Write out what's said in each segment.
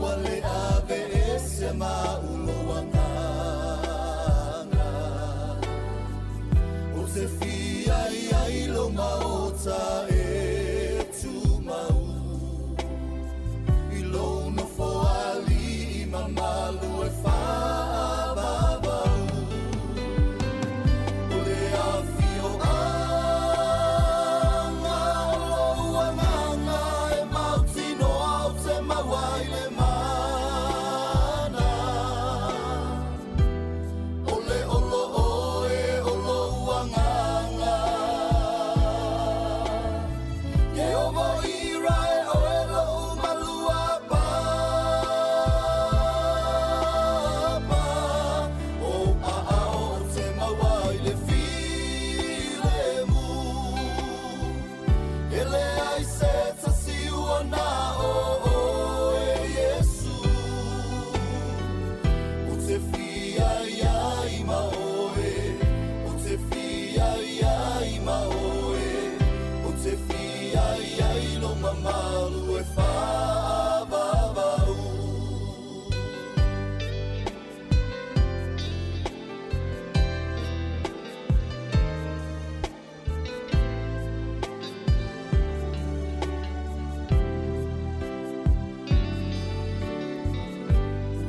wale ave ese maulowanga o se fia ia ilo maota e tu mau ilo no foali I mamalu e fa babau o le afio anga o amanga e mautino au te mawaile mana o le olo oe olo uanganga ke ovo irae o elo umalua papa o paao te mawaile filemu ele ai se tasiua na o e Yesu o te fia ia I maoe o te fia ia I maoe o te fia ia I lo mamalu e fa babau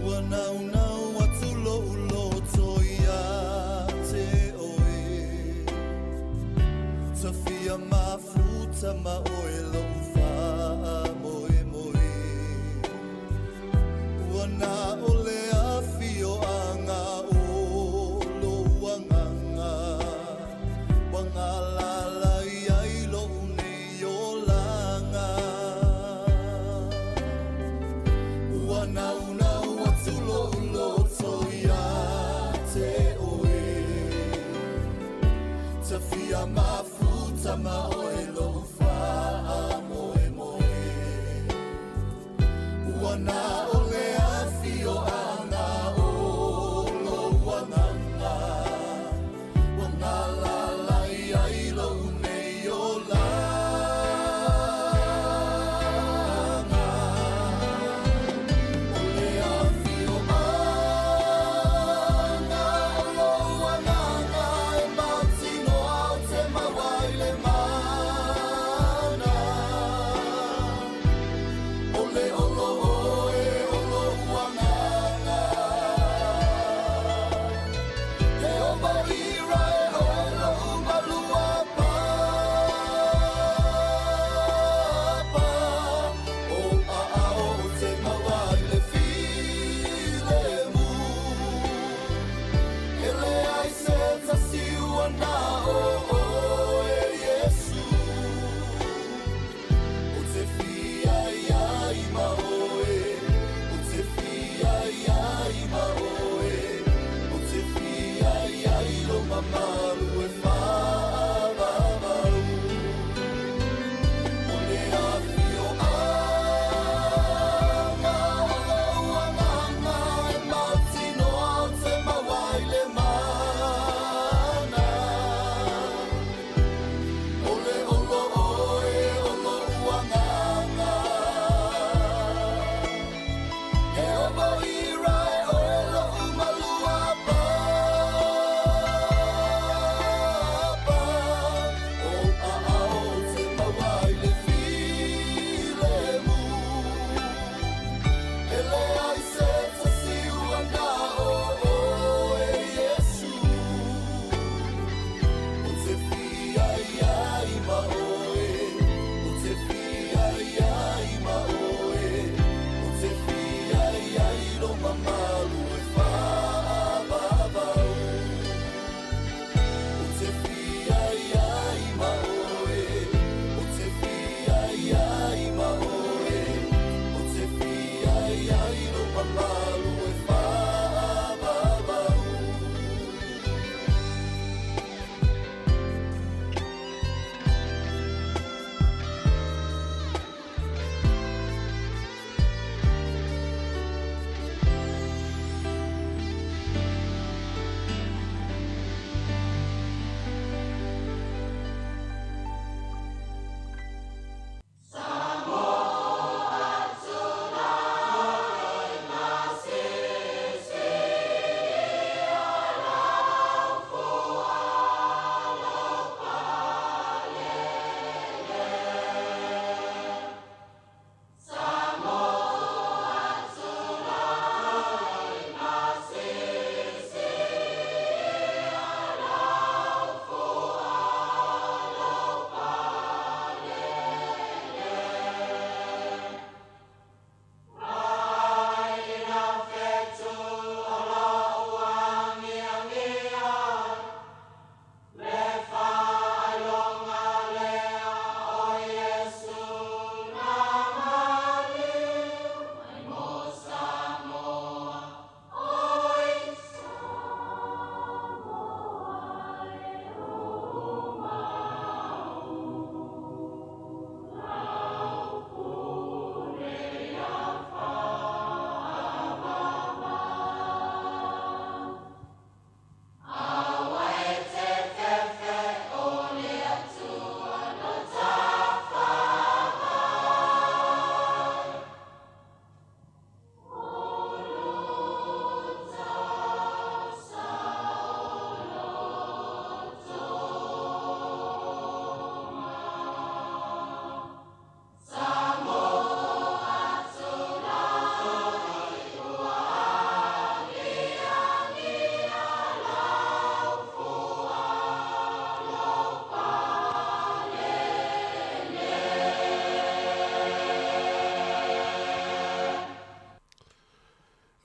Ua nau nau atu lo uloto ia te oe Ta fia mafuta ma oe lo ufa moe moe Ua na ole a fio anga o lo uanganga Wanga lala ia I lo unei o langa Ua nau nau atu lo uloto ia te oe Ta fia mafuta ma oe lo fa moe moe Ua na ole a fio anga o lo uanganga Wanga lala ia I lo unei o langa Ole a fio anga o lo uanganga e mautino au te mawaile mana Ole olo oe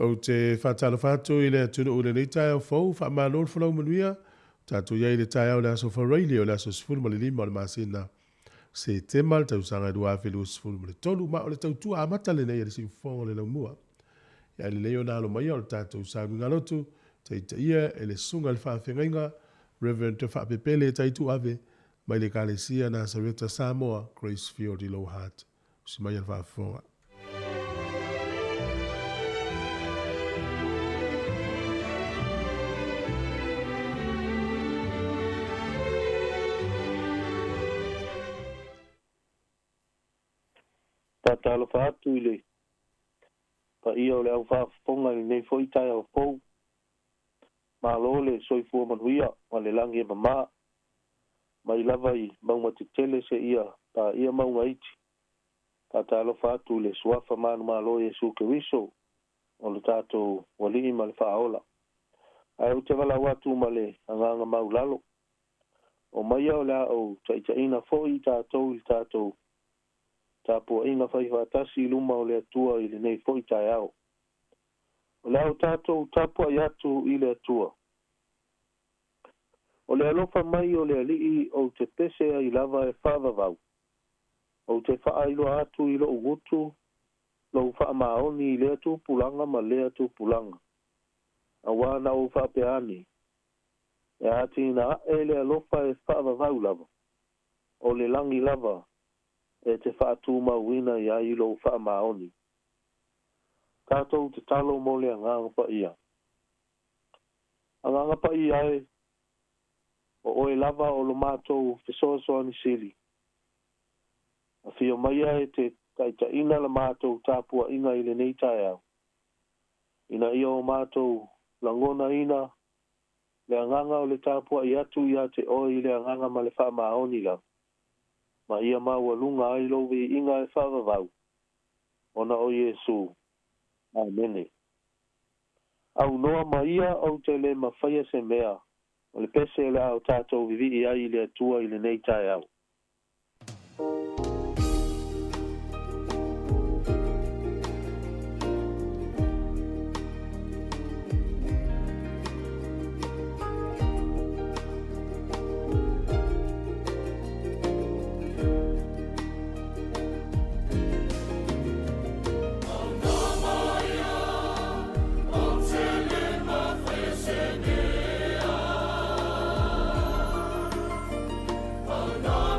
O te whatalo whātu i le atunu ule nei tai au fau, wha maa lor whanau manuia, tātou iei le tai au le aso whareili o le aso sifuru ma le lima o le masina. Se te mal tau sanga dua whilu sifuru ma le tolu, ma o le tau tua amata le nei e le sinfonga le laumua. Ia le leo nalo mai o le tātou sānu ngalotu, te ita ia e le sunga le whaafengainga, Reverend te whaapepele e taitu ave, mai le kalesia na Sarita Samoa, Gracefield i Low Heart. Si mai al whaafonga. Talo fatu ile. Pa ia o le au whaafonga i nei foi tai au pou. Ma lole soifua manuia, ma le langi e mama. Ma i lava i maunga te tele se ia, pa ia maunga iti. Ta talo fatu ile suafa manu ma lo Yesu ke wiso. O le tato wali ma le whaola. Ai o te wala watu ma le anganga maulalo. O mai au le au taitaina foi tatou il tatou. Tapo inga fai fatasi luma o le atua i le nei foi tai au. O le au tatou tapo ai atu i le atua. O le alofa mai o le alii o te pese ai lava e whaavavau. O te whaailo atu i lo ugutu, lo wha maoni i le atu pulanga ma le atu pulanga. A wana o whaapeani. E ati na e le alofa e whaavavau lava. O le langi lava. E te whaatu mauina i ai lo wha maoni. Tātou te talo mo le anganga pa ia. Anganga pa ia e o oe lava o lo mātou fesoasoa ni sili. A whio mai e te kaita ina la mātou tāpua inga i le nei tai au. Ina ia o mātou langona ina le anganga o le tāpua i atu ia te oe i le anganga ma le wha maoni lau. Ma ia maua lunga ai lowe inga e whaavavau. Ona o Yesu. Amene. Au noa ma ia au te le mawhaia se mea. O le pese le au tātou vivi i ai le atua i le nei tai au. No.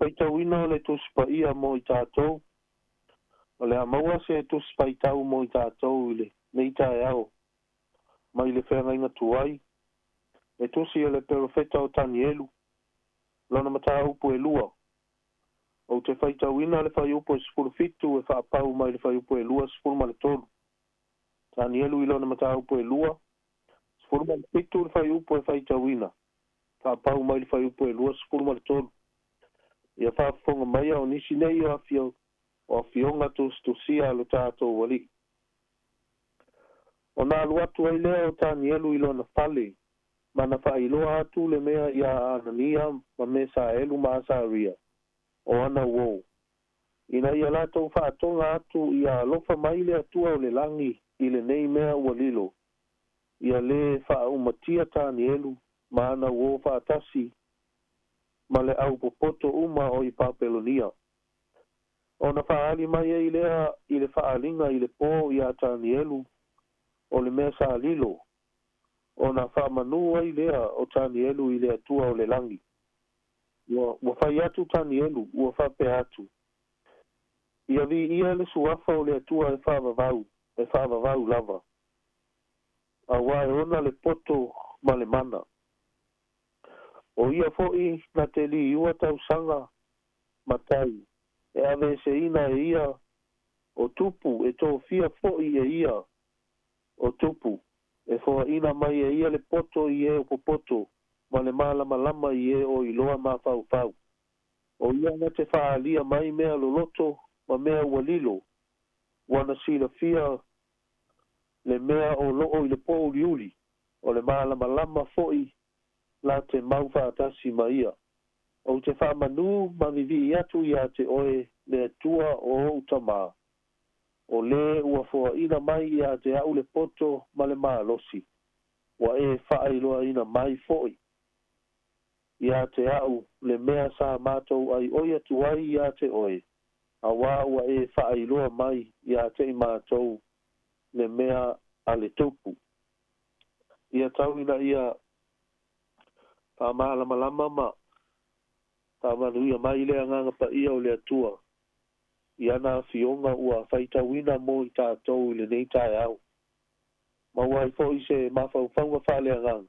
faitauina o le tusipaia mo i tatou. O le amaua se tusipaitau mo i tatou i le nei taeao. Mai le whengainga tuai. E tusi o le perofeta o Tanielu. Lona mata upu e lua. O te faitauina le whai upu e sifuru fitu e whaapau mai le whai upu e lua sifuru ma le tonu. Tanielu i lona mata upu e lua. Sifuru ma le fitu le whai upu e faitauina. Whaapau mai le whai upu e lua sifuru ma le tonu. Ia whaafonga mai o nisi nei o afio. O afionga tusia lo tātou wali. O nā luatu ai lea o Tanielu i lona whale. Mana whailoa atu le mea ia Anania ma me Saelu ma Asaria. O ana uou. Ina ia lātou whaatonga atu ia lofa mai le atua o le langi i le nei mea ua lilo. Ia le whaumatia Tanielu ma ana uou whaatasi ma le au popoto uma o i Papelonia. O na whaali mai e i le whaalinga i le pō i a Tanielu o le mea sa lilo. O na whaamanu ai lea o Tanielu i le atua o le langi. Ua whai atu Tanielu, ua whape atu. Ia vi ia le suafa o le atua e whaavavau lava. A wae ona le poto ma le mana. O ia fo'i na te li iua tausanga matai. E ave se ina e ia o tupu e tō fia fo'i e ia o tupu. E fōa ina mai e ia le poto i e o popoto. Ma le malama i e o iloa ma fau. O ia na te whaalia mai mea loloto ma mea ua lilo. Wana sila fia le mea o loo i le po uliuli. O le malama fo'i la te mau whaatasi ma ia. O te whaamanu ma vivi atu ia te oe le atua o utama. O le ua fōa ina mai ia te au le poto ma le maalosi. Wa e whaailoa ina mai fo'i. Ia te au le mea sa mātou ai oia tuai ia te oe. A wā ua e whaailoa mai ia te i mātou le mea a le tupu. Ia tauina ia whaamālama ma. Tāmanu ia mai le anganga pa ia o le atua. Ia nā fionga ua whaitawina mo i tātou i le nei tae au. Ma wai fo i se mawhauwhaunga whale anganga.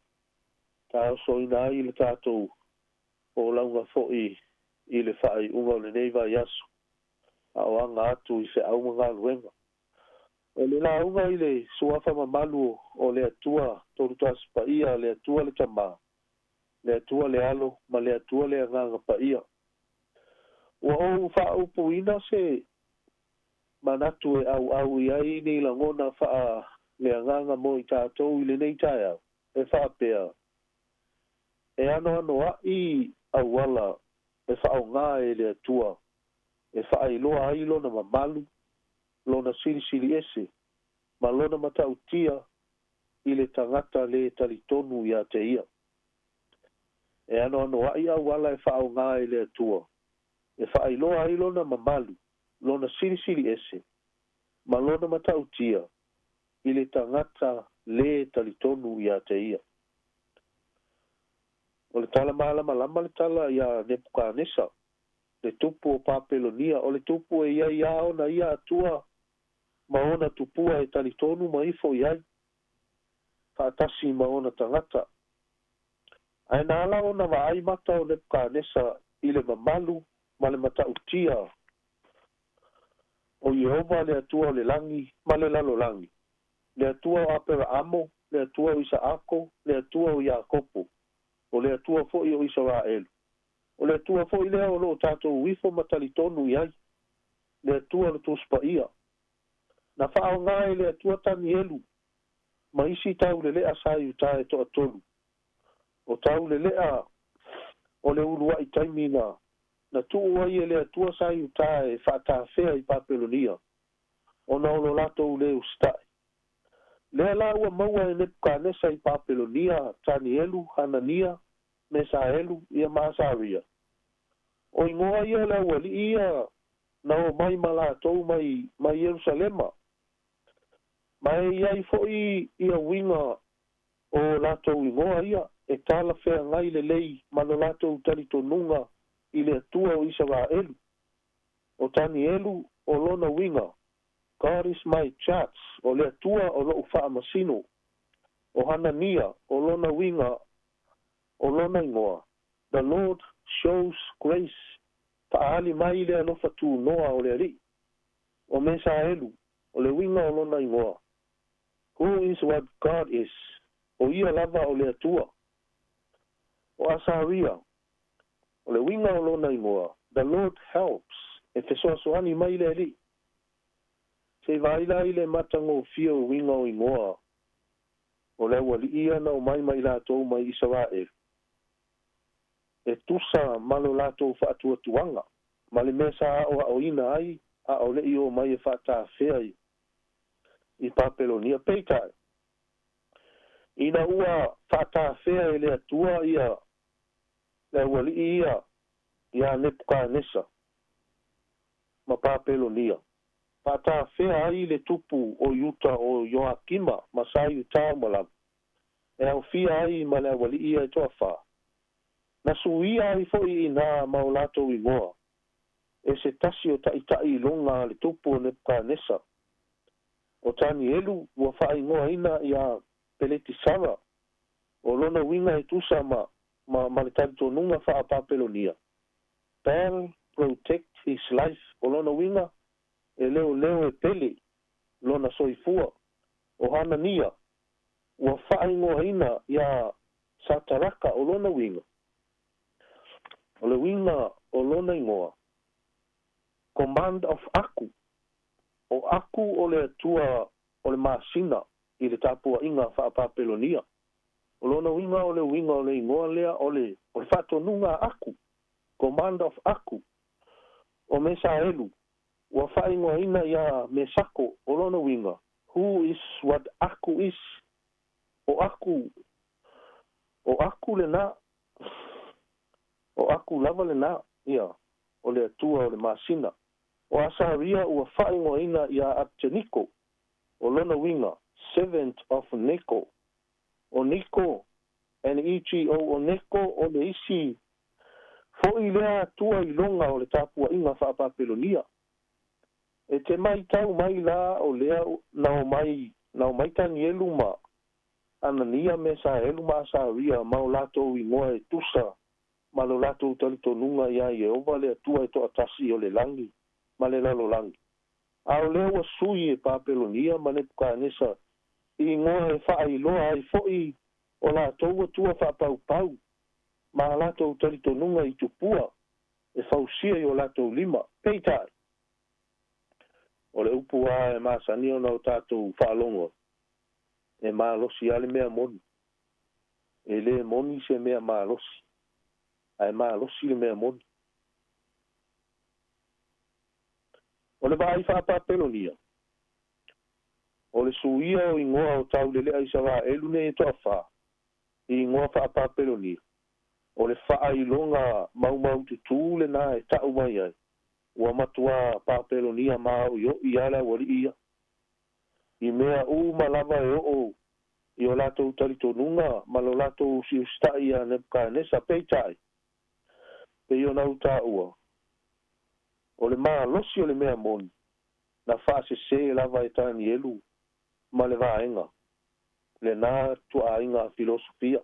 Tā so ina ai le tātou. O launga fo i le whai unga o le nei vai asu. A o anga atu i se aunga ngā luenga. O le la unga i le suafa mamalu o le atua toru tasu pa ia le atua le tamā. Le atua le alo ma le atua le anganga pa ia. Ua o whaupu ina se manatu e au i ai ni la ngona wha le anganga mo i tātou i le nei tae au. E whapea. E ano a i au wala e whao ngā e le atua. E whaailoa ai lona mamalu, lona siri ese, ma lona matautia i le tangata le talitonu i a te ia. E ano a i au wala e whao ngā e le atua. E whaailoa ai lona mamalu, lona siri ese, ma lona matautia i le tangata le talitonu i a te ia. O le tala malama le tala ia Nebukanesa, le tupu o Papelonia, o le tupu e ia ona ia atua, ma ona tupua e talitonu ma ifo iai, whaatasi ma ona tangata. Ai nāla ona vaai mata o Nebukanesa i le mamalu, ma le matautia, o Jehova le atua o le langi, ma le lalo langi. Le atua o Aperamo, le atua o Isaako, le atua o Iakopo. O le atua fo'i o Israelu. O le atua fo'i lea o loo tātou uifo matalitonu i ai. Le atua le tuspaia. Na whao ngā e le atua Tanielu. Ma isi tau le lea sai uta e toa tonu. O tau le lea o le urua i taimina. Na tuu ai e le atua sai uta e whaatawhea i Papelonia. O na olo lato le ustai. Lea la ua maua e Nebukanesa i Papelonia, Tanielu, Hanania, Mesaelu, ia Masaria. O ingoa ia la ua li ia na o mai malatou mai Jerusalema. Mai iai fo'i ia winga o latou ingoa ia, e tala whea ngai le lei, mano latou talitonunga i le atua o Israelu. O tani elu o lona winga. God is my church. O le atua o lo ufaa masino. O Hanania o lona winga o lona ingoa. The Lord shows grace. Paali mai le alofa tu noa o le ali. O mesa elu. O le winga o lona ingoa. Who is what God is? O ia lava o le atua. O asaria. O le winga o lona ingoa. The Lord helps. E fesoasoani mai le ali. Se vaila i le matango fia o winga o ingoa. O le wali ia na o mai mai latou mai Israel. E tusa malo latou whaatua tuanga. Ma le mesa o ina ai. A o le i o mai e whaata fea i Papelonia peitai. Ina ua whaata fea e le atua ia. Le wali ia. Ia Nebuchadnezzar. Ma Papelonia. Whaata fea ai le tupu o Yuta o Joakima. Masai utau malam. E au fia ai ma le wali ia e toa wha. Na suia ai fo i ina maolato i moa. E se tasi o tai longa le tupu o Nebuchadnezzar. O tani elu ua wha ingoa ina ia peleti sara. O lona winga e tusa ma le talitonunga wha a Papelonia. Baal protect his life. O lona winga e leo e pele. Lona soifua. O Hanania ua wha ingoa ina ia Sataraka o lona winga. O le winga o lona ingoa. Command of Aku. O Aku o le atua o le masina i le tapua inga wha Papelonia. O lona winga o le ingoa lea o le whatonunga Aku. Command of Aku. O mesa elu. Ua wha ingoa ina ia mesako o lona winga. Who is what Aku is. O Aku le na. O Aku lava le na. Ia. O le atua o le masina. O asaria ua whaingo ina ia Abteniko. O lona winga. Servant of Neko. O Neko. N-E-G-O o Neko o le isi. Fo i lea atua i longa o le tapua inga wha Papelonia. E te mai tau mai la o lea na o mai tani elu ma. Anania me sa elu ma asaria ma o lato i ngoa e tusa. Ma lo lato utalitonunga ia i ova le atua e to atasi o le langi. Ma le lalo langi. A o lea ua sui e Papelonia ma Nebuchadnezzar. I ngoa e wha i loa ai foi o lato atua wha pau pau. Ma lato utalitonunga i tupua. E fausia i o lato lima. Peitai. O le upu a e masani o na o tātou whaalongo. E maalosi ale mea moni. E le moni se mea maalosi. Ai maalosi le mea moni. O le vai wha Papelonia. O le suia o ingoa o tau le lea isawa elu ne e toa wha. I ingoa wha Papelonia. O le wha ilonga mau tutu le na e tau mai ai. Ua matua Papelonia mau i ala wali ia. I mea malava e o i o lato talitonunga ma lo lato si ustai a Nebuchadnezzar peitai. Pe i o nau ta ua. O le maa losi o le mea moni. Na whaase se lava e tani elu ma le vaenga. Le na tua inga filosofia.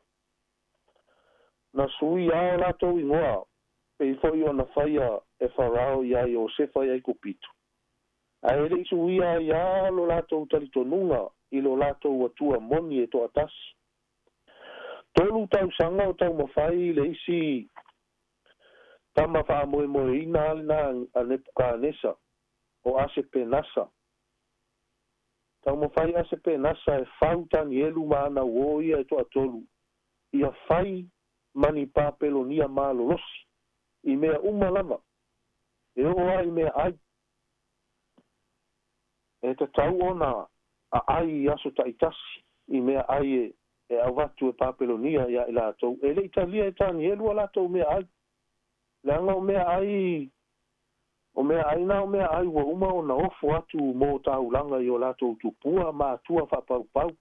Na sui a o lato i ngoa. Pe i foi o na whaia e wharao ia i o sefa ia i kupito. A ele i suia ia lo lato talitonunga i lo lato watua moni e to atasi. Tolu tau sanga o tau mawhai le isi tama wha moe ina alina a Nebuchadnezzar o Asepenasa. Tau mawhai Asepenasa e whau tani elu maana uo ia e to atolu. Ia whai mani Papelonia malolosi. I mea umalava. E o ai mea ai. E te tau ona a ai aso taitasi. I mea ai e awatu e Papelonia ia i latou. E le Italia e tani elu a latou mea ai. Leanga o mea ai. O mea ai na o mea ai wa uma o na ofo atu mo taulanga i o latou tupua ma atua whapau pau.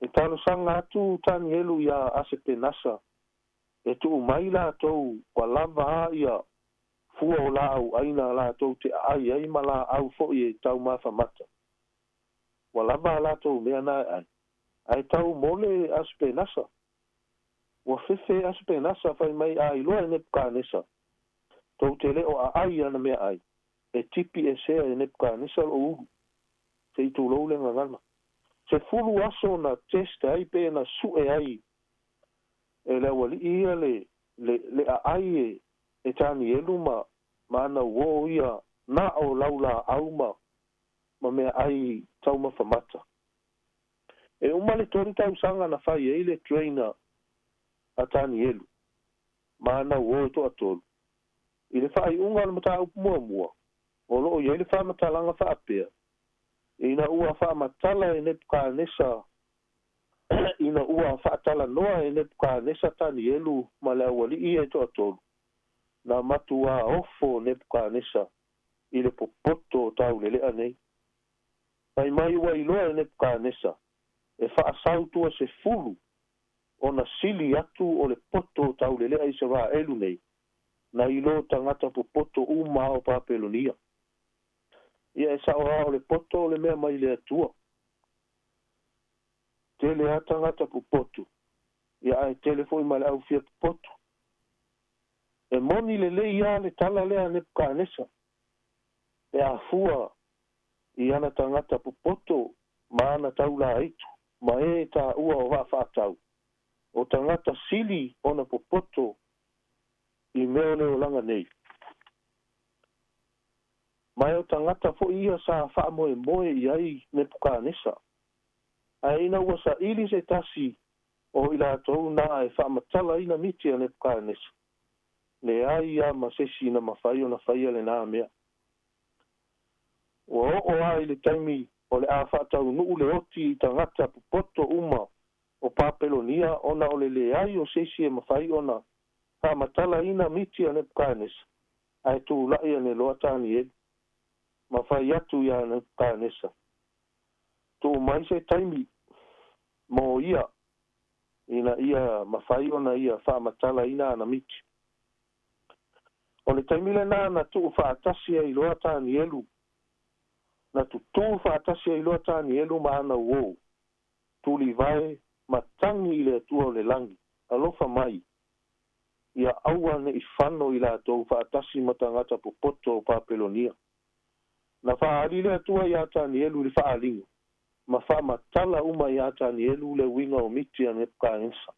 E talo sanga atu tani elu ia Asepenasa. e tu mai latou ua lava ia fua o la auaina latou te ai ai ma la au fo'i e tau mafamata ua lava latou mea na ai ai tau mole aspenasa ua fefe aspenasa fai mai ailoa e Nepukanesa tou te leo ai ana mea ai e tipi e sea e Nepukanesa lo uru te itulou le ngangana se fulu aso na teste ai pe na su'e ai e le wali ia le ai e tani elu ma ana uo ia na o laula au ma mea ai tau mafamata e uma le tori tausanga na fai e le trainer a tani elu ma ana uo to atolu i le fai unga na mata upu mua o loo ia le fai matalanga fa apea ina ua fa matala e Nepukanesa ina ua fa tala noa e Nepukanesa tani elu ma le awali ia to atolu na matua ofo Nepukanesa i le popoto tau lelea nei pai mai ua iloa e Nepukanesa e fa asautua se fulu ona sili atu o le poto tau lelea i se wā elu nei na ilo tangata popoto uma o Papelonia ia e saoa o le poto o le mea mai le atua tele a tangata popoto ia ai telefoi ma le au fia popoto e moni le ia le tala lea Nepukanesa e afua i ana tangata popoto ma ana taula aitu ma e ta ua o whawhatau o tangata sili ona popoto i mea le o langa nei mai o tangata fo ia sa wha moe i ai Nepukanesa a ina ua sa ili se tasi o ila tou na e wha matala ina miti a Nepukanesa le ai a masesi na mawhai o na whaia le nā mea o ai le taimi o le a whatau nuu le oti i tangata popoto uma o Papelonia ona o le ai o sesi e mawhai ona wha matala ina miti a Nepukanesa ai tu lai ane loa tani e mawhai atu ia Nepukanesa tu mai se taimi mo ia ina ia mawhai ona ia wha matala ina ana miti o le taimi le na tu whaatasi ai loa tani elu na tu whaatasi ai loa tani elu ma ana uou tuli vai matangi i le atua o le langi alofa mai ia aua ne i whano i la tau whaatasi matangata popoto o Papelonia na whaali le atua i atani elu li whaalingo ma wha matala uma i atani elu le winga o miti a Nepukanesa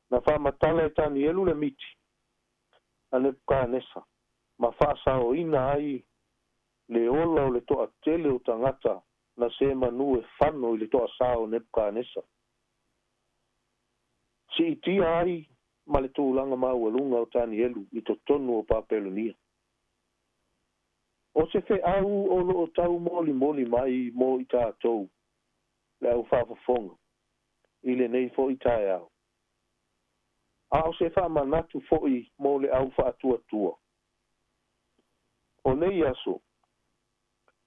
na wha matala i tani elu le miti a Nepukanesa ma wha sao ina ai le ola o le toa tele o tangata na se manu e whano i le toa sao Nepukanesa si itia ai ma le tūlanga maualunga o tani elu i to tonu o Papelonia o se fe au o lo o tau moli mai mo i tātou le au whafafonga i le nei fo i tae au a o se wha manatu fo i mo le au whaatua o nei aso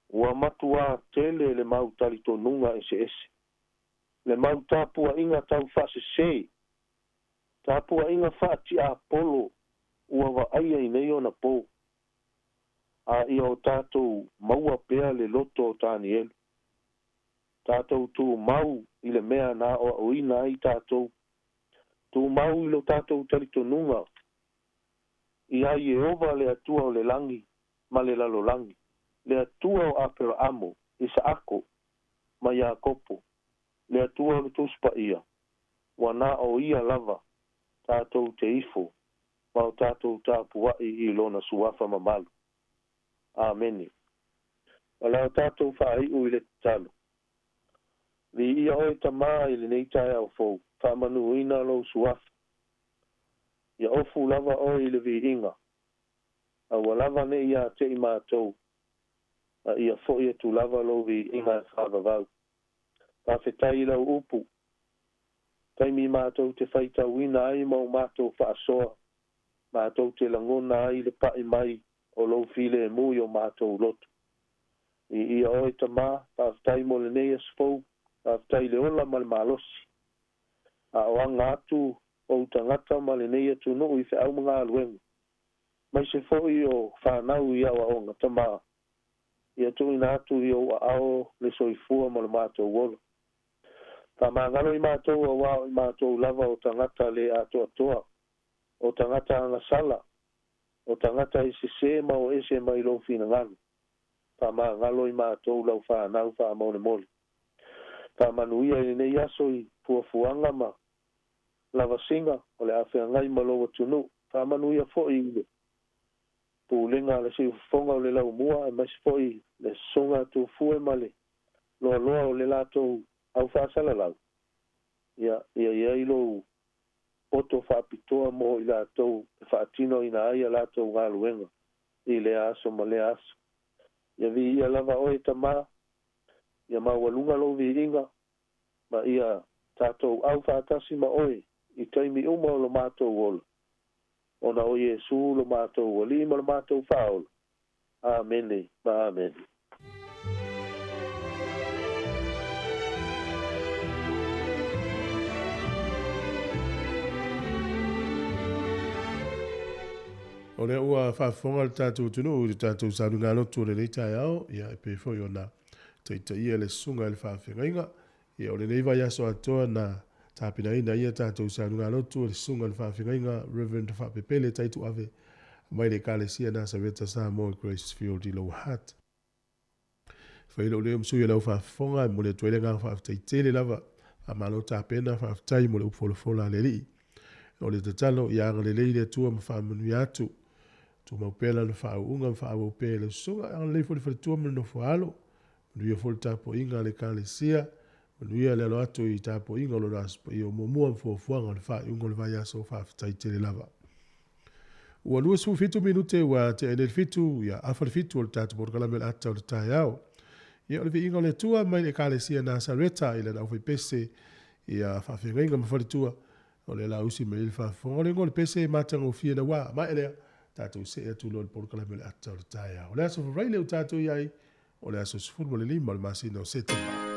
ua matua tele le mau tali tonunga ese le mau tāpua inga tau whasese tāpua inga whaati a polo ua wa aia i nei ona pō a ia o tātou maua pea le loto o tāni elu tātou tū mau i le mea na o ina ai tātou tū mau i lo tātou tali tonunga i ai e ova le atua o le langi ma le lalo langi le atua o Aperamo Isaako ma Iakopo le atua o le tuspa ia wana o ia lava tātou te ifo ma o tātou tāpuai i lona suafa mamalu ameni wala o tātou whaai ui le talo li ia oi tamā i le neitai au fou whamanu ina lo suafa ia ofu lava oi le vi inga a walava ne ia te i mātou a ia fo'i e tu lava lo vi inga e whavavau. Pa whetai lau upu. Taimi mātou te whaita wina ai mau mātou whaasoa. Mātou te langona ai le pai mai o lo file e mui o mātou lotu. I ia oe ta mā, pa whetai mo le nei asfou, pa whetai le ola ma le malosi. A o anga atu o tangata ma le nei atu no I fe au mga aluenga. Mai se fo'i o whanau I au aonga tama. Ia tu ina atu I o ao le soifua ma le mātou wolo. Ta mangalo I mātou a wao I mātou lava o tangata le ato atoa. O tangata anga sala. O tangata I se ma o ese mai lo fina nganu. Ta mangalo I mātou lau whanau wha mone mole. Ta manuia I nei aso I fuafuanga ma lava singa o le awhia ngai malo tunu. Ta manuia fo'i I le pulinga le si fonga o le lau mua e mai fo'i le songa tu fue male. Loa loa o le lato au whaasala lau. Ia ilo poto whaapitoa mo I lato whaatino ina aia lato ngā luenga. I le aso ma le aso. Ia vi ia lava oe tama. Ia mawalunga lo vi inga. Ma ia tātou au whaatasi ma oe. I taimi uma o lo mātou ola. Ona o Yesu lo mātou wali ma lo mātou whaola. Amen. Amen. O le ua whaafonga le tātou tunu o le tātou sarunga lotu le nei tai au, ia e pe foi ona teita ia le sunga le whaafenga inga, ia o le nei vai aso atoa na tāpina ina ia tātou sarunga lotu le sunga le whaafenga inga, Reverend Whaapepele taitu ave, mai le kālesia na sa veta sa mo Gracefield I Low Heart. Whaile o le msui lau whaafonga, mo le tuele ngā whaafteitele lava, a malo tāpena whaaftai mo le upolofola le li. O le tatalo, ia anga le leile tua ma whaamanu atu, tu mau pela le wha unga wha au pela sunga ang le fo tua mo no fo alo nu ia fo tapo inga le kalesia nu ia le alo atu I tapo inga lo raspo I o mo fo fuanga le wha unga le vai aso wha tai tele lava ua lua su fitu minute wa te ene fitu ia afa fitu o le tato por kalamel ata o le tai au ia o le inga le tua mai le kalesia na sareta ila na ufi pese ia wha whenga ma tua o le la usi me il wha fonga le ngole pese matanga o fia na wa ma elea tātou se e tu lor por kalamele ata o tai au. O le aso wharaile o tātou iai, o le aso sifuru le lima o le masina o se te maa.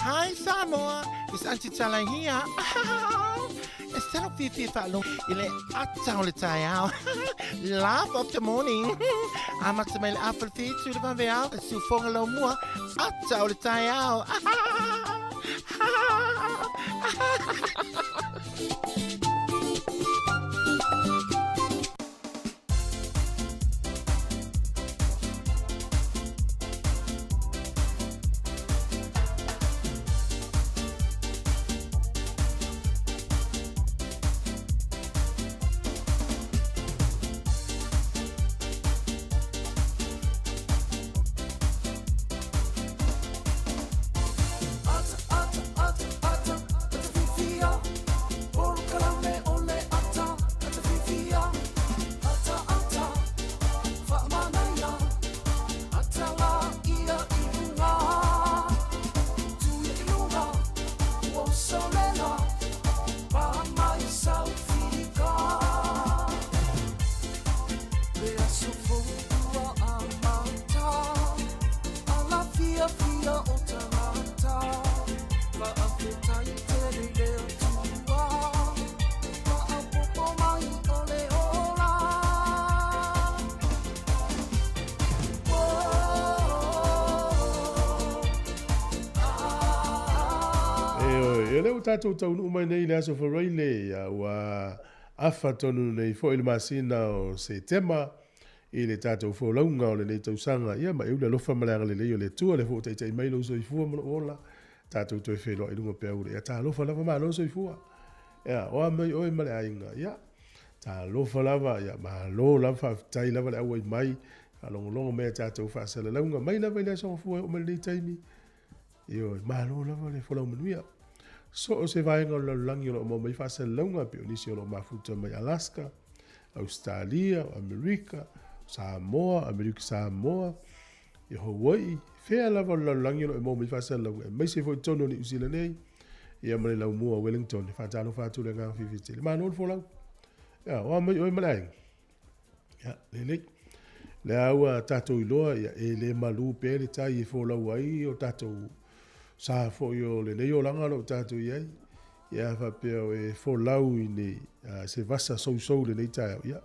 Hi Samoa, it's Auntie Chala here. It's so fifi falo. Ile atau le tayao. Laugh of the morning. Amat sa may apple feet to the paveo. Sufong lo mua. Atau le tayao. Tatou taunu mai nei le aso wharaile wa afa tonu nei fo il masina o se tema i le tatou wholaunga o le nei tausanga ia ma eula lofa malanga le leo le tua le fo teitai mai lo so i fua mana ola tatou toi whelo i lunga pea ure ia ta lofa lava ma lo so i fua ia oa mai oi male ainga ia ta lofa lava ia ma lo lava tai lava le awai mai a longo mea tatou whaasala launga mai lava i le aso fua o male nei taimi io ma lo lava le wholau manuia so o se vai ngol langi o mo mai fa se longa pe ni se o mafuta mai Alaska, Australia, America, Samoa, Samoa, e Hawaii, fe la vol langi o mo mai fa se longa. Mai se foi tono ni usila nei, e a mai la mo Wellington, fa talo fa tu le nga fifiti. Ma non fo la. Ya, o mai o mai. Ya, le aua tatou iloa ia e le malu pe le tai e fo la wai o tatou sa fo yo le nei o langa lo tatu ia ia fa pe e fo lau ni se vasa so le nei tai ia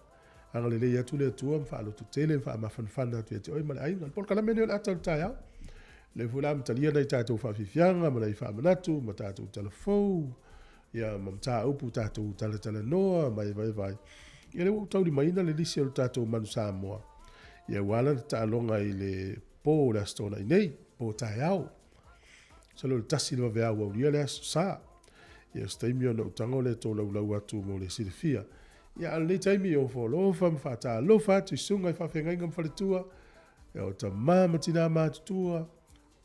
anga le ia tu le tu fa lo tu tele fa ma fan tu ia oi ma ai no por kala meno ata tai le fulam talia nei tatu fa fianga ma nei fa manatu ma tatu telefo ia ma ta upu tatu tala no mai vai ia le tau di mai na le disi o tatu man Samoa ia wala ta longa i le po la stona nei po tai au salo le tasi lo vea wa ulia le sa ia staimi o no tango le to lau atu mo le silfia ia le taimi o fo lo fam fata lo fatu sunga fa fenga ngam fa le tua ia o ta mama tina ma tua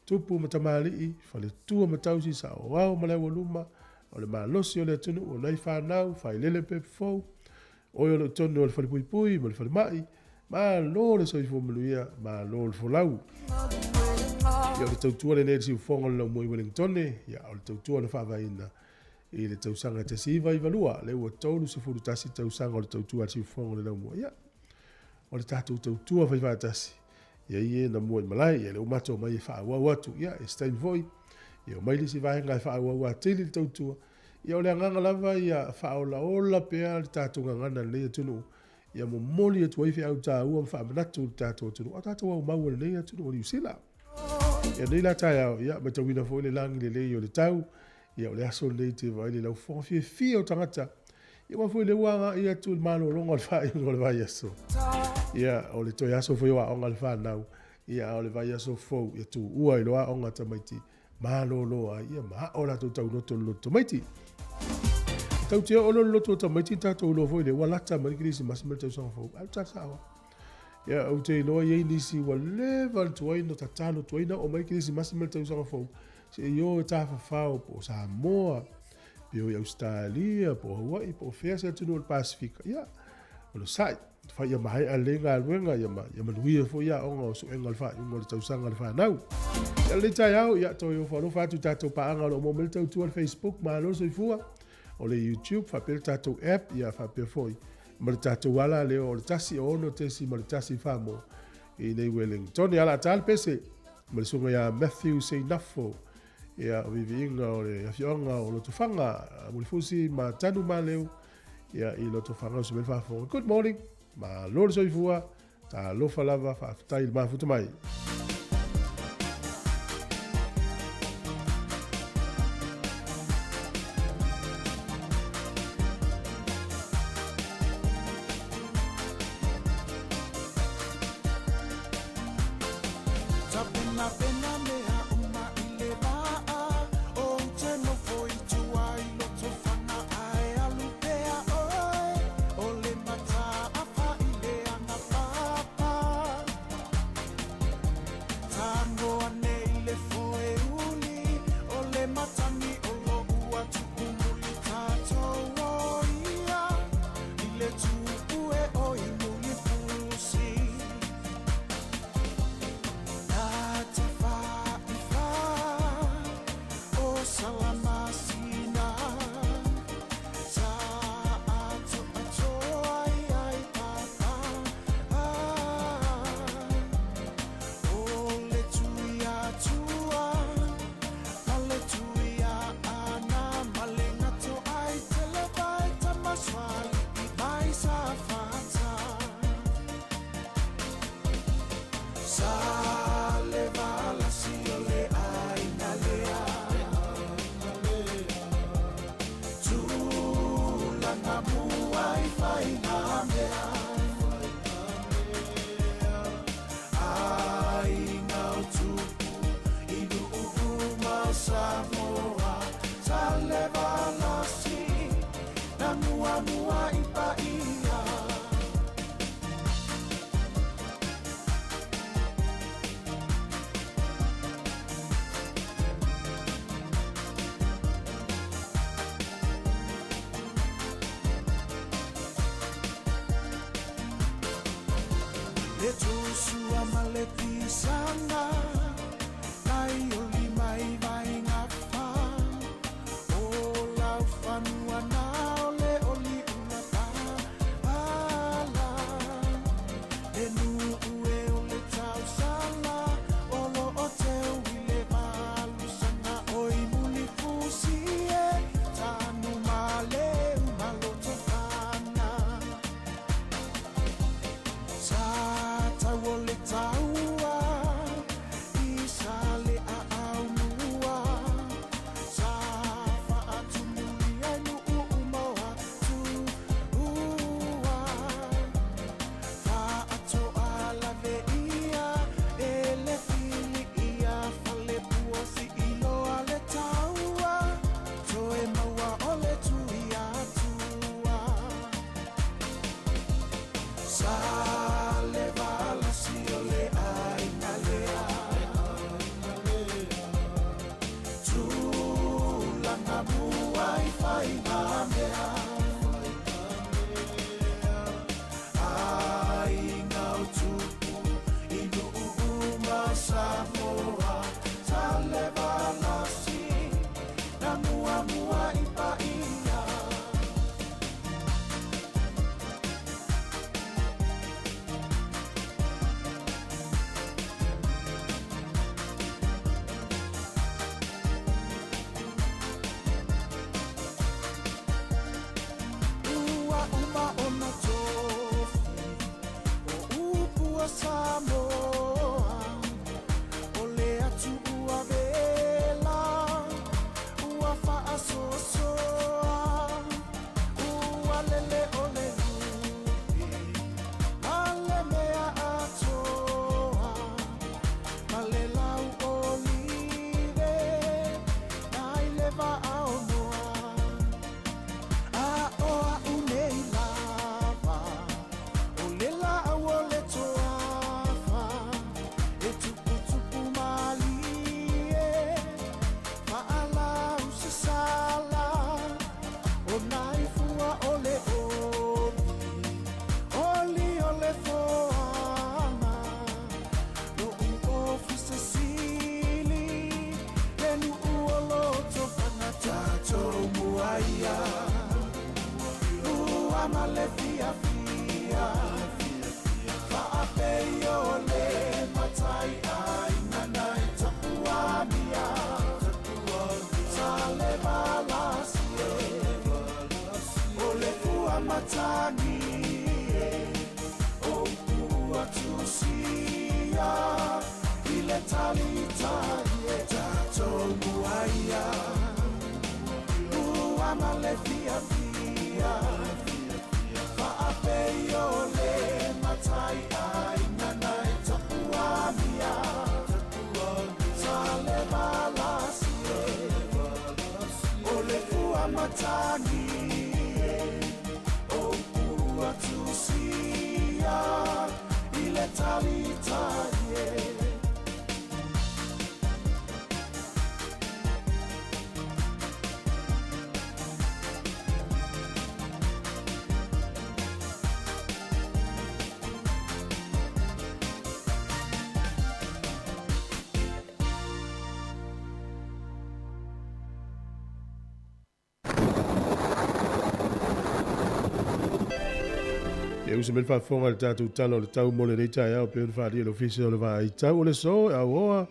tupu mata mali fa le tua matausi sa o ma le voluma o le malosi o le tunu o nei fa nau fa le pe fo o yo le tonu o le fa le pui mo le fa le mai ma lo le so i fo mluia ma lo le fo lau ia le tautua le nei si ufonga le mo i Wellington ia o le tautua le whaavaina i le tausanga te si vai valua le ua tolu se furu tasi tausanga o le tautua si ufonga le lau mo ia o le tatou tautua vai vātasi ia ie na mua i malai ia le umato mai e whaawau atu ia e stein voi ia o mai li si vahenga e whaawau atili le tautua ia o le anganga lava ia whaola ola pea le tatou ngangana le ia tunu ia mo moli atu aifi au tā ua mwhaamanatu le tatou tunu o tatou au maua le nei atu o New Zealand ia nei la tai au ia ma tawina fo le langi le lei o le tau ia o le aso nei te vai le lau fonfie fia o tangata ia ma fo le wanga ia tu le malo longa le fai o le vai aso ia o le toi aso fo ia onga le whanau ia o le vai aso fo ia tu ua i loa onga tamaiti malo loa ia ma o la tu tau noto loto maiti tau tia o loto tamaiti tato lo fo le walata marikirisi masimel tau sanga fo au tatawa ia au te loa iei nisi wa level tuaina tatalo tuaina o mai kirisi masimel tau sanga fo se yo tafa fao po Samoa pe o Australia po Hawaii po fea se tunu o Pasifika ia o lo sai fa ia mai a lenga aluenga ia ma nuia fo ia onga o su enga alfa unga le tausanga le whanau ia le tai au ia to yo whanu fatu tatou paanga lo momel tau tua Facebook ma lo soifua o le YouTube fa pel tatou app ia fa pe foi ma le tatou wala leo o le tasi o ono tesi ma le tasi whamo i nei Wellington ia la tal pese ma le sunga ia Matthew Seinafo ia o vivinga o le afionga o lo tofanga mo le fusi ma tanu ma leu ia I lo tofanga o se melfa fo. Good morning. Ma lor so ifua ta lo falava fa tai ma futu mai. Sale balasi ole fua matani o tua tusia ile talita tato muaia ua malefia fia fa apeio le matai ai nanai tapuamia sale balasi ole fua matani o ua tusia ile talita E usa men whaafonga le tātou tala o le tau mole rei tai au peon whaari le ofisi o le wha i tau o le so a oa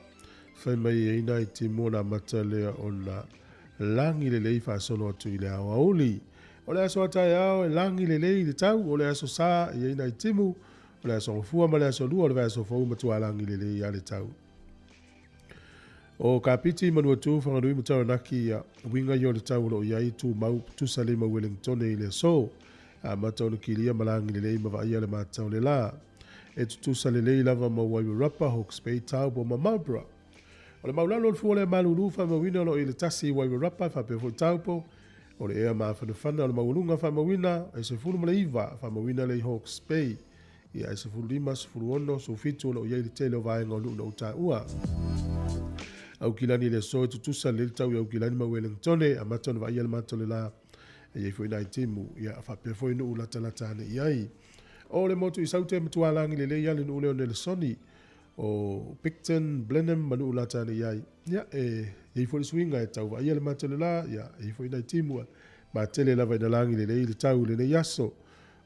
whai mai e ina i te mona mata lea o na langi le lei whaasono atu i le awa oli. O le aso atai au e langi le lei le tau o le aso sā i ina i timu o le aso ngofua ma le aso lua o le aso fau matua langi le lei a le tau. O ka piti manua tu whangarui matau naki a winga i o le tau lo iai tu mau tu salima Wellington i le so. A matau na kilia malangi le lei mawai ale matau le la. E tutusa le lei lava ma Wairarapa, Hawke's Bay, Taupo ma Marlborough. O le maulalo le fuole malulu whamawina lo i le tasi Wairarapa, whapefo Taupo. O le ea maa whanawhana o le maulunga whamawina, e se fulu ma le iwa whamawina le Hawke's Bay. Ia e se fulu lima, se fulu ono, so fitu lo iei le tele o vaenga o luna o ta ua. Au kilani le so e tutusa le tau i au kilani ma Wellingtone, a matau na vai ale matau le la. E foi nai timu ia fa foi no la talata ne iai o le motu i saute matua langi le ia le no le soni o Picton Blenheim manu la tane iai ia e foi swinga e tau ia le matele la ia e foi nai timu ma tele la vai na langi le tau le yaso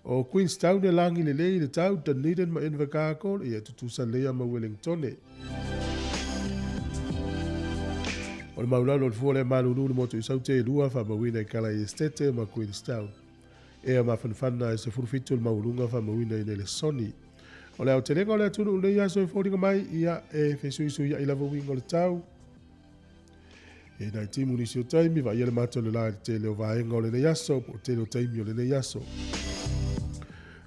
o Queenstown le langi le tau Dunedin ma Invercargill ia tutusa le ma Wellington. O le maulalo le fuole malulu le moto i saute e lua whamawina i kala i estete ma Queenstown. Ea ma whanwhana e se furufitu le maulunga whamawina i le soni. O le au te lenga o le atunu le iaso e fōringa mai ia e whesuisu ia i lava winga o le tau. E nai timu nisi o taimi va ia le mato le lai te leo vaenga o le iaso po te leo taimi o le iaso.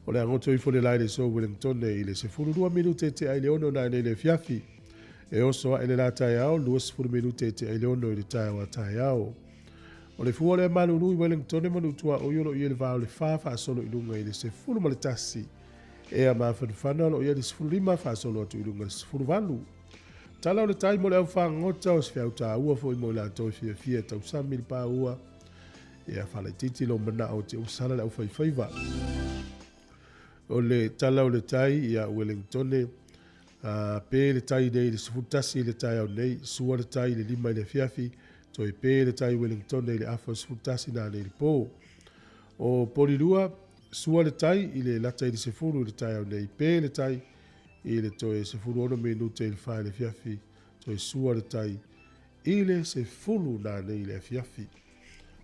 O le angoto i fōle lai le so Wellington i le se furu 2 minute te ai leono na le fiafi. E oso a ele la tai au, luas furu minute te ai leono i le tai wa tai au. O le fuole malulu i Wellington manu tua o yolo i ele vao le whawha solo i lunga i le se furu ma le tasi. E a maa whanwhana lo i ele se furu 5 wha solo atu i lunga le se furu valu. Tala o le tai mo le au wha ngota o se fiau ta ua fo i mo la toi fia tau sami le pa ua. E a whala titi lo mana o te usala le au whaiwhaiva. O le tala o le tai i a Wellington pe le tai nei le sefutasi le tai au nei sua le tai le 5 i le fiafi to i pe le tai Wellington nei le afa sefutasi na nei le po o polilua sua le tai i le lata i le sefuru le tai au nei pe le tai i le to e sefuru ono minute i le fai le fiafi to i sua le tai i le sefuru na nei le fiafi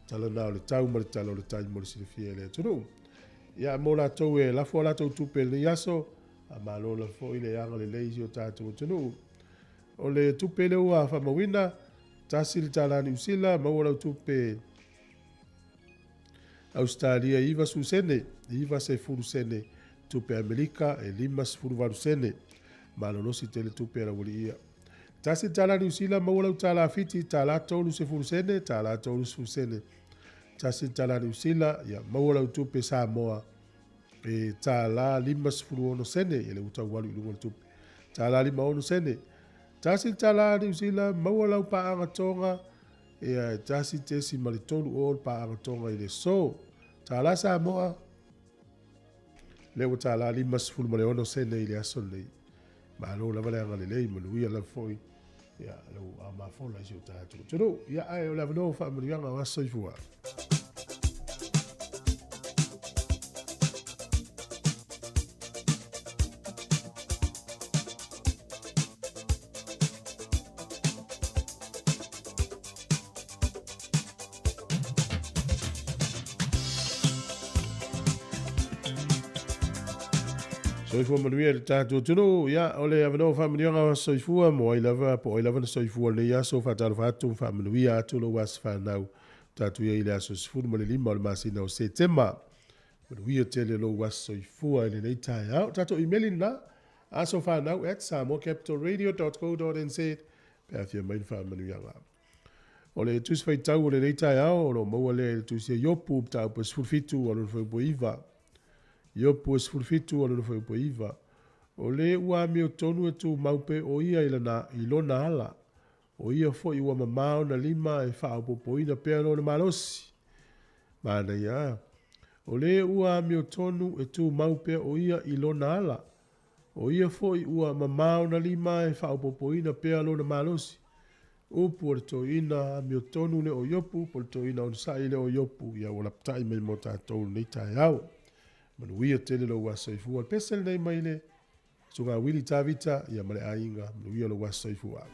tala na o le tau ma le tala o le tai mo le silifia le tunu ia mo la tau e lafo la tau tupe le yaso a malola fo ile yanga le leisi o tātou tunu. O le tupe le ua whamawina, tasi le tālani usila, mawala tupe Australia iwa susene, iwa se furu sene, tupe Amerika e 5 furu varu sene, malolosi tele tupe la wali ia. Tasi le tālani usila, mawala tāla fiti, tāla tolu se furu sene, tāla tolu se furu sene. Tasi le tālani usila, ya mawala tupe Samoa, e tāla 5 furu ono sene, ele utau walu ilunga le tupe. Tāla 5 ono sene. Tasi tāla ni usila, mawala upaanga tonga, e tasi tesi malitonu o upaanga tonga ile so. Tāla Samoa, lewa tāla 5 furu male ono sene ile aso lei. Malo la vale anga lei, manuia la foi. Ya, lau a mafola isi o tātou. Tero, ya ai o la vano wha manuianga o aso i fua. Soifua manuia le tātou tunu, ia, ole avano whamanianga soifua, mo ai lava, po ai lava na soifua le ia, so whataro whatu, whamanuia atu lo was whanau, tātou ia ile aso sifuru ma le lima o le masina o Setema. Manuia tele lo was soifua ile nei tai au, tātou emaili na, aso whanau at samocapitalradio.co.nz, pe afia main whamanianga. Ole tus fai tau ole nei tai au, ono maua le tusia yopu, tau pa sifuru fitu, ono whaipo iwa. Iopu e sifurifitu o lona whaipo iwa. O le ua meo tonu e tu maupe o ia ilona ala. O ia fo i ua mamao na lima e wha popo ina pea lona malosi. Mana ia. O le ua meo tonu e tu maupe o ia ilona ala. O ia fo i ua mamao na lima e wha popo ina pea lona malosi. Upu o le to ina meo tonu le o iopu, po le to ina o sa ile o iopu. Ia wala ptai mai mo tātou nei tai au. Manuia tele lo wasaifua. Pesel nei maile. Sunga wili tavita. Ia male ainga. Manuia lo wasaifua.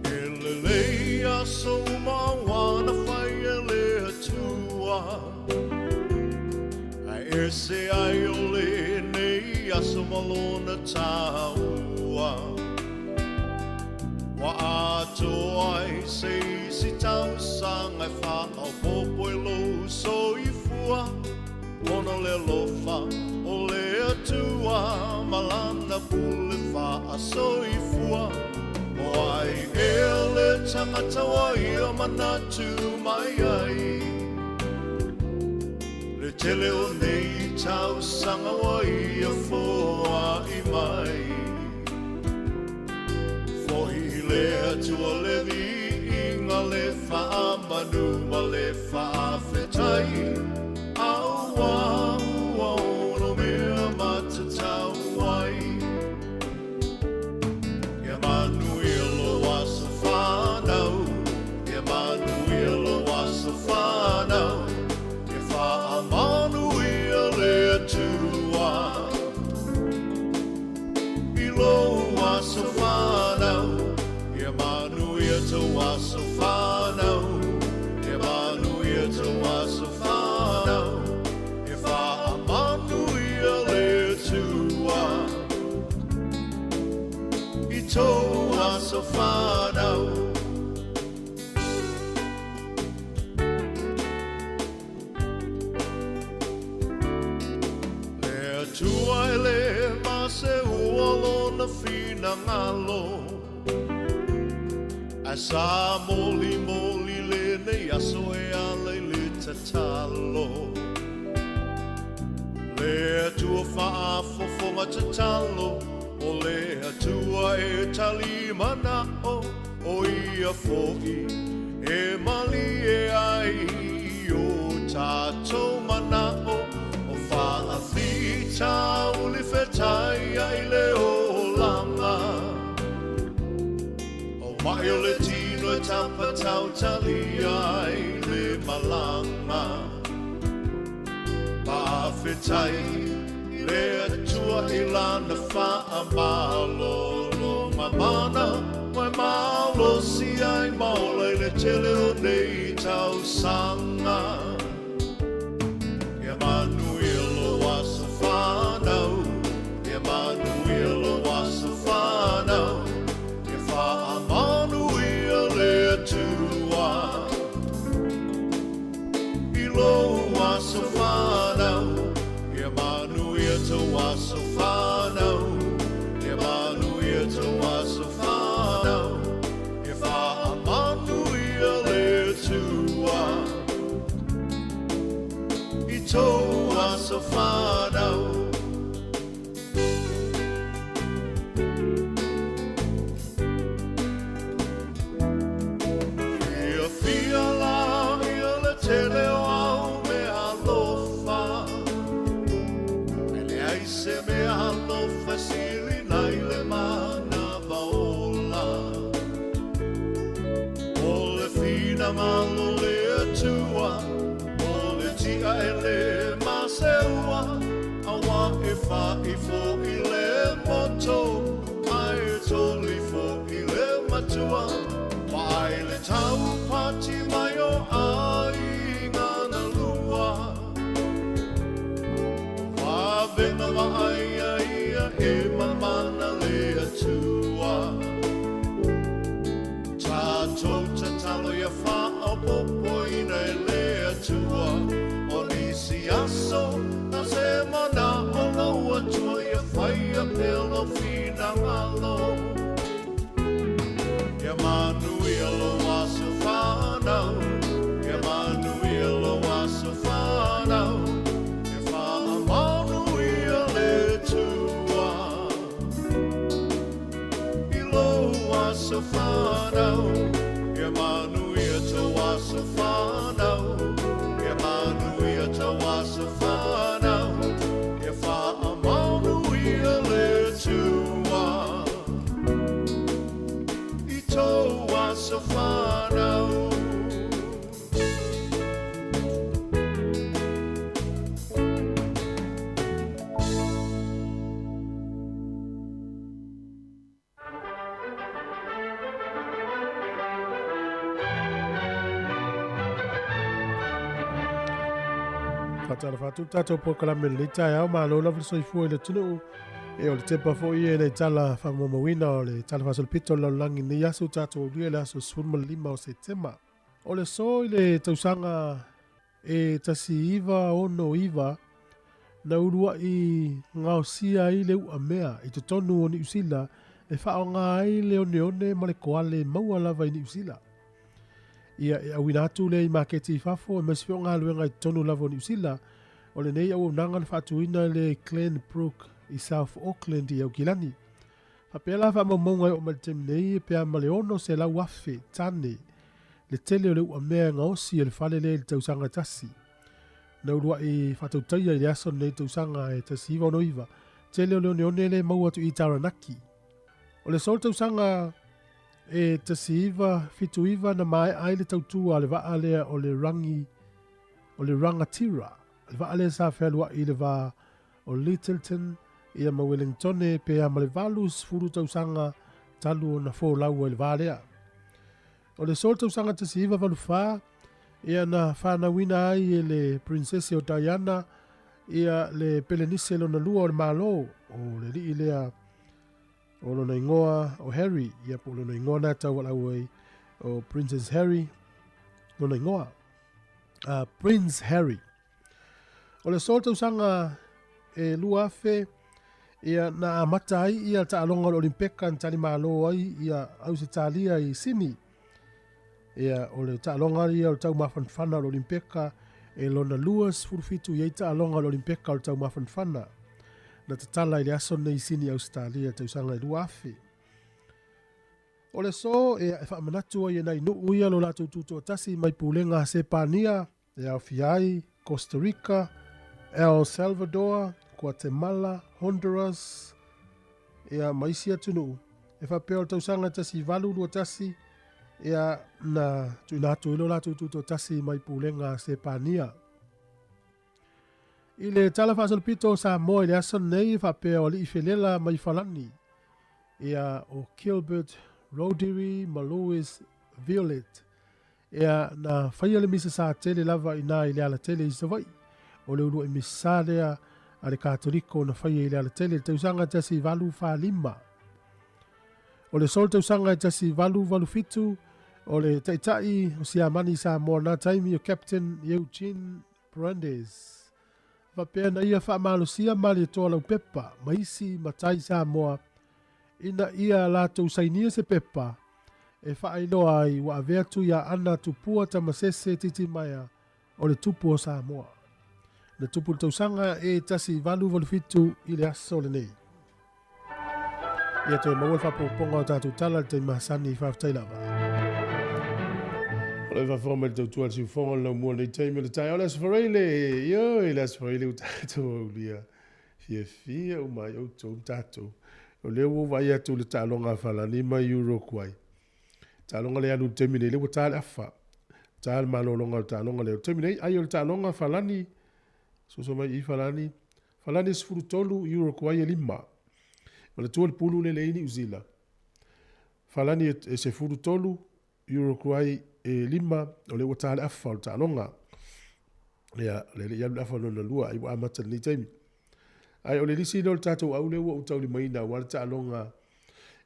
Elelea so mawana whaiele atua. Ai ese ai ole nei aso malona taua. Wa ato ai sei si tau sanga fa au popo e lo soifua. Ona le lofa o le atua malana pule fa a soifua. O ai ele tangata wa ia manatu mai ai. Le tele o nei tau sanga wa ia foa i mai. Le tua le vi inga le wha manu ma le wha whetai. Aua ua ono mea matatau ai. Ia manu ilo wasa whanau. Ia manu ilo wasa whanau. Ia wha manu ia le atua. Ilo wasa whanau. Emanuia te wasa whanau. Emanuia te wasa whanau. E wha amanuia le tua. I tō wasa whanau. Le atua e le mase ua lona fina ngalo. Asa moli moli le nei aso e ale le tatalo. Le atua wha fofonga tatalo. O le atua e tali mana o ia foi. E mali e ai o tato mana o wha a thita o le whetai ai le o langa. Mai o le tino e tapa tau tali ai le malanga. Pawhetai le atua i lana wha malo lo mamana. Mai malo si ai maula i le tele o nei tau sanga. Ia manuia lo wasa whanau. Ia manuia lo wasa whanau. Ia wha amanuia le atua. Ilo wasa whanau. Ia manuia te wasa whanau. Ia manuia te wasa whanau. Ia wha amanuia le atua. I tō wasa whanau. Tele o au me alofa. Ele ai se me alofa sili nai le mana vaola. O le fina malo le atua. O le tia e le maseua. Awa e wha i fo i le moto. Ai e toli fo i le matua. Wai le tau pati mai o ai ngana lu. malo. Ia manuia lo asa whanau. Ia manuia lo asa whanau. Ia wha manuia le tua. I lo asa whanau. Ia manuia to asa whanau. Ia manuia to asa whanau. Ia wha manuia le tua. I to asa whanau. Fatala fatu tatou po kala me le tai au malo la so fu le tunu e o le tepa fo ie le tala fa mo wina o le tala fa sol pito la langi ni yasu tatou rie la so sfurma lima o setema o le so le tausanga e tasi iva ono iva na urua i ngao sia i le ua mea i te tonu o ni usila e fa o ngā i le one ma le koale maua lava i ni usila ia e awina atu le i maketi i fafo e masifio ngā luenga i tonu lava o ni usila o le nei au nanga le fatuina le Glen Brook i South Auckland i au kilani. Papela fa maunga o maltem nei e pea male ono se lau afe tane le tele o le ua mea ngā osi e le fale le tausanga tasi. Na urua i whatautaia i le aso nei tausanga e tasi iwa ono iwa. Tele o le one le maua tu i Taranaki. O le sol tausanga e tasi iwa fitu iwa na mai ai le tautua le waa lea o le rangi o le rangatira. Le waa lea sa whelua i le waa o Littleton ia ma Wellington e pea ma le valus furu tausanga talu o na fō lau e le waa lea. O le sol tausanga tasi iwa valu wha ia na whana wina ai e le princesse o Diana ia le pelenise lo na lua o le malo o le li lea o lo na ingoa o Harry ia po lo na ingoa na tau wala uai o Princess Harry lo na ingoa Prince Harry o le sol tausanga e lua afe ia na amata ai ia ta alonga o Olimpeka ntali malo ai ia au se talia i Sini ia o le ta alonga ia o tau mafanfana o Olimpeka e lona luas furufitu ia ta alonga o Olimpeka o tau mafanfana na te tala i le aso nei Sini Australia tausanga i lua afe o le so e whaamanatu ai e nai nu uia lo lato tuto tasi mai pulenga se pania e au fiai Costa Rica El Salvador, Guatemala, Honduras, ia maisia tunu. E whapea o tausanga tasi valu lua tasi, ia na tuinatu ilo la tuto tasi mai pulenga se pania. I le tala whasalpito sa moe le aso nei whapea o li i whelela mai whalani. Ia o Gilbert Roderi Malouis Violet. Ia na whaia le misa sa tele lava ina i le ala tele i savai. O le uru e misalea a le katoliko na whaia i le ala tele tausanga tasi valu wha lima. O le sol tausanga tasi valu fitu o le taitai o si amani sa moa na taimi o Captain Eugene Brandes. Vapea na ia wha malo sia mali toa lau pepa maisi matai sa moa ina ia la tausainia se pepa e wha ailoa ai wa aveatu ia ana tupua tamasese titi maya o le tupu o sa moa. Na tupu tausanga e tasi valu fitu i le aso le nei. Ia toi mawal whapoponga o tātou tala te mahasani i whaftai lava. O le whawhoma le tautua le siufonga lau mua nei teime le tai o le asfareile. Io i le asfareile u tātou au lia. Fia umai au tau tātou. O leo o vai atu le tālonga whalani mai euro kuai. Tālonga le anu temine le wa tāle afa. Tāle malolonga le tālonga le temine ai o le tālonga whalani. So mai i whalani. Whalani sifuru tolu euro kuai e lima. Ma le tua le pulu le leini uzila. Whalani e se furu tolu euro kuai e lima o le wa tāle afa o le tālonga. Lea le ialu afa no na lua ai wa amata ni teimi. Ai o le lisi no le tātou au le ua utau li maina wale tālonga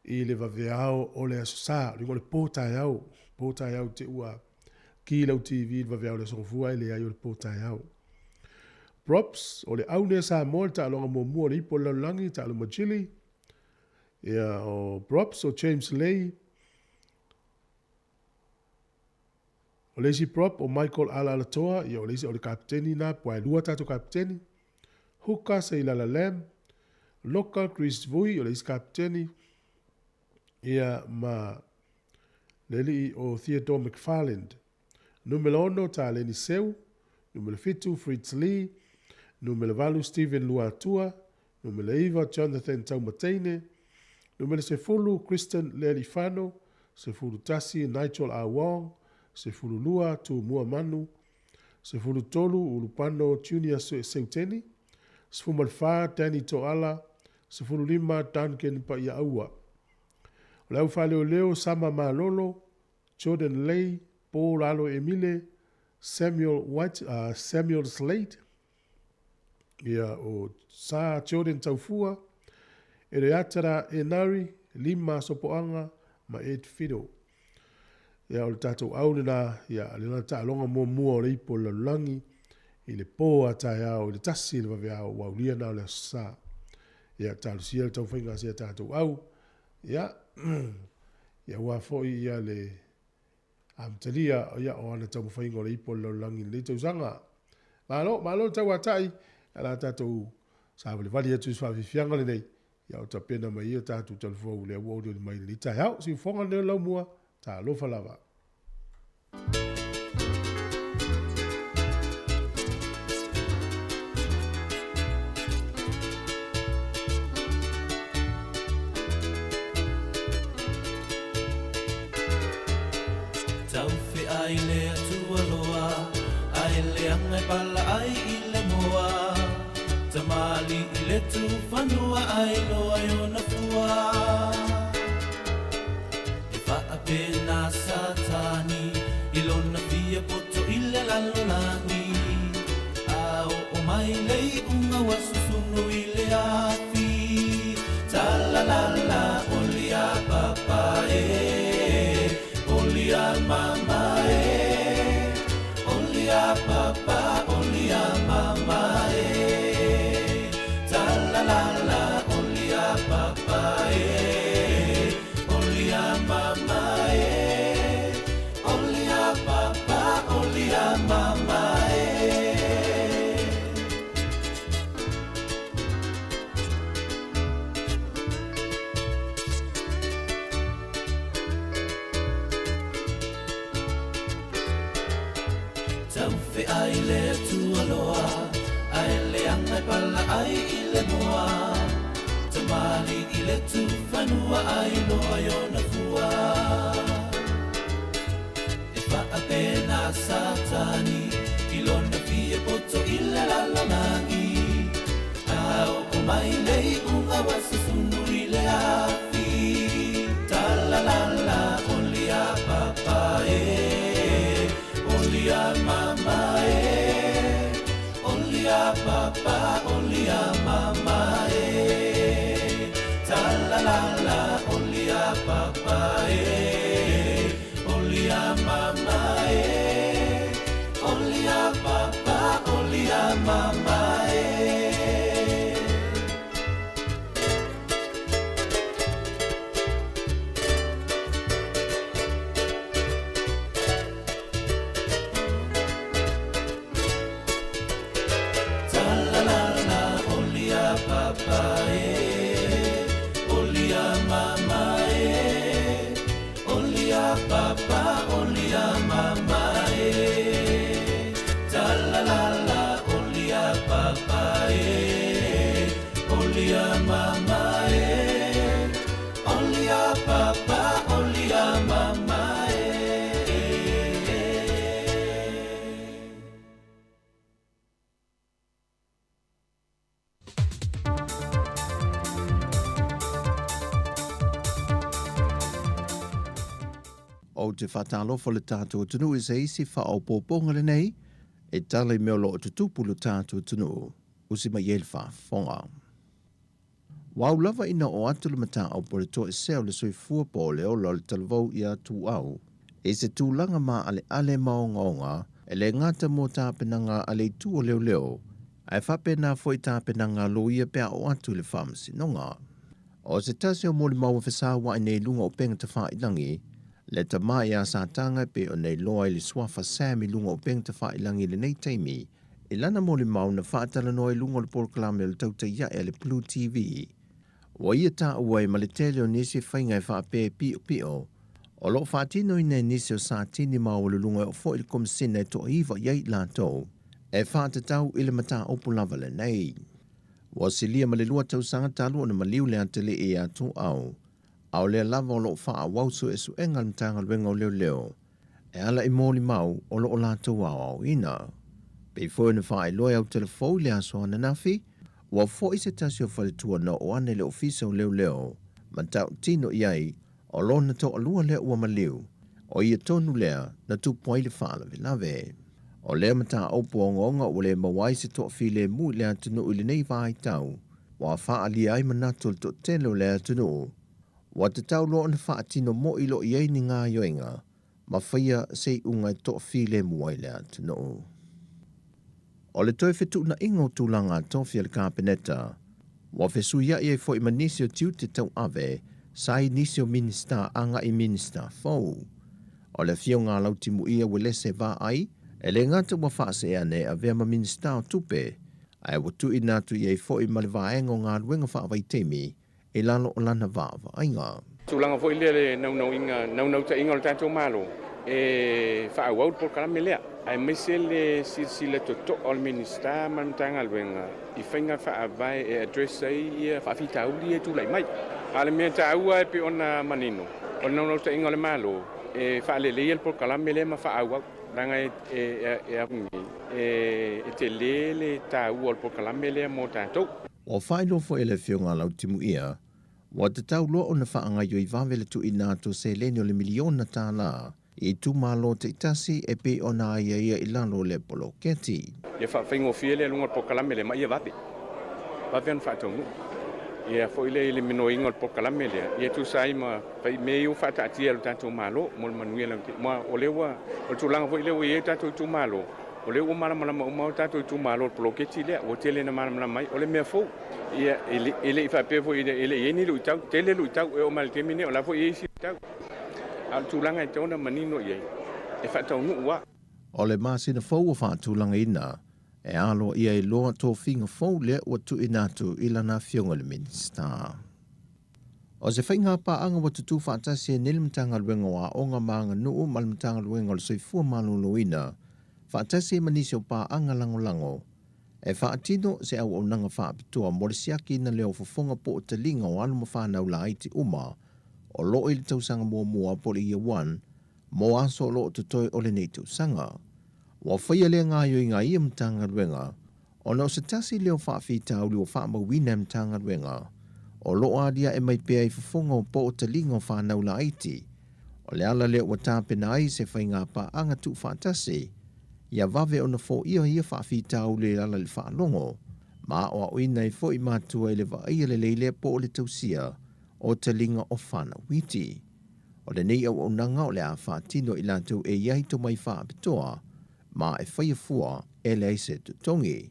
i le vaveao o le asosa. Ringo le pōtai au te ua ki lau TV le vaveao le songfua i le ai o le pōtai au. Props o le au ne sa mo le tālonga mua le ipo laulangi tālo majili. Ia o props o James Lay. O leisi prop o Michael Alalatoa, ia o leisi o le kapteni na poe lua tato kapteni. Huka se ilala lem. Local Chris Vui o leisi kapteni. Ia ma leli o Theodore McFarland. Numero 1 ta Leni Seu. Numero 5 Fritz Lee. Numero 8 Stephen Luatua. Numero 9 Jonathan Taumatene. Numero 10 Kristen Lelifano. 10 Nigel Awong. 10 Tu Muamanu. 10 Ulupano Junior Seuteni. 10 Danny Toala. 15 Duncan Paiaua. Lau fale o leo Sama Malolo. Jordan Lay. Paul Alo Emile. Samuel Slade. Ia o Sa Jordan Taufua. E re atara e nari, 5 sopoanga, ma 8 fido. Ia o le tatou aune na, ia le na ta longa mua o le ipo la langi, i le po a tai au, i le tasi le vave au, waulia na o le sa. Ia talu sia le tau whainga sia tatou au. Ia, ia wafoi ia le amtalia, ia o ana tau whainga o le ipo la langi, le tau sanga. Malo tau atai, ala tatou sa le vali atu swa fianga le nei. Ia o tapena mai ia tātou talfou le ua o mai li tai hau, si fonga ne lau mua, tā lofa lava. Tau fe ai le atua loa, ai le angai pala ai i le moa. Tamali i le tu whanua ai loa i ona fua. E wha pena satani, i lona fia poto i le lalolani. A o mai lei unga wasusunu i le afi. Talalala o lia papa o lia mama o lia papa o lia mama la olia papa olia mama olia papa olia mama Tau fe ai le tua loa ai le angai pala ai i le moa Tamali i le tu whanua ai loa i ona fua E wha pena satani i lona fia poto i le lalonangi Au o mai lei unga wasa sunu i le afi Talalala o lia papa o lia mama Olia papa, olia mama Talalala, olia papa olia mama Olia papa, olia mama Papa, olia mama Talalala, olia papa olia mama Olia papa, olia mama O te whatalofo le tātou tunu e se isi wha o pōponga le nei, e tale meo lo o te tupu le tātou tunu, usi mai el wha whonga. Wau lava ina o atu le mata au pore to e seo le soi fua po leo lo le talvau i atu au, e se tūlanga ma ale maongaonga, e le ngata mō tāpenanga ale tu o leo leo, ai whapena foi tāpenanga lo ia pea o atu le whamsi nonga. O se tasi o moli mau whesa wa nei lunga o penga te whailangi, le ta mai a sa tanga pe o nei loa ili swafa sami lunga o penga te whailangi le nei teimi, i lana moli mau na whaatala noa i lunga le porokalame le tauta ia e le Blue TV. Wa ia ta uai ma le tele o nisi whainga e whaape pio pio, o lo whaatino i nei nisi o sa tini mau o le lunga o fo ili komisina e to iwa iei lātou, e whaatatau i le mata opu lava le nei. Wa silia ma le lua tausanga talu o na maliu le antele e atu au le lava o lo wha wausu e su enga mtanga luenga o leo leo, e ala i mōli mau o lo o lātou au ina. Pei fo na wha i loe au telefou le aso ana nafi, wa fo i se tasi o whalitua na o ane le ofisa o leo leo, ma tau tino iai o lo na to alua lea ua maliu, o ia tonu lea na tu poile wha la lave. O lea mata opu o ngonga o le mawai se to file mu lea tunu ili nei vai tau, wa wha ali ai manatul to telo lea tunu, wa te tau lo na wha tino mo ilo iei ni ngā yoinga, ma whaia se ungai to file muai lea tunu. O le toi whetu na ingo tūlanga tofi al kāpeneta, wa whesu ia i fo i manisi o tiu te tau ave, sai nisi o minista anga i minista fau. O le fio ngā lauti mu ia wele se vā ai, e le ngata wa whaase ane a vea ma minista o tupe, ai watu i nātu i fo i male vāengo ngā ruenga whaavai temi, e lalo o lana vāva ainga. Tūlanga fo i le nau ta inga o tātou malo, e whaau au por karame lea. Ai mese le sile to o le minista mantanga luenga i whainga whaavai e adresa i whaafita auli e tūlai mai. Ale mea ta aua e pe ona manino. O nau ta inga o le malo e whaalelei al por karame lea ma whaau au. Ranga e te lele ta ua al por karame lea mo tātou. O whaino fo ele fio ngā lau timu ia, wa te tau loa o na whaanga yo i vāwele tu i nātou se leni o le miliona tā la, i tu malo te itasi e pe o nā ia i lalo le polo keti. Ia whaingo fie le lunga por karame lea ma ia vate. Vate an whaatongu. Ia fo ile le mino inga por karame lea. Ia tu sai ma pai meo whaatatia lo tātou malo, mo le manuia lang te. Ma o lewa, o tūlanga fo ile o ie tātou tu malo. O le o malamalama o mau tātou tu malo polo keti lea, o tele na malamalama mai, o le mea fo. Ia ele i whape fo ele ieni lu tau, tele lu tau e o maltemine, o la fo ie si tau. Al tūlanga e tōna manino iei, e whaatau nuua. O le māsina fau o whaatūlanga ina, e alo ia i loa tō whinga fau lea ua tu i nātu i lana whionga le minista. O se whainga pā anga wa tutu whaatasi e nilimtanga luenga wa onga maanga nuu malimtanga luenga le soifua malulu ina, whaatasi e manisi o pā anga lango lango, e whaatino se au o nanga whaapitua morisiaki na leo fofonga po o te linga o aluma whanau la aiti uma, o loo ili tausanga mua poli ia wan, mo aso o loo tutoi o le nei tausanga. Wa whaia lea ngā yoi ngā ia mtanga ruenga, o nao se tasi leo whaafita au leo whaama wina mtanga ruenga, o loo adia e mai pea i fofonga o po o te linga o whanau la aiti, o le ala leo wa tāpena ai se whainga pa anga tu whaatasi, ia vave o na fo ia whaafita au le ala le whaalongo, ma o a uina i fo i mātua i le vaia le leile po o le tausia, o te linga o whana witi. O le nei au nanga o le a whaatino i lātou e iai to mai whaapitoa, ma e whaiafua e le aise tutongi.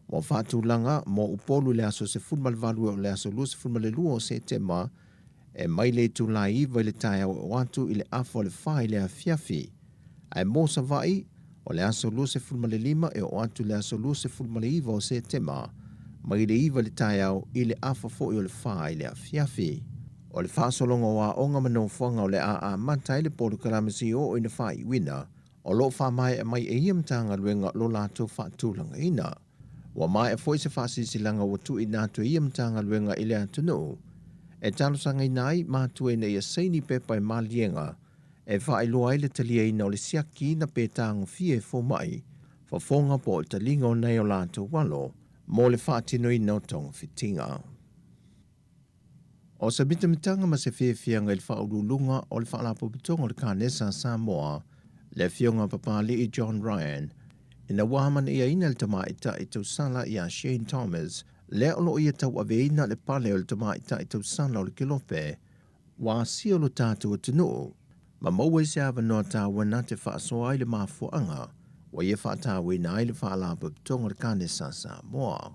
Wa whaatulanga mo upolu le aso se fulmalvalu o le aso lua se fulmalelua o se tema, e mai le tu la iwa i le tae o atu i le afo le whai le a fiafi. Ai mo sa vai, o le aso lua se fulmalelima e o atu le aso lua se fulmaleiva o se tema, mai le iwa le tae au i le afo fo i o le whai le a fiafi. O le whaasolonga wa onga mano whanga o le a matai le polo karamasi o ina whai wina, o lo whamai e mai e iamtanga luenga lo lato whaatulanga ina. Wa mai e foi se whaasisilanga wa tu i nato iamtanga luenga i le atunu. E talosanga inai mātua ina ia seini pepa e malienga, e whai loa ile talia ina o le siaki na pētango fie fo mai, whafonga po o talinga o nei o lato walo, mo le whaatino ina o tonga fitinga. O sa mitamitanga ma se whiawhianga i le whaurulunga o le whaalapopitonga o le kānesa Samoa, le fionga papali i John Ryan, ina wahaman ia ina le tamaita i tau sala i a Shane Thomas, le olo ia tau aveina le pale o le tamaita i tau sala o le kilope, wa si o lo tātou atinu, ma maua se awa noa tāua na te whaasoa i le mafuanga, wa ia whaatawe na i le whaalapopitonga o le kānesa Samoa.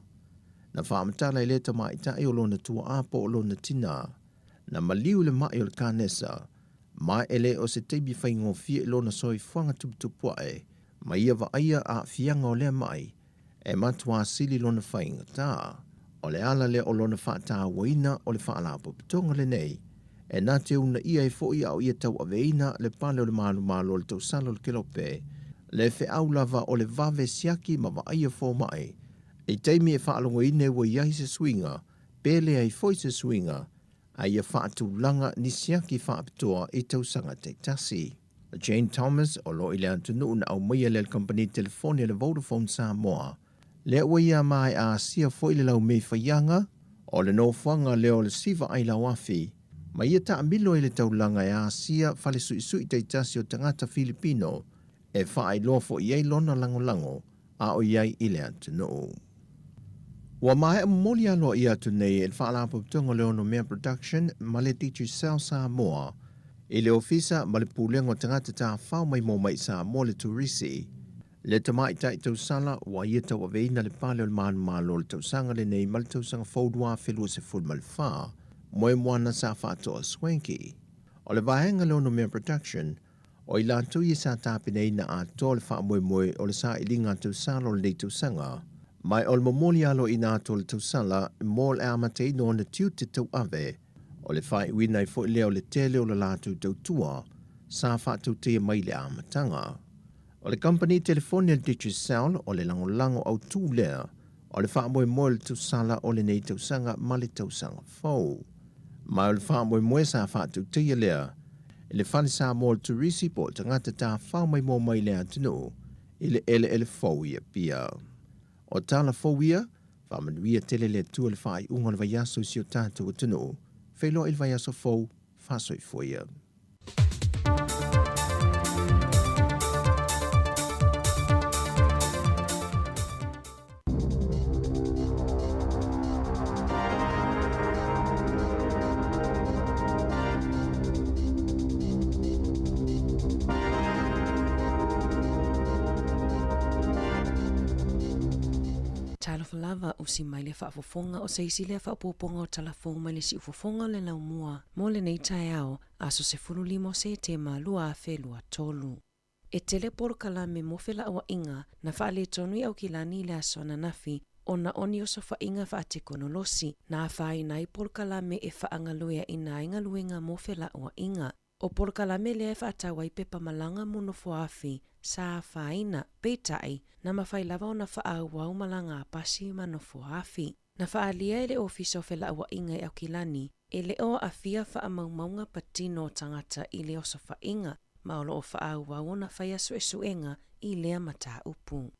Na whaamatala I le tamaita I o lona tua apo o lona tina. Na maliu le mai o le kānesa. Mai ele o se teibi whaingo fie I lona soi whanga tuputupua ma ia wa aia a fianga o lea mai. E matua sili lona whainga tā. O le ala le o lona whaata waina o le whaalapo pitonga le nei. E nā te una ia e fo ia o ia tau aveina le pale o le malu le tau salo le kelope. Le fe au lava o le vave siaki ma wa aia fo mai. E teimi e whaalongo ine wa iai se swinga, pele ai foi se swinga, a ia whaatu langa ni siaki whaapitoa I tau sanga te tasi. Jane Thomas o lo ile antunu na au maia le company telefonia le Vodafone Samoa. Le ua ia mai a sia foi le lau mei whaianga, o le no whanga leo le siva ai lau afi, ma ia ta amilo I le taulanga e a sia fale sui te tasi o tangata Filipino, e whaai loa fo iei lona lango a o iei ile antunu. Wa mai moli alo ia tu nei e whaalapo pitonga leo no mea production ma le Teacher Cell Samoa, I le ofisa ma le pūlengo tangata tā whao mai mō mai Samoa le turisi. Le tamai tai tau sala wa ia tau aveina le pale o le malo le tau sanga le nei ma le tau sanga faudua whelua se ful ma le wha, moe moana sa whātoa swanky. O le vahenga leo no mea production, o I lantu I sa tāpinei na a tō le wha moe o le sa ilinga tau sala o le nei tau sanga, mai o le momoli alo I nā tō le tau sala mō le amatei no na tiu te tau ave, o le whai wina I fo leo le tele o le lātu tau tua, sa whātau te mai le amatanga. O le company telefonia Teacher Cell o le lango au tū lea, o le wha moe le tau sala o le nei tau sanga ma le tau sanga fau. Mai o le wha moe sa whātau te lea, I le whale sa mo le turisi po tangata tā whao mai mō mai lea tino, I le ele fau ia pia. O tala fau ia, whamanuia tele le tua le whai unga le vaiaso si o tātou tino, whelo il vaiaso fau, whasoi foia. Lava o si mai le whaafofonga o seisi le whaapoponga o talafong mai le si ufofonga le lau mua mo le nei tai ao aso se furu limo se te malua a whelua tolu. E tele porkala me mofela awa inga na whaale tonui au kilani le aso ananafi o na oni o so whainga whaate konolosi na whaai nai porkala me e whaangaluia I na ingaluenga mofela awa inga. O porkala me le e whaatawai pepa malanga muno foafi sa whaina peitai na mawhai lava o na whaau malanga pasi manofo hafi. Na whaalia ele ofiso whela awa inga au kilani, ele o a fia whaamaumaunga patino tangata I le oso whainga, maolo o whaau na whaia suenga I lea mata upu.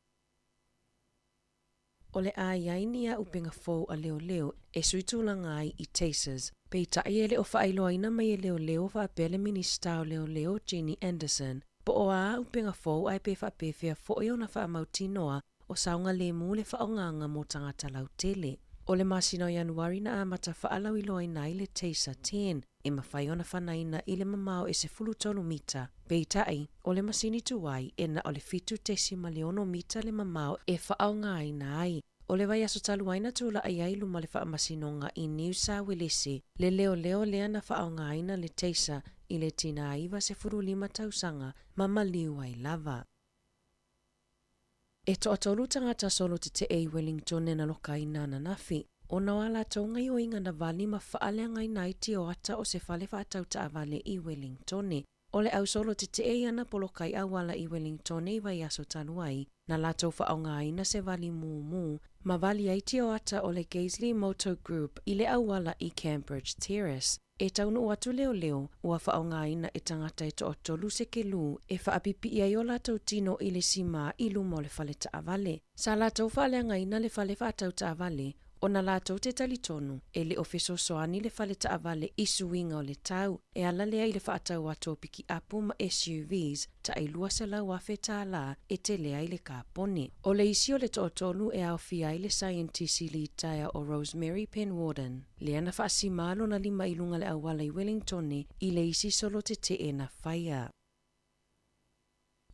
O le aiaini a upenga fōu a leo e suitulanga ai I Tasers, peitai ele o whaailoaina mai e leo whaapele minista o leo Jeannie Anderson, po o a upenga fōu ai pe whaapewhia fōi o na whaamautinoa o saunga le mu le whaonganga mo tangata lau tele. O le masino Januari na amata whaalau iloaina I le Taser 10, e mawhai o na whanaina I le mamao e se fulutolu mita. Peitai, o le masini tuwai e na o le fitu tesi maliono mita le mamao e whaonga aina ai. O le vai aso taluaina tula ai ailu ma le whaamasinonga I New South Wales, le leo lea na whaonga aina le Taser I le tina aiva se furu 5 tausanga ma maliu ai lava. E to atolu tangata solo te ei Wellington e na loka I nana nafi. O na wala taunga I o inga na vali ma whaaleanga I naiti o ata o se whale whaatau ta avale I Wellington. O le au solo te ei ana polokai awala I Wellington I vai aso tanuai, na latou whaonga aina se vali mu, ma vali aiti o ata o le Gaisley Motor Group I le awala I Cambridge Terrace. E taunu atu leo ua whaonga aina e tangata e to o tolu se ke lu e whaapipi I o latou tino I le sima I lumo le whale ta avale. Sa latou whaaleanga ina le whale whaatau ta avale, o na latou te talitonu e le ofeso soani le whale ta avale I suinga o le tau, e ala lea I le whaatau ato piki apu ma SUVs ta ai lua se lau afe ta la e te lea I le kāpone. O le isi o le tootonu e au fia I le scientist I li taia o Rosemary Penwarden. Lea na whaasimalo na 5 ilunga le awala I Wellington I le isi solo te e na whaia.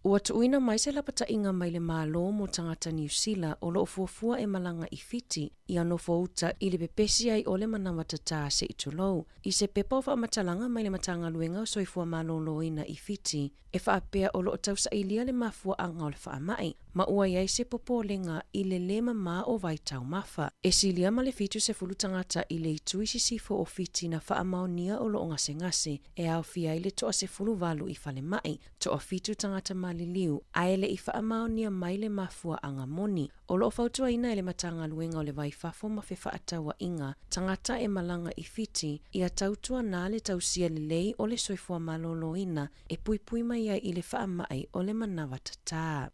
Ua tuuina mai se lapata inga mai le malo mo tangata New Zealand o loo fuafua e malanga I fiti I ano fouta I le pepesi ai o le manamata tā se itulou. I se pepa o whaamatalanga mai le matanga luenga o soifua malo loina I fiti e whaapea o loo tausa ilia le mafua anga o le whaamai. Ma ua iai se popolenga I le lema maa o vaitau mafa. E silia ma le fitu se fulu tangata I le itui sisifo o fiti na whaamaonia o loo ngase e au fia I le toa se fulu valu I whale mai. Toa fitu tangata maliliu aele I whaamaonia mai le mafua anga moni. O loo fautua ina ele matanga luenga o le waifafo ma fe whaatawa inga tangata e malanga I fiti I a tautua nā le tausia le lei o le soifua malolo ina e pui mai ai I le whaamai o le manawata tā.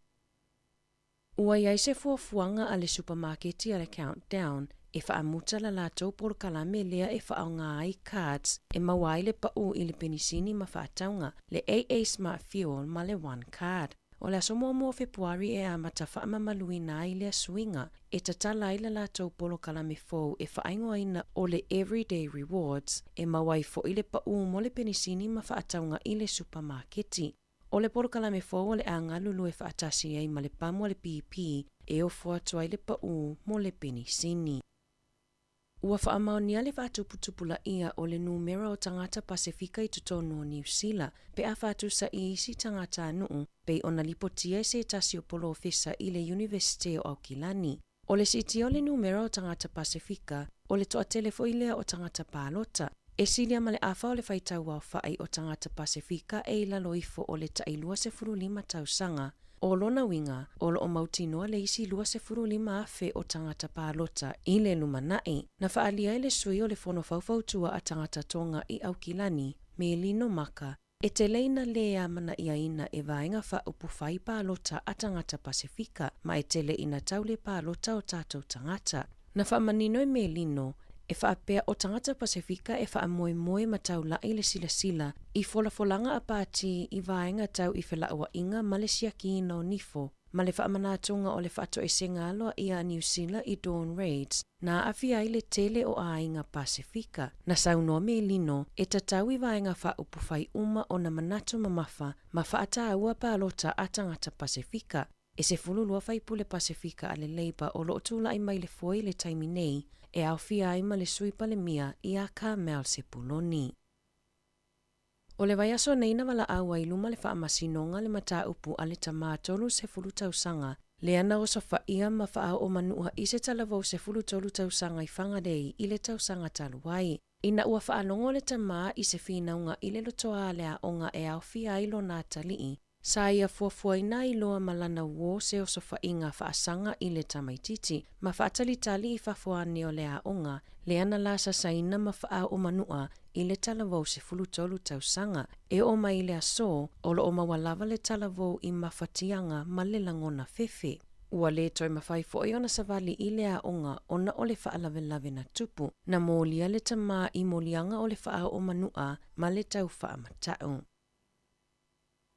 Ua iai se fuafuanga a le supermarketi a le Countdown e whaamuta la lātou por kalame lea e whaonga ai cards e mawai le pau I le penisini ma whaataunga le AA Smart Fuel ma le One Card. O le asomo mo Februari e amata whaamamaluina ai le swinga e tatala I la lātou polo kalame fou e whaingoa ina o le Everyday Rewards e mawai fo I le pau mo le penisini ma whaataunga I le supermarketi. O le polo kalame fou o le angalulu e whaatasi ai ma le pamu le PP e o fuatua I le pau mo le penisini. Ua whaamaonia le whaatuputupula ia o le numera o tangata Pasifika I tutonu o New Zealand pe a whaatusa I isi tangata anuu pe ona lipotia se tasi o polo ofisa I le University o Aukilani. O le siti o le numera o tangata Pasifika o le toa telefo ilea o tangata Palota. E silia ma le afa o le whaitau au whai o tangata Pasifika e ila loifo o le tailua se furulima tausanga. O lona winga, o lo o mautinoa le isi lua se furulima afe o tangata Palota I le lumanai. Na whaalia I le sui o le fono faufautua a tangata tonga I Aukilani, me lino maka, e te leina lea mana ia ina e vaenga wha upufai Palota a tangata Pasifika, ma e tele ina taule Palota o tātou tangata. Na whaamanino e me lino, e whaapea o tangata Pasifika e whaamoe mataula I le sila I folafolanga a pāti I vaenga tau I whelaua inga Malaysia ki no nifo, ma le whaamanatunga o le whaato e sengaloa ia New Zealand I Dawn Raids, na awhia I le tele o ainga Pasifika. Na saunoa me lino, e tatau I vaenga wha upufai uma o na manatu mamafa, ma whaata aua Palota a tangata Pasifika. E se fululua whaipule Pasifika a le Labour o loo tula I mai le foi le taimi nei, e au fia ai ma le suipa le mia I a Carmel se puloni. O le vai aso neina wala aua I luma le whaamasinonga le mata upu a le tamatolu se fulu tausanga, le ana o sofa ia ma wha o manua I se talavau se fulu tolu tausanga I whangarei I le tausanga taluai. Ina ua whaalongo le tamaa I se whinaunga I le lotoa lea onga e au fia ai lo nā talii, sa ia fuafuaina I loa malana wo se o sofa inga whaasanga I le tamaititi, ma whaatalitali I whafuane o lea onga, le ana la sasaina ma wha o manua I le talavou se fulutolu tausanga, e o mai le aso, o lo o mawalawa le talavou I mawhatianga ma le langona fefe. Ua le toi mawhai fo I ona savali I lea onga ona o le whaalawelawe na tupu, na molia le tamaa I molianga o le wha o manua ma le tau whaamatau.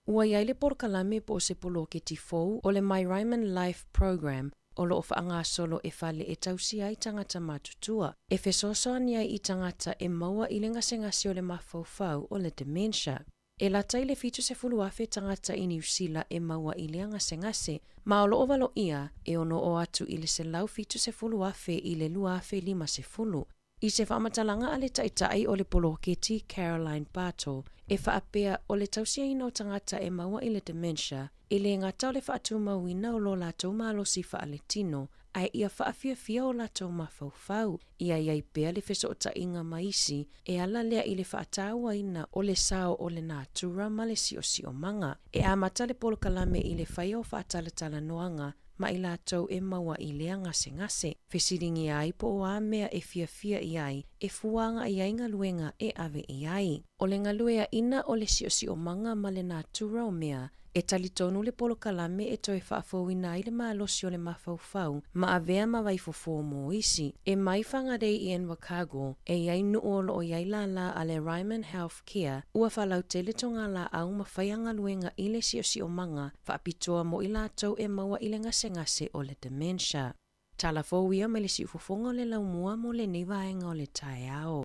Ua iai le porkalame po se polo ke tifou o le My Ryman Life Program o lo o whaanga solo e whale e tausi ai tangata matutua. E whesosoani ai I tangata e maua I le ngase o le mafaufau o le dementia. E lata I le fitu se fulu afe tangata I New Zealand e maua I le ngase, ma o lo ovalo ia e ono o atu I le se lau fitu se fulu afe I le lua afe 5 se fulu. I se whaamatalanga a le taitai o le poloketi Caroline Bartle, e whaapea o le tausia ina o tangata e maua I le dementia, I le ngata o le whaatumauina o lo lātou malosi whaaletino, ai ia whaafiafia o lātou mafaufau, ia iai pea le wheso o tainga maisi, e ala lea I le whaataua ina o le sao o le nātura ma le sio manga, e amata le polokalame I le whaia o whaatalatala noanga, ma I lātou e maua I lea ngase. Whesiringi ai po o a mea e fiafia I ai, e fuanga I ai ngaluenga e ave I ai. O le ngaluea ina o le sio manga ma le nātura o mea, e talitonu le polokalame e toi whaafouina I le maalosi o le mafaufau, ma avea ma waifofo mo isi. E mai whangarei I Enwakago, e iai nuolo o iai la a le Ryman Health Care, ua whalau te le tonga la au ma whaianga luenga I le sio manga, whaapitoa mo I lātou e maua I le ngase o le dementia. Tala fōwia me le siufofonga o le laumua mo le nivaenga o le tae ao.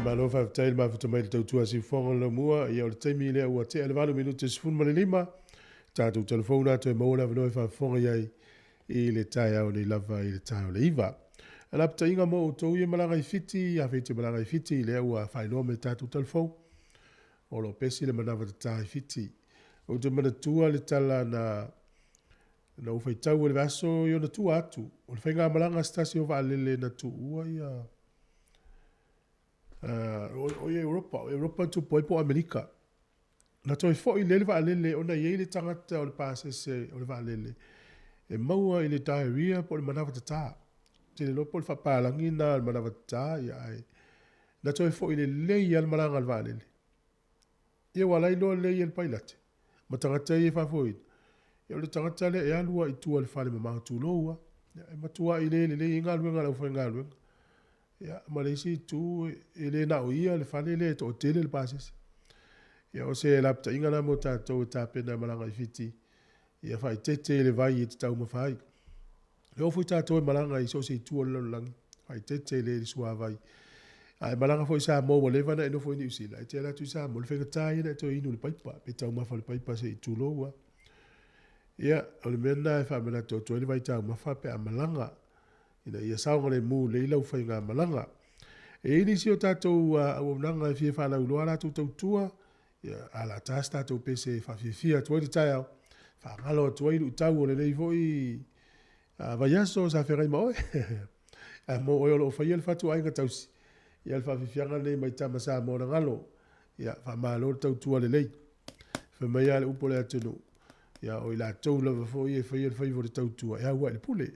malo fa tail ma futa mai tau tua si fonga la mua ia o le taimi le ua te ale valu minute sifun ma le lima tātou telefona te maula vanoi fa fonga iai i le tai au le lava i le tai au le iva. Ala pita inga mo o tau ia malanga i fiti, a fiti malanga i fiti le ua whainoa me tātou telefon. O lo pesi le manawa te tai fiti. O te mana tua le tala na ufai tau le vaso i o na tua atu. O le whainga malanga stasi o waalele na tu ua ia. O Europa tu poipo Amerika. Na toi fo i lele waalele o na iei le tangata o le pasese o le waalele. E maua i le diarrhea po le manawa te taa. Te le lopo le whapalangi na le manawa te taa ia ai. Na toi fo i le lei al malanga al waalele. Ia walai loa lei al pailate. Ma tangata i e whafoid. Ia le tangata le e alua i tua le whale ma mahatu loa. E matua i le lei inga luenga lau whainga luenga. Ia ma le si tu i le na o ia le whale le to o tele le pasese. Ia o se lapta inga na mo tātou e tāpena malanga i fiti. Ia whai tete le vai i te tau mawhai. Le ofui tātou e malanga i so se i tua le langi. Whai tete le sua vai. Ai malanga foi sa mo le vana no foi ni usila. E te ala tu sa mo le whenga tai na to inu le paipa. Pe tau mawha le paipa se i tu loa. Ia, o le mena e whamena to to le vai tau mawha pe a malanga. Ina ia saunga le mu le ilau whainga malanga. E ini si o tātou au nanga e fie whalau loa la tu tau tua. Ia, ala tas tātou pese whawhiawhia tuai te tai au. Whangalo tuai lu tau o le nei foi vai aso sa whengai maoe. Mo oi olo o whaia le whatu ainga tausi. Ia le whawhiwhianga nei mai tama sa mōna ngalo. Ia whamalo tau tua le lei. Whamai ale upo le atenu. Ia o i la tau lava fo i e whaia le whaivo le tau tua. Ia ua le pule.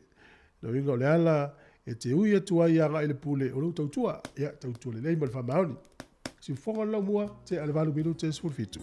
No inga o le ala e te ui atua i anga i le pule o lo tau tua. Ia tau tua le lei ma le whamaoni. Si whonga lau mua te ale walu minu te sfurfitu.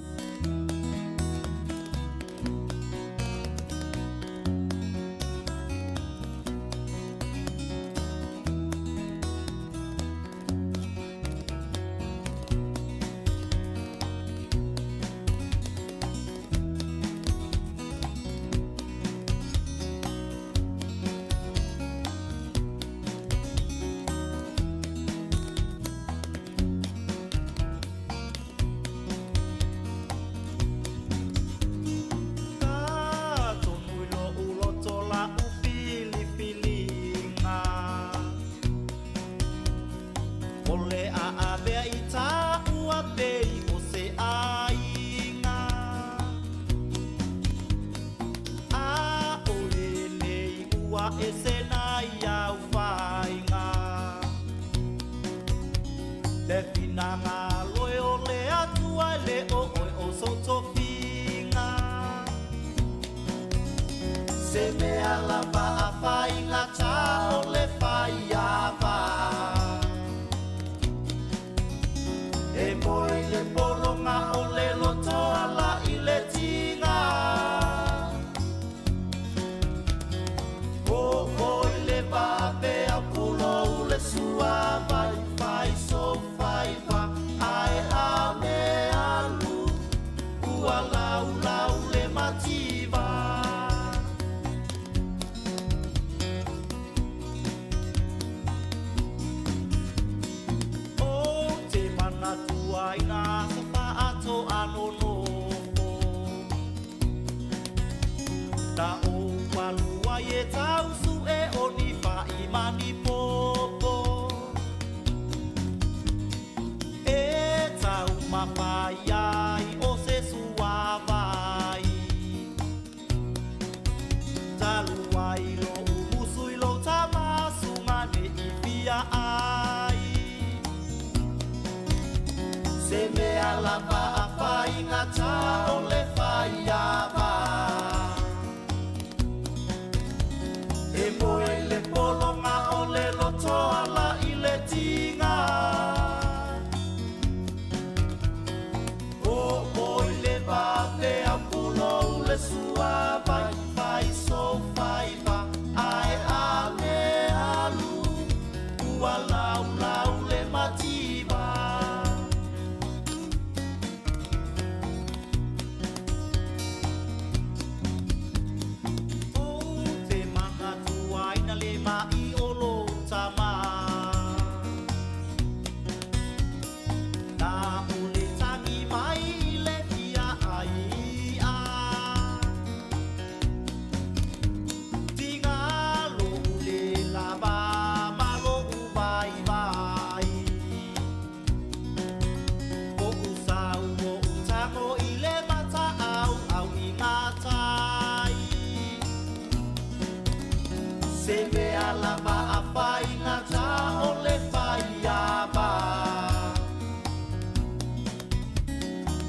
Se mea lava a whainga tā o le whaiawa.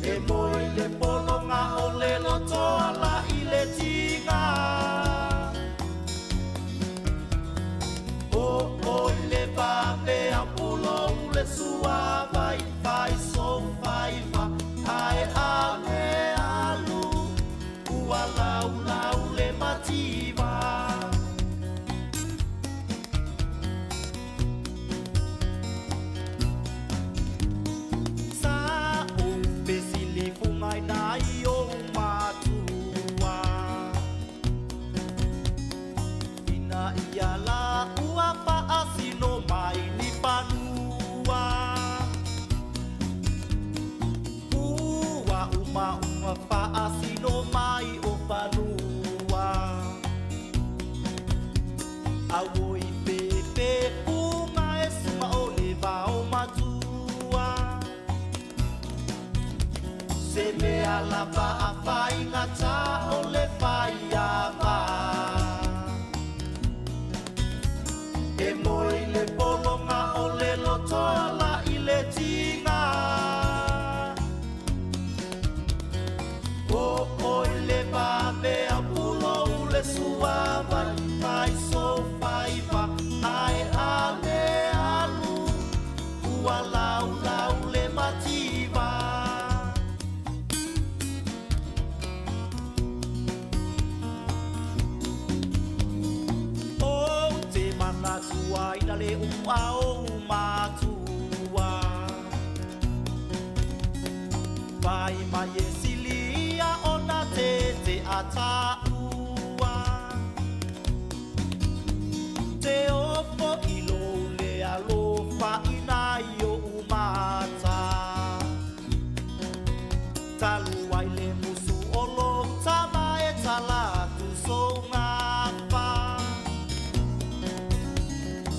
E moi le polonga o le lotoa la i le tinga. O le vawe a pulo le sua vai vai so vai va. Ai ale alu ua lau lau le mativa. Sa pesili fungai nai o matua. Ina ia la ua pa asino mai ni panua. Uma pa asino mai o panua. Awoi pepe uma esma o leva o matua. Se mea lava a whainga tā o le whaiawa. E moi le polonga o le lotoa la i le tinga. O le vawe a pulo le sua vai vai so vai va. Ai ale alu ua lau lau le mativa. O te mana tua ina le ua o matua. Vai mai e silia ona te ataua. Te opo ilo le alofa ina i o umata. Talu ai le musu o lo tama e talatu so ngapa.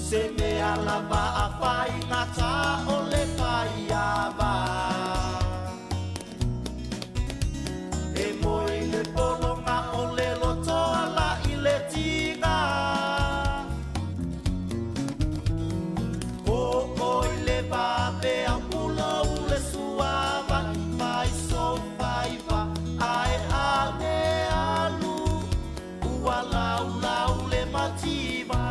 Se mea lava a whainga tā o le whaiawa. E moi le polonga o le lotoa la i le tinga. O le vawe a pulo le sua vai vai so vai va. Ai ale alu ua lau lau le mativa.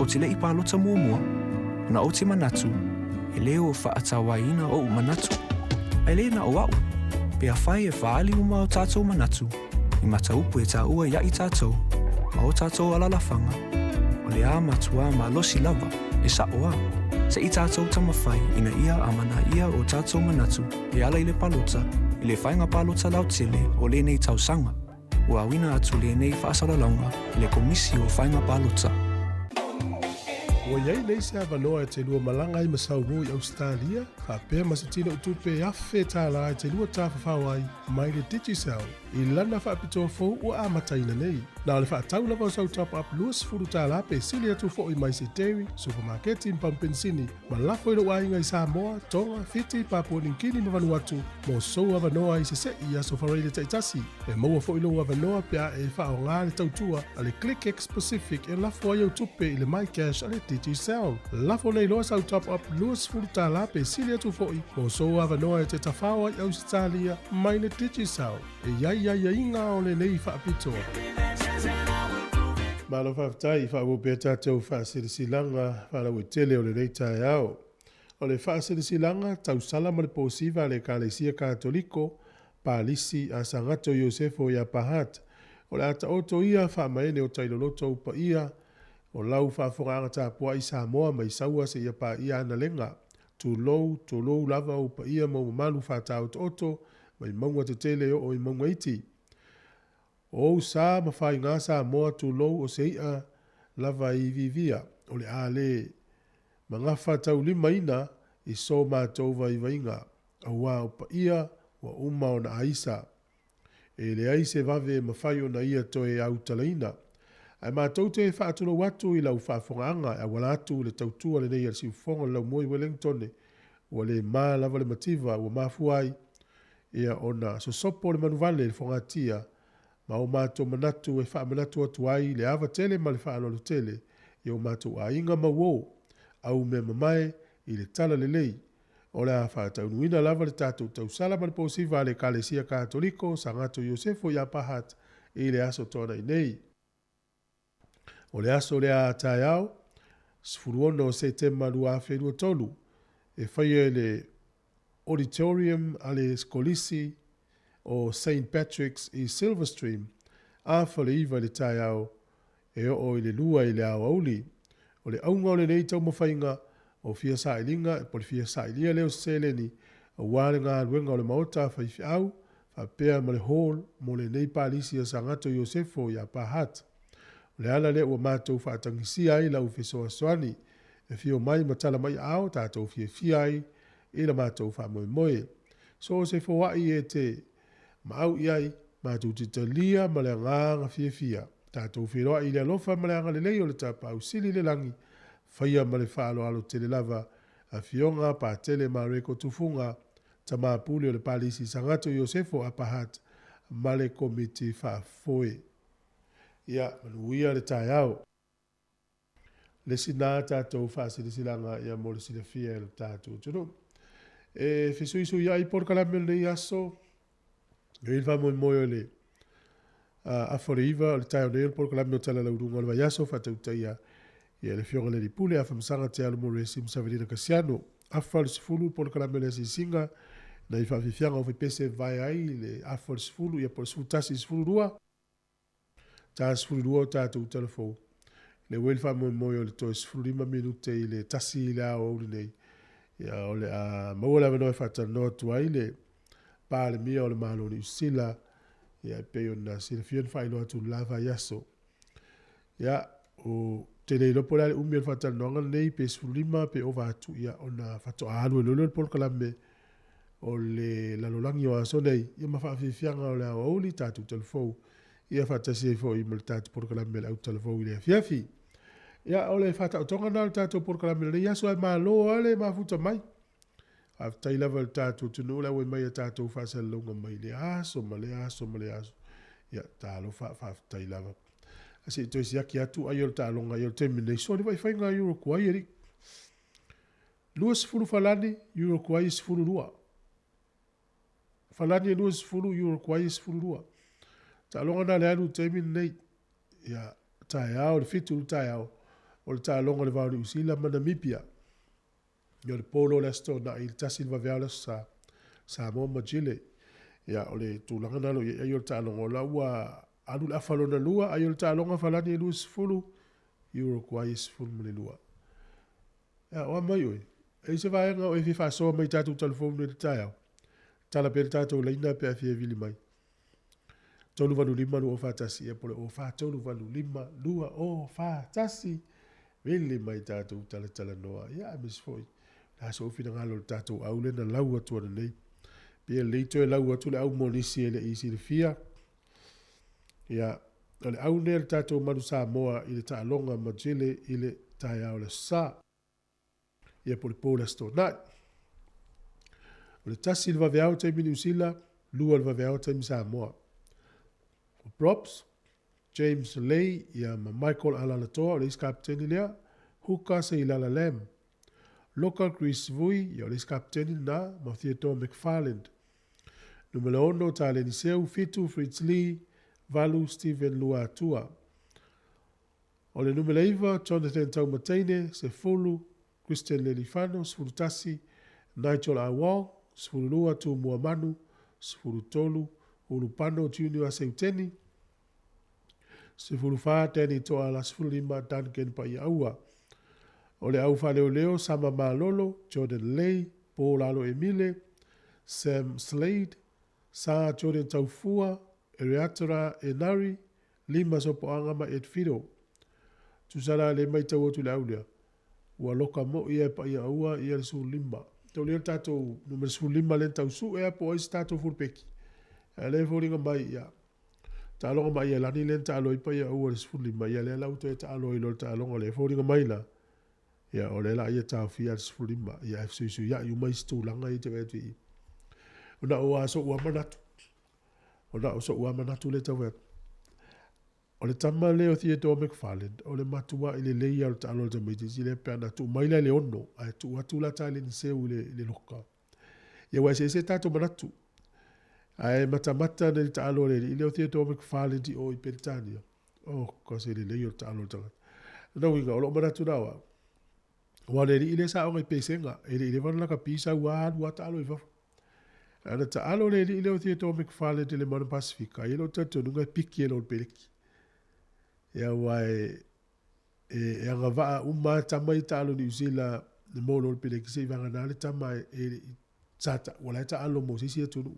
O te lei pālota mua, na o te manatu, e leo o whaatawaina o manatu. Ai le na o au, pe a whai e whaali uma o tātou manatu, i mata upu e tā ua ia i tātou, ma o tātou alalawhanga, o le a matua ma losi lava, e sa oa, se i tātou tamawhai, ina ia amana ia o tātou manatu, e ala i le pālota, i le whainga pālota lau tele o le nei tausanga, ua awina atu le nei whaasaralaunga, i le komisi o whainga pālota. Ua iai nei se avanoa e te lua malanga i masau mo i Australia, ka pēr masatina utupe afe tā la e te lua tāwhawhau ai mai le Digicel. I lana whaapitoa fōu ua amataina nei. Na o le whaatau lava o sau top up luas furu tā la pe sili atu fo i mai se tewi, supermarketi in Pampensini, ma lafo i lo wainga i Samoa, Tonga, Fiti, Papua Ninkini ma Vanuatu, mo sou ava noa i se se i aso whareile taitasi. E maua fo i lo ava noa pia e wha o ngā le tautua, a le ClickX Pacific e lafo ai au tupe i le MyCash a le Digicel. Lafo nei loa sau top up luas furu tā la pe sili atu fo i, mo sou ava noa e te tawhawa i Australia, mai le Digicel. E iai inga o le nei wha apitoa. Malo whaftai whawo pia tātou whaasirisilanga whanau i tele o le reitai au. O le whaasirisilanga tau salama le pōsiva le Kalesia Katoliko, Pālisi a Sangato Iosefo ia Pahat. O le ata oto ia whamaene o tailoloto upa ia, o lau whaafonga tāpua i Samoa mai saua se ia pa ia ana lenga. Tūlou lava upa ia mo malu whatau oto, mai maunga te tele o i maunga iti. O sa ma fai ngā sa moa tu lou o seia lava i vivia o le ale ma ngā whatau lima ina i so mātou vai vainga a wā o pa ia wa uma o na aisa e le aise vave ma fai o na ia toe au talaina ai mātou te whaatuna watu i lau whaafonga a wala atu le tautua le nei al siufonga lau moi Wellingtone o le mā lava le mativa o mafuai ia ona so sopo le manuvale le fongatia ma o mātou manatu e wha manatu atu ai le awa tele ma le wha alolo tele i o mātou a inga mawō au me mamae i le tala le lei o le a whaatau nuina lava le tātou tau sala ma le pōsiva le Kalesia Katoliko Sangato Iosefo ia Pahat i le aso tōna i nei. O le aso le a tai au sfuruono o Septemba 2023 e whaia le auditorium a le Scolisi o St. Patrick's i Silverstream, a whale iwa le tai au, e o i le lua i le au auli. O le aunga o le nei tau mawhainga, o fia sailinga, e poli fia sailia leo seleni, o wāre ngā luenga o le maota whaifi au, whapea ma le hall, mo le nei Pālisi a Sangato Iosefo i a Pahat. O le ala le ua mātou whaatangisi ai lau fesoa soani, e fio mai matala mai au, tātou fia ai, i la mātou wha moe. So se fōai e te ma au iai, mātou te talia ma le nganga fia. Tātou whiroa i le alofa ma le anga le leo le tapa au sili le langi, whaia ma le whaalo alo tele lava, a fionga pa tele ma reko tufunga, ta mā puli o le Pālisi Sangato Iosefo a Pahat, ma le komiti whaafoe. Ia, manuia le tai au. Le sina tātou whaasirisilanga ia mo le sina fia le tātou tunu. E fisuisu ia i porkalame le aso, il va mo moyo le a foriva le tai o por la no tala la urunga le yaso fa tautaia ia le fiore le pule a famsanga te al mo resim savelina casiano a fals fulu por la mele singa na ifa fianga o pese vai ai le a fals fulu ia por sutasi fulu rua tas fulu rua ta tu telefo le wel fa mo moyo le tos fulu 5 minute le tasi la o le ia o le a mo la no fa ta no tu ai le pa le mia o le malo ni sila ia pe ona sila fion failo atu lava yaso ia o tele lo pola umir fatal nonga nei pe sulima pe ova atu ia ona fato alu lo por kalame o le la lolangi o aso nei ia ma fa fianga o le o li tatu telefo ia fata se fo i multatu por kalame au telefo ile fiafi ia o le fata tonga na tatu por kalame le yaso ma lo ale ma futa mai after level tatu tunu la we mai tatu fa se longa mai le aso ya ta lo fa tai lava asi to sia ki atu ayo ta longa yo termine so le vai nga euro kwa iri luas fulu falani euro kwa is fulu lua falani luas fulu euro kwa is fulu lua ta longa na le alu termine ya ta ya o fitu ta ya o ta longa le va usila manamipia yo le polo le sto na il tasil va vers sa mo magile ya ole tu langa na lo yo ta longa la wa adu la falona lua ayol ta longa falani lus fulu euro quais fulu le lua ya o mai oi e se va nga o fi fa so mai tatu telefone de ta tala per tatu le ina pe fi vili mai tonu valu lima lu o fa tasi e pole o fa tonu valu lima lua o fa tasi vili mai tatu tala noa ya mis foi la so fi nga lo tatu au le na lau atu nei pe le to lau atu le au monisi ele isi le fia ya o le au nea le tātou manu Samoa i le taalonga ma jele i le tai au le sa. Ia po le pōla sto nai. O le tasi le vaveao taimi New Zealand, lua le vaveao taimi Samoa. O props, James Lay ia ma Michael Alalatoa o le iskapteni lea, huka se ilala lem. Local Chris Vui ia o le iskapteni na ma Theodore McFarland. Numele ono ta le niseu fitu Fritz Lee, valu Stephen Luatua. O le numele iwa, Jonathan Taumateine, se fulu, Christian Lelifano, sfulu tasi, Nigel Awong, sfulu lua tu Muamanu, sfulu tolu, Ulupano Junior Aseuteni, sfulu faa teni to ala sfulu lima Duncan pa ia aua. O le au fa leo leo, Sama Malolo, Jordan Lay, Paul Alo Emile, Sam Slade, Sa Jordan Taufua, Eriatara Enari, lima sopo angama et fido. Tusala le mai tau atu le aulea. Ua loka mo ia pa ia aua ia le su lima. Tau leo tato numere su lima len tau su ea po ois tato fulpeki. Le fōringa mai ia. Ta alonga mai ia lani len ta aloi pa ia aua le su lima. Ia le lauto e ta aloi lor ta alonga le fōringa mai la. Ia o le la ia tau fia le su lima. Ia e fsuisu ia iu mai stu langa i te wetu i. Una ua so ua manatu. Ona o so ua manatu le tau wetu. O le tama leo Theodore McFarland, o le matua i le leia o le taalo le tamaiti, si le peana tu maila le ono, a tu atu la taile ni seu le loka. Ia wai se tato manatu. A e matamata na le taalo le leo Theodore McFarland i o i Peritania. O, ko se le leia o le taalo le tangata. Na winga, o lo manatu nawa. Wane li ile sa o ngai pesenga, e le vana laka pisa ua taalo i fafa. Ana taalo le leo Theodore McFarland le Manu Pasifika, i lo tato nunga piki e lo peleki. Ia wai e anga waa uma tamai talo New Zealand le mono le peleki se vanga nale tamai e tata wala ta alo mo sisi tunu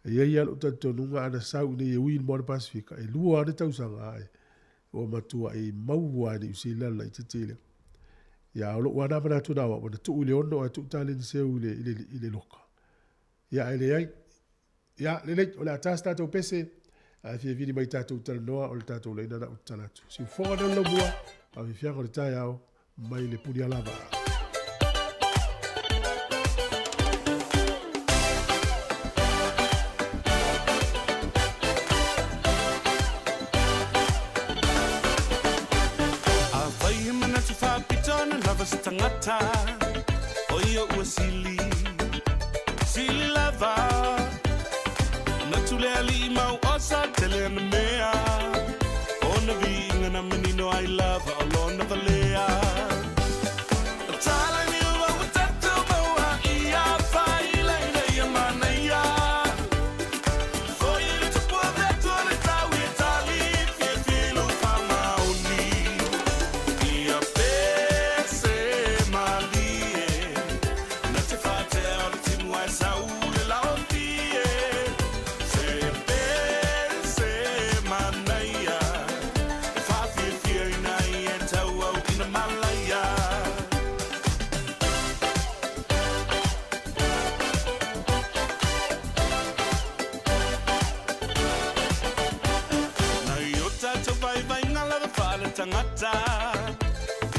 ia ia lo tonu nga ana sau ni ui mo Pasifika e lua ne tau sanga ai o matua e maua New Zealand la titile ia lo wana bana tu dawa o tu le ono tu tale ni se ile loka ia ele ai ia le o la tasta to pese a fie vini mai tātou tala noa o le tātou leina na utalatu. Si ufonga na lomua, a fi fianga le tai au, mai le puni alava. A vai mana tu fa pitona lava sa tangata, o ia ua sili lava. Tule ali mau osa tele na mea ona vinga na menino I love alona valea tala ni wa utatu maua ia fai leina ia manaya foi ele tu pode tole tawi tali filo fama uni ia pese malie na te fate al timu ai sau la ontie tangata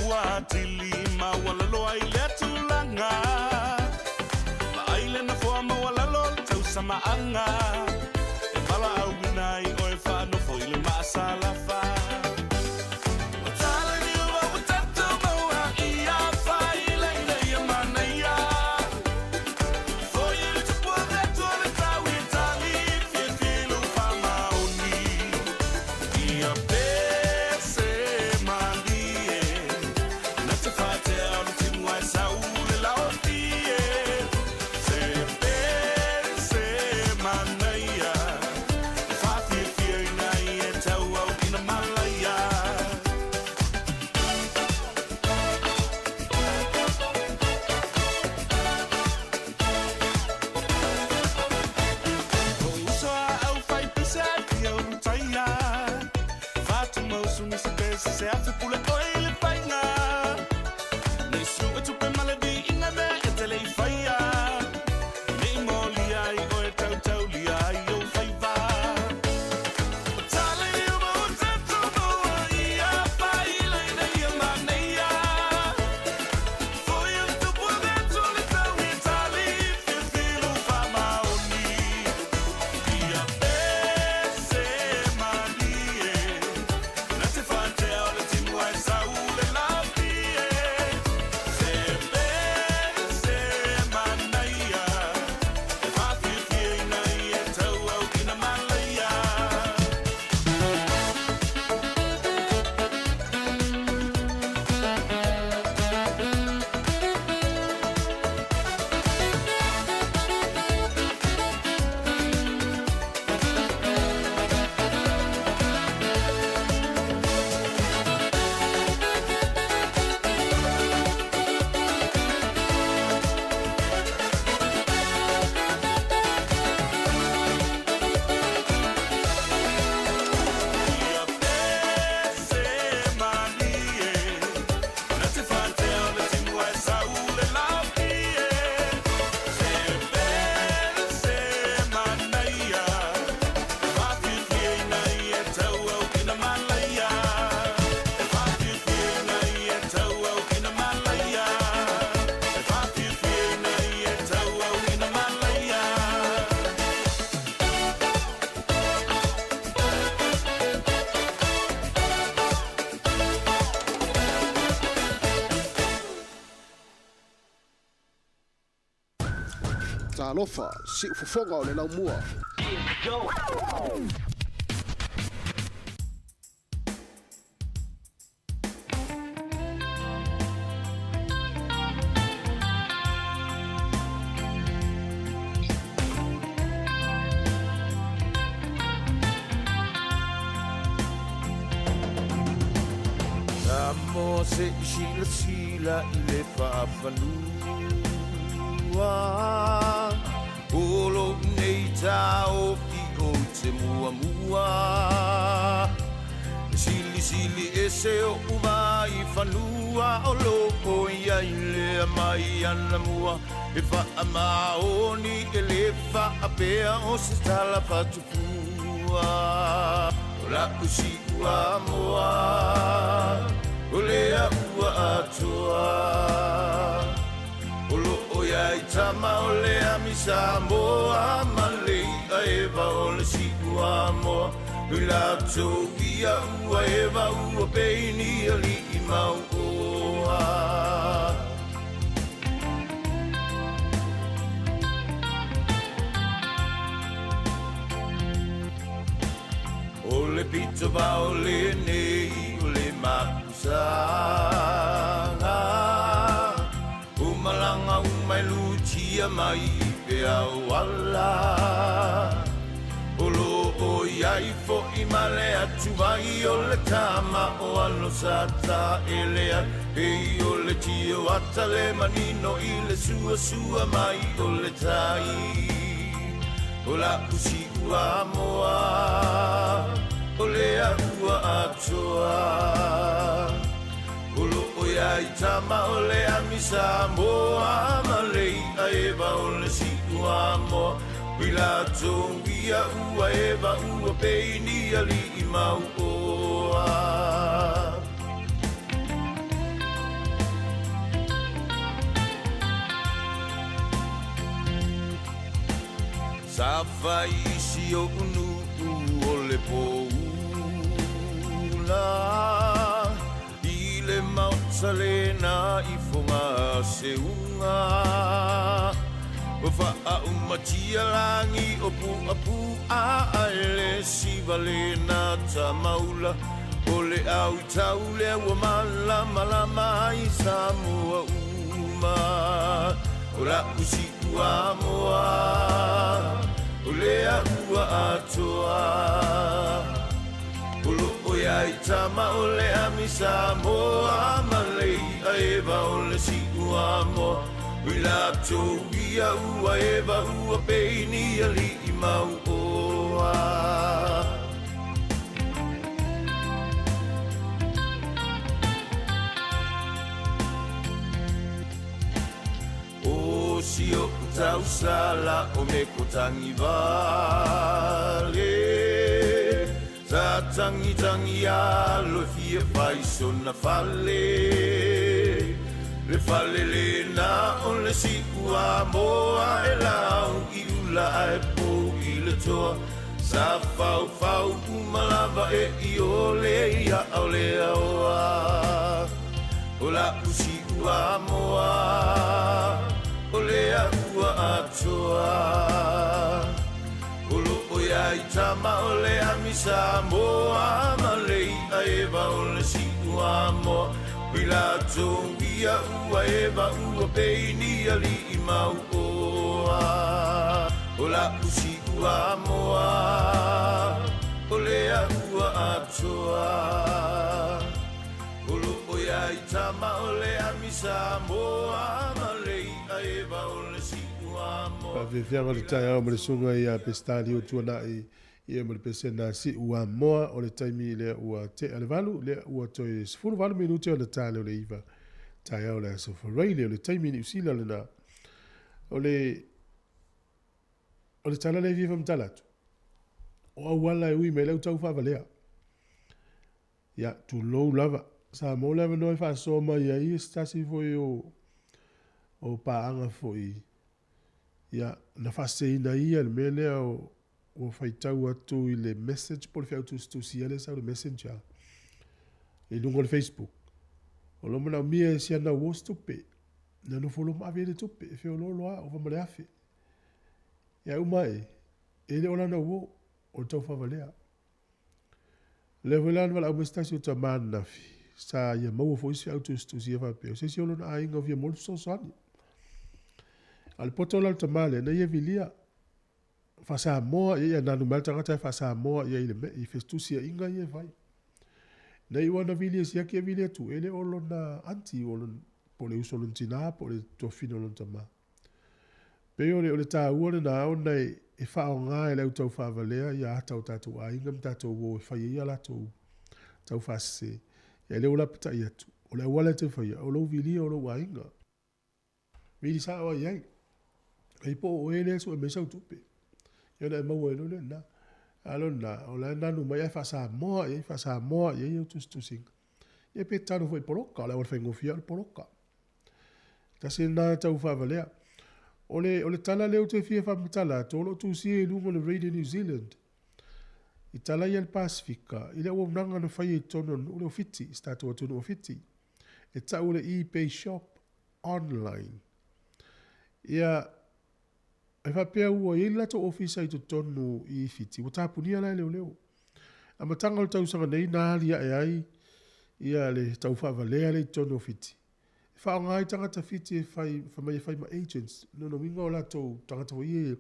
ua tilima wala loa i le tulanga ma aile na foa ma wala lo tau samaanga e pala au minai o e whaano fo i le maasalafa o tala ni ua utatu maua i a whai leina i a manaya fo i le tupua vetu o le tau i tali fie filu whamauni i a se hace pule oi le paina nei su e tu pe malevi ina me e te lei faia nei moli ai o e tau tau li ai o fai va tale o alofa si ufofonga o le lau mua. Amo se sila i le whaafanua Olo nei tau ki o te mua mua Sili e se o umai whanua O loko ia i lea mai ana mua E whaamaoni e le whaapea o se tala patupua O la usi ua moa O lea ua atoa O loo ia i tama o lea misa moa Ma lei a ewa o le si ua moa Ui lato ia ua ewa ua peini a li i mau oa O le pito va o le nei o le makusanga Umalanga umai lucia mai pe au ala O lo o iai fo i male atu vai o le tama o alo sata elea Pei o le tio ata le manino i le sua sua mai o le tai O la usi ua moa O lea ua atoa O loo ia i tama o lea misa moa Ma lei a ewa o le si ua moa Wila tongia ua ewa ua peini a li i mau oa Sa fai isi o unu o le poula I le mautsa lena i fonga se unga O faa umatia langi o pu a ele siva lena ta maula O le au i tau le ua malama i Samoa uma O la usi ua moa O lea ua atoa O loo ia i tama o lea misa moa Ma lei a ewa o le si ua moa Wila tō ia ua ewa ua peini a li i mau oa O si o tau sala o me ko tangi vale Sa tangi a lo fia fai sona fale Le fale le na o le si ua moa e lau i ula e po i le toa Sa fau umalava e i o le ia au le aoa O la usi ua moa O lea ua atoa O loo ia i tama o lea misa moa Ma lei a ewa o le si ua moa Wila tongia ua ewa ua peini a li i mau oa O la usi ua moa O lea ua atoa O loo ia i tama o lea misa moa Ma lei a ewa o le si ua moa Pa whiwhianga le tai au mele sunga i a pestari o tuana i ia mele pesena si ua moa o le taimi lea ua te alevalu lea ua toi sifuru valu minute o le tale o le iwa tai au lea so whareile o le taimi ni usila le na o le tala le viva mtalatu o au wala e ui me leu tau whawalea ia tu lou lava sa mo lava noi wha so mai ai stasi foi o paanga foi ia na wha seina ia le mele o whaitau atu i le message por fiau tu siale sa le messenger e lungo le Facebook o lo mana mia si ana wo stupe na no folo ma vele tupe e feo lo a o va male afe Ia umai, ele ona na uo, o tau whavalea. Levelan wala umestasi o ta manafi, sa ia maua fo isi auto stusi e whapeo, se si olona a inga via molu so sani. Al poto la ta male, na ia vilia, fasa moa, ia nanu maltangata fasa moa, ia ile me, i festusi a inga ia vai. Na iwana vilia si aki a vilia tu, ele olona anti olon, po le usolon tina, po le tofino olon ta ma. Peo le ta uone na aona e whao ngā e lau tau whavalea, ia atau tātou a inga mtātou wo e whai ia latou tau whase. Ia leo lapita i atu, o le wale te whai, o lau vilia o lau a inga. Vili sa o iai, e po o ele so e mesau tupe. Ia na e maua e lune na. Alona, o la nanu mai e whasa moa, e iau tusinga. Ia pe tano fo e poroka, o la wale whaingofia o poroka. Tasi nā tau whavalea. Ole tala leo te fia whamitala, tolo tu si e lungo le Radio New Zealand. I tala i al Pasifika, i le ua unanga na whai e tono ule o fiti, statu atu o fiti. E ta ule eBay shop online. Ia, e whapea ua i lato ofisa i to tonu i fiti, o tapunia lai leo. A matanga o tau sanga nei nālia e ai, ia le tau whavalea le tono o fiti. Whao ngai tangata fiti e whai ma agents. No winga o lato tangata o ie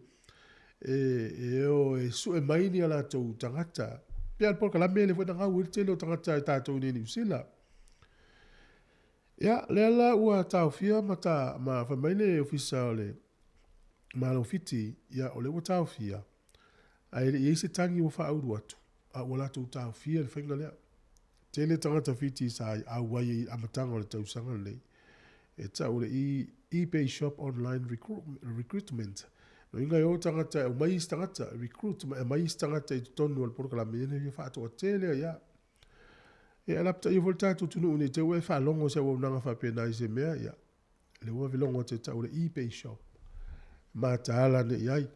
e su e maini a lato tangata. Pea alpoka la mele fwena ngau tele o tangata e tātou ni New Zealand. Ia, le ala ua tau fia ma whamaine ofisa o le malo fiti, ia o le ua tau fia. A ele i se tangi o whauru atu. A ua lato tau fia le whainga lea. Tele tangata fiti sa a wai amatanga o le tau sanga lei. E ta ule eBay shop online recruitment. No inga yo tangata, o mais tangata, recruitment, e mais tangata i tonu al porka la mene, i whaato o tele ya. E alapta i voltato tunu une te ue whalongo se wa unanga whapena i se mea ya. Le ua vilongo te ta ule eBay shop. Ma ta ala ne iai.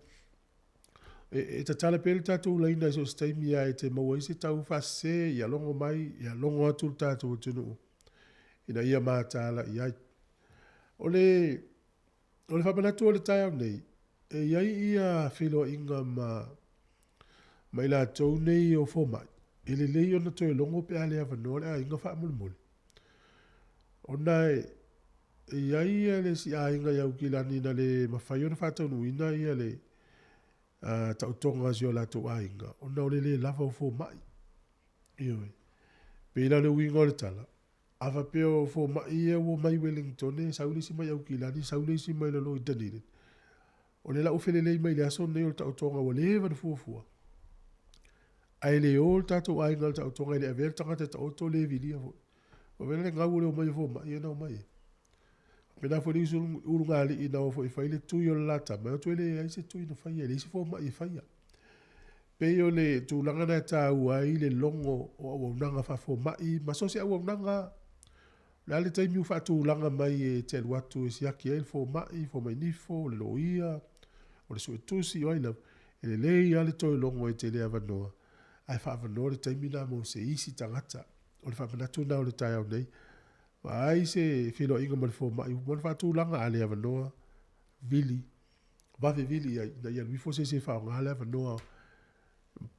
E ta tala pele tatu laina i so staimi ya e te maua i se tau whase, ia longo mai, ia longo atu tatu o tunu. Ina ia ma ta ala iai. Ole whapanatu o le tai au nei, e iai ia whilo inga ma ila tau nei o fōmai. E le lei ona toi longo pe ale a whanore a inga wha muli. Ona e iai ia le si a inga iau ki lani na le mawhai ona whatau nuina ia le tautonga si o la tau a inga. Ona ole le lava o fōmai. Ioi. Pēla le uinga o le tala. Afa peo fo mai e wo mai Wellington e saule si mai au kilani saule si mai lo Dunedin. O le la o felele mai le aso nei o ta tonga o le va fo fo. Ai le o ta to ai ngal ta tonga le aver ta ta to le vilia fo. O vele nga o le mai fo mai na mai. Pena fo li su urungali ina fo fa ile tu yo lata ma to le ai se tu ina fa ile si fo mai fa ya. Pe yo le tu langa na ta ai le longo o nanga fa fo mai ma so se o nanga. La le tai miu fatu langa mai e te watu e siaki e fo mai nifo, le loia, o le sue tusi o aina, e le lei ale toi longo e te lea vanoa. Ai wha vanoa le tai mina mo se isi tangata, o le whapanatu na o le tai au nei. Wa ai se whilo inga ma le fo mai, mo le fatu langa ale a vanoa, vili, wafe vili ai, na ia wifo se whao ngā le a vanoa,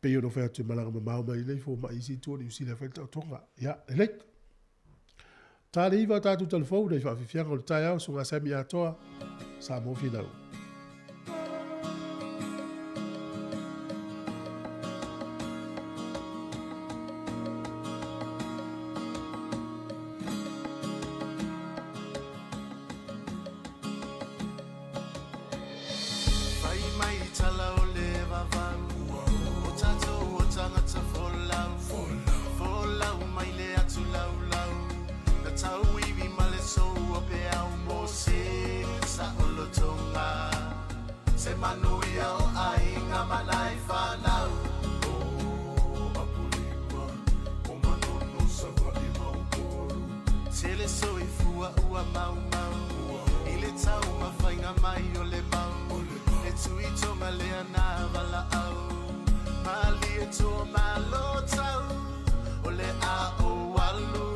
peo no whea tu malanga ma mau mai nei fo mai isi tuoni usi le whaita o tonga. Ia, e leit. Tale iwa tātou telefou nei whawhiwhianga o le tai au sunga semi atoa sa mo finau. Whai mai tala o le wawau, o tātou o tangata wholau, wholau mai le atu lau lau. Tau iwi male so o pe au mo se sa olo tonga se manu ia o ainga manai whanau o apuliwa o manono sa wai mau koru tele so i fua ua mau mau i le tau mawhainga mai o le mau e tui tonga lea na wala au mali e tō malo tau o le a o walu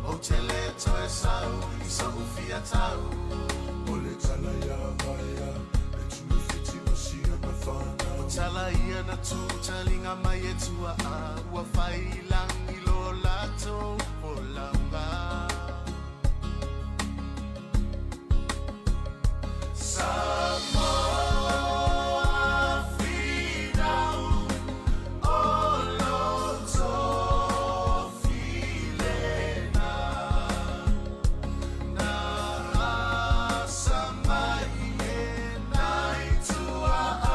o tele toe sau, i sa ufia tau. O le tala ia maia, e tui whiti Tala ia na tu talinga mai e tua a ua whai langi lo lato o launga. Samoa freedom o loto filena na asa mai e nai tua a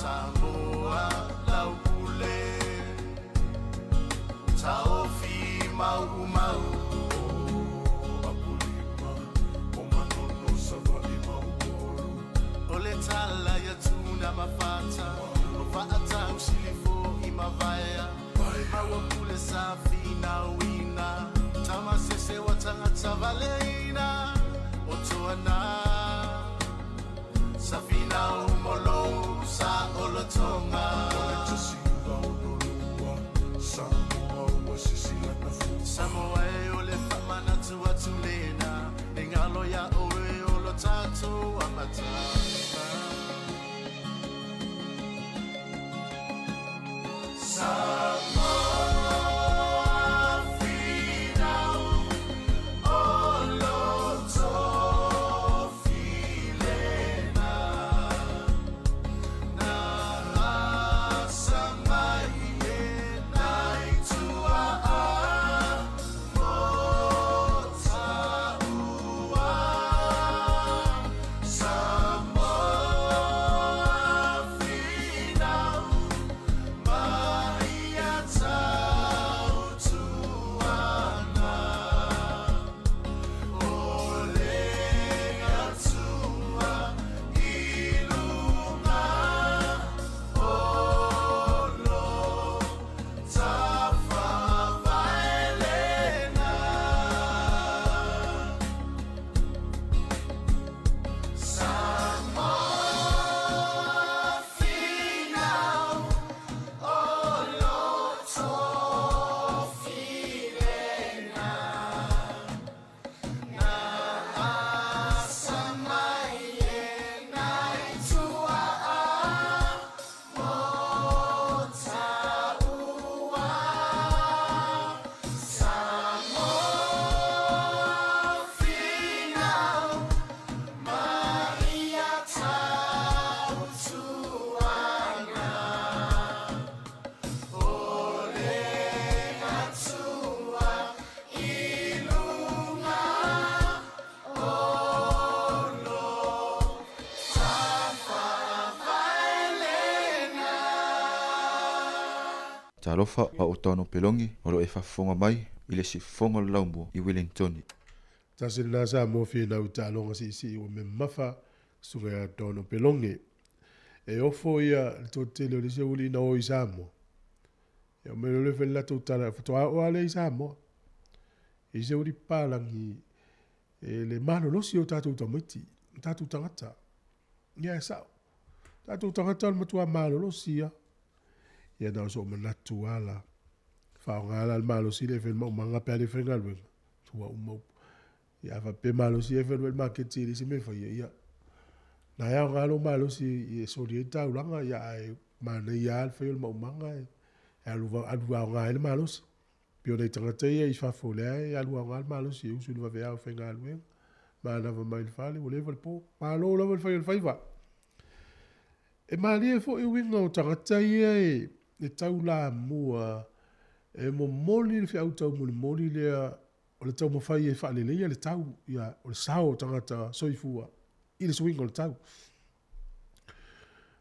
Samoa laupule Taofi mau mau Apulima Omanono savali mau Ole tala ya tuna mafata Ofaata usilifo imavaya Mawapule safi na wina Tamasese watangata valeina Otoana Safina umolo sa olotonga Samoa e ole famana tua tulena Nengalo ya oe olo tatu amatanga Samoa freedom oloto Talofa pa o tono pelongi o lo e whafonga mai i le si fonga laumua i Wellington. Tasi na sa mo fi na utalonga si o me mafa suga ya tono pelongi. E ofo ia to tele le se uli na o isamo. E o me le fe la to tala to o ale isamo. E se uli palangi e le mano lo si o tatu tamiti, tatu tangata. Ia sa. Tatu tangata le matua malo lo si ya. Ia na so manatu ala. Fa ngala al malo si le fe mo manga pe le fe ngalwe. Tua umo. Ia fa pe malo si e fe le market si se me fa ia. Na ia ngalo malo si e solieta ulanga ia e mana ia al fe mo manga e alu ngala malo si. Pio dei tangata ia i fa fole e alu ngala malo si usu va vea fe ngalwe. Mana va mai fale o level po. Malo level fa il faiva. E mali e fo i winga o tangata ia e taula mua e mo moli le fiau tau moli lea o le tau mawhai e whaale leia le tau ia o le sao tangata soifua i le swing o le tau.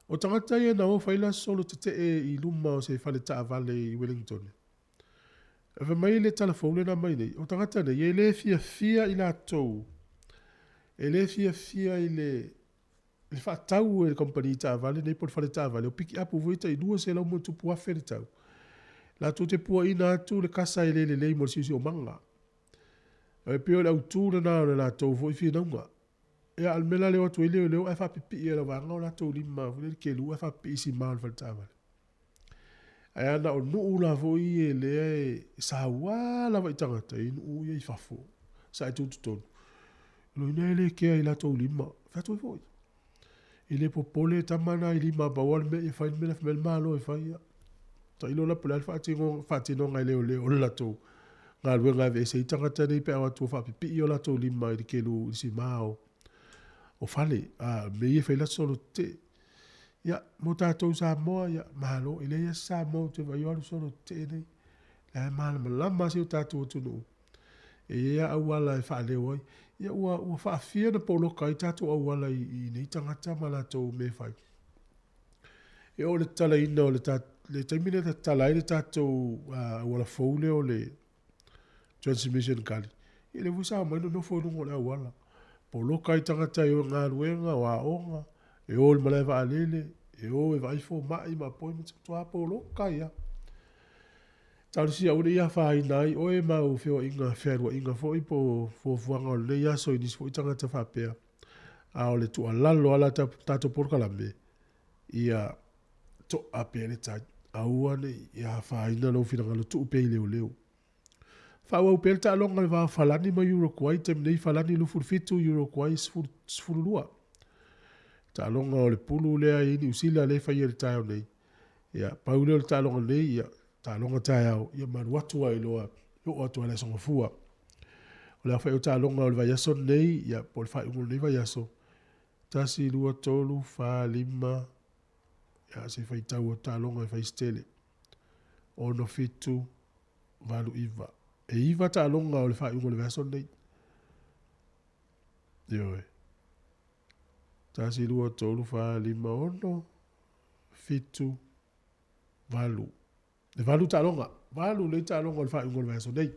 O tangata ia na o whaila solo te i luma o se whale taa vale i Wellington. E wha mai le telefone na mai nei. O tangata nei, e le fia i la tau. E le fia i le whaatau e le company taa vale, nei por whale taa vale. O piki apu vuita i lua se lau mo tupu afe le tau. La tu te pua ina atu le kasa i le mo si o manga. E pio le autura na o le la tau fo i fia naunga. E almela leo atu ileo leo e whapipi e la wanga o la tau lima vile ke lu e whapipi isi maa whale taa vale. E ana o nuu la fo i e lea e sa wala wa i tangata i nuu i whafo. Sa e tutu tonu. Lo ina ele kea i la tau lima. Whatu i fo i. I le popole tamana i lima bawal me e whain mena whamel malo e whaia. Ta ilo la pula whaatino ngai leo la tau. Ngā lue ngai ve se i tangata nei pe awa tu whapipi i o la tau lima i ke lu isi mao. O fale, me ia whaila solo te. Ia, mo tātou sa moa, ia, mahalo, ile ia sa moa te vai alu solo te nei. La mahala malama si o tātou tunu. E ia awala e whaale oi. Ia ua whaafia na poloka i tātou awala i nei tangata ma la tau me whai. E o le tala ina o le taimine ta tala i le tātou awala faule o le transmission kali. I le wusa maino no whanungo le awala. Poloka i tangata i o ngā ruenga o a onga, e o le malai wa alele, e o e waifo mai ma poi me tua poloka ia. Taurisi au le ia whai nai, o e mau whio inga wherua inga fo i po fuanga o le ia so i nisi fo i tangata whapea. A o le tua lalo ala tato poloka la me, ia to apea le tai, aua ne ia whai na lo whina ngalo tu upei leo leo. Whau au pēr ta alonga le wā whalani ma Uruguay, tem nei whalani lu furfitu Uruguay sfurulua. Ta alonga o le pulu lea i ni usila le whai le tai au nei. Ia, pau leo le ta alonga nei, ia, ta alonga tai au, ia maru atua i loa, yo atua le songa fua. O le whai o ta alonga o le vaiaso nei, ia, po le whai ungo nei vaiaso. Tasi lua tolu, wha lima, ia, se whai tau o ta alonga i whai stele. Ono fitu, valu iwa. E iwa ta alonga o le whai ungo le vaiaso nei. Ioe. Tasi lua tolu, wha lima, ono, fitu, valu. Le valu ta alonga. Valu le ta alonga o le whai ungo le vaiaso nei.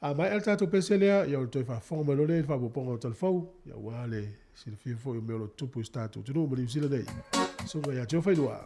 A mai al tato pese lea, ia o le toi whafonga me lo le, whapoponga o talfau, ia wale, si le fio me o lo tupu i stato. Tunu mani usila nei. Sunga ia teo whainua.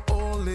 All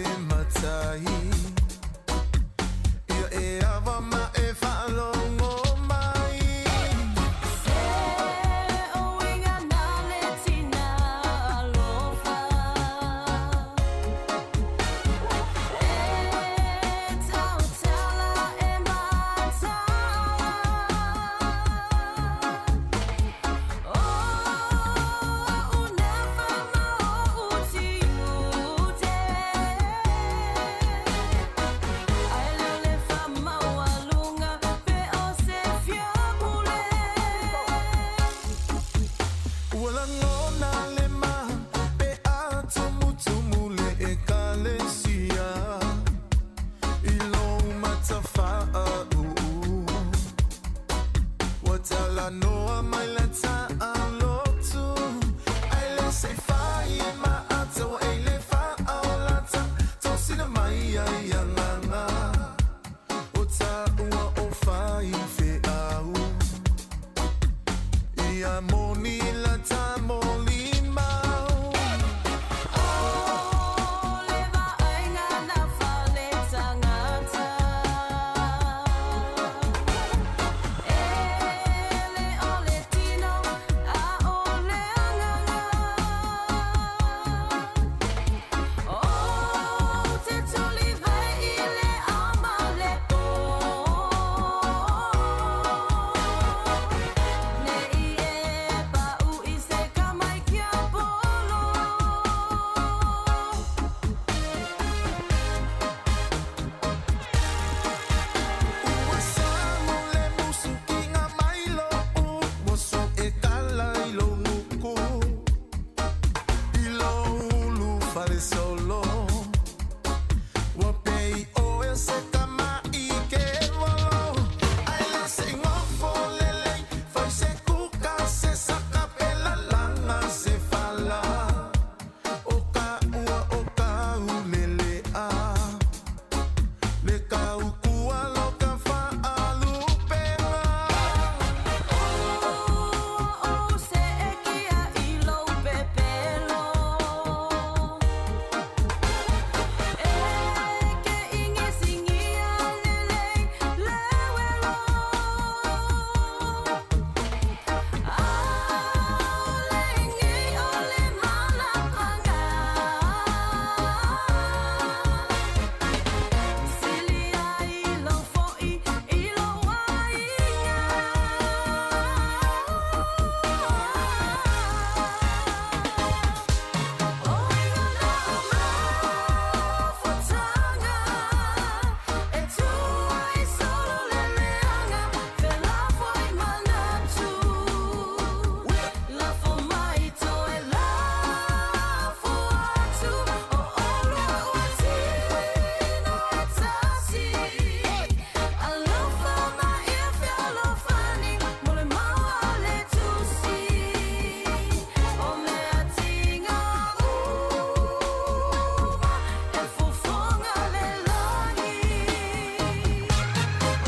vale solo. Wapei o eu se kama I ke walo. Ai le se ngofo lele. Fai se kuka se saka pela langa se fala. Oka ua oka ulele a. Le ka ukua loka fa alu penga. O se ekia ilo pepelo. Eke inge singia lele lewelo. Alengi ole malapanga. Silia ilo foi ilo wainga. Oinga na mafutanga. E tu ai solo leleanga. Fela foi manatu. La fomaito e la fuatu. O olo watino etasi. Alofa ma ife alofani. Mole mawale tusi. O me atinga uma. E fofonga lelani.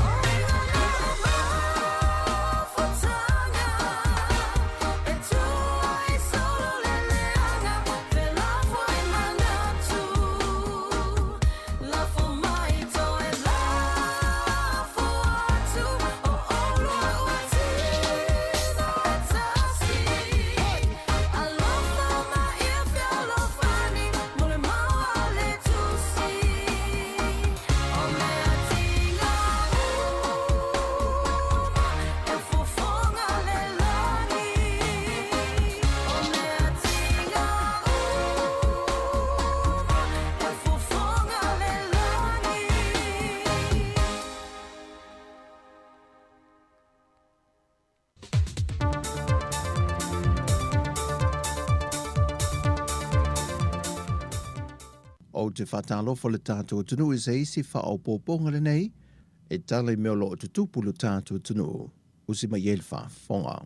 Oinga na mafutanga. E tu ai solo leleanga. Fela foi manatu. La fomaito e la fuatu. O olo watino etasi. Alofa ma ife alofani. Mole mawale tusi. O me atinga uma. E fofonga lelani. O me atinga uma. E fofonga lelani. O te whatalofo le tātou tunu e se isi whaopoponga le nei, e tale meo lo o te tupulu tātou tunu, usi mai el whafonga.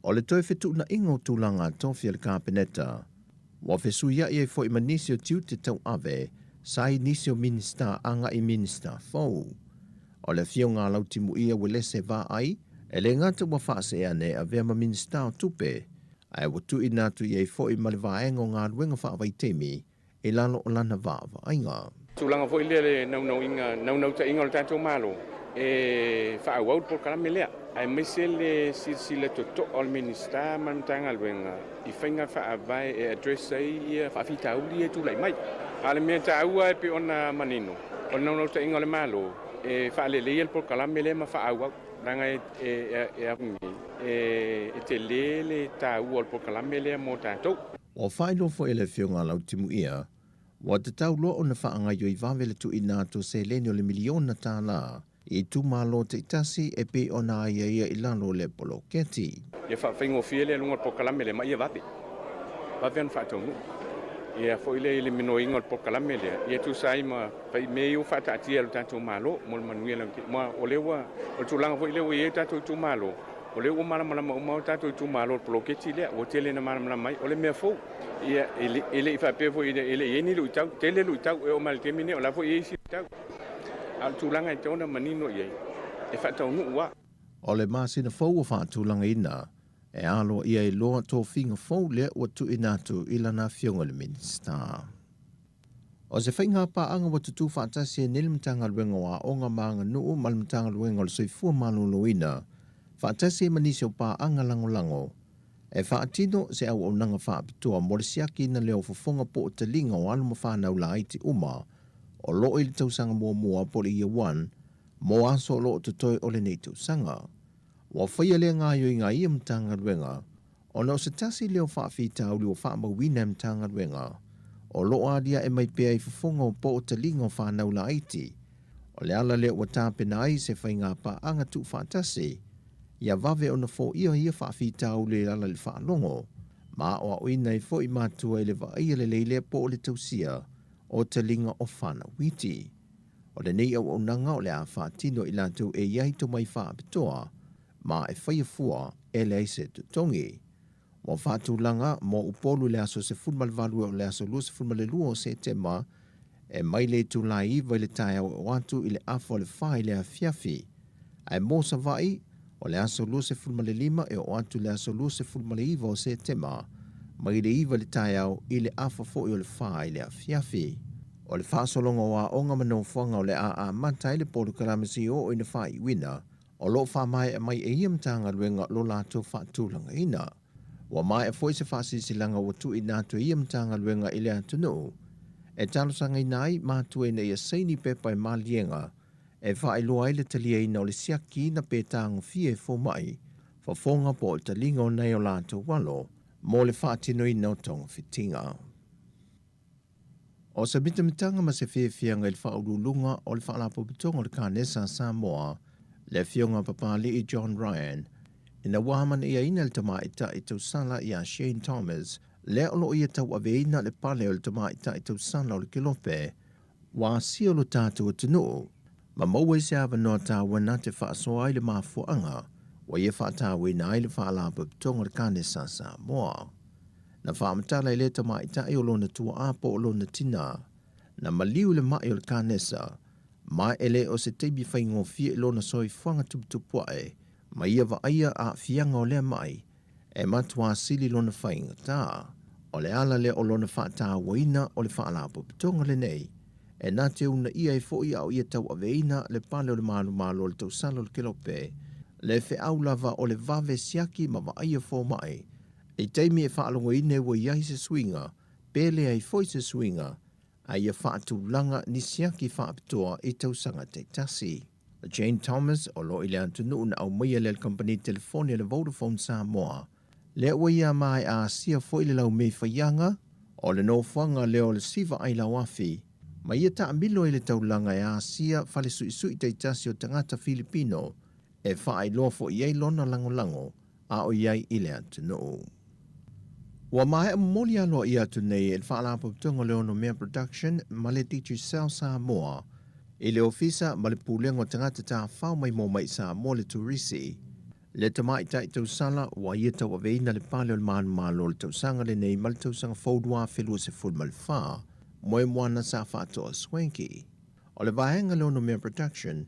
O le toi whetu na ingo tūlanga tofia le kāpeneta, wa whesu ia i e fo i manisio tiu te tau ave, sai nisio minista anga i minista fau. O le fio ngā lautimu ia welese vā ai, e le ngata wa whaase ane a vea ma minista o tupe, ai watu i nātu i e fo i malivaengo ngā ruenga whaavai temi, e lalo o lana vāva ainga. Tūlanga fo i le nau ta inga o le tātou malo. E whaauau por kalame lea. Ai mese le sila toto o le minista manutanga luenga. I whainga whaavai e adresai i a whaafitauli e tūlai mai. Ale mea tāua e pe ona manino. O nau ta inga o le malo. E whaalelei al por kalame lea ma whaauau. Ranga e apungi. E te lele tāua o por kalame lea mo tātou. O whaino fo ele whionga lautimu ia, wa te tau loa o na whaanga yo i wawele tu i nātou se lene o le miliona tā la, i tu malo te itasi e pe o nā ia i lalo le polo keti. Ia whaingo fiele lunga po kalamele ma ia vate. Vate an whatongu. Ia fo ile ile mino ingo po kalamele. Ia tu sai ma pai meo whata atia lu tātou malo, mol manuia langi. Ma o lewa, o tūlanga fo ile o ie tātou tu malo. O le o malama o tātou tu malo polo keti lea, o tele na malama mai, o le mea fo. Ia ele i whape fo ile ieni lu tau, tele lu tau e o mal temine, o la fo ie isi tau. Al tūlanga i tauna manino iei. E whatau nu ua. O le māsina fau o whaatūlanga ina, e alo ia i loa tō whinga fau lea o tu inatu ilana whionga le minista. O se whainga pa anga wa tutu whaatasi e nilimtanga luenga wa onga maanga nuu malimtanga luenga le soifua malolo ina, whaatasi e manisio pa anga lango, e whaatino se au au nanga whaapitua mo le siaki na leo fofonga po o te linga o aluma whanau la aiti uma, o loo ili tausanga mua po le ia wan, mo aso loo te toi o le nei tausanga. Wa whaia lea ngā yo i ngā ia mtanga ruenga, o na o se tasi leo whaafita uli o whaamawina mtanga ruenga, o loo adia e mai pea i fofonga o po o te linga o whanau la aiti, o le ala leo wa tāpena ai se whainga pa anga tu whaatasi, ia vave o na fo ia whaafita uli ala le whaalongo, Ma o ui nei fo i mātua i le wa ia le leile po o le tausia o te linga o whana witi. O le nei au nanga o le a whātino i lātou e iai to mai whaapitoa, ma e whaiafua e le aise tutongi. Mo whātulanga mo upolu le aso se funmalvalu o le aso lua se funmalelua o se tema, e mai le tu la iwa i le tae o atu i le afo le whai le a fiafi. Ai mō sa vai, o le aso lua se fulmale lima e o atu le aso lua se fulmale iwa o se tema, mai le iwa le tae au i le afo fo i o le whai le a fiafi. O le whaasolonga wa onga mano whanga o le a manta i le polu karamasi o ina whai wina, o lo wha mai e mai e iam tanga luenga lo lato whaatulanga ina. Wa mai e foi se whaasisilanga o tu i nato iam tanga luenga i le atu no. E talosanga i nai mātua ina ia seini pepa e malienga, e whaailoa i le talia ina o le siaki na pētanga fie fo mai, fa fonga po le talinga o nei o lato walo, mo le whaatino i nau tonga fitinga. O sa mitamitanga ma se whiawhianga i le whaurulunga o le whaalapo pitonga o le kānesa Samoa, le fionga papali i John Ryan, ina wahaman ia ina le tamaita i tausala i a Shane Thomas, le olo ia tau aveina le pale o le tamaita i tausala o le kilope, wa sia lo tātou o tunu, ma maua i se awa noa tā wana te whaasoa i le mafuanga, wa ia whaatawa i na i le whaalapa pitonga le kānesa Samoa. Na whaamatala i le tamaita i o lona tua apo o lona tina, na maliu le mai o le kānesa, mai ele o se teibi whaingo fie i lona soi whanga tuputupuae, ma ia wa aia a fianga o le mai, e matua sili lona whainga tā. O le ala le o lona whaataa waina o le whaalapo pitonga le nei, e nā te una ia e fōi au ia tau aveina le pale o le malu malo le tau salo le kilope, le fe au lava o le vave siaki ma wa aia fō mai, e teimi e whaalongo ine wa iai se swinga, pele ai fōi se swinga, a ia whaatu langa ni siaki whaapitoa i tau sanga te tasi. Jane Thomas o lo ile antunu na au maia le company telefonia le Vodafone Samoa, le ua ia mai a sia fōi le lau mei whaianga, o le no whanga leo le siva ai lau afi, ma ia ta amilo i le taulanga e a sia whale sui te tasi o tangata Filipino, e whaai loa fo iei lona lango a o iei i le antunu. Wa mai moli alo i atu nei e whaalapo pitonga Leono Mea Production ma le Teacher Cell Samoa, i le ofisa ma le pūlengo tangata tā whao mai mō mai Samoa le turisi. Le tamai tai tau sala wa ia tau aveina le pale o le manu malo le tau sanga le nei ma le tau sanga whaudua whelua se fulma le wha, moe moana sa whatoa swanky. O le vahenga Leono Mea Production,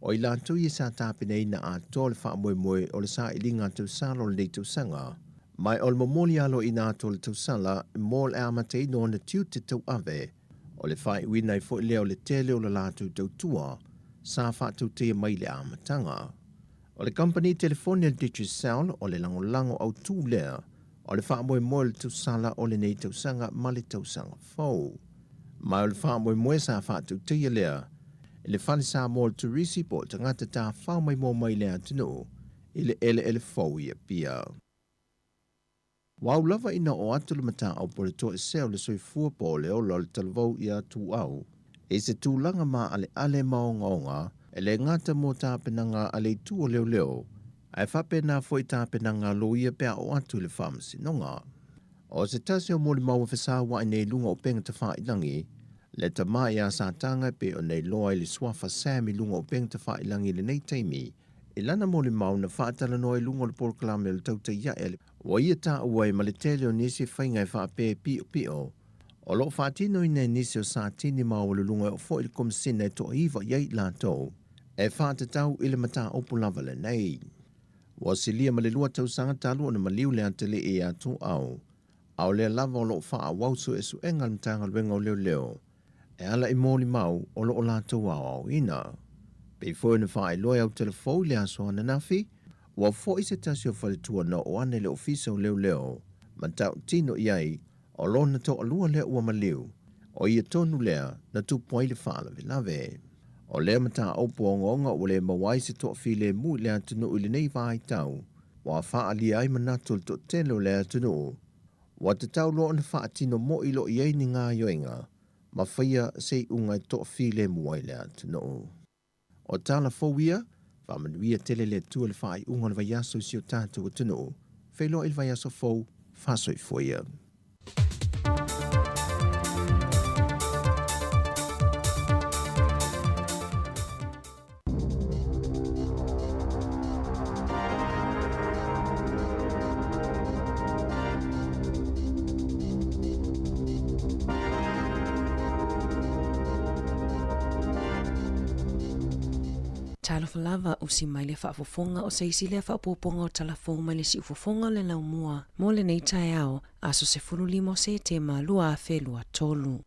o i lantu i sa tāpine ina a tō le wha moe o le sa ilinga tau sala o le nei tau sanga, mai o le momoli alo i nā tō le tau sala mō le amatei no na tiu te tau ave, o le whai uina i fo leo le tele o le lātu tau tua, sa whātou te mai le amatanga. O le company telefonia Digital Sound o le lango au tū lea, o le wha moe le tau sala o le nei tau sanga ma le tau sanga fau. Mai o le wha moe sa whātou te lea, e le whani sa mō le turisi po le tangata tā whao mai mō mai lea tino, i le ele fau ia pia. Wau lava ina o atu le mata au po le to e seo le soi fua po le o le talvau ia tu au. E se tūlanga ma ale maonga e le ngata mō tāpenanga ale tu o leo, ai whapena foi tāpenanga lo ia pia o atu le whamasinonga. O se tase o mōli maua whesawa i nei lunga o penga te whailangi, le tamai a sātanga pe o nei loa i le swafa sami lunga o penga te whailangi le nei teimi, i lana mōli mau na whaatala noa i lunga le porkalame le tauta ia ele, wa ia tā uai ma le tele o nisi whaingai whaape pio, o lo whaatino i nei nisi o sātini mau le lunga o fo i le komisina e toa iwa iai lātou, e whaatatau i le mata opu lava le nei. Wa silia ma le lua tau sanga talu o na maliu le antele e atu au le lava o lo wha wausu e su enga mtanga luenga o leo, e ala i mōli mau o lo o lātou au ina. Pei fōi na whae loe au telefou le aso ana nafi, wa fo i se tasi o whaletua na o ane le ofisa o leo, ma tau tino iai, o lo na to alua lea ua maliu, o ia tonu lea na tupoi le whaala lave. O lea mata opu o ngonga o le mawai se to file mu lea tunu ili nei vai tau, wa wha ali ai manatul to telo lea tunu, wa te tau lo na wha tino mo ilo iei ni ngā yoinga, ma whaia se ungai to file muai lea tunu. O tala fōwia, whamanuia tele le tua le whai unga le vaiaso si o tātou o tunu, whailo il vaiaso fōu, whasoifoia. Talofa lava usi mai le whaafofonga o seisi le whaapoponga o talafong mai le si ufofonga le laumua. Mo le nei tai ao, aso se fulu limo se te lua a whelua tolu.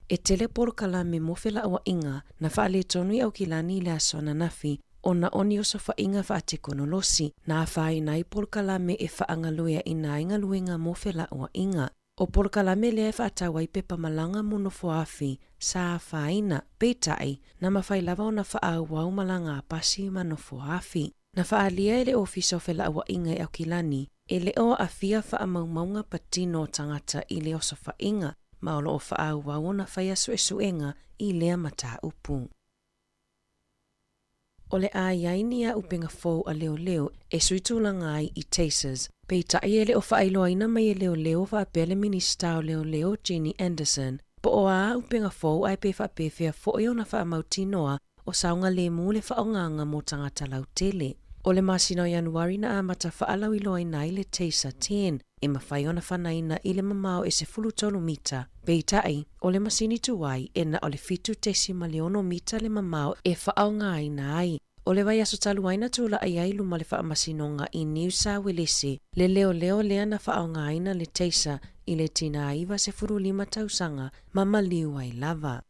E tele porokala me mofela awa inga na whaale tonui au kilani le aso ananafi o na oni o sofa inga whaate konolosi na whae nai porokala me e whaangaluea ina inga luenga mofela awa inga. O porkalame le whaatawai pepa malanga muno foafi, sa whaina, peitai, na mawhai lava o na whaawau malanga apasi mano foafi. Na whaalia ele ofiso whela awa inga e au kilani, e le o a fia whaamaumaunga patino tangata i le oso whainga, maolo o whaawau o na whaia suenga i lea mata upu. O le a iaini a upenga fau a leo leo e suitulanga ai i Tasers. Peita ele o whaailoaina mai e leo leo whaapele minista o leo leo Jeannie Anderson. Po o a upenga fau ai pe whaapewhia fo o na whaamautinoa o saunga le mu le whaonganga mo tangata lautele. O le masino Januari na amata whaalau iloaina i le Taser 10 e mawhai ona whanaina i le mamao e se fulu tolu mita. Peitai, o le masini tuwai e na o le fitu tesima leono mita le mamao e whaonga aina ai. O le vai aso taluaina tula ai ai luma le whaamasinonga i New South Wales, le leo leo lea na whaonga aina le Taser i le tina aiva se furu 5 tausanga mamaliu ai lava.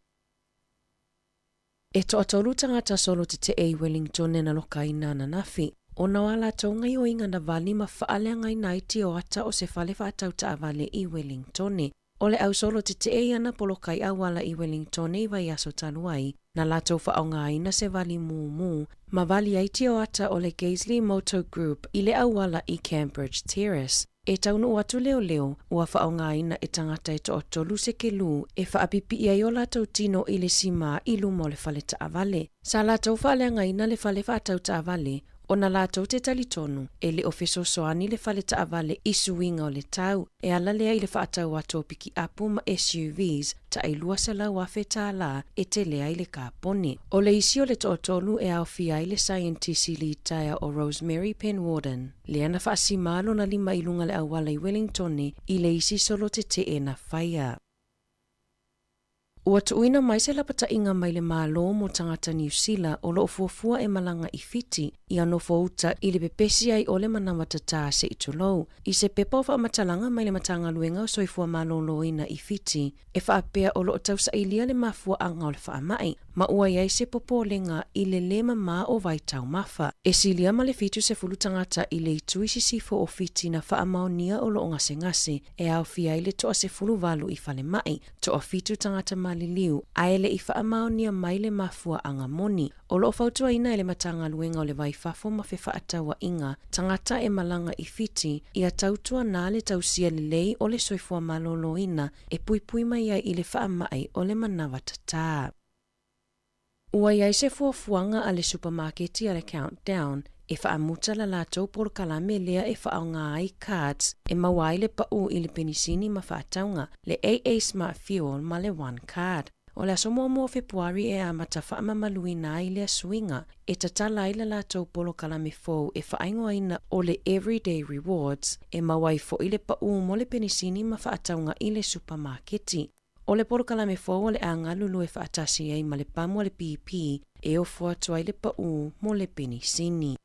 E toa tolu tangata solo te ei Wellington e na loka i nana nafi. O na wala taunga i o inga na vali ma whaale ngai naiti o ata o se whale whaatau ta avale i Wellington. O le au solo te ei ana polokai awala i Wellington i vai aso taluai. Na lato whaonga aina se vali mu, ma vali aiti o ata o le Gaisley Motor Group i le awala i Cambridge Terrace. E taunu atu leo leo, ua whaonga aina e tangata e to tolu se ke lu, e whaapipi i ai o lato tino i le sima i lumo le whale ta avale. Sa lato whale ngaina le whale whaatau ta avale, o na lato te talitonu, e le ofeso soani le whale ta avale i suinga o le tau, e ala lea i le whaatau ato piki apu ma SUVs, ta ai lua sa lau afe ta la e te lea i le kāpone. O le isi o le to'otolu e au fia i le scientist i li taia o Rosemary Penwarden. Lea na whaasimalo na 5 ilunga le awala i Wellington i le isi solo te e na whaia. Ua tuuina mai se lapata inga mai le malo mo tangata New Zealand o lo fuafua e malanga i fiti i ano fouta i le pepesi ai o le manamata tā se itulou. I se pepa o whaamatalanga mai le matanga luenga o soifua malo loina i fiti e whaapea o lo tausa ilia le mafua anga o le whaamai. Ma ua iai se popolenga i le lema ma o vai tau mafa. E silia ma le fitu se fulu tangata i le itui sisifo o fiti na whaamaonia o lo ngase e au fia i le toa se fulu valu i whale mai. Toa fitu tangata maliliu a ele i whaamaonia mai le mafua anga moni. O lo fautua ina ele matanga luenga o le vai fafo ma fe whaatawa inga tangata e malanga i fiti i a tautua nā le tausia le lei o le soifua malolo ina e pui mai ai i le whaamai o le manawata tā. Ua iai se fuafuanga a le supermarketi a le Countdown e whaamuta la lātou por kalame lea e whaonga ai cards e mawai le pau i le penisini ma whaataunga le AA Smart Fuel ma le One Card. O le aso mua Februari e amata whaamamaluina i le suinga e tatala i la lātou polo kalame fau e whaingoa ina o le Everyday Rewards e mawai fo i le pau mo le penisini ma whaataunga i le supermarketi. O le polo kalame fau o le anga lulu e whaatasi ai ma le pamu o le PP e o fuatua i le pau mo le penisini.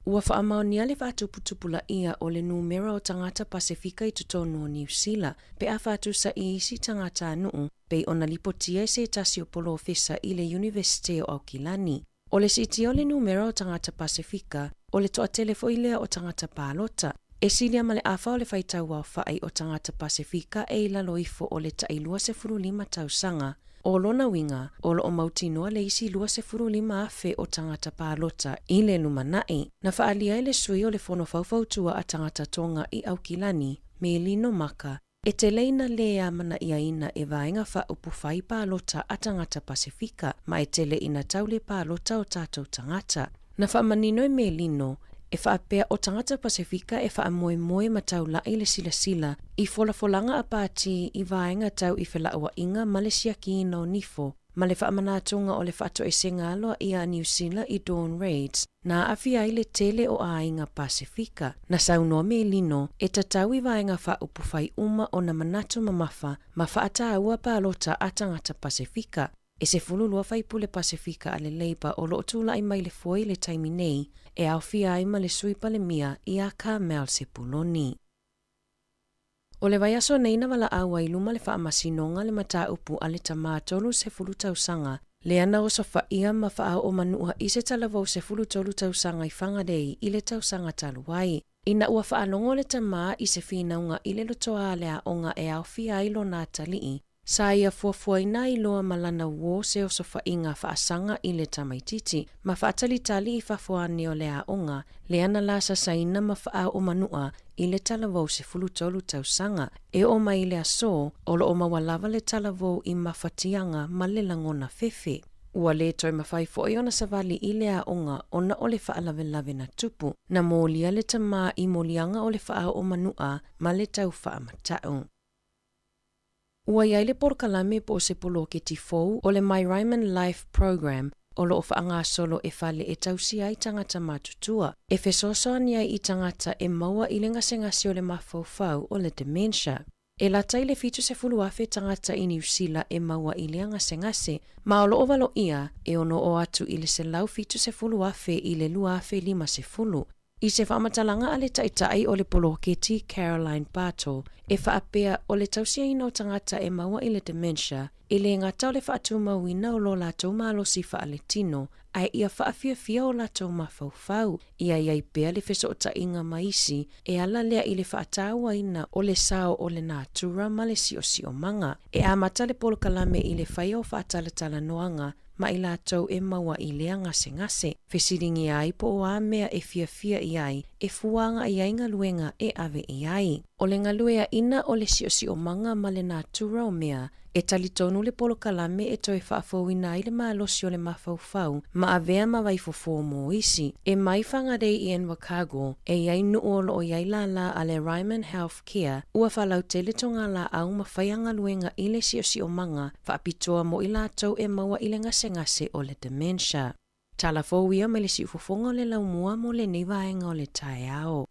Ua whaamaonia le whaatuputupula ia o le numera o tangata Pasifika i tutonu o New Zealand pe a whaatusa i isi tangata anuu pe ona lipotia se tasi o polo ofisa i le University o Aukilani. O le siti o le numera o tangata Pasifika o le toa telefo ilea o tangata Palota. E silia ma le afa o le whaitau au whai o tangata Pasifika e ila loifo o le tailua se furu 5 tausanga. O lona winga, o lo o mautinoa le isi 25 afe o tangata Palota i le lumanai. Na whaalia le sui o le fono faufautua a tangata tonga i Aukilani, me lino maka, e te leina lea mana ia ina e vaenga wha upufai Palota a tangata Pasifika, ma e tele ina taule Palota o tātou tangata. Na whamanino e me lino, e whaapea o tangata Pasifika e whaamoemoe mataulai le sila i folafolanga a pāti i vaenga tau i whelaua inga Malaysia ki no nifo, ma le whaamanatunga o le whaato e sengaloa ia New Zealand i Dawn Raids, na awhia i le tele o a inga Pasifika. Na saunoa me lino, e tatau i vaenga whaupu whai uma o na manatu mamafa, ma whaata ua pālota a tangata Pasifika. E se fululua whaipule Pasifika a le leiba o loo tūla i mai le foi le taimi nei, e au fia ai ma le suipa le mia i a Carmel se puloni. O le vaiaso nei na wala aua i luma le whaamasinonga le mata upu a le tamatolu se fulu tausanga, le ana o sofa ia ma wha o manua i se talavau se fulu tolu tausanga i whangarei i le tausanga taluai. Ina ua whaanongo le tamaa i se whinaunga i le lotoa lea onga e au fia i lo nā talii, sa ia fuafuaina i loa malana uo se o sofa inga whaasanga i le tamaititi, ma whaatalitali i whafuane o lea onga, le ana la sasaina ma wha o manua i le talavou se fulutolu tausanga, e o mai le aso, o lo o mawalava le talavou i mawhatianga ma le langona fefe. Ua le toi mawhai fo i ona savali i lea onga ona o le whaalawelawe na tupu, na mōlia le tamaa i mōlianga o le wha o manua ma le tau whaamatau. Ua iai le porkalame po se polo ke tifou o le My Ryman Life Program o lo whaanga solo e whale e tausi ai tangata matutua. E whesosoa ni ai i tangata e maua i le ngase o le mawhauwhau o le dementia. E la tai le fitu se fulu afe tangata i New Zealand e maua i le ngase, ma o lo ovalo ia e ono o atu i le se lau fitu se fulu afe i le lua afe 5 se fulu. I se whaamatalanga a le taitai o le poloketi Caroline Pato, e whaapea o le tausia ina o tangata e maua i le dementia, i le ngata o le whaatu mawina o lo lātou mālosi wha le tino, ai ia whaafia o lātou mawhauwhau, ia iai pea le wheso o ta inga maisi, e ala lea i le whaataua ina o le sao o le nātura ma le sio manga, e amata le polokalame i le whaia o whaatalatala noanga, ma i lātou e maua i lea ngase. Whesiringi ai po o a mea e fia i ai, e fuanga i ai ngaluenga e ave i ai. O le ngaluea ina o le sio manga ma le nātura o mea, e talitonu le polokalame e toi whaafouina i le mālosi o le mawhauwhau, ma avea ma waifofo mo isi. E mai whangarei i Enwakago, e iai nuolo o iai la a le Ryman Health Care, ua whalau te le tonga la au ma whaianga luenga i le sio manga, whaapitoa mo i lātou e maua i le ngase o le dementia. Tala fōwia me le si ufofonga o le laumua mo le nivaenga o le tae ao.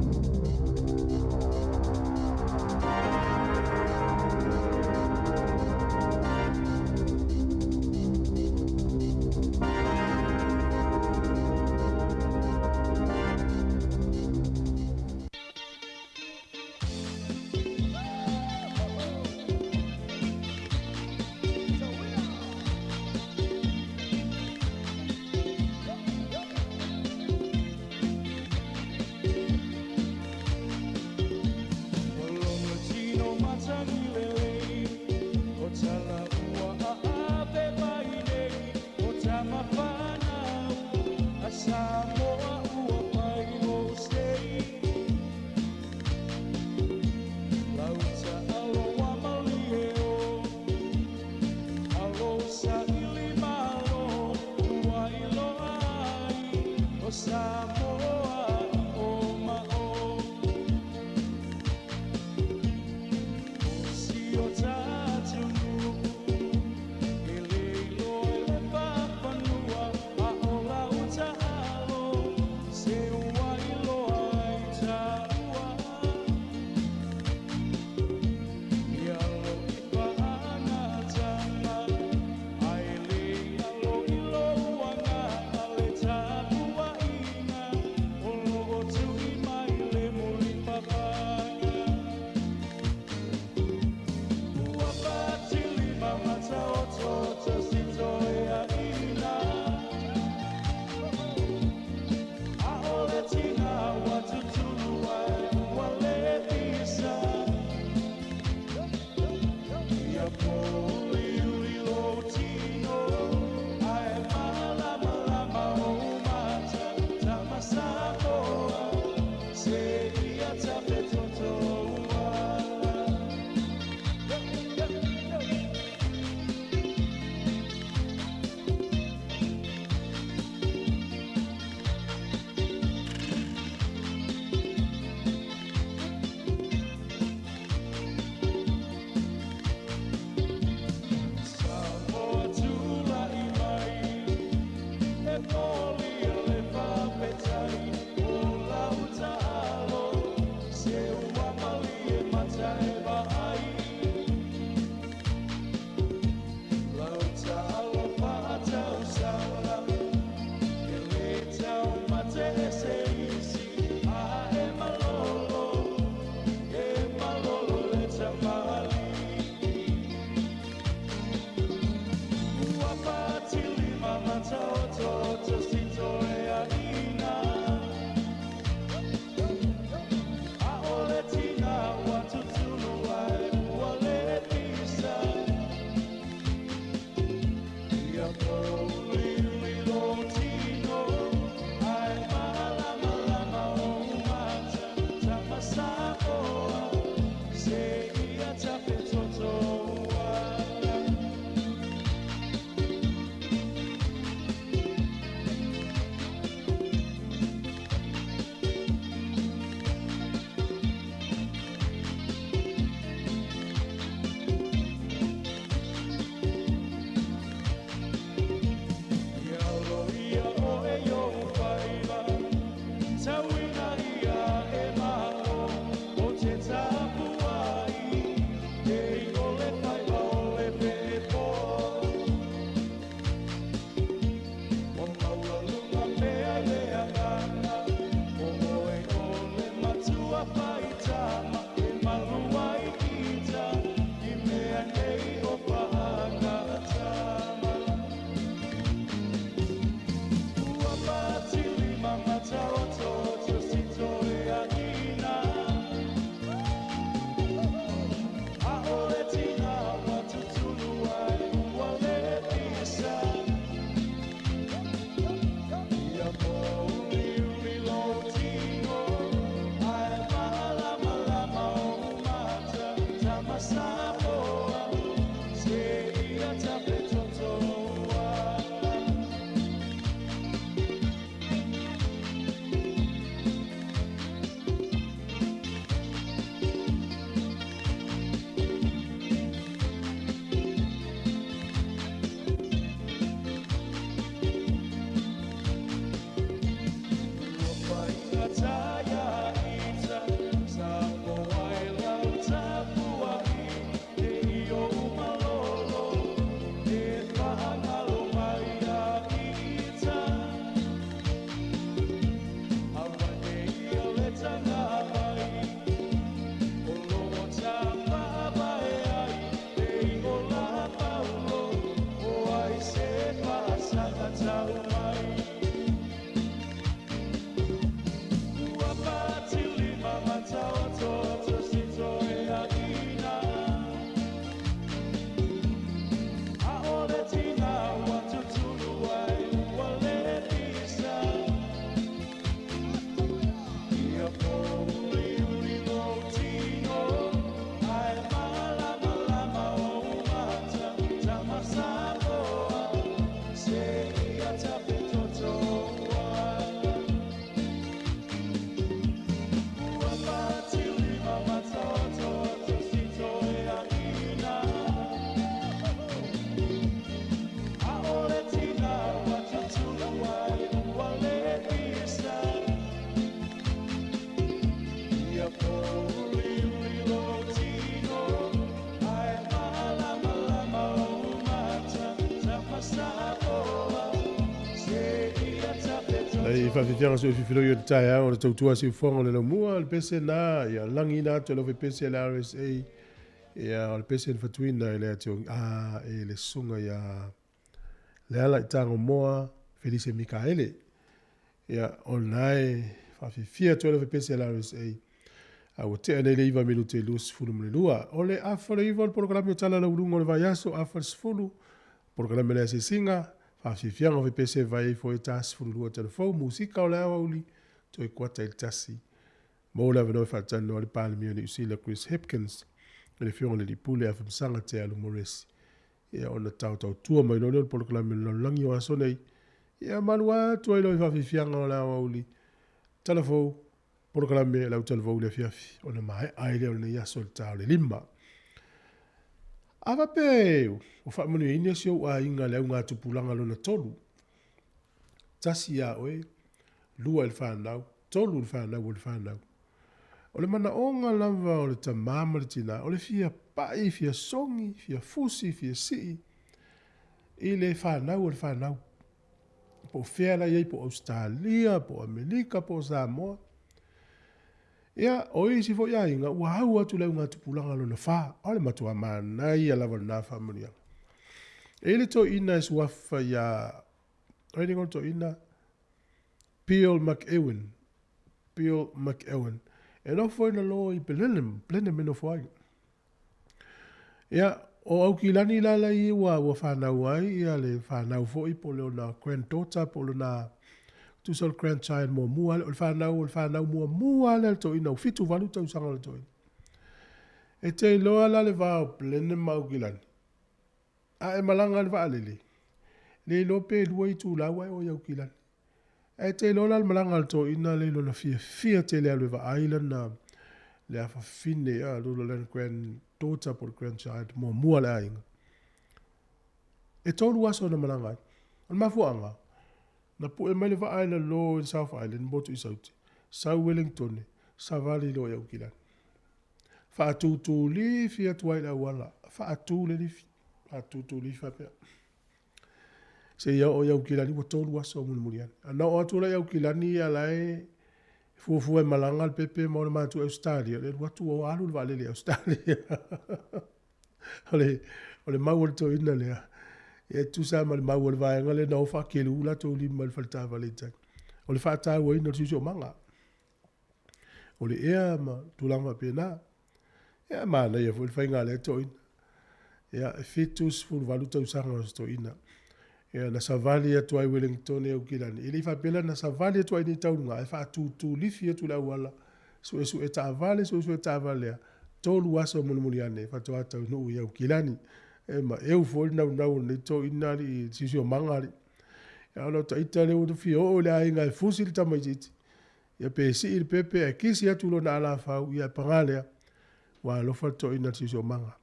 Ai whawhiwhianga so whiwhiro i o te tae au, o le tautua si ufonga le mua, le pese nā, ia langi nā te lowe pese le RSA, ia o le pese le whatuina i le atio, e le sunga ia le ala i tango moa, Felice Mikaele, ia o nai whawhiwhia te lowe pese le RSA, a o te anei le iwa milu te lus fulu mle lua, o le afa le iwa le programi o tala la urungo le vai aso, afa le sfulu, programi le ase singa, whawhiwhianga o pese vai fo e tasi fulu lua telefou, musika o le awa uli, to e kuata il tasi. Mo la veno e whatanu o le pāle mio ni usila Chris Hipkins, le fionga le lipule a whamsanga te alu moresi. Ia ona tau tua mai no le programi le langi o aso nei, ia manua tua ilo i whawhiwhianga o le awa uli, telefou, programi lau telefou le fiafi, ona mai aile o le yaso le tau le lima. Awa pe, o whaamanu e ina si au a inga leo ngā tupulanga lona tolu. Tasi a oe, lua il whanau, tolu il whanau o il whanau. O le mana onga lava o le tamama le tina, o le fia pai, fia songi, fia fusi, fia sii. I le whanau o le whanau. Po whera iei po Australia, po Amerika, po Samoa. Ia, o isi fo ia inga, ua hau atu leo ngā tupulanga lona wha, o le matua manai a lava na whamania. E le to ina is wafa ia, reading on to ina, Peel McEwen. E no foi na lo i plene meno foi. Ia, o au ki lani lala i ua whanau ai, ia le whanau fo i po leo na granddaughter, po leo na tusol grandchild mua o le whanau mua le to ina, o fitu walu tau sanga le to ina. E te loa la le vao plene mau ki lani. A e malanga le vaalele. Le lope lua i tu lawa o iau ki lani. E te loa le malanga le to ina le lo na fia te lea le va island na le afa fine a lula le granddaughter po le grandchild mua le ainga. E tolu aso na malanga ai. Al mafuanga. Na pu e mai le va island lo in South Island, botu i sauti. Sau Wellington, Savali lo iau ki lani. Fa atu li fia tuai la wala. Fa atu le li fa pia. Se iau o iau ki lani wa tolu aso mulmurian. Ana o atu la iau ki lani alai fufu e malanga al pepe mo le matu Australia. Le watu o alu le vale le Australia. Ole mau o to ina lea. E tu sa mal mau le vaenga le no fa ke lula to li mal falta valeta. O le fa ta wo ina tu manga. O le ea ma tu langa pena. Ea ma na ia fo fainga le to ina. Ea fitus ful valuta usanga to ina. Ea na savali atu ai Wellington e ukilani. Ili fa pela na savali atu ai ni taunga. E fa tu li fia tu la wala. So esu eta vale so esu eta vale. Tolu aso mulmuliane fa to atu no ia ukilani. e ma eu foi nau ne to inari sisio mangari ya lo taita le utu fi o le ai ngai fusi le tamaiti ya pe si il pepe a kisi atu lo na ala fa ya pangale wa lo fa to ina sisio manga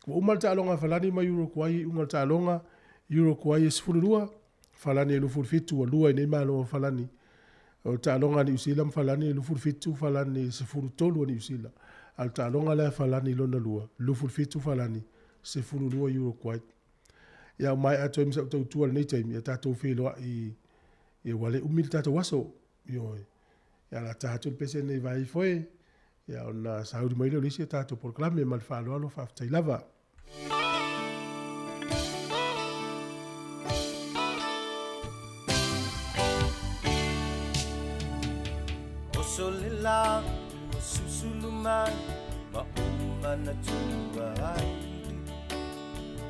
ko umalta longa falani ma euro kwai umalta longa euro kwai sfulua falani lu fulfitu wa lua ne malo falani o ta longa ni usila falani lu fulfitu falani sfulu tolu ni usila al ta longa la falani lo na lua lu fulfitu falani sfulu euro kwai ya mai ato mi sa tu nei time ya tato filo i wale umil tato waso yo ya la tato pese nei vai foi ya ona saudi mai lo lisi tato proclame mal falo alo fa tai lava Solela susulumai ma umana tuai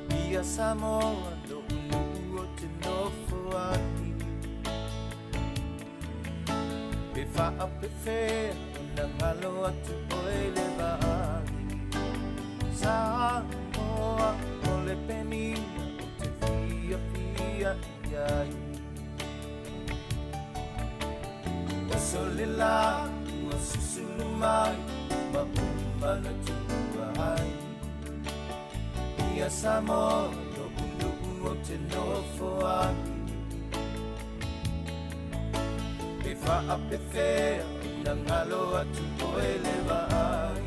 Ia Samoa do ulu o te nofo ai Pe wha a pe whea o na ngalo atu o ele vai Samoa o le penina o te fia iai O solela ua susulumai ma umana tuai Ia Samoa no ulu o te nofo ai Pe wha a pe whea na ngalo atu o ele vai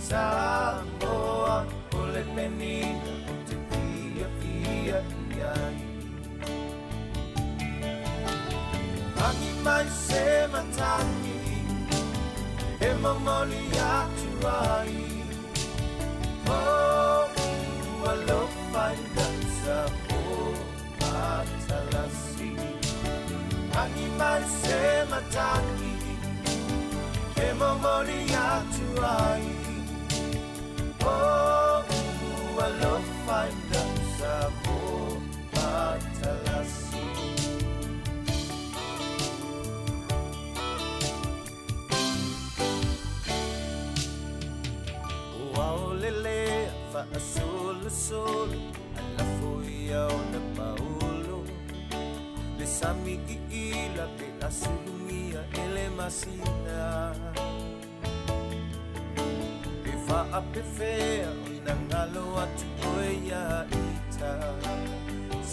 Samoa o le penina o te fia iai Hangi mai se matangi e mamoli atu ai Oh Walo faida sa o atalasi Hangi mai se matangi E momori atu ai Oh Walo faida sa o atalasi Wow lele fa sol ala foi ao na paulo le sami ila pe asulungia ele masina pe fa a pe fea na ngalo atu oia ita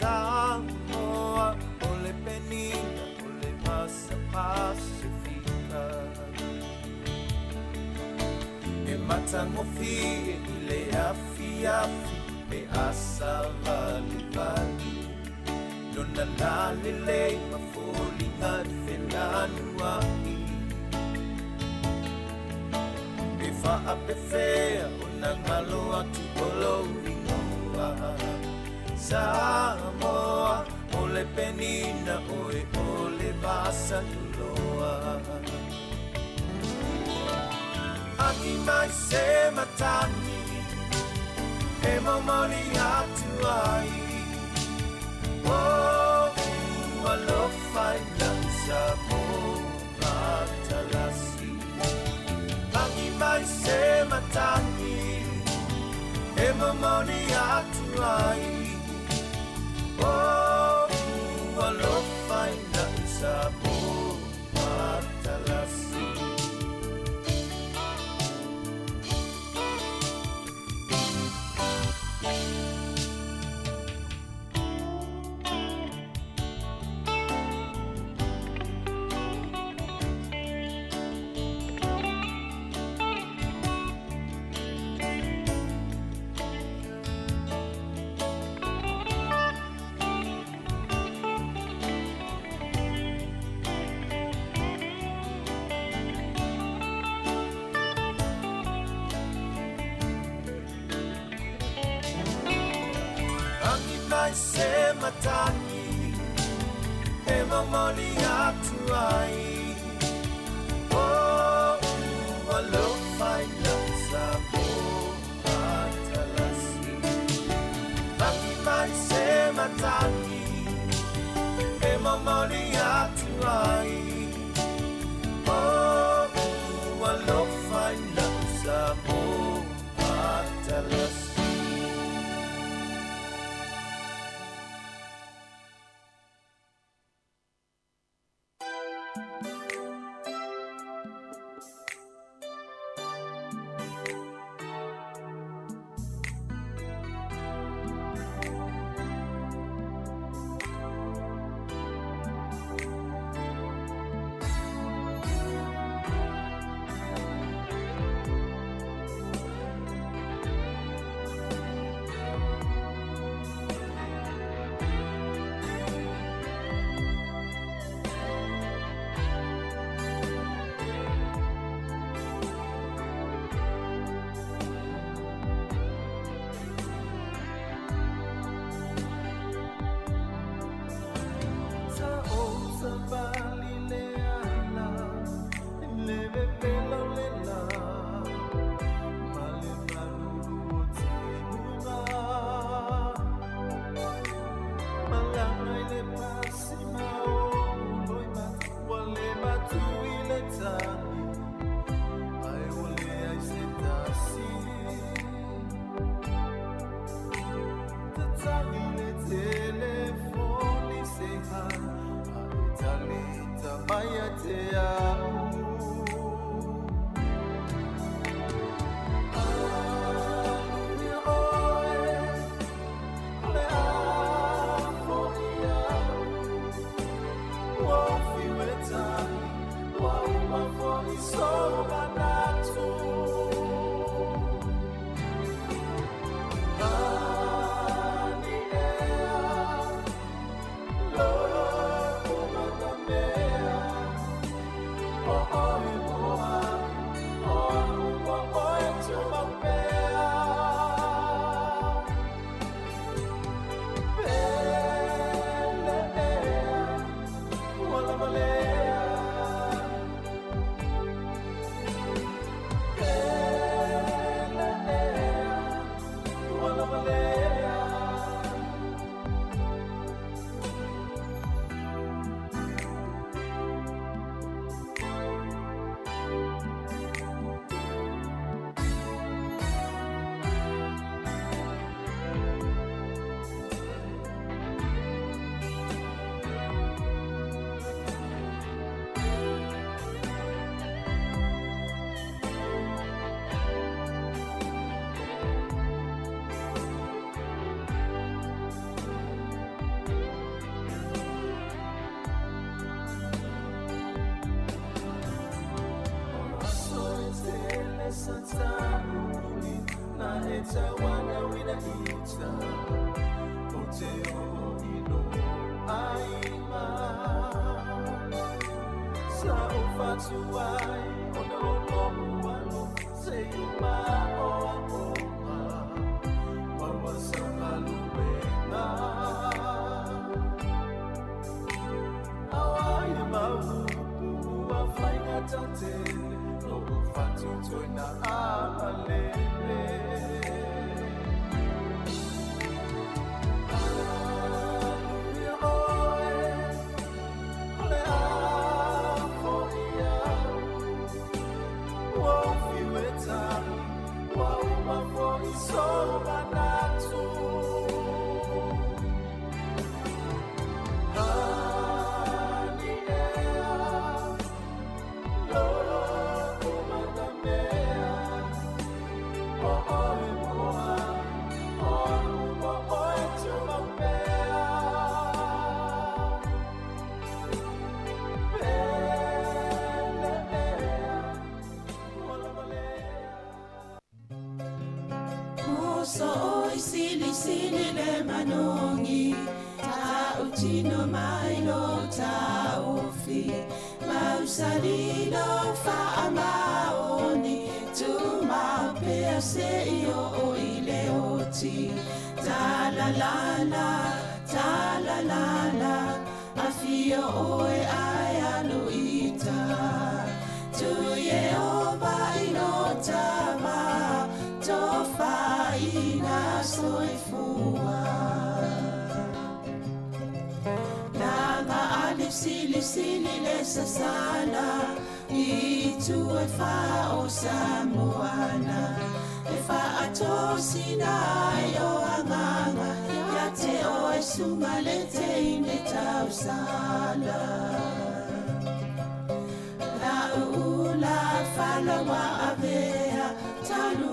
Samoa o le penina o le masa pacifica E matango fie i le afi e asa vali Lona lale le mafoli ngari whenanu ai E wha a pe whea o na ngalo atu olo ringoa Samoa o le penina o le vasa tuloa Aki mai se matangi E momoli atu ai Oh, alo fai dansa mo atalasi Aki mai se matangi E momoli atu ai Oh, alo fai dansa mo atalasi Se matangi e momoli atu ai Oh, alo fai lanza mo atalasi Aki mai se matangi e momoli atu ai Oh, alo fai lanza mo atalasi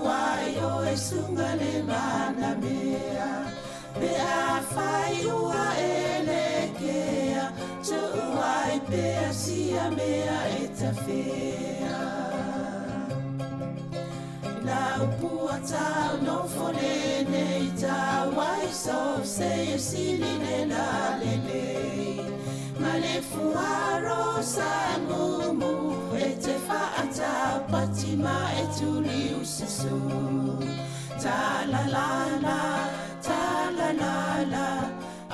wai o e sunga le mana mea pe a fai ua e le kea tu wai pe a sia mea e ta fea la upua tau no fore nei tau wai so se e sili le la le ma le fuaro sa mumu e te whaata pati ma e tuli usisu ta la la la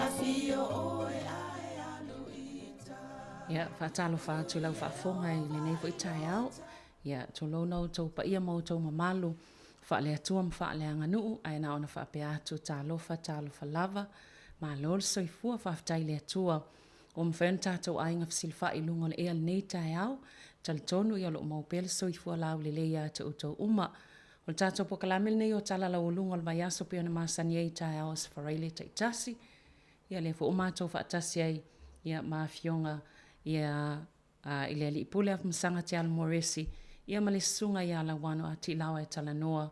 a fio oe ai alu ita Ia, whaatalo whaatu lau whaafonga i le nei fo i tai au. Ia, tō lono tō pa ia mau tō mamalu. Whaalea tuam whaalea nganuu, ai na ona whaapea atu tālofa lava. Ma lol soifua whaafitai lea tua. O mwhen tātou ainga whasilwha i lunga le ea nei tai au. Tal tonu i alo maupele soifua lau le leia te uto uma. O le tātou pokalamil nei o tala lau lunga le mai aso pia na masani ei tai au as whareile tai tasi. Ia le fo umatou whaatasi ai. Ia maafionga. Ia i le alipule af msanga te al moresi. Ia ma le sunga ia la wano a ti lawa e tala noa.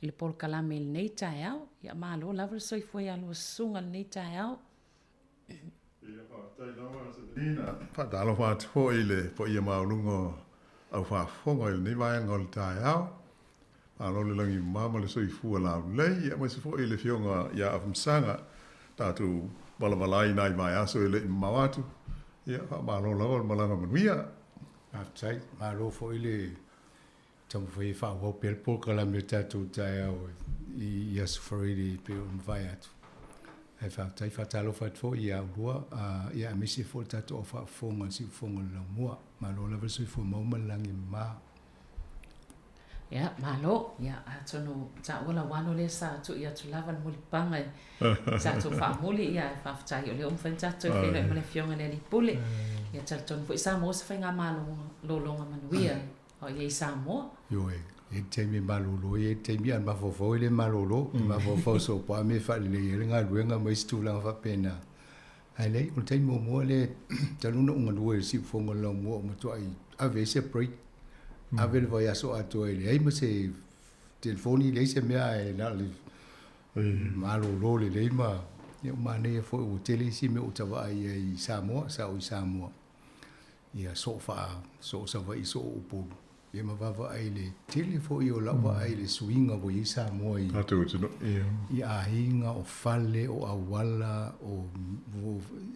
I le pokalamil nei tai au. Ia malo lawa soifua ia lo sunga nei tai au. Whaatalo whaatu ho i le po ia maulungo au whaafonga i le nei vai ngol tai au. Alo le langi mama le soifua lau lei. Ia mai se fo i le fionga ia af msanga. Tātu walamalai nai mai aso i le mawatu. Ia malo lawa malanga manuia. Aftai, malo fo i le tamu fo i whaau pel poka la me tātou tai au i asfariri pe o mwhai atu. Ai whaaftai whaatalo whaatfo i au rua, ia amisi fo tātou o whaafonga si ufonga la mua. Malo lawa soi fo maumalangi maa. Ia, malo, ia, atono, ta wala wano le sa tu ia tu lawan muli panga, sa tu wha muli ia whaftai o le umwhen tatu i wheno i male fionga le li pule. Ia tal tonu fo i Samoa sa whainga malo lolonga manuia, o ia i Samoa. Yo e teimi malolo, e teimi an mafofo i le malolo, mafofo so pa me whali le i ngā ruenga mai stulanga whapena. Ai lei, o teimi mua le taluna unga lua i si ufonga lau mua o matua i ave separate. Avel vai aso ato ele ai mas e telefoni le se mea e na le malo lo le le ma e mane foi o tele si me o tava ai i Samoa sa o Samoa ia sofa so sa vai so o po e ma va ai le telefoni o la va ai le swinga vo i Samoa i Atu no i a hinga o fale o awala o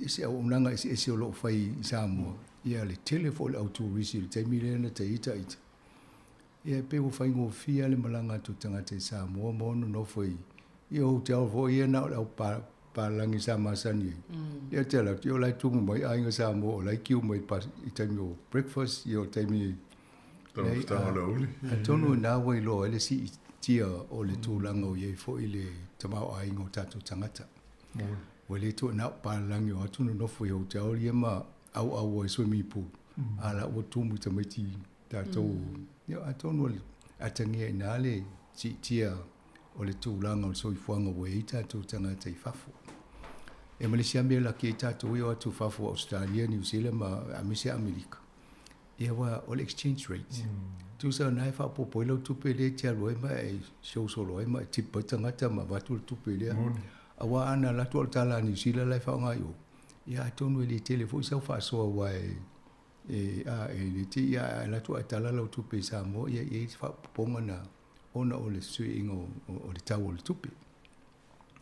ese o nanga ese o lo fai i Samoa ia le telefoni au tu risi te milena te ita ia pe o fai ngo fia le malanga tu tanga te Samoa mono no foi ia o te avo ia na o pa langi sa masani ia te la tio lai tu mai ai nga Samoa lai kiu mai pa i te mi o breakfast ia o te mi tonu na wai lo ele si tia o le tu langa o ia foi le tamau ai ngo tatu tangata wale tu na pa langi o atu no foi o te ia ma au e swimming pool ala o tumu te meti tātou ia atonu atangia ina le tia o le tūlanga o soifuanga o e tātou tangata i whafo. E Malaysia me la ki tātou i o atu whafo Australia, New Zealand ma Amisia Amerika. Ia wa o le exchange rate. Tūsa nai whapopo ilau tupe le tia loe ma e showso loe ma e tipa tangata ma watu le tupe lea. Awa ana latu al tala New Zealand lai whaonga i o. Ia atonu le telefo sau whaasoa wa le te ia la tu atala la tu pe Samoa ia e fa ponga na ona o le suinga o le tau o le tupe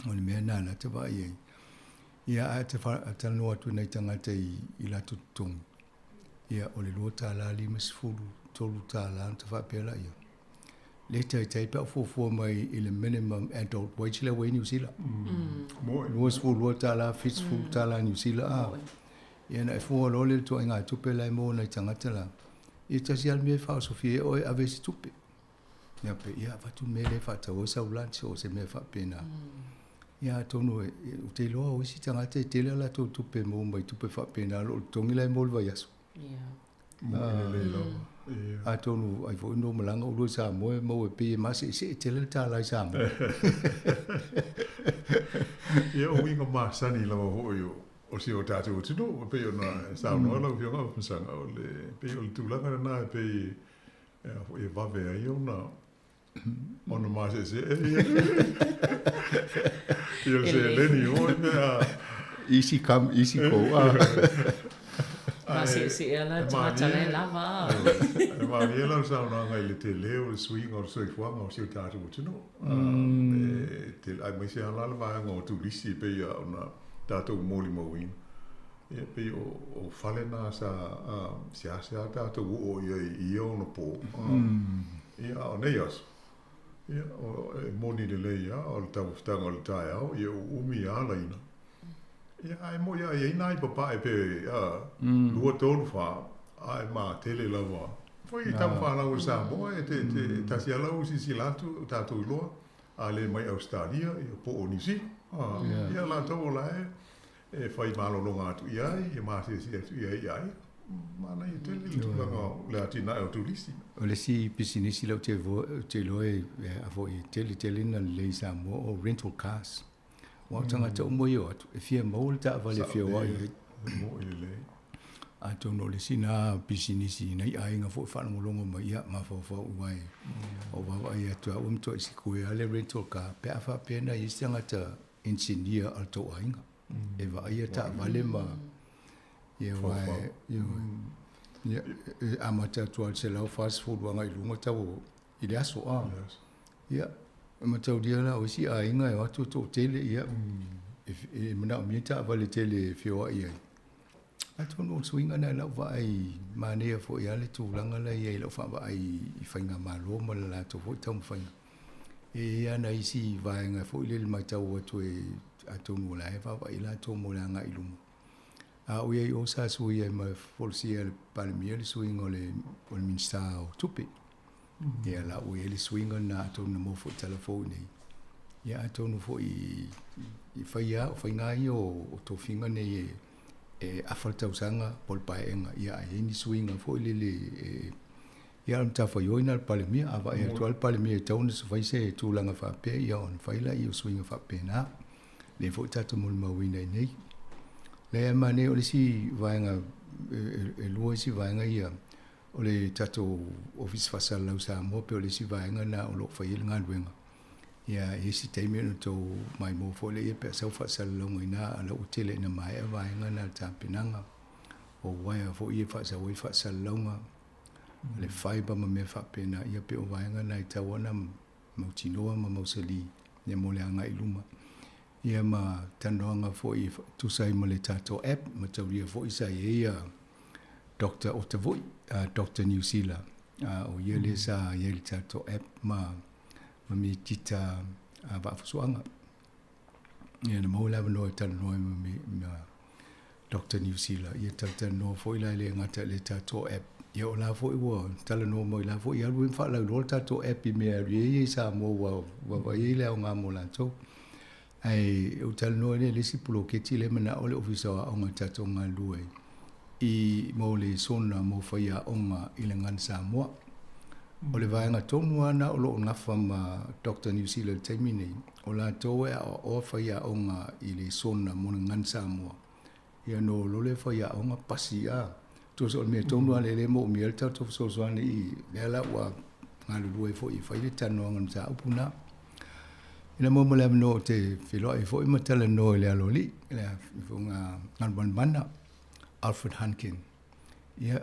o le mea nana te va ia te fa atala tu nei tangata i la tu tung ia o le lua tala lima sifuru tolu tala te fa pela ia le tai pe fo mai i le minimum adult wage le New Zealand lua sifuru lua tala fitful tala New Zealand ia na e fua lo le tu inga tupe lai mo na tangata la i tasi al me fa sofia o ave si tupe ia pe ia va tu me le fa ta o sa ulansi o se me fa pena ia tonu o te loa o si tangata te le la tu tupe mo mai tupe fa pena lo tongi lai mo va yaso a tonu ai vo no malanga o lo sa mo e pe ma se te le ta lai sa mo ia o winga ma sani la ho yo o si o tātou tino, pe o na saunoa lau whionga o pasanga o le pe o le tūlanga na pe e vave ai o na Ono mase se. Yo se leni o easy come, easy go. Mase se ala tala lava. Ma ni la sa una ngai le te leo le swing o so fwa ngo si ta tu tino. Te ai mai se ala va ngo tu lisi pe ya ona tato moli mo win. E pe o fale na sa sia tato o i o no po. Ia o neias. Ia o moni de le ia o tau stanga o tai au ia umi ala ina. Ia ai mo ia ina i papa e pe lua tonu fa ai ma tele lava. Foi tau fa la usa mo e te tasi ala usi silatu tato loa ale mai Australia ia po onisi. Ia la tau la e fai malo no atu ia e ma se ia mana i tele tu le atina o turisti. O le si pisinisi lau te loe a vo i tele na le sa mo o rental cars. Wa tanga te mo yo e fia mo le ta vale fia wa mo le a to no le sina pisinisi nei ai nga fo fa mo longo ma ia ma fo wai. O wa ia to a to isi ko le rental car pe afa pe na i sanga ta engineer al to ainga. E va ia ta vale ma ia wai ia amata tual se lau fast food wanga i lunga tau i le aso a. Ia, matau dia la o si a inga e watu to tele ia. E mana o mieta avale tele fioa ia. Ato no swinga na lau vai manea fo ia le tūlanga la ia i lau wha vai i whainga malo ma la to fo tau mwhainga. E ana isi vaenga fo i le mai tau atu e ato no la e wha i la to mo la nga i lunga. A o ia i o sa sui e ma folsia le palemia le swinga le minsta o tupi. Ia la o ia le swinga na ato na mo fo telefone. Ia ato no fo i whaia o whainga i o to finga ne e afalta usanga pol paenga. Ia e ni swinga fo i le ia am ta whaioina le palemia. Ava e ato al palemia e tauna sa whaise e tūlanga whape. Ia on whaila i o swinga whape na. Le fo tata mulma wina i nei. Le mane o le si vaenga e lua si vaenga ia o le tato office fasal lau sa mo pe o le si vaenga na o lo fail nga luenga ia e si teime no to mai mo fo le pe sa fasal lau ina ala o tele na mai vaenga na tampinanga o wai fo ia fasal lau nga le fiber ma me fa pena ia pe o vaenga na ta wana mautinoa ma mausali ne mo le anga iluma. Ia ma tanoanga fo i tu sai ma le tato app ma tau ria fo i sa ia Dr. Otavoi, Dr. New Zealand. O ia le sa ia le tato app ma mi tita va fusuanga. Ia na maula no tano ma Dr. New Zealand. Ia tano fo i le ngata le tato app. Ia o la fo i wo tala no mo la fo ia lu fa la lo tato app i me ia sa mo wa ia le nga mo la to. Ai o tal no le si pulo ke ti le mana o le ofisa o nga tato nga luai i mo le sona mo faia onga i le ngan Samoa o le vaenga tonu ana o lo ngafa ma Dr. New Zealand taimini o la toe o faia onga i le sona mo le ngan Samoa ia no lo le faia onga pasi a to so me tonu ale le mo mi alta to so so ani i le la wa ngalu luai fo i faile tano ngan sa upuna ina mo le no te filo e fo i matala no le aloli le funga ngan bana Alfred Hankin ia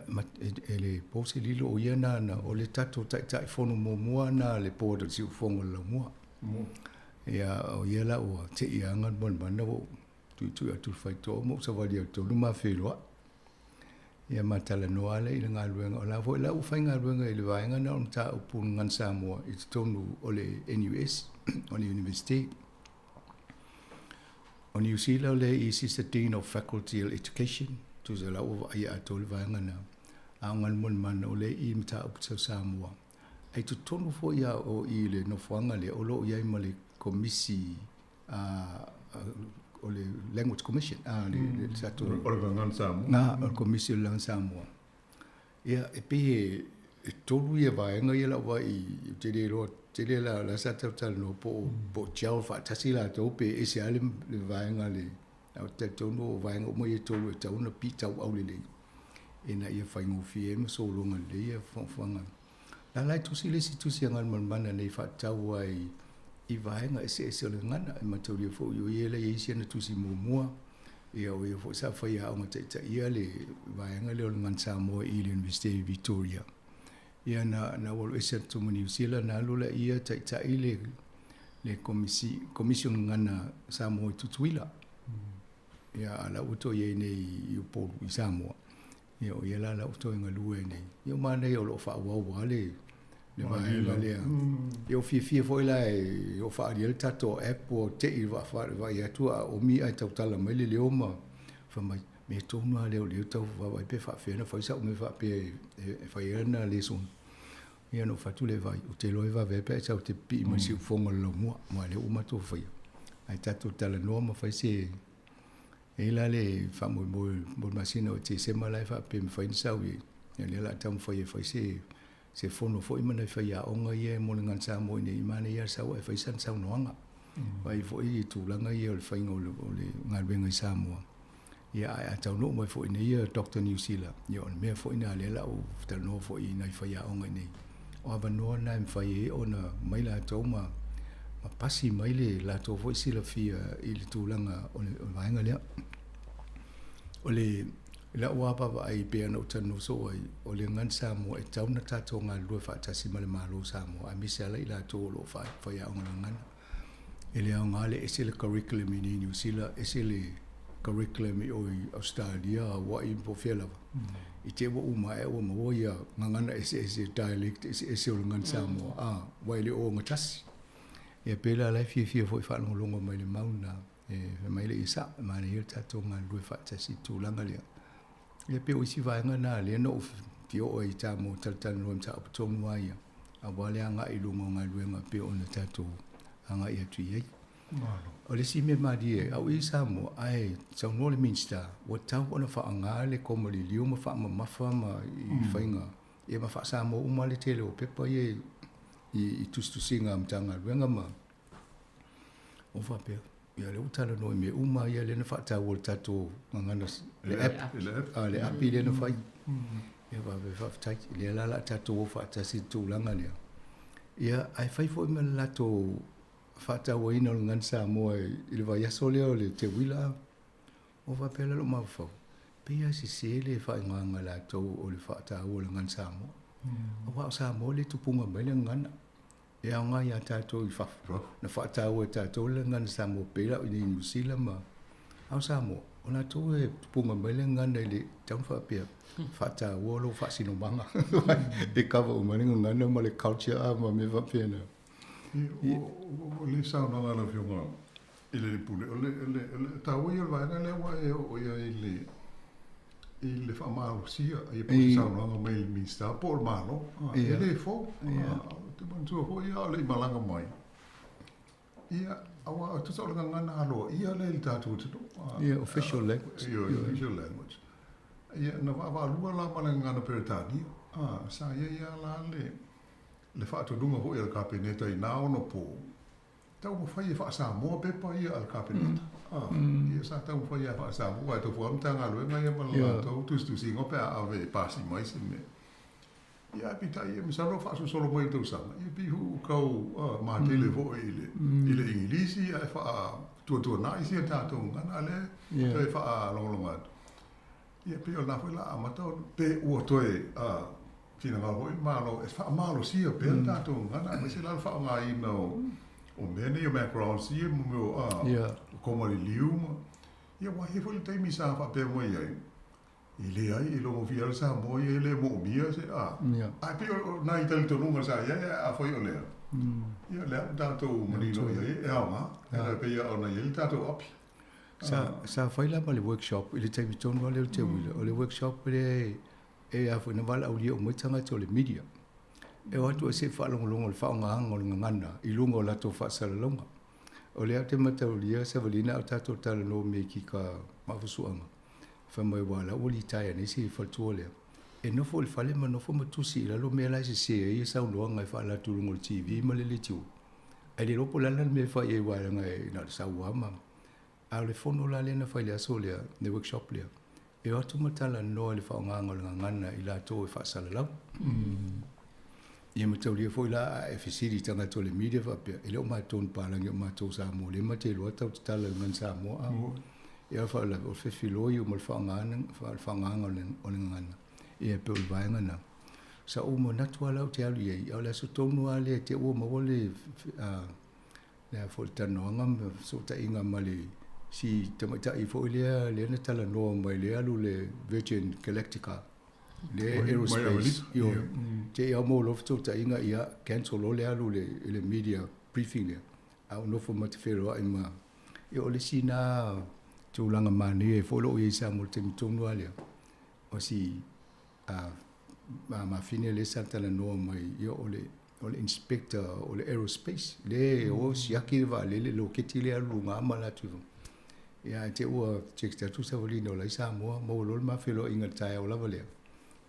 ele pose lilo o ia na o le tato tai fono mo mua na le podo si fongo la mua ia o ia la o te ia ngan bana o tu atu fai to mo sa valia to luma filo ia matala no ale ina ngaluenga o la fo la u fai ngaluenga i le vaenga na on ta upun ngan Samoa i tonu o le NUS on the university. On New Zealand, there is the Dean of Faculty of Education, to the law of Aya Atol Vangana, Angan Munman, Ole Imta up to Samoa. I to tonu for ya o ile no fangale, olo yamale commissi, ole language commission, the Sato Organ Samoa. Na, or commission Lang Samoa. Yeah, a pe tolu ya vaenga yela wa I tele lo tele la sa tal no po chao fa tasila to pe ese ale vaenga le au te tono vaenga mo ye tolu e tau na pi tau au le ina ia faingo fie mo so longa le ia fanga La lai tusi le si tusi ngal man mana nei fa tau ai I vaenga ese le ngana e matau fo yo yele ye sia na tusi mo ia o fo sa fa ia o mata ia le vaenga le ngan sa mo I le University Victoria ia na wol ese to mo New Zealand na lula ia ta le commission ngana sa mo tutuila ia ala uto ye nei po I sa mo ia o ia la uto ngalu nei ia mana ia lo fa wa le vaenga le eu fia foi lá eu faria ele tato app te I vai atua o mi ai tau tala mai le oma fa mai me tonu ale o tau vai pe fa fena foi sa me fa pe fai na le son ia no fatu le vai o te loi va ve pe sa o te pi ma si fonga lo mo le uma to fai ai tato tala no ma fai se e la le fa mo masina o te se mala fa pe fai sa wi ia la tam fai se fono foi mana fai a onga ia mo ngan sa mo nei mana ia sa wa fai san sa noanga vai foi tu langa ia le fai ngol le ngal benga sa mo ia a tau no mai foi nei Dr. New Zealand ia me foi na le la o tal no foi nei fai a onga nei o ava no na fai ona mai la tau ma pasi mai le la to foi sila fia I le tu langa o vai ngale o le la wapa ai pe no tanu so ai o le ngan sa mo e tau na tato nga lu fa ta si male malo sa mo a mi sala ila to lo fa ya ngan ele a ngale ese le curriculum in New Zealand ese le curriculum o Australia wa I po fela I te wo uma e wo mo ya ngana ese dialect ese o ngan sa mo wa le o ngatas e pela la fi fo fa no longo mai le mauna e mai le isa ma le tato nga lu fa ta si tu langa le le pe o si vai ngana le no fio o I ta mo tal no ta op tom wai a wale anga I lungo nga luenga pe o na tato anga ia tu ye o le si me madi e au I sa mo ai sa no le minsta o ta ona fa anga le como le liu ma fa ma fa ma I fainga e ma fa sa mo uma le tele o pe pa ye I tu singa mtanga luenga ma o fa pe ia le utala no me uma ia le na fata wol tato ngana le app le app le na fai ia va ve fa tai le la tato wo fata si tu langa le ia ai fai fo me la to fata wo ina ngan sa mo il va ya sole le te wila o va pela lo ma fo pe ia si se le fa nganga la to o le fata wo ngan sa mo o va sa mo le tu punga me le ngana e nga ia tato I fa na fa tato tato le ngan sa mo pela I New Zealand ma au sa mo ona to e punga mai le ngan le tau fa pe fa tato lo fa sino banga e kava o mani ngan ma le culture a ma me va pe na o le sa no ngala fio nga ile pule le tawo ia va na le wa o ia ile fa ma sia e po sa no nga mai mi sta por malo ele fo te man tu ho ia le malanga mai ia awa tu sa nga na alo ia le tatu tu ia official language official language ia na va lua la malanga na peritani sa ia la le fa tu dunga ho ia kapineta I na no po tau mo fai fa sa mo pe pa ia al kapineta ia sa tau mo fai fa sa mo to fo amtanga lo ngai ma to tu singo pe ave pasi mai se me ia pita ia mi sa fa so solo mai to sa ia pi hu kau ma tele vo ile inglisi ia fa tu na isi ta to ngana le te fa long ia pe na foi la ma to pe o to fina nga hoi malo e fa malo sia pe ta to ngana ma se la fa nga I no o mene o background sia mo como le liuma ia wa he foi te mi sa fa pe mo ia ile ai lo mo via sa mo ia le mo mia se a pe na I tal to nunga sa ia a foi o le ia le ta to mo ni no ia ma era pe ia ona ia ta to op sa fai la le workshop ile te mi ton le te wile o le workshop le e a foi na vala o o mo tanga to le media e o tu se fa longo le fa nga ngol ngana I lungo la to fa sala longa o le te mata o lia se valina o tato tala no me ki ka mafusuanga fa mai wala o li tai ne si fa to le e no fo le fale ma no fo ma tu si la lo me la se e sa no nga fa la tu ngol TV ma le tu e le lo pola la me fa e wala nga na sa wa ma a le fono la le na fa le so le ne workshop le e o tu mata la no le fa nga ngol ngana I la to fa sala la ia matau lia foi la e fesiri tanga to le media fa pe ele o ma ton palangi o ma to sa mo le ma te lo tau tala ngan sa mo a ia fa la o fe filo i o mal fa nganga o le ngana ia pe o vai ngana sa o mo na to ala o te alu ia o la so tonu ale te o mo le le fo tano ngam so ta inga mali si tamata I fo le na tala no mai le alu le Virgin Galactica le aerospace yo te ia mo lo fo ta inga ia cancel o le alu le media briefing le au no fo mate fero ai ma yo le sina tu langa mani e fo lo i sa mo te tonu ale o si ma fine le santa la no mai yo o le inspector o le aerospace le o si aki va le lo ke ti le alu nga mala tu ia te o check ta tu sa volino la sa mo lo ma felo inga tai o la vale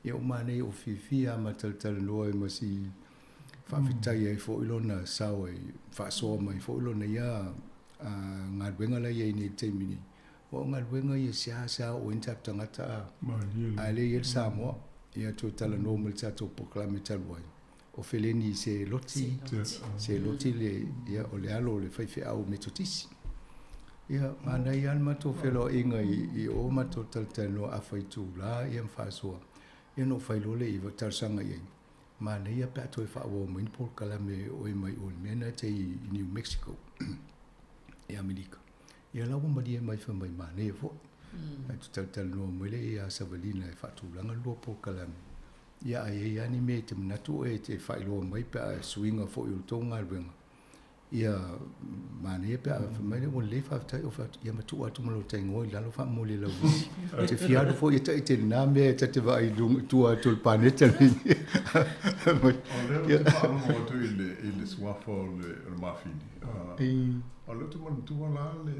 ia o mane o fifia ma tal no e ma si fa fitai e fo ilona sa o fa so mai fo ilona ia nga wenga la ye ni te mini o nga wenga ye sa o intap tanga ta ale ye sa mo ia tu tal no mo ta to proclame tal boy o feleni se loti le ia o le alo le fai au metotisi ia mana ia ma to felo inga I o ma to tal no a fai tu la ia fa so ia no fai lo le I tar sanga ia mana ia pa to fa o mo in por kala me o mai o mena te I New Mexico ia America ia la o ma dia mai fa mai mana ia fo tu tal no mo le ia savalina fa tu langa lo por kala ia ai ani me te natu e te fai lo mai pa swinga fo I tonga renga ia mane pe mai o le fa ta o fa ia matu atu mo te ngoi la lo fa mo le lo te fiado fo ia te na me te vai tu atu il planeta o le fa mo tu il swafo le mafini o le tu la le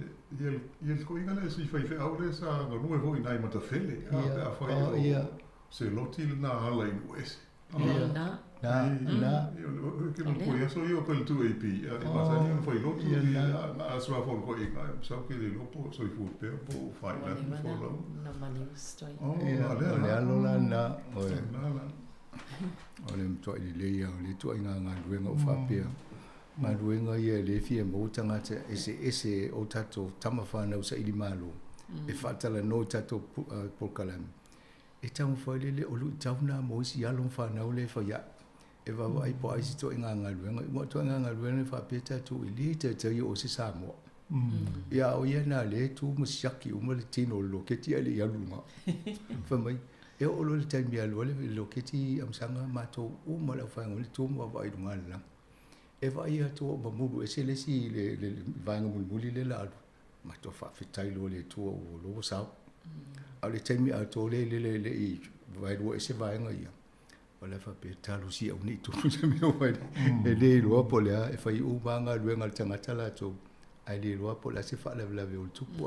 il ko inga le si fai fe au le sa no vo ina mata fele a fa ia se loti na ala in west na que não conheço eu pelo tu AP mas aí não foi logo a sua forma foi só que ele não pode só foi pelo fai lá foi lá na manius toi olha na olha to le ia le to inga ruenga o fapia ma ruenga ia le fie mo tanga te ese o tato tamafana usa ili malo e fatala no tato por kalam e tau foi le o lu tau na mo si alon fa na le fa ya e va vai po ai to inga ruenga mo to inga ruenga fa peta tu ili te o si sa mo ia o ia na le tu mo siaki o mo le tino lo ke ti ali ya lunga fa mai e o lo le tai mi alo le lo ke ti am sanga ma to o mo la fa ngol tu mo vai dunga la e va ia to mo mu e se le si le vai ngol muli le la ma to fa fitai lo le tu o lo sa a le tai mi a to le I vai lo e se vai ngai wala fa pe talo si o ni tu se mi o vai e le lo po le e fa I u banga lu ngal tanga tala to ai le lo po la se fa la ve o tu po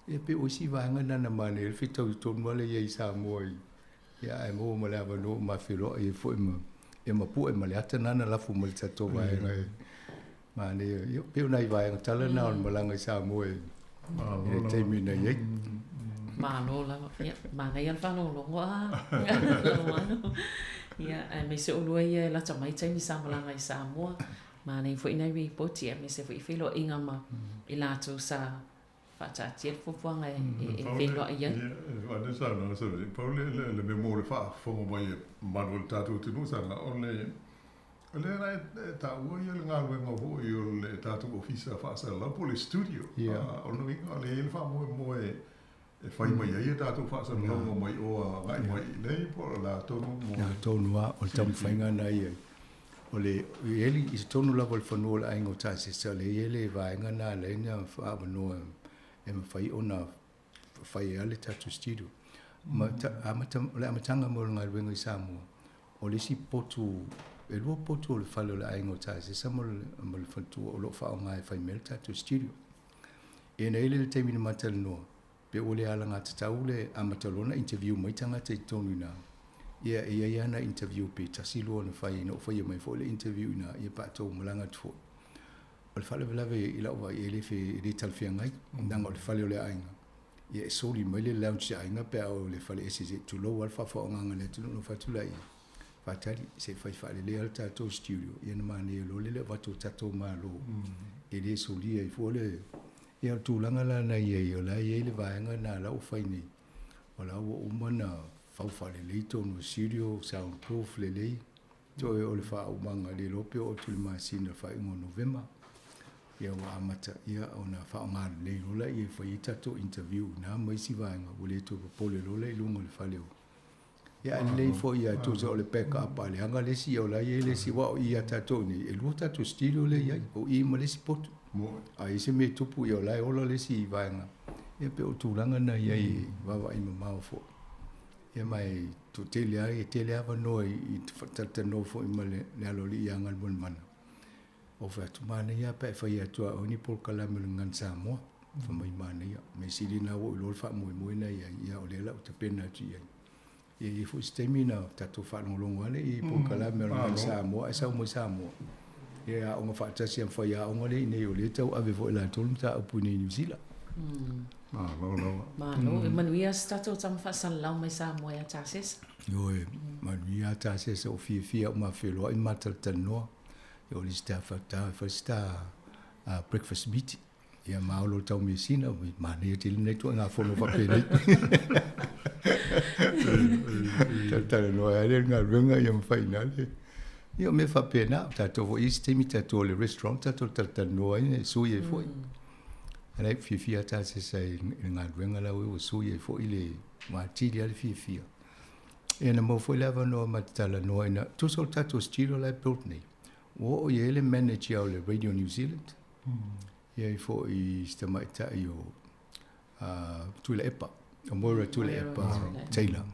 e pe o si vai ngana na ma le fi to mo le ye sa mo ya e mo la va no ma fi lo e fo e ma pu e ma le atana na la fu mo le to vai ngai ma le yo pe nai vai tala na mo la ngai sa mo e te mi na ye ma lo la ma ngai al fa no lo wa ia e me se o lo ia la ta mai tai ni sa mala ngai sa mo ma nei fo ina ri poti e me se fo I filo inga ma I la tu sa fa ta tiel fo fo ngai e filo ia va ne sa no so le memoria fa fo mo mai manuel tatu tu no sa na ole na ta o ia nga wenga vo io le tatu officer fa sa la po le studio ono inga le fa mo e fai mai ia tatu fa sa no mai o ngai mai nei po la tonu mo tonu o tam fainga na ia o le ele I tonu la vol fa no la ingo ta se le ele va inga na le na fa no e ma fai ona fai ale tatu studio ma le amatanga mo ngai wenga I sa mo o le si potu e lo potu le falo la ingo ta se sa mo le fatu o lo fa ngai fai mel tatu studio e nei le te mini matal no pe ole ala nga taule amatalona interview mai tanga te tonu na ia na interview pe tasilo na fai no fai mai fo le interview na ia pa to mulanga tfo o le fale velave ila wa ele fe le talfia ngai ndanga o le fale ole ainga ia soli mai le lounge ainga pe o le fale ese tu lo alfa fo nga le tu no fa tu lai fatali se fai fa le al tato studio ia na mane lo le va tu tato malo e le solia i fole ia tu langa la na ia la ia le va nga na la u fai ni ola o mana fa fa le to no studio soundproof le to o le fa o manga le lope o tu ma sina fa in November ia wa amata ia ona fa nga le lola ia fa tato interview na mai si va nga o le to pole lola i lungo le fa le ia le fo ia tu so le peka apa le anga le si o la ia le si wa ia tato ni e lu tato studio le ia o i mo le si pot a ise me tupu ia la o le si va nga e pe o tu langa na ia i va va i ma fo ia mai tu te le ava no i tata no fo i ma le alo li ia ngal bon mana o fa tu mana ia pe fa ia tu o ni por kala me ngan sa mo fa mai mana ia me si dina o lo fa mo na ia o le la o te pena tu ia e fu stemina tatu fa longo ale i po kala me ngan sa mo e sa mo sa mo ia o fa ta si fa ia o ngole ne o le tau ave vo la tolum ta o ni New Zealand Malo, manuia stato tam fa salau mai sa mo ya tases. Yo, manuia tases o fia o ma felo i matal tano. Yo li sta fa breakfast meeting. Ia maolo tau mesina, ma ne te le to nga fono fa pele. Tata no ale nga runga ia finale. Io me fa pena, tato vo istemi tato le restaurant tato no ai su ye foi. Ana fia ta se sai nga renga la o su ye fo ile ma tili al fia e na mo fo lava no ma tala no ina tu so tato stilo la built ni o ye le manager o le Radio New Zealand ye fo i stama ta io tu le epa o mo tu le epa Taylor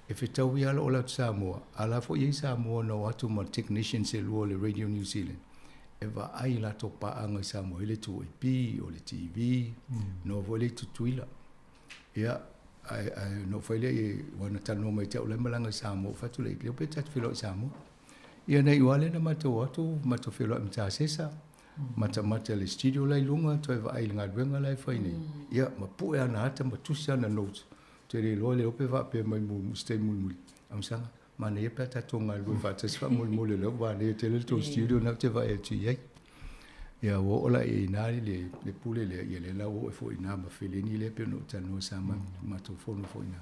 e fe tau ia o la Samoa ala fo ye Samoa no atu ma technician se lo le Radio New Zealand eva ai la to pa anga sa mo ile tu pi o le TV no vole tu tuila ia ai no foi le wana tano mai te o le malanga sa mo fa tu le pe tat filo sa mo ia nei wale na mato filo mta sesa mata le studio lai lunga to eva ai nga wenga lai fa ni ia ma pu ya na ata ma tu sa na notes te le lo le ope va pe mai mu stay mu am sanga mana ia peta tonga lu fa te sfa mo le lo va le te le to studio na te va e tu ye ya wo ola e na le pule le ye le la wo fo ina ma fele ni le pe no ta no sa ma to fo no fo ina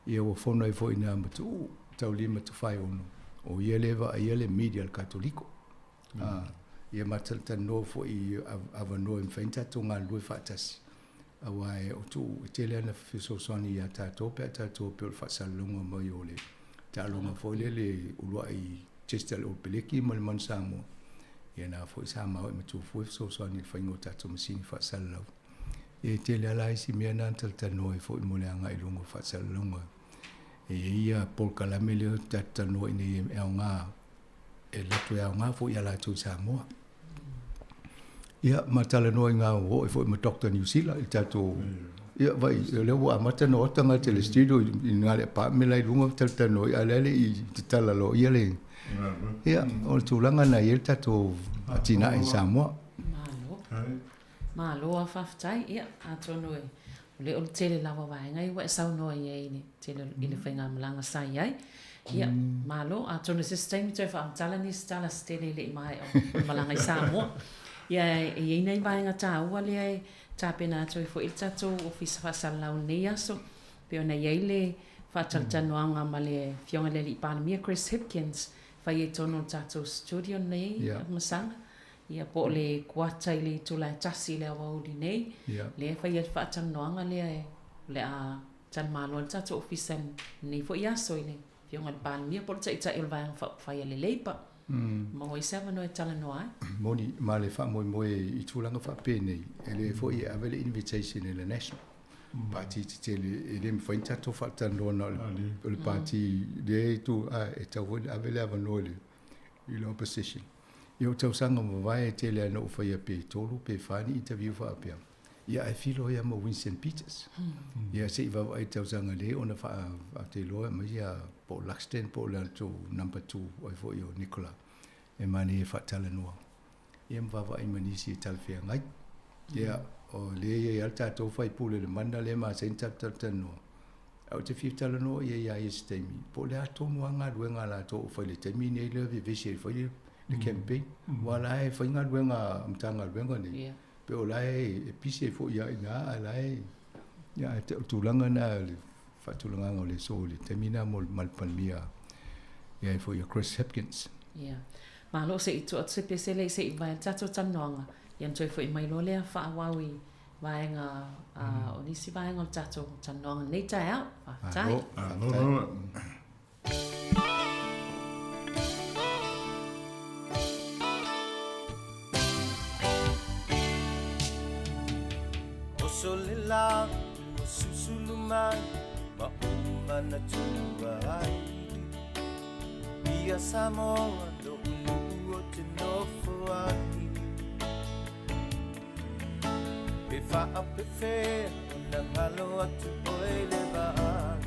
ia wo fo no fo ina ma tu ta li ma tu fai ono o ye le va ye le media cattolico ia ma ta no fo i ava no in fenta tonga lu fa tas awai o tu te le na fiso soni ya ta to pe fa salonga mo yo le talo ma foi le ulua i Chester o peleki mal man samo ia na foi sama o tu foi so ni fa ngota to masini fa salo e te le ala si mia na tal noi foi mo le anga i lungo fa salo e ia por kala mele tata no ni e nga e la tu ya nga foi ala tu samo ia matala no nga o foi mo Dr. New Zealand il tato ia vai le wa mata no tanga te le studio in ngale pa me lai lunga tata no ale i tala lo ia le ia o tu langa na ia tato atina in Samoa malo a faftai ia atono le o tele lava vai ngai wa sau no ia ni tele ile fenga mlanga sai ai ia malo atono system te fa tala ni stala stele le mai o malanga Samoa ia ia nei vai ngata wa le ta pena to fo itato office fa sala unia so pe ona yele fa tantano anga male fionga le palmia Chris Hipkins fa ye tono tato studio nei masanga ia po le kwata ile to la tasi le wa nei le fa ye fa tantano anga le a tan malo tato office nei fo ia so ile fionga palmia por ta il va fa ye le leipa mo i sava no tala no ai moni male fa mo i tulanga fa pene ele fo i avele invitation ele national party tele ele me foi tato fa tando no le party de tu e ta won avele ava no le il opposition io tau sanga mo vai tele no fa ia pe tolu pe fani interview fa apia ia I feel ia mo Winston Peters ia se va ai tau sanga le ona fa te lo ma ia po Laxton po la to number 2 ai fo io Nicola e mani fa tala no ia va va ai mani si tal fe ngai ia o le ia alta to fa pule le manda le ma senta tata no au te fitala no ia stemi po le ato nuanga luenga la to fa le temi nei le visi fa le campaign wala e fa nga luenga mtanga luenga ni pe o lai e pisi fo ia ina lai ia te tulanga na fa tulanga ngole so le temi na mal palmia ia fo ia Chris Hopkins ma lo se itu at se pesele se vai tato tanonga yan toi fo mai lo le fa wawi vai nga oni si vai nga tato tanonga nei tai out tai no Solela susulumai ma umana tuai Ia Samoa do ulu te nofo ai Pe wha pe whea na ngalo atu oe le vai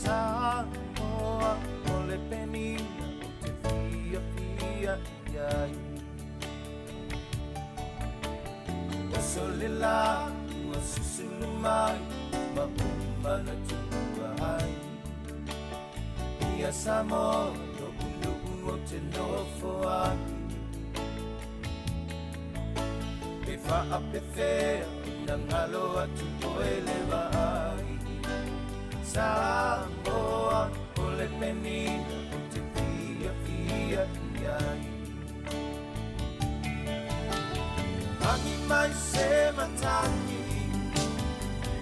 Samoa o le penina o te fia fia iai O solela ua susulumai ma umana tuai Ia Samoa no ulu o te nofo ai E wha pe whea na ngalo atu oe le vai Samoa o le penina o te fia fia iai Hangi mai se matangi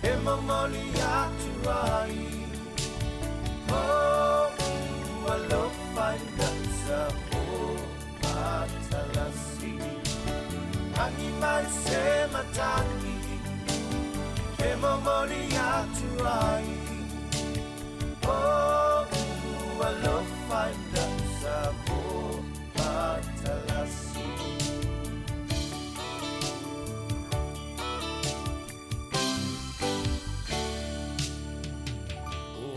e momoli atu ai Oh Walau pandang Samoa talasi Ani mai se matangi E momori atu ai Oh walau pandang Samoa talasi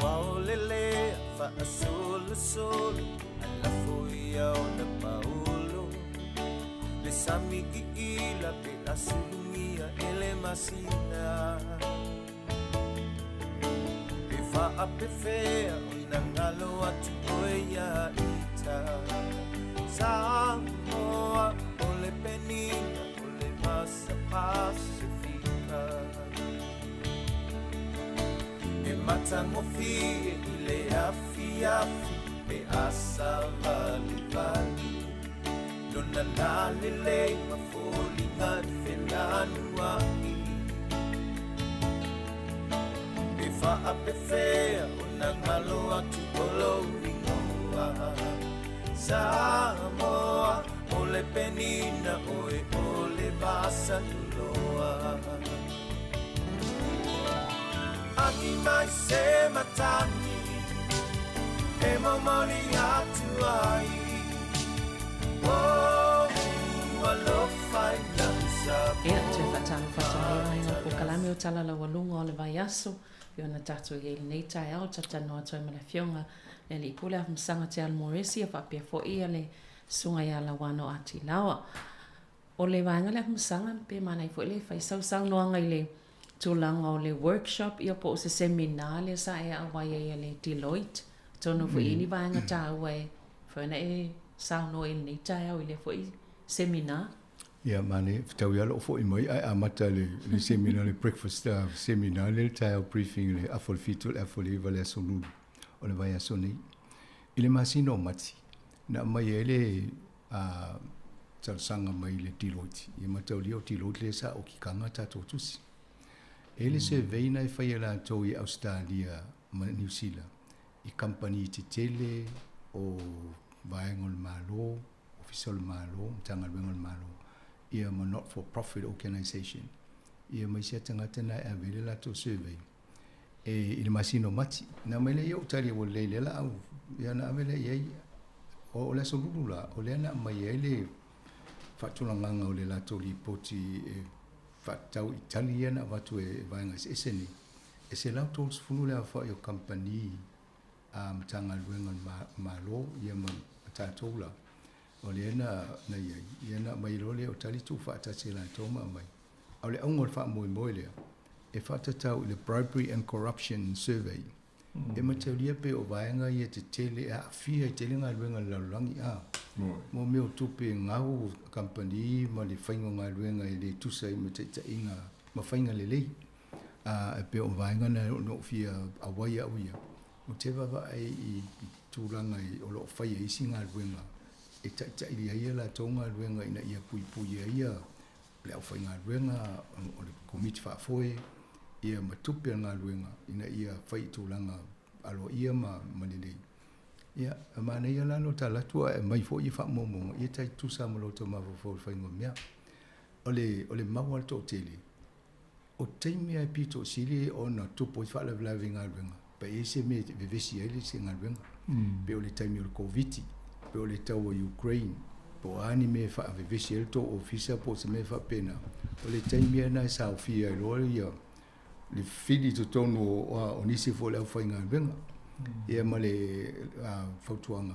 Wow lele fa solo solo alla foia o na paulo le samigi ila pe la sulumia ele masina pe fa pe fea na ngalo atu oia ita Samoa o le penina o le masa pacifica e matangofi le afi pe asa vali Lona lalele mafoli ngat fenanua Pe fa pe fea una ngalo atu olo ringoa Samoa ole penina ole basa tuloa Ani mai se matangi E momoli atu ai Oh, walo fai dansa Ia te whatalo whatamea inga po kalame o tala la walunga o le vai aso Pio na tato i ele nei tai au tatanoa toi mana fionga E li pule af msanga te almoresi a whapia fo ia le sunga ia la wano ati lawa O le vaenga le af msanga pe mana i fo ile fai sau noanga i le tūlanga o le workshop ia po o se seminar le sa e awai e le Deloitte Tono fo ili vaenga ta awai Fona e sao no in nei tai au i le fo i seminar Ia mane tau ia lo fo i mai ai amata le seminar le breakfast seminar le tai briefing le afol fitul afol i vale sonu o le vai soni ile masino mati na mai ele sanga mai le Deloitte i matau lio Deloitte le sa o ki kanga tato tusi ele se veina i fai la to i Australia ma New Zealand i company te tele o vaengol malo official malo tanga vaengol malo ia ma not for profit organization ia mai se tanga tena e vele la to survey e il masino mati na mele yo tali wo le la au ia na mele ye o le so lula o le na mai ele fatulanga o le la to li poti fatau italiana watu e vaenga eseni e se la to fulu le fa yo company tanga luengan malo ia ma tatola o le na ia na mai lo le o tali tu fa ta se la toma mai o le ongol fa moi moi le e whatatau i le Bribery and Corruption Survey. E mataulia pe o vaenga ia te tele a fia i tele ngā luenga laulangi a. Mo meo tupe ngau company ma le whaingo ngā luenga i le tusai ma te inga ma whainga le lei. E pe o vaenga na no fia a wai au ia. O te wawa ai i tūranga i o lo whai e isi ngā luenga. E ta ili ia la tō ngā luenga ina ia pui ia. Le au whai ngā luenga o le komiti whaafoe. Ia matupe ngā luenga ina ia whai tūranga alo ia ma manilei. Ia, mana ia lano ta latua e mai fo i wha momonga. Ia tai tusa malo to mawafo whaingo mea. Ole mawal tō tele. O teimea e pito sili o na tupo i wha lavi ngā luenga. Pa e se me vivesi ele se ngā luenga. Pe ole taimi o le COVID. Pe ole tau o Ukraine. Po ani me wha vivesi ele tō ofisa po se me wha pena. Ole taimea na sa ofia i loa ia. Le fili to tono o nisi fo le au whainga luenga. Ia ma le whautuanga.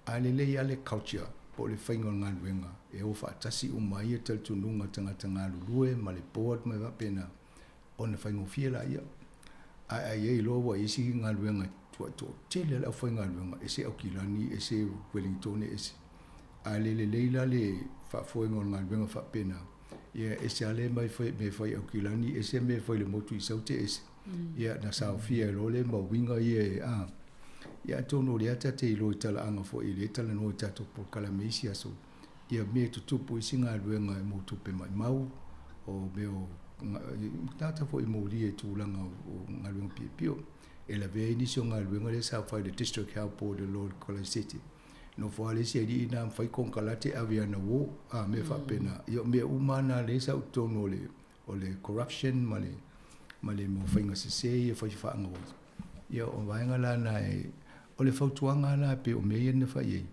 A le ale culture po le whainga ngā luenga. E o whaatasi umai e tal tununga tangata ngā lulue ma le board mai wapena o na whainga fia la ia. A iei loa isi ngā luenga tua to tele le au whainga luenga. Ese Aukilani, ese Wellington, ese. A le leila le whaafoenga ngā luenga whapena. Ia ese ale mai me whai Aukilani, ese me whai le motu i saute ese. Ia na saofia lo le ma winga ia a. Ia tono le ata te ilo i tala anga fo i le tala no i tato po kalameisi aso. Ia me tutupu i singa luenga e motupe mai mau o meo tata fo i mōri e tūlanga o ngā luenga pio. E la vea inisio ngā luenga le sa whai le District Health Board de Lord College City. No whale se ri ina whai konkalate aviana wo a me whapena. Ia me umana le sa utono o le corruption ma le mo whainga se e whai whaanga o. Ia o vaenga la na e o le whautuanga la pe o mea na whai e.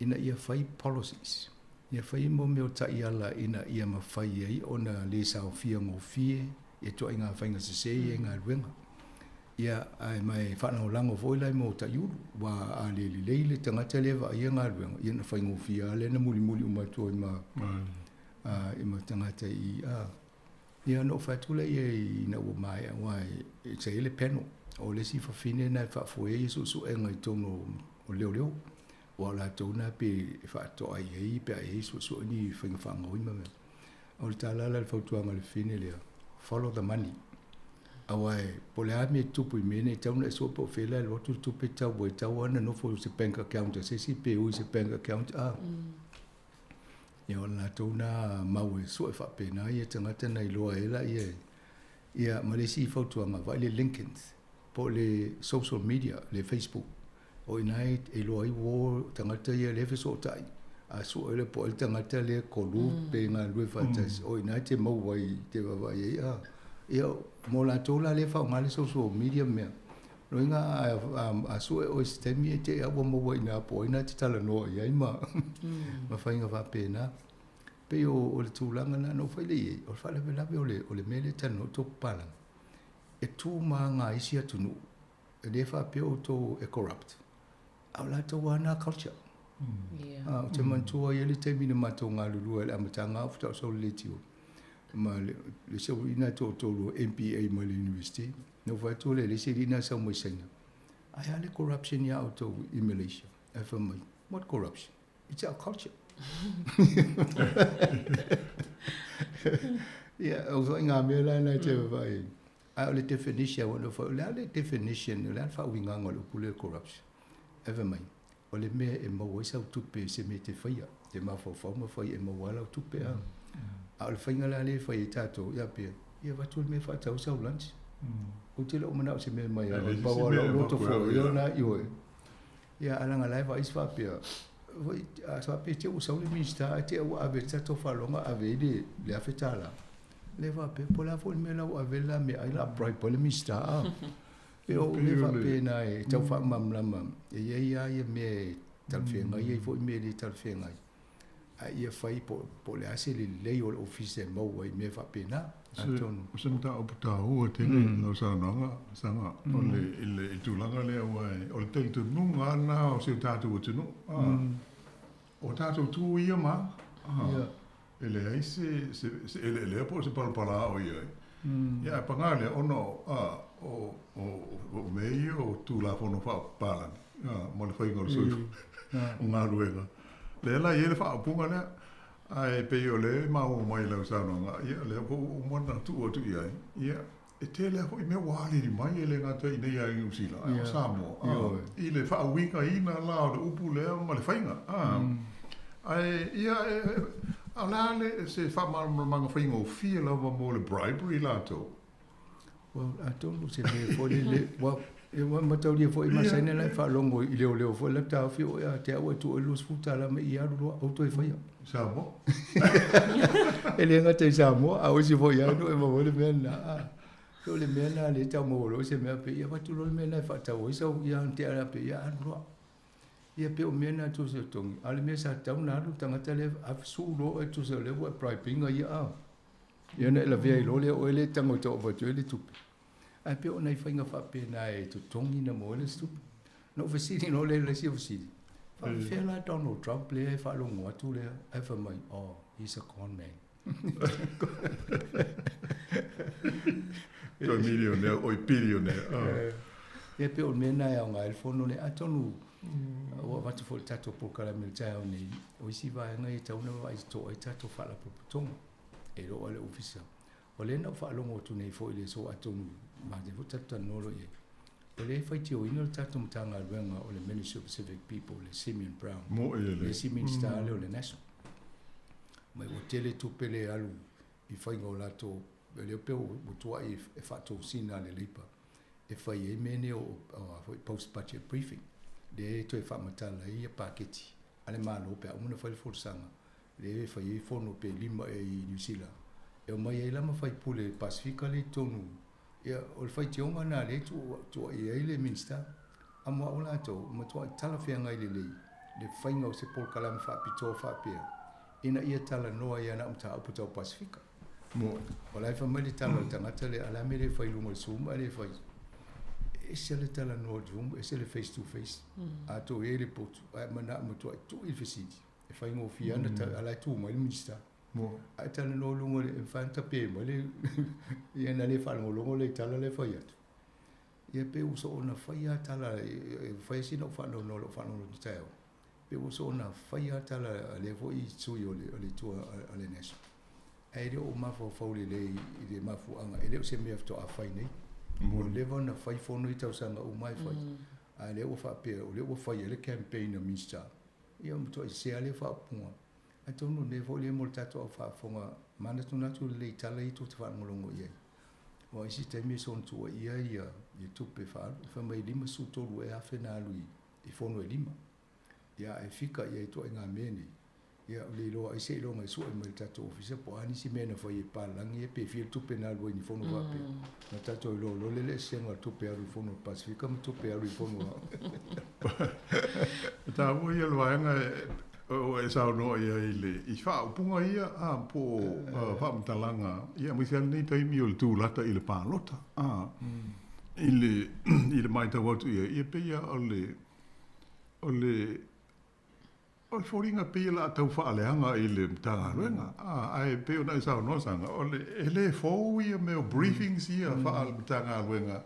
Ina ia whai policies. Ia whai mo meo tai ala ina ia ma whai e o na le sa o fia ngō fie e toa inga whainga se e ngā ruenga. Ia ai mai whanau lango foilai mo ta yuru wa a le leile tangata lewa ia ngā ruenga. Ia na whainga o fia le na muli umatua i ma tangata i a. Ia no whaitula ia i na ua mai a wai e te ele peno. O le si whawhine na whafoe i su e ngai tono o leo. Wa la tona pe whaatoa i hei pe a hei su ni whainga whangau ima mea. O le tālala le whautuanga le whine lea. Follow the money. A wai, po le ame tupu i mene tauna e sopa o whela e lotu tupe tau e tau ana no fo se bank account a se si pe ui se bank account a. Ia o la tona mau e so e whapena i e tangata na i loa ela ia ma le si whautuanga vai le Lincolns po le social media, le Facebook. O inai e loa i wo tangata ia le so tai. A so ele po el tangata le kolu pe ngā lue whatas. O inai te mau wai te wawai e a. Ia mo la tola le whao ngā le social media mea. No inga a so e o istemi e te awa mau wai nā po ina te tala noa ia ima. Ma whainga whapena. Pe o le tūlanga na no whaile i. O le whale lawe o le mele tano tōku pālanga. E tū mā ngā isi atunu. E le whape o tō e corrupt. Au la tō wana culture. O te mantua i le teimina mato ngā lulua le amatanga au tau sau le tio. Ma le sau ina tō tōlo MPA ma le university. No whaito le se rina sau mai saina. Ai ale corruption ia au tō i Malaysia. E whamai. What corruption? It's our culture. Ia, au whai ngā mea lai nai te whai. Ai le definition, le definition, le whauinga ngā le pule corruption. E whamai. O le mea e maua isau tupe se me te whaia. Te mawhau ma whai e maua lau tupe a. A o le whainga la le whai e tātou, ia pia. Ia watu le mea whaatau sau lunch. O te lau manao se mea mai a. Bawa lau loto fo, ia na ioi. Ia alanga lai wha is whapia. A whapia te usau le minsta, a te au ave tato whalonga ave le awhetala. Le whapia, po la fo le mea lau ave la mea aila bribe po le minsta a. E o le whape na e tau wha mamlama. E ia ia me talwhenga, ia i fo i me le talwhenga. A ia whai po le ase le lei o le office e mau ai me whape na. O se mta o puta hua tene no sa nanga, sanga. O le tūlanga le au ai. O le teitu nunga ana o se tātou o tunu. O tātou tū ia ma. E le ai se ele po se palpala o ia. Ia pangale ono o mei o tu la fono fa palan. Mo le fai ngol sui. Nga ruenga. Le la ye le fa punga le ai pe yo le ma o mai la sa no nga ia le ko mo na tu o tu ia. Ia e te le ho me wali mai le nga te nei ai usila. Ai sa mo. I le fa winga ina la o upu le ma le fainga. Ai ia alale se fa manga fainga o fia la mo le bribery la to. Well, I don't know se me fo le well e wa matau dia fo i masene la fa longo i leo fo la ta fi o te o tu e lus futa la me ia ro auto e fa ia. Sa mo. Ele nga te sa mo a o si fo ia no e mo le mena. Ko le mena le ta mo lo se me pe ia fa tu lo mena fa ta o so ia te ala pe ia ro. Ia pe o mena tu se tongi. Ale me sa tau na ru tanga tele a su lo e tu se le wa priping ia a. Ia na la via lo le o ele tango to o tu ele tu. Ai pe o nei fainga fa pe na e tu tongi na mo le stu. No fasini no le si fasini. Fa fe la Donald Trump le fa lo mo tu le ai fa mai oh he's a con man. To millionaire o billionaire. Ia pe o mena e nga il fono le atonu. O va tu fo tato po kala militare o nei. O si va nga e tau na vai to e tato fa la po tonga. E lo ale ofisa. O le na fa lo mo tu nei fo ile so atonu. Ma de vo tato no lo ye. O le fai ti o ino tato mtanga luenga o le Ministry of Pacific People le Simeon Brown. Mo ele. Le Simeon Star le o le National. Mai o tele tu pele alu I fai ngau lato le pe o tua e fa to sina le lipa. E fai e mene o post budget briefing. Le to e fa matala I paketi. Ale malo pe una fai forsanga. Le fai e fono pe lima e New Zealand. E o mai e lama fai pule Pacifica le tonu. Ia o le fai te onga na le tu e le minsta. Ama o lato ma tua tala fia ngai le fai ngau se pol kalama fa pito fa pia. Ina ia tala noa ia na umta upu tau Pacifica. Mo. O lai fa mali tala tangata le ala me le fai lunga suma le fai. E se le tala noa zoom, e se le face to face. A to e le potu, a mana matua tu il fesiti. E fai ngō fia na ala tu mai le minsta. Mo. A tala noa lunga le infanta pe ma le ia na le fa lunga le tala le fai atu. Ia pe uso ona fai a tala fai sina o fa no lo fa no tau. Pe uso ona fai a tala le vo I tsui o le tua ale neso. Ai le o mafo fauli le mafu anga ele o se me afto a fai nei. Mo le vona fai fono I tau sanga o mai fai. Ai le o fa pe o le o fai ele campaign o minsta. Ia mo to se ale fa punga. Ai tonu le vo le mo tato fa fonga mana tuna tu le tala I tu te fa ngolongo ye. O isi te mi son tu ia tu pe fa mai lima su tolu e afe na lui I fono e lima. Ia e fika ia to nga meni ia le lo ai se lo mai su e mai tato ofisa po ani si mena foi e palangi e pe fil tu penal wo ni fono va pe na tato lo le senga tu pe aru fono Pacifica tu pe aru fono ta wo ia lo nga o e sa no ia ile I fa punga ia a po fa mtalanga ia mi se ni tai mi tu lata ile pa lota ile mai ta wo ia pe ia ole o foringa pe la tau fa aleanga I le tanga ruenga ai pe ona sa no sanga o le ele fo ia me o briefings ia fa al tanga ruenga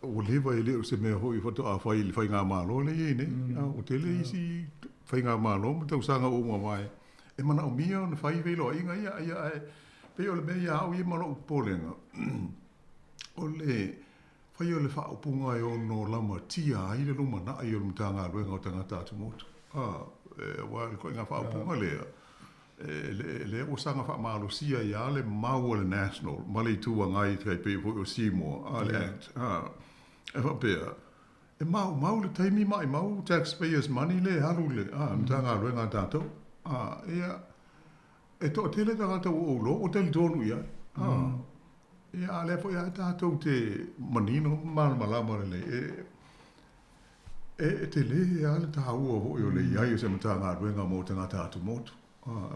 o leva ele se me ho I foto a fa I fa nga malo le ne o tele isi fa nga malo tau sanga o mai e mana o mia na fa velo inga ia pe o le me ia o I malo polenga o le fa yo le fa o punga o no lama tia I le luma na I o mtanga ruenga o tanga tatu moto wa ko nga fa punga le o sanga fa malo sia ia le mau le national mali tu ngai kai pe o simo al act e fa pe e mau le taimi mai mau taxpayers money le halu le mtanga ruenga tato ia e to tele da to o lo o tel donu ia ia le fo ia tato te manino malama le e te le ale ta ua ho yo le ia se mata nga ruenga mo tanga tatu motu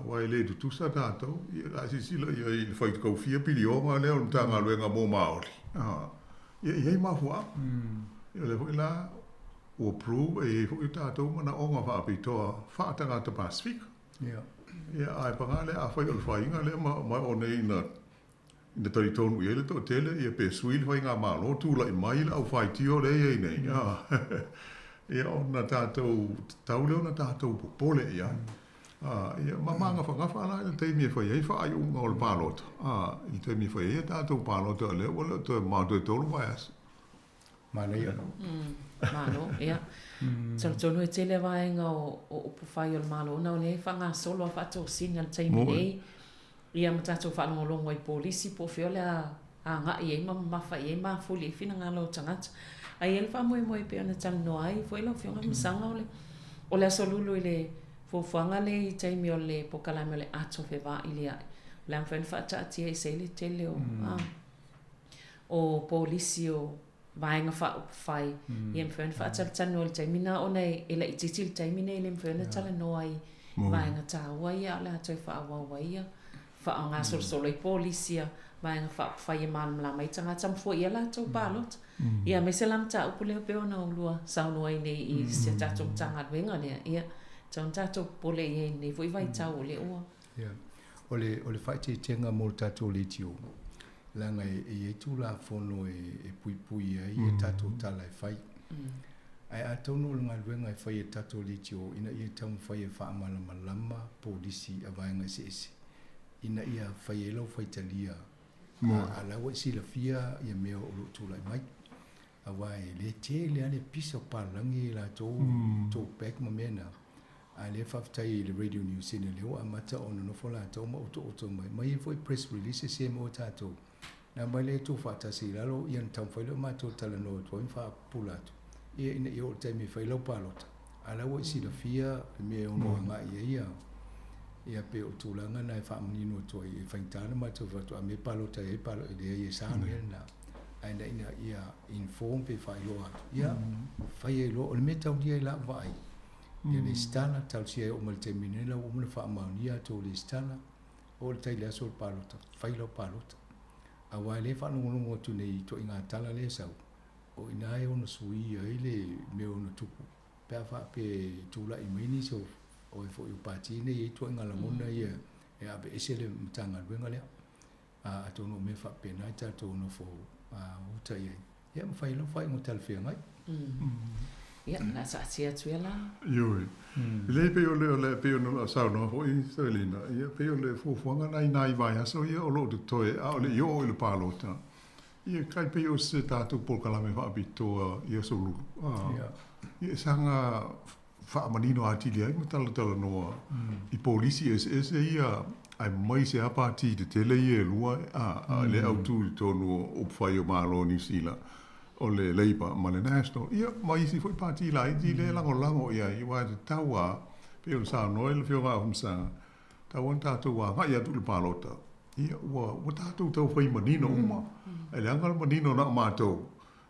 wa le tu sa tato ia si sila ia I fai ko fia pilionga le o tanga ruenga mo maori ia ma fua ia le la o pro e fo tato mana onga fa pito fa tanga ta Pacific ia ai pagale a fai o fai nga le ma o nei na ina tari tonu ia le to tele ia pe suil vai ngā malo tu la i mai la au fai tio le ia nei ia ona tātou tau leo na tātou popole ia ia mamanga whangafa ala ina teimi e whai ei whai unga o le pālota i teimi e whai ei tātou pālota le o le to mātou e tolu vai asa mana ia malo ia tonu e tele vaenga o pufai o le malo na o nei whanga solo a whato singa le teimi nei ia matatou whanongolongo i polisi po whiole a ngā i eima mawha i eima fuli i whina ngalo tangata ai ele wha moe moe pe ona tala no ai fo ila whionga misanga o le asolulu i le fuafuanga le i teimi o le pokalame o le ato whewa i le ai le amwhen whaata atia i seile tele o polisi o vaenga wha upawhai i amwhen whaata tala no le teimi na ona e la i titi le teimi nei le amwhen tala no ai vaenga tāua ia le ato i wha awawa ia wha o ngā solo i polisia vaenga wha upawhai e malama mai tangata mfua ia la tau pālota ia me se lam ta upule pe ona ulua saunua i nei i se tatou tanga wenga lea ia tau tatou pole i nei foi vai tau le ua ia ole faite tenga mo tatou le tio langa e tu la fono e pui ai e tatou tala e fai ai atou no nga wenga e fai e tatou le tio ina ia tau fai e fa malama polisi a vaenga se ina ia fai e lau fai talia ala wa si la fia ia meo o tu lai mai awai le te le ale piso palangi la to back mamena ale faftai le radio news in le o mata ona no fola to mo to mai foi press release se mo tato na mai le to fata si la lo ian tam foi lo mato tala no to fa pulato e ina yo te mi foi lo palota ala wa si la fia me o no mai ia pe o tulanga na e whaamnino to i whaintana mai to watu a me palota e palo e dea i sānu na aina ina ia inform pe whai loa ia whai e loa o le me tau lia i la vai ia le stana tau sia e o mal te minela o muna whaamaunia to le stana o le taile aso le palota whai lo palota a wai le whanongonongo tu nei to inga tala le sau o ina e ono sui ai le me ono tupu pe a wha pe tula i maini so o e fo i pati nei e to ngala mona ia e abe esele mtanga wenga le a to no me fa pena ta to no fo uta ia ia mo fai lo fai mo tal fe ngai ia na sa sia tuela yo le pe o le pe no sa no ho i selina ia pe o le fo fo nga nai vai so ia o lo de to e a le yo le palota ia kai pe o se ta to por kala me va bito ia so lu ia sanga fa manino atilia i tala no i polisi es ia ai mai se apati de tele ia lua a le autu to no o fai o malo ni sila o le leipa ma le national ia mai si foi parti la i le lango ia i wa te taua pe o sa no le fio ga umsa taua tatua ga ia tu le palota ia wa tatua to foi manino uma ele angal manino na mato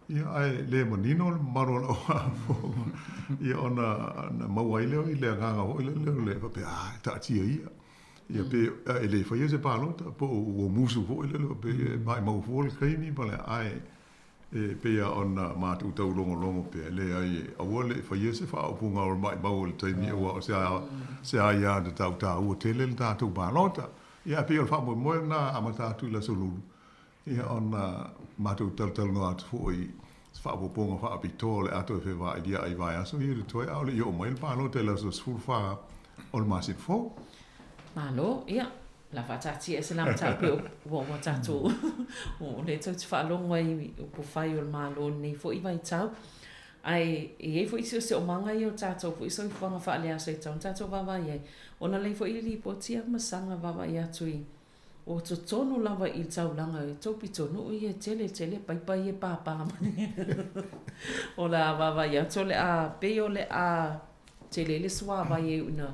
ia ai le manino maro la ia ona na mawai le nganga ho le pe ta tia ia pe ele foi ese palota po o musu ho le pe mai mau fo le cremi pale ai pe ona matu tau longo pe le ai awole foi ese fa o punga o mai mau le timi o se ia de tau o tele le tatu palota ia pe o fa mo na amata tu la sulu ia ona matu tal no at foi fa po ponga fa pitole ato fe va dia ai vai aso ia to ia le yo mai palota la so sulfa ol masit fo malo ia la fatati e se la matape o tatu o le tau te whaalonga i po whai o malo nei fo i vai tau ai e fo isi o se o manga i o tatou fo iso i whanga whaalea se tau tatou wawa i ona lei fo i li po tia masanga wawa i atu i o to tonu lava i tau langa i topi tonu i e tele pai e papa o la wawa i atu le a peo le a tele le swawa i una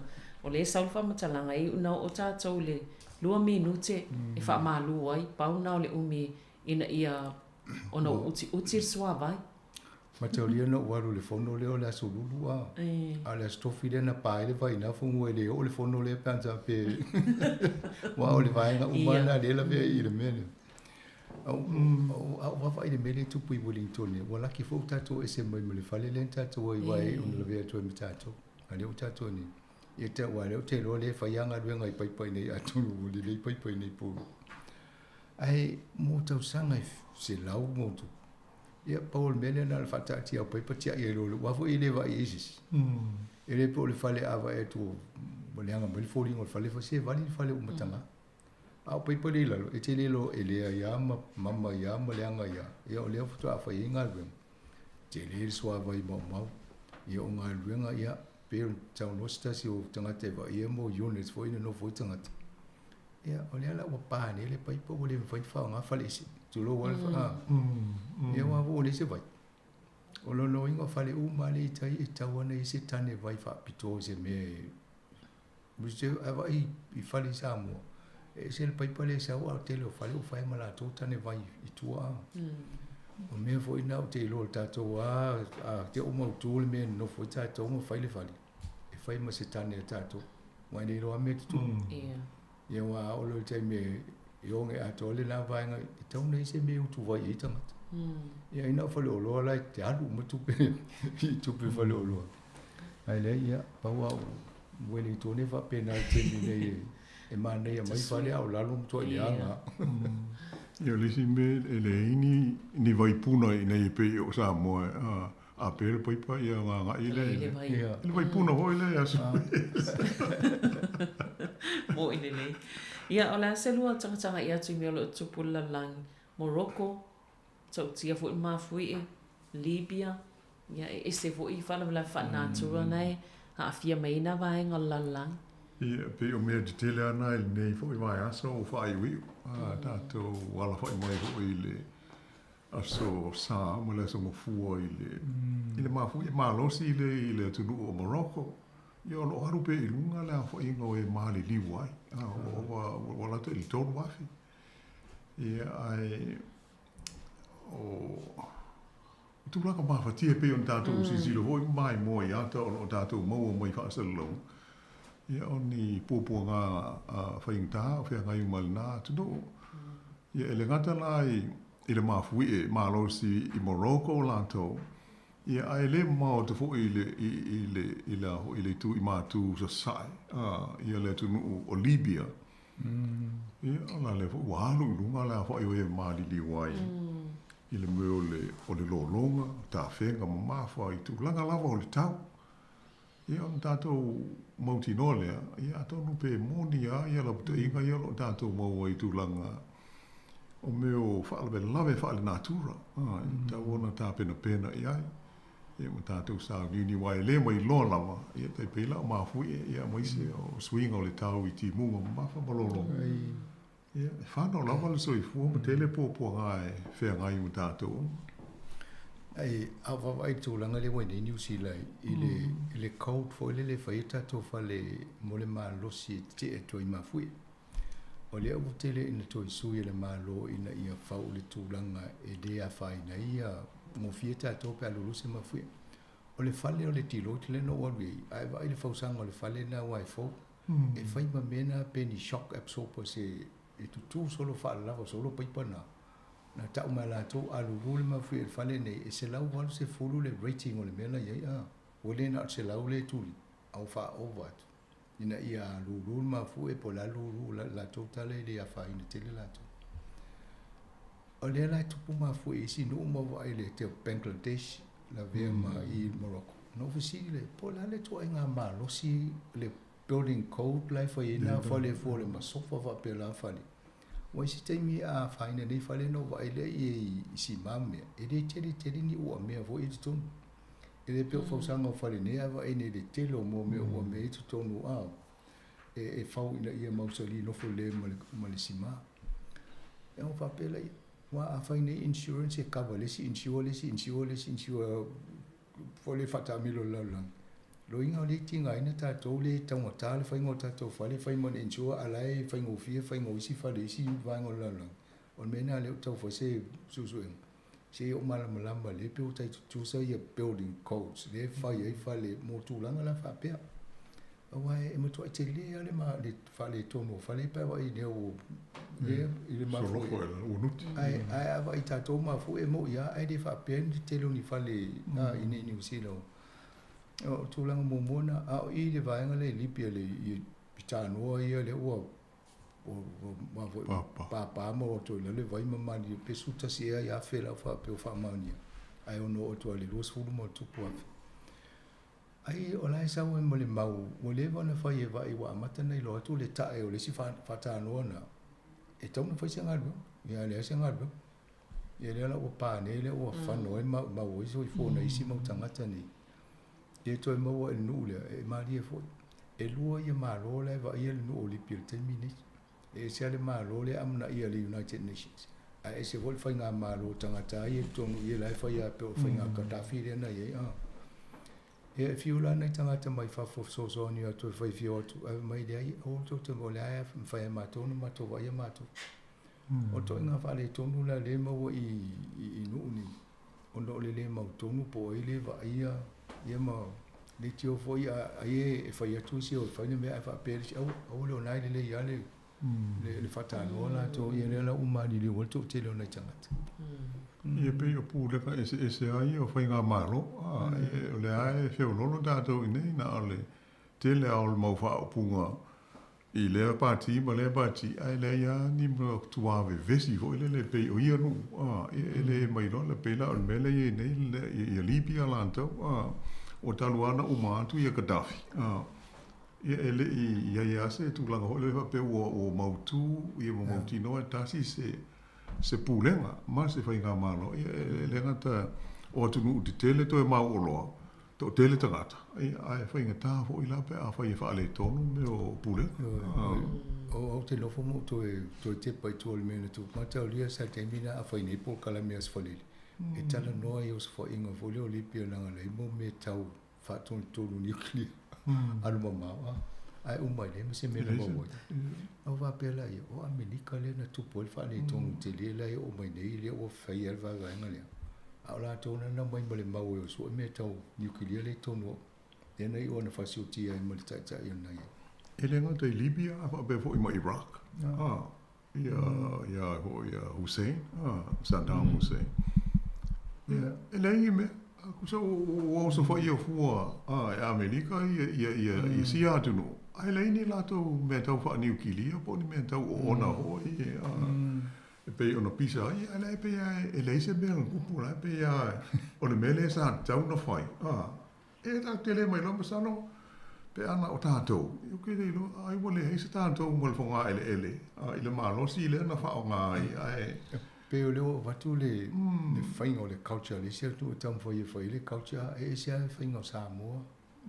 o le salfa matalanga i una o tatou le 2 minute e fa malu ai pauna o le umi ina ia ona uti swawa Mateolia no waru le fono le o le asolulu a le stofi le na pai le vai na fungu le o le fono le panza pe wa o le vai nga umana le la ve i le mele au wa vai le mele tu pui Wellington ne wala ki fo tato ese mai le fale le tato wai wai on le ve to mi tato ale o tato ni e te wa le o te lo le fa yanga le ngai pai nei atu le pai nei pu ai mo tau sanga se lau mo tu ia Paul mele na fa ta ti au pai pa ti ia lo wa fo ile va isis ele po le fale ava e tu mo le anga mo le foli ngol fale fo se vali fale o matanga au pai pa le lo e te le lo ele ia mama ia mo le anga ia o le foto a fa inga le te le so va i mo ia o nga luenga ia pe tau no sta si o tanga te va ia mo units fo ina no fo tanga ia o le ala wa pa ne le pai po le vai fa nga fale si tu lo wal fa ia wa vo le se vai o lo no ingo fale u mali tai e tau ana i se tane vai fa pito se me buse ava i fale sa mo e se le pai pale sa wa te lo fale u fa mala to tane vai i tua o me fo ina o te lo tato wa te o mo tu le me no fo tato mo fale fale e fai ma se tane tato wa ni lo me tu ia wa o lo te me yonge ato le la vai nga i tau nei se me u tu vai i tanga ia ina fale o lo la te alu mo tu pe i tu pe fale o lo ai le ia pa wa wele to ne fa pena te ni nei e mana ia mai fale au la lum to ia nga ia le si me ele ni vai puna i nei pe o sa mo a pe le pai pa ia nga ile le vai puna ho ile ya su mo ile nei ia ola se lua tanga ia tu me lo tu pula lang Morocco so tia fo ma fui Libya ia e se fo I fala la fa natura nei ha fia mai na vai ngala lang ia pe o me te le ana il nei fo I vai aso fa I wi tato wala fa mai fo ile aso sa mo le so mo fu ile ma fu ma lo si ile tu o Morocco io lo haru pe ilunga la fo ingo e mali liwai wala to il ton wafi ia ai o tu la ka ma fa tie pe on tato si lo voi mai mo ia to o tato mo mai fa sa lo ia oni popo nga fa inta fa nga I malna tu do ia ele ngata lai ile ma fu e ma lo si I Morocco la to ia ai le mau te fo ile tu I matu sa sai ia le tu o Libya ia ala le fo walu lunga la fo e mali li wai ile me o le longa ta fenga ma fo I tu langa lava o le tau ia on tato mautinole ia to no pe monia ia la to inga ia lo tato mo I tu langa o meu fa le lave fa le natura ta wona ta pena ia ia mo tatou sa ni wai le mai lo lava ia te pela ma fu ia mo ise o swing o le tau I ti munga ma fa malolo ia fa no lava le so I fu mo tele po ngai fe ngai mo tatou ai ava vai tu langa le wene New Zealand ile code fo le faita to fa le mo le ma lo si te e to I ma fu o le o tele ina to I su le ma lo ina ia fa o le tu langa e de a fa ina ia mo fieta to pe alu se ma fu o le fale o le tilo le no wa wi ai vai le fa usanga o le fale na wa fo e fai ma mena pe ni shock absorber se e tu solo fa la solo pai pana na ta ma la to alu vul ma fu e fale nei e se la wa se fulu le rating o le mena ia o le na se la o le tu au fa over ina ia lu ma fu e po la lu la totale le a fa ina tele la to o le la tupu ma fu e si no ma vai le te Bangladesh la vea ma I Morocco no si le po la le to inga ma lo si le building code la fa ina fa le fo le ma sofa va pe la fa le o si te mi a fa ina nei fa le no vai le I si mame e de tele ni o me vo I to e le pe fo sanga fa le ne va ina le telo mo me o me I to no a e fa ina ia mausali no fo le ma le sima e on fa pe la wa a faine insurance e cover le si insure for le fata milo la lo inga le tinga ina ta to le tanga ta le faingo ta to fa le faimo insure alai faingo fie faingo si fa le si va ngo la on mena le to fo se su se o mala le pe o tai tu sa ye building codes le fa le mo tu la fa pe wa e mo to te le ma le fa le to mo fa le pe wa I le o ile ma fu ai ava I tato ma fu e mo ia ai de fa pen te lo ni fa le na ine New Zealand o tu lang mo mona a I le va ngale Libya le pitano ia le o ma vo pa mo to le vai ma ni pe su ta si ya fe la fa pe fa ma ni ai ono to le los fu mo tu po ai o la sa mo le mau mo le va na fa ye va i wa mata nei lo tu le ta e o le si fa ta no na e tau na fa se ngal ya le se ngal ye le la o pa ne le o fa no ma o so i fo na isi mo tanga tani ye to mo e nu le e ma ri e fo e lua ye ma lo le va ye nu o li pil te mini e se le ma lo le amna ye le United Nations a e se vol fa nga ma lo tanga ta ye to no ye la fa ya pe o fa nga ka ta fi le na ye e fiu la nei tanga te mai fa fo so ni to fa fi o mai dei o to te mo la fa ma to no ma to va ye ma to o to nga fa le to no la le mo i nu ni o no le mo to no po ile va ia ye ma le tio fo ia ai fa ia tu si o fa ni me fa pe o le ona le ia le fa ta no la to ye le la uma ni le o to te le ona tanga Ia pe o pūle ka ese ai o whai ngā mālo. O le ae whio lono tātou i nei, nā ole te le au le mau wha o punga i lea pāti, ma lea pāti, ai lea ia ni mga tuawe vesi ho ile le pe o ia nu. E le mai lo le pe la o le mele i nei, i Libya lantau, o taluana o mātu i a Gaddafi. Ia ele i ia se tūlanga ho le pe o mautu, i o mautino e tasi se pūlenga, ma se whai ngā mālo. Le ngata o atunu te tele to e mau o loa, to tele tangata. Ai whai ngā tā ho i lape a whai e whaale tonu me o pūlenga. O te lofo mo to e te pai tōle mena tu. Mata o lia sa te mina a whai nei po kalame as whalele. E tala noa i o sa whai inga whole o lipia langa lei mo me tau whatoni tōru nuclear. Anu mamawa. Ai umai le se me le mo o va pela i o Amerika le na tu pol fa le tong te le le o mai nei le o fa ia va ga ngale a la tona na mai le mau o so me tau nuclear le tono e nei o na fa si o ti ai mo ta ia na ia e le ngata i Libya a fa be fo i mo Iraq ia Hussein Saddam Hussein e le i me so o so fa ia fua e Amerika ia si atu no ai le ni lato me tau fa nuclear po ni me tau ona ho e pe ona pisa ai le pe e le se be ku pula pe o le mele sa tau no fai e ta tele mai lo masano pe ana o tato eu que lo ai vole e se tanto mo fo nga ele ile malo si le na fa nga ai pe o leo watu le whainga o le culture, le sia tu tam whai e whai le culture, e sia le whainga o Samoa,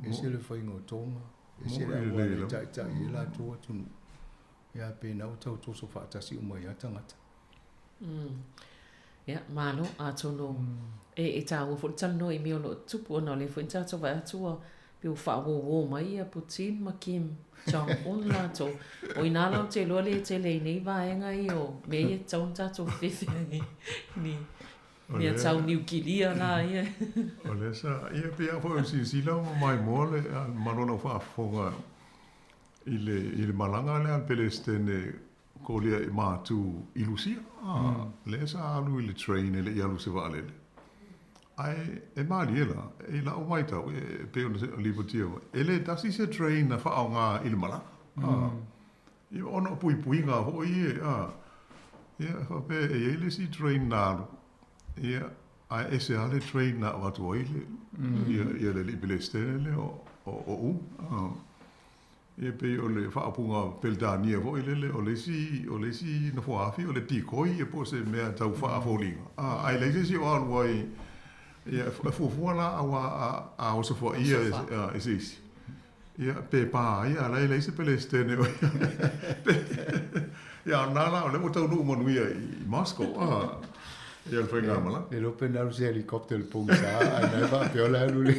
e sia le whainga o Tonga, e sia le awa le tai e la tua tunu. Ia pe nau tau toso whaatasi o mai a tangata. Ia, mālo, a tono, e tā ua whutala no i meo no tupu o no le whuinta tō vai atua, piu whawo mai a Putin ma Kim Jong-un la tō. O i nālau te loa le te le nei vaenga i o me e taun tātou whiwhi ni a tau niukilia la ia. O le sa, ia pe a whau si lau mai mo le marona whaafonga i le malanga le an Palestine ko lea i mātu ilusia. Le sa alu i le train e le i alu se waalele. Ai e mali ela e la o mai tau e pe o lipotia e le tasi se train na fa nga i le mala i ona pui nga ho i fa pe e le si train na ai e se ale train na wa tu ile ia le Palestine le o e pe o le fa punga peldania ho ile le o le si no fo afi o le tikoi e po se me tau fa folinga ai le si o al wai ia fu la a o so fo ia is ia pe pa ia la se Palestine ia nala o le mo tau no mo ia i Moscow ia foi gamala e lo penal se helicóptero punsa ai va pe ola luli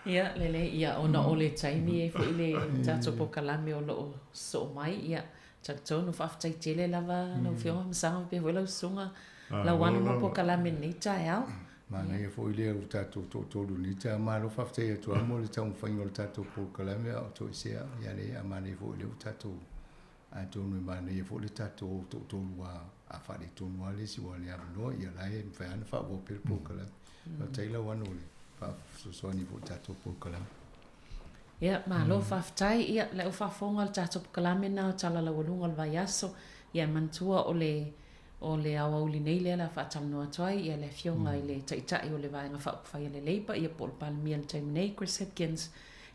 ia lele ia ona ole taimi e foi le tato po kalame o lo so mai ia tato no fa tai tele lava no fio msa pe vola sunga la wana mo po kalame ni tai au mana e foi le o tato to ni ta ma lo fa tai to mo le tau fa ngol tato po kalame o to sia ia le amane foi le o tato a to no mana e foi le tato to wa a fa le to no le si wa le no ia la e fa vo po kalame o tai la wana le fa so ni vo tato po kalame Ia, malo whaftai, ia, leo whafonga le tātou pukalame nao tala la walunga le vai aso, ia mantua o le awa uli nei lea la whaatamnoa toai, ia le fionga i le taitai o le vaenga whaupawhai le leipa, ia Paul Palmiel taimu nei, Chris Hipkins,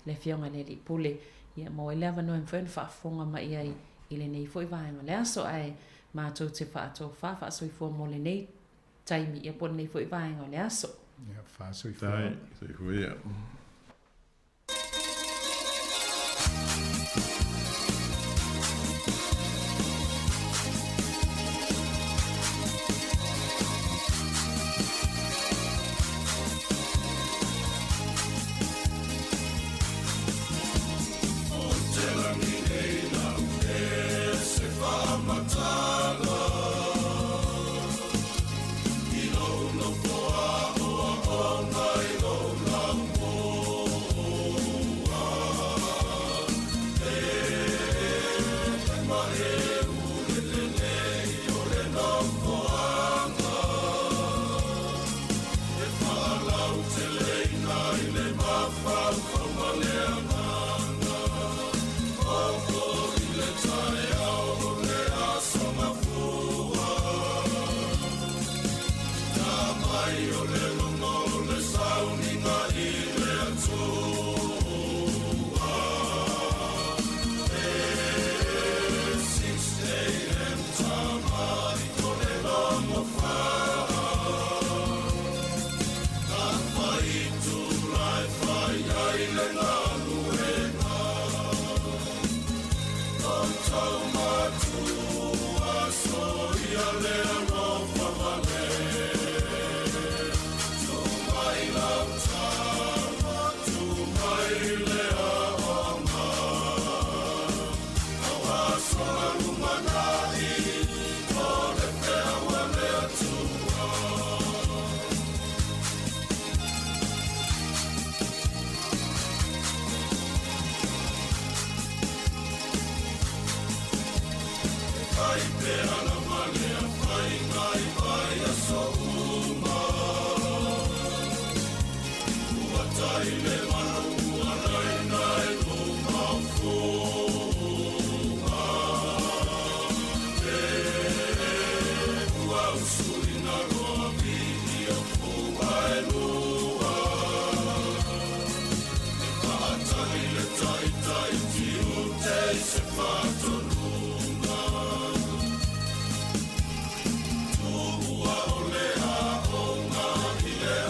le fionga le li pule, ia mo e lea vanoa mwhen whaafonga ma ia i le nei fo i vaenga le aso ai mātou te whaatou whaasoi fua mo le nei taimi, ia po nei fo i vaenga le aso. Ia, whaasoi fua. Tai, soi fua ia.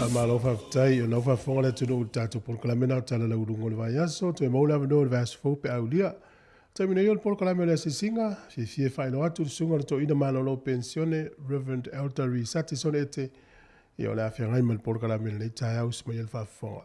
Malo whaftai o nau whafonga le tunu tātou porkalame nao tala la urungo le vai aso, te maula vano le vas fo pe aulia. Taimi nei o le porkalame le sisinga, fie whaino atu le sunga le to ina malolo pensione, Reverend Elder Risati sonete, i o le awhia ngai mal porkalame le tai au sma i le whafonga.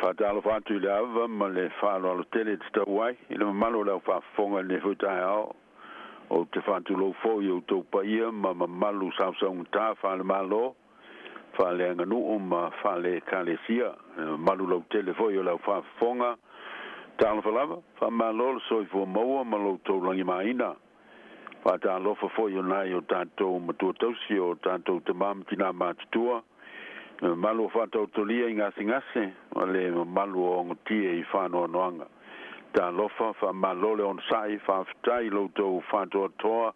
Fatalo fatu le ava ma le falo alo tele te tauai i le mamalo le whafonga ne hutai ao o te fatu lo fo i o tau paia ma mamalu sausang ta whale malo whale anganu o ma whale kalesia malu lo tele fo i o le whafonga talo whalava whamalo le soi fo maua ma lo tau rangi maina whatalo fo i o nai o tātou matua tausi o tātou te mam tina mātutua Malu whātau tolia i ngase, o le malu o ngotie I whānoa noanga. Tā lofa, wha malole on sai, whawhitai loutou whātoa toa,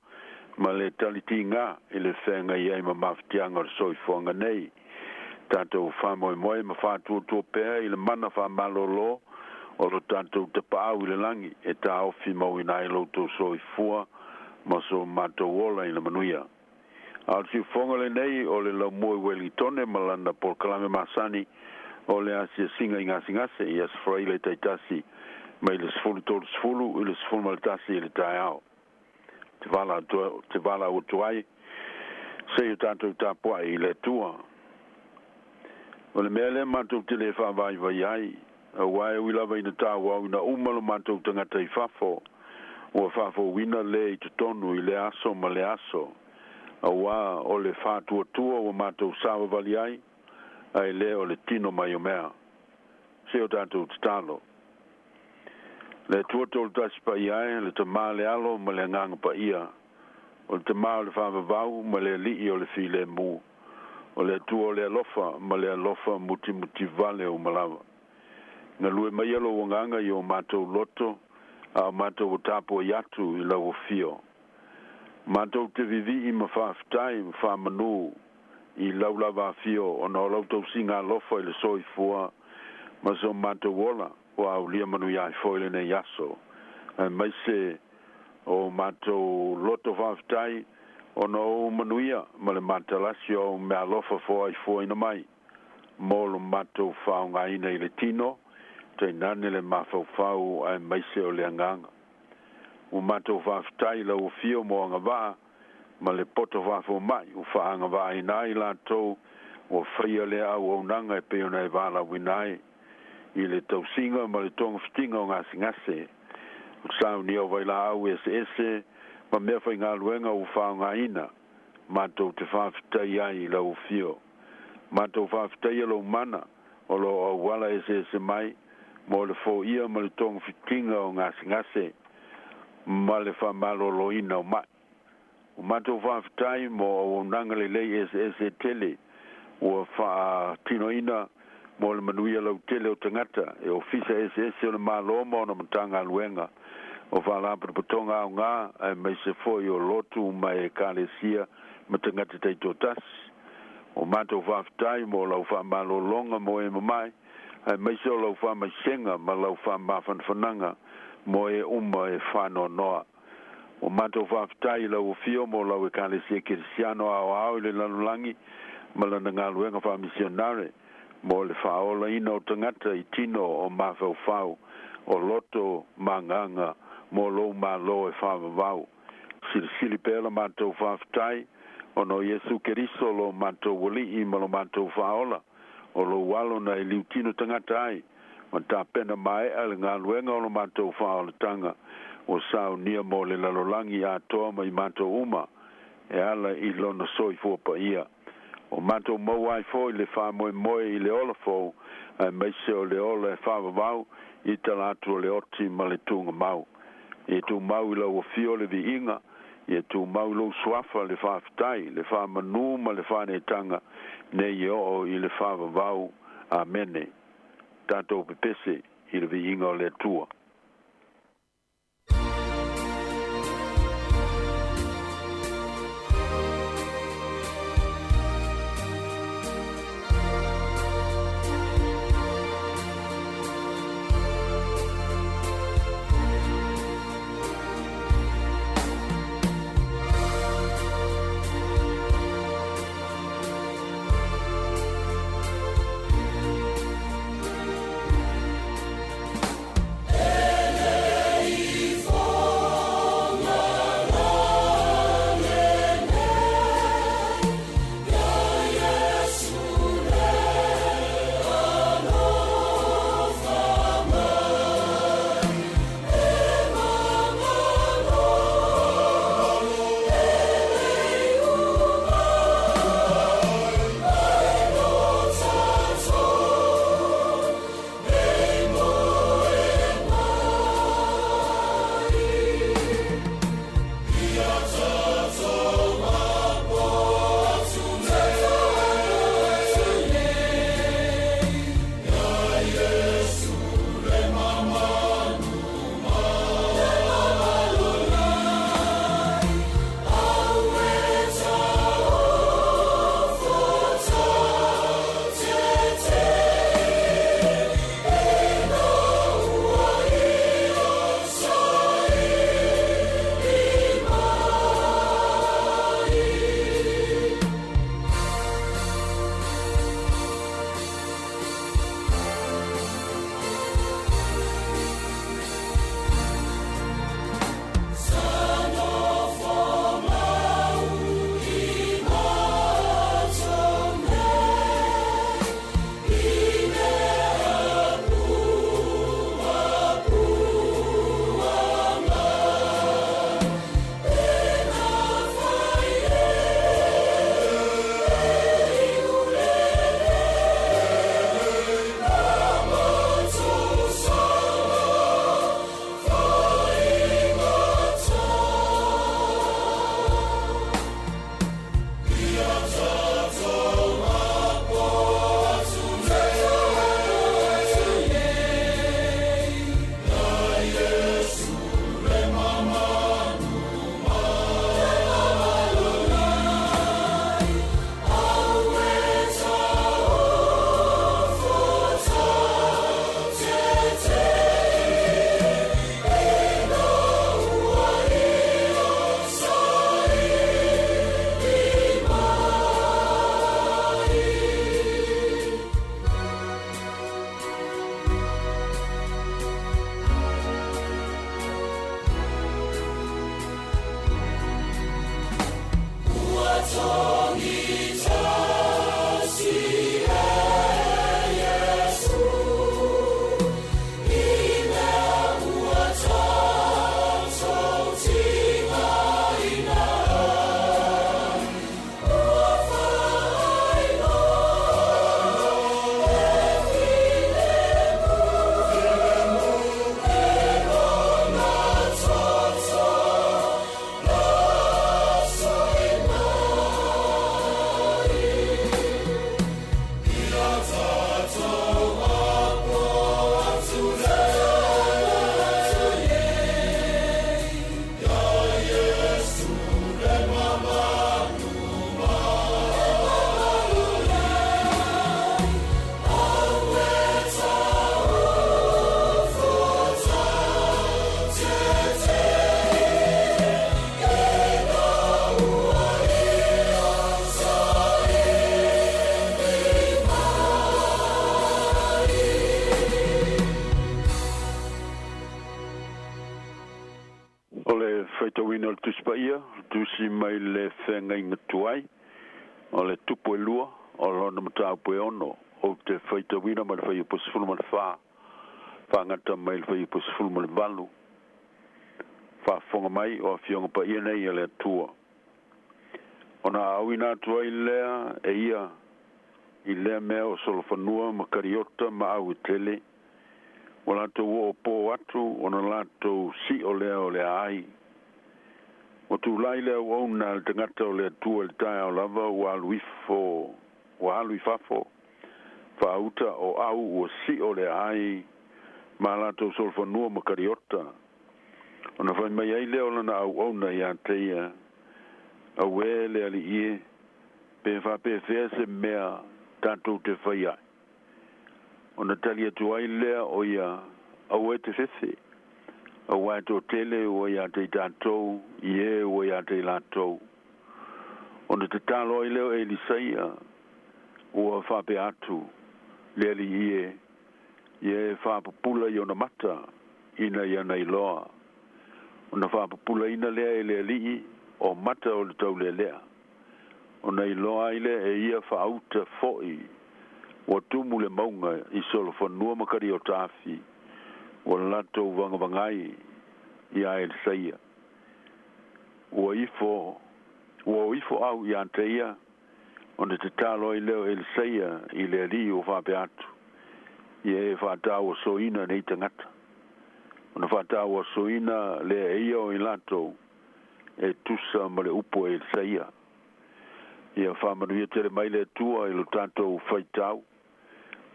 ma le taliti ngā, I le whenga I ai ma mawhitianga o soifuanga nei. Tātou whamoe moe ma whātua tua pēr, I le mana wha malolo, o lo tātou te pāu I le langi, e tā ofi mau I nai loutou soifua, ma so mātou ola I le manuia. Al si fonga le nei o le lau moe Wellingtone malanda por kalame masani o le asia singa I ngase I as fraile taitasi mai le sfulu tolu sfulu I le sfulu maltasi I le tai au. Te vala o tuai se I tātou tāpua I le tua. O le mea le mātou te le whawai vai ai a wae uilawa ina tā wau ina umalo mātou tangata I whafo o whafo wina le I tutonu I le aso ma le aso. Awa o le whātua tua o mātou sawa vali ai, ai le o le tino mai o mea. Se o tātou te tālo. Le tua tolu tasi pa iai, le te maa le alo ma le nganga pa ia. O le te maa o le whawavau ma le lii o le file mu. O le tua o le alofa ma le alofa muti vale o malawa. Nga lue mai alo o nganga I o mātou loto, a mātou o tāpo iatu I lau o fio. Mātou te vivi I ma whawhitai, ma whamanu I laulawa fio o na o lautou singa lofa I le soifua ma so mātou ola o au lia manu iai foile ne yaso. Mai se o mātou loto whawhitai o na o manuia ma le mātalasi o mea lofa fua I fua ina mai. Mō lo mātou whaunga ina I le tino, te nane le mawhau ai mai se o le anganga. O mātou whawhitai la o fio mo anga waa, ma le poto whawho mai, o whaanga waa I nai la tau, o whaia le au au nanga e peo nei wala winai, I le tau singa ma le tonga fitinga o ngase. O sao ni au vai la au ese, ma mea whai ngā luenga o whaanga ina, mātou te whawhitai ai la o fio. Mātou whawhitai alo mana, o lo au wala ese mai, mo le fo ia ma le tonga fitinga o ngase, ma le whamalolo ina o mai. O mātou whawhitai mo o nangale lei ese tele o wha tino ina mo le manuia lau tele o tangata e o fisa ese o le maloma o na matanga luenga o whalapura patonga au ngā ai mai se foi o lotu mai e kālesia ma tangata teito tasi. O mātou whawhitai mo lau whamalolonga mo e mamai ai mai se o lau whamaisenga ma lau whamawhanwhananga mo e uma e whano noa. O mātou whawhitai lau o fio mo lau e kālesia kirisiano au le lanulangi ma lana ngā luenga whamisionare mo le whaola ina o tangata I tino o mawhau o loto manganga mo lou malo e whawavau. Sili pēla mātou whawhitai o no Yesu Keriso lo mātou wali I ma lo mātou whaola o lo walo na liu tino tangata ai. Ma tā pena mai ale ngā luenga o lo mātou whaola tanga o sao nia mo le lalolangi a toa mai mātou uma e ala I lona soifua pa ia. O mātou mauai fo I le whamoe moe I le ola fo ai meise o le ola e whawavau I talatu o le oti ma le tunga mau. E tu mau I lau o fio le vi inga e tu mau lo suafa le whawhitai le whamanu ma le whanetanga ne I o I le whawavau amene. Tātou pepese I le vi inga o le tua. Hey! Faitawina o le tuspaia, tusi mai le whenga inga tuai, o le tupu e lua, o lona matau pue ono, o te faitawina mai le whai posifulu mai le wha, whangata mai le whai posifulu mai le valu, whafonga mai o a fionga pa ia nei a le atua. O na awina tuai lea e ia, I lea mea o solofanua ma kariota ma au tele, o lato o po atu, o na lato si o lea ai, o tu lai lea o na le tangata o lea tua le tae o lava o alui fafo, whauta o au o si o lea ai, ma lato solofanua ma kariota, o na whai mai ai lea o lana au na ia teia, a we lea li ie, pe whape fea se mea, tātou te whaia. O na tali atu ai lea o ia au e te whewhe. Au ai tō tele o ia te tātou, ie o ia te lātou. O na te tālo ai leo e li saia o a whape atu, lea li ie whapapula i o na mata, ina ia nei loa. O na whapapula ina lea e lea li o mata o le tau lea. O nei loa ile e ia whaauta foi o tumu le maunga I solo whanua makari o tāwhi o lato wangawangai I a el saia. O ifo au I anteia o ne te talo I leo el saia I le li o whape atu. I e whatau o soina nei tangata. O na whatau o soina le e ia o I lato e tusa ma le upo el saia. Ia whamanuia tere mai le tua I lo tātou whaitau,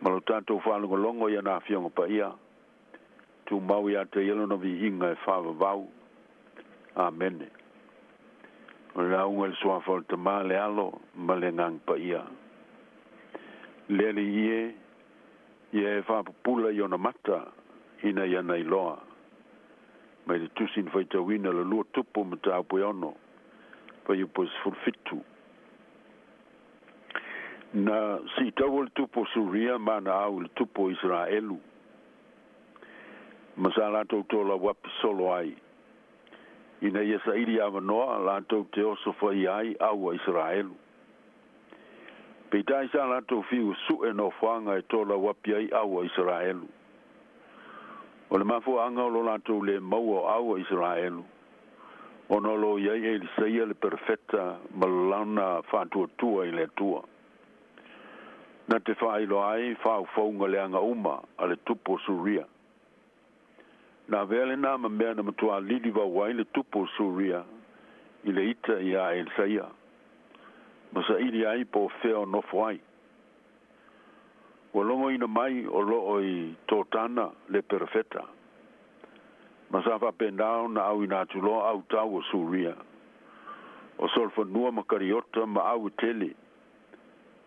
ma lo tātou whalongolongo ia nā whionga pa ia. Tu mau ia te ilo na vi inga e whawavau. Amen. O le aunga le soa whal te maa le alo, ma le ngang pa ia. Lele ie e whapupula I ona mata, ina ia nei loa. Mai le tusin whaitauina le lua tupu ma tāu pui ono, pa iu pos fulfitu. Na si tau le tupo Suria ma na au le tupo Israelu. Ma sa lato tola wapi solo ai. Ina ia sa iri awanoa lato te oso fai ai au a Israelu. Peitai sa lato fiu su e no whanga e tola wapi ai au a Israelu. O le mafu anga o lo lato le maua au a Israelu. O no lo iai e li saia le perfetta ma launa whantua tua I le tua. Na te whailo ai, whau whaunga leanga uma, a le tupo Suria. Na vele nā ma mea na matua lili wawai le tupo Suria, I le ita I a el saia. Masa ili ai po wheo nofo ai. O longo ina mai o loo I tōtana le perfeta. Masa whapendao na au ina tuloa au tau o Suria. O solfa nua makariota ma au tele.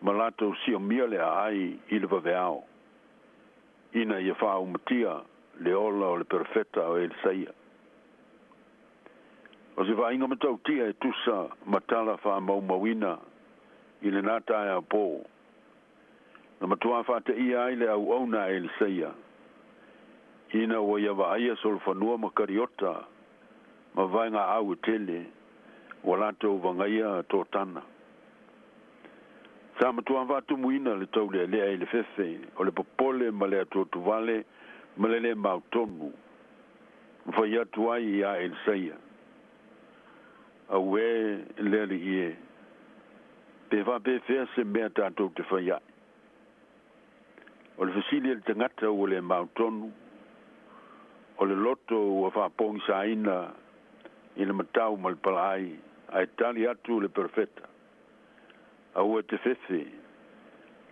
Malato si o mia le ai I le vaveao. Ina ia wha umatia le ola o le perfeta o el saia. O se wha inga matau tia e tusa matala wha maumawina I le nata e a pō. Na matua wha te ia ai le au auna el saia. Ina o ia wa aia sol whanua makariota ma vainga au tele o lato vangaia tō tana. Sa matua watu muina le tau le lea i le fefe, o le popole ma le atu vale, ma le mautonu. Whai atu ai i a el saia. A ue le li ie. Pe wha pe fea se mea tātou te whai ai. O le fasili le tangata o le mautonu, o le loto ua whapongi sa ina i le matau ma le palai, ai tali atu le perfeta. A ua te fefe,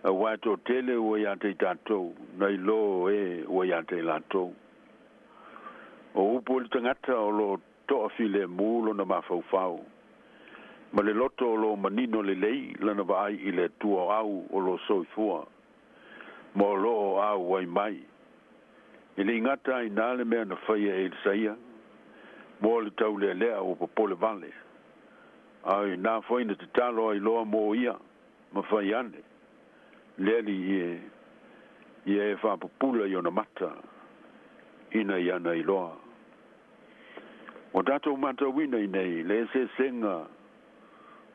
a wato tele ua iate i tātou, na i lo ua iate i lātou. O upo le tangata o lo toa file mūlo na mawhauwhau, ma le loto o lo manino le lei lana vai i le tua au o lo soifua, ma o lo o au wai mai. I le ingata i nāle mea na whaia e le saia, mo le tau le lea o popole vale. Ai nā whaina te talo ai loa mō ia, ma whai ane. Leli i e whapupula i ona mata, ina i ana i loa. O tātou mata wina i nei, le se senga,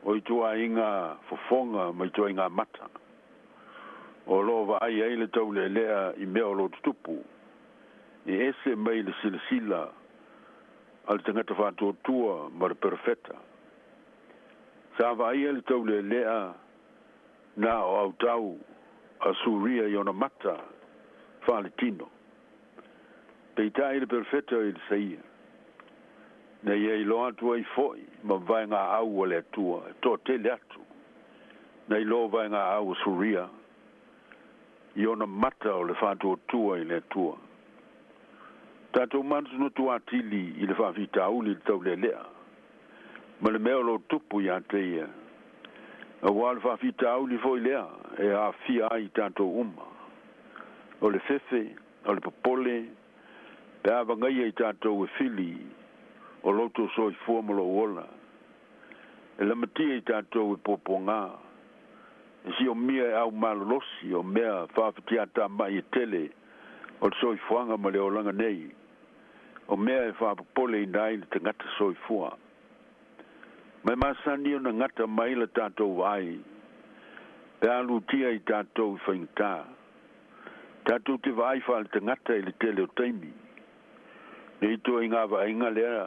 o i tua inga fofonga, ma i tua inga mata. O lo va ai ai le tau le lea i mea o lo tutupu, i ese mai le sila al tangata whātua tua ma le perfeta. Sa va ai le tau le lea na o au tau a suria i ona mata whale tino. Peitai le perfeta i le saia. Na ia i loa tua i foi, ma vai ngā au o le atua, tō tele atu. Na i loa vai ngā au o suria, i ona mata o le whātua tua i le atua. Tātou mantu no tua atili i le whawhita auli le tau le lea. Ma le mea lo tupu i ateia. A wale whawhita auli foi lea, e a fia ai tātou uma. O le fefe, o le popole, pe awa ngai ai tātou e fili, o loto soi fuamalo ola. E la matia i tātou e poponga. E si o mia e au malolosi, o mea whawhitiata mai e tele, o soi fuanga ma le olanga nei. O mea e whapopole i nai le te ngata soi fua. Mai masani o na ngata mai la tātou ai. Pe alu tia i tātou i whaingta. Tātou te vai wha le te ngata i le tele o taimi. Ne ito i ngā inga lea.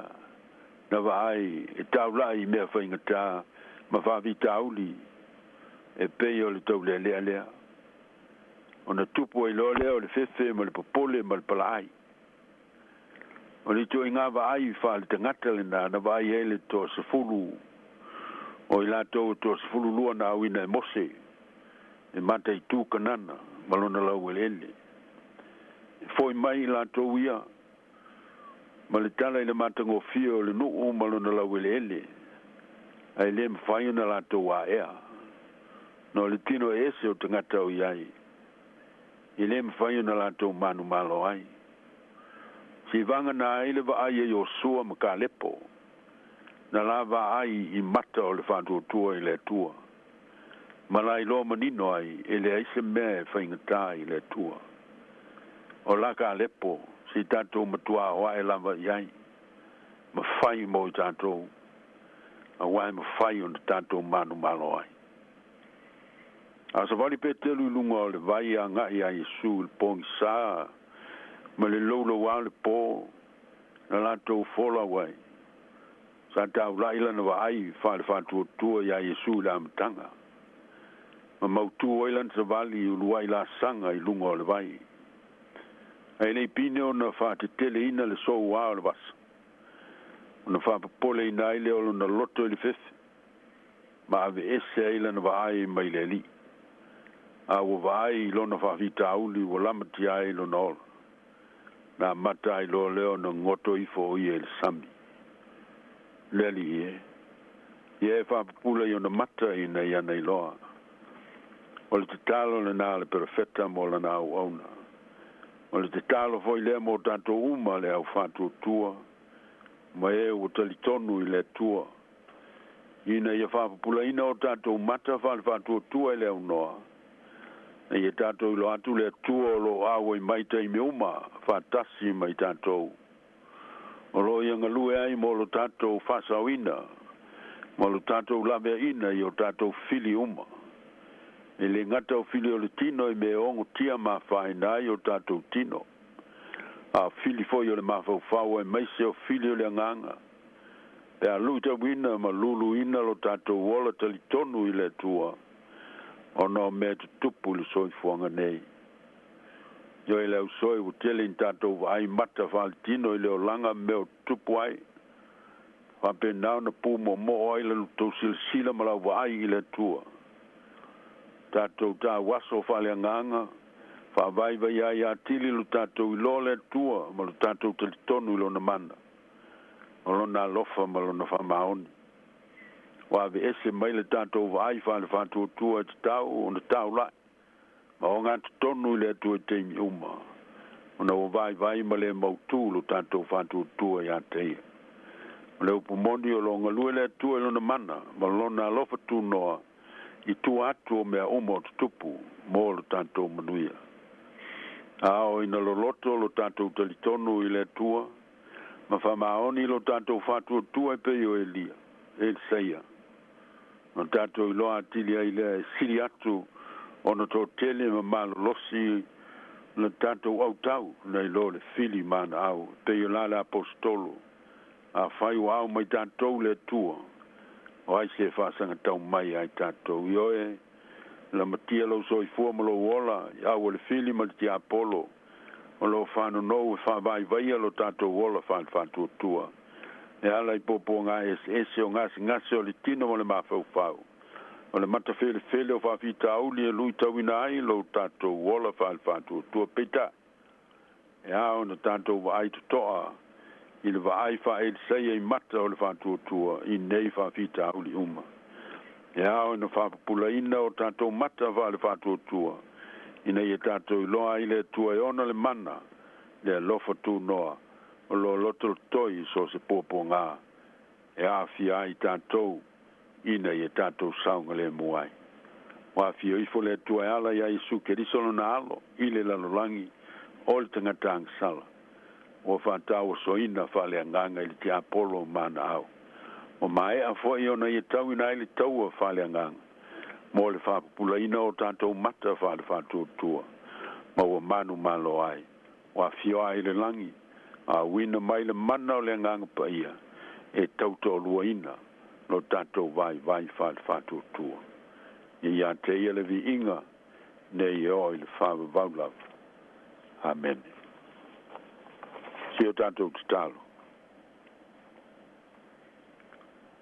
Na vai e tau lai mea whaingata. Ma whawita auli. E pei o le tau lea lea lea. O na tupu ai lo lea o le fefe ma le popole ma le palai. O le to inga vai fa le tangata le na vai ele to se fulu. O i la to se fulu lua na wina mose. E mata i tu kanana malona la welele. Foi mai la to ia. Ma le tala i le mata ngo fio le no malona la welele. Ai le mfai na la to wa ea. No le tino ese o tangata o iai. I le mfai na la to manu malo ai. Si vanga na ile va ai o sua ma ka lepo. Na la va ai i mata o le whantua tua i le tua. Ma la i lo manino ai e le aise mea e whaingata i le tua. O la ka lepo si tātou matua hoa e lava i ai. Ma whai mo i tātou. A wai ma whai o tātou manu malo ai. A sa wali pe telu lunga o le vai a ngai a Yesu il pongi saa. Ma le lolo wa le po na la to fola wai sa ta la ila na vai fa le fa tu ya Yesu la mtanga ma mautu ila sa vali u wai la sanga i lungo le vai ai le pino na fa te tele ina le so wa le bas na fa pole ina ile o na lotto le fes ma ave ese ila na vai mai le li a o vai lo na fa vita uli o la matia ilo no na mata i lo leo no ngoto i fo i el sami. Leli e. Ie fa pula i o na mata i na i ana i loa. O le te talo le na le perfetta mo le na au auna. O le te talo fo i lea mo tanto uma le au fatu tua. Ma e o talitonu i le tua. Ina i a fa pula ina o tanto mata fa le fatu tua i le au noa. E ia tātou lo atu le tua lo awa i maita i me uma, whātasi mai tātou. O lo i angalue ai mo lo tātou whasawina, mo lo tātou lavea ina i o tātou fili uma. e le ngata o fili o le tino i me ongo tia ma whainai o tātou tino. A fili foi o le mawhau e meise o fili o le nganga. Pe a lui tau ina ma lulu ina lo tātou wola tali tonu i le tua. O no me te tupu le soi fuanga nei. Yo e leo soi u tele in tātou ai mata whal tino i leo langa me o tupu ai. Whape nao na pū mo ai le luto sila ma lau ai i le tua. Tātou tā waso whale nganga. Whawai vai ai a tili lu tātou i lo le tua ma lu tātou tali tonu i lo na mana. O lo na lofa ma lo na whamaoni. Wawe ese mai le tātou vai whale whātua tua e te tau o na tau lai. Ma o ngā tonu i le tua teimi uma. O na o vai ma le mautū lu tātou whātua tua i a teia. O le upu moni o lo ngalue le tua i lo na mana. Ma lo na lofa tu noa i tu atu o mea uma o tutupu mo lo tātou manuia. Ao ina lo loto lo tātou talitonu i le tua. Ma whamaoni lo tātou whātua tua e peo e lia. E seia. Ma tātou i loa atili ai le siri atu o na tō tele ma malo losi le tātou au tau na i lo le fili mana au. Peo la le apostolo. A whai o au mai tātou le tua. O ai se whasanga tau mai ai tātou. I oe la matia lo soi fua ma lo wola. I au le fili ma ti apolo. O lo whanu nou e whawai vaia lo tātou wola whātua tua. E ala i popo ngā ese o ngasi o le tino mo le mawhau whau. O le mata fele o whawhita auli e lui tauina ai lo tātou wola whātua tua pita. E au na tātou wa ai tutoa. I le wa ai wha e sei e mata o le whātua tua i nei whawhita auli uma. E au na whapupula ina o tātou mata wa le whātua tua. Ina i tātou i loa i le tua e ona le mana, le lofa tū noa, o lo loto toi so se popo ngā, e a fia i tātou, ina i tātou saunga le muai. Wa fia i fo le tua e ala i a isu ke risolo na alo, i le lalolangi, o le tangata angsala. O whātau o so ina whale anganga i le te apolo mana au. O mai a fo i ona i tau ina i le tau a whale anganga. Mo le whapupula ina o tātou mata whale whātua tua. Ma ua manu malo ai. Wa fio ai le langi. A wina mai le mana o le nganga pa ia. E tauto lua ina. No tātou vai whale whātua tua. I a te ia le vi inga. Ne i oi le whawe vaulav. Amen. Si o tātou te talo.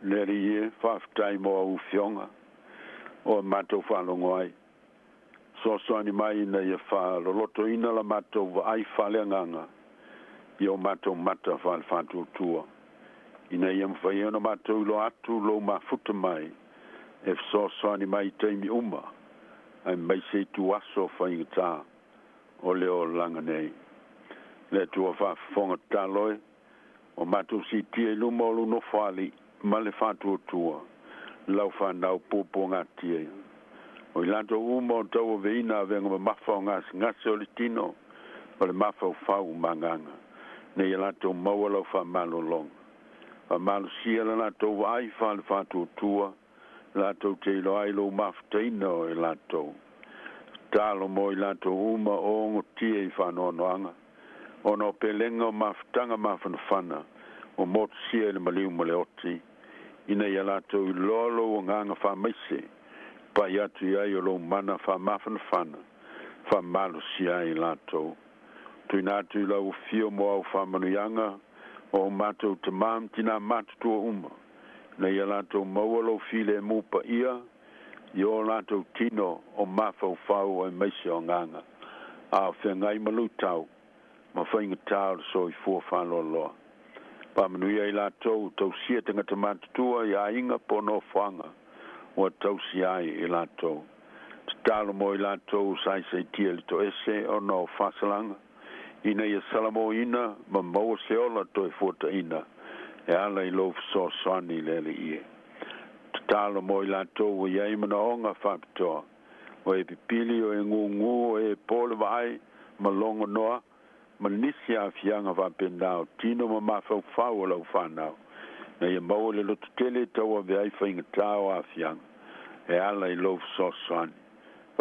Neri ie whaftai mo au fionga. O matou whalongo ai. So ani mai na ia whaloloto ina la matou wa ai whaleanganga. I o matou mata whātua tua. Ina ia mwhaiona matou lo atu lo mafuta mai. E so ani mai teimi uma. Ai mai se tu aso whaingata. O leo langa nei. Le tua whafonga taloi. O matou si tia iluma o luno whali. Ma le whātua tua. Lau whanau popo ngā tia. O i lanto uma o tau o veina a venga ma mawhau ngasi o le tino. O le mawhau whau manganga. Ne i lanto maua lau whamalo long. Whamalo sia la lanto wa ai whale whātua tua. Lanto te ilo ai lo mawhtaina o i lanto. Talo mo i lanto uma o ngo tia i whanoanoanga. O no pelenga o mawhtanga mawhanawhana. O mot sia i le maliu mo le oti. Ina ia lato i lolo o nganga whamaise, pa i atu i ai o lo mana whamafana whana, whamalo si ai lato. Tui nātu i lau fio mo au whamanuianga, o mato te mam tina matu tua uma. Na ia lato maua lo file mu pa ia, i o lato tino o mawhau whau o meise o nganga. A whengai malutau, ma whainga tau so i fua whalo loa. Pa manuia i lātou, tau sia tangata mātutua i a inga pono whanga, o tau sia i lātou. Te talo mo i lātou sai sei tia li to ese o no whasalanga. Ina i a salamo ina, ma maua se ola to e fuata ina, e ala i lofu so soani lele ie. Te talo mo i lātou i a imana onga whapitoa, o e pipili o e ngu o e pole vai, ma longo noa, ma nisi a fianga wa pendao, tino ma mawhau whau lau whanau. Na ia mau le lotu tele tau a vei whainga tau a fianga. E ala i lofu sosani.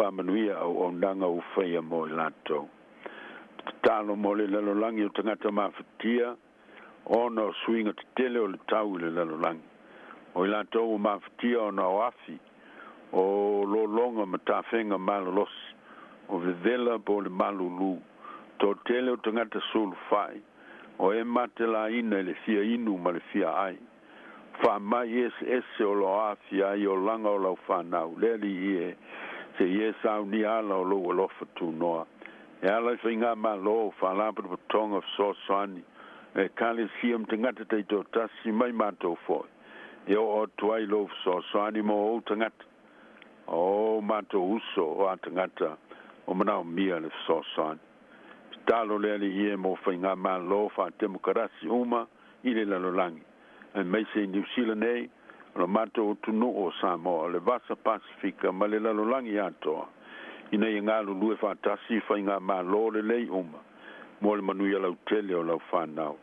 pamanuia au nanga u whaia mo i lato. Talo mo le lalolangi o tangata mawhatia, ona o swinga te tele o le tau le lalolangi. O i lato o mawhatia o na oafi, o lo longa ma tawhenga malolosi, o vevela po le malulu, to tele o tangata sulu whai, o e mate la ina le fia inu ma le fia ai. Wha mai ese o lo afi ai o langa o lau whanau, leli ie, se ie sau ni ala o lo alofa tu noa. E ala i whainga ma lo, wha lampa pa tonga so soani, e kale siam tangata te to tasi mai mato foi. E o tuai lo so soani mo o tangata. O mato uso o a tangata, o manao mia le so soani. Talo leli ie mo whainga ma lo, wha demokarasi uma, i le lalolangi. E mai se New Zealand nei, lo mato o tunu o Samoa, le vasa Pasifika, ma le lalolangi atoa. Ina i ngā lulu e whātasi whainga mā lo le lei uma, mo le manuia lau tele o lau whanau.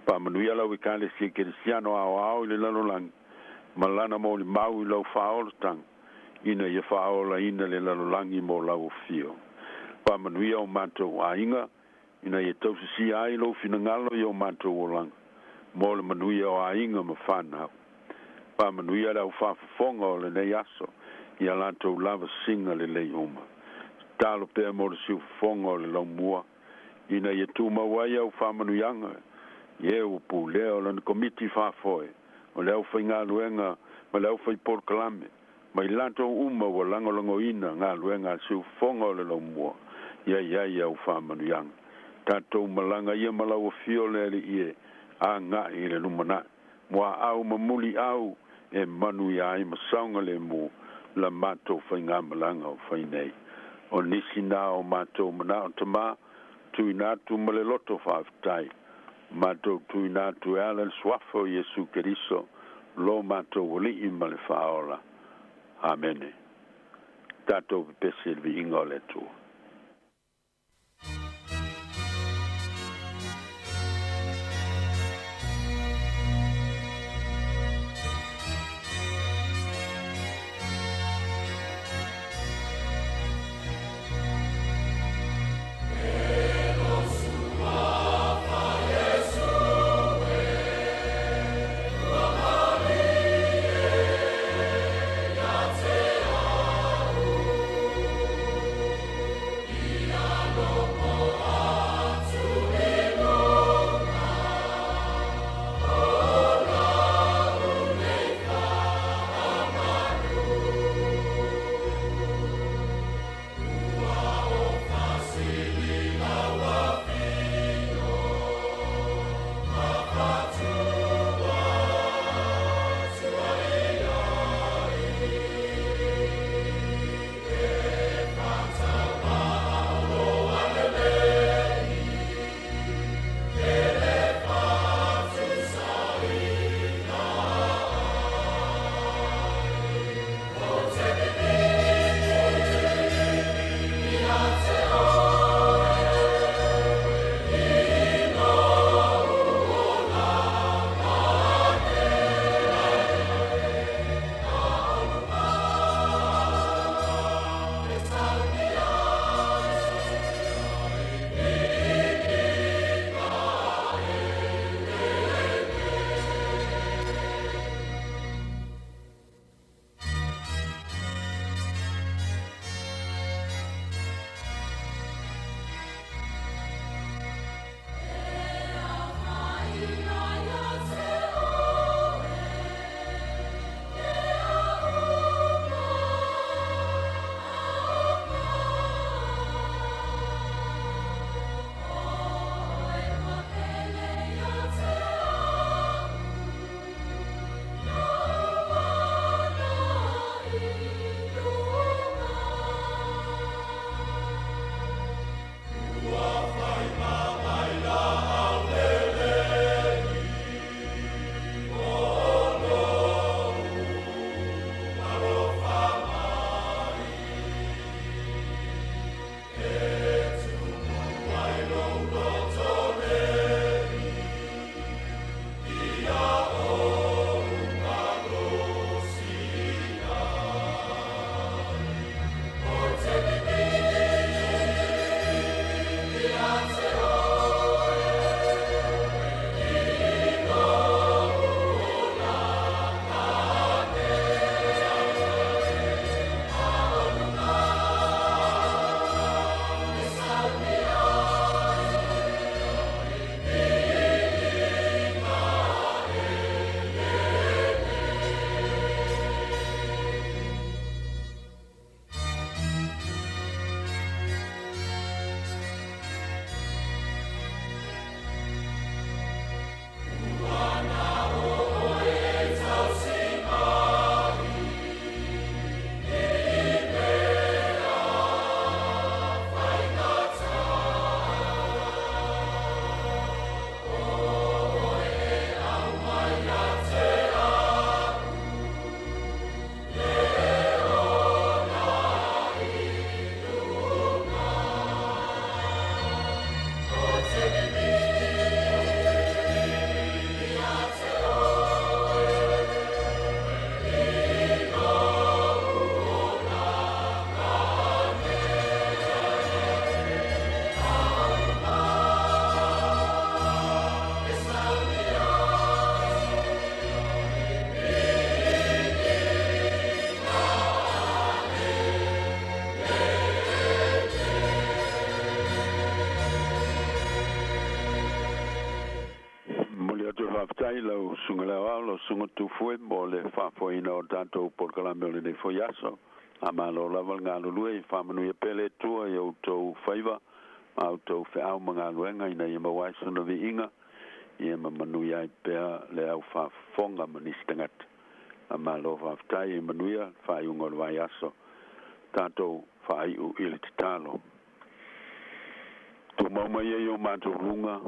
Pa manuia lau i kāle si e keresiano au au i le lalolangi, ma lana mo le mau i lau whaolatang, ina i whaola ina le lalolangi mo lau fio. Pa manuia o mato a inga, ina i tausi si ai lo finangalo i o mato o langa. Mo le manuia o a inga ma whanau. Pa manuia lau whafafonga o le nei aso, i a lantou lava singa le lei uma. Talo pea mo le siu whafonga o le lau mua. Ina i tu mawai au whamanuianga, i e upu leo lana komiti whafoe, o leo whai ngā luenga, ma leo whai porkalame, ma i lantou uma wa langolango ina ngā luenga siu whafonga o le lau mua, i au whamanuianga. Tātou malanga ia malau o fio le ali ie, a ngā i le numana, mua au mamuli au, e manu i ai masaunga le mu, la mato whai ngā malanga o whai nei. O nisi nā o mato mana o tama, tui nātu male loto whaafitai, mato tui nātu e ala swafo Jesu Keriso, lo mato wali i male whaola. Amene. Tātou pese vi inga o le tua. tu fue mo le fa foi no tanto por kalame le nei foi aso ama lo lava nga lu e fa manu e pele tu e o to faiva auto fe au manga luenga ina i mawai sona vi inga i manu ia pe le au fa fonga manistangat ama lo fa tai manuia fa i ngol vai aso tanto fa i u il talo tu mama ye yo manto lunga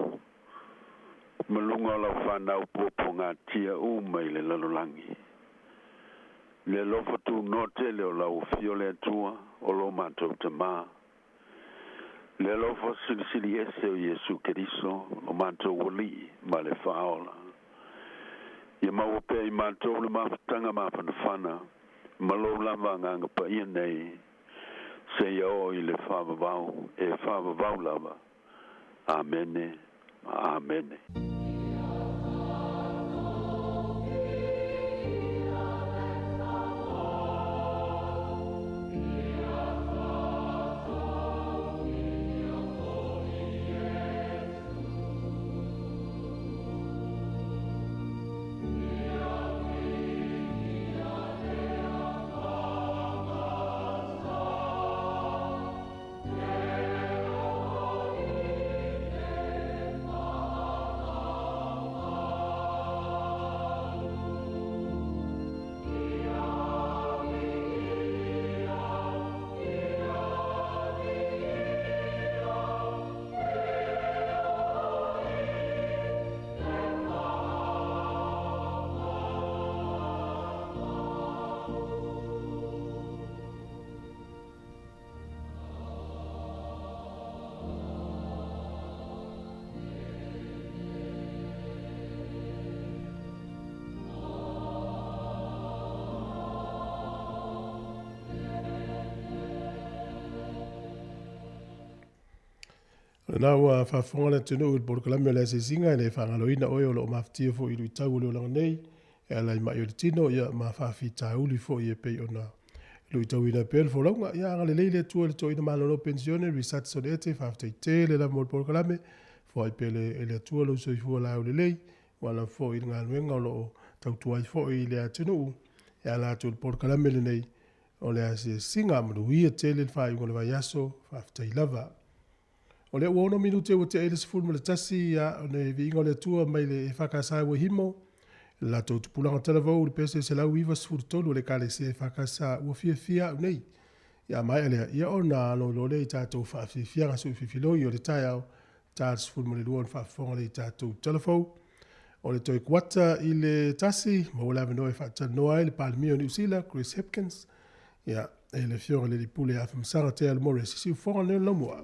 malunga la fa na popo nga tia u mai le lalolangi le lo fa tu no te le la u fiole tua o lo manto te ma le lo fa sili ese o Yesu Cristo o manto woli ma le faola ye ma o pe manto le ma tanga ma fana ma lo lava nga pa ia nei se yo i le fa vau e fa vau lava amen amen. Na ua whafonga na tunu ul porkalame le se singa e le whangaloina oe o lo maftia fo i lui tau leo langa nei e alai mai o le tino ia ma whawhi tauli fo i e pei o na lui tau ina pel fo launga ia anga le leile tua le to ina malolo pensione risat son ete whawhtei te le la mol porkalame fo ai pele e le tua lo soi fua lao le lei wala fo i ngā nuenga o lo tau tuai fo i le atinu e ala tu le porkalame le nei o le ase singa manuia te le whai ngole vai aso whawhtei lava. O le uono minute o te eile sifuru le tasi ya o ne vi ingo le tua mai le whakasai wa himo. La tau tupulanga talavau le pese se lau iwa sifuru tolu le kale se whakasa ua fia au nei. Ya mai alea ia o na alo lole i tātou whaafifia ngasu fifiloi o le tai au tātou sifuru le luon whaafonga le i tātou talavau. O le toi kuata i le tasi ma o lawe noe whaatan noa le Palmio New Zealand Chris Hipkins. Ya e le fionga le li pule a whamsanga te almore sisi ufonga ne lomua.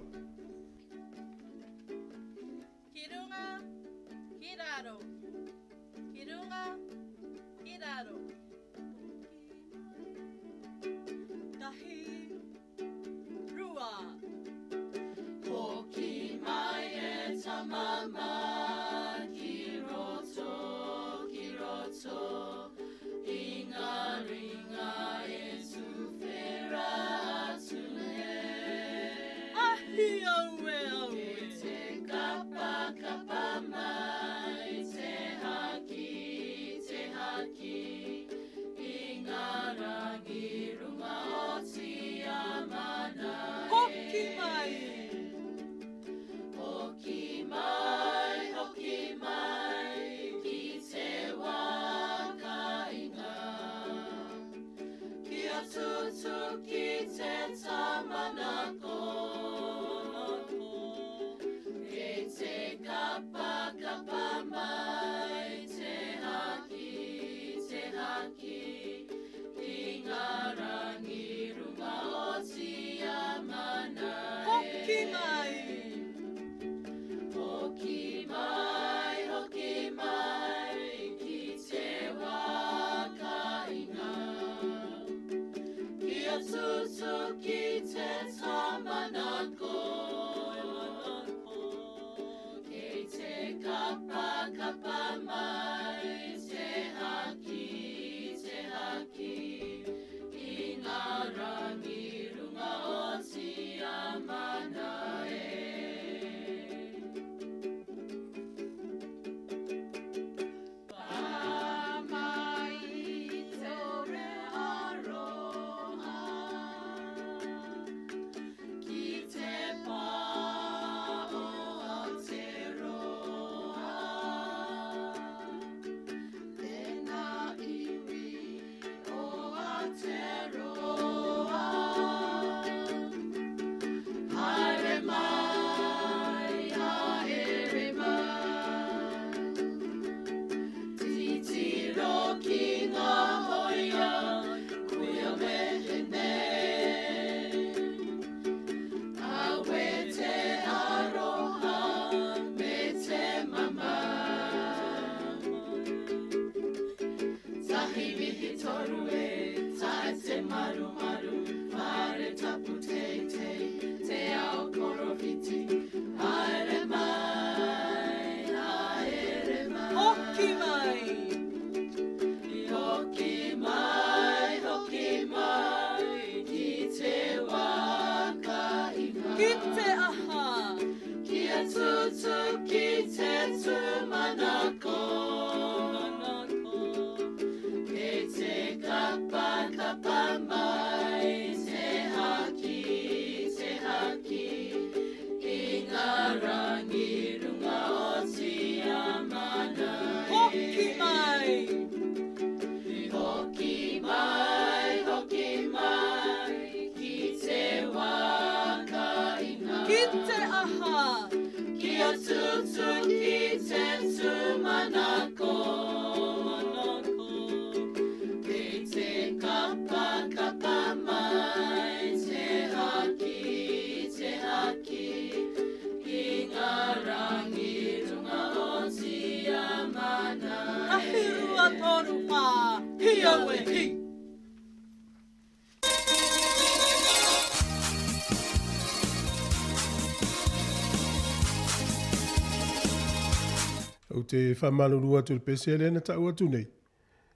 O te whamalurua tu le pese le na tau atu nei.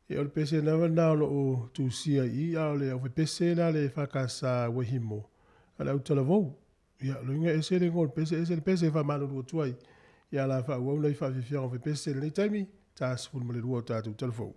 E o le pese na wanao o tu sia I a o le au pese na le whakasa wahimo. Ala au tala vau. Ia loinga e se le ngol pese e se le pese whamalurua tuai. Ia la wha uau nei whawhiwhia o pese le nei taimi. Ta sifun male rua o tātou tala vau.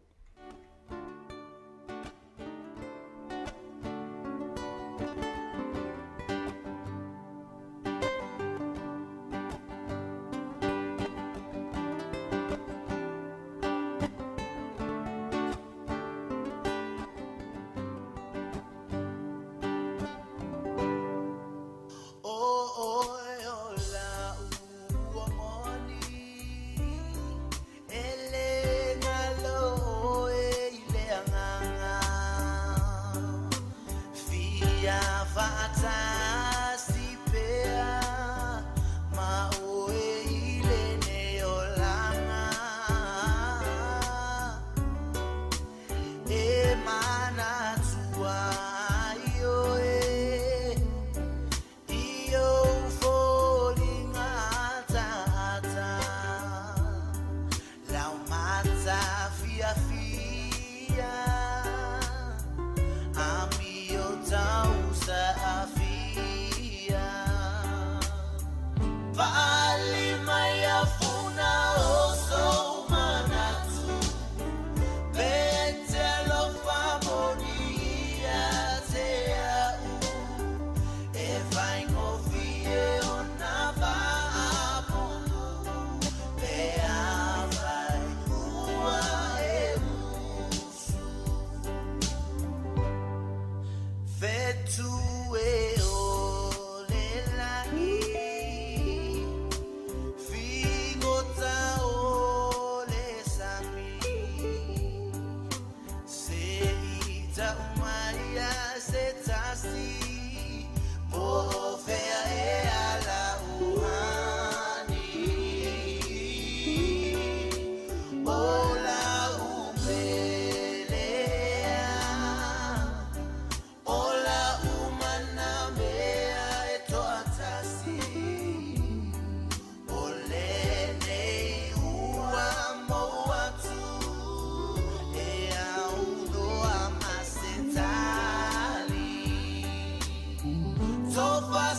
So far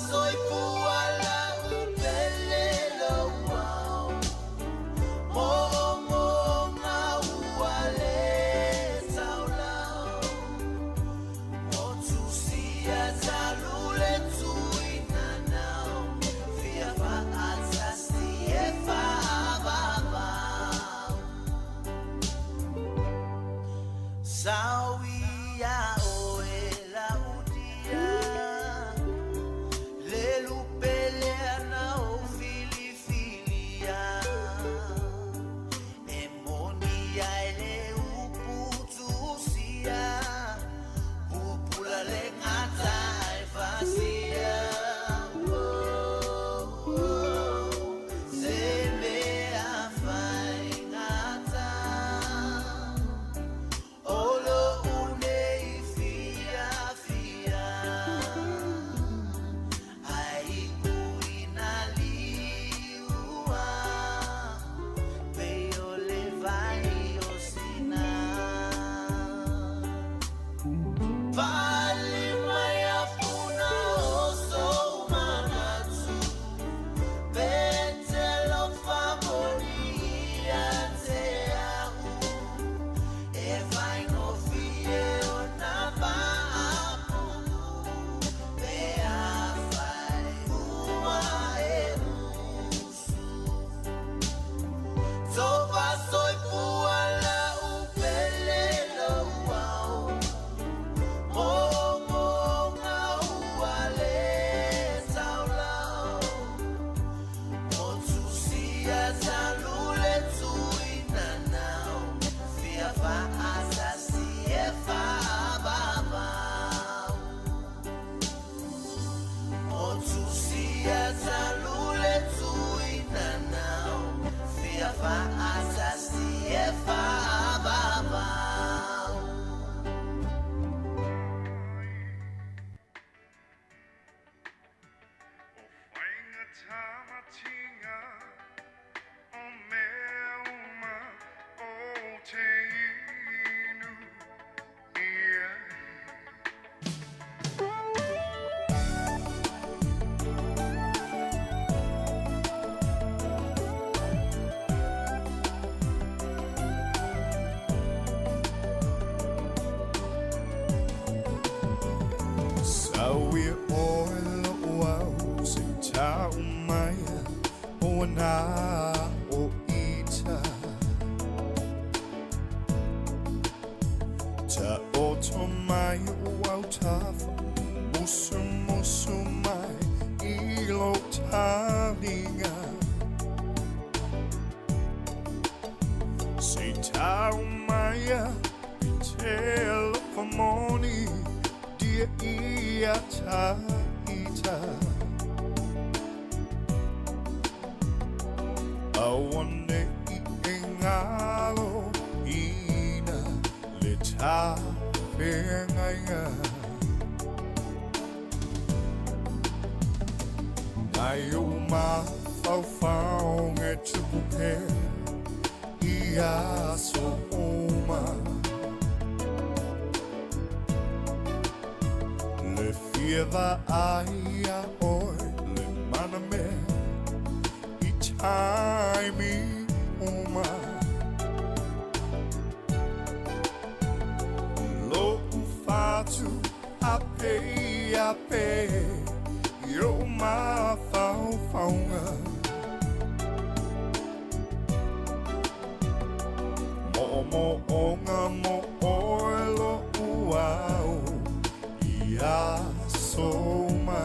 Sawi oilo wau se tau mai o na o ita ta oto mai wau tafa musu musu mai ilo talinga se tau mai telefoni dia ia taita awane I engalo ina le ta fengainga nai uma fau fau nge chupuke ia so uma le fieva aia oi le maname I taimi uma lo ufatu ape yo ma fau faunga mo onga mo oilo uau ia soma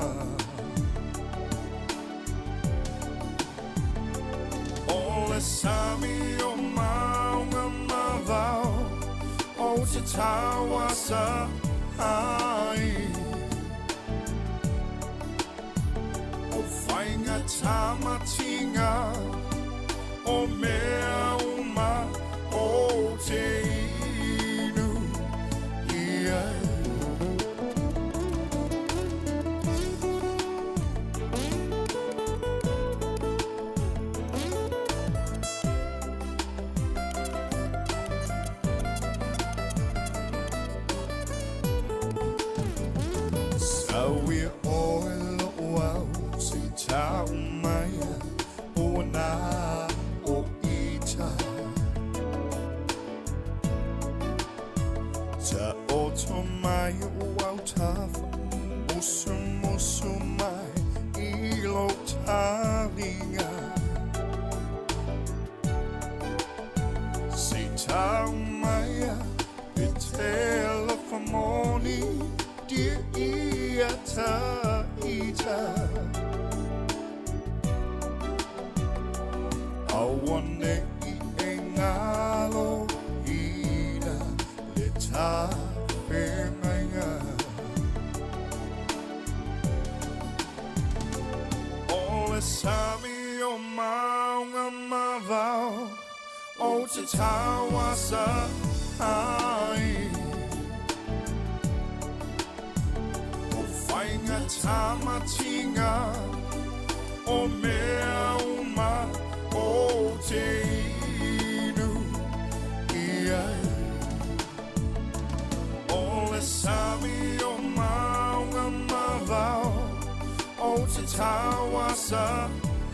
ole sami o maunga mavao o te tawasa ai o whainga tamatinga o mea uma o te inu ia Sawi oilo wau se tau mai o na o ita ta oto mai wau tafa musu musu mai ilo talinga se tau mai pe telefoni dia ia taita awane I engalo ina le ta pengainga ole sami o maunga mavao o te tawasa ai Whainga tamatinga o mea uma o te inu ia ole sami o maunga mavao o te tawasa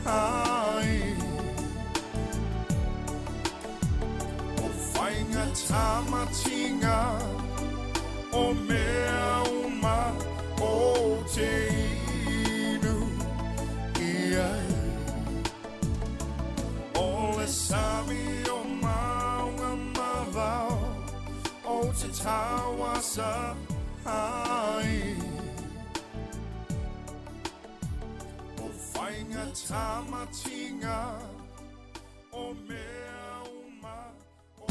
ai o whainga tamatinga o mea uma o te inu ia ole sami o maunga mavao o te tawasa ai o whainga tamatinga o mea uma o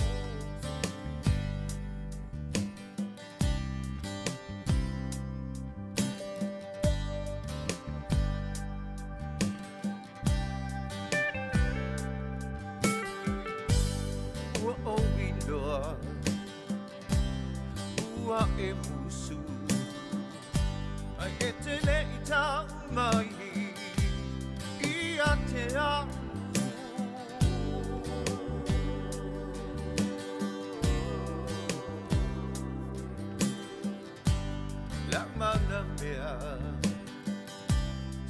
ua e musu ai e te le I tau mai ia te au la mana mea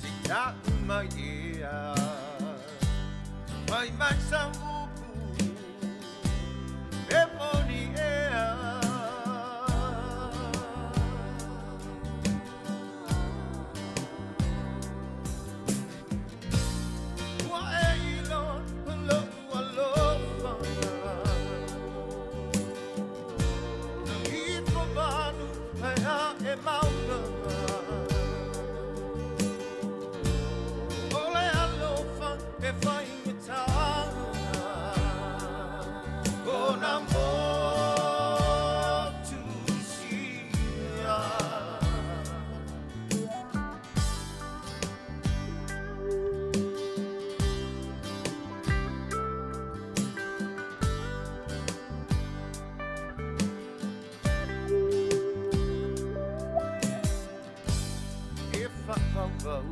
te tau mai ia mai mai sa upu e poni ea vau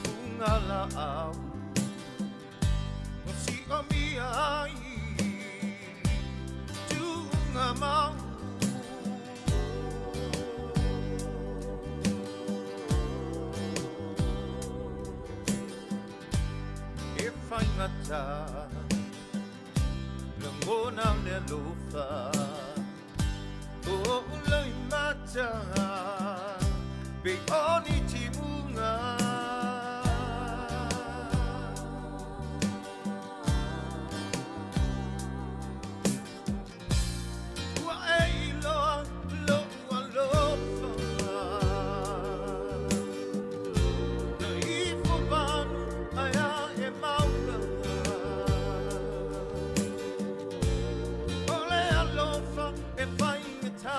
Fungala au O si o mi ai Tunga mau E whaingata Langona le lofa O ulai mata Be oni timunga Wa ei loa loa lofa Na ifo vanu aya e mauna Ole alofa e whaingata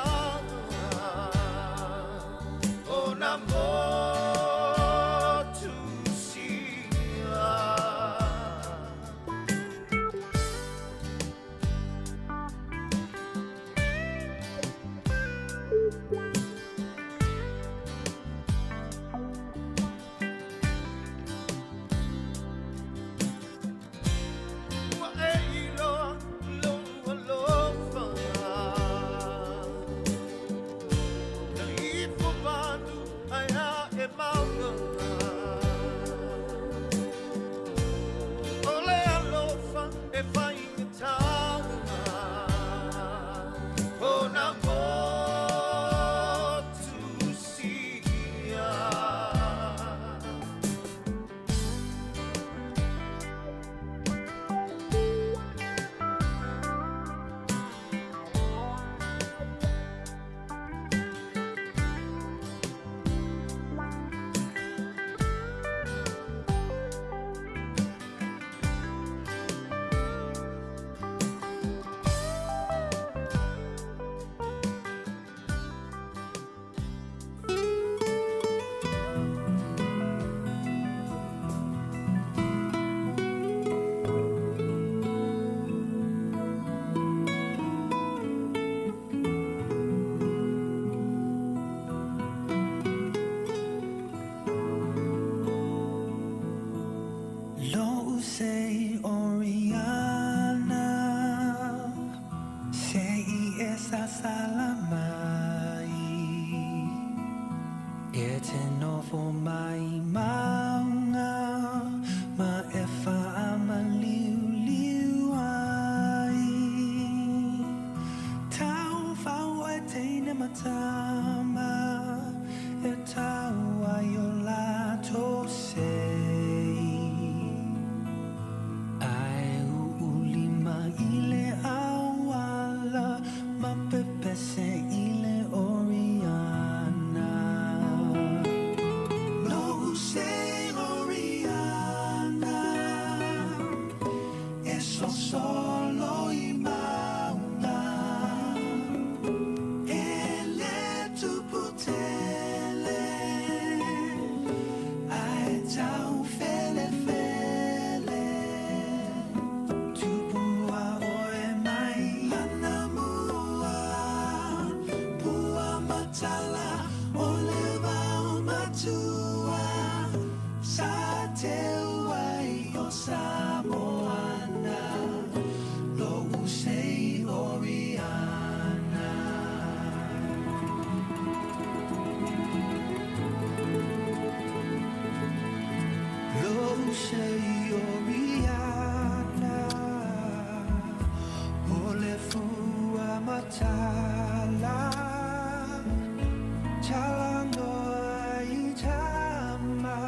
O na motu sia Wa ei loa loa lofa Na ifo vanu aya e mauna Ole alofa e whaingataunga O na motu sia Lo sei Oriana sei esa salamai e te novo mai maunga ma e wha ama liu liu ai tau whau ai teine matama e tau ai o lato sei ai ulima ile awala ma pepe se ile Oriana no sei Oriana e so solo i mauna e le tu putele ai tau fele fele Tupua oe mai hana mua Pua matala o le wau matua Sa te wai o Samoana Lo usei Oriana Lo usei Oriana Ole fua matala Chalando ai tama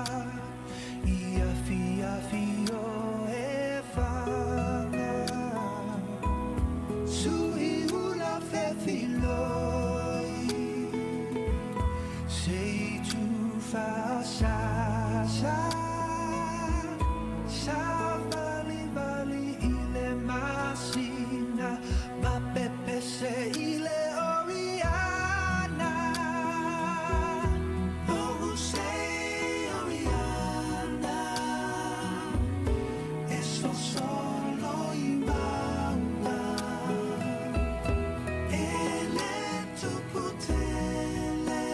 Ia fia fio e fana Sui ula fe filoi Sei tu fa sa sa Sa vali vali ile masina Ma pepe se ile Oriana Oh sei Oriana E so solo i mauna E le tu putele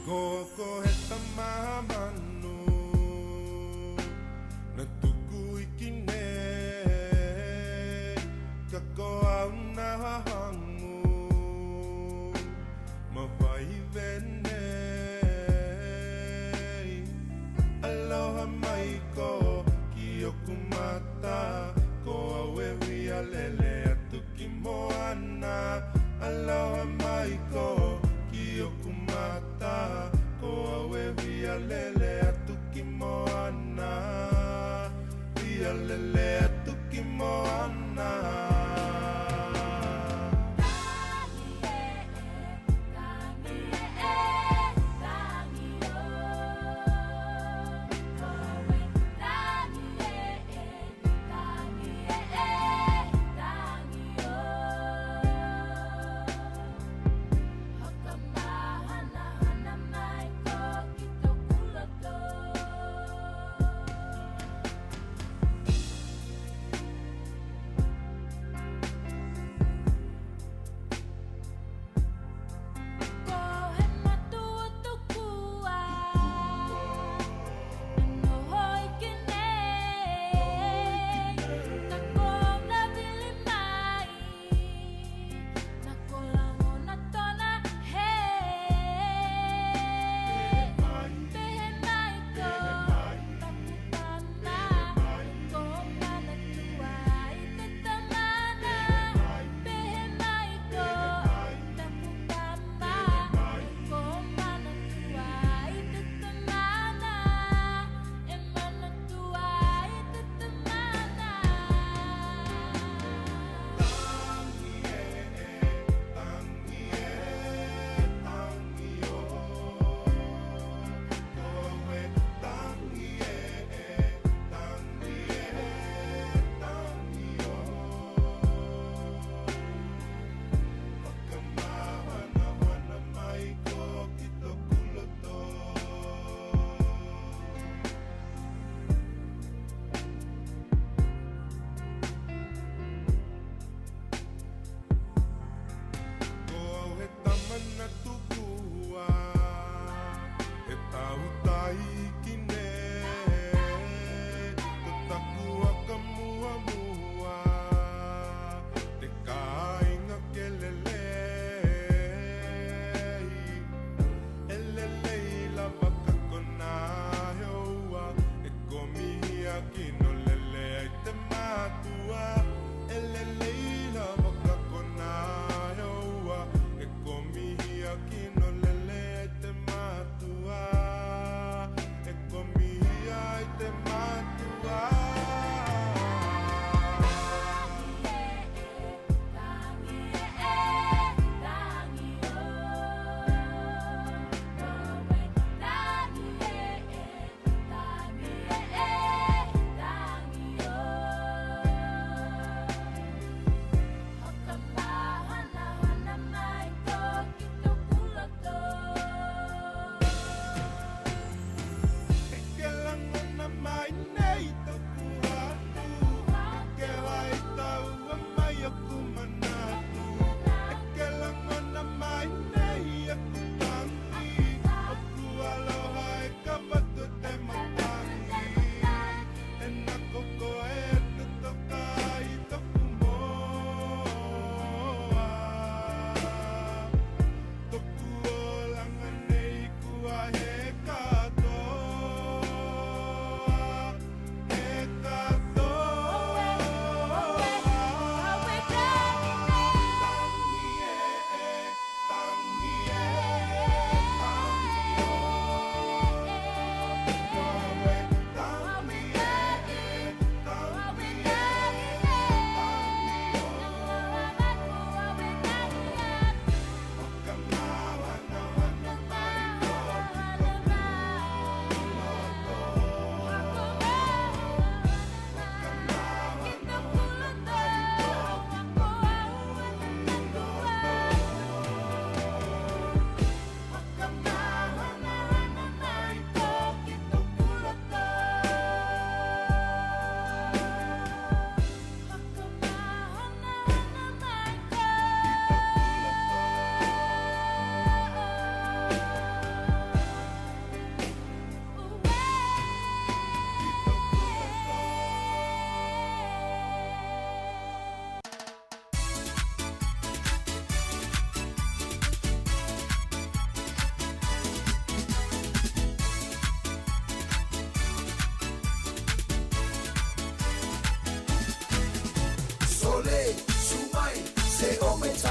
Koko he tamamanu na tuku ikine kako au na hangu mawai vene aloha mai ko kiyokumata ko awe wia lele atu ki moana aloha mai ko kiyokumata ko awe wia lele atu ki moana wia lele atu ki moana Kani e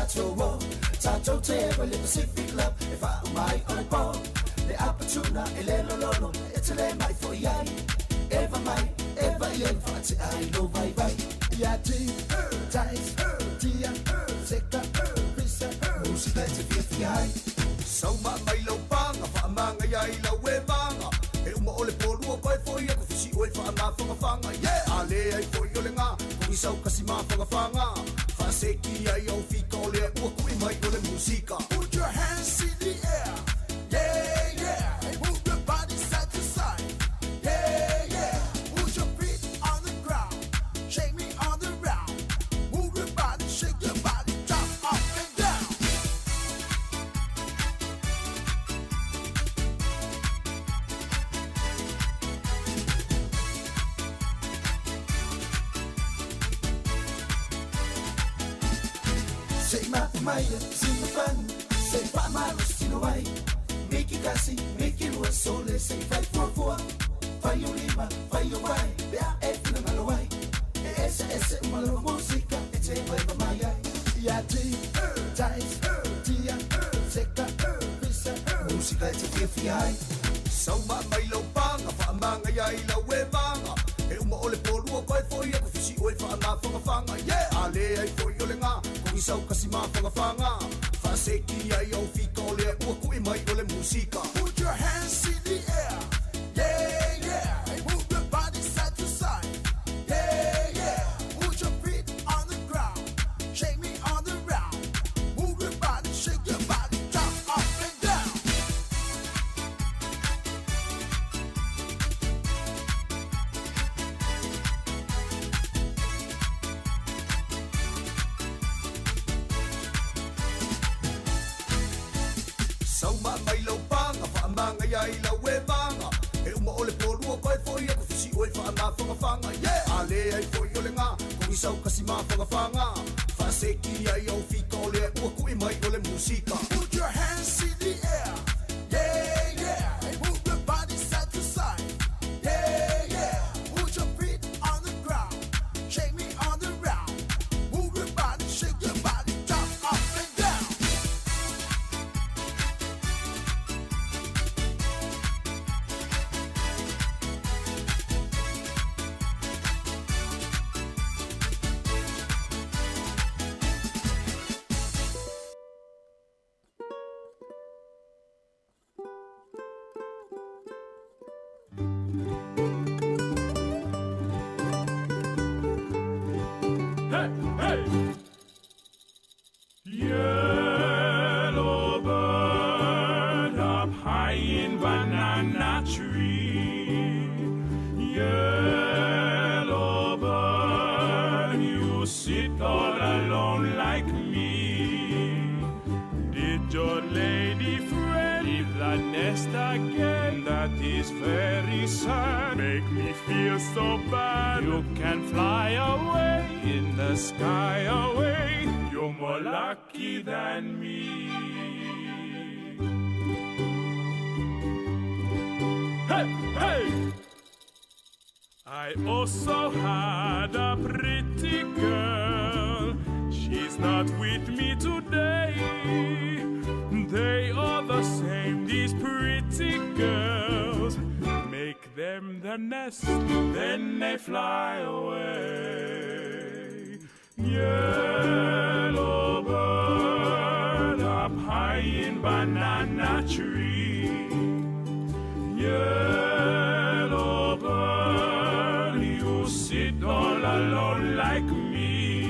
tātou, tātou te ewa le Pacific Club, e wha umai o le pō, le apatuna e le lololo, e te le mai fo iai, eva iai wha te ai lo vai vai, ia ti, tais, tia, seka, pisa, musika te fia ai. Sauma mai lau panga, wha amanga iai lau e manga, e uma o le polua koe fo ia, ko fisi oe wha ngā whangawhanga, yeah! Ale ai fo i o le ngā, ko i sau kasi mā whangawhanga, wha seki ai au fika o le ua kui mai o le musika. Put your hands in the air, yeah, yeah, and move your body side to side, yeah, yeah, put your feet on the ground, shake me on the round, move your body, shake your body, jump up and down. Say mapumaya, sinapanu, say pamaro sinuai. Make it kasi, make it was sole, say 544. Fayo lima, fayo wai, bea na malawai. Ese umalo musika, ete vai mamaya. Yati, tais, tia, seka, pisa, musika ete fiai. Sauma mai lau panga, wha amanga iai lau e manga, e uma o le polua koe fo ia, ko fisi oe wha ngā whangawhanga, yeah! Ale ai fo i o le ngā, ko i sau kasi mā whangawhanga, wha seki ai au fika o le ua kui mai o le musika. Put your hands in the air, yeah, yeah, and move your body side to side, yeah, yeah, put your feet on the ground, shake me on the round, move your body, shake your body, jump up and down. Sauma mai lau panga, wha amanga iai lau e manga, e uma o le polua koe fo ia, ko fisi oe wha ngā whangawhanga, yeah! Ale ai fo i o le ngā, ko i sau kasi mā whangawhanga, wha seki ai au fika o le ua kui mai o le musika. Put your hands in the air, yeah, yeah, and move your body side to side, yeah, yeah, put your feet on the ground, shake me on the round, move your body, shake your body, jump up and down. Hey, hey! Yellow bird up high in banana tree. Yellow bird, you sit all alone like me. Did your lady friend leave the nest again? That is very sad. Make me feel so bad. You can fly away in the sky away. You're more lucky than me. Hey, hey! I also had a pretty girl. She's not with me today. They are the same, these pretty girls. Make them the nest, then they fly away. Yellow bird up high in banana tree. Yellow bird, you sit all alone like me.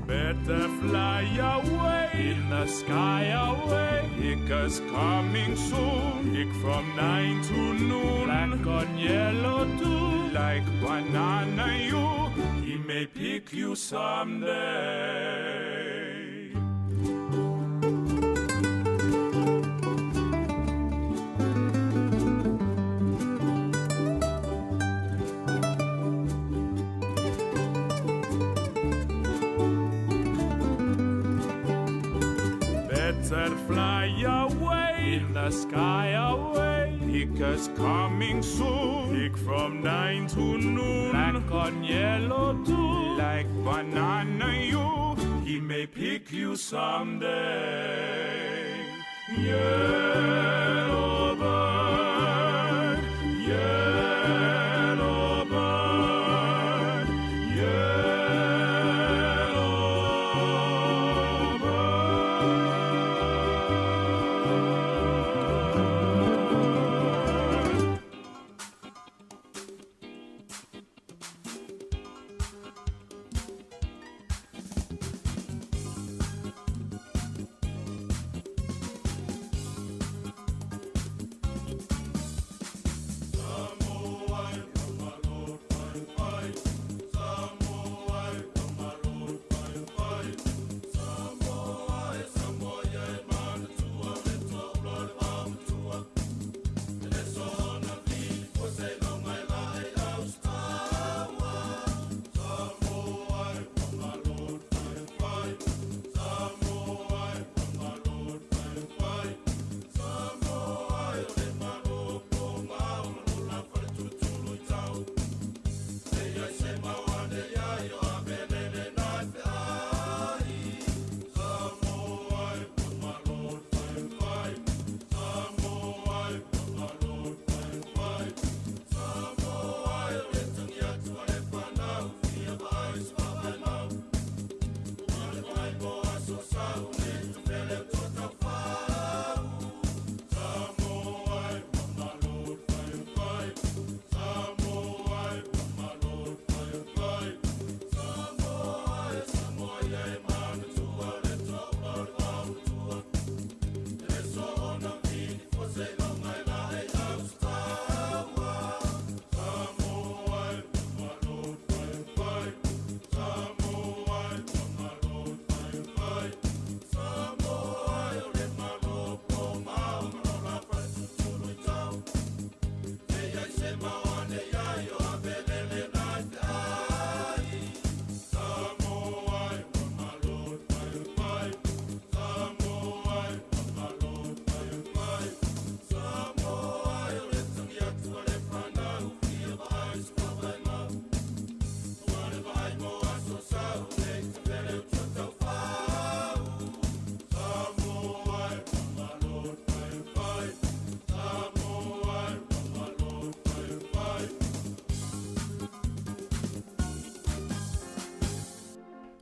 Better fly away in the sky away, because coming soon, pick from 9 to noon. Black on yellow too, like banana you, he may pick you someday. Better fly away in the sky away, because coming soon, pick from 9 to noon. Black on yellow too, like banana you, he He may pick you someday. Yellow bird, yellow bird, yellow bird.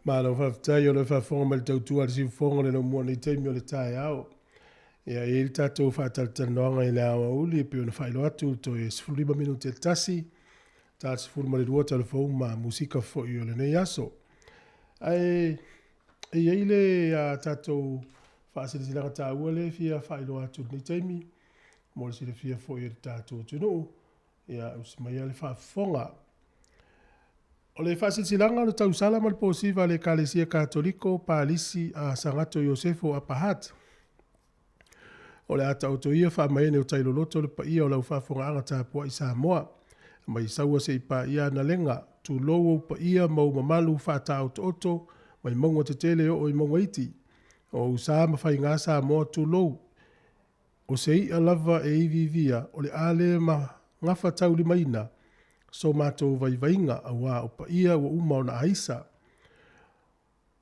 Malo whaftai o le whafonga ma le tautua le siwfonga le no mua ni teimi o le tae au. Ia e le tatou whaataltanoanga i le awa uli e peo na whailo atu to e 15 minuti e tasi. Ta sifuru ma le rua telefon ma musika fo i o le nei aso. Ai e le tatou whaasirisilanga ta ua le fia whailo atu ni teimi. Mo le sile fia fo i le tatou tunu. Ia usimaya le whafonga. O le whasilanga le tau sala mal posiva le Kalesia Katoliko Palisi a Sangato Iosefo Apahat. O le ata otoia whamaene o tailoloto le paia o lau whafonga anga tāpua i Samoa. Mai saua se i paia na lenga tu lowo paia mau mamalu whata oto mai maunga te tele o i maunga iti. O usama whai ngā Samoa tu low. O se i alava e ivivia o le ale ma ngafa tau li maina. So mātou vaivainga a wā o paia wa umau na aisa.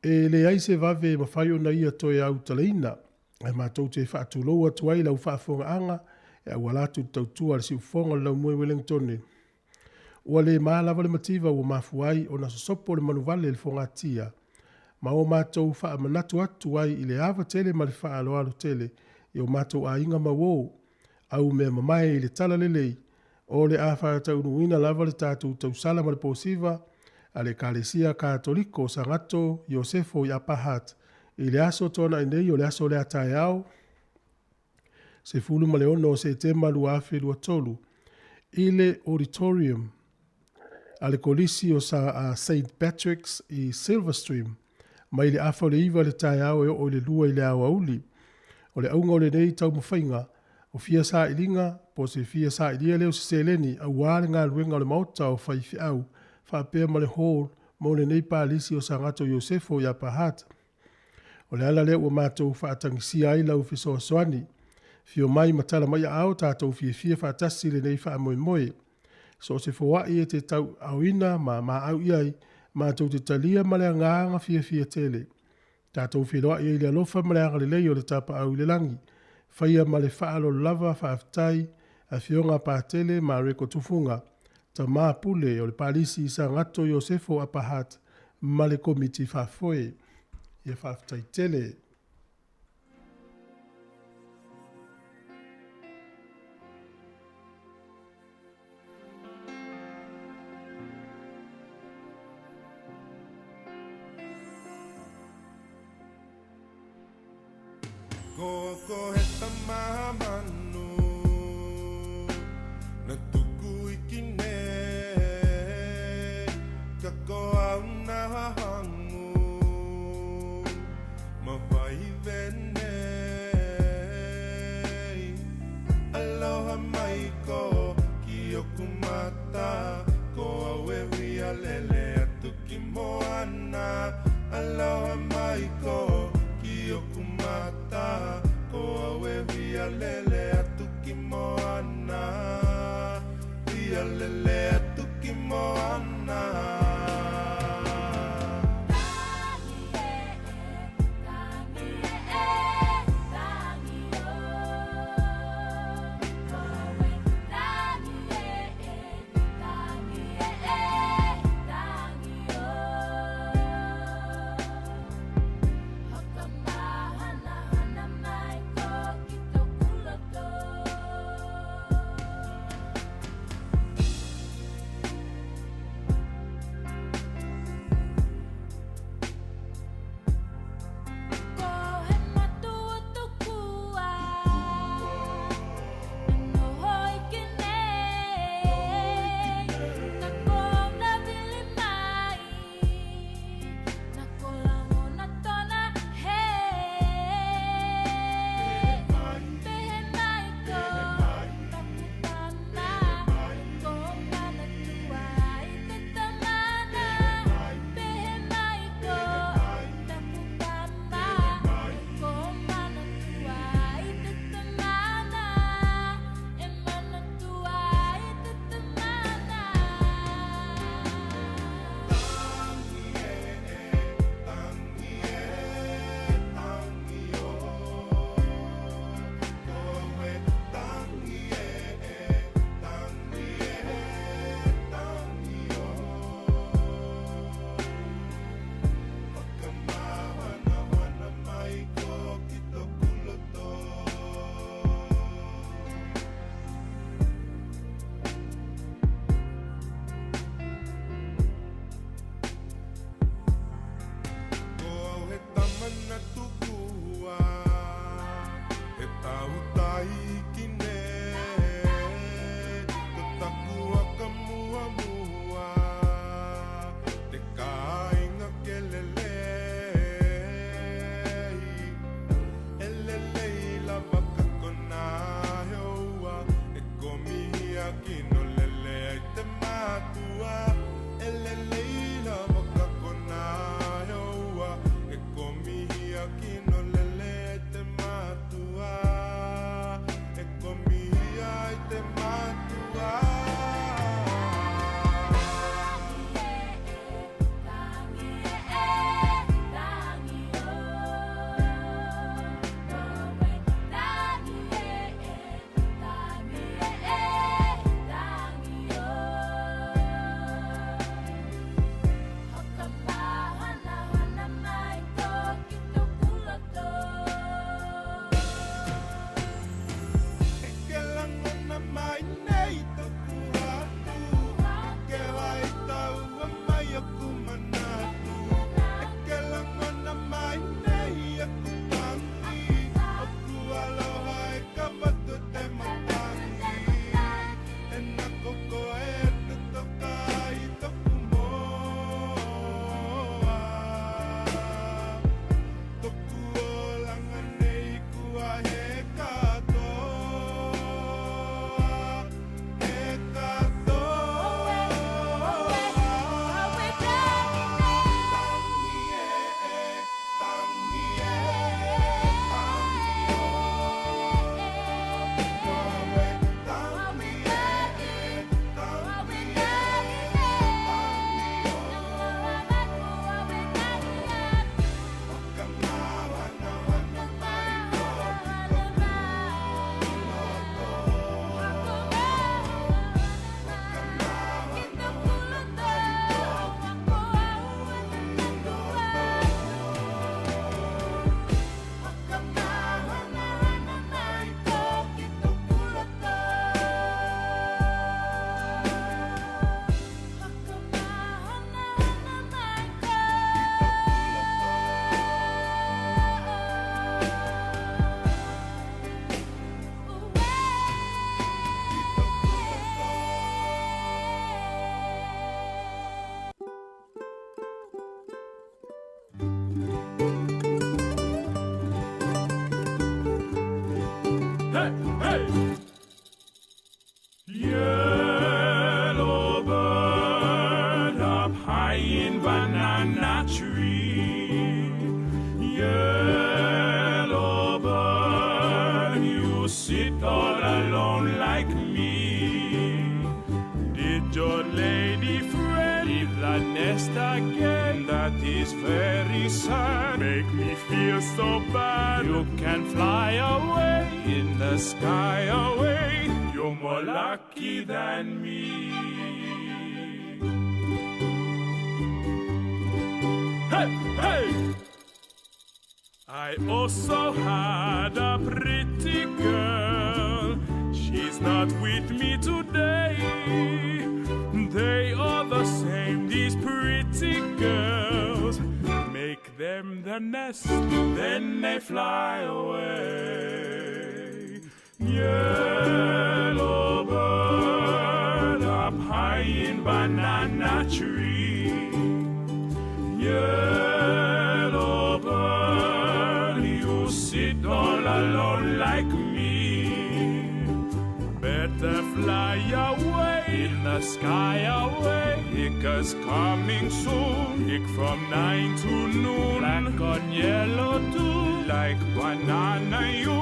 E le aise vave mawhai o na ia toe au taleina. Ai mātou te whaatuloa tuai lau whaafonga anga e a walatu tautua le siufonga lau mui Wellington. Ua le mālava le mativa ua mafuai o na sosopo le manuvale le fonga tia. Ma o mātou wha manatu atu ai i le ava tele ma le wha aloalo tele i o mātou a inga mawou. Au mea mamae i le tala lelei. O le awha taunuina lava le tātou tau sala ma le posiva, a le Kalesia Katoliko Sangato Iosefo i Apahat, i le aso tona i nei o le aso le atai au, se fulu ma le ono se tema lua afe lua tolu, i le auditorium, a le kolisi o sa St. Patrick's i Silverstream, ma i le afa le iwa le tai au e o le lua i le awa uli, o le aunga o le nei tau mawhainga, o fia sa ilinga, po se fia sa ilia leo se seleni, a wale ngā luenga o le mauta o whaifi au, whapea ma le hall, mo le nei pālisi o Sangato Iosefo i Apahat. O le ala leo o mātou whaatangisi ai lau fiso soani, fio mai matala mai au tātou fia whaatasi le nei wha moe moe. So se fawai e te tau auina ma au iai, mātou te talia ma le ngāanga fia tele. Tātou whinoa i le alofa ma le aga le lei o le tapa au le langi. Whaia ma le whaalo lava whaaftai a fionga pātele ma reko tufunga. Ta maa pule o le palisi sa ngato Iosefo Apahat ma le komiti whaafoe. Ia whaaftai tele. Ko he tamamanu na tuku ikine ka ko au na hangu ma pai vene aloha mai ko ki o kumata ko awe ria lele atu ki moana aloha mai ko ki o kumata ko awe via lele atu ki moana via lele atu ki moana Hana mai ko ki to kula Hey! Yellow bird up high in banana tree. Yellow bird, you sit all alone like me. Did your lady friend leave the nest again? That is very sad. Make me feel so bad. You can fly away in the sky away. You're more lucky than me. Hey, hey! I also had a pretty girl. She's not with me today. They are the same, these pretty girls. Make them the nest, then they fly away. Yellow bird up high in banana tree. Yellow bird, you sit all alone like me. Better fly away in the sky away. Because coming soon, hick from 9 to noon. Black on yellow too, like banana you.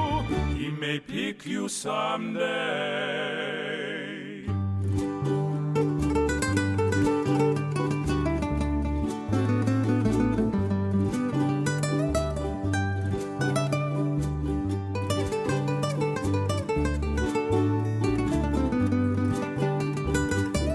He may pick you someday.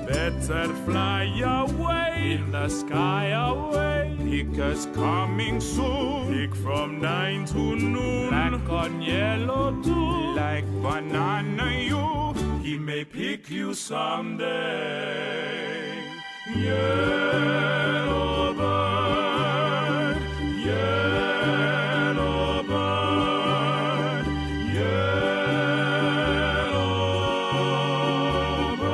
Better fly away in the sky away. Because coming soon, pick from 9 to noon. Black on yellow too, like banana you. He may pick you someday. Yellow bird, yellow bird, yellow bird.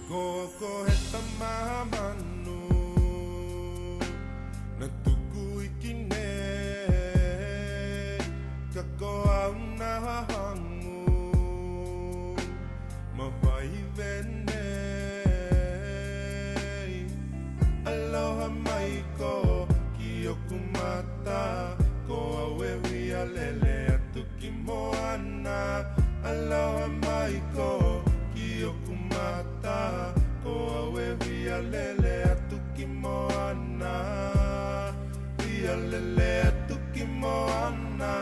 Koko he tamamanu na tuku ikine kako au na hangu mawai vene aloha mai ko kiyoku mata ko awe wia lele atu ki moana aloha mai ko kiyoku mata ko awe wia lele atu ki moana wia lele atu ki moana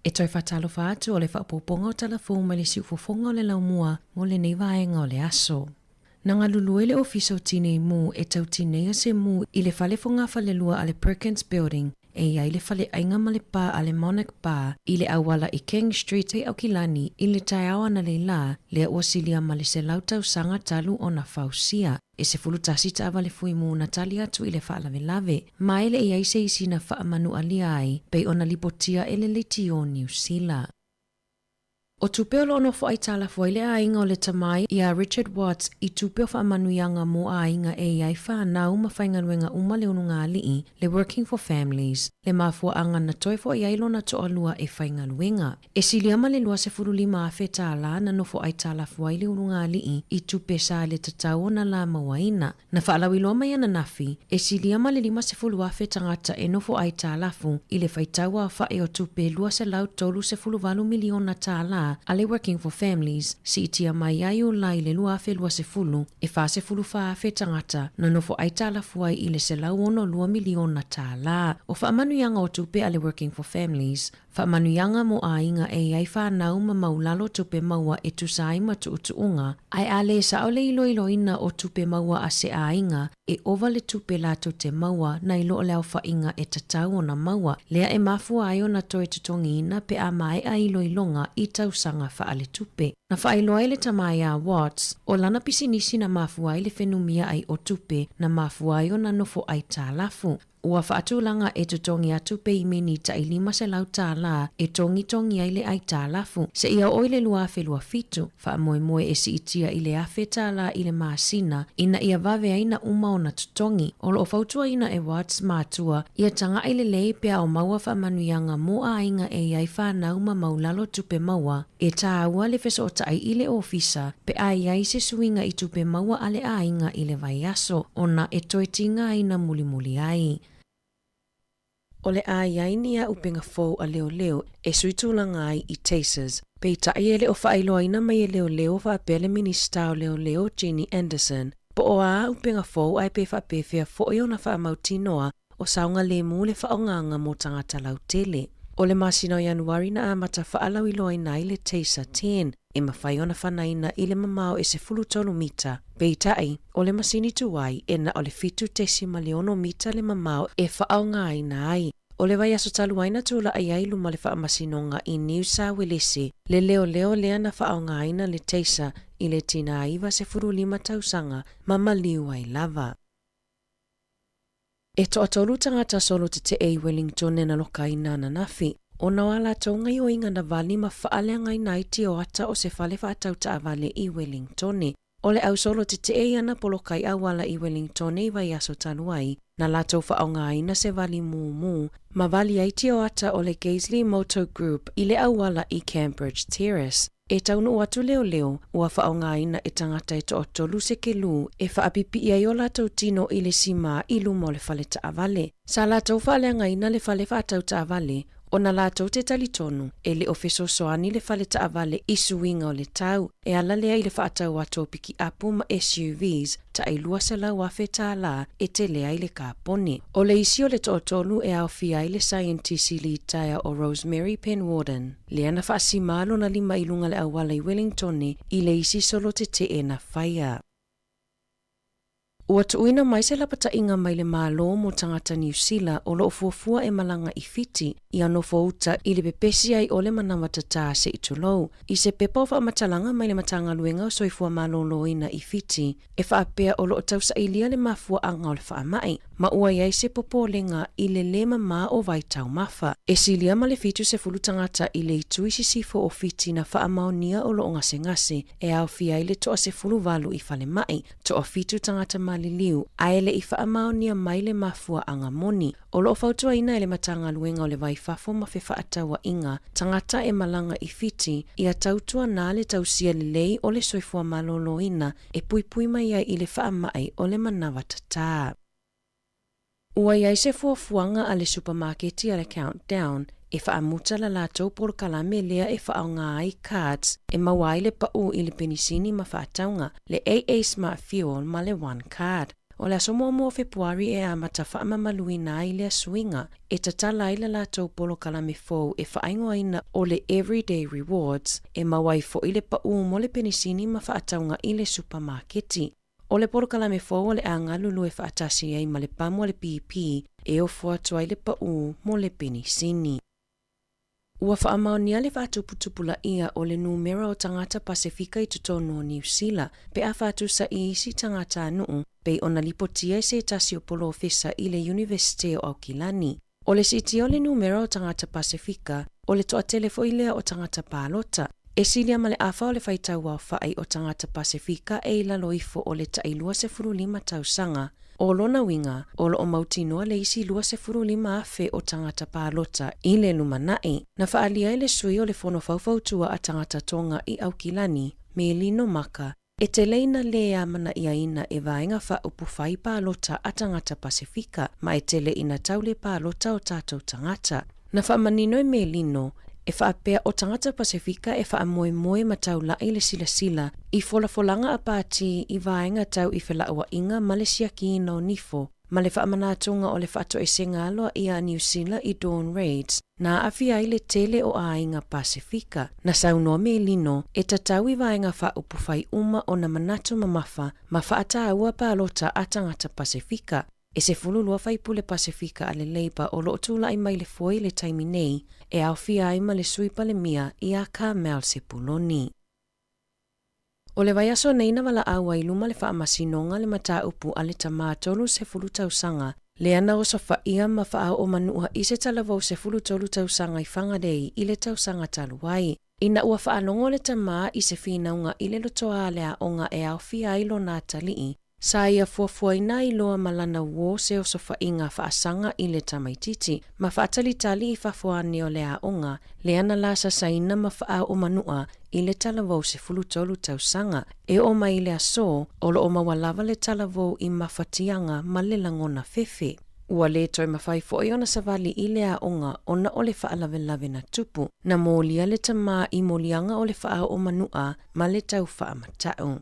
E toi whatalo whaatu o le whapoponga o telefon ma le siu fofonga o le laumua mo le nei vaenga o le aso. Nanga lulue le ofiso tine mu e tau tinea se mu i le whalefonga whalelua a le Perkins Building e ia i le whale ainga ma le pā a le Monarch Bar i le awala i King Street e Aukilani i le taiawa na le la le uasilia ma le se lautau sanga talu o na fausia e se fulutasi ta awa le fui mu na tali atu i le whaalave lave ma ele i aise isi na whaamanu alia ai pei ona lipotia ele le tio New Zealand. O tupeo lo ono fo ai tala fo ile a inga o le tamai ia Richard Watts i tupeo wha manuianga mo a inga e ai wha na uma whainganuenga uma le ununga alii le Working for Families le mafua anga na toi fo i ailo na toa lua e whainganuenga. E sili ama le lua se furu lima a wheta la na no fo ai tala fo ai le ununga alii i tupe sa le tatau na la mawaina. Na whaalawi loa mai ana nafi e sili ama le lima se fulu a wheta ngata e no fo ai tala fu i le whaitaua a whae o tupe lua se lau tolu se fulu valu miliona tala ale Working for Families si itia mai ai o lai le lua afe lua se fulu e wha se fulu wha afe tangata na nofo ai tala fuai i le se lau ono 2 miliona tala. O wha manuianga o tupe ale Working for Families, wha manuianga mo a inga e ai wha nau ma maulalo tupe maua e tusai ma tuutuunga ai ale sa ole ilo ilo ina o tupe maua a se a inga e ova le tupe lato te maua na ilo leo wha inga e tatau o na maua lea e mafua ai o na toe tutongi ina pe a mai a ilo ilonga i tausanga wha ale tupe. Na wha iloa le tamai a Watts o lana pisinisi na mafua ai le whenumia ai o tupe na mafua ai o na nofo ai talafu. Ua whaatulanga e tutongi atu pe i meni ta i 5 se lau tāla e tongi ai le ai tālafu. Se ia oile lua afe lua fitu, wha moe moe e si itia i le afe tāla i le maasina, ina ia vave aina uma o na tutongi. Olo o fautua ina e Watts mātua, ia tanga i le lei pea o maua wha manuianga mo a inga e iai whanau ma maulalo tupe maua, e tā aua le feso o tai i le ofisa, pe a iai se suinga i tupe maua ale a inga i le vai aso, ona e toetinga aina muli ai. O le a iaini a upenga fou a leo e suitulanga ai i Tasers. Pei tai ele o whaailoaina mai e leo wha pele minista o leo Jeannie Anderson. Po o a upenga fou ai pe whapewhia fo i ona wha mautinoa o saunga le mu le whaonganga mo tangata lau tele. O le masina o Januari na amata whaalau iloaina i le Taser 10. E mawhai ona whanaina i le mamao e se 10 mita. Pei tai, o le masini tuai e na o le fitu tesima leono mita le mamao e whaonga aina ai. O le vai aso taluaina tula ai ai luma le whaamasinonga i New South Wales. Le leo lea na whaonga aina le Taser i le tina aiva se 5 tausanga mamaliu ai lava. E toa tolu tangata solo te e Wellington e na loka i nana nafi. O na wala taunga i o inga na vali ma whaale ngai naiti o ata o se whale whaatau ta avale i Wellington. O le au solo te e ana polokai awala i Wellington i vai aso taluai. Na lato whaonga aina se vali mu, ma vali aiti o ata o le Gaisley Motor Group i le awala i Cambridge Terrace. E taunu o atu leo, ua whaonga aina e tangata e to tolu se ke lu, e whaapipi ia i o lato tino i le sima i lumo le whale ta avale. Sa lato whaaleanga ina le whale whaatau ta avale, o na lato te talitonu, e le ofeso soani le whale ta avale i suinga o le tau, e ala lea i le whaatau ato piki apu ma SUVs, ta i lua se lau afe ta la e te lea i le kāpone. O le isi o le tōtonu e au fia i le scientist i li taia o Rosemary Penwarden. Lea na whaasi malo na 5 ilunga le awala i Wellington i le isi solo te e na whaia. Ua tuuina mai se lapata inga mai le malo mo tangata New Zealand o lo fuafua e malanga i fiti i ano fouta i le pepesi ai o le manamata tā se itulou. I se pepa o whaamatalanga mai le matanga luenga o soifua malo loina i fiti e whaapea o lo o tausa ilia le mafua anga o le whaamai. Ma ua iai se popolenga i le lema ma o vai tau mafa. E silia ma le fitu se fulutangata i le itu isi sifo o fiti na whaamaonia o lo ngase e au fia i le toa se fulu valu i whale mai. Toa fitu tangata maliliu a ele i whaamaonia mai le mafua anga moni. O lo fautua ina ele matanga luenga o le vai fafo ma fe whaatawa inga tangata e malanga i fiti i a tautua nā le tausia le lei o le soifua malolo ina e pui mai ai i le whaamai o le manawa tata. Ua iai se fuafuanga a le supermarketi a le Countdown e whaamuta la lātou por kalame lea e whaonga ai cards e mawai le pau i le penisini ma whaataunga le AA Smart Fuel ma le One Card. o le aso mua Februari e amata whaamamaluina ai le suinga e tatala i le lātou polo kalame fōu e whaingoaina o le Everyday Rewards e mawai fo i le pau mo le penisini ma whaataunga i le supermarketi. O le polo kalame fōu o le angalulu e whaatasi ai ma le pamu le PP e o fuatua i le pau mo le penisini. Ua whaamaonia le whaatuputupula ia o le numera o tangata Pasifika i tutonu o New Zealand, pe a whaatusa i isi tangata anuu, pe ona lipotia i se tasi o polo ofisa i le University o Aukilani. O le siti o le numera o tangata Pasifika, o le toa telefo ilea o tangata Palota, e silia ma le afa o le whaitau au whaai o tangata Pasifika e ila loifo o le tailua se furulima tausanga, o lona winga, o lo o mautinoa le isi lua se furulima afe o tangata Palota i le lumanai, na whaalia le sui o le fono faufautua a tangata tonga i Aukilani, me lino maka, e te leina le amana iaina e vaenga wha upufai Palota a tangata Pasifika, ma e tele ina taule Palota o tātou tangata. Na whaamanino e me lino, e whaapea o tangata Pasifika e whaamoe matau lai le sila i folafolanga a pāti i vaenga tau i whelaua inga Malaysia ki ino nifo, ma le whaamanatunga o le whaato e sengaloa i a New Zealand i Dawn Raids, na awhia i le tele o a inga Pasifika. Na saunoa me lino, e tatau i vaenga wha upufai uma o na manatu mamafa, ma whaata aua Palota a tangata Pasifika. E se fululua whaipule Pasifika a le Labour o loo tūla i mai le foi le taimi nei, e au fia ai ma le suipa le mia i a Carmel se puloni. O le vaiaso neina wala aua i luma le whaamasinonga le mata upu a le tamatolu se fulu tausanga, le ana o sofa ia ma wha o manua i se talavau se fulu tolu tausanga i whangarei i le tausanga taluai. Ina ua whaanongo le tamaa i se whinaunga i le lotoa lea onga e au fia i lo nā talii, sa ia fuafuaina i loa malana wo se o sofa inga whaasanga i le tamaititi, ma whaatalitali i whafuani o lea onga, le ana lasa saina ma wha o manua i le talavou se fulutolu tausanga, e o mai le aso, o lo o mawalawa le talavou i mawhatianga ma le langona fefe. Ua le toi mawhai fo i ona savali i lea onga ona o le whaalawelawe na tupu, na molia le tamaa i molianga o le wha o manua ma le tau wha matau.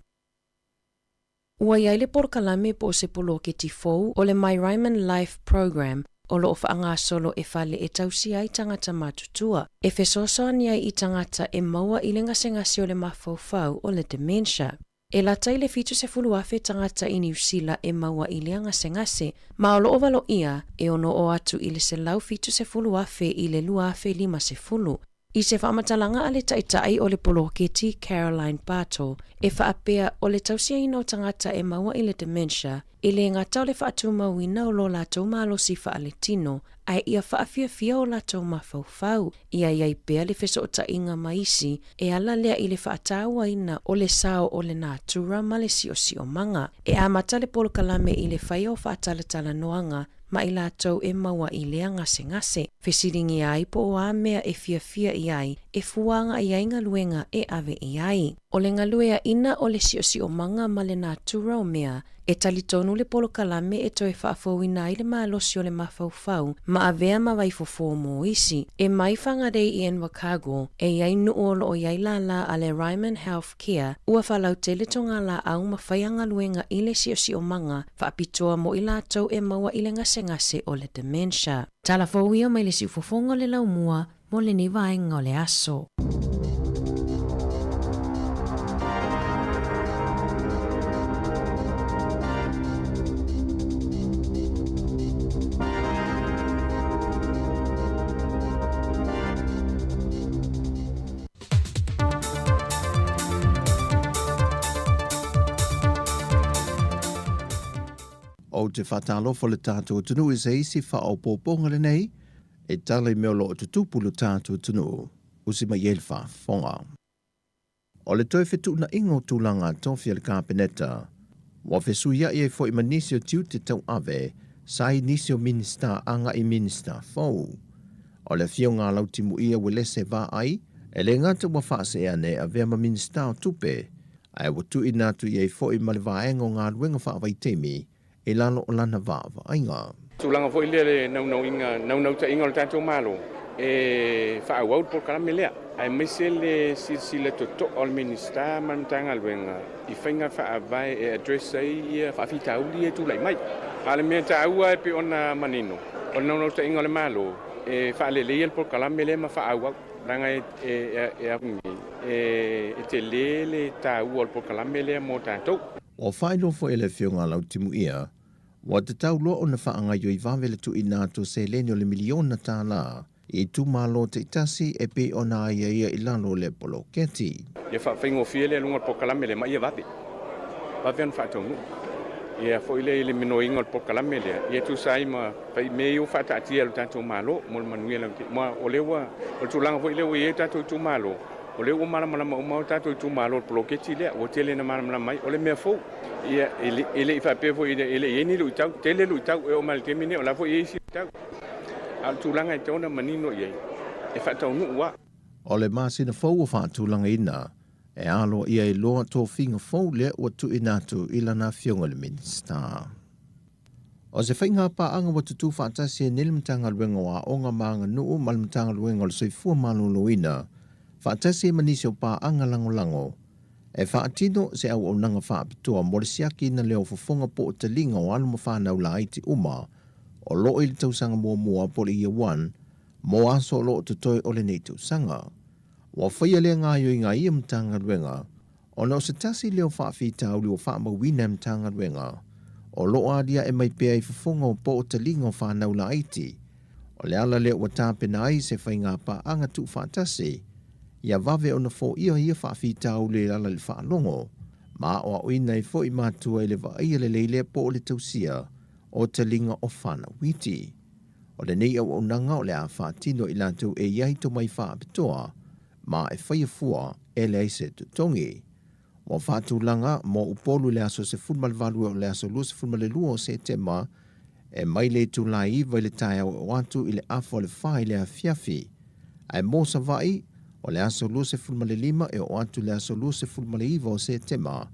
Ua iai le porkalame po se polo ke tifou o le My Ryman Life Program o lo whaanga solo e whale e tausi ai tangata matutua. E whesosoani ai i tangata e maua i le ngase o le mafaufau o le dementia. E latai le fitu se fulu afe tangata i New Zealand e maua i le ngase, ma o lo ovalo ia e ono o atu i le se lau fitu se fulu afe i le lua afe 5 se fulu. I se whamatalanga a le taitai o le poloketi Caroline Pato, e whaapea o le tausia ina o tangata e maua i le dementia, i le ngata o le whaatu mawina o lo lātou mālosi whaale tino, ai ia whaafia o lātou mafaufau, ia iai pea le wheso o tainga maisi, e ala lea i le whaataua ina o le sao o le nātura ma le sio manga, e amata le polokalame i le whaia o whaatalatala noanga, ma i lātou e maua i lea ngase. Whesiringi ai po o a mea e fia i ai, e fuanga i ai ngaluenga e ave i ai. O le ngaluea ina o le sio manga ma le nātura o mea, e talitonu le polokalame e toe whaafouina i le mālosi o le mafaufau, ma avea ma waifofo mo isi. E mai whangarei i Enwakago, e iai nuolo o iai la a le Ryman Health Care, ua whalau tele tonga la au ma whaianga luenga i le sio manga, whaapitoa mo i lātou e maua i le ngase o le dementia. Tala fauia mai le siufofonga le laumua, mo le ni vaenga o le aso. O te whatalofo le tātou tunu e se isi wha o pōponga le nei, e tale meo lo o te tupulu tātou tunu, usi mai el wha whonga. O le toi whetu na ingo tūlanga tōwhia le kāpeneta, wa whesu ia i e fo i manisio tiu te tau ave, sa i nisio minista anga i minista fau. O le fio ngā lautimu ia wele se wā ai, e le ngata wa whaase ane a vea ma minista o tupe, ai watu i nātu i e fo i male vaengo ngā ruenga wha vai temi, e lalo o lana vāwa ainga. Tūlanga fo i le nau ta inga o le tātou mālo. whāwau po karame lea. Ai mese le silsile to o le minista manutanga luenga. I whainga whaawai e address ai ia whawhitauli e tūlai mai. Ale mea ta aua e pe ona manino. Ona no ta inga le malo. Whaale leia po karame lea ma whaawau. Ranga e te lele ta ua po karame lea mo tātou. O whaino fo ele whionga lau timu ia, wa te tau loa o na whaanga yoi wawele tu i nātou se lene o le miliona tā la, i tu malo te itasi e pe o nā ia i lalo le polo keti. Ia whaingo whiele lunga po kalame le mai ia vate. Vate an whatongu. Ia whoile i le mino ingo po kalame le. Ia tu sai ma whai me iu whata atia lu tātou malo, mo le manuia lau te. Ma o lewa, o tu langa whoile o i tātou tu malo. O le o malamalama o mau tātou tu malo polo keti lea, o tele na malamalama mai, o le mea fau. Ia ele i whapefo i ele ieni lu i tau, tele lu i tau, e o mali te mine, o la fo i eisi i tau. Al tūlanga i tauna manino i ei, e whatau nu ua. O le māsina fau o whaatūlanga ina, e alo ia i loa tō whinga fau lea o tu inatu i lana whionga le minista. O se whainga pa anga wa tutu whaatasi e nilimtanga luenga wa onga maanga nuu malimtanga luenga le soifua malolo ina, whaatasi e manisi o pa anga lango, e whaatino se au o nanga whaapitoa mo le siaki na leo fofonga po o te linga o aluma whanau la aiti uma, o loo ili tausanga mua po le ia wan, mo aso loo te toi o le nei tausanga. Wa whaia lea ngā yoi ngā ia mtanga ruenga, o nao se tasi leo whaafita uli o whaamawina mtanga ruenga, o loo adia e mai pea i fofonga o po o te linga o whanau la aiti, o le ala leo wa tāpena ai se whainga pa anga tu whaatasi, ia vave ona fo ia whaafita uli ala le whaalongo, ma o oina i fo i mātua i le vaia le leile po o le tausia, o te linga o whana witi. O le nei au nanga o le a whaatino i lantou e iai to mai whaapitoa, ma e whaiafua e le aise tutongi. Mo whaatulanga mo upolu le aso se funmalvalu o le aso lua se funmalelua o se tema, e mai le tu la iwa i le tae o atu i le afo le whai le a fiafi. Ai mo sa vai, o le aso lua se funmalelima e o atu le aso lua se funmaleiva o se tema,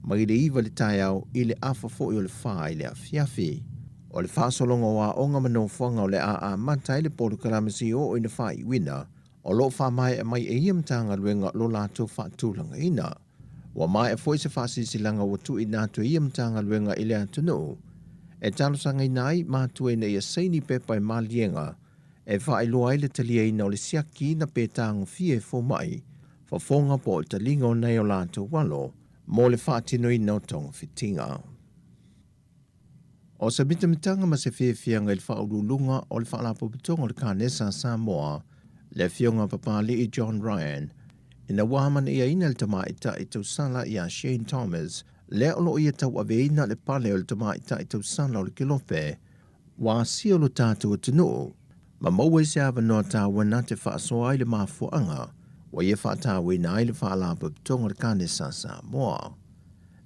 mai le iwa le tae au i le afo fo i o le whai le a fiafi. O le whaasolonga o a onga mano whanga o le a mata i le polu karamasi o ina whai wina, o lo whamai e mai e iamtanga luenga lo lato whaatulanga ina. Wa mai e foi se whaasisilanga o tu ina tu iamtanga luenga i le atunu. E talosanga inai mātu e nei a seini pepa e malienga, e whai loa i le talia ina o le siaki na petanga fie fo mai, whafonga po o talinga o nei o lato walo, mo le whaatino ina o tonga fitinga. O sa mitamitanga ma se whiawhianga i le whaurulunga o le whaalapo pitonga o le kānesa Samoa, le whionga papali i John Ryan, ina wahaman ia ina le tamaita i tausala i a Shane Thomas, le olo ia tau aveina le pale o le tamaita i tausala o le kilope, wa si o lo tātou tunu, ma maua se awa noa tā wana te whaasoa i le mafuanga, wa ia whaatawe na i le whaalapo pitonga o le kānesa Samoa.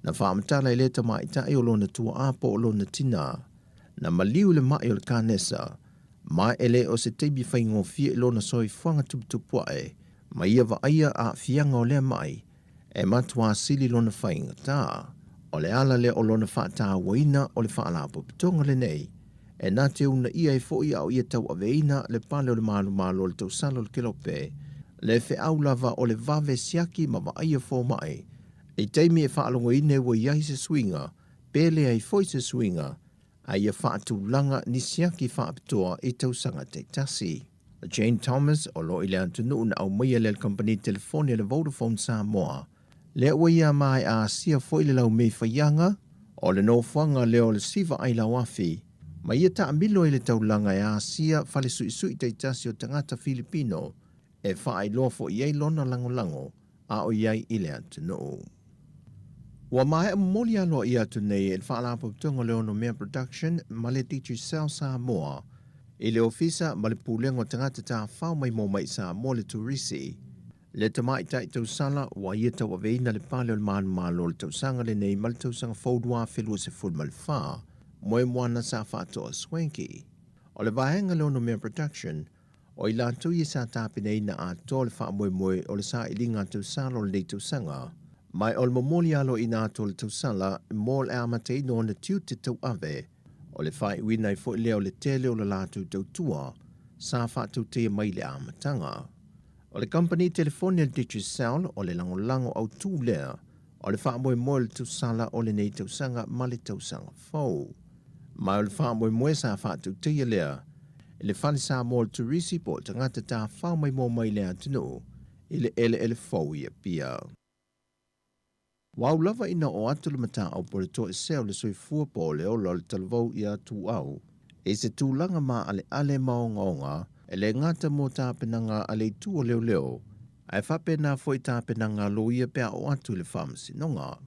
Na whaamatala i le tamaita i o lona tua apo o lona tina, na maliu le mai o le kānesa, mai ele o se teibi whaingo fia i lona soi whanga tuputupuae, ma ia wa aia a fianga o le mai, e matua sili lona whainga tā. O le ala le o lona whaata waina o le whaalapo pitonga le nei, e nā te una ia e fo ia o ia tau aveina le pale o le malu o le tausalo le kilope, le fe au lava o le vave siaki ma wa aia fo mai, e teimi e whaalongo ine wa iai se swinga, pele ai foi se swinga, a ia whaatu langa ni siaki whaapitoa i tausanga te tasi. Jane Thomas o lo i le antunu na au maia le company Telefonia le Vodafone Samoa, le ua ia mai a sia foi le lau mei whaianga, o le no whanga leo le siva ai lau afi, ma ia ta amilo i le taulanga e a sia fale sui te tasi o tangata Filipino, e whaai loa fo iei lona lango a o iei i le antunu. Wa mai moli alo ia tu nei e whaalapo pitonga leo no mea production ma le Teacher Cell Samoa, i le ofisa ma le pūlengo tangata tā whao mai mō mai Samoa le turisi. Le tamaita i tausala wa ia tau aveina le pale o le malo le tausanga le nei ma le tausanga faudua whelua se ful ma le wha, moe moana sa whatoa swanky. O le vahenga leo no mea production, o i lantu i sa tāpinei na a tō le wha moe o le sa ilinga tausala o le nei tausanga, mai o le momoli alo i nā tō le tausala mō le amate ino na tiu te tau ave, o le whai wina i fo leo le tele o le lātu tautua, sa whātu te mai le amatanga. O le company Telefonia Digicel o le lango au tū lea, o le wha moe moe le tausala o le nei tausanga ma le tausanga fau. Mai o le wha moe moe sa whātu te lea, le whani sa mo le turisi po tangata tā whao mai mo mai lea tino, ele fau ia pia. Wau lava ina o atu le mata au po le to e seo le soifua po le o le talavau ia tu au, e se tūlanga ma ale maonga e le ngata mo tā penanga ale tu o leo, ai whape nā foi tā penanga lo ia pea o atu le whamasi nonga.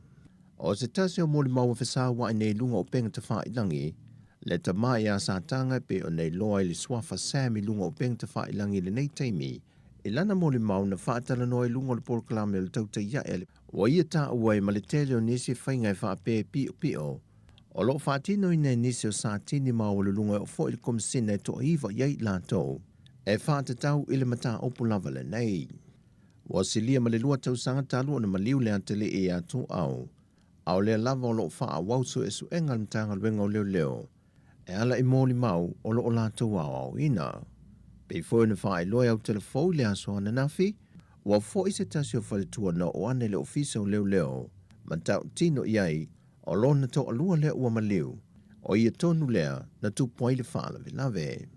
O se tasio mo le maua whesawa i nei lunga o penga te whailangi, le ta mai a sa tanga pe o nei loa i le swafa sami lunga o penga te whailangi le nei teimi, e lana mo le mau na whaatala noa i lunga le porkalame le tauta ia ele, wa ia tā uai ma le tele o nisi whaingai whaape pio, o lo whaatino i nei nisi o sa tini mau le lunga o fo i le komisina e to hiva iai lātou, e whaatatau i le mata opu lava le nei. Wa silia ma le lua tausanga talu o na maliu le antele e atu au le lava o lo wha wausu e su enga le mtanga luenga o leo, e ala i mōli mau o lo o lātou au ina. Pei fo na wha i loa au telefou le aso ana nafi, wa fo i se tasio whalitua na o ane le ofisa o leo, ma tau tino iai, o lo na to alua lea ua maliu, o ia tonu lea na tu poi le wha lave.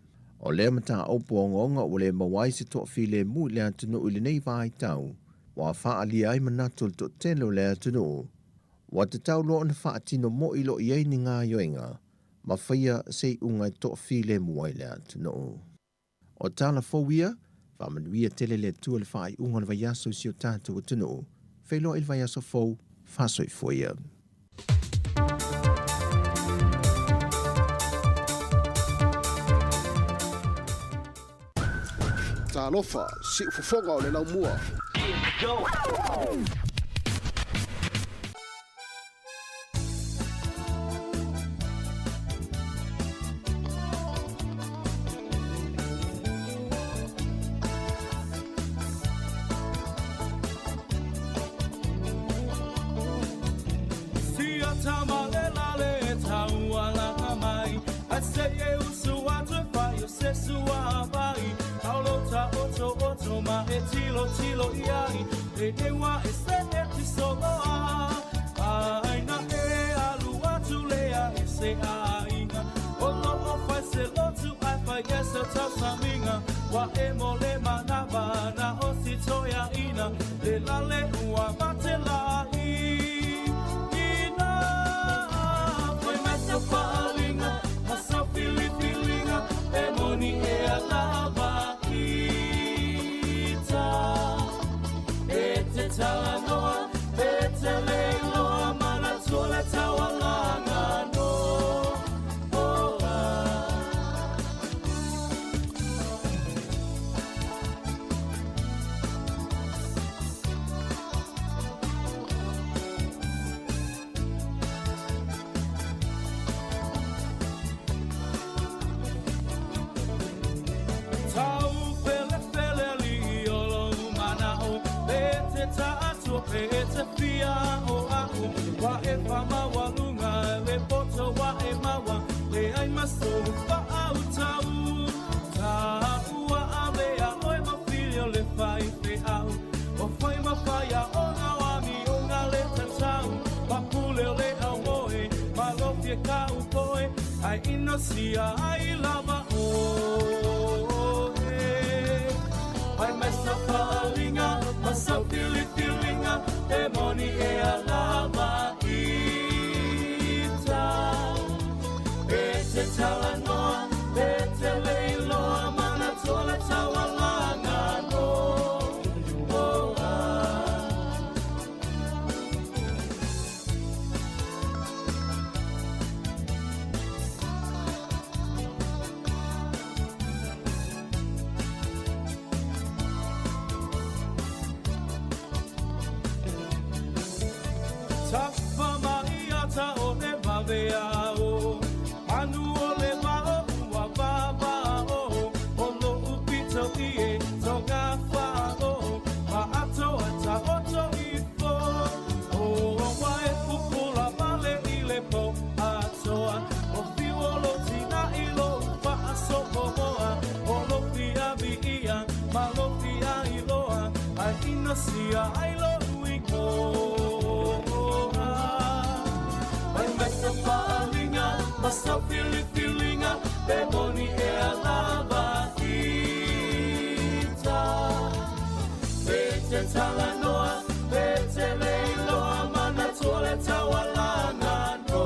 O lea mata opu o ngonga o le mawai se to file mu lea tunu ili nei vai tau, wa wha ali ai manatul to telo lea tunu, wa te tau lo na wha atino mo ilo iei ni ngā yoenga, ma whaia se ungai to file muai lea tunu. O tala fowia, whamanuia tele le tua le whai unga le vaiaso si o tātou tunu, whailo il vaiaso fou, whasoi foia. Talofa, si ufufonga o le lau mua. Tilo iai, e wa e se e ti soa. Ai na e alu atu lea e se ainga. O lo o fai se lotu ai fai e se tau saminga. Wa e mo le manaba na o si toia ina. Le la le ua mate la ina. Fai mesa falinga, masa filifilinga. E moni e alava Talanoa, Betele loa, mana tole tawalanga no. It's fia o aku wa e fama wa lunga le poto wa e mawa le ai maso fa au tau ta ua ave a oi ma filio le fai fe au o fai ma fai a ona wa mi ona le tau pa pule le au moe ma lo fie ka u koe ai ino sia ai lava o ai mesa falinga masa filinga e moni e alama ita e te talanoa e te leiloa mana tola tawalanga no sia ai lo wingo ai mesa falinga masa feelinga demoni e alava ita bete tala noa bete leilo amana tole tawalana no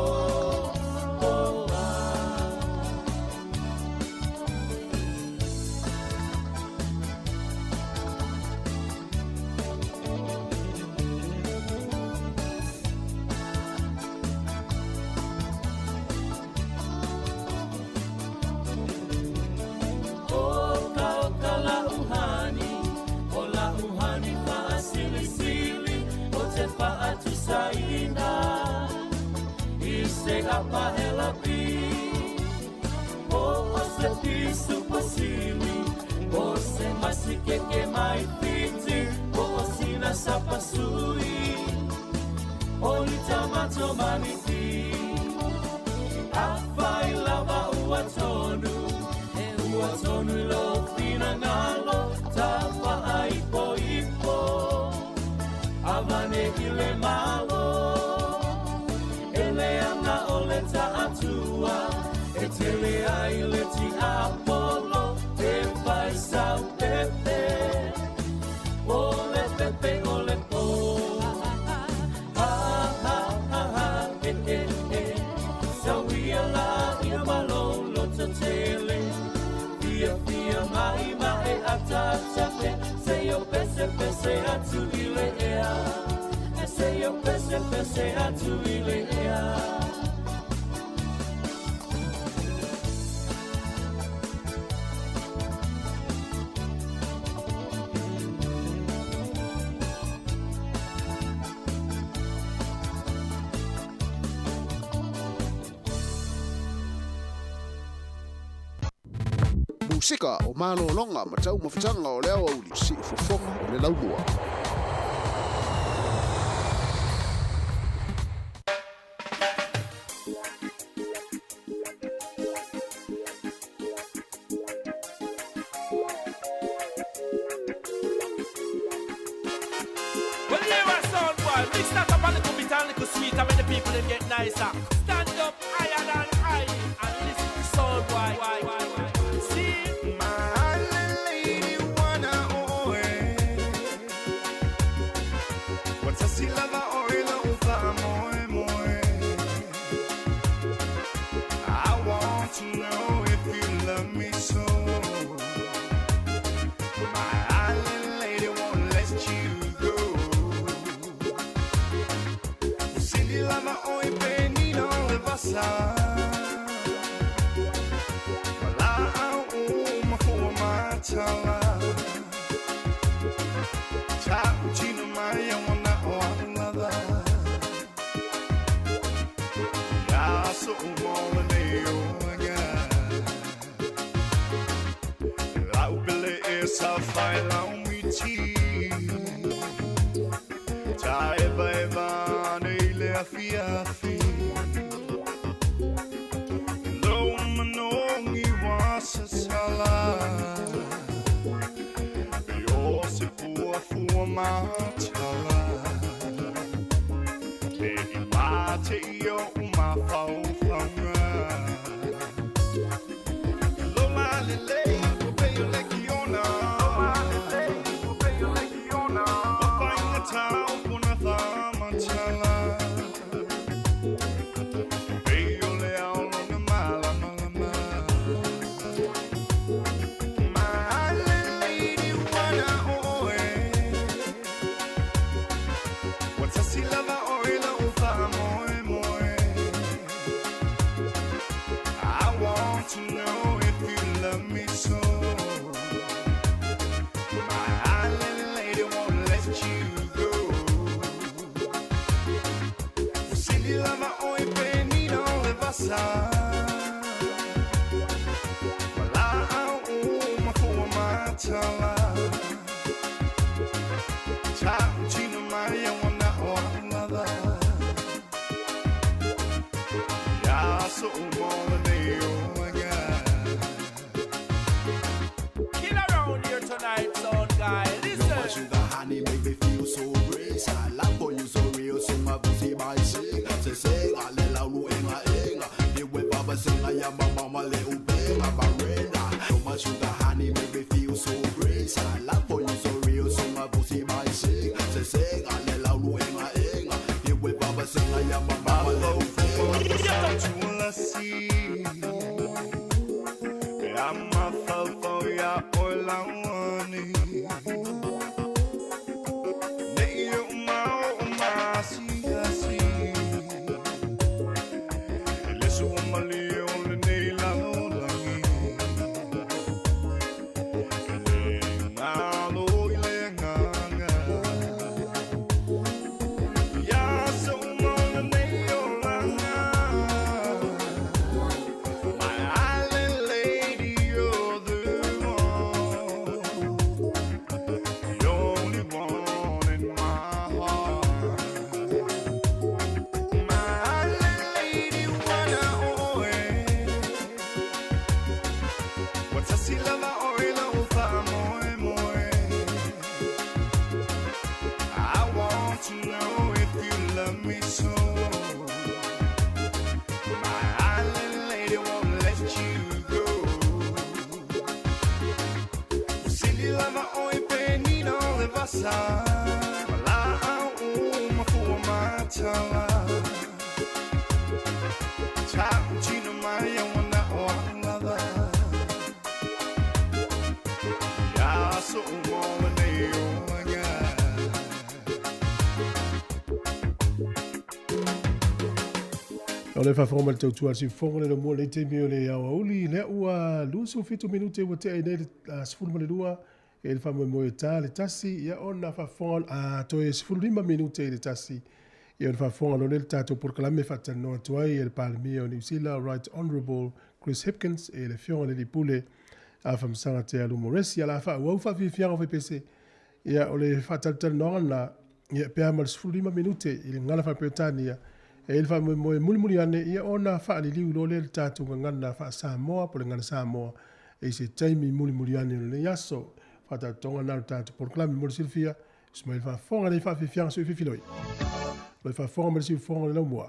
apa ela pi o se pisu pasili o se masike que mai piti o sina sapasui o ni tamato maniti afai lava uatonu lo fina ngalo tapa ai ipo avane ile malo atua e tele ai le ti apolo e fai sau pepe ole po sau ia la ia malolo tele via mai atachape se yo pese atu ile ea se yo pese atu ile ea Musika o malolonga ma tau mawhitanga o leo auli si ufofonga o le laumua. Well, here are sound boy. Mix that up a little bit and little sweet, and when the people them get nicer. Stand up higher than high and listen to sound boy. Kill around here tonight, son guy. Listen. Your sugar honey make me feel pasa Mala au mafua matala Cha chino maya wana oanada Ya so umola neyo anga O le whawhonga le tautua si whonga le mua le te mio le awa uli le ua lusu fitu minute wa te aine le sifuru le lua e le whamoe moe tā le tasi ia ona whawhonga a toe sifuru 5 minute le tasi ia le whawhonga lo le tātou porkalame whatanoa tuai e le Palemia o New Zealand Right Honourable Chris Hipkins e le whionga le li pule a whamsanga te alu moresi ala whau whawhiwhianga whepese ia o le whataltal noa na ia pēr ma le sifuru 5 minute i le ngala whapetania e le wha moe mulimuli ane ia ona wha li liu lo le tātou ngana wha Samoa po le ngana Samoa e se taimi mulimuli ane le yaso wha tātonga naro tātou porklami mo le silfia sma le wha whonga le wha whiwhianga sui whiwhiloi le wha whonga mo le siu whonga le lau mua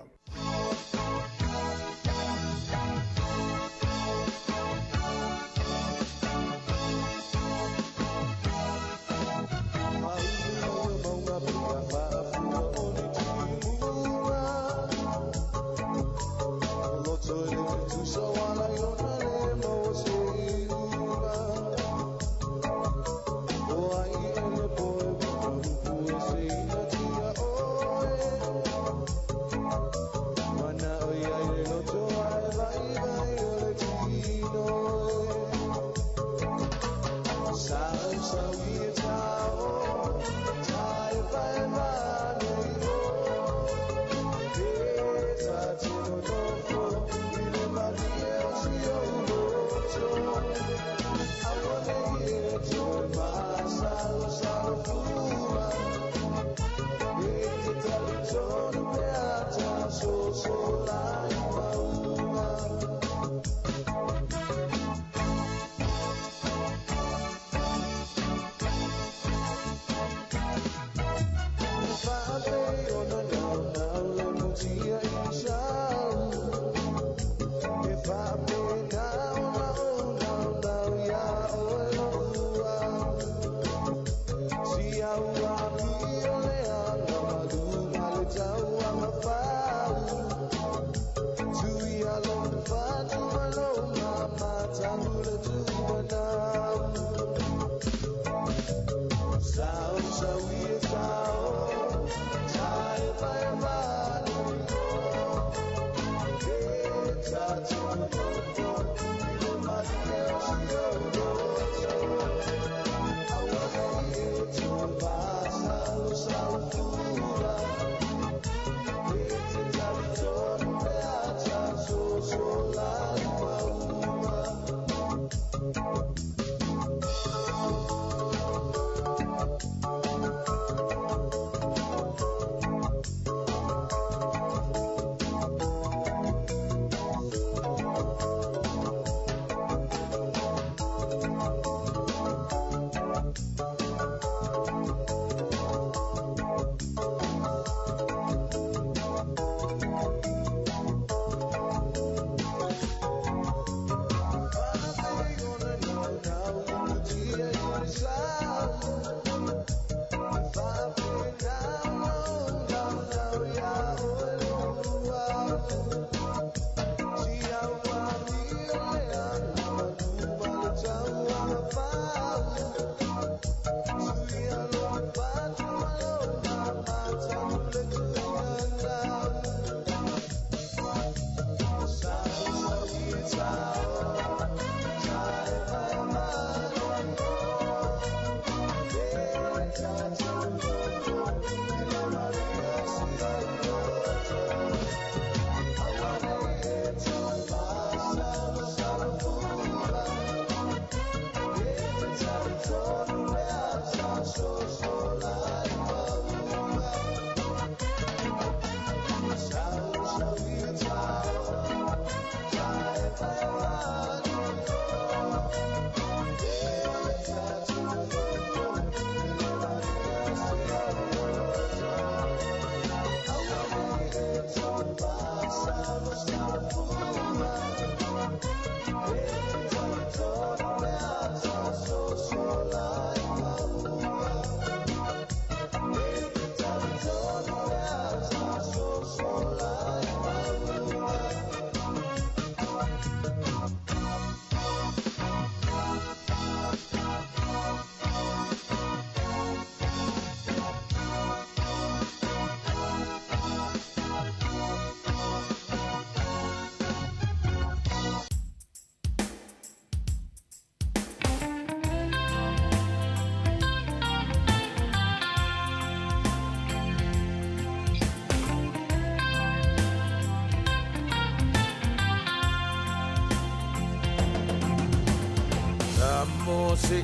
se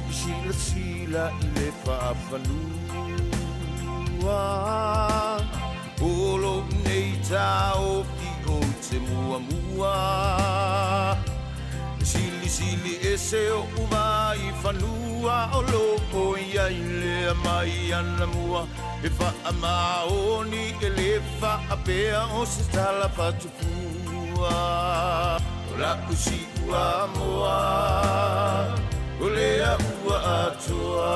sila I le whaafanua Olo nei tau ki o te mua mua Sili e se o umai whanua O loko ia I lea mai ana mua E wha maoni e le wha apea O se tala patupua O la usi ua moa O lea ua atoa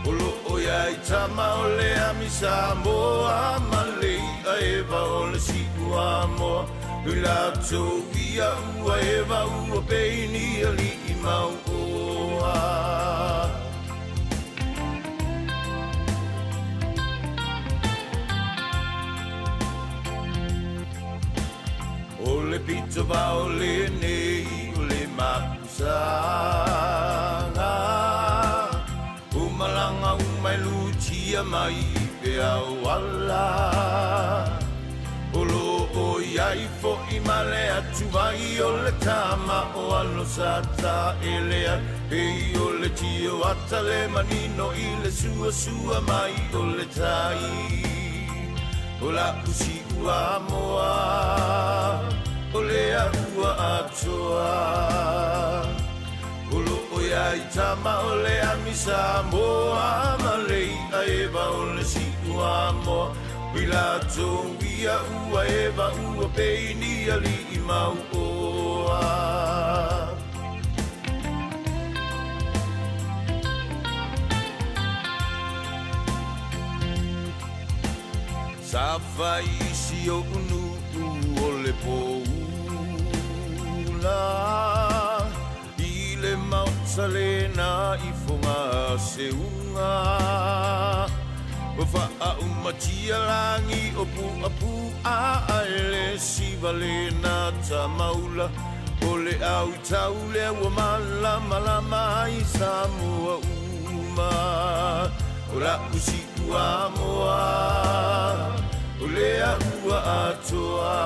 O loo iai tama o lea misa moa Ma lei a eva o le si ua moa Ui lato ia ua eva ua peini a li I mau oa O le pito va o le nei o le makusanga O malanga umai lucia mai pe au ala O lo o iai fo I male atu vai o le tama o alo sata elea Pei o le tio ata le manino I le sua mai o le tai O la usi ua moa O lea ua atoa O lo o iai tama o lea misa moa Ma lei a eva o le si ua moa Wila tongia ua eva ua peini a li I mau oa Sa faisi o unu o le poula I le mautsalena I fonga seunga O faa umatia langi o pu a ele si valena ta maula O le au tau le ua malama I Samoa uma O la usi ua moa O lea ua atoa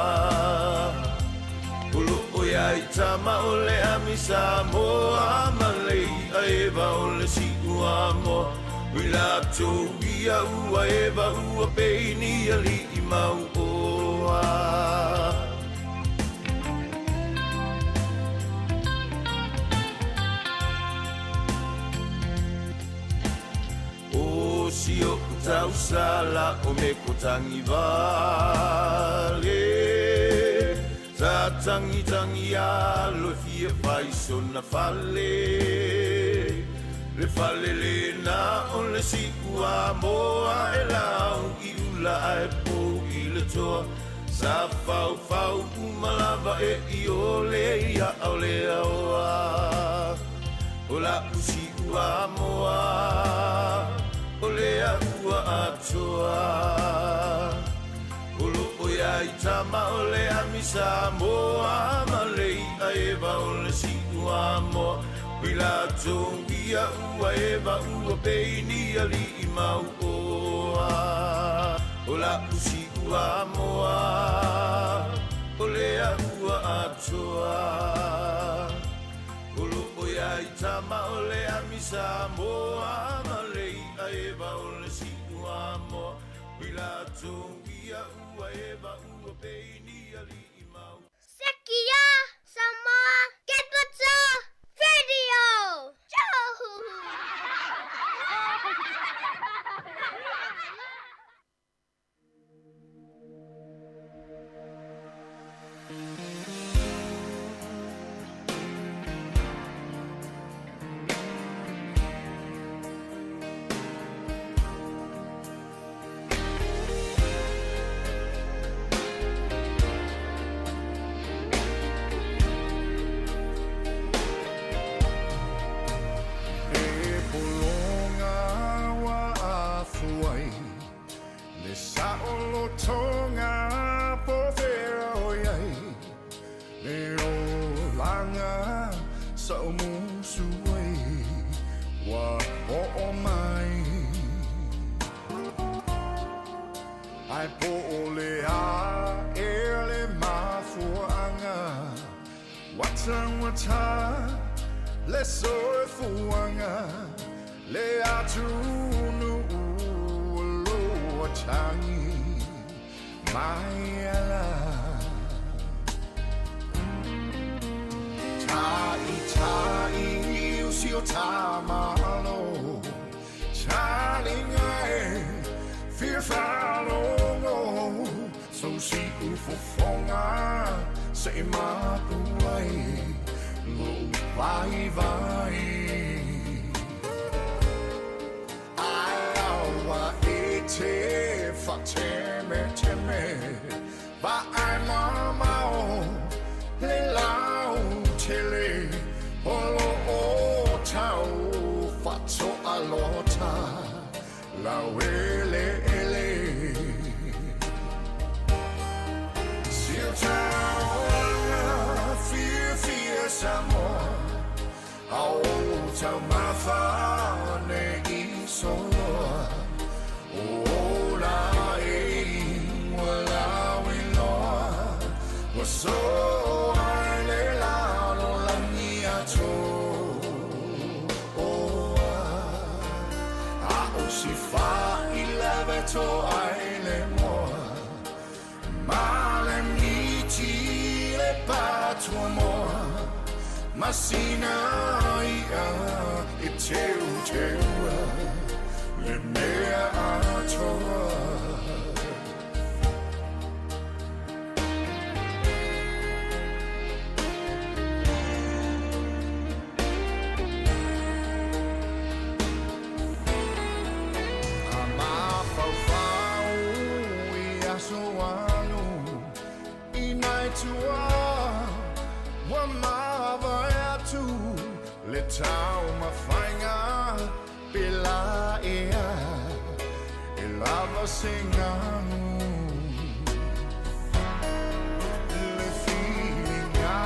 O lo o iai tama o lea misa moa Ma lei a eva o le si ua moa Wila tau ia ua eva ua peini a li I mau oa O si o tau sala o me kotangi vale Ta tangi alo fie fai sona fale Le fale le na o le si ua moa e lau I ula e po I le toa Sa fau umalava e I ole ia au le aoa O la usi ua moa O lea ua atoa O lo o iai tama o lea misa moa Ma lei a eva o le si ua moa Wila tongia ua eva ua peini a li I mau oa O la usi ua moa O lea ua atoa O lo o iai tama o lea misa moa Ma lei a eva o le si ua moa Wila tongia ua eva ua peini a li I mau Sekia Samoa Ketwatsa Radio Tonga po fera oyai Le o langa sa umusuai Wa o mai Ai po ole a ele mafuanga Watang wata le soe fuanga le atu nu lo changi mai ala tai usio tamalo chalingae fear follow so see for fonga say ma tuai lo vai vai awa ete fateme teme ba ai mama le lao chele olo o tau fatso alota la wele ele sil tau fear samor au tau mafa ne isolo o la e wala we lo was so to aile moa male miti le patro moa masina ia e teu le mea atoa tau mafainga pela ea e lava singanu le filinga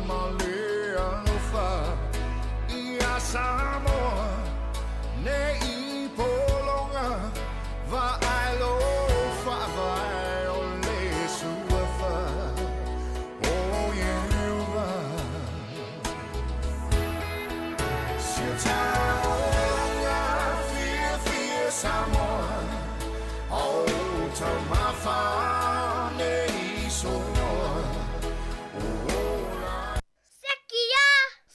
malea lofa ia samoa ne I polonga va ailo fa vai o le suafa oh yeah someone oh to my family so Sekia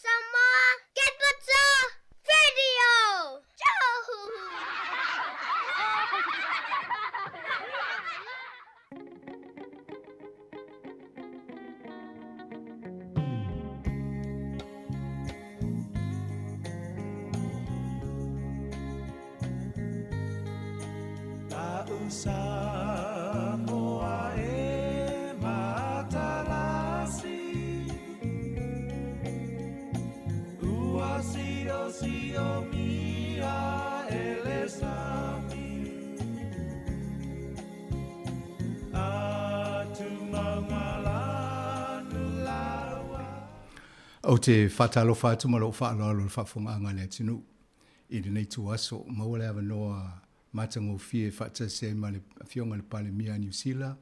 sama get what's video Samoa e matalasi Ua sio mia elesami Atu mangalanu lawa O te whatalo whatumalo whaaloalo whafunga le tinu I nei tuaso maule ava noa matango fie whatase ma le fionga le pale mia New Zealand,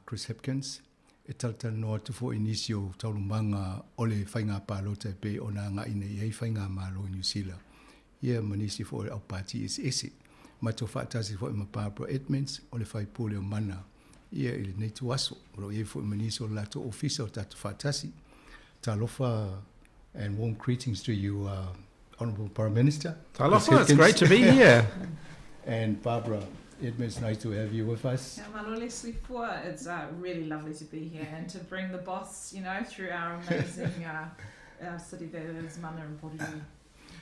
Chris Hipkins, e talta noa tufo inisio taulumanga ole whainga pālota pe o nā ngā ine iei whainga mālo New Zealand. Ia manisi fo au pāti esi. Mato whatase fo ima Barbara Edmonds, ole whai pūleo mana. Ia ili nei tuaso, oro iei fo imanisi o lato ofisa o tatu whatasi. Talofa and warm greetings to you, Honourable Prime Minister. Talofa, it's great to be here. And Barbara Edmonds, nice to have you with us. It's really lovely to be here and to bring the boss, through our amazing city leaders, Mana and Portugal.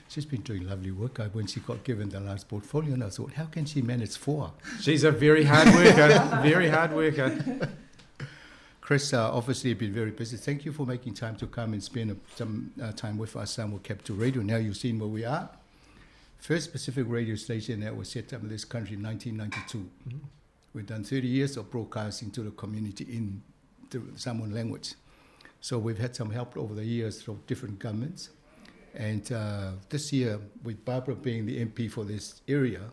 She's been doing lovely work. When she got given the last portfolio, and I thought, how can she manage 4? She's a very hard worker, very hard worker. Chris, obviously you've been very busy. Thank you for making time to come and spend some time with us, Samoa Capital Radio. Now you've seen where we are. First Pacific radio station that was set up in this country in 1992. Mm-hmm. We've done 30 years of broadcasting to the community in the Samoan language. So we've had some help over the years from different governments. And this year, with Barbara being the MP for this area,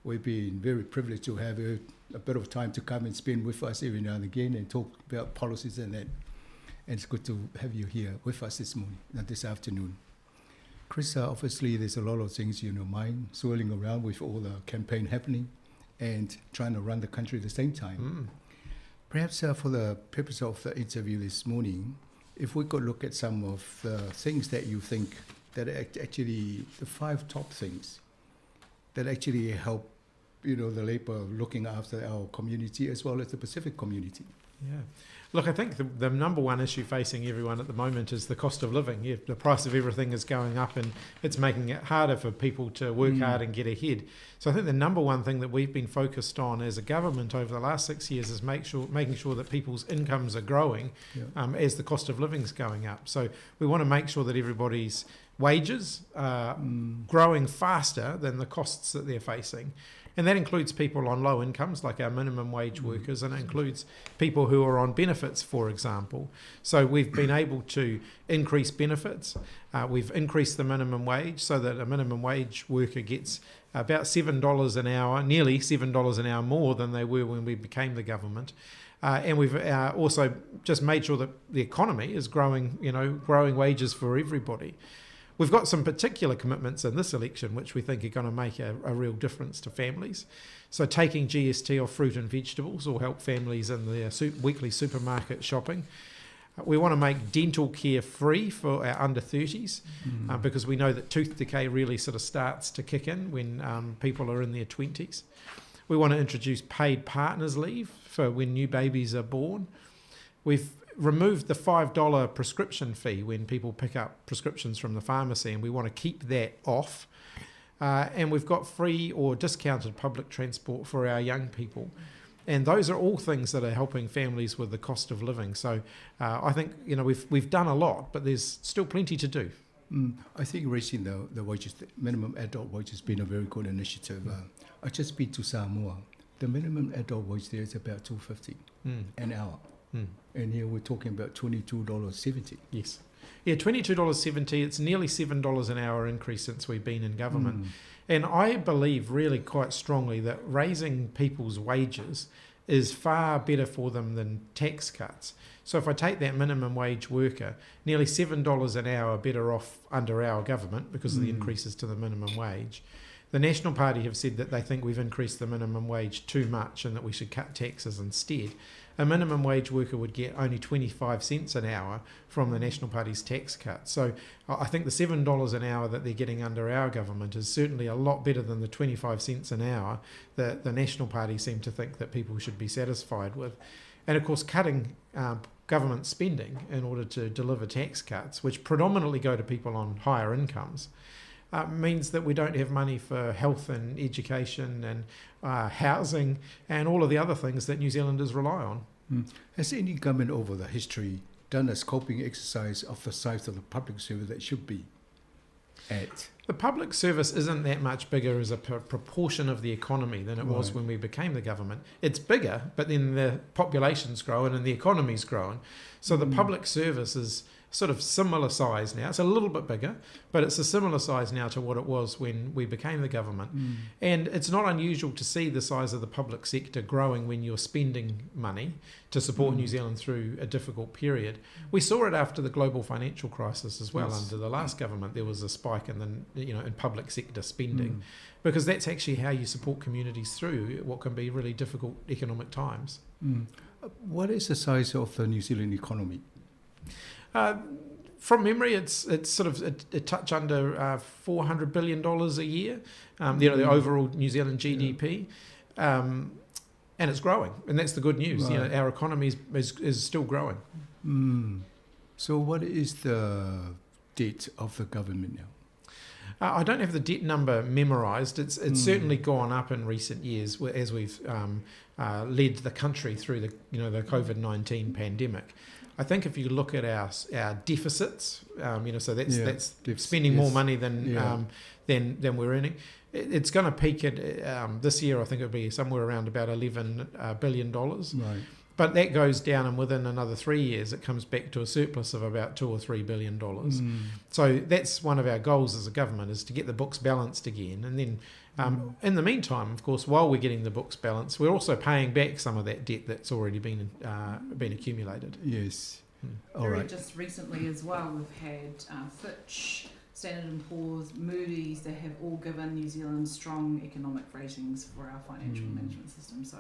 we've been very privileged to have her a bit of time to come and spend with us every now and again and talk about policies and that. and it's good to have you here with us this morning, this afternoon. Chris, obviously there's a lot of things in your mind swirling around with all the campaign happening and trying to run the country at the same time. Perhaps for the purpose of the interview this morning, if we could look at some of the things that you think that are actually the 5 top things that actually help, the Labour looking after our community as well as the Pacific community. Yeah. Look, I think the number one issue facing everyone at the moment is the cost of living. Yeah, the price of everything is going up and it's making it harder for people to work hard and get ahead. So I think the number one thing that we've been focused on as a government over the last 6 years is making sure that people's incomes are growing as the cost of living is going up. So we want to make sure that everybody's wages are growing faster than the costs that they're facing. And that includes people on low incomes, like our minimum wage workers, and it includes people who are on benefits, for example. So we've been able to increase benefits. We've increased the minimum wage so that a minimum wage worker gets about $7 an hour, nearly $7 an hour more than they were when we became the government. And we've also just made sure that the economy is growing wages for everybody. We've got some particular commitments in this election which we think are going to make a real difference to families. So taking GST off fruit and vegetables will help families in their weekly supermarket shopping. We want to make dental care free for our under 30s because we know that tooth decay really sort of starts to kick in when people are in their 20s. We want to introduce paid partners leave for when new babies are born. We've removed the $5 prescription fee when people pick up prescriptions from the pharmacy, and we want to keep that off. And we've got free or discounted public transport for our young people. And those are all things that are helping families with the cost of living. So I think we've done a lot, but there's still plenty to do. I think raising the wages, the minimum adult wage, has been a very good initiative. I just been to Samoa. The minimum adult wage there is about $2.50 an hour. And here we're talking about $22.70. Yes. Yeah, $22.70. It's nearly $7 an hour increase since we've been in government. And I believe really quite strongly that raising people's wages is far better for them than tax cuts. So if I take that minimum wage worker, nearly $7 an hour better off under our government because of the increases to the minimum wage. The National Party have said that they think we've increased the minimum wage too much and that we should cut taxes instead. A minimum wage worker would get only 25 cents an hour from the National Party's tax cut. So I think the $7 an hour that they're getting under our government is certainly a lot better than the 25 cents an hour that the National Party seem to think that people should be satisfied with. And of course, cutting government spending in order to deliver tax cuts, which predominantly go to people on higher incomes, means that we don't have money for health and education and housing and all of the other things that New Zealanders rely on. Has any government over the history done a scoping exercise of the size of the public service that should be at? The public service isn't that much bigger as a proportion of the economy than it was when we became the government. It's bigger, but then the population's growing and the economy's growing. So the public service is sort of similar size now. It's a little bit bigger, but it's a similar size now to what it was when we became the government. And it's not unusual to see the size of the public sector growing when you're spending money to support New Zealand through a difficult period. We saw it after the global financial crisis as well. Under the last government, there was a spike in in public sector spending, because that's actually how you support communities through what can be really difficult economic times. What is the size of the New Zealand economy? From memory, it's sort of a touch under $400 billion a year, the overall New Zealand GDP, and it's growing, and that's the good news. Our economy is still growing. So what is the debt of the government now? I don't have the debt number memorised. It's certainly gone up in recent years as we've led the country through the the COVID-19 pandemic. I think if you look at our deficits, so that's spending more money than we're earning. It's going to peak at this year. I think it'll be somewhere around about $11 billion. Right. But that goes down, and within another 3 years, it comes back to a surplus of about $2 or $3 billion. So that's one of our goals as a government, is to get the books balanced again. And then in the meantime, of course, while we're getting the books balanced, we're also paying back some of that debt that's already been accumulated. Yes. All Very right. just recently as well, we've had Fitch, Standard & Poor's, Moody's, they have all given New Zealand strong economic ratings for our financial management system. So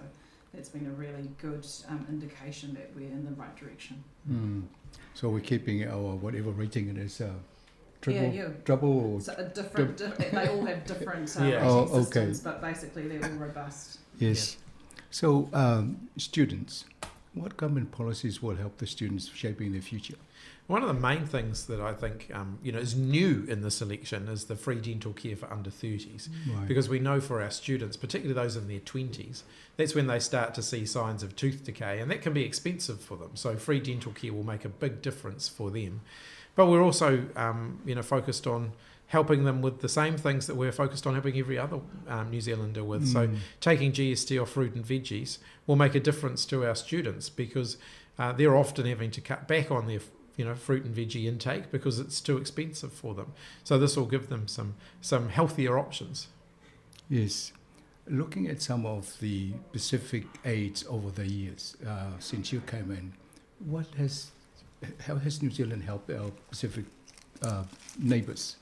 that's been a really good indication that we're in the right direction. So we're keeping our whatever rating it is, triple, double. So a different. They all have different rating systems, but basically they're all robust. Yes. So students, what government policies will help the students shaping their future? One of the main things that I think is new in this election is the free dental care for under 30s, because we know for our students, particularly those in their 20s, that's when they start to see signs of tooth decay, and that can be expensive for them. So free dental care will make a big difference for them. But we're also focused on helping them with the same things that we're focused on helping every other New Zealander with. So taking GST off fruit and veggies will make a difference to our students, because they're often having to cut back on their fruit and veggie intake because it's too expensive for them. So this will give them some healthier options. Yes. Looking at some of the Pacific aids over the years since you came in, how has New Zealand helped our Pacific neighbours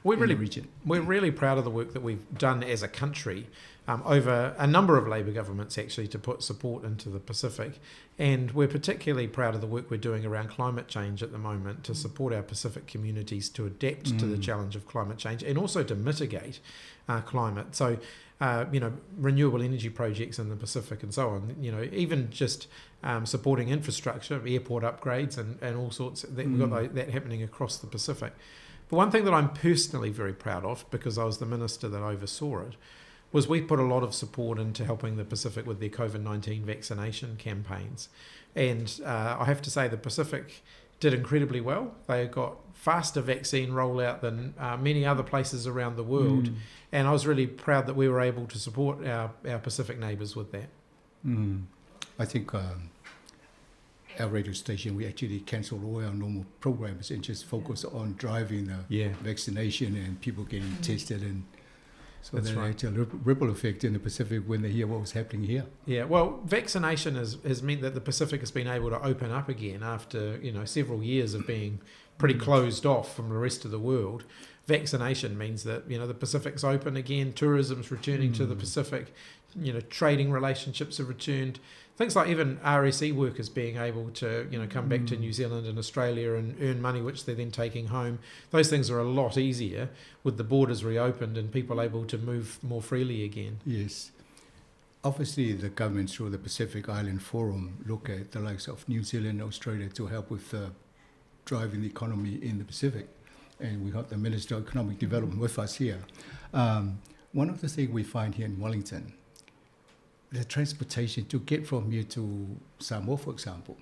in the region? We're really proud of the work that we've done as a country over a number of Labour governments actually to put support into the Pacific, and we're particularly proud of the work we're doing around climate change at the moment to support our Pacific communities to adapt to the challenge of climate change and also to mitigate climate. So renewable energy projects in the Pacific and so on, even just supporting infrastructure, airport upgrades and all sorts, we've got that happening across the Pacific. But one thing that I'm personally very proud of, because I was the minister that oversaw it, was we put a lot of support into helping the Pacific with their COVID-19 vaccination campaigns. And I have to say the Pacific did incredibly well. They got faster vaccine rollout than many other places around the world. And I was really proud that we were able to support our Pacific neighbours with that. I think our radio station, we actually cancelled all our normal programs and just focus on driving the vaccination and people getting tested, and so that's right. A ripple effect in the Pacific when they hear what was happening here. Yeah, well, vaccination has meant that the Pacific has been able to open up again after several years of being pretty closed off from the rest of the world. Vaccination means that the Pacific's open again, tourism's returning to the Pacific, trading relationships have returned. Things like even RSE workers being able to come back to New Zealand and Australia and earn money which they're then taking home. Those things are a lot easier with the borders reopened and people able to move more freely again. Yes. Obviously, the government through the Pacific Island Forum look at the likes of New Zealand and Australia to help with driving the economy in the Pacific. And we got the Minister of Economic Development with us here. One of the things we find here in Wellington, the transportation to get from here to Samoa, for example,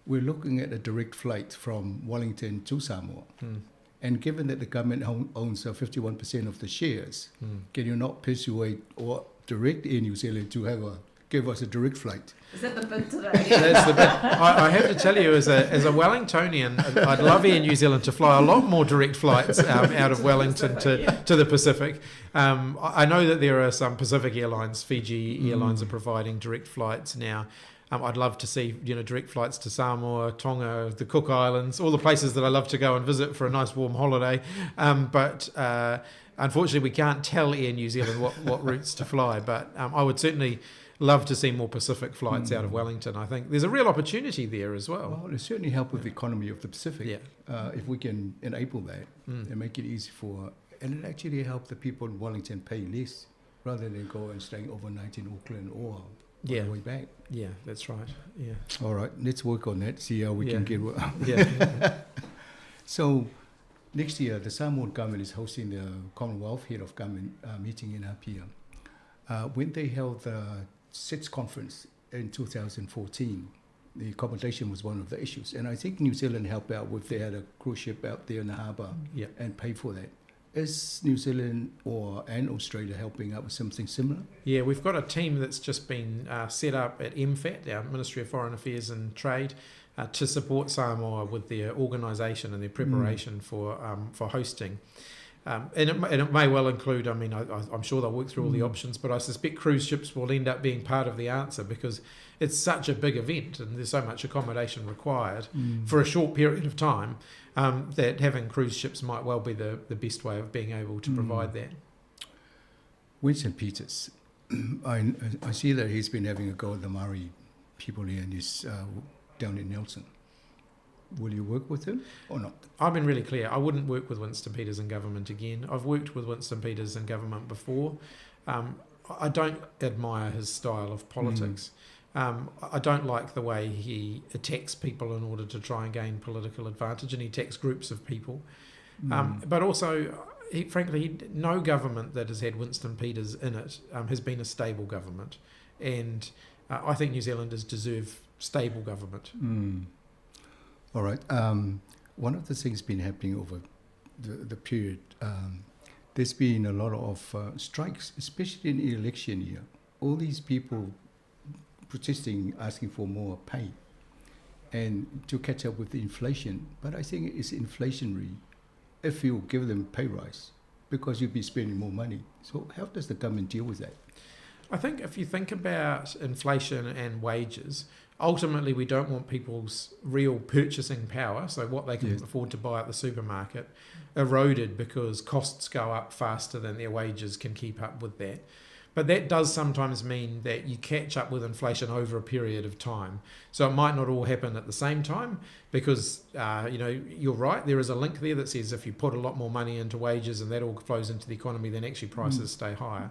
we're looking at a direct flight from Wellington to Samoa. And given that the government owns 51% of the shares, can you not persuade or direct Air New Zealand to give us a direct flight? Is that the bid today? That's the bid. I have to tell you, as a Wellingtonian, I'd love Air New Zealand to fly a lot more direct flights out of Wellington to the Pacific. I know that there are some Pacific Airlines, Fiji Airlines are providing direct flights now. I'd love to see direct flights to Samoa, Tonga, the Cook Islands, all the places that I love to go and visit for a nice warm holiday. But unfortunately, we can't tell Air New Zealand what routes to fly. But I would certainly love to see more Pacific flights out of Wellington. I think there's a real opportunity there as well. Well, it certainly help with the economy of the Pacific if we can enable that and make it easy and it actually help the people in Wellington pay less rather than go and staying overnight in Auckland or on the way back. Yeah, that's right. Yeah. All right, let's work on that, see how we can get... So next year, the Samoan government is hosting the Commonwealth Head of Government meeting in Apia. When they held the SITS conference in 2014, the accommodation was one of the issues. And I think New Zealand helped out with, they had a cruise ship out there in the harbour and paid for that. Is New Zealand and Australia helping out with something similar? Yeah, we've got a team that's just been set up at MFAT, our Ministry of Foreign Affairs and Trade, to support Samoa with their organisation and their preparation for hosting. And it may well include, I mean, I'm sure they'll work through all the options, but I suspect cruise ships will end up being part of the answer because it's such a big event and there's so much accommodation required for a short period of time that having cruise ships might well be the best way of being able to provide that. Winston Peters, I see that he's been having a go at the Maori people here and he's down in Nelson. Will you work with him or not? I've been really clear. I wouldn't work with Winston Peters in government again. I've worked with Winston Peters in government before. I don't admire his style of politics. I don't like the way he attacks people in order to try and gain political advantage, and he attacks groups of people. But also, frankly, no government that has had Winston Peters in it has been a stable government. And I think New Zealanders deserve stable government. All right. One of the things been happening over the period, there's been a lot of strikes, especially in the election year. All these people protesting, asking for more pay and to catch up with the inflation. But I think it's inflationary if you give them pay rise because you'll be spending more money. So how does the government deal with that? I think if you think about inflation and wages, ultimately we don't want people's real purchasing power, so what they can afford to buy at the supermarket, eroded because costs go up faster than their wages can keep up with that. But that does sometimes mean that you catch up with inflation over a period of time. So it might not all happen at the same time because, you're right, there is a link there that says if you put a lot more money into wages and that all flows into the economy, then actually prices stay higher.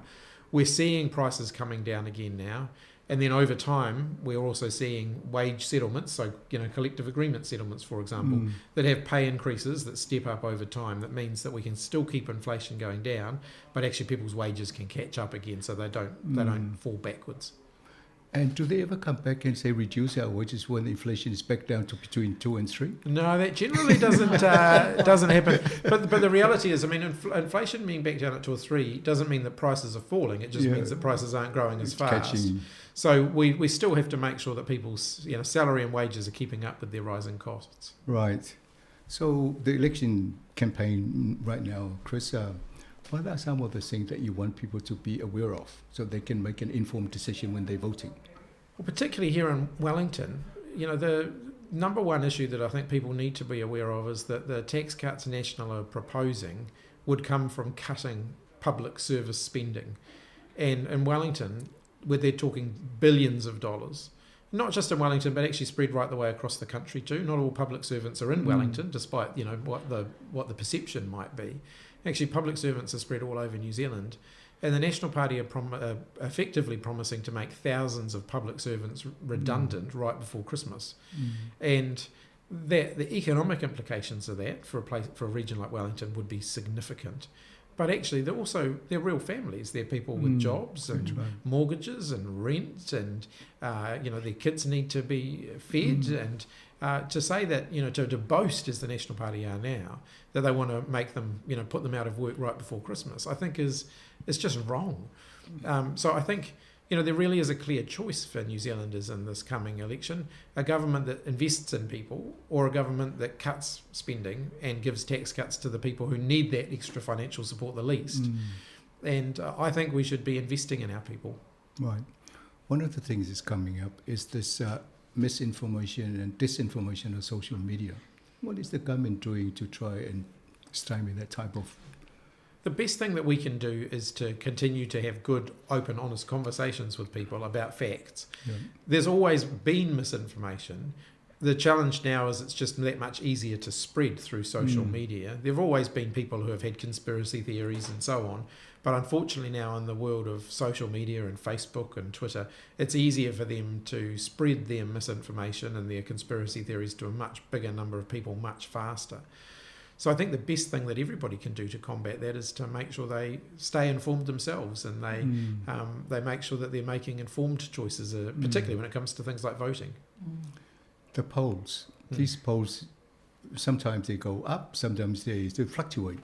We're seeing prices coming down again now. And then over time, we're also seeing wage settlements, so collective agreement settlements, for example, that have pay increases that step up over time. That means that we can still keep inflation going down, but actually people's wages can catch up again, so they don't fall backwards. And do they ever come back and say reduce our wages when the inflation is back down to between 2 and 3? No, that generally doesn't happen. But the reality is, I mean, inflation being back down at 2 or 3 doesn't mean that prices are falling. It just means that prices aren't growing as fast. So we still have to make sure that people's salary and wages are keeping up with their rising costs. Right. So the election campaign right now, Chris, what are some of the things that you want people to be aware of so they can make an informed decision when they're voting? Well, particularly here in Wellington, the number one issue that I think people need to be aware of is that the tax cuts National are proposing would come from cutting public service spending. And in Wellington, where they're talking billions of dollars, not just in Wellington, but actually spread right the way across the country too. Not all public servants are in Wellington, despite what the perception might be. Actually, public servants are spread all over New Zealand, and the National Party are effectively promising to make thousands of public servants redundant right before Christmas, and the economic implications of that for a region like Wellington would be significant. But actually, they're real families. They're people with jobs and mortgages and rent, and their kids need to be fed. And to say that to boast as the National Party are now that they want to make them put them out of work right before Christmas, I think is just wrong. So I think there really is a clear choice for New Zealanders in this coming election: a government that invests in people, or a government that cuts spending and gives tax cuts to the people who need that extra financial support the least. And I think we should be investing in our people. Right. One of the things that's coming up is this misinformation and disinformation on social media. What is the government doing to try and stymie that type of... The best thing that we can do is to continue to have good, open, honest conversations with people about facts. There's always been misinformation. The challenge now is it's just that much easier to spread through social media. There have always been people who have had conspiracy theories and so on, but unfortunately now in the world of social media and Facebook and Twitter, it's easier for them to spread their misinformation and their conspiracy theories to a much bigger number of people much faster. So I think the best thing that everybody can do to combat that is to make sure they stay informed themselves, and they make sure that they're making informed choices, particularly when it comes to things like voting. The polls, these polls, sometimes they go up, sometimes they fluctuate.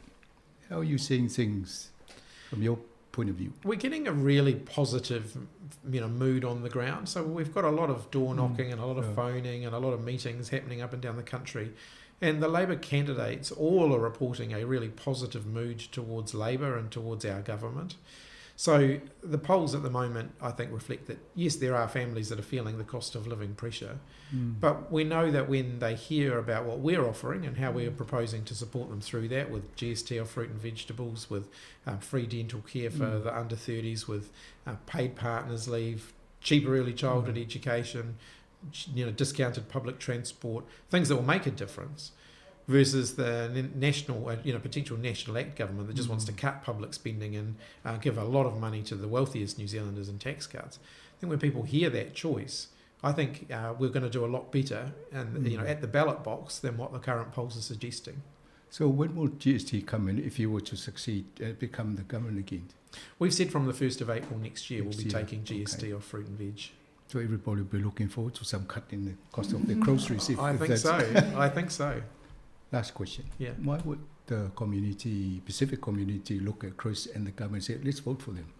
How are you seeing things from your point of view? We're getting a really positive, mood on the ground. So we've got a lot of door knocking and a lot of phoning and a lot of meetings happening up and down the country. And the Labor candidates all are reporting a really positive mood towards Labor and towards our government. So the polls at the moment, I think, reflect that, yes, there are families that are feeling the cost of living pressure, but we know that when they hear about what we're offering and how we're proposing to support them through that, with GST on fruit and vegetables, with free dental care for the under 30s, with paid partners leave, cheaper early childhood education, discounted public transport, things that will make a difference, versus the national, potential National Act government that just wants to cut public spending and give a lot of money to the wealthiest New Zealanders in tax cuts. I think when people hear that choice, I think we're going to do a lot better and at the ballot box than what the current polls are suggesting. So when will GST come in if you were to succeed and become the government again? We've said from the 1st of April next year we'll be taking GST off fruit and veg. So everybody will be looking forward to some cut in the cost of their groceries. I think so. Last question. Yeah. Why would the Pacific community look at Chris and the government and say, let's vote for them?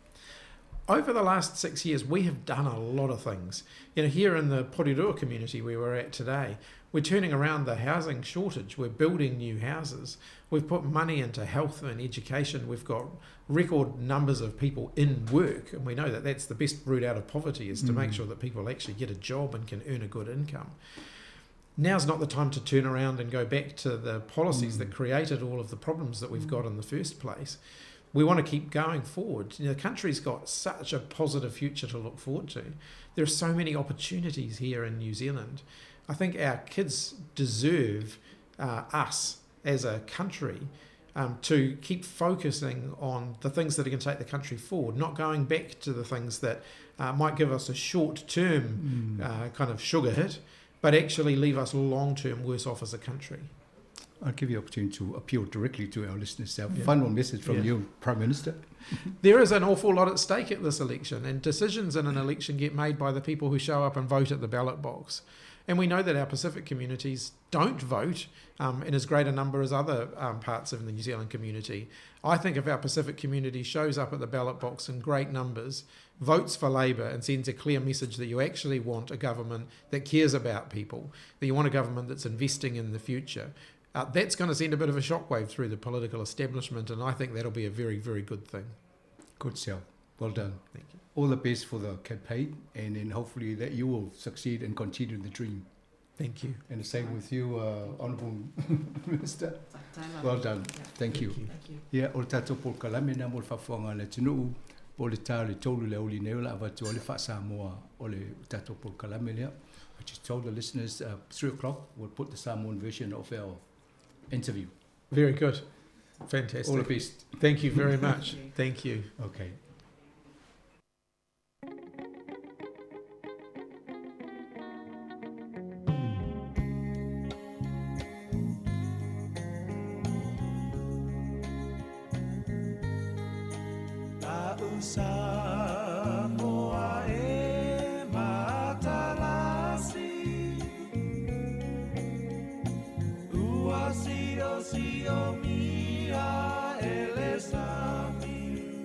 Over the last 6 years, we have done a lot of things. Here in the Porirua community where we're at today, we're turning around the housing shortage. We're building new houses. We've put money into health and education. We've got record numbers of people in work. And we know that that's the best route out of poverty, is to make sure that people actually get a job and can earn a good income. Now's not the time to turn around and go back to the policies that created all of the problems that we've got in the first place. We want to keep going forward. The country's got such a positive future to look forward to. There are so many opportunities here in New Zealand. I think our kids deserve us as a country to keep focusing on the things that are going to take the country forward, not going back to the things that might give us a short-term kind of sugar hit, but actually leave us long-term worse off as a country. I'll give you an opportunity to appeal directly to our listeners. A final message from you, Prime Minister. There is an awful lot at stake at this election, and decisions in an election get made by the people who show up and vote at the ballot box. And we know that our Pacific communities don't vote in as great a number as other parts of the New Zealand community. I think if our Pacific community shows up at the ballot box in great numbers, votes for Labor and sends a clear message that you actually want a government that cares about people, that you want a government that's investing in the future, that's going to send a bit of a shockwave through the political establishment, and I think that'll be a very, very good thing. Good sell. Well done. Thank you. All the best for the campaign, and then hopefully that you will succeed and continue the dream. Thank you. And the same with you, Honourable Minister. Well done. Thank you. Yeah, o tato por kalame na mo fafonga le tinu o le tale tolu le oli neula avatu le fa Samoa o le tato por kalame le. I just told the listeners 3 o'clock we'll put the Samoan version of our interview. Very good. Fantastic. All the best. Thank you very much. Thank you. Okay. Samoa e matalasi Ua sio mia ele sami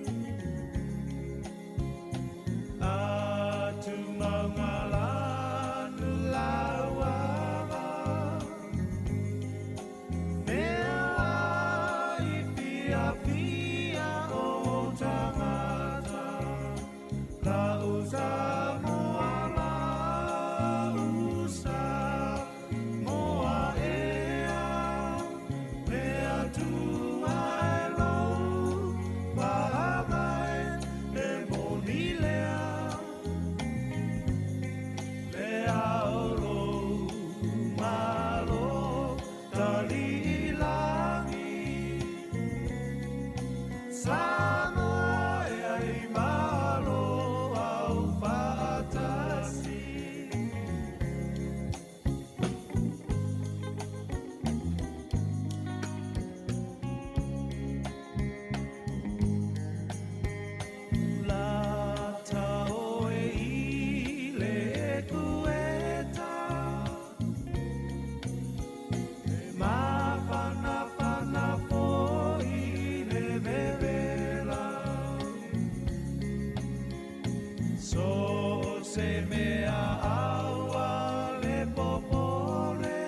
Atu mangalanu lawama Mea I pia o tangata La usa moa ea mea tua elo pahamai e monilea lea olo malo talilangi Samoa e malo au fatasi La tau e le kueta E mawhana po I le mewela So se mea aua le popole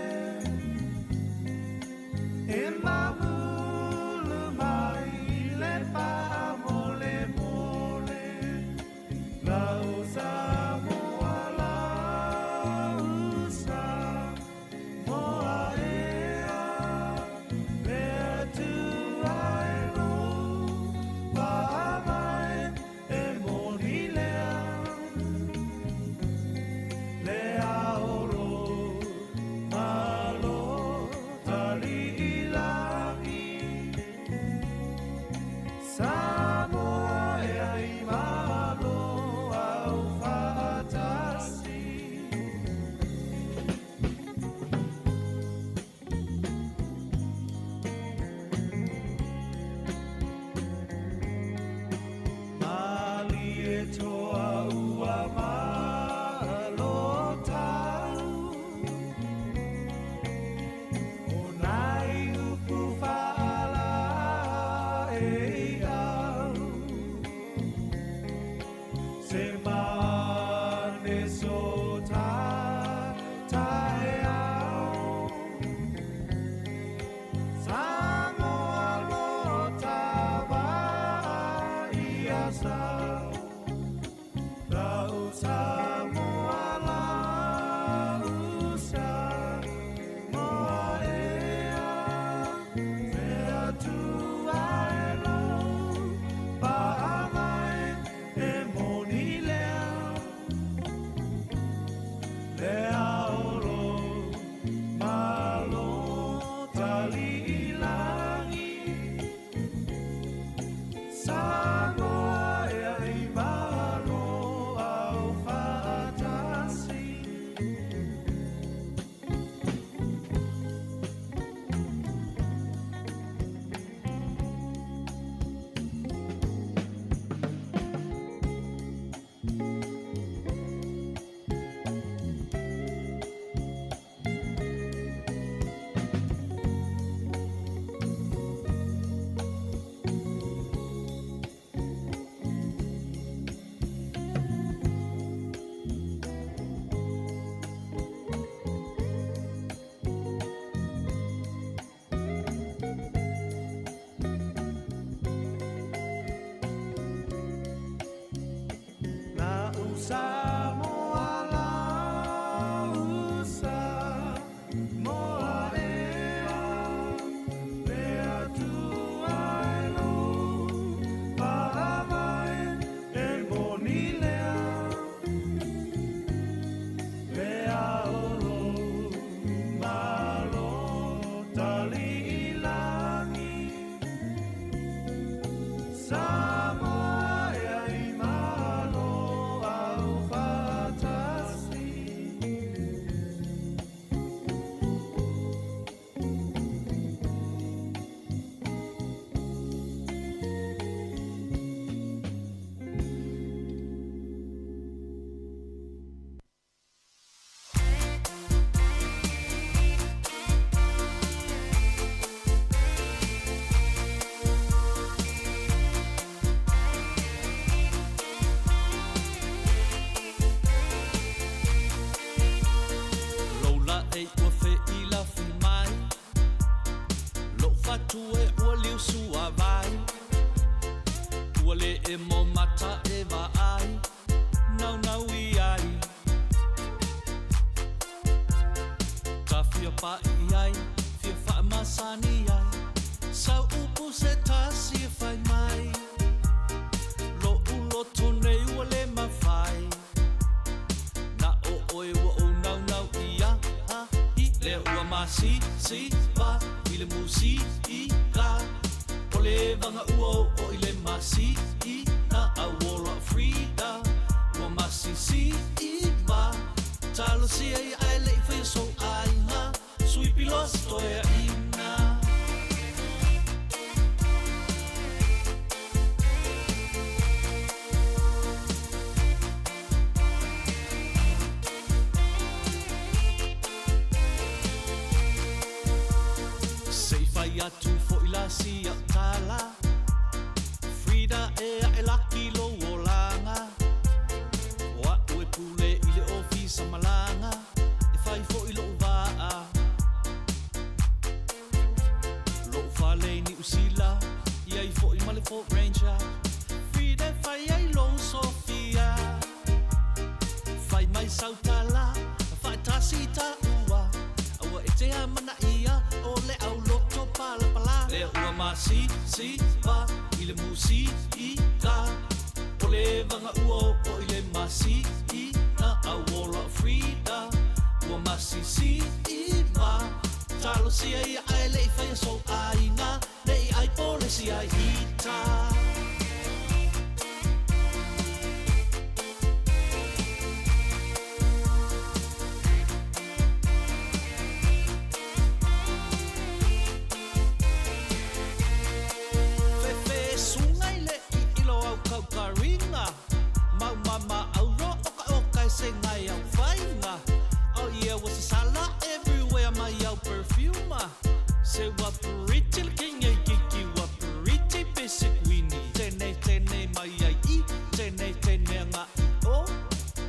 Tene mai ai I, tene nga o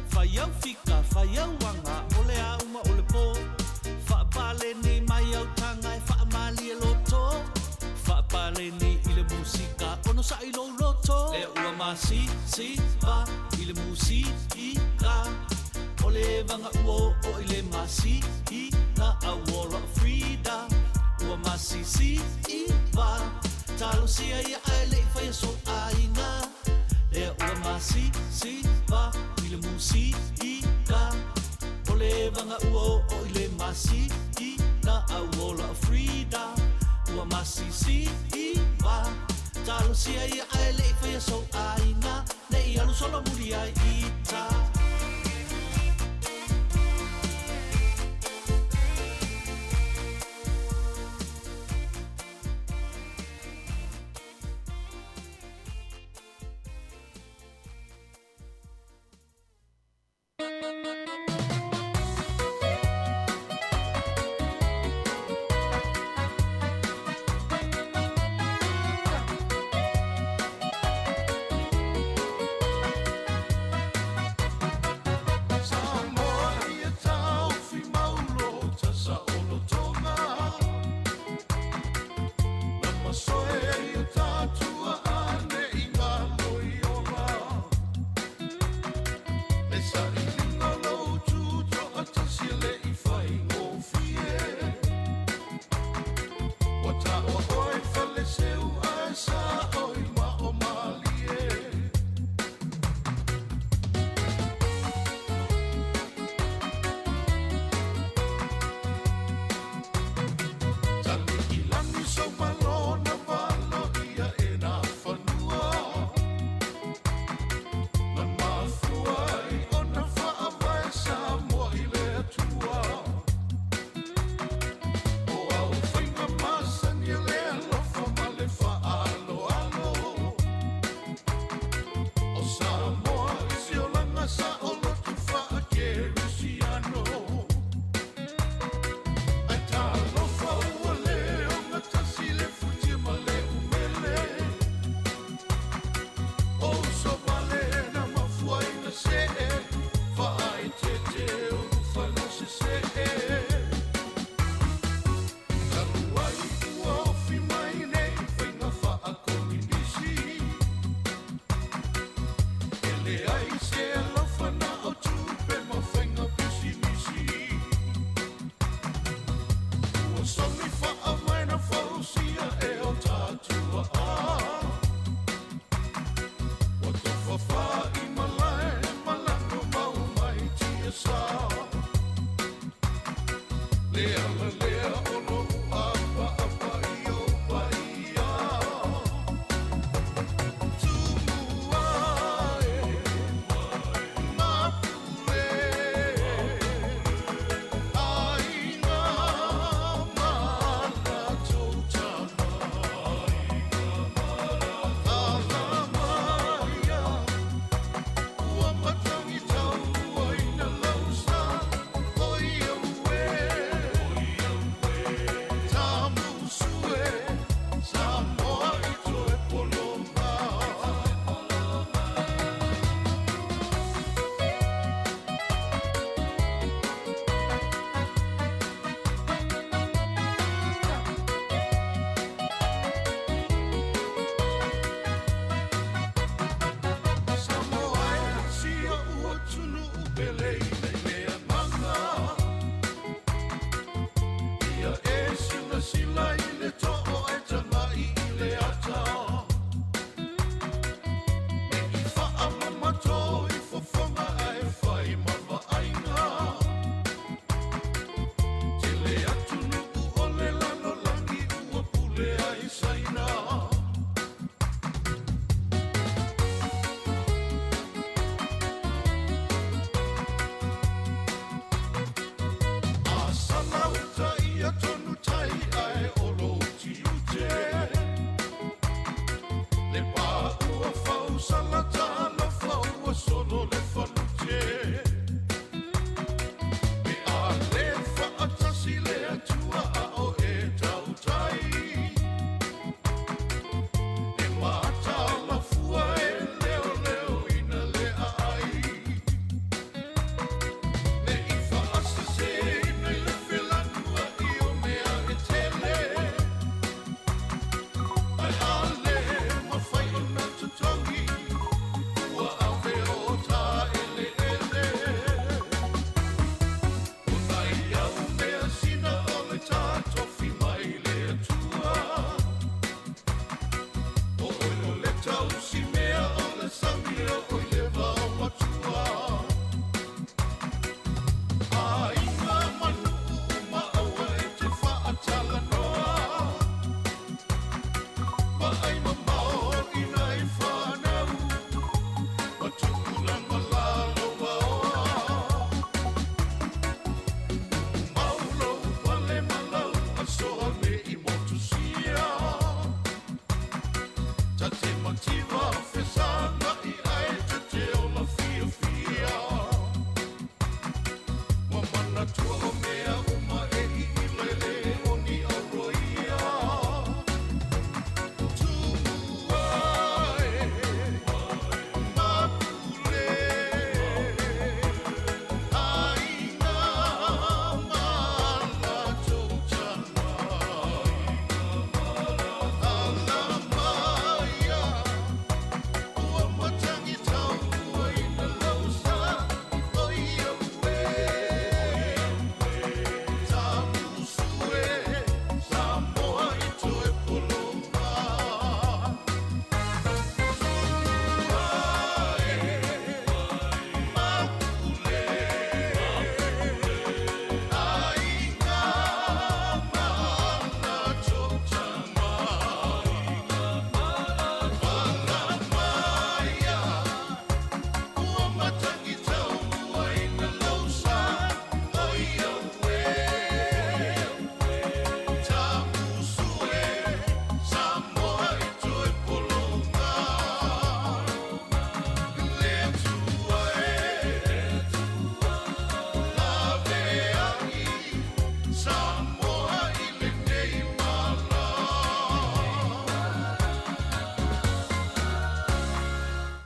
fai au fika fai au wanga ole a uma ole po fa pale ni mai au tanga e fa mali e loto fa pale ni ile musika ono sa ilo loto e ua masi si va ile musika ole vanga uo o ile masi I na a wall of freedom ua masi si I va talo sia ia ele fai so aina le ua masi si va ile musika ole vanga uo o ile masi I na a wall of freedom ua masi si I va talo sia ia ele fai so aina le I alu solo muri ai ita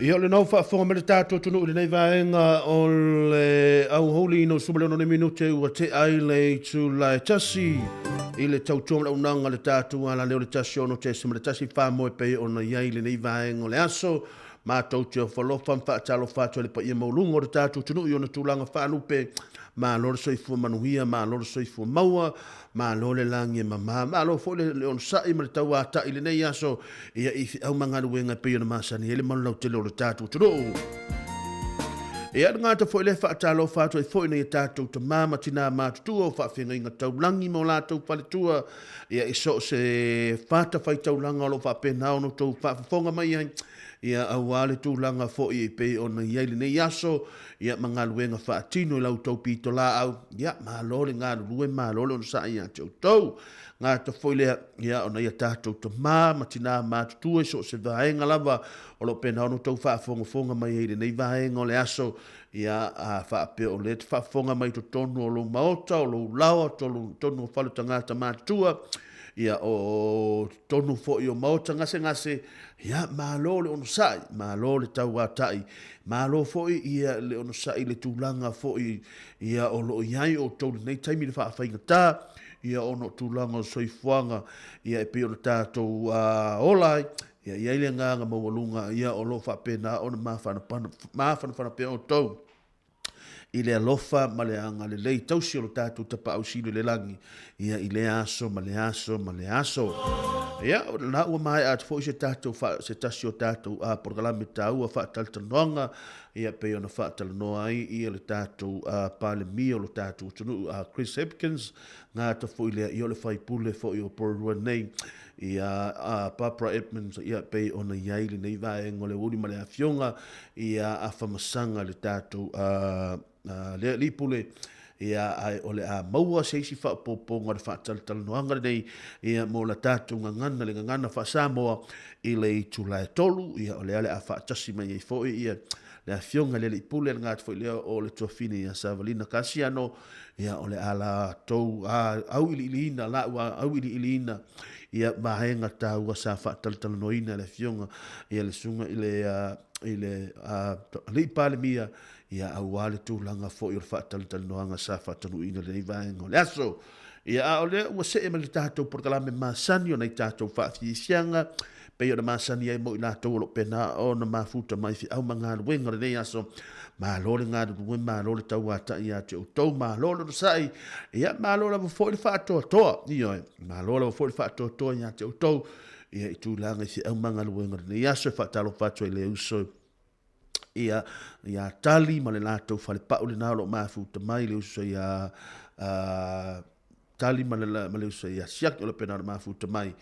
Ia o le nau whaafonga me le tātou tunu le nei vaenga o le au holi no sumale no ne minute ua te ai le tu lai tasi i le tautua la unanga le tātou ala leo le tasi ono te sima le tasi whamoe pe o na iai le nei vaenga o le aso mātou te o whalofam whaatalo whaatua le pa ia maulunga o le tātou tunu i ona tūlanga whaalupe ma lor soifua manuhia, ma lor soifua maua, ma lor le langi mama, ma lor fo le on sai ma le tau ata i le nei aso ia i au mangaru wenga pe ona masani ele manu lau tele o le tātou tunu. Ia ngata fo le whaatalo whaatua i fo ina i tātou ta mama tina mātutua o whaafenga inga tau langi mo lātou whaletua ia i so se whaata whai tau langa o lo whaapena ono tau whaafonga mai ai ia au ale tūlanga fo i pe ona iai nei aso ia mangaluenga whaatino i lau tau pito la au ia mālole ngā rue mālole on sa ia tau tau ngā ta foilea ia ona ia tātou ta matina mātutua so se vaenga lava o lo pena ono tau whaafonga mai i nei vaenga o le aso ia a whaape o le whaafonga mai to tonu o lo maota o lo lawa tonu o whalu tangata mātua ia o tonu fo i o maota ngase ia mālole ono sai mālole tau atai mālo fo i ia le ono sai le tūlanga fo i ia o lo iai o tau nei taimi le whaafainga tā ia ono tūlanga o soifuanga ia e pe o tātou olai ia iai le nganga mawalunga ia o lo whaapena ona mawhana pe o tau i le alofa ma le anga le lei tausi o lo tātou tapa au sino le langi ia i le aso ma le aso ia na ua mai at fo se tātou se tasi o tātou a porgalame tāua whaataltanoanga ia pe ona whaatalanoa ai ia le tātou palemi o lo tātou tunu Chris Hipkins ngā ta fo i le i o le whaipule fo i o porua nei ia Barbara Edmonds ia pe ona iai le nei vaenga le uri ma le afionga ia a whamasanga le tātou le lipule ia ai ole a maua seisi fa popo ngor fa tal no anga nei ia mo la tatu ngana le ngana fa Samoa i le tula tolu ia ole ale a fa tasi mai fo ia le afionga le lipule ngat fo le o le tofini ia Savalina Casiano ia ole ala tou au ilina la au ilina ia mahenga ta ua sa fa tal no ina le afionga ia le sunga ile le palemia ia awale tu langa fo i fatal noanga sa fatanu ina le vaenga le aso ia ole ua se e malitato porkalame masani ona i tatou faafisianga pe ona masani ai mo ina tolo pena ona mafuta mai fi au manga wenga le aso malole nga du malole tau ata ia te to malole sai ia malole fo i fato to io malole fo i fato to ia te to ia tu langa si au manga wenga le aso fatalo fato le uso ia tali ma le latou fale pa'u le nalo mafuta mai le uso ia tali ma le uso ia siak o le pena mafuta mai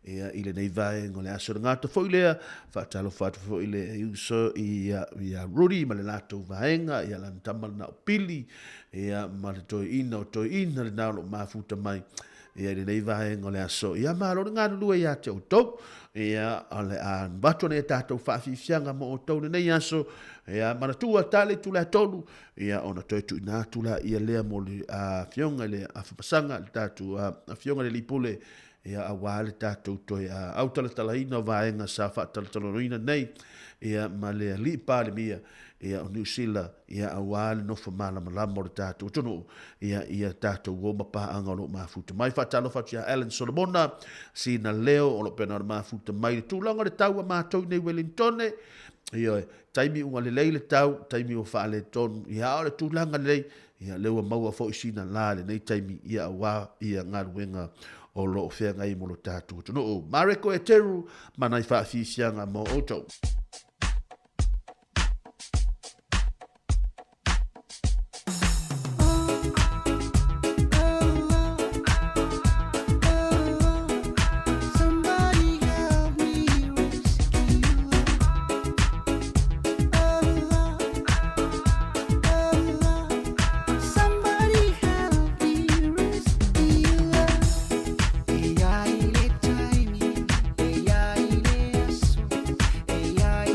ia i le nei vaenga o le aso ngata fo i lea fatalo fatu fo i le uso ia ruri ma le latou vaenga ia lan tamal na pili ia ma le toi ina le nalo mafuta mai ia le nei vaenga o le aso ia malo ngā lua ia te o tau ia ale an bato ne tātou whaafifianga mo o tau nei aso ia manatua tale tula tolu ia ona toi tu ina tula ia lea mo le fionga le afapasanga le tātou fionga le lipule ia awale tātou toi autala talaina vaenga sa whaatalanoina nei ia ma le li pale mia ia o New Zealand ia awale no fa mala malamo le tātou tunu ia tātou goma pa anga lo mafuta mai fatalo fatia Alan Solomona sina leo o lo pena mafuta mai tu longa le tau matou nei Wellington ia taimi unga le leile tau taimi o fa le ton ia o le tu langa le ia lewa maua fo sina la le nei taimi ia wa ia ngaruenga o lo fea ngai mo lo tātou tunu Mareko e teru manai fa fisianga mo oto Yeah.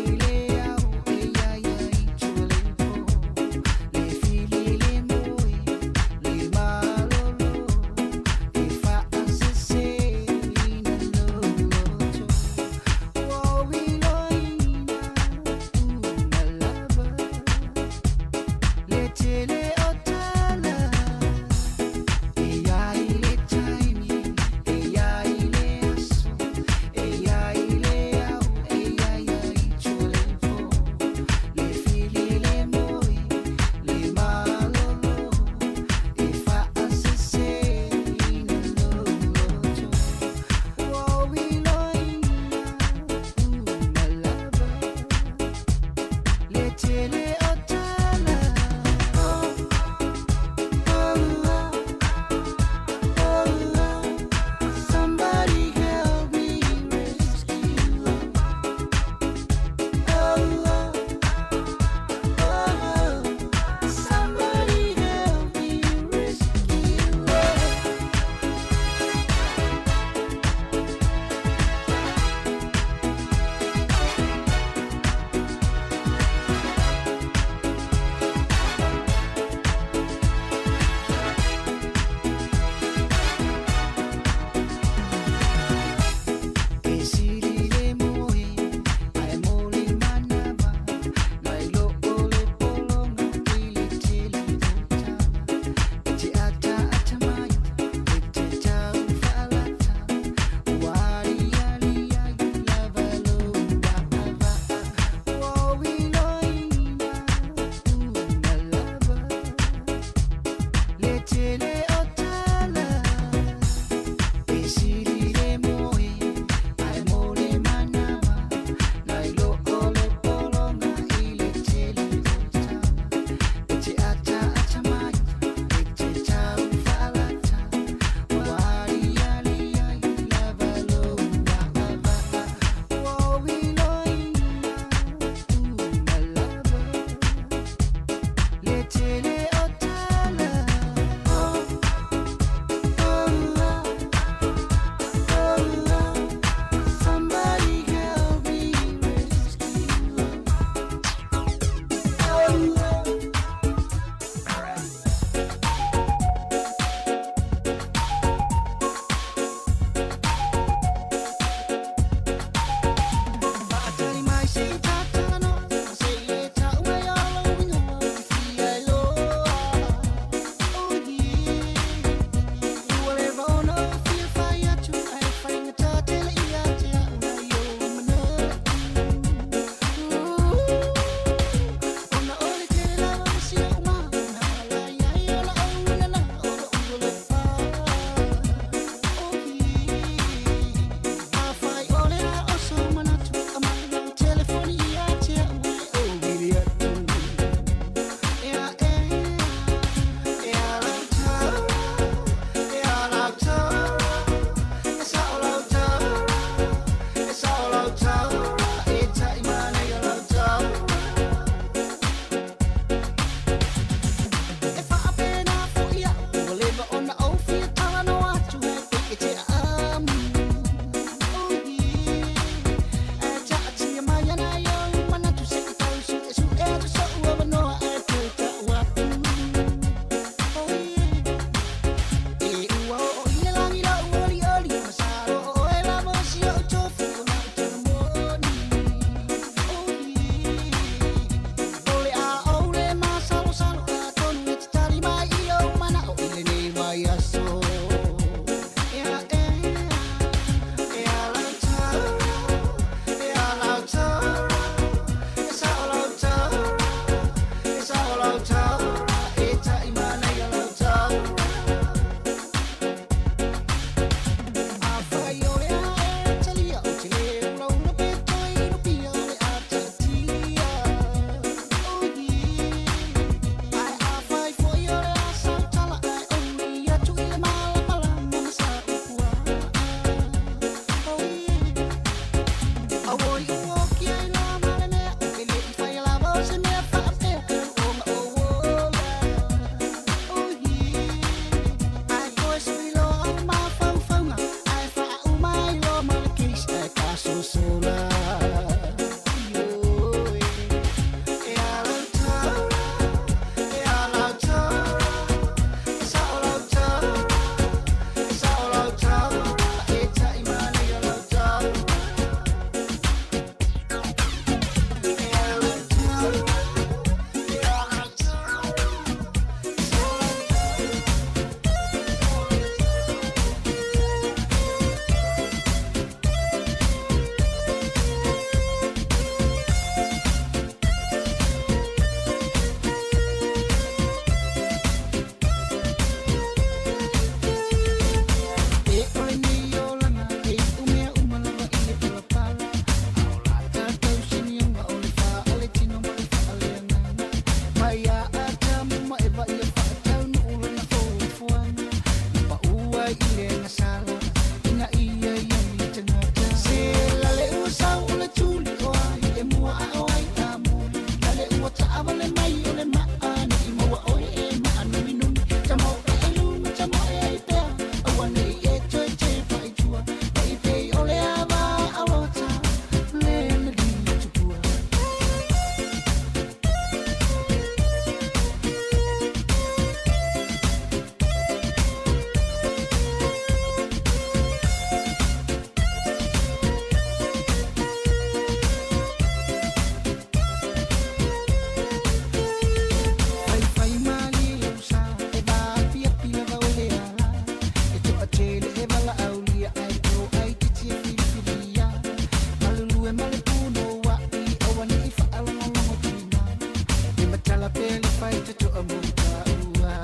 le fai te to amuta ua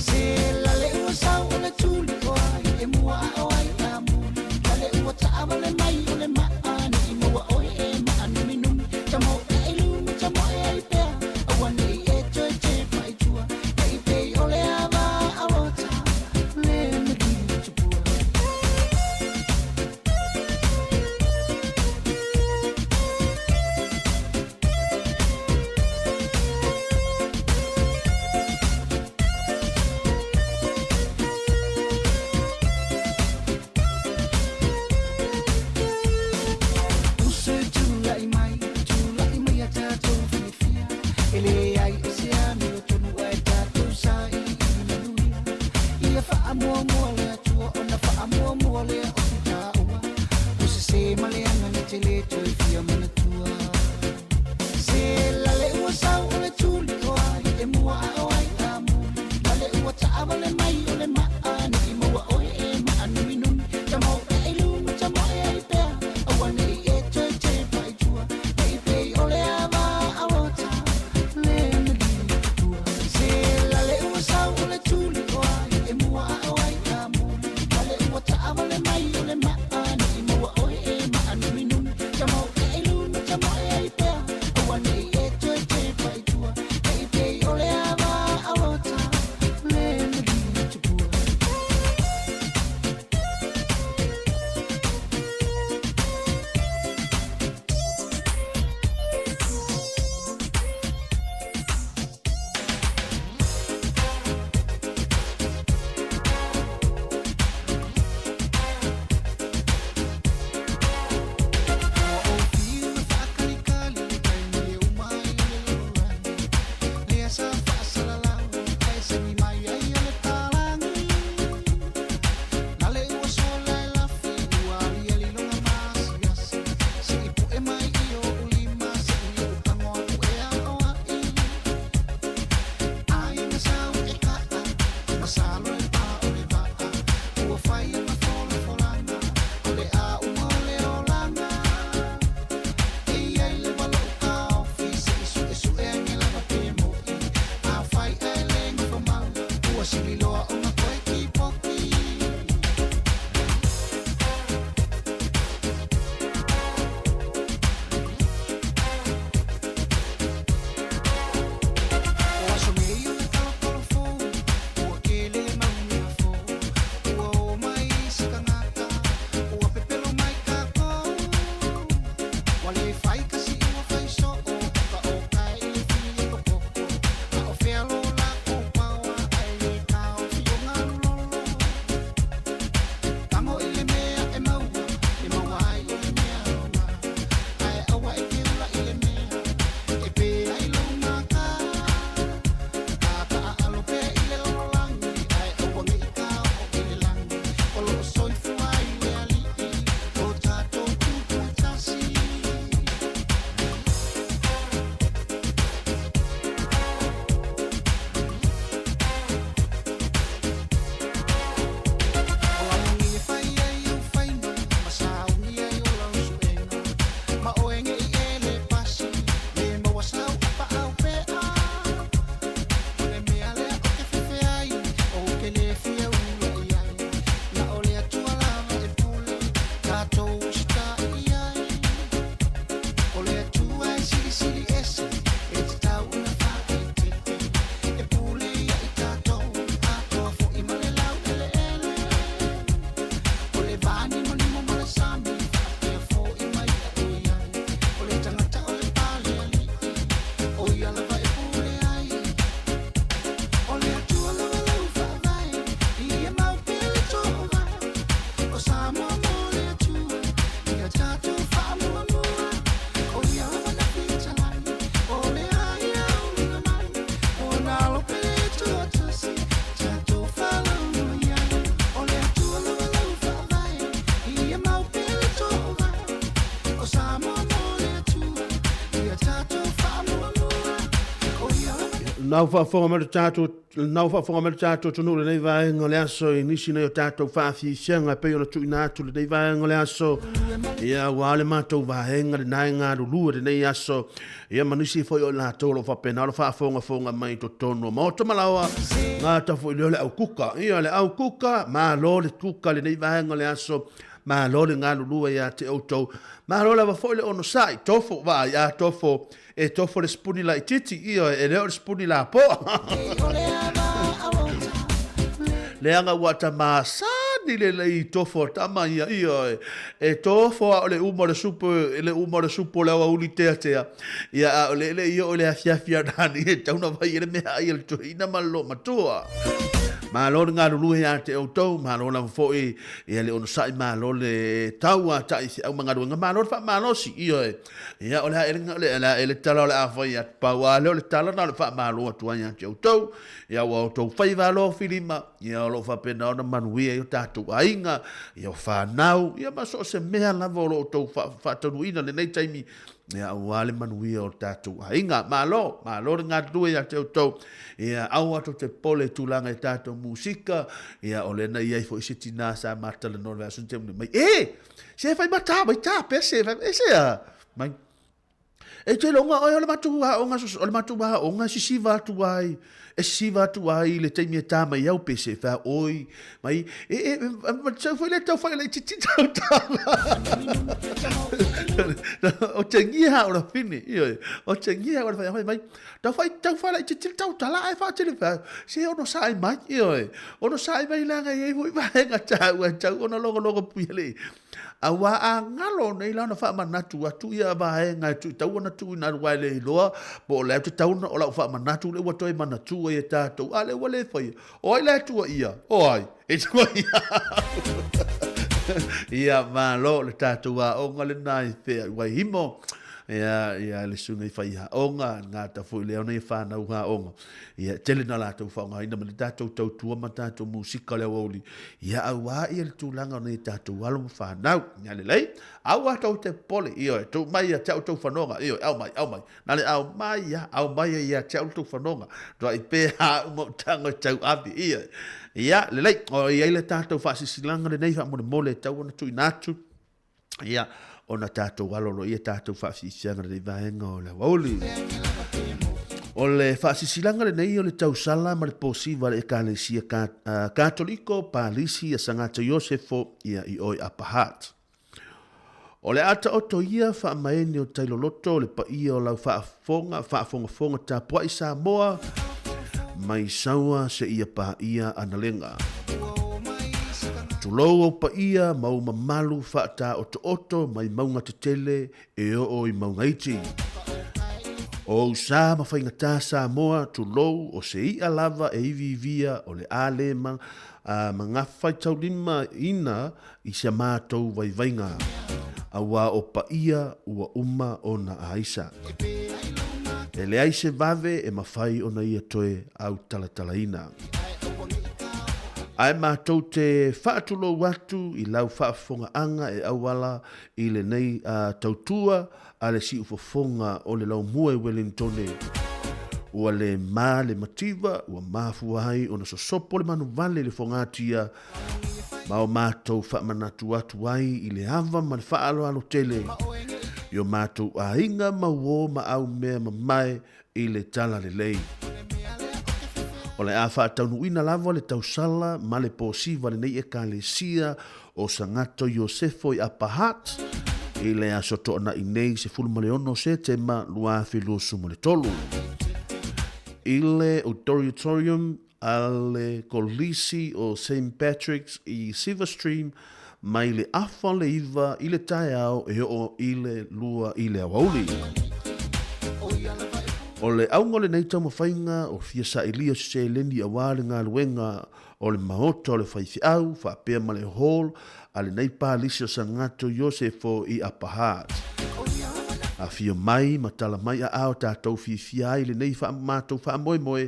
se la le ua sau o le tuli o ai e mua o ai amu la le ua taava le mai o le maani i mua oi e maani minumi tamo e lumu tamo e ai pea awani e toi te pai tua e i pei o le ava awota le megi tupua Nau whaafonga me tātou tonu le nei vaenga le aso i nisi nei o tātou whaafisianga pei ona tui nātu le nei vaenga le aso ia wale mātou vaenga le nai ngā rulua le nei aso ia manisi foi o nātou lo whapena lo whaafonga mai to tono ma o tamalawa ngā tafo i leo le au kuka ia le au kuka ma lo le kuka le nei vaenga le aso ma lo le ngā rulua ia te autou ma lo la foi le ono sai tofo va ia tofo e tofo le spuni la i titi ia e leo le spuni la po le anga wata masani le i tofo tama ia e tofo o le umo le supo le awa uli tea ia o le ia o le afiafia nani e tauna vai ele mea ai le tuina malo matua malo ngā lulu ia te autou malo la foi ia le ono sai malo le taua tai au manga runga malo fa malo si ia o le tala le afa ia paua le tala na le fa malo tua ia te autou ia wa autou fai valo filima ia lo fa pena ona manuia ia tatu ainga ia fa nau ia maso se mea la volo autou fa tonu ina le nei taimi ia wale manuia o tatu ainga malo ngā due ia te autou ia au ato te pole tulanga i tatu musika ia o lena ia i fo isi tina sa mata le nore asun te mai se fai mata mai ta pese mai e te longa o le matu ha onga sisiva tu ai e sisiva tu ai le taimi ta mai au pese fa oi mai se foi le tau fai le titi tau o te ngia ha ora fini o te ngia ora fai mai tau fai le titi tau tala ai fa tele fa se ono sai mai ono sai mai langa e foi vai nga tau ono logo puile awa a ngalo nei la na fa manatu atu ia ba e nga tu tau na tu na wale loa bo le tu tau na ola fa manatu le wato e manatu e tatu ale wale foi o ile tu ia oi e tu ia ia malo le tatu wa o ngale nai pe wa himo ia le sunga fai ha onga nga ta foi le ona fa na nga onga ia tele na la tu fa nga ina me tatu tau tu ma tatu musika le woli ia awa ia tu langa nei tatu walo fa na nya le lei awa tau te pole ia tu mai ia tau tu fa nonga ia au mai na le au mai ia tau tu fa nonga do i pe ha mo tanga tau abi ia le lei o ia le tatu fa sisilanga le nei fa mo le tau na tu inatu ia ona tātou walolo ia tātou whaafisianga le vaenga o le wauli. O le whaasisilanga le nei o le tausala ma le posiva le ekalesia katoliko palisi a sangata Iosefo ia i oi apahat. O le ata oto ia whaamaeni o tailoloto le pa ia o lau whaafonga tā pua i Samoa mai saua se ia pa ia analenga. Tulou o pa ia mau mamalu whaata oto mai maunga te tele e o i maunga iti. O sa mawhainga tā Samoa tulou o se ia lava e ivivia o le ale mangawhai taulima ina i se mātou vaivainga. Awa o pa ia ua uma o na aisa. E le aise vave e mawhai o na ia toe au talatalaina. Ai mātou te whaatulo watu i lau whaafonga anga e awala i le nei tautua a le si ufofonga o le lau mua i Wellingtone. Ua le mā le mativa, ua māfuahai o na sosopo le manu vale le fongatia. Mao mātou whaamanatu atu ai i le hava ma le whaalo tele. Io mātou a inga mauo ma au mea mamae i le tala le lei. O le a whaataunuina lava le tausala ma le posiva le nei e kalesia o sangato Iosefo i apahat i le a soto ana i nei se fulma le ono se te ma lua whilua sumo le tolu. I le auditorium a le kolisi o St. Patrick's i Silverstream mai le afa le iwa i le tae au e o i le lua i le awauli. O le aunga le nei tau mawhainga o fia sa ilia se leni a wāre ngā luenga o le maota o le whaifi au, whaapea ma le hall, a le nei pālisi o sangato Iosefo i apahat. A fia mai, matala mai a ao tātou fia ai le nei wha mātou wha moe moe,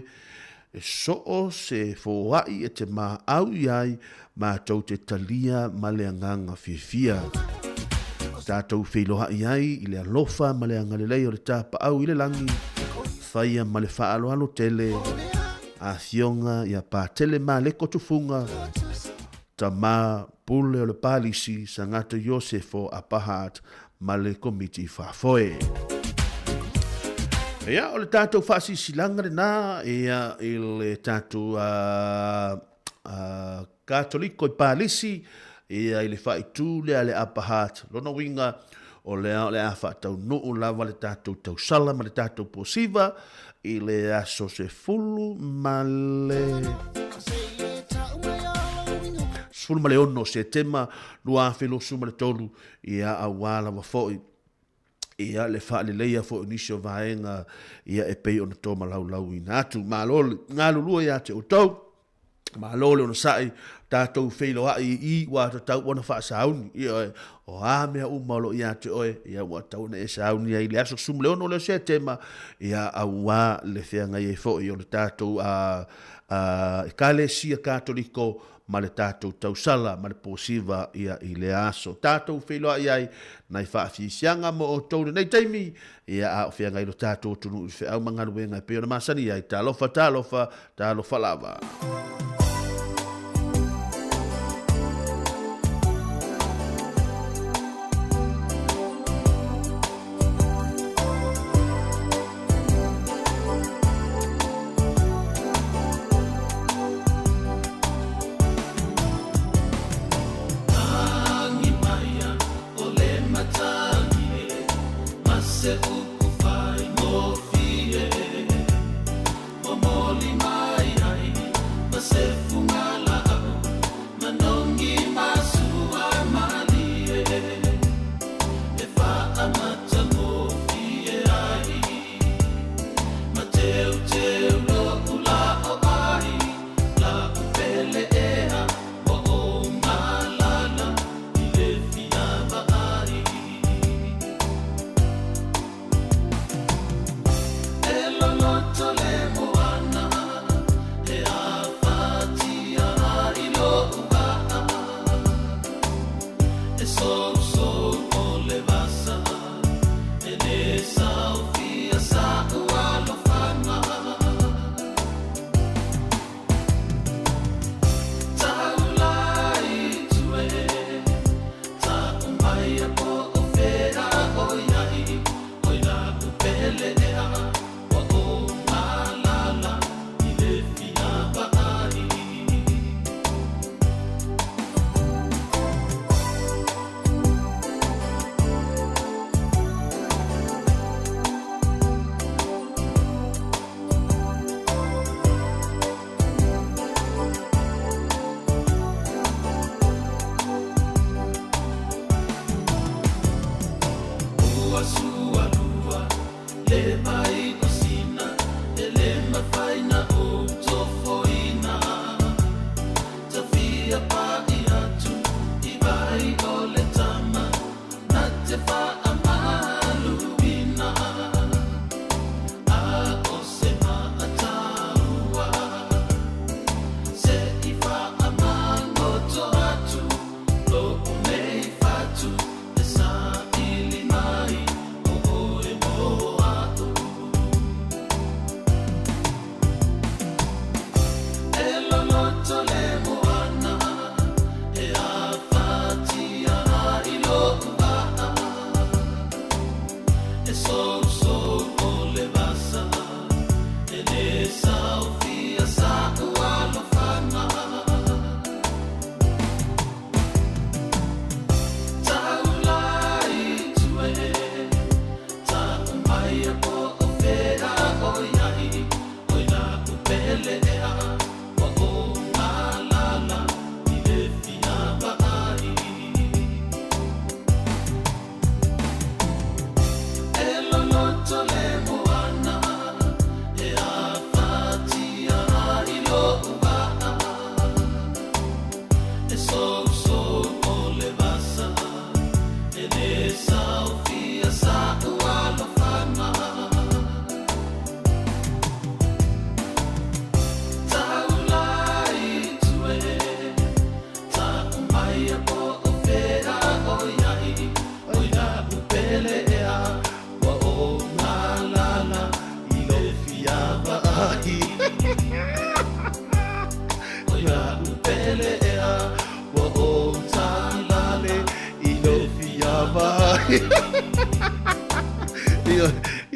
e soo se fōai e te mā au iai mātou te talia ma le anganga fia. Tātou whiloha iai i le alofa ma le angalelei o le tāpa au i le langi, faia ma le whaaloalo tele a fionga ia pātele ma le kotufunga ta ma pule o le palisi sa ngata Iosefo a pahat ma le komiti whafoe. Ia o le tātou whaasisilanga le nā ia i le tātou katoliko i palisi ia i le whaitu lea le apahat lona winga o le a whaatau nuu lava le tātou tau sala ma le tātou posiva i le aso se fulu ma le sfulu ma le ono se tema lua whilo suma le tolu ia a wala wa foi ia le wha le leia fo inisio vaenga ia e pei ona tō malau ina atu malole ngalulua ia te utau malole ona sai tātou whilo ai I wa tau wana wha sauni ia o a mea umalo ia te oe ia wa tau na e sauni ia le aso sum leono le se tema ia a wa le whianga i e fo i o le tātou kalesia katoliko ma le tātou tausala, ma le posiva ia i le aso. Tātou whiloa iai, nai whaafisianga mo o tōne nei taimi, ia a o whianga i lo tātou tunu i whiau mangaruenga i peona masani iai, tālofa lava.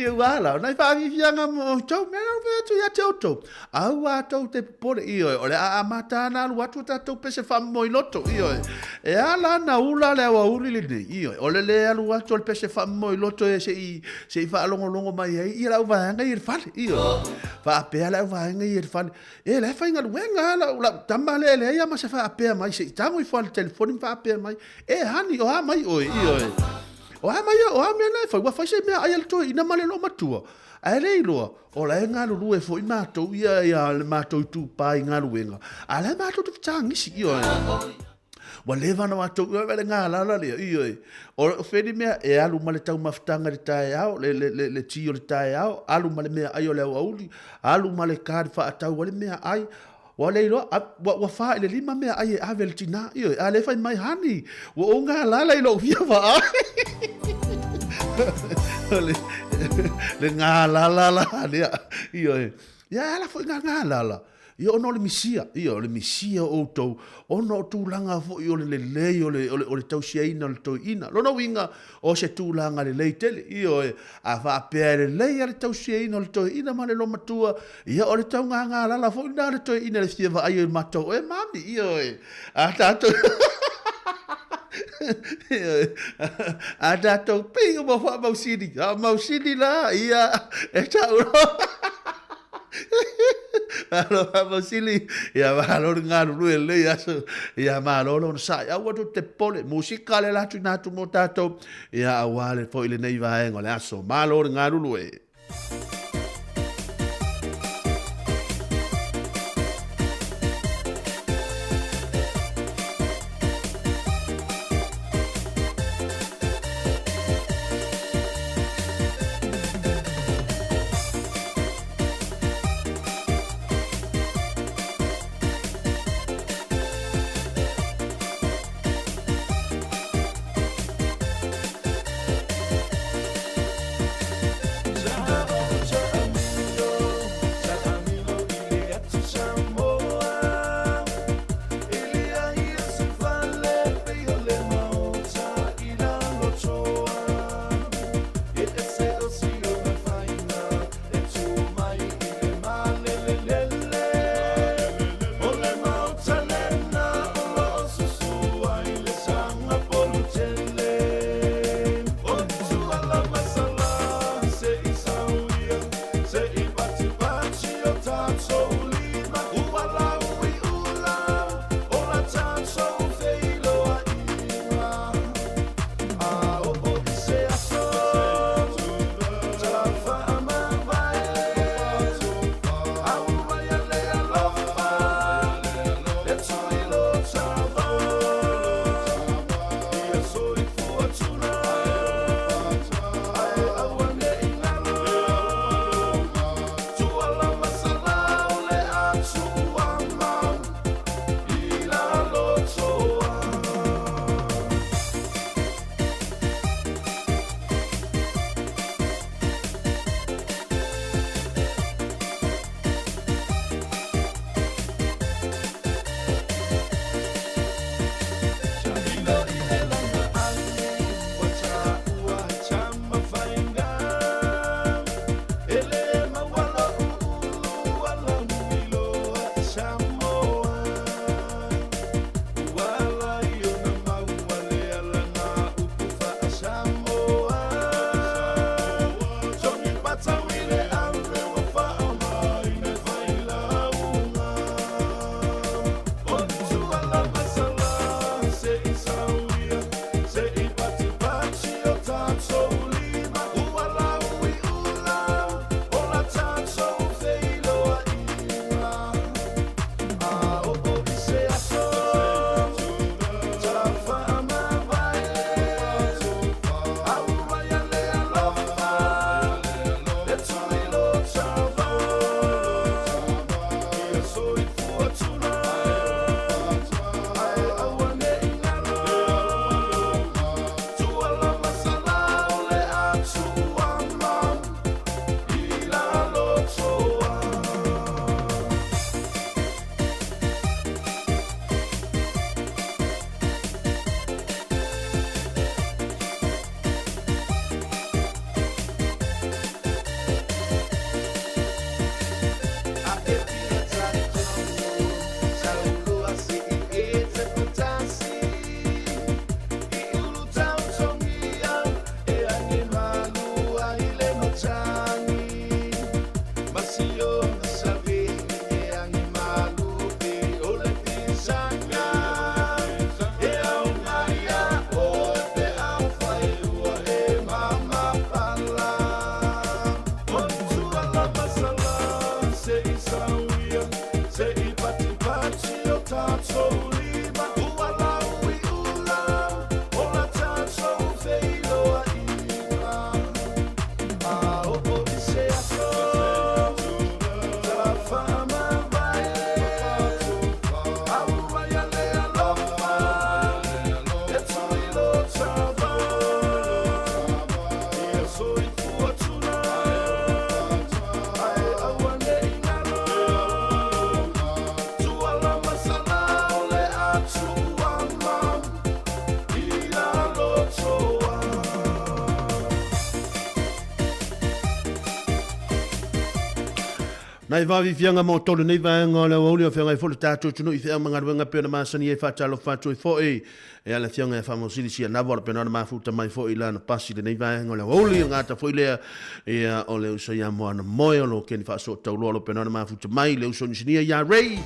Ia wala, nai whaawiwianga mo tau, mea wea tu ia te oto. Au a tau te pore ioe, o le a amata na alu atu tatou pese whammo i loto ioe. E ala na ula le awa uri le nei ioe, o le alu atu le pese whammo i loto e se i whaalongo mai ai, i rau vahanga i rwhale ioe. Whaapea lau vahanga i rwhale. E le whainga luenga ala, ula tamale le ia ma se whaapea mai, se i tango i whale telefoni whaapea mai. E hani o ha mai oe ioe. O ha mai o ha mena fa wa fa se me ai to ina male lo matua ai le lo o la nga lu e fo i mato ia le mato tu pa nga luenga ala mato tu tangi si io wa leva na mato le nga la le io o fedi me e alu male tau maftanga de tai ao le tio de tai ao alu male me ai o le auli alu male ka fa tau wale me ai wa le lo wa fa le lima me ai aveltina io ale fa mai hani wa onga la lo via va le ngā la io ia la foi ngā la io no le misia o to ono tu langa fo io le o le tau sia ina le to ina lo no winga o se tu langa le tele io a va per le tau sia ina le to ina ma le lo matua ia o le tau ngā la fo ina le to ina le sia va ai mato e mami io a tato a tato pingo mo fa mausini la ia e tau alo mausini ia malo ngalo le ia ia malo no sa ia wa te pole musika le la tu na tu mo tato ia wale fo ile nei va en ole aso malo ngalo lue se i sauia, se i pati pati o tātou lima. Ua lau I ula, o la tātou wheiloa ina. A opo I se aso, ta whaama mai. A ua ia lea lofa, e tui lo tawa. Ia soi fuatuna, ai aua nei ngalo. Tua lama sana ole atu ama, I la lotoa. Nai vavi fianga mo tolu nei vaenga le woli o fianga I fole tātou tunu I whea mga ruenga pēna māsani e whātalo whātoi fōi. E ala fianga e whamosiri si a nawara pēna ana māfuta mai fōi la na pasi le nei vaenga le woli o ngāta fōi lea. E o le uso ia moa na moe o lo keni whaaso taulolo pēna ana māfuta mai le uso nisinia ia rei.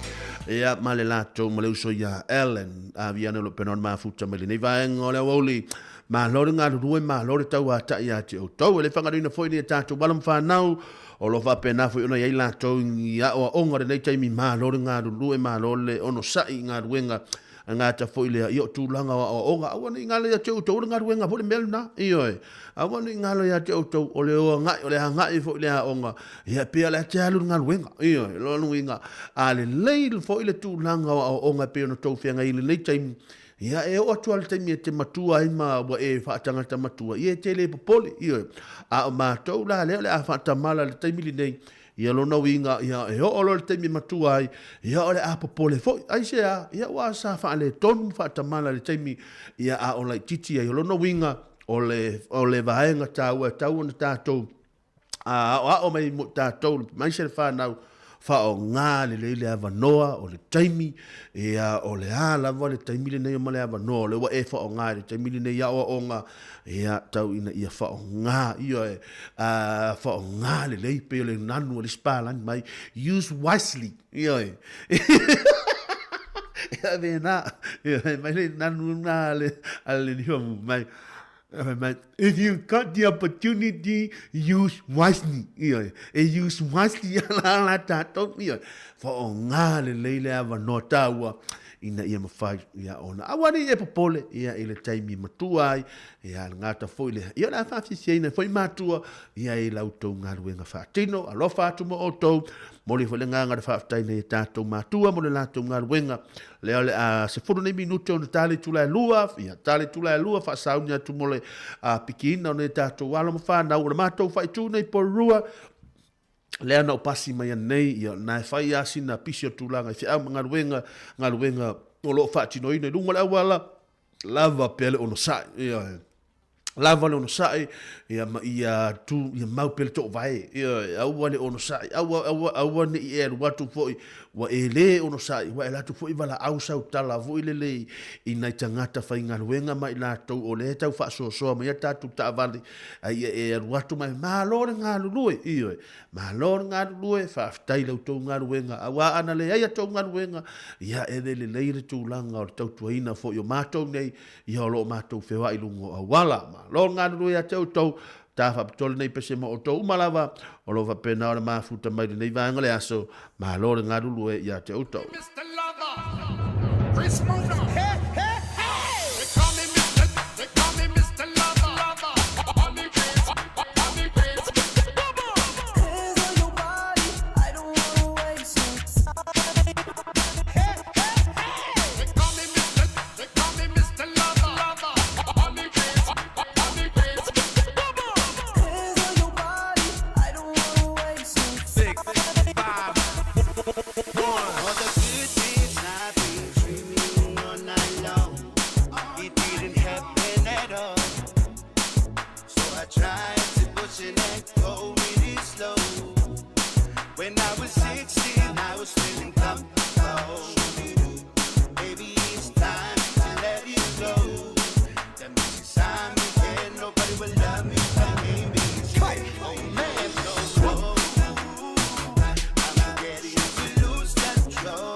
E a ma le lato ma le uso ia Ellen. A viana lo pēna ana māfuta mai le nei vaenga le woli. Ma lore ngā rurue ma lore tau a tai a te o tau. E le whangarina fōi ni e tātou walam whanau. O lo fa pena fo ona ia to ia o onga nei taimi ma lo nga lu ma lo le ono sai nga ruenga nga ta fo ile io tu langa o onga o ni nga le te to nga ruenga fo le melna io e a o ni nga le te to o le o nga o le nga I fo le onga ia pe le te alu nga ruenga io lo lu nga a le le fo ile tu langa o onga pe no to fe nga ile nei taimi ia e o atu al taimi te matua I ma wa e whaatanga ta matua ia te le popoli ia a o mātou la leo le a whaatamala le taimi li nei ia lona winga ia e o olo le taimi matua ai ia o le a popole foi ai se a ia wa sa whaale tonu whaatamala le taimi ia a o lai titi ai lona winga o le vaenga tau e tau na tātou a o mai tātou mai se le whanau fa o ngā le avanoa o le taimi ea o le lava le taimi le nei o ma le avanoa le wa e fa o ngā le taimi le nei o ngā ea tau ina ia fa o ngā ia e fa o ngā le lei pe le nanu o le spalani mai use wisely ia e ia vena ia mai le nanu ngā le nihomu mai if you got the opportunity, use wisely. Use wisely la tato. For nga le leile ava no taua ina ia mawhai ia ona. Awani e popole ia ele taimi matua ai ia ngata foi le. Ia la whawhi ina foi matua ia e lautou ngā ruenga whaatino. Alofa atu mo otou. Moli fo le nganga whaatai nei tātou matua mo le lātou ngā ruenga. Leo le se furu nei minute o na tale tula e lua. Ia tale tula e lua whaasauni atu mo le piki ina o nei tātou wala mo whanau. Ora mātou whaitu nei porua. Lea na o pasi mai anei, ia na e whai asi na pisi o tūlanga, i whiau ngā ruenga o loo whaatino ina, i runga le awala, lava pele ono sai, ia lava le ono sai, ia mau pele tō vai, ia aua le ono sai, aua ne I e watu foi, wa e le ono sai, wa e latu foi wala au sau tala, voi le le, I nai tangata whai ngā ruenga mai lātou, o le tau whaasoa soa, mai a tātou ta avali, e watu mai, maa lore ngā lulue, ia maa lore ngā lulue, whaaftai lau tau ngā ruenga, awa ana le aia tau ngā ruenga, ia e le leire tūlanga, o le tau tuaina foi, o mātou nei, ia o loo mātou whewa I lungo, awala, maa lore ngā lulue a tau tau, ta whapitole nei pese mo o tau umalawa, o lo whapena o le mafuta mai nei vanga le aso, ma lore ngā rulu e ia te utau. Chris Mona. Hey, hey, hey! They call me Mr. Lover. Honey face, honey face. Hands on your body, I don't wanna waste your time. Hey, hey, hey! They call me Mr. Lover. Honey face, honey face. Hands on your body, I don't wanna waste your time. 6, 5, 1. All the good things I've been dreaming all night long, it didn't happen at all. So I tried to push it and go really slow. When I was 16, I was feeling comfortable. Maybe it's time to let it go. That means it's time again, nobody will love me like me. Oh man, no, I'm getting to lose control.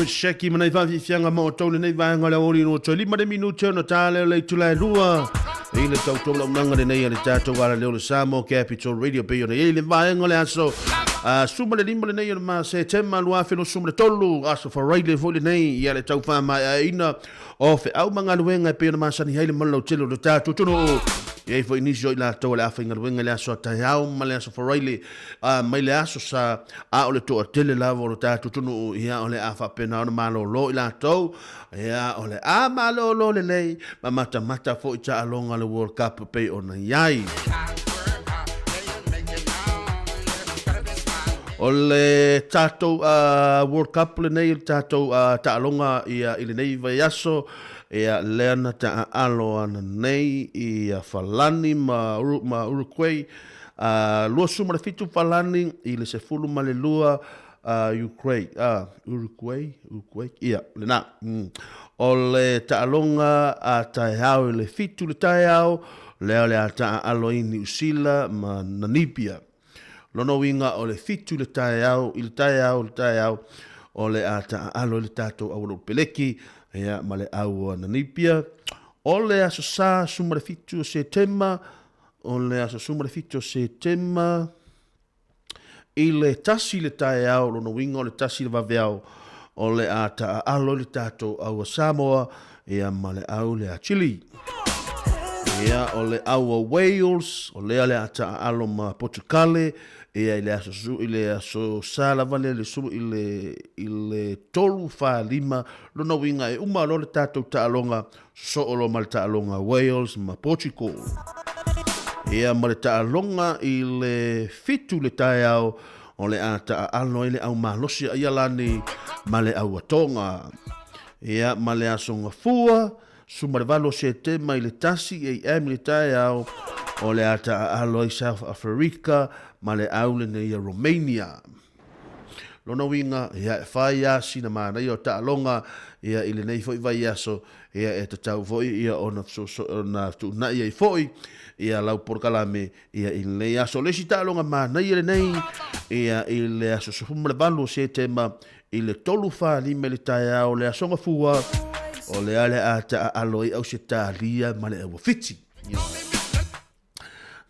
Sheki mana i whawhiwhianga mo o tau nei vaenga le ori no tau 5 minute na tāle le tulai lua. I le tau tau launanga le nei le tātou ala leo le Samo Capital Radio pe ona i le vaenga le aso. Suma le 5 le nei ma se tema lua wheno suma le tolu aso for right le fo le nei i le tau whama ina o fe au manga luenga pe ona masani heile malo telo le tātou tono. Ia fo inisio i la tau le awhinga luenga le aso tai au ma le aso for right le mai le aso sa a o le toa tele lavo le tātou tono ia o le afa pena ona malo lo i la tau ia o le a malo lo le lei ma mata fo i ta alonga le World Cup pe ona iai. O le tātou World Cup le nei tātou ta alonga ia i le nei vai aso ia leana ta alo ana nei ia falani ma Uruguay lua suma le fitu falani i le sefulu ma le lua Uruguay ia le na o le ta'alonga a taeao i le fitu le taeao lea le a ta'alo i New Zealand ma Namibia lono winga o le fitu le taeao i le taeao o le a ta'alo i le tātou au peleki ia ma le au a Namibia o le aso sa suma le fitu o September o le aso suma le fitu o September i le tasi le taeao lono winga o le tasi le vaveao o le a ta'alo le tātou au a Samoa ia ma le au le a Chile ia o le au a Wales o le a ta'alo ma Portugal ia i le aso sala vale le sumu i le tolu fa lima lona winga e uma lo le tātou ta'alonga so o lo ma le ta'alonga Wales ma Portugal ia ma le ta'alonga i le fitu le taeao o le a ta'alo i le au malosi ia lani ma le au atonga ia ma le asonga fua suma le valo se tema i le tasi e le taeao o le a ta'alo i South Africa ma le au le nei a Romania lona winga ia e whai asi na mana i o ta'alonga ia i le nei foi vai aso ia e tatau foi ia o na tu na ia i foi ia lau porkalame ia i le aso le si ta'alonga mana i le nei ia i le aso sufuma le valo se tema i le tolu wha lime le taeao le asonga fua o le ale a ta'alo i au se ta'alia ma le au fiti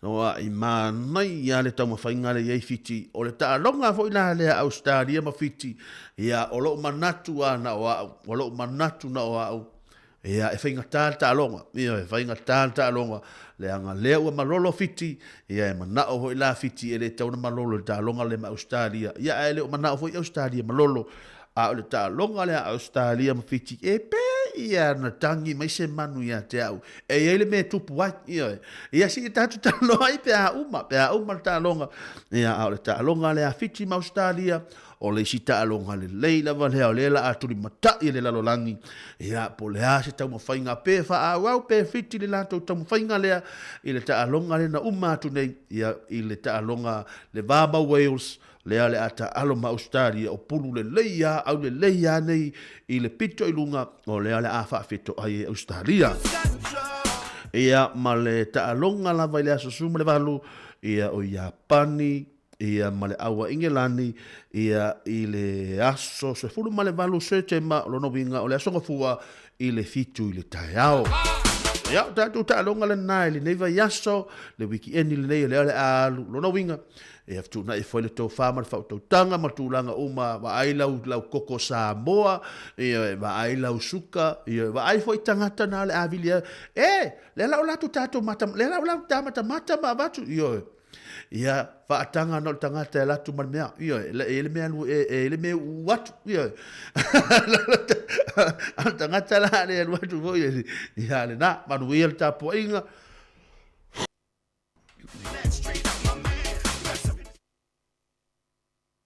noa i manai ia le tau mawhainga le iei fiti o le ta'alonga fo ina le Australia ma fiti ia o lo manatu na o lo manatu na o au ia e whainga ta'alonga ia e whainga ta'alonga le anga leo malolo fiti ia e manao ho ila fiti e le tau na malolo le ta'alonga le ma Australia ia e leo manao fo i Australia malolo a o le ta'alonga le Australia ma fiti e pe ia na tangi mai se manu ia te au e ele me tupu ai ia si tatu talo ai pe a uma ta'alonga ia a le ta'alonga le a fiti ma Australia o le si ta'alonga le leila vale o le la aturi mata i le lalolangi ia po le a se tau mawhainga pe fa au pe fiti le lato tau mawhainga lea i le ta'alonga le na umatu nei ia i le ta'alonga le vama Wales lea le ata alo ma Australia o pulu le leia au le leia nei i le pito i lunga o lea le a whaafeto ai Australia ia ma le ta'alonga lava i le aso suma le valu ia o Japani ia ma le awa Ingelani ia i le aso se fulu ma le valu se tema lono winga o le asonga fua i le fitu i le taeao ia tatu ta'alonga le nai le neiva yaso le wikiendi le nei le alu lono winga e aftu na e foi le tau whama le whau tau tanga ma tūlanga uma wa ai lau koko Samoa wa ai lau suka wa ai foi tangata na le avilia le lau latu tato mata le lau tamata mata ma watu ia whaatanga no tangata e latu man mea ele mea ele mea watu tangata la le watu foi ia le na manu ia le tapo inga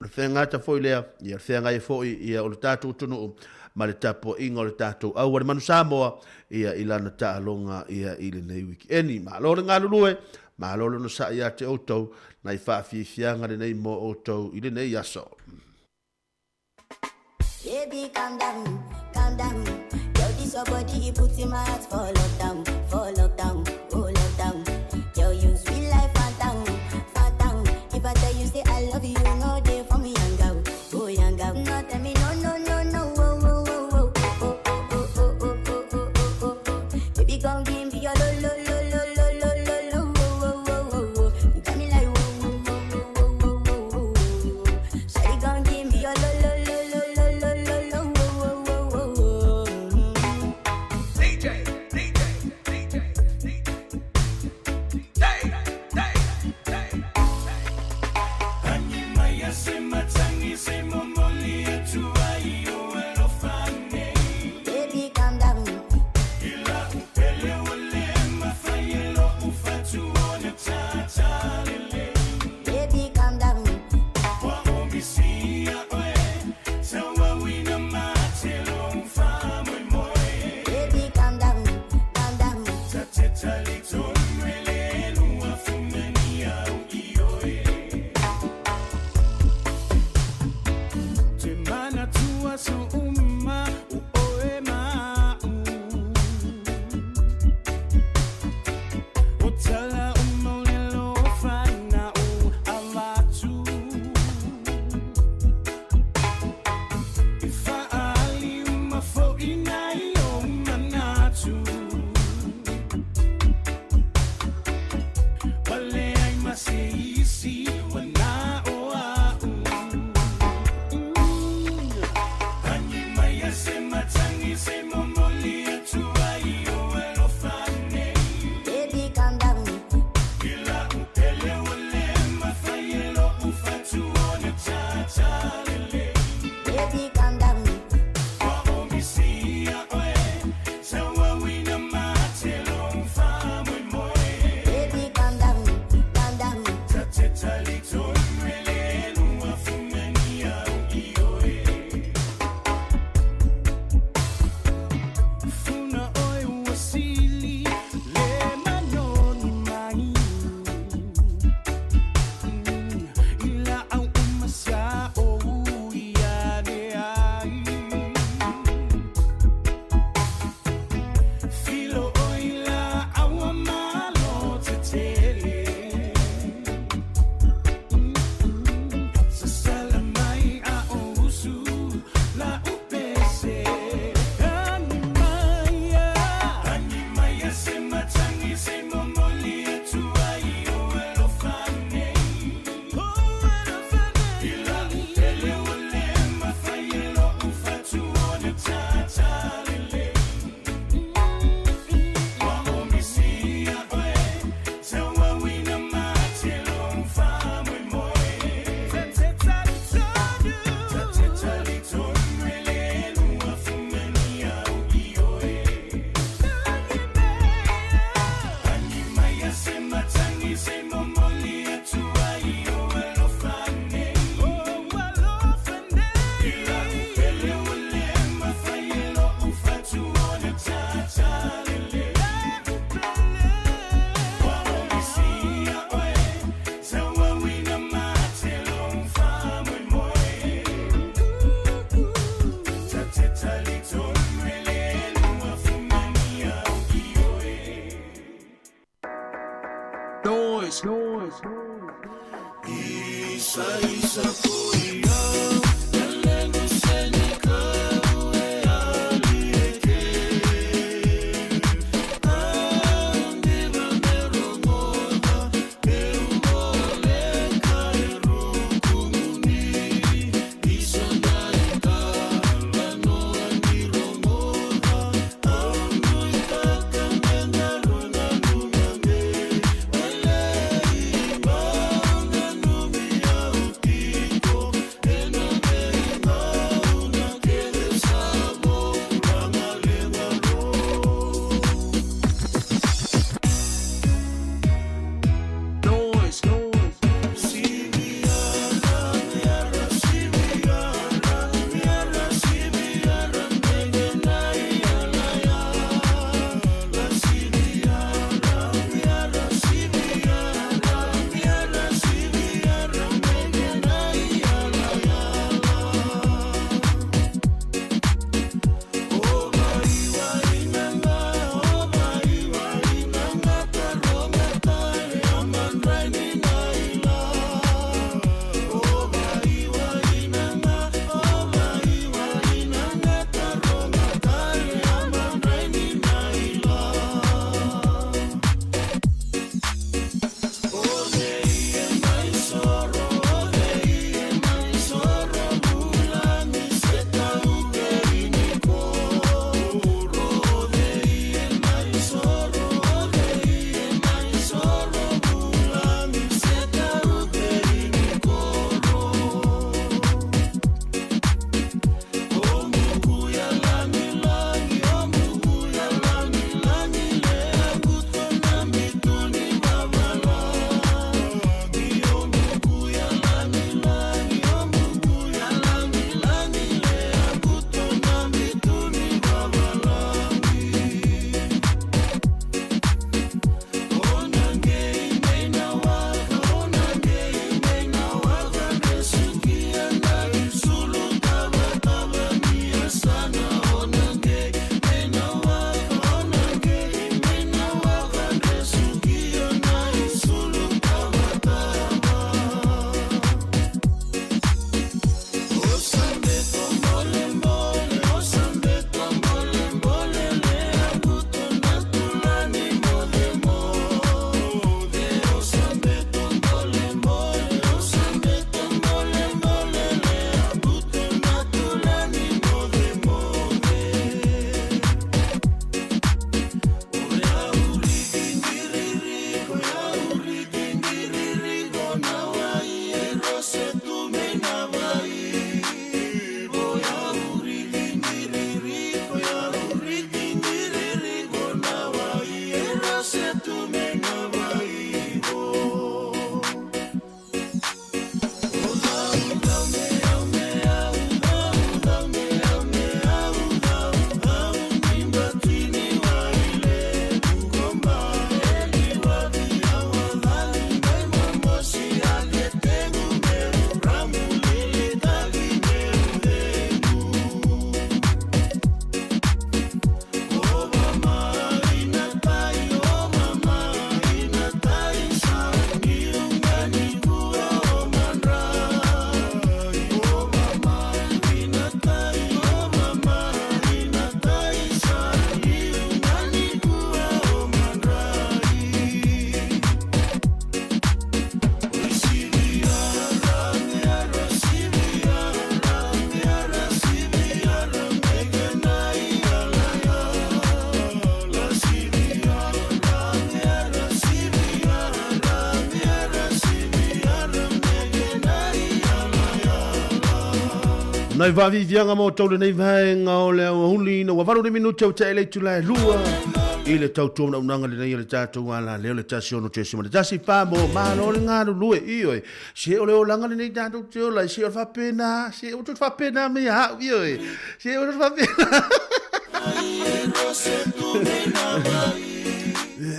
le whengata foi lea, ia le whengai foi ia o le tātou tunu ma le tapo inga o le tātou au wale manu Samoa ia ilana ta'alonga ia ili nei wiki eni ma lore ngā lulue ma lore no sa ia te outou na i whaafifianga le nei mo outou ili nei aso Baby calm down Yo this your body put in my heart for lockdown oh lockdown Yo you sweet life phantom if I tell you say I love you no day for me young girl no tell me no noise. Isa kuia, elenu senika ue alieke. Andira nerongoda, eumole kairukumuni. Isondaika, lano anirongoda, anuitaka menaruna numame. Nai vavi vianga mo tau le nei vaenga o le au huli na wavaru ni minuta o te ele tu lai lua. I le tau tōna unanga le nei le tātou ala leo le tasi ono te sima. Le tasi wha mo mana o le ngāru lue ioi. Se o leo langa le nei tātou te ola. Se o whapena. Se o tu whapena me hau ioi. Se o tu whapena.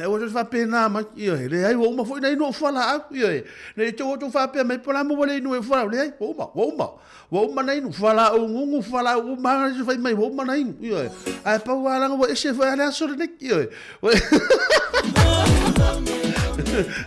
O tu whapena ma ioi. Le ai woma fwoi nei no whala au ioi. Le te o tu whapena me pola mo wale inu e whala. Le ai woma. Woma nei no whala o ngungu whala o mana se whai mai woma nei ioi. Ai pau alanga wa ese whala so le nek ioi.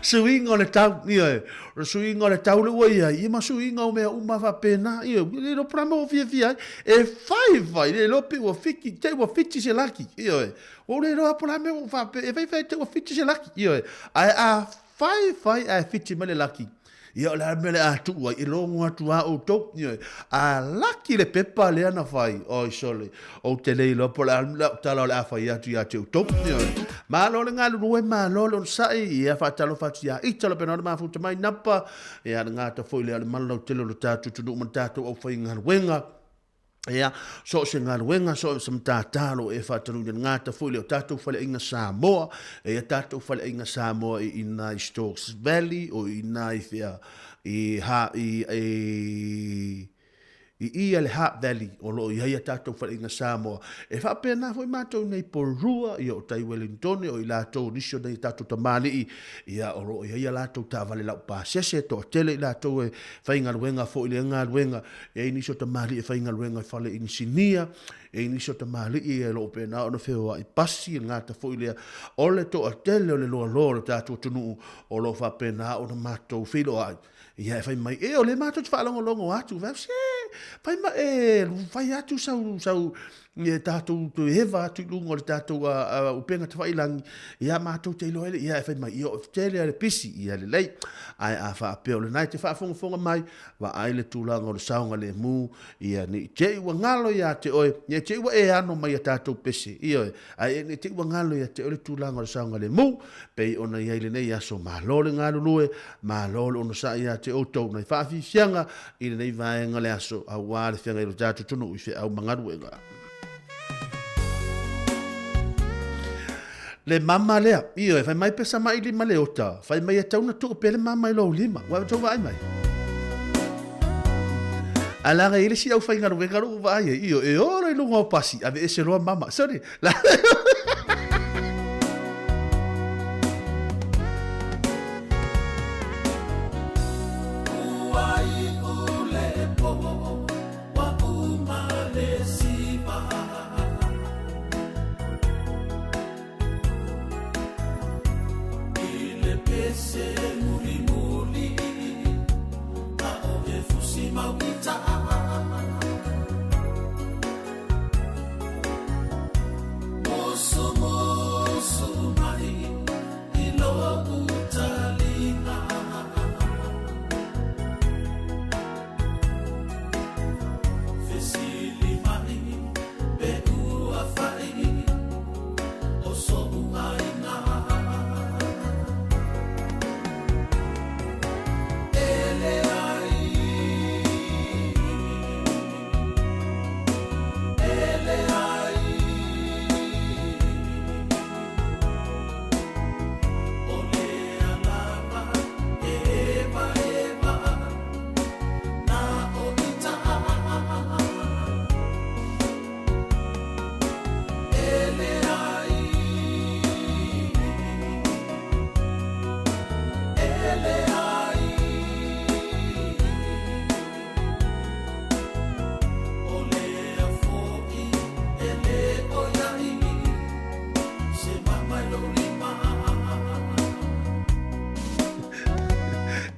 Suinga o le tau, ia. Suinga o le tau le ua ia. Ia ma suinga o mea uma fa pena. Ia, le lo prama o fia. E fai, le lope ua fiki, te ua fiti se laki. Ia, o le lo apura me o fa, e fai te ua fiti se laki. Ia, a fai, a fiti me le laki. Ia le mele atu wa I longo atu a o tou a laki le pepa le ana fai o sole o te le lo pola tala le afa ia tu ia te tou ma lo le ngalu ruwe ma lo sai ia fa talo fa tia I talo pena ma fu te mai napa ia ngata foi le malo te lo tatu tu no tatu o fai ngal wenga ia so se ngal wenga so se mtatalo e fa talo le ngata foi le tatu fa le inga Samoa e tatu fa le inga Samoa I na Stokes Valley o I na fia I le Heart Valley o lo ia tatu fa inga Samoa e fa pena foi matou nei porua I o tai Wellington o I la to nisio nei tatu tamali ia o lo ia la to ta vale la pa se to tele la to e fa inga wenga fo le nga wenga e nisio tamali e fa inga wenga fa le insinia e nisio tamali e lo pena o feo I pasi ngata fo le o le to tele o le lo tatu tunu o lo fa pena o matou filo ai ia fai mai e o le matou fa longo atu va se fai mai fai atu sau e tātou tu hewa atu lungo le tātou o penga te whailangi ia mātou te ilo ele ia e whai mai i o tele ale pisi ia le lei ai a wha apeo le nai te whaafonga mai wa ai le tūlanga o le saunga le mū ia ni te iwa ngalo ia te oe ia te iwa e ano mai a tātou pisi ia ai ni te iwa ngalo ia te oe le tūlanga o le saunga le mū pei ona ia le nei aso malo le ngalo lue malo le ono sa ia te o tau nei whaafi fianga i le nei vaenga le aso a wale fianga i lo tātou tunu i whi au mangaru e ngā le mama lea io e fai mai pesa mai lima le ota fai mai e tauna tu pele mama I lo lima wa to vai mai ala ga ile si au fai ngaru vengaru vai io e ora I lungo pasi ave ese lo mama sorry la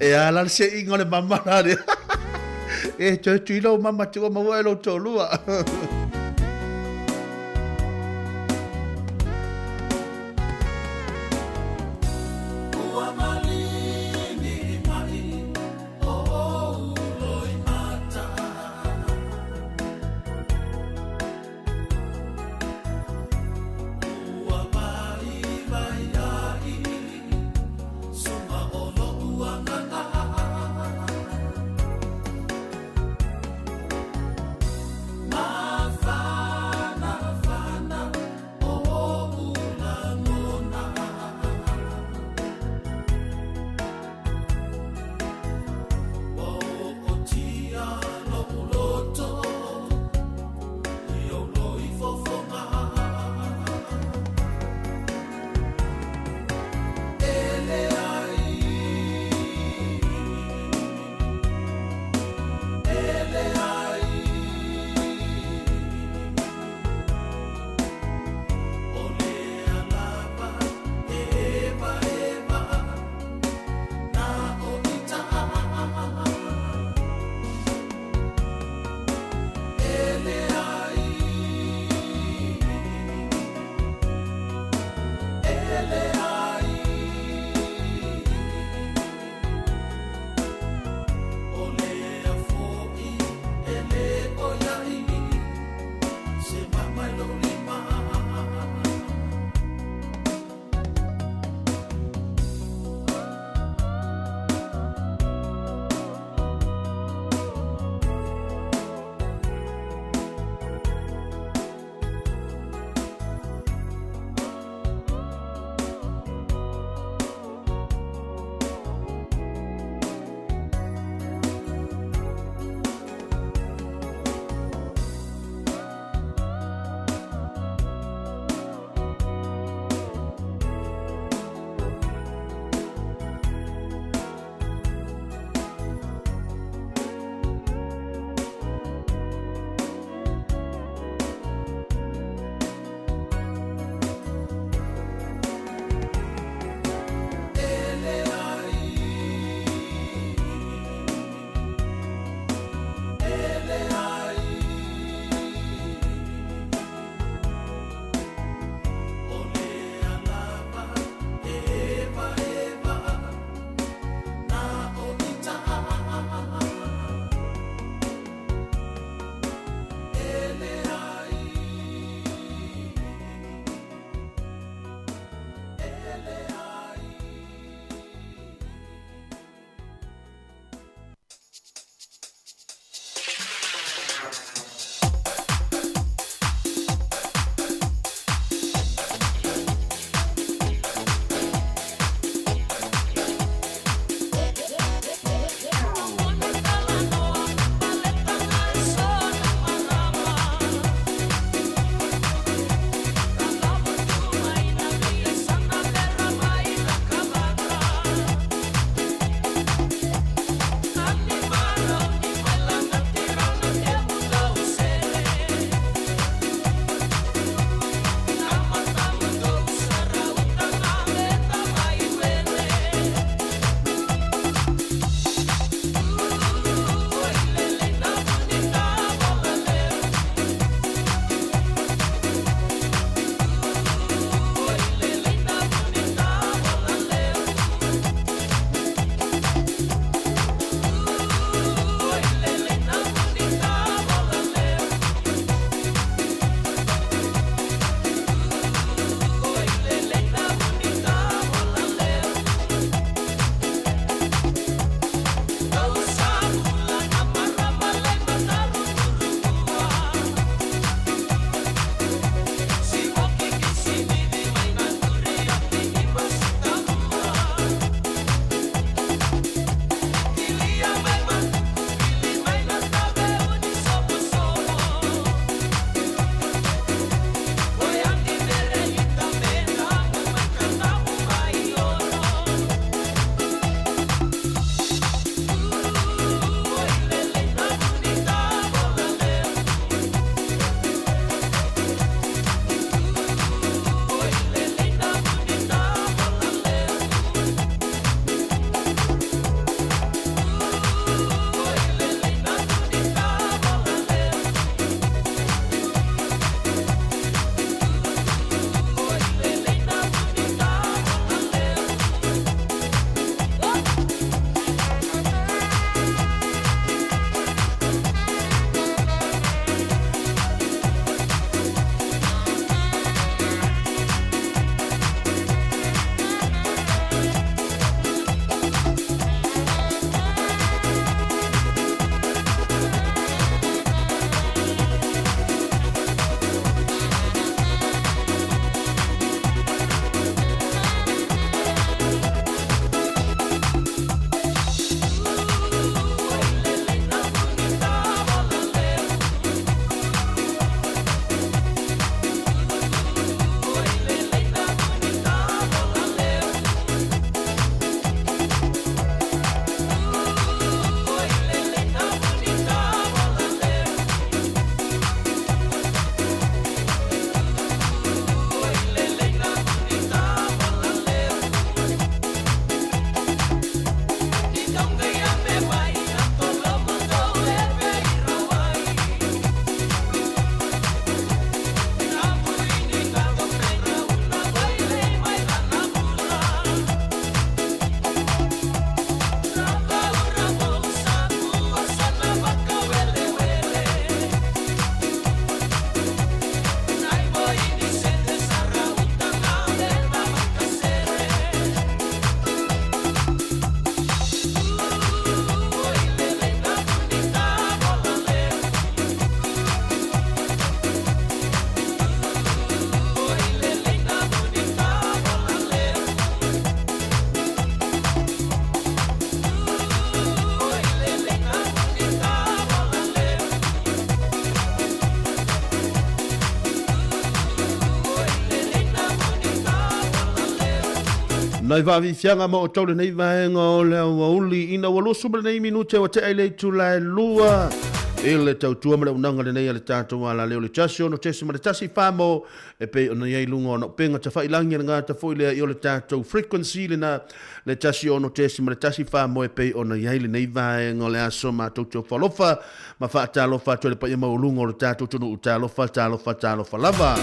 e ala se ingo le mama rare e te tuilo mama te ma wa lo tolua My Nai vavi fianga mo o tole nei vaenga o lea wauli ina walosu mele nei minute wa te aile tu lai lua. Ele tau tua mele unanga le nei ale tātou ala leo le tasi ono tesi mele tasi whamo e pe ona iei lunga ona penga ta whailangi na ngāta fwoi lea i o le tātou frequency le na le tasi ono tesi mele tasi whamo e pe ona iei le nei vaenga o le aso ma tau whalofa ma wha tālofa tu le pa ia maulunga o le tātou tunu u tālofa lava.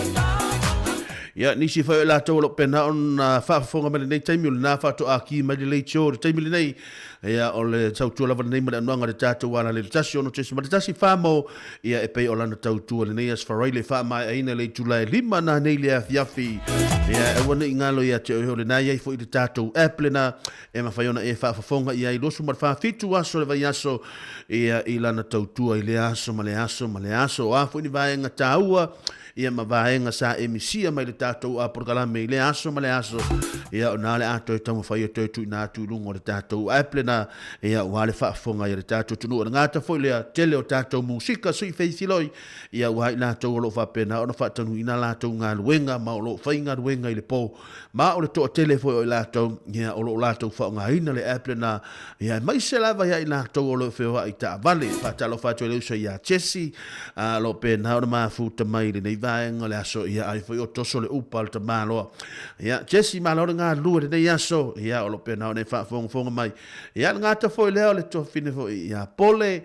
Ya nisi fa la to lo pena on fa fonga mele nei taimi na fa to aki mai le cho taimi nei ya o le tau tu la va nei mele no nga tatu wala le tasi ono tesi ma tasi fa mo ya e pe o la tau tu le nei as fa rile fa mai aina le tu la lima na nei le afiafi ya e wona ingalo ya te o le na ia fo i tatu apple na e ma fa yona e fa fonga ia i lo su ma fa fitu aso le va yaso ya i la tau tu i le aso ma le aso a fo ni va nga taua ia ma vaenga sa emisia mai le tātou a porkalame i le aso ma le aso ia o nā le ato e tamu whai o tōtu i nā tūrungo le tātou aple na ia o hale whaafonga i le tātou tunu o ngāta fwoi lea tele o tātou musika sui feithiloi ia o hai lātou o lo whapena o na whaatanu i nā lātou ngā luenga ma o lo whai ngā luenga i le pō ma o le toa tele fwoi o i lātou ia o lo lātou whao ngā hina le aple na ia mai se lava ia i lātou o lo whewa i tā vale whaatalo whātua leusa ia Chesi a lo pena o na mafuta mai le nei vaenga le aso ia ai foi o toso le upa le tamaloa ia Jesse malo nga lua le aso ia o lo pena o ne fa fonga mai ia nga ta foi leo le to fine foi ia pole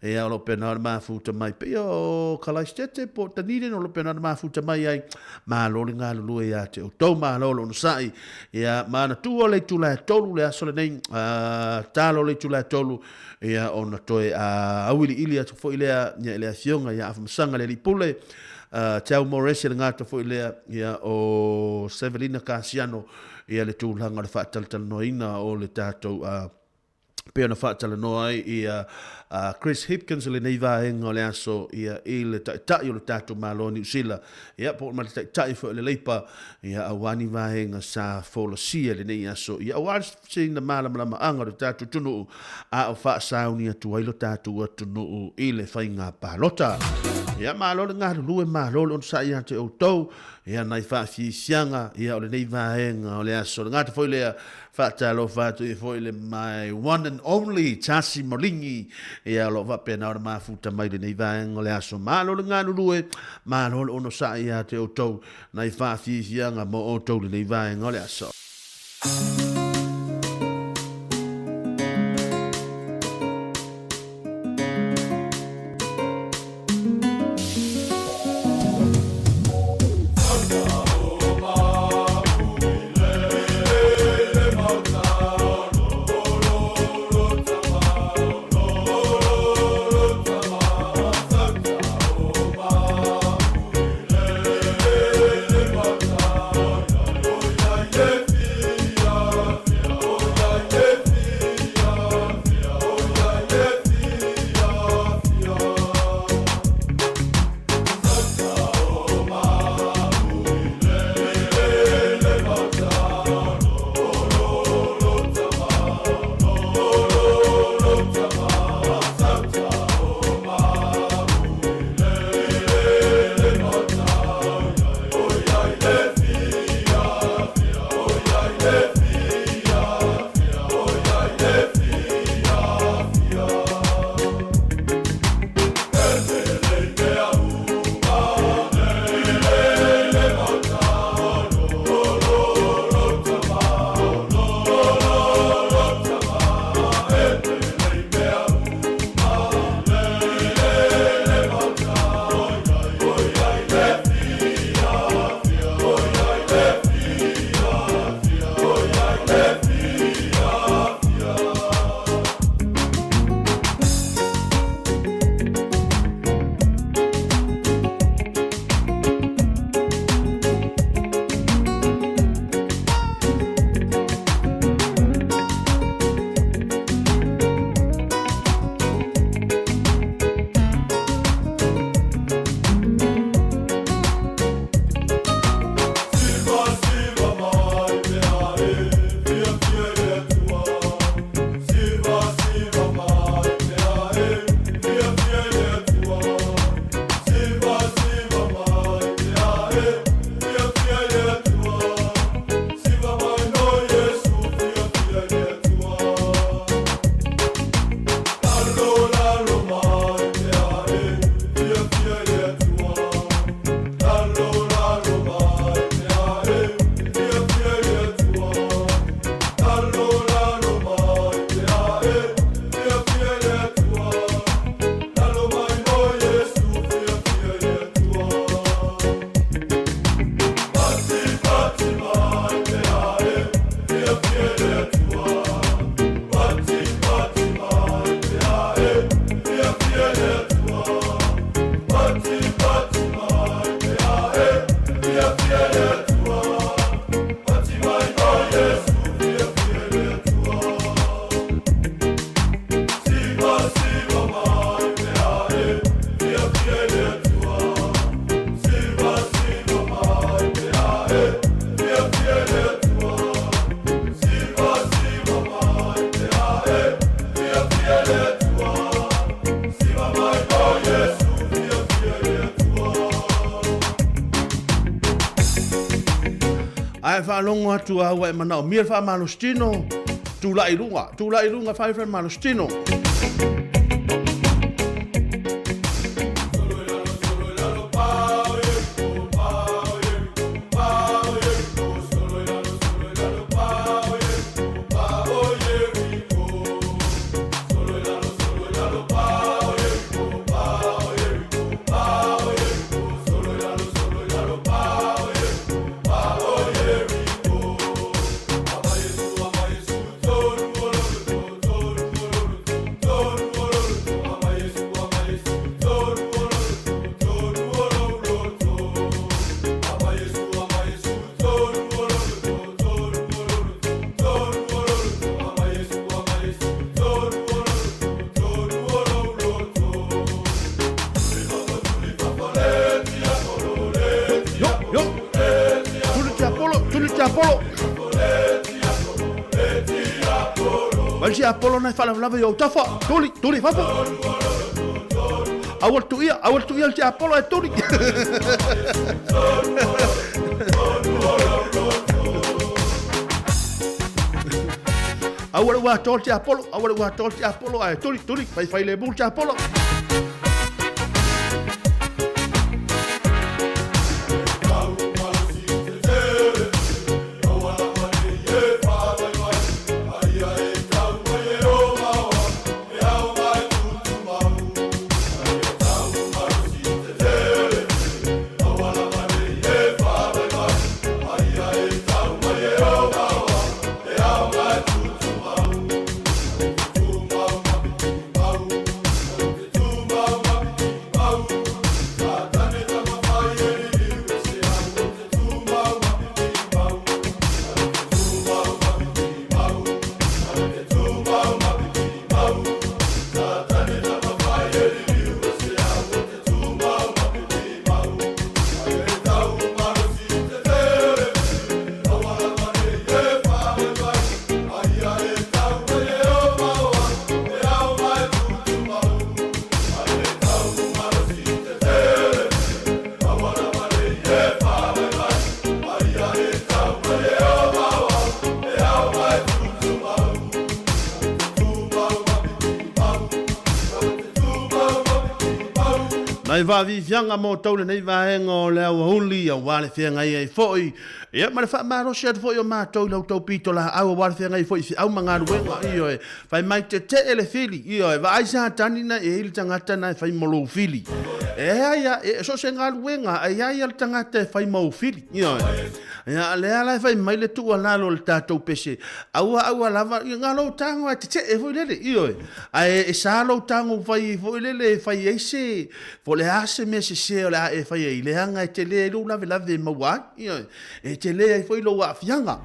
ia o lo pena o mafuta mai pe o kalaistete po tanire no lo pena o mafuta mai ai malo nga lua ia te o to malo no sai ia mana tu o le tula tolu le aso le nei talo le tula tolu ia ona toe a awili ilia to foi lea ia le afionga ia afamsanga le lipule Tau Moresi le ngata fo ilea ia o Severina Casiano ia le tūlanga le whaataltala noina o le tātou pea na whaatala noai ia Chris Hipkins le nei vaenga o le aso ia i le tai o le tātou malo New Zealand ia po ma le tai fo le leipa ia awani vaenga sa folosia le nei aso ia awas sing na malama anga le tātou tunu a o whaasauni atu ai lo tātou tunu i le whainga palota ia malo le ngā lue malo le on sa ia te o tau ia nai whaafisianga ia o le nei vaenga o le aso ngā te foi lea whaatalo whātu i foi le my one and only Tasi Molingi ia lo whapena o le mafuta mai le nei vaenga o le aso malo le ngā lue malo le ono sa ia te o tau nai whaafisianga mo o tau le nei vaenga o le aso Yeah. whaalongo atu a ua e manao. Mia wha malostino. Tula i runga whai wha malostino. Si Apollo na fala lava yo tafa tuli fapo awal tu ia si Apollo e tuli awal wa tol si Apollo ai tuli fai le bul si Apollo Nai va vi fianga mo tole nei va engo le au huli a wale fianga ai foi. E ma fa ma ro shet foi o ma tole au topito la au wale fianga ai foi au manga ruenga io e fai mai te ele fili io e va ai sa tani na e il tangata na fai molo fili. E ai e so se ngal wenga ai ai al tangata fai mo fili io ya le ala fai mai le tu ala lo tato pese au lava ngalo tango te e foi lele io ai e sa lo tango fai foi lele fai ese fo le ase me se la e fai e le anga te le lo lave mawa io e te le foi lo wa fianga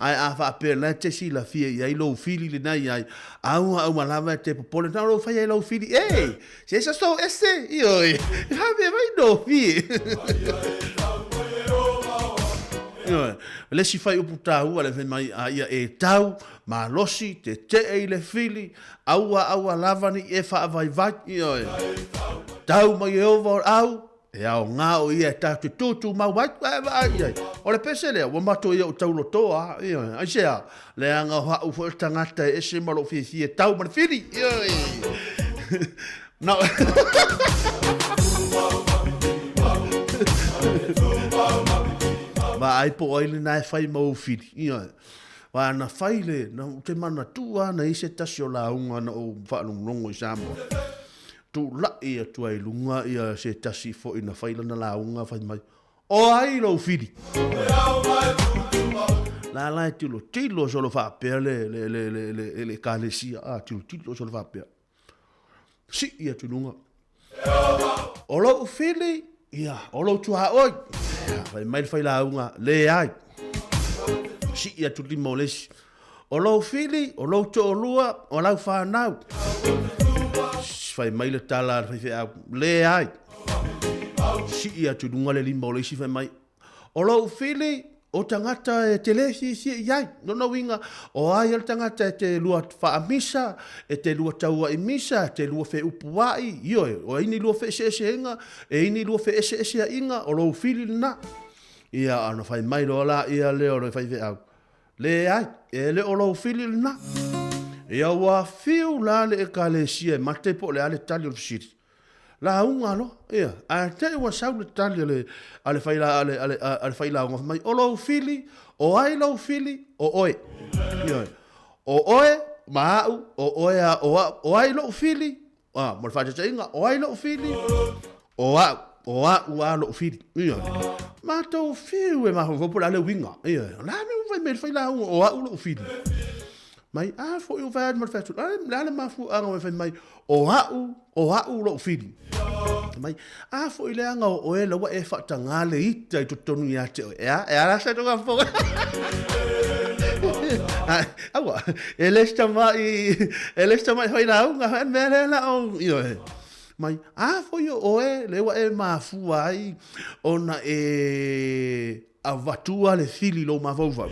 ai a fa per la te si la fie ai lo fili le nai ai au lava te popole no lo fai lo fili e se sa sto ese io have vai do fi le si fai upu tau ale mai ia e tau ma losi te e le fili aua lavani e fa vai io tau mai e over au e au ngā o ia ta te tutu ma wai o le pese lea wa mato ia o tau lo toa ai sea le anga ha u fo tangata e se malo fi e tau ma fili no ma ai po oile na fai mo fili wa na fai le na te mana tua na ise tasio la unga na o fa longo samo tu la ia tu ai lunga ia se tasi fo ina fai na la unga fai mai o ai lo fili la tilo solo fa per le calesia tilo solo fa per si ia tu lunga o lo fili ia o lo tu ha oi fai mai fai la unga le ai si ia tu limo les o lo fili o lo to lua o la fa nau fai mai le tala fai le ai si ia tu lunga le limo les fai mai o lo fili o tangata e te lesi si iai no winga o ai al tangata te lua fa misa e te lua taua i misa te lua fe upuai io o ini lua fe se inga e ini lua fe ese inga o lo fili na Ia ana fai mai lo la ia leo le fai ve au. Le ai, e le o lo fili na. Ia wa fiu la le e ka le sia, ma te po le ale tali o siri. La unga lo, ia, a te wa sau le tali ale fai la, ale fai la unga mai, o lo fili, o ai lo fili, o oe. Ia, o oe, ma au, o oe a, o ai lo fili, mo le fai te inga, o ai lo fili, o au. O a lo fili. Ia. Ma tau fiu e maho vopo la le winga. Ia. La me vai me fai la o a lo fili. Mai a fo eu vai mal fetu. La le mafu anga me fai mai o a lo fili. Mai a fo ile anga o e lo e fa tanga le ita to tonu ya te. Ya, e ala se to ga fo. Awa, ele está mai fai la unga, me la o. Ia. Mai, foi o le wa e mafu ai, ona e a vatua le fili lo mavova.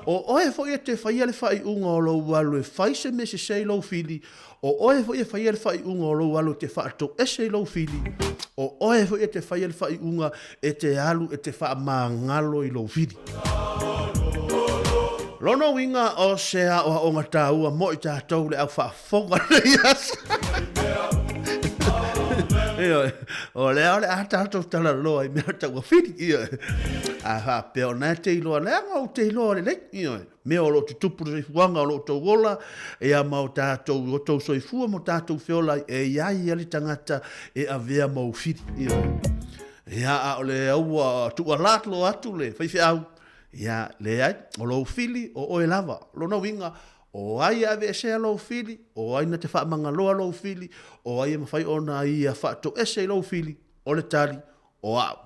O foi e te fai le fai unga o lo walu e fai se me se sei lo fili. O foi e fai le fai unga o lo walu te fa to e sei lo fili. O foi e te fai le fai unga e te alu e te fa mangalo i lo fili. Lono winga o sea o onga taua mo i tātou le au fa fonga le yasa. O le ole a tato tala loa I mea taua whiri a ha peo na te iloa le anga o te iloa le mea o lo te tupu se fuanga o lo tau wola e a mau tātou o tau soifua mo tātou whiola e iai ali tangata e a vea mau whiri ia a o le aua tua latlo atu le whaiwhi au ia le ai o lo whili o oe lava lo na winga o ai ave se lo fili o ai na te fa mangaloa lo fili o ai ma fai ona ia fa to ese lo fili o le tali o au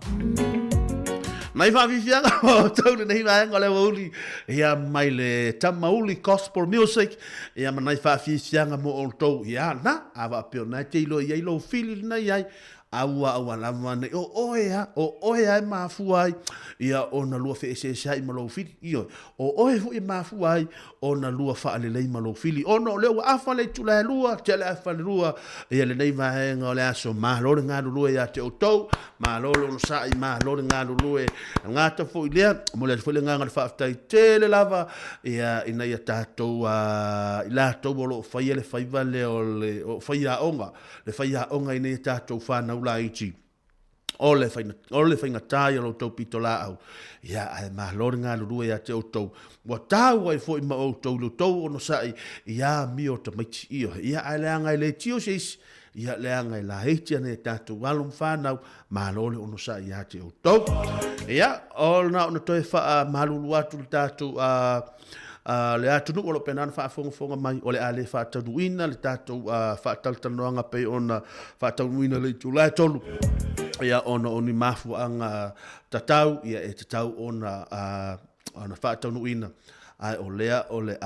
mai fa vivianga o tau nei va ngale uli ia mai le tamauli gospel music ia mai fa vivianga mo o tau ia na ava pe na te lo ia lo fili na ia aua lava nei o oea e mafuai ia ona lua fe ese sai malo fili io o oe fu e mafuai ona lua fa le lei malo fili ono le wa afa le tula lua te le afa le lua ia le nei va nga le aso ma lo nga lua ia te o tou ma lo no sai ma lo nga lua nga ta fu ile mo le fu le nga fa tai te le lava ia ina ia tatou ila to bolo fa ile fa vale o fa ia onga ina tatou fa ula iti ole fainga tai lo tau pitola au ia ai ma loringa lu ia te o tau wa tau ai foi ma o tau lu tau ono sai ia mi o te maiti ia ai leanga le tio seis ia leanga la heti ane tatu walum whanau ma lore ono sai ia te o tau ia ona ono toi fa malulu atu tatu le atu nu o penan fa fonga mai o le ale fa tatu ina le tatu fa taltanoanga pe ona fa tatu ina le tula tolu ia ona oni mafu anga tatau ia e tatau ona fa tatu ina ai o le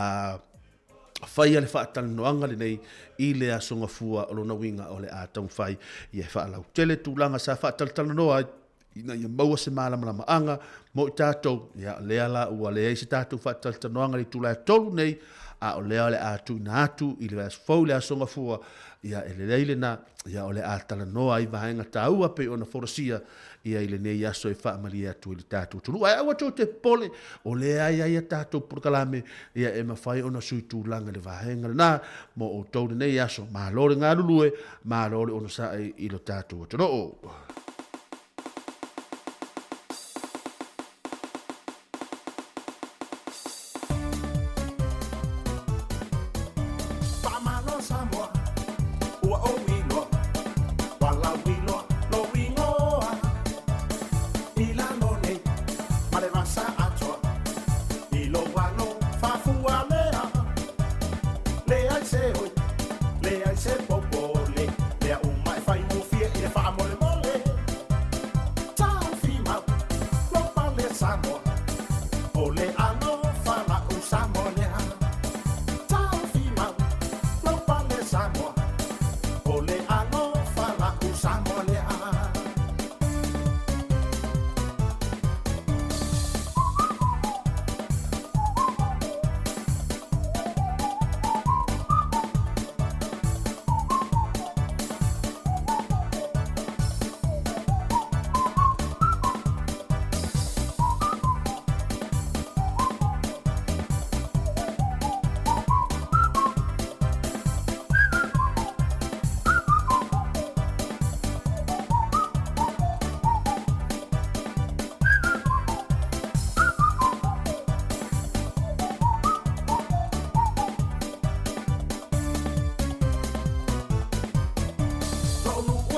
fai le fa talanoanga le nei I le asonga fua o lona winga o le a tau fai ia fa lau tele tulanga sa fa taltanoa ina ia maua se malama anga mo I tātou ia lea la ua lea I se tātou whataltanoanga li tula tolu nei a o lea le atu na atu I le asfau le asonga fua ia ele leile na ia o le a talanoa I vahenga taua pe ona forosia ia I le nei aso I whaamali atu I le tātou tunu ai awa tō te pole o lea ia tātou purkalame ia e mawhai ona sui tūlanga le vahenga na mo o tō nei aso ma lore ngā lulue ma lore ona sae I lo tātou tunu o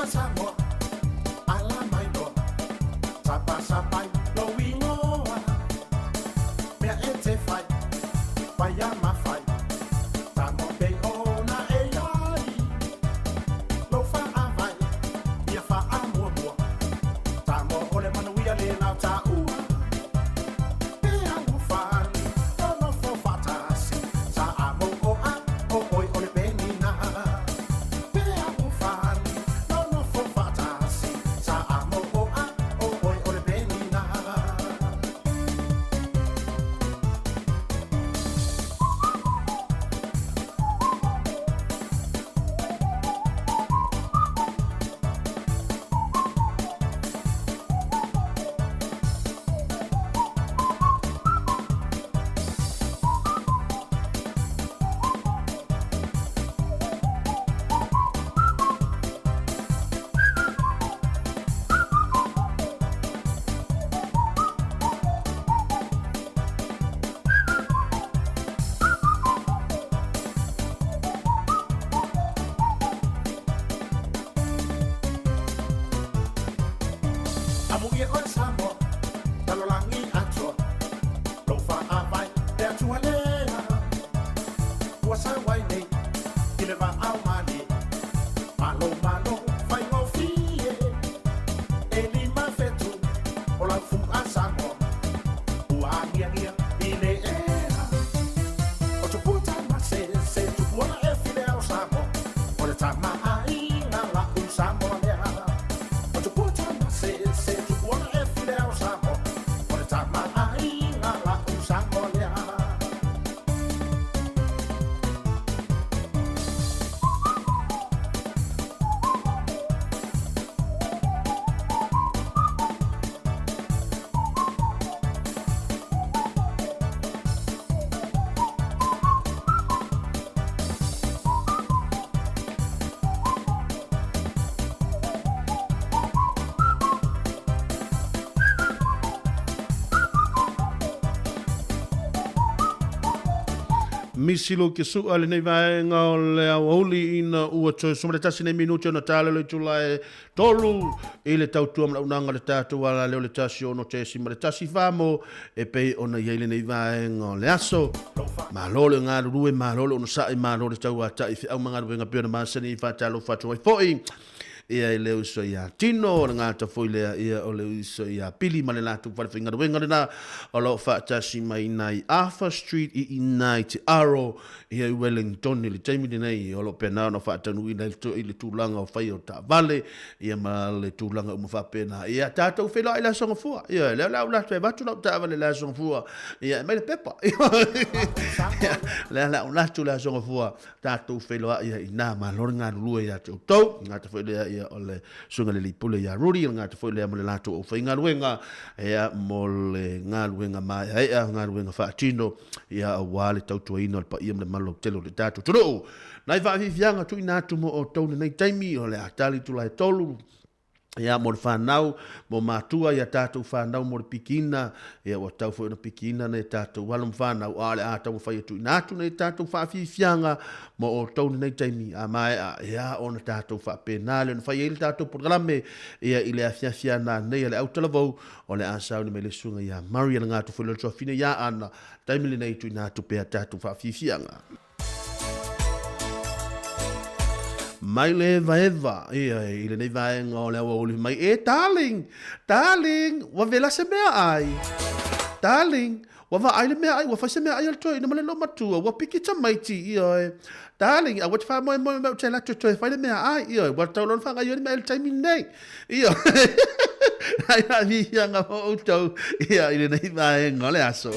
Samoa, ala mai no, tapa sapai, no wingoa, mea e te whai, whai a mawhai, tamo pe ona e ai, lo wha a vai, ia wha a mua mua, tamo ole manuia le nau ta ua, pea u whani, ono fo whatasi, sa a mo o a, o oi ole penina, pea u whani, ono fo whatasi, sa a mo o a, o oi ole penina. Amu ia o Samoa, talolangi atua, lo wha a vai, te atua lea. Ua sa wai nei, i le wa au mani, malo malo, whai ngō fie. E lima fetu, o lau fu a Samoa, ua a ngia ngia, i le ea. O tu puta ma se tu puana e file au Samoa, o le tama a ina la u Samoa lea. O tu puta ma se tu puana e file au Samoa, o le tama a ina la u Samoa lea. Misilo ke su ale nei vaenga o le au holi ina ua toi sumare tasi nei minuti ona tale le tulae tolu i le tautua mla unanga le tatu ala leo le tasi ono te si mare tasi famo e pei ona iele nei vaenga o le aso malole ngā rurue malole ono sae malole tau a tai fi au mga ruenga pia na masani i whatalo whatu ai foi ia i leo iso ia tino o le ngata foi lea ia o leo iso ia pili ma le latu whare wenga le na o lo whaatasi mai nai Arthur Street i nai te aro ia i Wellington i le taimi di nei o lo pena no whaatanu i le tūlanga o whai o ta vale ia ma le tūlanga umu whapena ia tātou whela i la songa fua ia leo lau latu e watu lau ta vale la songa fua ia mai le pepa leo lau latu la songa fua tātou whela ia i nā ma lori ngā rulua ia te utau ngā te whela ia o le sunga le lipule ia ruri ngā te whela mo le latu o whai ngā ruenga ia mo le ngā ruenga mai ia ngā ruenga whaatino ia a wale tautua ino al pa ia mle malo telo le tatu turu nai whaafianga tu inatu mo o taune nei taimi o le atali tula e tolu ia mo le whanau mo mātua ia tātou whanau mo le pikina ia o tau fwoi na pikina nei tātou walum whanau a le a tau whai atu inatu nei tātou whaafianga mo o taune nei taimi a mai a ia o na tātou whaapenale na whai ele tātou porgalame ia i le afiafiana nei a le au talavou o le asau ni me le sunga ia Maria na ngātu whai le fine ia ana taimi le nei tu inatu pea tātou whaafianga mai le vaeva ia i le nei vaenga o le awa uli mai darling wa vela se mea ai darling wa va ai le mea ai wa fa se mea ai al toi na male lo matua wa piki tamaiti ia darling a wat fa mo te la toi fa le mea ai ia wa tau lon fa ga yo me el time nei ia ai vi nga o tau ia i le nei vaenga o le aso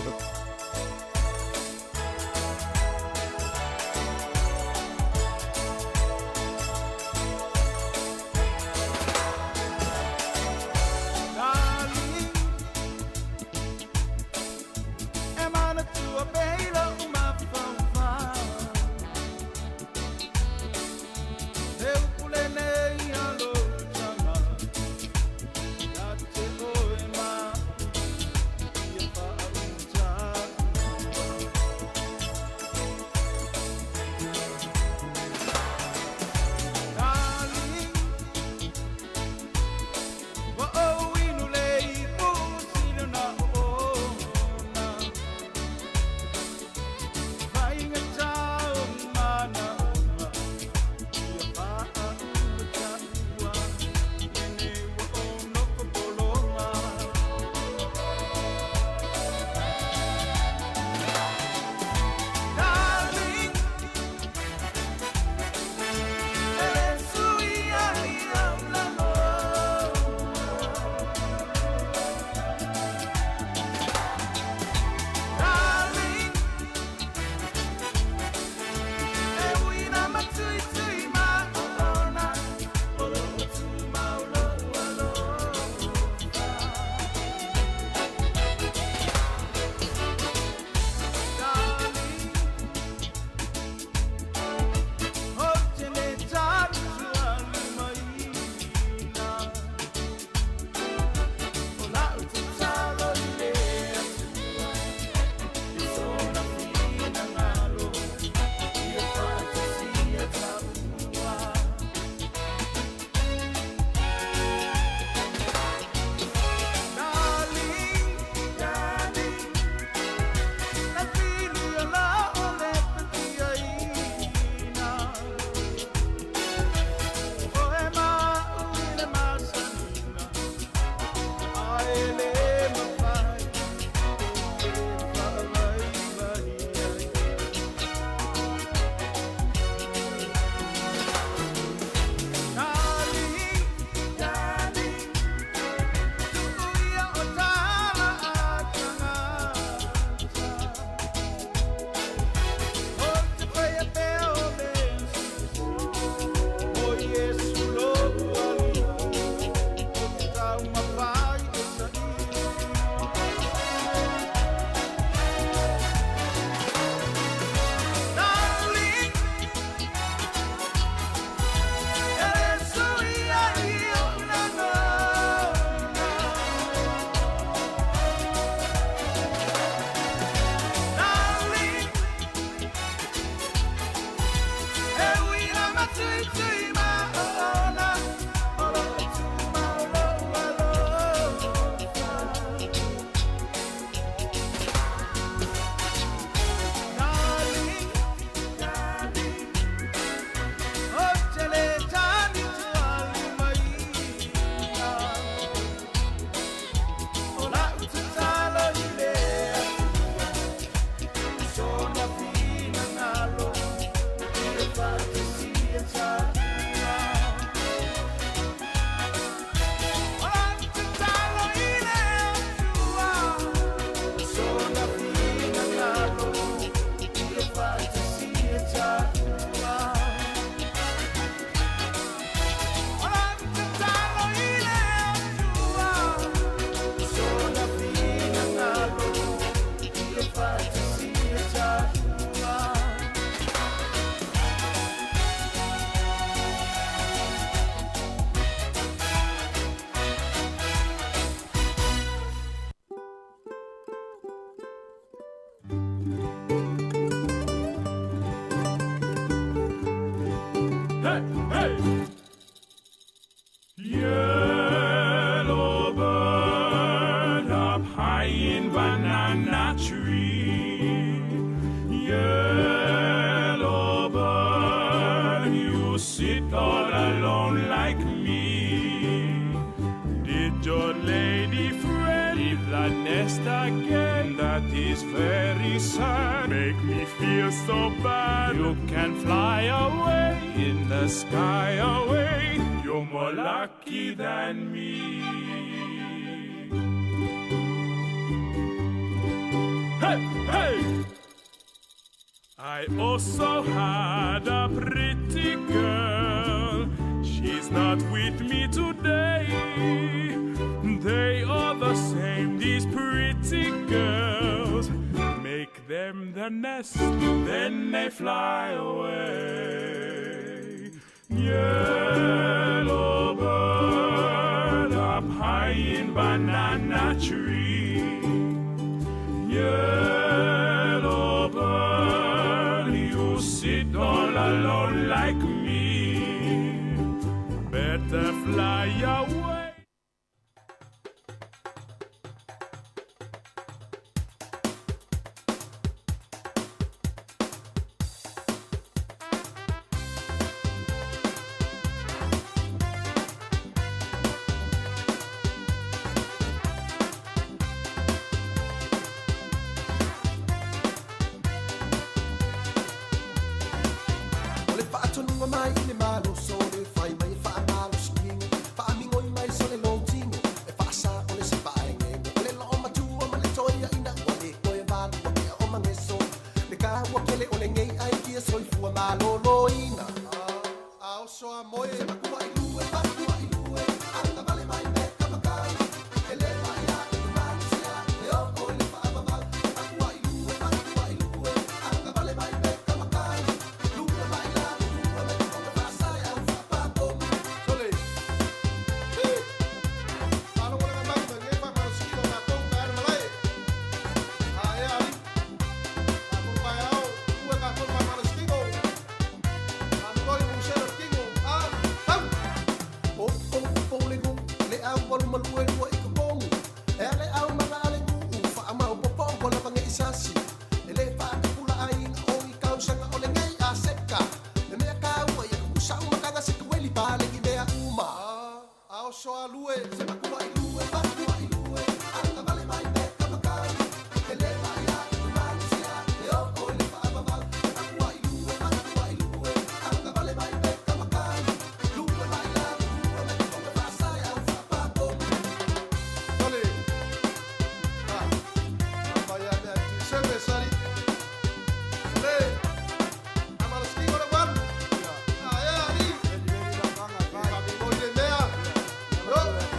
Yellow bird up high in banana tree. Yellow bird, you sit all alone like me. Did your lady friend leave the nest again? That is very sad. Make me feel so bad. You can fly away in the sky away. You're more lucky than me. Hey, hey! I also had a pretty girl. She's not with me today. They are the same, these pretty girls. Make them the nest, then they fly away. Yellow bird up high in banana tree. Yellow bird, you sit all alone like me. Better fly away.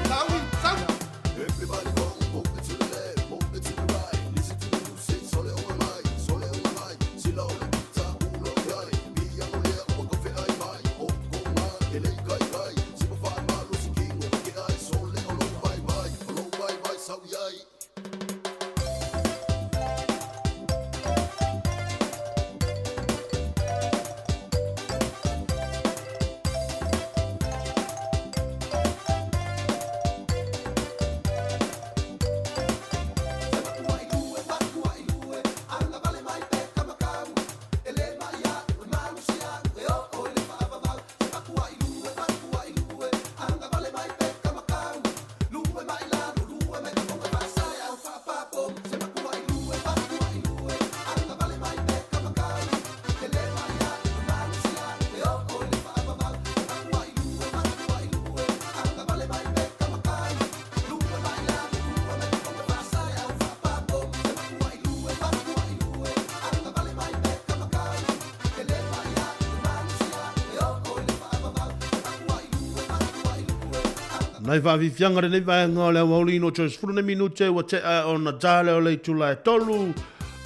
Now we Nai whaawiwhianga re nei vaenga o le waulino choice furune minute wa te o na tale o le tula e tolu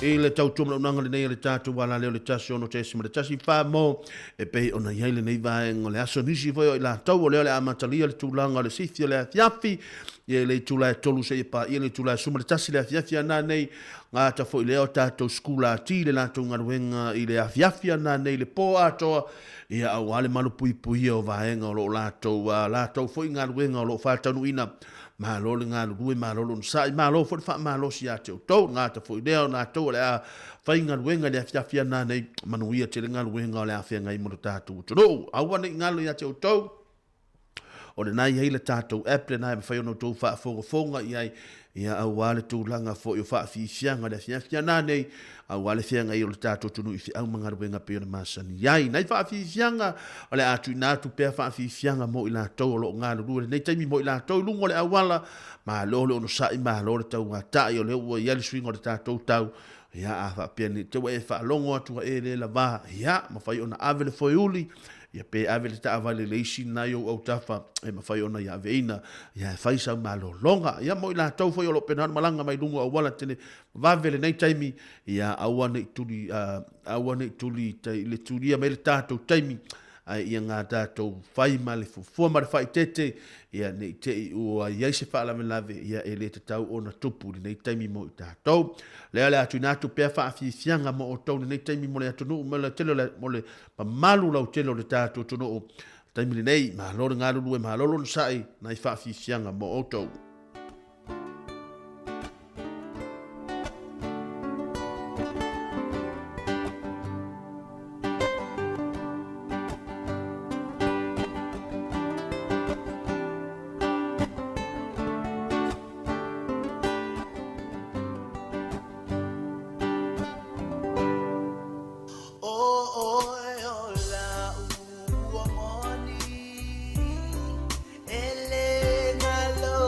i le tau tumla unanga le nei le tatu wala leo le tasi ono te sima le tasi wha mo e pei o na iaile nei vaenga le aso nisi foi o i la tau o leo le amatalia le tulanga le sithi o le athiafi i le tula e tolu se i pa i le tula e suma le tasi le athiafi ana nei ngā ta foi leo tātou skula ati le lātou ngaruenga i le athiafi ana nei le po atoa ia au ale malu pui pui o vaenga o lo lātou foi ngaruenga o lo whātanu ina malo le ngā rui malo lo sai malo fo fa malo si ate o to ngā ta foi leo na to le a fai ngaruenga le athiafi ana nei manuia te le ngaruenga o le afenga i mo tātou to au ane ngalo ia te o to o le nai heile tātou apple nai ma fai ono tō wha fonga ia au wale tūlanga fo i wha fianga le fianga nei au wale fianga i o le tātou tunu i fi au mga ruenga pe o na masani iai nai wha fianga o le atu inatu pēr wha fianga mo i la tau o lo ngā rua nei taimi mo i la tau lungo le awala ma lo le ono sai ma lo le tau tai o le ua i ali swingo le tātou tau ia a wha piani te wa e wha longo atua e le la wā ia ma fai ona ave le foi uli ia pe ave le ta avale le isi na yo au tafa e ma fai ona ia veina ia fai sa malo longa ia mo ila tau foi o lo penan malanga mai lungo wala tele vavele nei taimi ia awane tuli le tulia me le tato taimi ia ngā tātou whai male fua mare whai tete ia nei te ua iai se whaala me lave ia e le te tau o na tupu nei taimi mo i tātou lea le atu nātu pēr whaafianga mo o tau nei taimi mo le atu nuu mo le telo mo le malu lau telo le tātou tunu o taimi le nei ma lore ngā lulu e ma lolo sai nai whaafianga mo o tau Ele ngalo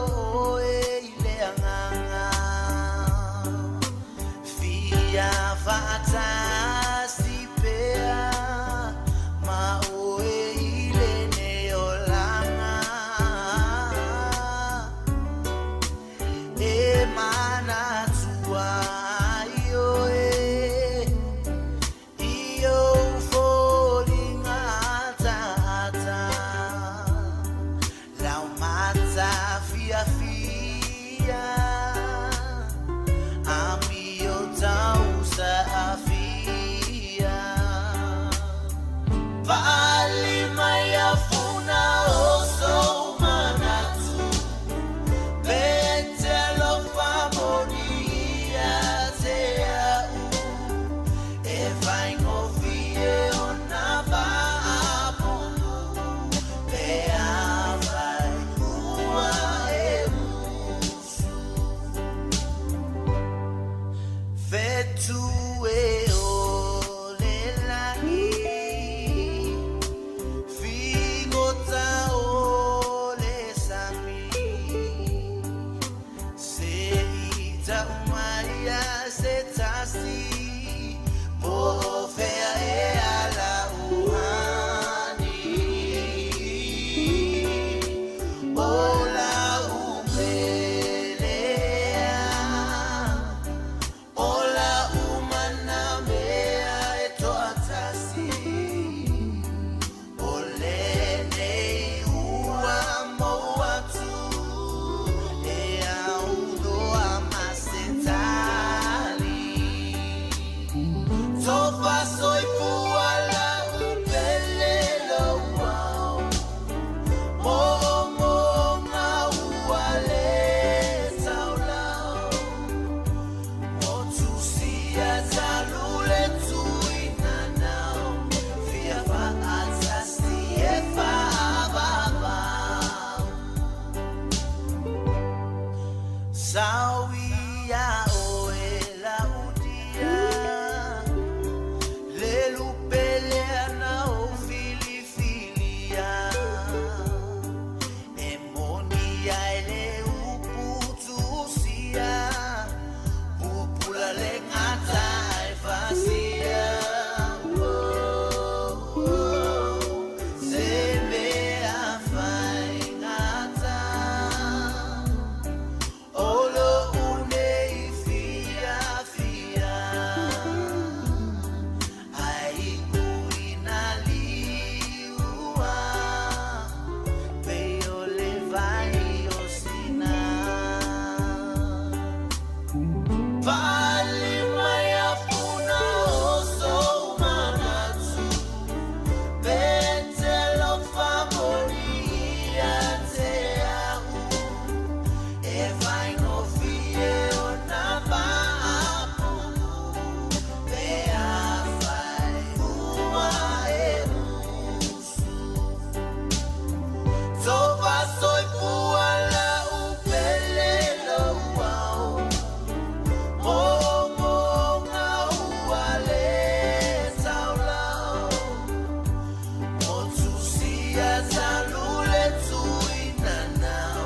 talule tuina now.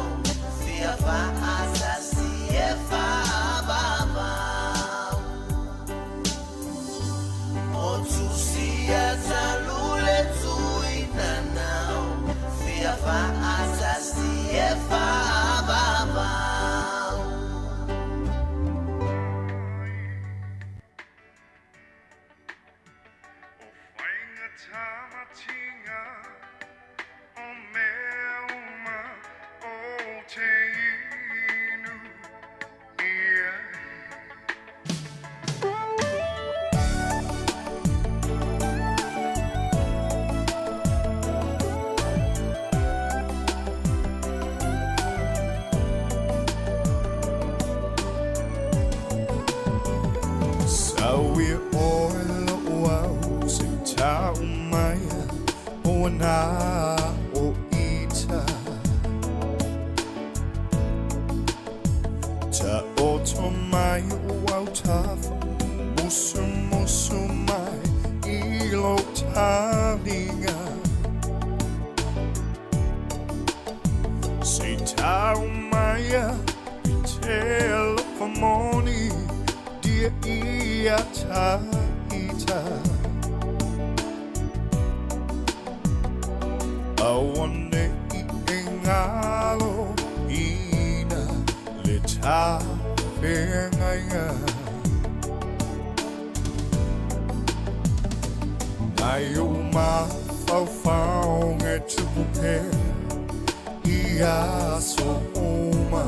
Fia fa asasi e fa baba. O tu sia talule tuina now. Fia fa asasi e fa baba. Sawi oil wow sita umaya ona o ita ta otomai wow taf musu mai ilo talinga sita umaya telefoni ia taita awane I engalo ina leta pengaya ayuma fau ngetupe ia so uma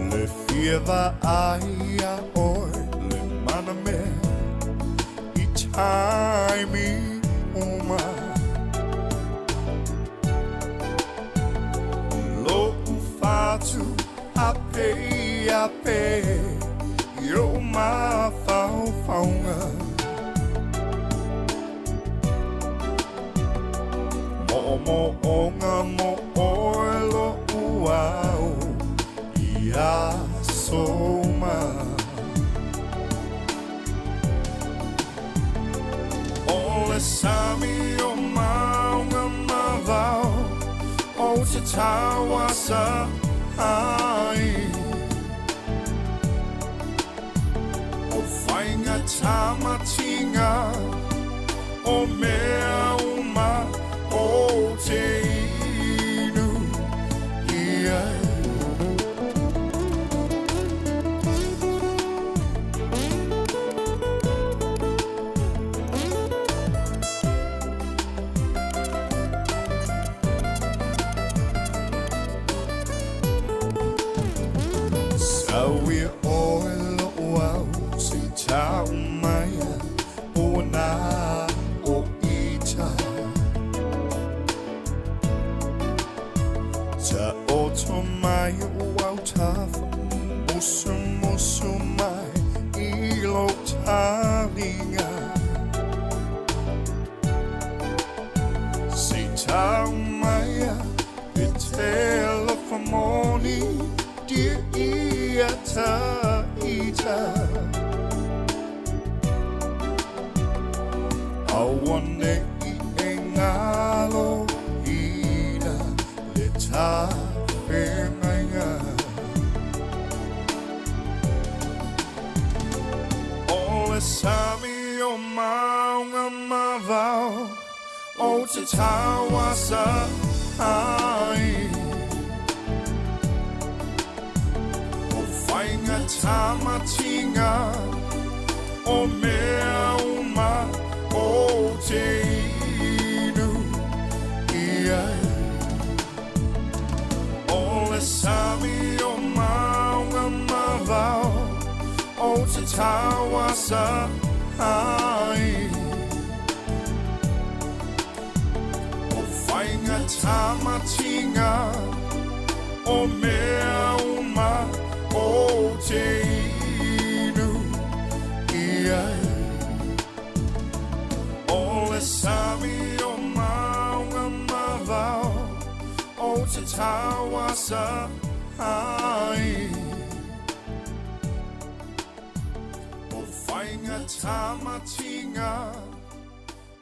le fieva aia oi le maname I taimi uma lo ufatu ape yo ma faunga mo onga mo oilo uau ia soma ole sami o maunga mavao o te tawasa ai o whainga tamatinga o mea uma o te inu ia Sawi oil wow sita umaya ona o ita ta otomai wow taf musu mai ilo talinga sita umaya telefoni ia taita awane I engalo ina leta pengaya ole sami o maunga mavao o te tawasa ai whainga tamatinga o mea uma o te inu ia ole sami o maunga mavao o te tawasa ai o whainga tamatinga o mea uma o te inu ia ole sami o maunga mavao o te tawasa ai o whainga tamatinga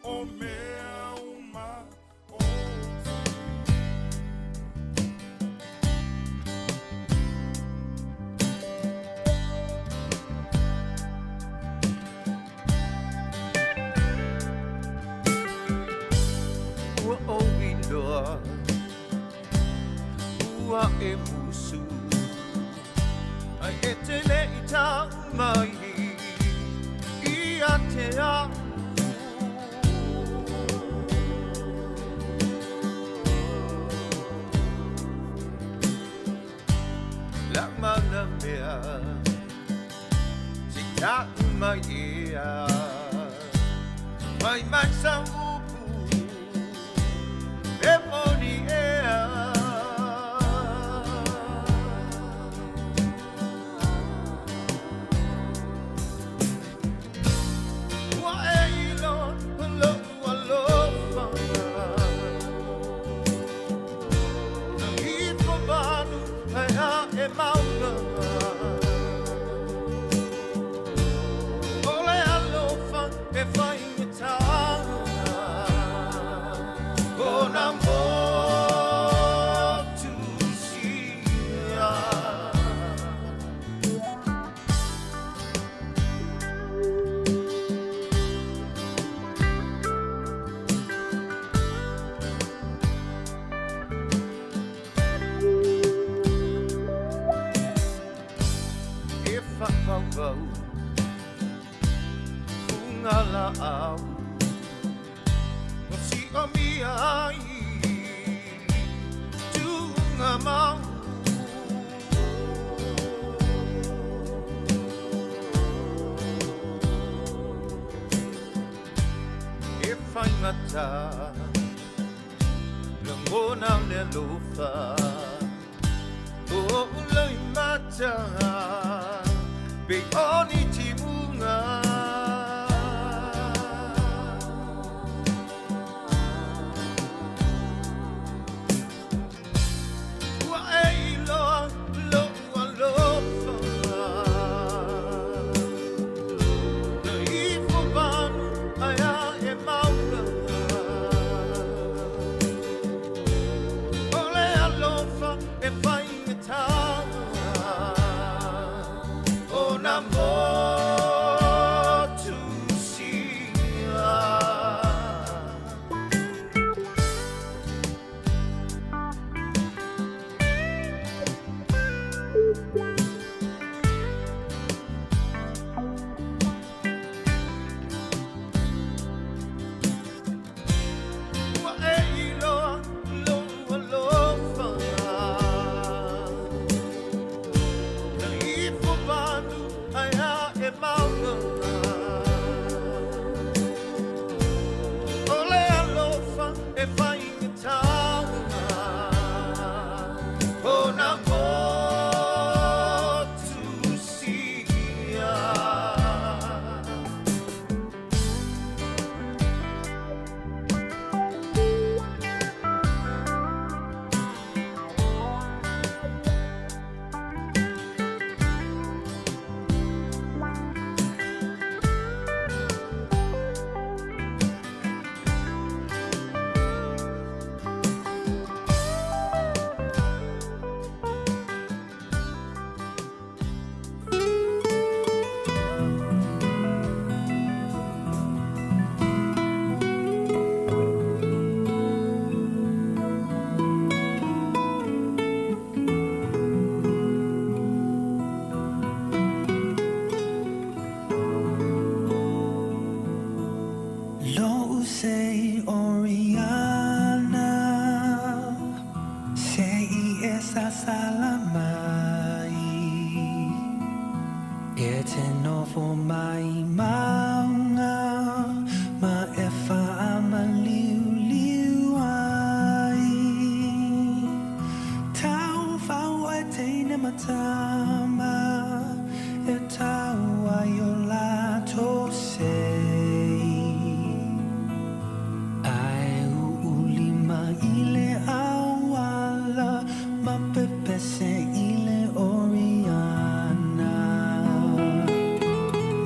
o mea uma o ua o iloa ua e musu ai e te le i tau mai i a te au la mana mea si tau mai ia mai mai sa upu e moni ea wa e ilo lo lo na i fo manu ai ha e mauna ole alofa e fai Fungala au no si o mi ai tunga mau if I mata longona le lufa o lai mata be oni timunga wa e lo lo lo no i fo ban aya e mauna ole alofa e fai ta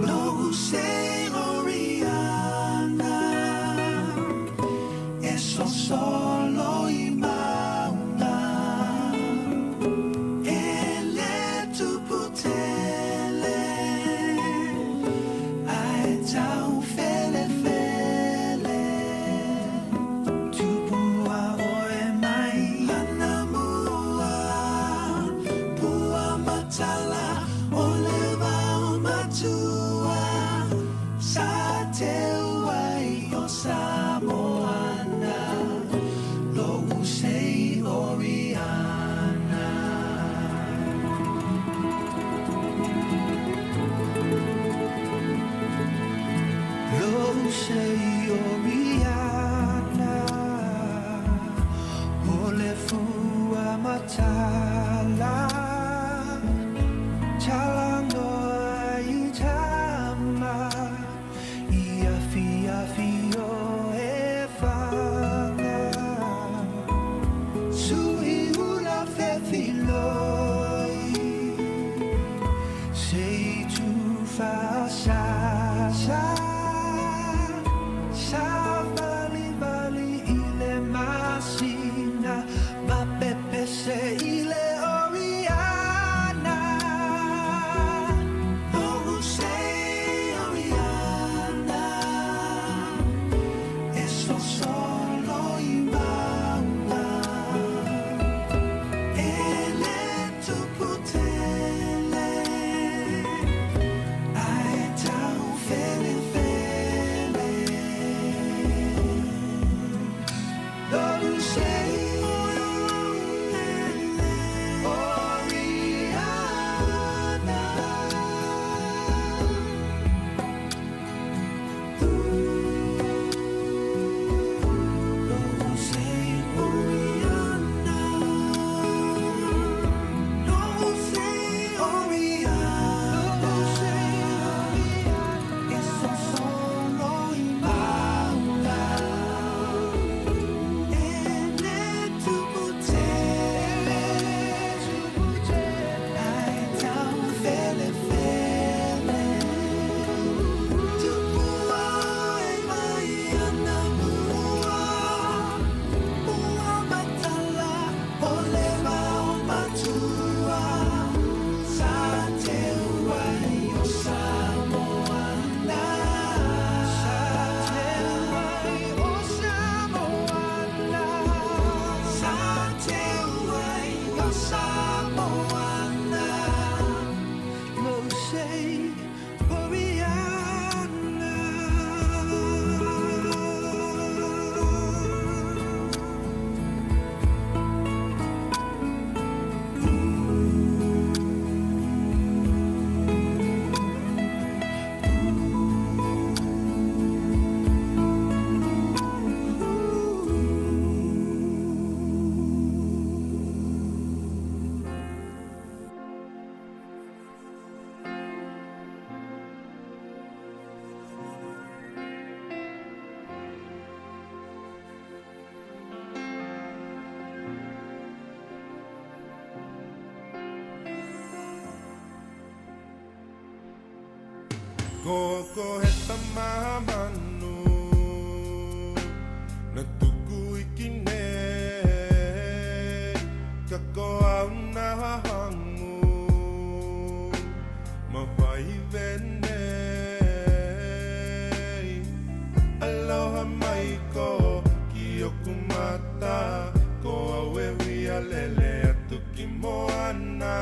No Samoana, lo usei Oriana. Lo usei Oriana, ole fua matala, chalando ai tama, ia fio e fana, sui una fefiloi, sei tu fa sa. Sa vali ile masina, ma pepe se ile Oriana. Oh, sei Oriana, e so solo in bamba, e le tu putele, ai tau fele. Koko he tamamanu na tuku ikine kako au na hangu mawai vene aloha mai ko kiyokumata ko awe wia lele atuki moana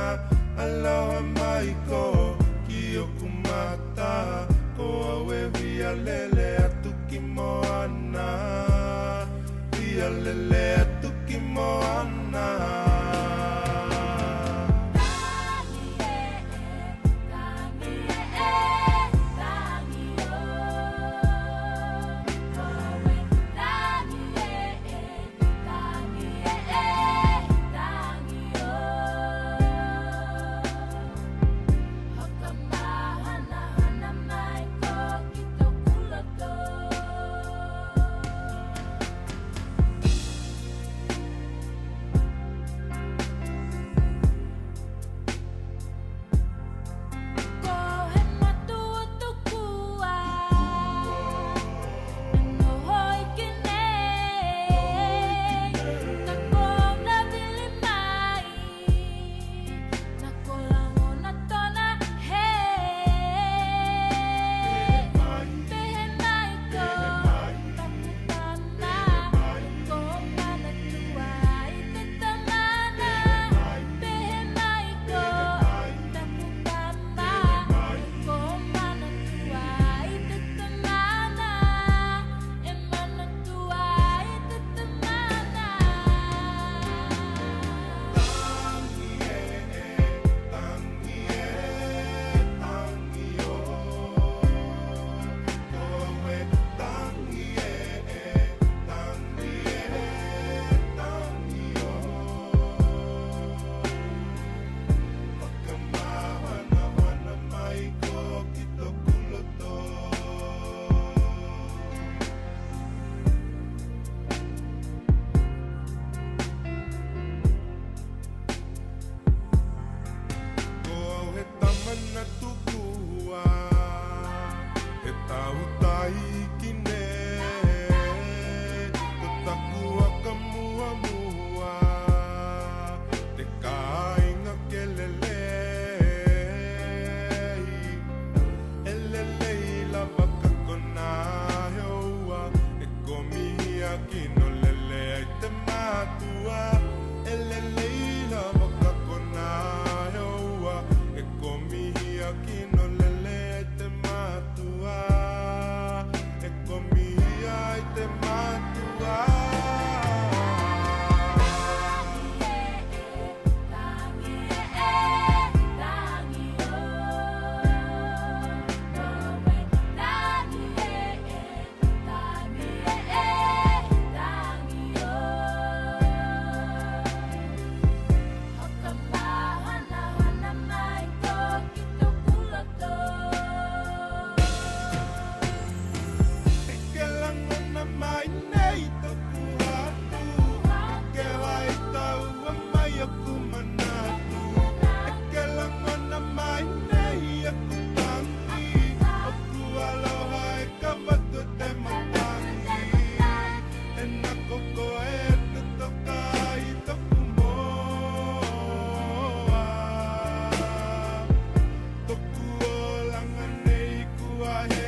aloha mai ko Kiyokumata ko awe via lele atuki moana via lele atuki moana mai nei to ku hatu ke wai tau mai aku manatu ke langana mai nei aku tangi aku aloha e ka watu te matangi e na koko e te toka i toku moa toku o langa nei kua he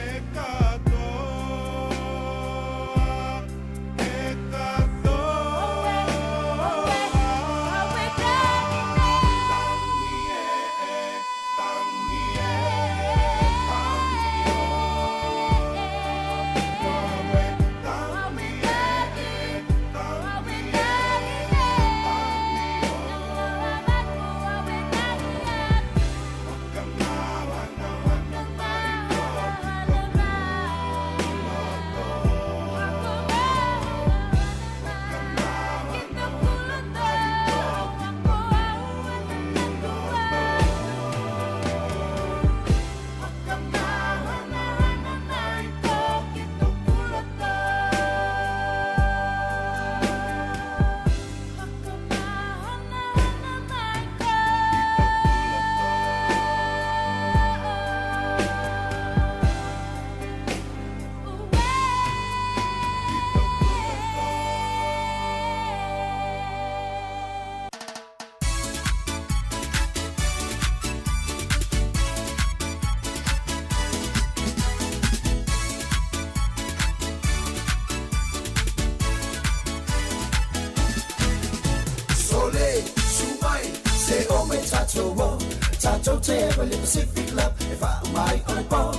Tato te ever live Pacific love if I my on a ball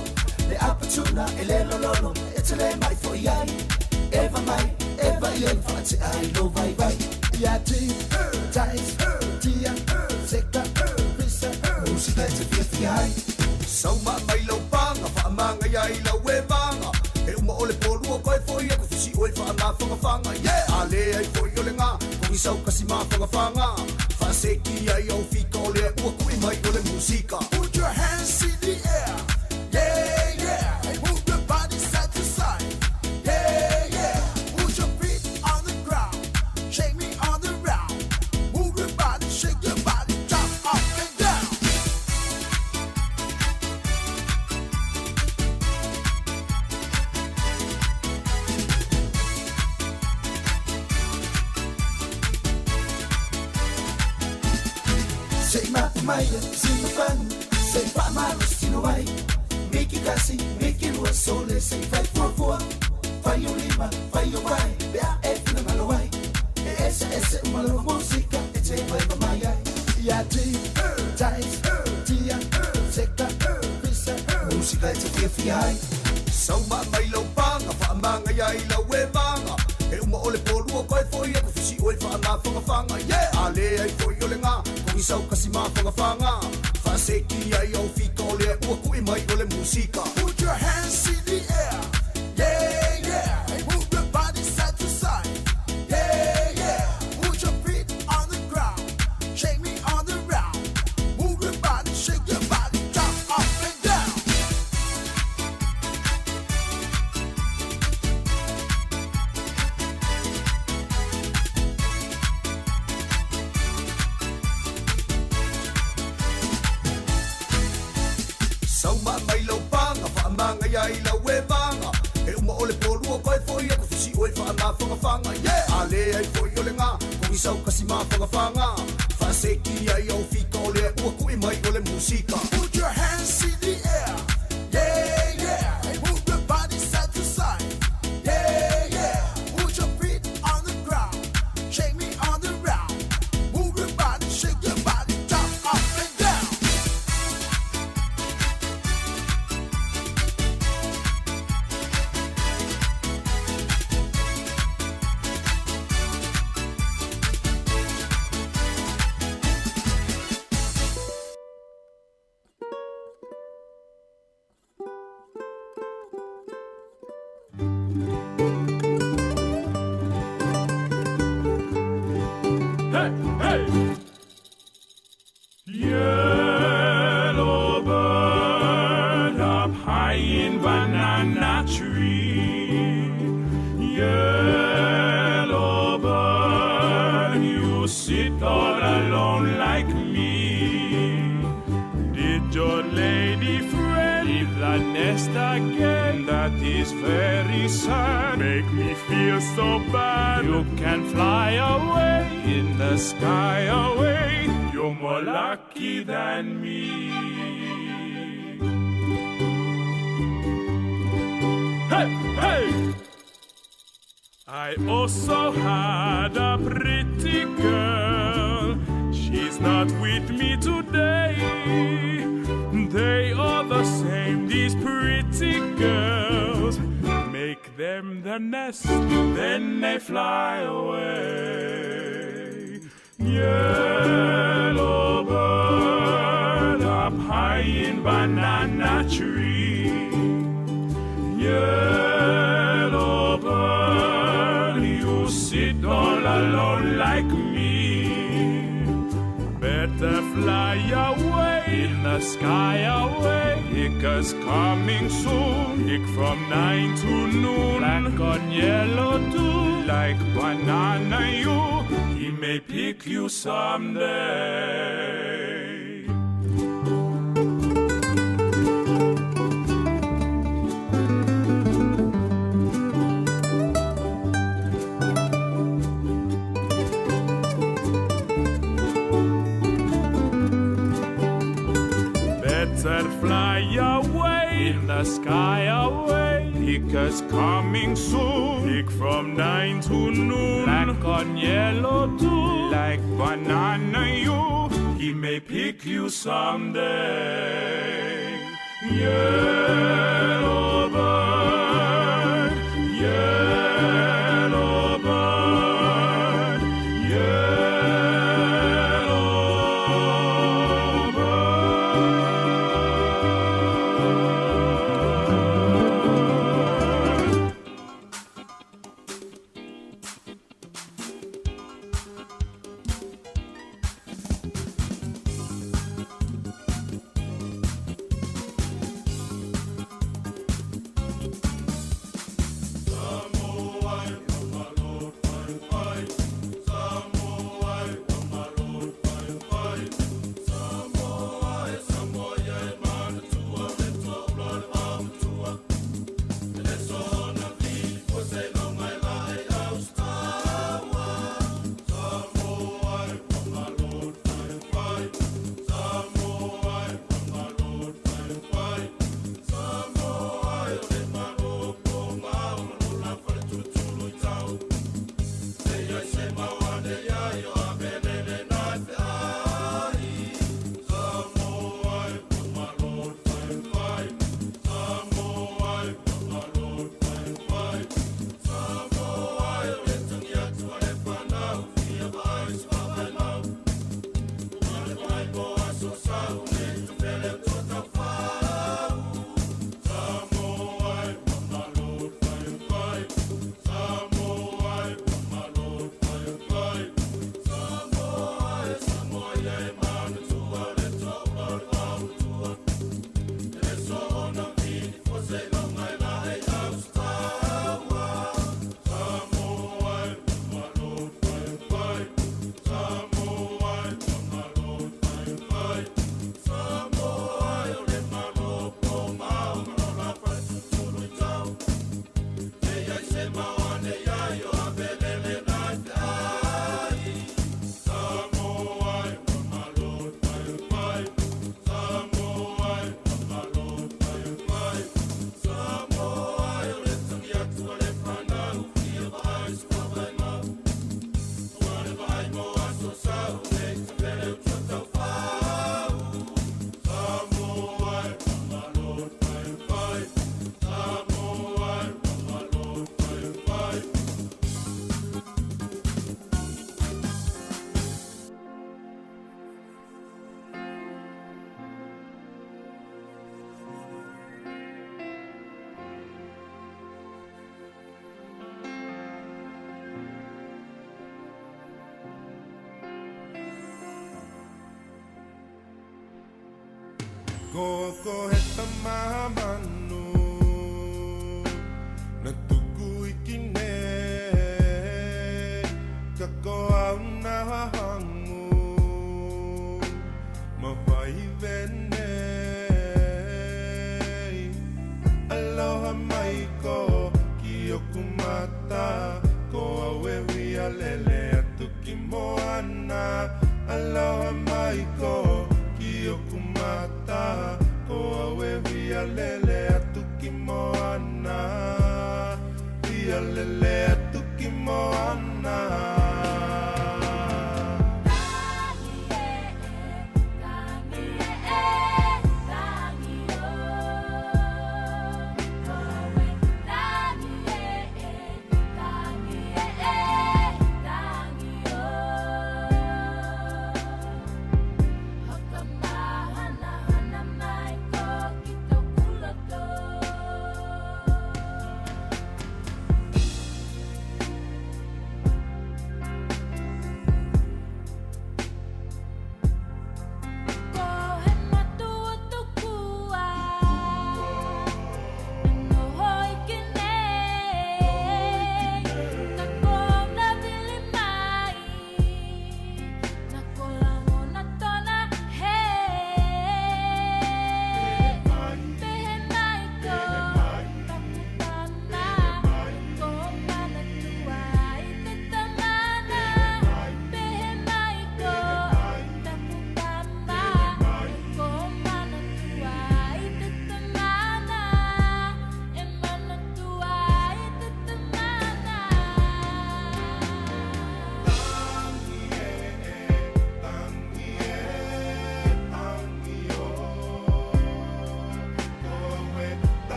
the apatuna elelo lolo etele mai for yai ever mai ever yen for it I know bye bye ya ti ties tia sekta visa musica te fiai so ma mai lo panga fa manga ya I la we banga e uma ole polu ko foi e ko fisi oi fa na fanga yeah ale ai foi ole nga ko isau kasi ma fanga fa seki ai au fika ole u ko I mai ole musica put your hands in the air yeah yeah and move your body side to side yeah yeah put your feet on the ground shake me on the round move your body shake your body jump up and down say Maya, sing the fun, say Pamaro, sing away. Make it gassy, make it was so let's say 544. Fire Lima, fire away, they are effing them all away. S, Malo Musica, it's a vibe of my eye. Yati, Ties, Tia, Secta, Visa, Musica, it's a fiai. so ma mai lo panga fa manga ya I la we banga e uma ole polu ko foi e ko fisi oi fa na fanga yeah ale ai foi ole nga ko isau kasi ma fanga fa seki ai au fika ole u ko I mai ole musica put your hands in the air yeah yeah and move your body side to side yeah yeah put your feet on the ground shake me on the round move your body shake your body jump up and down so ma mai lo panga fa manga ya I la we banga e uma ole polu ko foi e ko fisi oi fa na fanga yeah ale ai foi ole nga ko isau kasi ma fanga fa seki ai au fika ole u ko I mai ole musica put your hands in the air yeah yeah and move your body side to side yeah yeah put your feet on the ground shake me on the round move your body shake your body jump up and down sad, make me feel so bad. You can fly away in the sky away. You're more lucky than me. Hey, hey! I also had a pretty girl. She's not with me today. They are the same, these pretty girls. Make them the nest, then they fly away. Yellow bird up high in banana tree. Yellow bird, you sit all alone like me. Better fly away in the sky away. Because coming soon, ik from 9 to noon. Black on yellow too, like banana you. He may pick you someday. Better fly away in the sky away. Because coming soon, pick from 9 to noon. Black on yellow too, like banana you. He may pick you someday. Yellow bird, yellow bird, yellow bird. Koko he tamamanu na tuku ikine kako au na hangu mawai vene aloha mai ko ki o kumata ko awe via lele atu ki moana aloha mai ko ki o kumata ko awe via lele atu ki moana via lele atu ki moana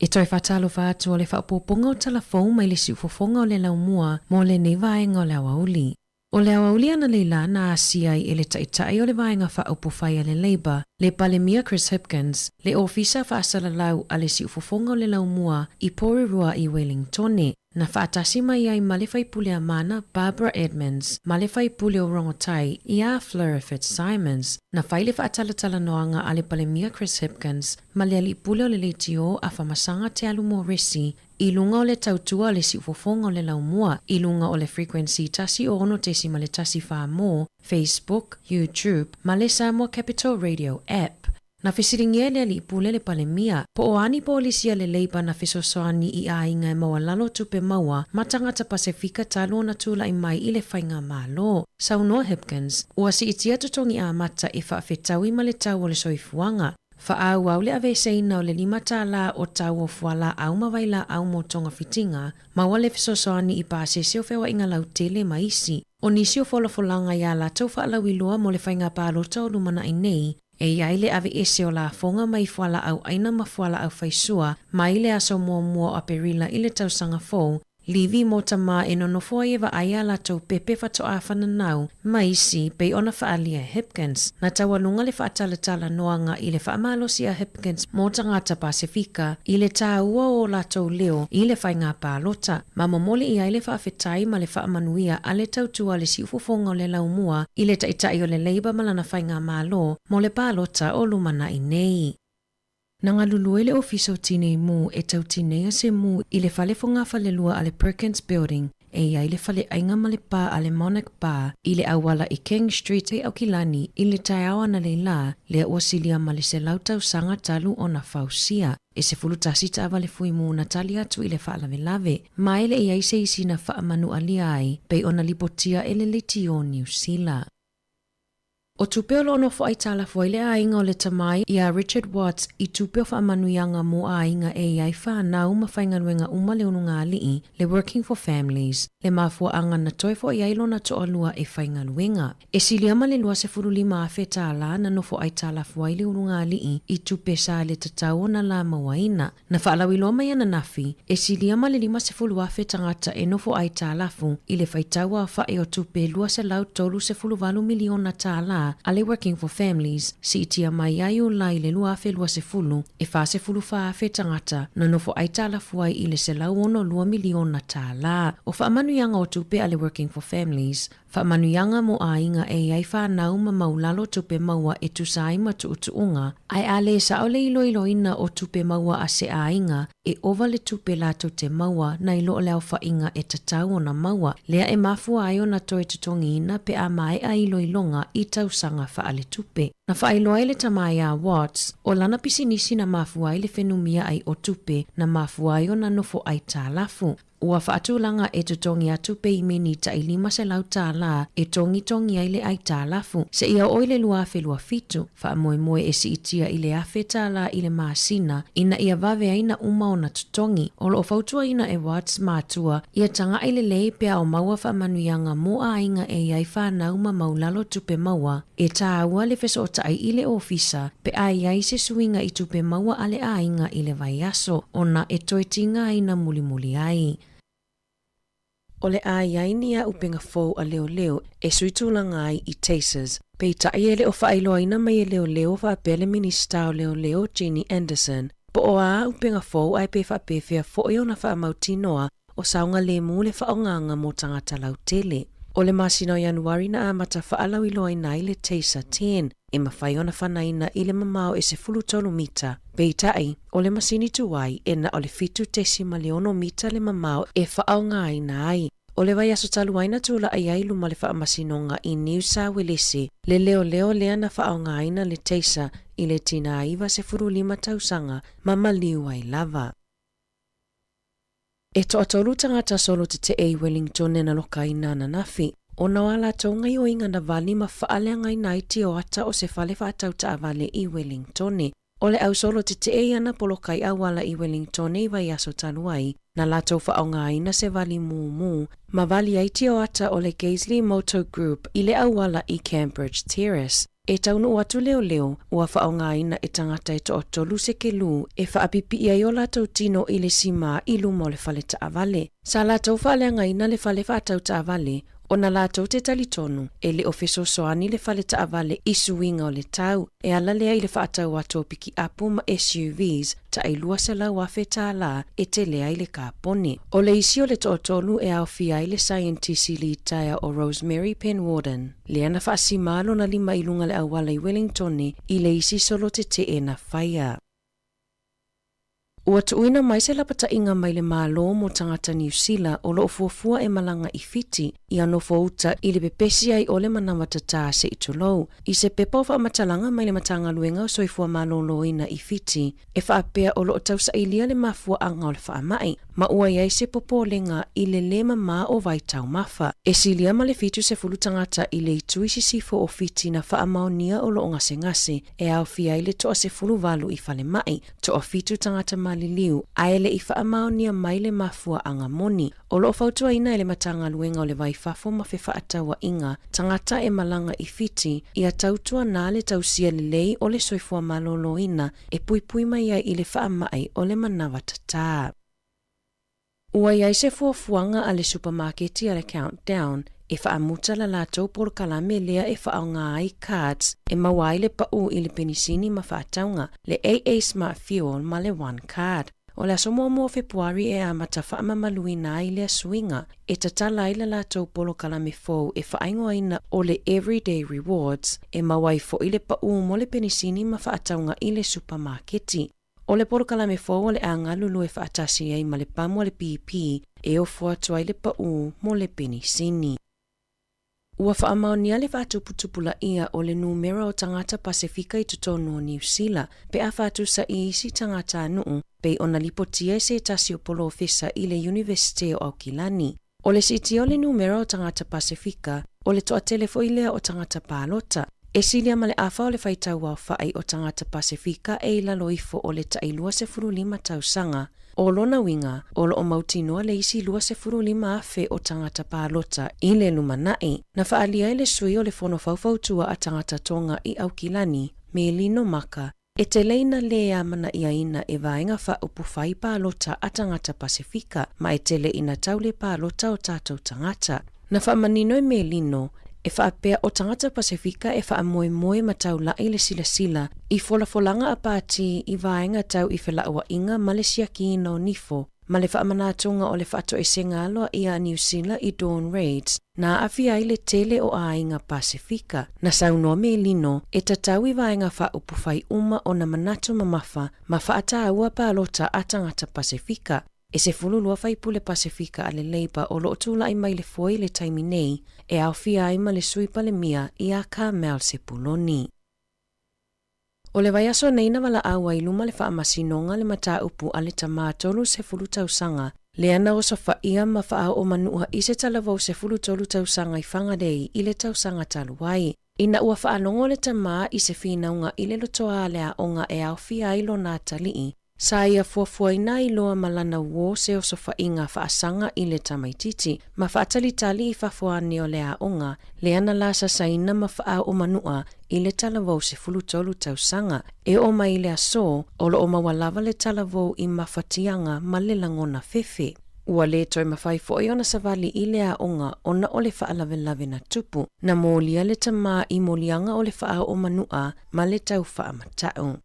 E toi whatalo whātu o le whapoponga o talafou mai le siufofonga o le laumua mo le nei vaenga o le awauli. O le awauli ana leila na asiai e le taitai o le vaenga whaupufai a le Labour, le palemia Chris Hipkins, le ofisa whaasala lau a le siufofonga o le laumua I Porirua I Wellingtone, na whaatasi mai ai malewhai pule a mana Barbara Edmonds, malewhai pule o Rongotai I a Fleur Fitzsimons, na whaile whaatalatala noanga a le palemia Chris Hipkins, ma le ali pule o le leitio a whamasanga te alu mo resi, I lunga o le tautua le siufofonga o le laumua, I lunga o le frequency tasi o ono tesi ma le tasi wha mo, Facebook, YouTube, ma le Samoa Capital Radio app. Na fisiringia le ali pule le palemia, po o ani polisia le Labour na fisosoani I a inga e maua lalo tupe maua, matangata Pasifika talo na tula I mai I le whainga malo. Saunoa Hipkins, ua si itia tutongi a mata I whaafetawi ma le tau o le soifuanga, Whaau au le aveseina o le 5 tala o tau o fuala au mawaila au mo tonga fitinga, maua le fisosoani I pasese o fewa inga lau tele maisi, o nisi o folafolanga ia la tau whaalawilua mo le whainga pālota o lumana I nei, e iai le ave ese o la fonga mai fuala au aina ma fuala au faisua, mai le aso mua a perila I le tausanga fou, Livi mo tama e no nofoa e wa aia la tau pepe whato a whananau, maisi pei ona whaalia Hipkins, na tawalunga le whaatalatala noanga I le whaamalosi a Hipkins mo tangata Pasifika, I le tāua o la tau leo I le whainga pālota, ma momole I aile whaafetai ma le whaamanuia a le tautua le siufofonga o le laumua, I le taitai o le Labour malana whainga malo, mo le pālota o lumana I nei. Nanga lulu ele ofiso tine mu e tau tine se mu I le whalefonga whalelua a le Perkins Building e ia I le whale ainga ma le pā a le Monarch Bar I le awala I King Street e Aukilani I le taiawa na le la le osilia ma le se lautau sanga talu o na fausia e se fulutasi tawa le fui mu na tali atu I le whaalavelave ma ele ia I se isi na whaamanu alia ai pei ona lipotia ele le tio New Zealand. O tupeo lono fo ai tala fo ile ainga o le tamai ia Richard Watts I tupeo fa manuianga mo ainga e ai fa na uma fainga luenga uma le ununga alii le Working for Families le mafua anga na toi fo ia ilo na toa lua e fainga luenga. E siliama le lua se furulima a fe tala na no fo ai tala fo ai le ununga alii I tupe sa le tatau na la mawaina. Na faalawi loma ia na nafi e siliama le 5 se fulu a fe tangata e no fo ai tala fu I le faitaua fa e o tupe lua se lau tolu se fulu valu miliona tala la ale Working for Families si itia mai ai o lai le lua fe lua se fulu e fa se fulu fa fe tangata na nofo ai tala fuai i le se lau ono 2 miliona tala. O fa manuianga o tupe ale Working for Families, fa manuianga mo ainga e ai fa nau ma maulalo tupe maua e tusai ma tuutuunga, ai ale sa ole iloina o tupe maua a se ainga e ova le tupe lato te maua na ilo leo fa inga e tatau o na maua, lea e mafua ai o na toe tutongi ina pe a mai a iloilonga i tausanga fa ale tupe. Na fa iloa le tamai a Watts, o lana pisinisi na mafua ai le whenumia ai o tupe na mafua ai o na nofo ai talafu. Ua whaatulanga e tutongi atu pe imeni ta ilima se lau tāla e tongi ai le ai tālafu. Se ia oile lua whelua fitu, wha moe e si itia i le awhe tāla i le maasina, ina ia wawe aina uma o na tutongi. Olo o fautua ina e Watts mātua, ia tanga i le lei pea o maua wha manuianga mo a inga e iai whanau ma maulalo tupe maua, e tā aua le feso o tai i le ofisa, pe a iai se suinga i tupe maua ale a inga i le vaiaso, ona e toetinga aina muli ai. Ole a iainia upenga fou a leo e suitulanga ai i Tasers. Pei tai ele o whaailoaina mai e leo wha pele minista o leo Jeannie Anderson. Po o a upenga fou ai pe whapewhia fo'i o na whaamautinoa o saunga le mule whaonganga mo tangata lau tele. Ole masino Januari na amata whaalau iloaina i le Taser 10. E mawhai ona whanaina i le mamao e se 10 mita. Pei tai, ole masini tuwai e na ole fitu 10 mita le mamao e whaonga aina ai. Ole vai aso taluaina tula ai ailu ma le whaamasinonga i New South Wales. Le leo lea na whaonga aina le Taser i le tina aiva se 5 tausanga ma maliu ai lava. E toa tolu tangata solo te ei Wellington e na loka i nana nafi. O na wala taunga i o inga na vali ma whaalea ngai naiti o ata o se whale whaatau ta vale i Wellington. Ole au solo te ei ana polokai awala i Wellington i vai aso taluai, na lato whaonga aina se vali mu, ma vali aiti o ata o le Gaisley Motor Group i le awala i Cambridge Terrace. E taunu atu leo, ua whaonga aina e tangata e to tolu se ke lu, e whaapipi i o lato tino i le sima i lumo le whale ta avale. Sa lato whaalea ngaina le whale whaatau ta avale, o na lato te talitonu, e le ofeso soani le whale ta avale i suinga o le tau, e ala lea i le whaatau ato piki apu ma SUVs, ta ai lua se lau afe ta la, e te lea i le kāpone. O le isi o le to'otolu e au fia i le scientist i li taia o Rosemary Penwarden. Lea na whaasimalo na 5 ilunga le awala i Wellington i le isi solo te e na whaia. Ua tuuina mai se lapata inga mai le malo mo tangata New Zealand o loo fuafua e malanga i fiti i ano fouta i le pepesi ai o le manawata tā se itolou. I se pepa o whamatalanga mai le matanga luenga o soifua malo loina i fiti e whaapea o loo tausa ilia le mafua anga o le whaamai. Ma ua iai se popolenga i le lema ma o vaitau mafa. E silia ma le fitu se fulutangata i le ituisi sifo o fiti na whaamaonia o loo ngase e au fia i le toa se fuluvalu i fale mai. Toa fitu tangata maliliu aele i whaamaonia mai le mafua anga moni. O loo fautua ina e le matanga luenga o le vaifafo ma fe whaatawa inga tangata e malanga i fiti i a tautua nā le tausia le lei o le soifua malolo ina e pui mai ai i le whaamai o le manawata tā. Ua iai se fuafuanga a le supermarketi a le Countdown e whaamuta la lātou por kalame lea e whaonga ai cards e mawai le pau i le penisini ma whaataunga le AA Smart Fuel ma le One Card. O le asomo mo Februari e amata whaamamaluina ai le suinga e tatala i la lātou polo kalame fou e whaingoaina o le Everyday Rewards e mawai fo i le pau mo le penisini ma whaataunga i le supermarketi. O le polo kalame fou o le anga lulu e whaatasi ai ma le pamu le PP e o fuatua i le pau mo le penisini. Ua whaamaonia le whaatuputupula ia o le numera o tangata Pasifika i tutonu o New Zealand pe a whaatusa i isi tangata nuu pe ona lipotia se tasi o polo ofisa i le University o Aukilani. O le siti o le numera o tangata Pasifika o le toa telefoilea o tangata Palota. E silia ma le afa o le whaitau au whaai o tangata Pasifika e ila loifo o le tailua se 5 tausanga. O lona winga, o lo o mautinoa le isi 25 afe o tangata Palota i le lumanai. Na whaalia le sui o le fono faufautua a tangata Tonga i Aukilani, me lino maka, e te leina le amana ia ina e vaenga wha upufai Palota a tangata Pasifika, ma e tele ina taule Palota o tātou tangata. Na whamanino e me lino, e whaapea o tangata Pasifika e whaamoe matau la i le sila i folafolanga a pāti i vaenga tau i whelaua inga Malaysia ki no nifo, ma le whaamanatunga o le whaato e sengaloa i a New Zealand i Dawn Raids, na awhi ai le tele o a inga Pasifika, na saunoa me lino e tatau i vaenga whaupufai uma o na manatu mamafa ma whaata ua pālota a tangata Pasifika. E se fululua whaipule Pasifika a le Labour o loo tūla i mai le foi le taimi nei e au fia ai ma le sui pale mia i a Carmel se puloni. O le vai aso nei na wala awa i luma le whaamasinonga le mata upu a le tamatolu se fulu tausanga, le ana o sofa ia ma wha o manua i se talavau se fulu tolu tausanga i whangarei i le tausanga taluai. Ina ua whaanongo le tama i se whinaunga i le lotoa lea onga e au fia ai lo nā talii, sa ia fuafuaina i loa malana uo se o sofa inga whaasanga i le tamaititi, ma whaatalitali i whafuani o lea onga, le ana la sasaina ma wha o manua i le talavou se fulutolu tausanga, e o mai le aso o lo o mawalawa le talavou i mawhatianga ma le langona fefe. Ua le toi mawhai foi ona savali i lea onga ona o le whaalawelawe na tupu, na molia le tama i molianga o le wha o manua ma le tau wha matau.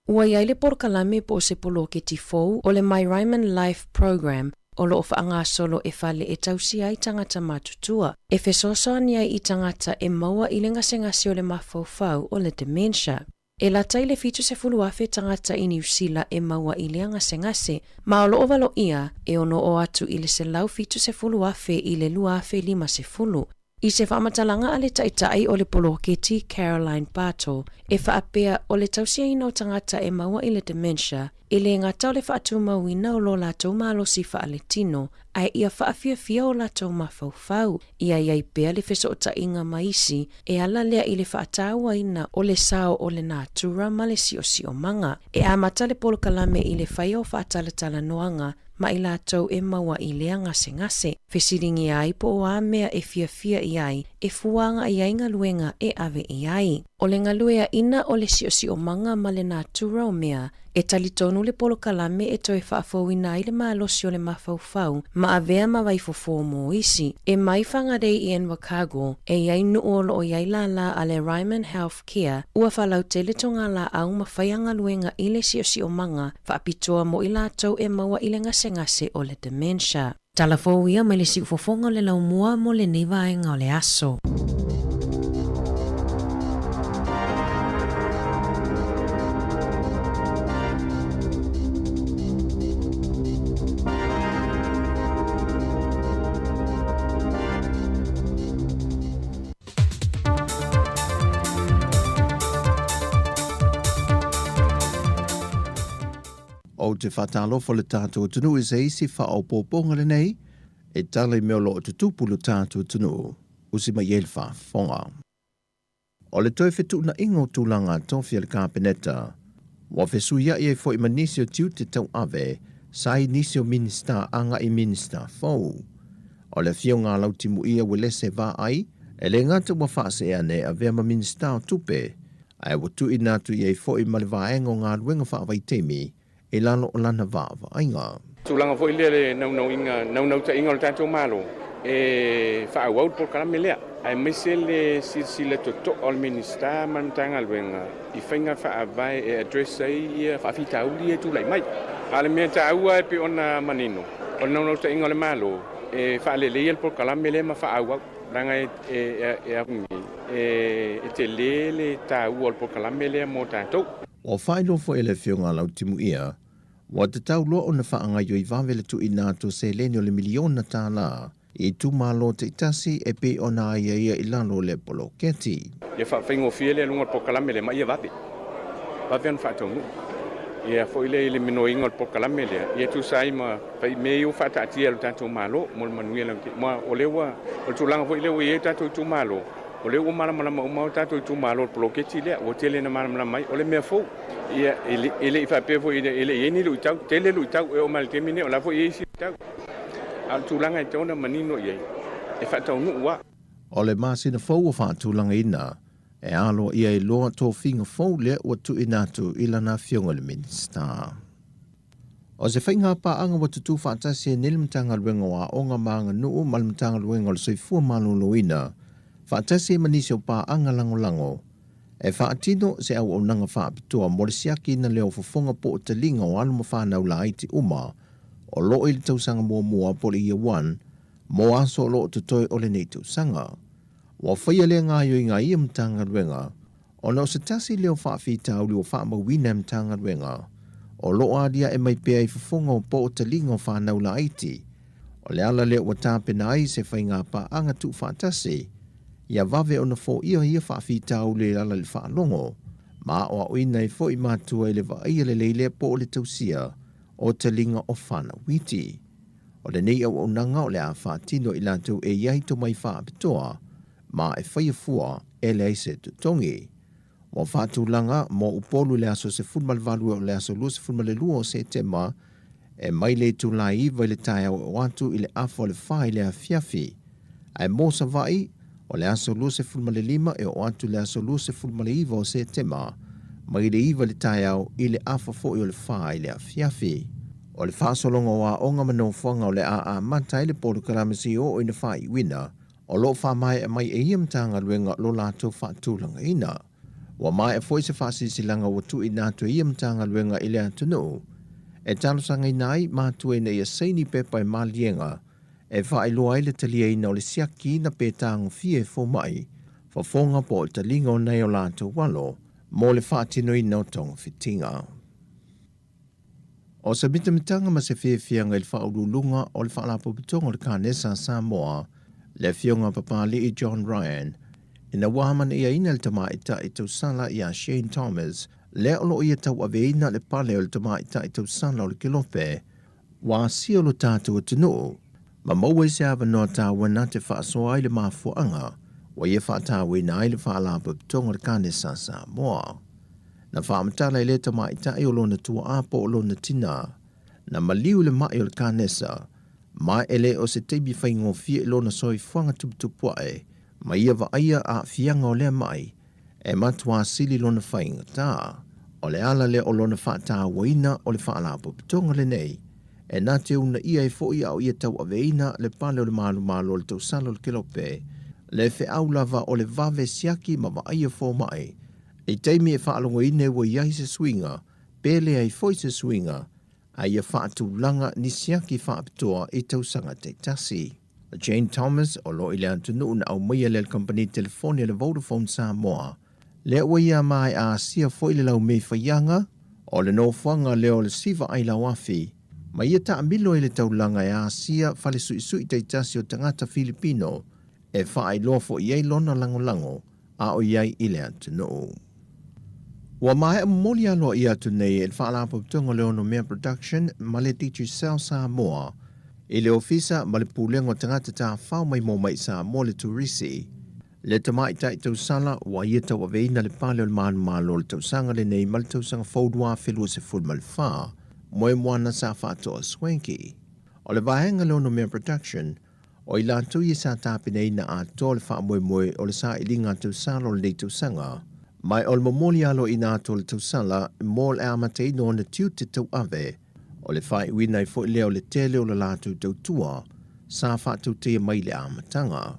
Ua iai le porkalame po se polo ke tifou o le My Ryman Life Program o lo ofa anga solo e fale e tausia i tangata matutua. E fesosoani ai i tangata e maua i le ngase o le mafaufau o le dementia. E la tai le fitu se fulu afe tangata i New Zealand e maua i le ngase, ma o lo ovalo ia e ono o atu i le se lau fitu se fulu afe i le lua afe 5 se fulu. I se whamatalanga a le taitai o le poloketi Caroline Bartle, e whaapea o le tausia ino tangata e maua i le dementia, i le ngata o le whaatumauina o lo lātou malosi whaaletino, ai ia whaafia o lātou mafaufau, ia iai pea le wheso o tainga maisi, e ala lea i le whaatauaina o le sao o le nātura ma le sio manga, e amata le polokalame i le whai o whaatalatala noanga, ma i lātou e maua i lea ngase. Whesiringi ai po o a mea e fia i ai, e fuanga i ai ngaluenga e ave i ai. O le ngaluea ina o le sio manga ma le nātura o mea, e talitonu le polokalame e toi whaafauina i le maalosi o le mafaufau, ma avea ma waifofo mo isi. E mai whangarei i Enwakago, e iai nuolo o iai la a le Ryman Health Care, ua whalau te le tonga la au ma whaianga luenga i le sio manga, whaapitoa mo i lātou e maua i le ngase o le dementia. Talafou ia mai le siufofonga le laumua mo le nivaenga o le aso. O te whatalofo le tātou tunu e se isi wha o pōponga le nei, e tale meo lo o te tupulu tātou tunu, usi mai el wha whonga. O le toi whetu na ingo tūlanga tōwhia le kāpeneta, wa whesuia i e fo i manisio tiu te tau ave, sa i nisio minista anga i minista fau. O le fio ngā lautimu ia wele se wā ai, e le ngata wa whaase e ane a vea ma minista o tupe, ai watu i nātu i e fo i malewaengo ngā ruenga whaavai temi, e lalo o lana vāwa ainga. Tūlanga fo ile le nau ta inga o tātou malo, e whaau por kalame lea. Ai mese le sila toto o le minista mantanga luenga, i whainga whaavai e adresa i whaafita uli e tūlai mai. Ale mea ta aua e pe ona manino, o nau ta inga o le malo, e whaalele i por kalame lea ma whaau ranga e te lele ta ua por kalame lea mo tātou. O whaino fo ele whionga lau timu ia, wa te tau loa o na whaanga yo i wawele tu i nātou se leni o le miliona tā la, i tu malo te itasi e pe o nā ia i lalo le polo keti. Ia whaingo fia le lunga po kalame le mai ia vate. Vate an whaatongu. Ia fo ile le mino inga po kalame le. Ia tu sai ma whai me iu whaatatia lo tātou malo, mo le manuia lang. Ma o lewa, o tu langa fo ile o ie tātou tu malo. O le o malama o mau tātou tu malo polo keti le, o tele na malama mai, o le mea fo. Ia ele i whape fo ele ieni lu tau, tele lu tau e o mal temine, o la fo ie si tau. Al tūlanga e tauna manino iei, e whaatau nuua. O le māsina fau o whaatūlanga ina, e alo ia i loa tō whinga fau lea ua tu inatu i lana whionga le minsta. O se whainga pa anga wa tutu whaatasi e nil mtanga luenga wa onga maanga nuu mal mtanga luenga o le soifua maluluina. Whaatasi e manisio pa anga lango. E whaatino se au onanga whaapitua mo le siaki na leo fofonga po o te linga o alu mawhanau la aiti uma o loo ili tausanga mua po le ia 1 mo aso o loo tutoi o le nei tausanga. Wa whaia lea ngāio i ngā ia mtanga luenga o na o se tasi leo whaafita au leo whaamawina mtanga luenga. O loo adia e mai pea i fofonga o po o te linga o whanau la aiti. O le ala leo wa tāpena ai se whainga pa anga tu whaatasi. Ia vave o na fo ia whaafita au le ala le whaalongo. Ma o a uina i fo i mātua i le vaia le leile po o le tausia o te linga o whana witi. O le nei au nanga o le a whaatino i lātou e iai to mai whaapitoa ma e whaiafua e le aise tutongi. Wa whaatulanga mo upolu le aso se funmalvalu o le aso lua se funmalelua o se tema e mai le tulai vai le tae o atu i le afo le whai le a fiafi. Ai mo sa vai o le aso lua se funmalelima e o atu le aso lua se funmaleiva o se tema mai le iva le tae au i le afo fo i o le whai le a fiafi. O le whaasolonga wa onga manofuanga o le a matai le polo karamasi o ina whai wina o lo whamai e mai e iamtanga luenga lo lato whaatulanga ina. Wa mai e foi se whaasisilanga wa tu ina tu iamtanga luenga i le atunu. E talusanga inai mātua ina ia seini pepa e malienga e whaai loa ile talia ina o le siaki na petang fie fo mai whafonga po o talinga o nei o lato walo mo le whaatino ina o tonga fitinga. O sa mitamitanga ma se whiawhianga i le whaurulunga o le whaalapo pitonga o le kānesa Samoa le fionga papali i John Ryan ina wahamana ia ina le tamaita i tausala i a Shane Thomas le olo ia tau aveina le pale o le tamaita i tausala o le kilope wa si o lo tātou atinu ma maua se ava noa tāwana te whaasoa i le mafuanga wa ia whaatawina i le whaalapo pitonga o le kānesa Samoa. Na whaamatala i le tamaita i o lona tua apo o lona tina na maliu le mai o le kānesa ma ele o se teibi whaingo fie lona soi fuanga tuputupuae ma ia wa aia a fianga o lea mai e matua sili lona whainga tā. O le ala le o lona whaata waina o le whaalapo pitonga le nei e nā te una ia e fo ia o ia tau aveina le pale o le malu o le tausalo le kilope le fe au lava o le vave siaki ma wa aia fo mai e teimi e whaalongo ine wa iai se swinga pele ai foi se swinga a ia whaatulanga ni siaki whaapitoa i tausanga te tasi. Jane Thomas o lo ile antunu na au maia le company telefonia le Vodafone Samoa. Le ua ia mai a sia foi le lau mei whaianga o le no fuanga leo le siva ai lau afi. Ma ia ta amilo i le taulanga e a sia fale sui te tasi o tangata Filipino e whaai loa fo iei lona lango a o iei ile antunu. Wa mai moli alo ia tu nei e whaalapo pitonga leo no mea production ma le Teacher Cell Samoa i le ofisa ma le pūlengo tangata tā whao mai mō mai Samoa le turisi. Le tamai tai tau sala wa ia tau aveina le pale o le malo le tau sanga le nei ma le tau sanga faudua whelua se ful ma le wha moe moana sa whātoa swanky. O le vahenga leo no mea production o i lātu i sa tāpina ina a tō le wha moe o le sa ilinga tau sala o le nei tau sanga. Mai o le momoli alo i nātou le tausala mō le amate ino na tiu te tau ave o le whai wina i fo leo le tele o le lātou tau tua sa whātou te mai le amatanga.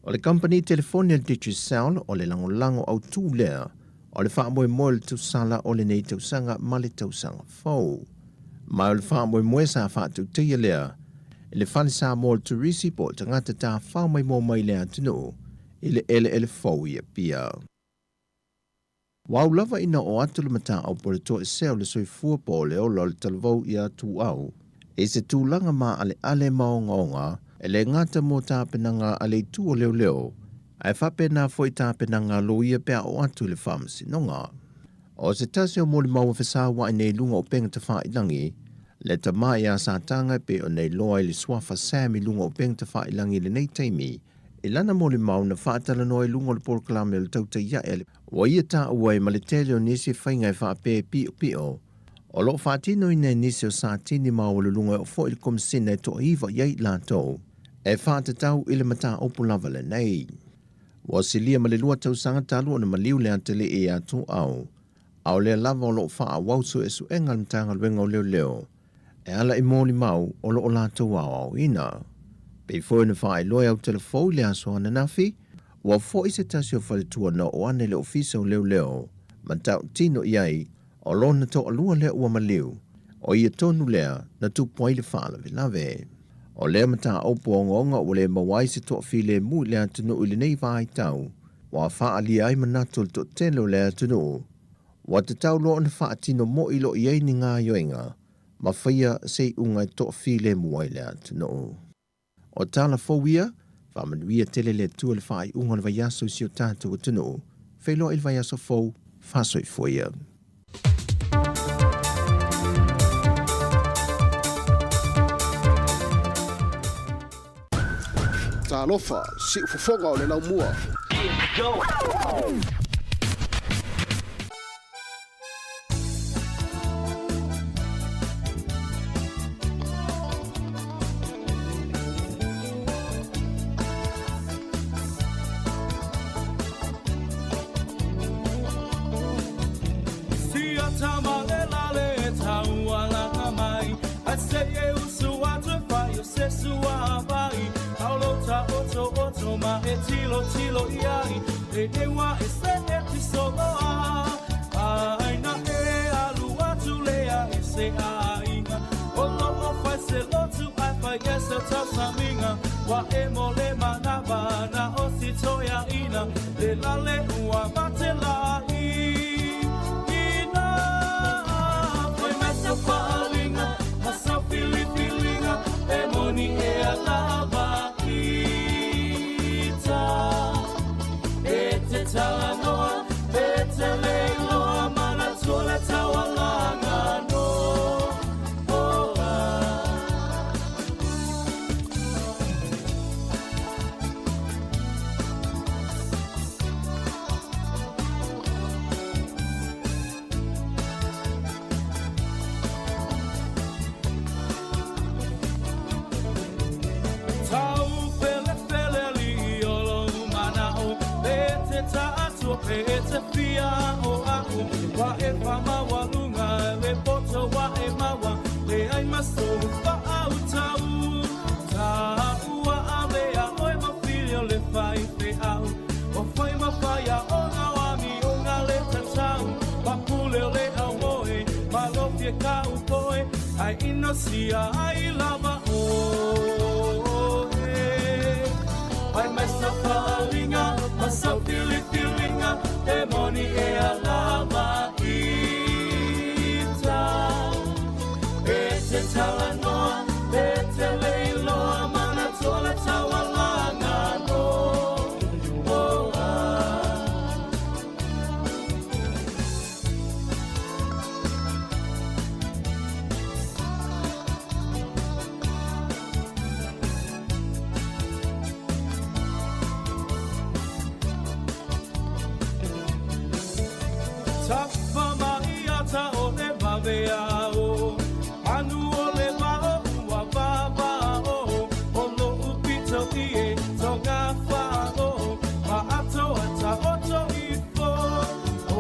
O le company telefonia Teacher Cell o le lango au tū lea o le wha moe le tausala o le nei tausanga ma le tausanga fau. Mai o le wha moe sa whātou te lea i le whani sa mō le turisi po tangata tā whao mai mō mai lea tino i le ele fau ia pia. Wau lava ina o atu le mata au po le to e seo le soifua po le o le talavau ia tu au. E se tūlanga ma ale maonga e le ngata mo tāpenanga ale tu o leo. Ai whapena foi tāpenanga lo ia pea o atu le whamasinonga. O se tase o moli maua whesawa i nei lunga o penga te whailangi, le tamai a sātanga pe o nei loa i le swafa sami lunga o penga te whailangi le nei teimi, i lana moli mau na whaatala noa i lunga le porkalame le tauta ia ele. Wa ia tā uai ma le tele o nisi whainga i whaape pio. O lo whaatino i nei nisi o sātini mau le lunga o fo i le komisina e toa iwa iei lātou. E whaatatau i le mata opu lava le nei. Wa silia ma le lua tau sanga talu o na maliu le antele e atu au. Au le lava o lo wha wausu e su enga mtanga luenga o leo. e ala i mōli mau o lo o lātou au ina. Pei fōi na whae loe au telefou le aso ana nafi, ua fōi se tasi o whaletua na o ane le ofisa o leo, ma tau tino iai o lona to alua lea ua maliu, o ia tonu lea na tupoi le whaala lave. O lea mata aupo o ngonga o le mawai se toa file mu lea tunu ili nei vai tau, wa wha ali ai manatul to telo lea tunu. Wa te tau loa na wha tino mo ilo iei ni ngā yoinga, ma whaia se unga toa file muai lea tunu. O tala fowia, wa manuia tele le tua le whai unga le vaiaso si o tātou o tunu, whailo il vaiaso fou, whasoi fwia. Talofa, si ufofonga o le lau mua. Tilo tilo iai e ewa e se e tisoloa aina e alua tulea e se ainga o lo o fai se lotu ai fai e se tau saminga wa e mole manaba na o si toia ina le lale ua mate lai ina fai mesa falinga masa filipilinga e moni e alaba Tala noa, pete leiloa, mana tole tawalanga no. Pete fia o aku wa e fama wa lunga le poto wa e mawa le ai maso fa au tau ta ua avea oi ma filio le fai pe au o fai ma fai a o na wami o nga le tatau pa pule o le au moe ma lo fie ka u poe ai ino sia ai lava o ai mesa falinga masa filipilinga e moni e alama ita e te tala noa e te leiloa mana tola tawalanga no Tafa maia ta o ne vavea o anu o le vao ua vava o o lo upito ie toga fa o ma ato ata oto ifo o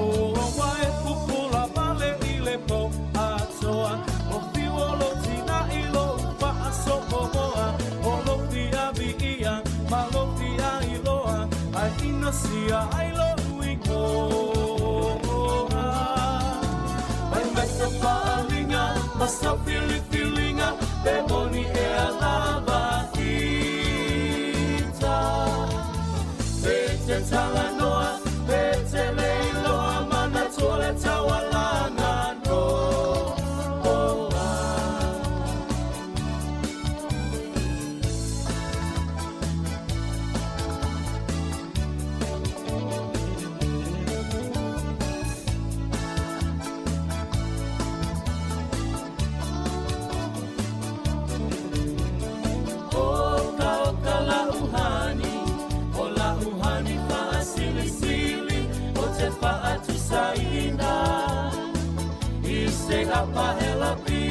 wae pupula vale i le po atoa o fiu lo tina i lo fa aso poa o lo fia via ma lo fia i loa ai ina sia ai lo uiko Masa filipilinga pe moni e alava kita Pete tala noa, pete leiloa mana tole tawalanga no apa ela pi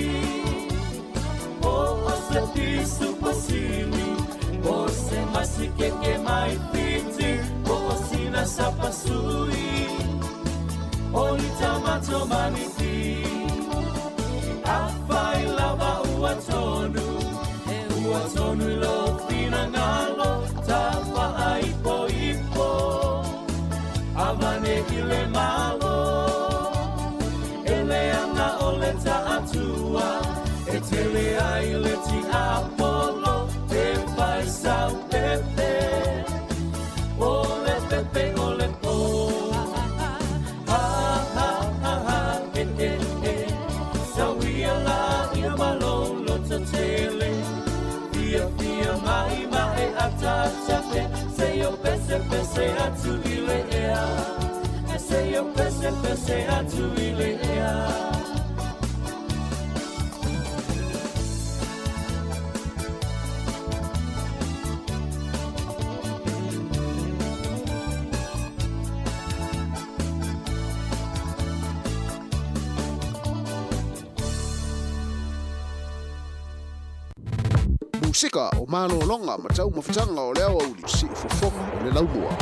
o se pisu posili o se masike ke mai piti o sina sapasui o ni tamato maniti afai lava ua tonu i lo fina ngalo ta whaaipo ipo Avane i le malo E le anga o le ta atua E te le ai le ti apolo Te whai sau pepe O le pepe o le po Ha ha ha ha Sau ia la ia malolo ta tele Fia fia mai mai atatape Se yo pese pese atu i le ea Se yo pese pese atu i le ea Musika o malo longa ma tau mawhitanga o leo au li si fofonga o le laumua.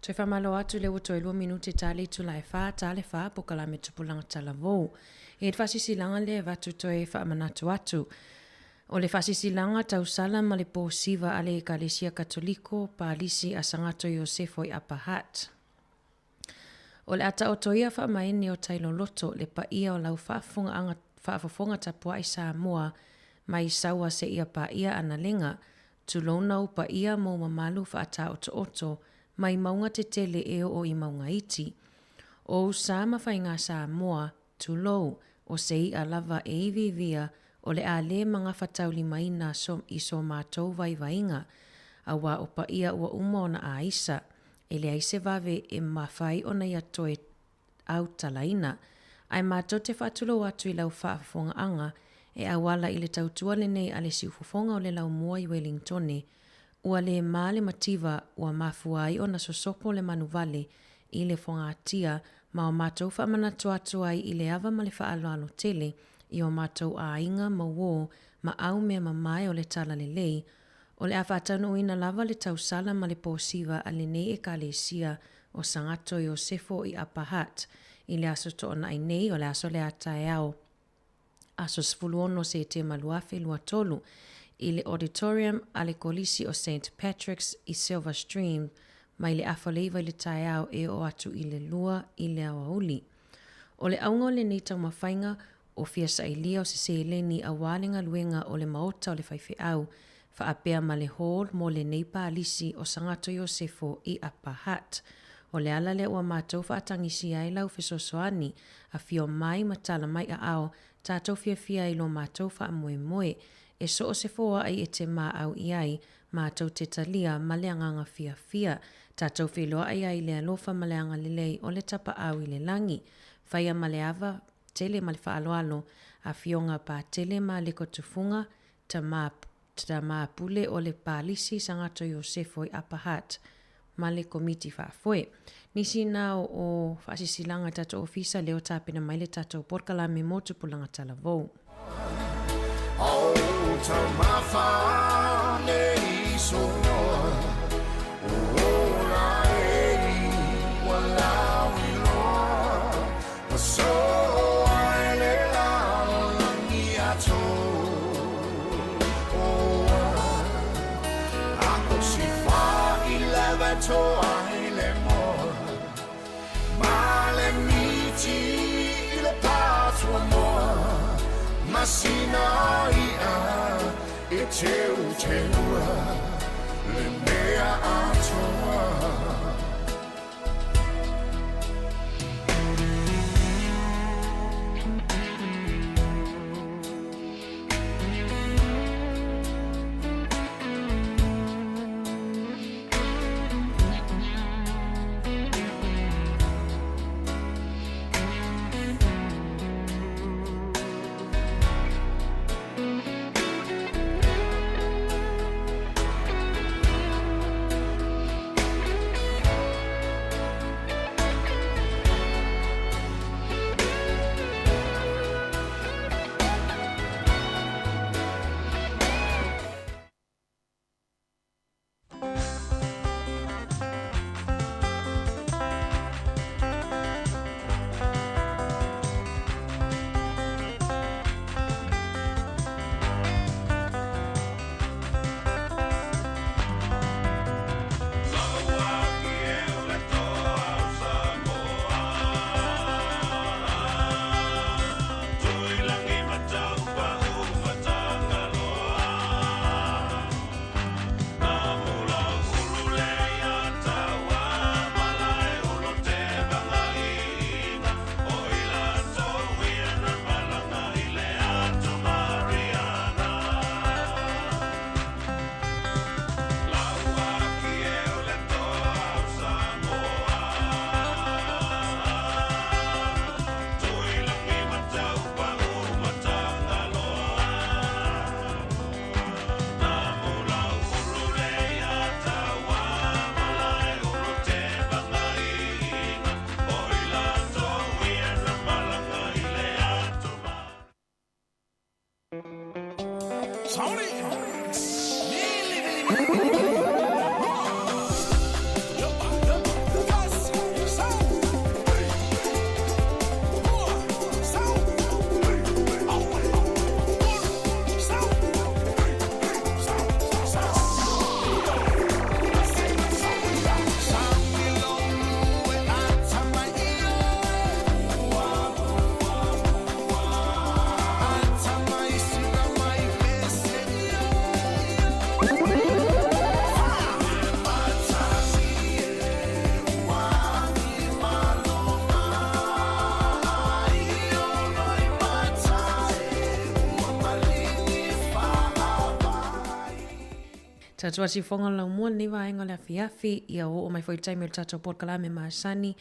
Toi whamalo atu le uto e 2 minuti tali tu lai wha, tale wha, pokala me tupulanga tala vou. E whasisilanga le vatu toi whaamanatu atu. O le whasisilanga tau sala ma le pōsiva ale Ekalesia Katoliko, pālisi a Sangato Iosefo i Apahat. O le ata o toia whaamaene o tailo loto, le pa ia o lau whaafafonga tapua i Samoa, mai saua se ia pa ia analenga, tu lona upa ia mo mamalu whaata oto, mai maunga te tele eo o i maunga iti. O sama whainga Samoa, tu lou, o se i alava e ivivia, o le a le mga whatauli maina i so mātou vaivainga, a wā opa ia ua umona a isa, e le aise vave e mawhai o nei atoe au talaina, ai mātou te whatulo atu i lau whaafonga anga, e awala i le tautua le nei a le siufofonga o le lau mua i Wellingtone, ua le male mativa ua mafuai o na sosopo le manuvale i le fonga atia, ma o mātou whamanatu atu ai i le ava ma le whaaloalo tele, i o mātou a inga ma wō, ma au mea mamai o le tala le lei, o le awhatanu ina lava le tausala ma le pōsiva a le nei Ekalesia o Sangato Iosefo i Apahat, i le aso to ona i nei o le aso le atae au. Aso sfuluono se te maluafe lua tolu, i le auditorium a le kolisi o St. Patrick's i Silver Stream, mai le afaleiva i le tae au e o atu i le lua i le awauli. O le aunga o le nei tau mawhainga, o fia sa ilia o se eleni a walenga luenga o le maota o le whaife au, whaapea ma le hall mo le nei pālisi o Sangato Iosefo i Apahat. O le ala le ua mātou whaatangisi ai lau fesosoani, a fio mai matala mai a ao, tātou fia i lo mātou wha moe moe, e so o se foa ai e te mā au i ai, mātou te talia ma le anganga fia, tātou whiloa ai ai le alofa ma le anga lelei o le tapa au i le langi, whaia ma le ava, tele ma le whaaloalo, a fionga pā tele ma le kotufunga, ta mā pule o le pālisi Sangato Iosefo i Apahat, ma le komiti whaafoe. Nisi nao o whaasisilanga tato ofisa leo tāpina mai le tato porkalame mo tupulanga tala vou. O ta mawhane i soa, o la e walau i loa, o so ai le langi ato. O ako si wha i lewa to ai le moa Ma le miti le patua moa Masina ia e teua Le mea atoa Tatua si fonga la mua ni vaenga le afiafi ia o mai foi taimi o tatou Port Kalame Masani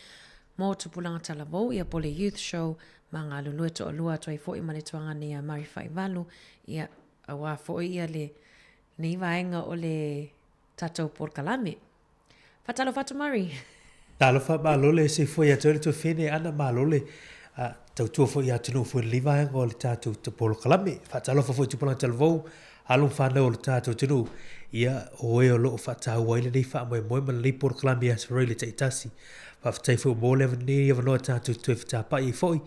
mo tupulanga talavou ia pole youth show ma ngā lulua to alua toi foi ma le tuanga ni a Mari Whaivalu ia awa foi ia le ni vaenga o le tatou Port Kalame. Fatalo fatu Mari. Talo fa malole se foi a tole to fene ana malole tau tua foi a tunu foi le vaenga o le tatou te Port Kalame. Fatalo fa foi tupulanga talavou alung whanau o le tatou tunu ia o e o loo whatau waile nei wha moe moe man leipor klami as roi le taitasi whaftai fu mo lewa ni ia wanoa tātou tue whatapa i foi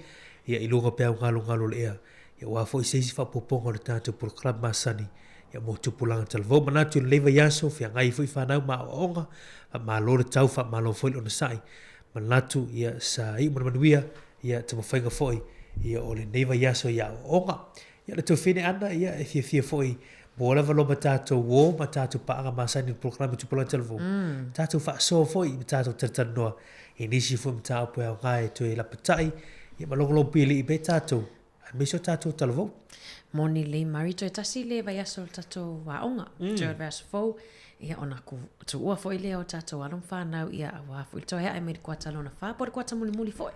ia ilunga pēo ngalo le ea ia wā foi seisi whapoponga le tātou por klami masani ia mo tupulanga talvo manatu lewa yaso whia ngai fui whanau maa o onga ma lo le tau wha ma lo foi lona sai manatu ia sa i manuia ia te mawhainga foi ia o le neiva yaso ia o onga ia le tofine ana ia e fia foi Bola valo matato wo matato paanga masani programa tupula telvo. Tato fa so foi matato tertanoa. Inisi fu matato po ngai to la patai. Ia malolo pili be tato. Miso tato telvo. Moni le marito e tasi le vai aso tato wa onga. Joe verse fo ia ona ku tu ua foi le o tato alum fa nau ia wa fu to ia e me kwata lona fa por kwata muli foi.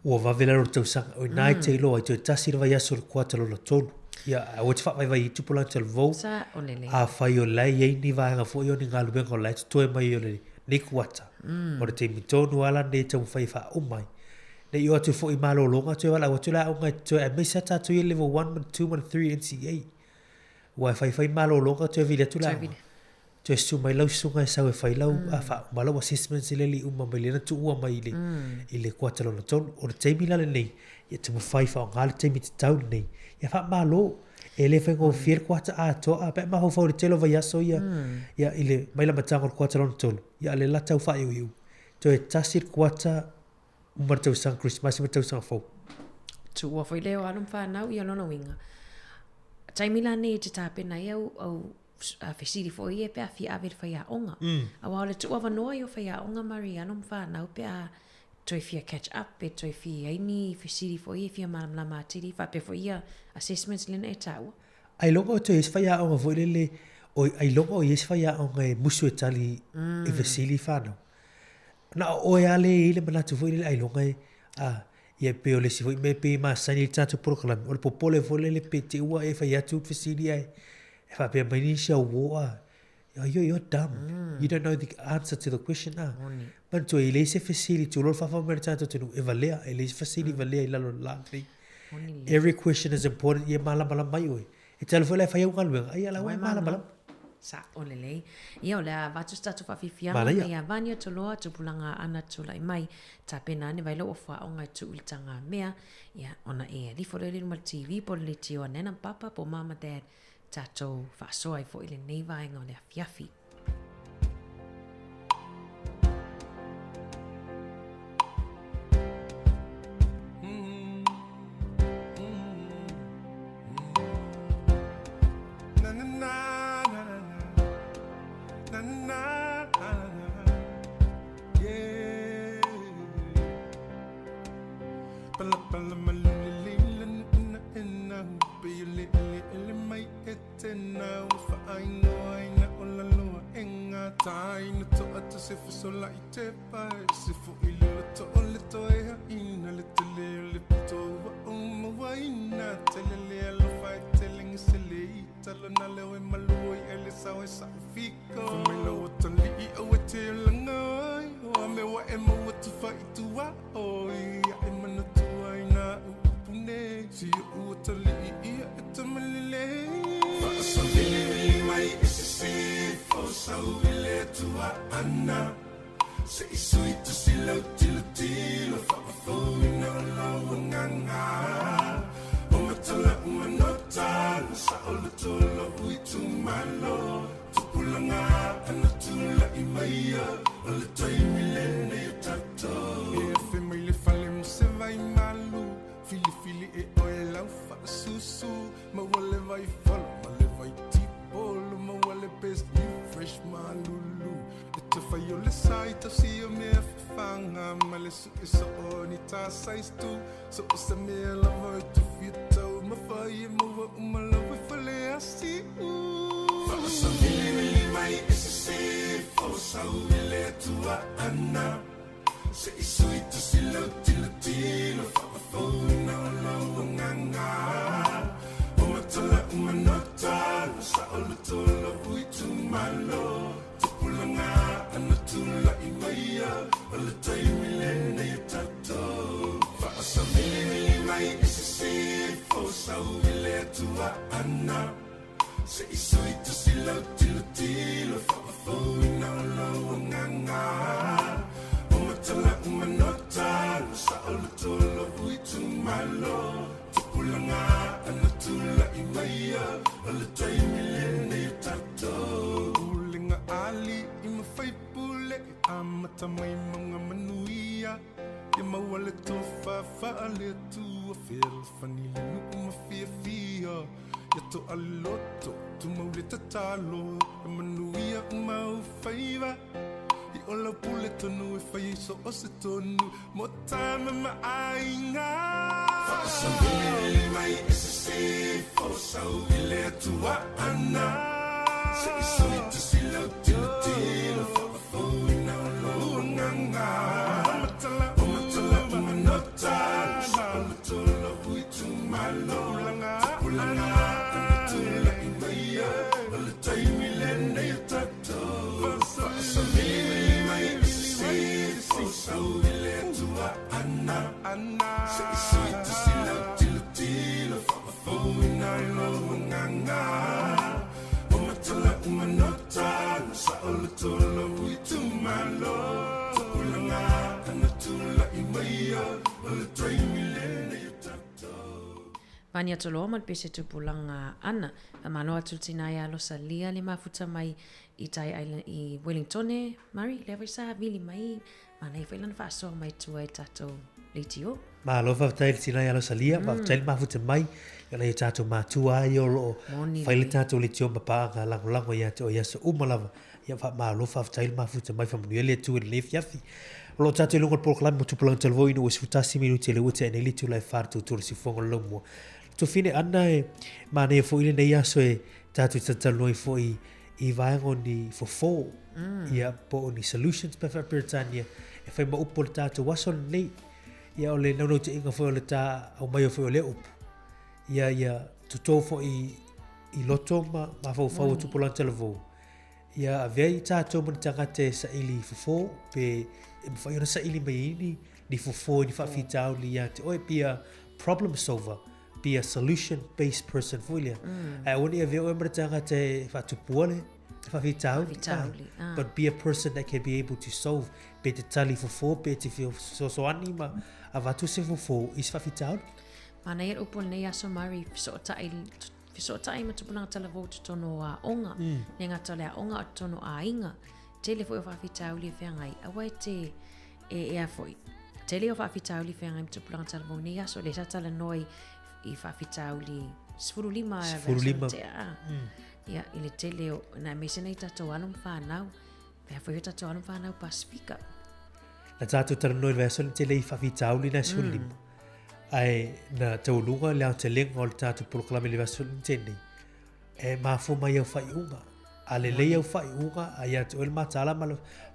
Ua vavela ro tau sang o nai te lo ai to tasi le vai aso kwata lona tonu. Ia, o te whai tupula telvo. Sa o lele. A whai o lai ei ni vaenga fo i o ni ngalu benga o lai toe mai o le nikuata. O le te mitonu ala ne tau whai wha o mai. Ne i o atu fo i malo longa toe wala o tu la o ngai toe e mesa tatu i level 1, 2, 3 NCA. Ua whai malo longa toe vile tu la. Toe su mai lau sunga e sau e whai lau a wha malau assessments i leli uma mai lena tu ua mai i le kuata lona tonu. O le teimi lale nei, ia te mwhai wha o ngale teimi te tau nei. Ia wha malo e le fengo fiel kwata a to a pe ma ho fo telo va yaso ia ia ile mai la matanga kwata lon tolo ia le la tau fa iu to e tasir kwata martau sang Christmas martau sang fo tu wa foi leo alum fa nau ia lona winga taimila nei te tape na au a fesiri fo ie pe a fi ave fa ia onga a wa le tu wa no yo fa ia onga Mariano fa nau pe a toi fia catch up pe toi fia ini fesiri fo ie fia malam la matiri fa pe fo ia assessments lena e tau ai longo to is fa ia onga vo le o ai longo is fa ia onga musu e tali e fesiri fa no na o ia le ile mana tu vo ile ai longa a ia pe o le si vo me pe ma sani tatu program o le popole vo le pe te ua e fa ia tu fesiri ai e fa pe mai ni sia woa you're dumb. You don't know the answer to the question. But to elise facility to lo fa meritato to evalea elise facility valea la lo lagri. Every question is important. Ye mala mai oi. E tell for life ayo ngalwe. Ai la mala. Sa olele. Ia la vatu statu fa fifia ia vanio to loa to pulanga ana to lai mai tapena ne vai lo fa onga tu ultanga mea ia ona e li for le TV por le tio nena papa po mama dad tato fa soai fo ile nei vai ngole afiafi. Vania tolo man pese tupulanga ana. Mano atutina ya losa lia le mafuta mai I Tai Island I Wellington Mari lewe sa vili mai mana I whelan whaasoa mai tua I tato litio. Ma lo fa tail tina ya lo salia, ma tail ma futa mai. Ya na tato ma tua yo lo. Faile tato litio ma pa nga lango ya to ya so umalava. Ya fa ma lo fa tail ma futa mai fa muele tu le fiafi. Lo tato lungo por klam mo tu plan telvo ino was futasi minuti le wote ne litio la farto tu si fongo lomo. To fine ana e ma ne fo ile ne ya so e tato tatalo fo I vaengo ni for ia po ni solutions perfect Britannia e fai ma upo le tato wason nei ia o le nono te inga fo le ta au mai fo le up ia tuto fo I loto ma fo tu polan televo ia avei tato mo tanga te sa ili fo pe fai ona sa ili mai ni fo ni fa fitau li ia te oi pia problem solver be a solution-based person for you. Only if you're but be a person that can be able to solve. Be the tali for four, be it if you so anima, avatu se for four is fafitao. Mana ia upol nei aso mari so tai ma tupuna talavo tono a onga. Nenga tole a onga tono a inga. Tele fo fafitao li fengai. Awai te e foi. Tele o fafitao li fengai tupuna talavo nei aso le tala noi I whawhitauli sfurulima ia I le tele o na mese nei tatou alum whanau pea whai tatou alum whanau Pasifika na tatou taranoi le aso le tele I whawhitauli na sfurulima ai na taulunga leo te lenga o le tatou poloklame le aso le tene e mafo mai au whaiunga a le lei au whaiunga ai atu ele matala ma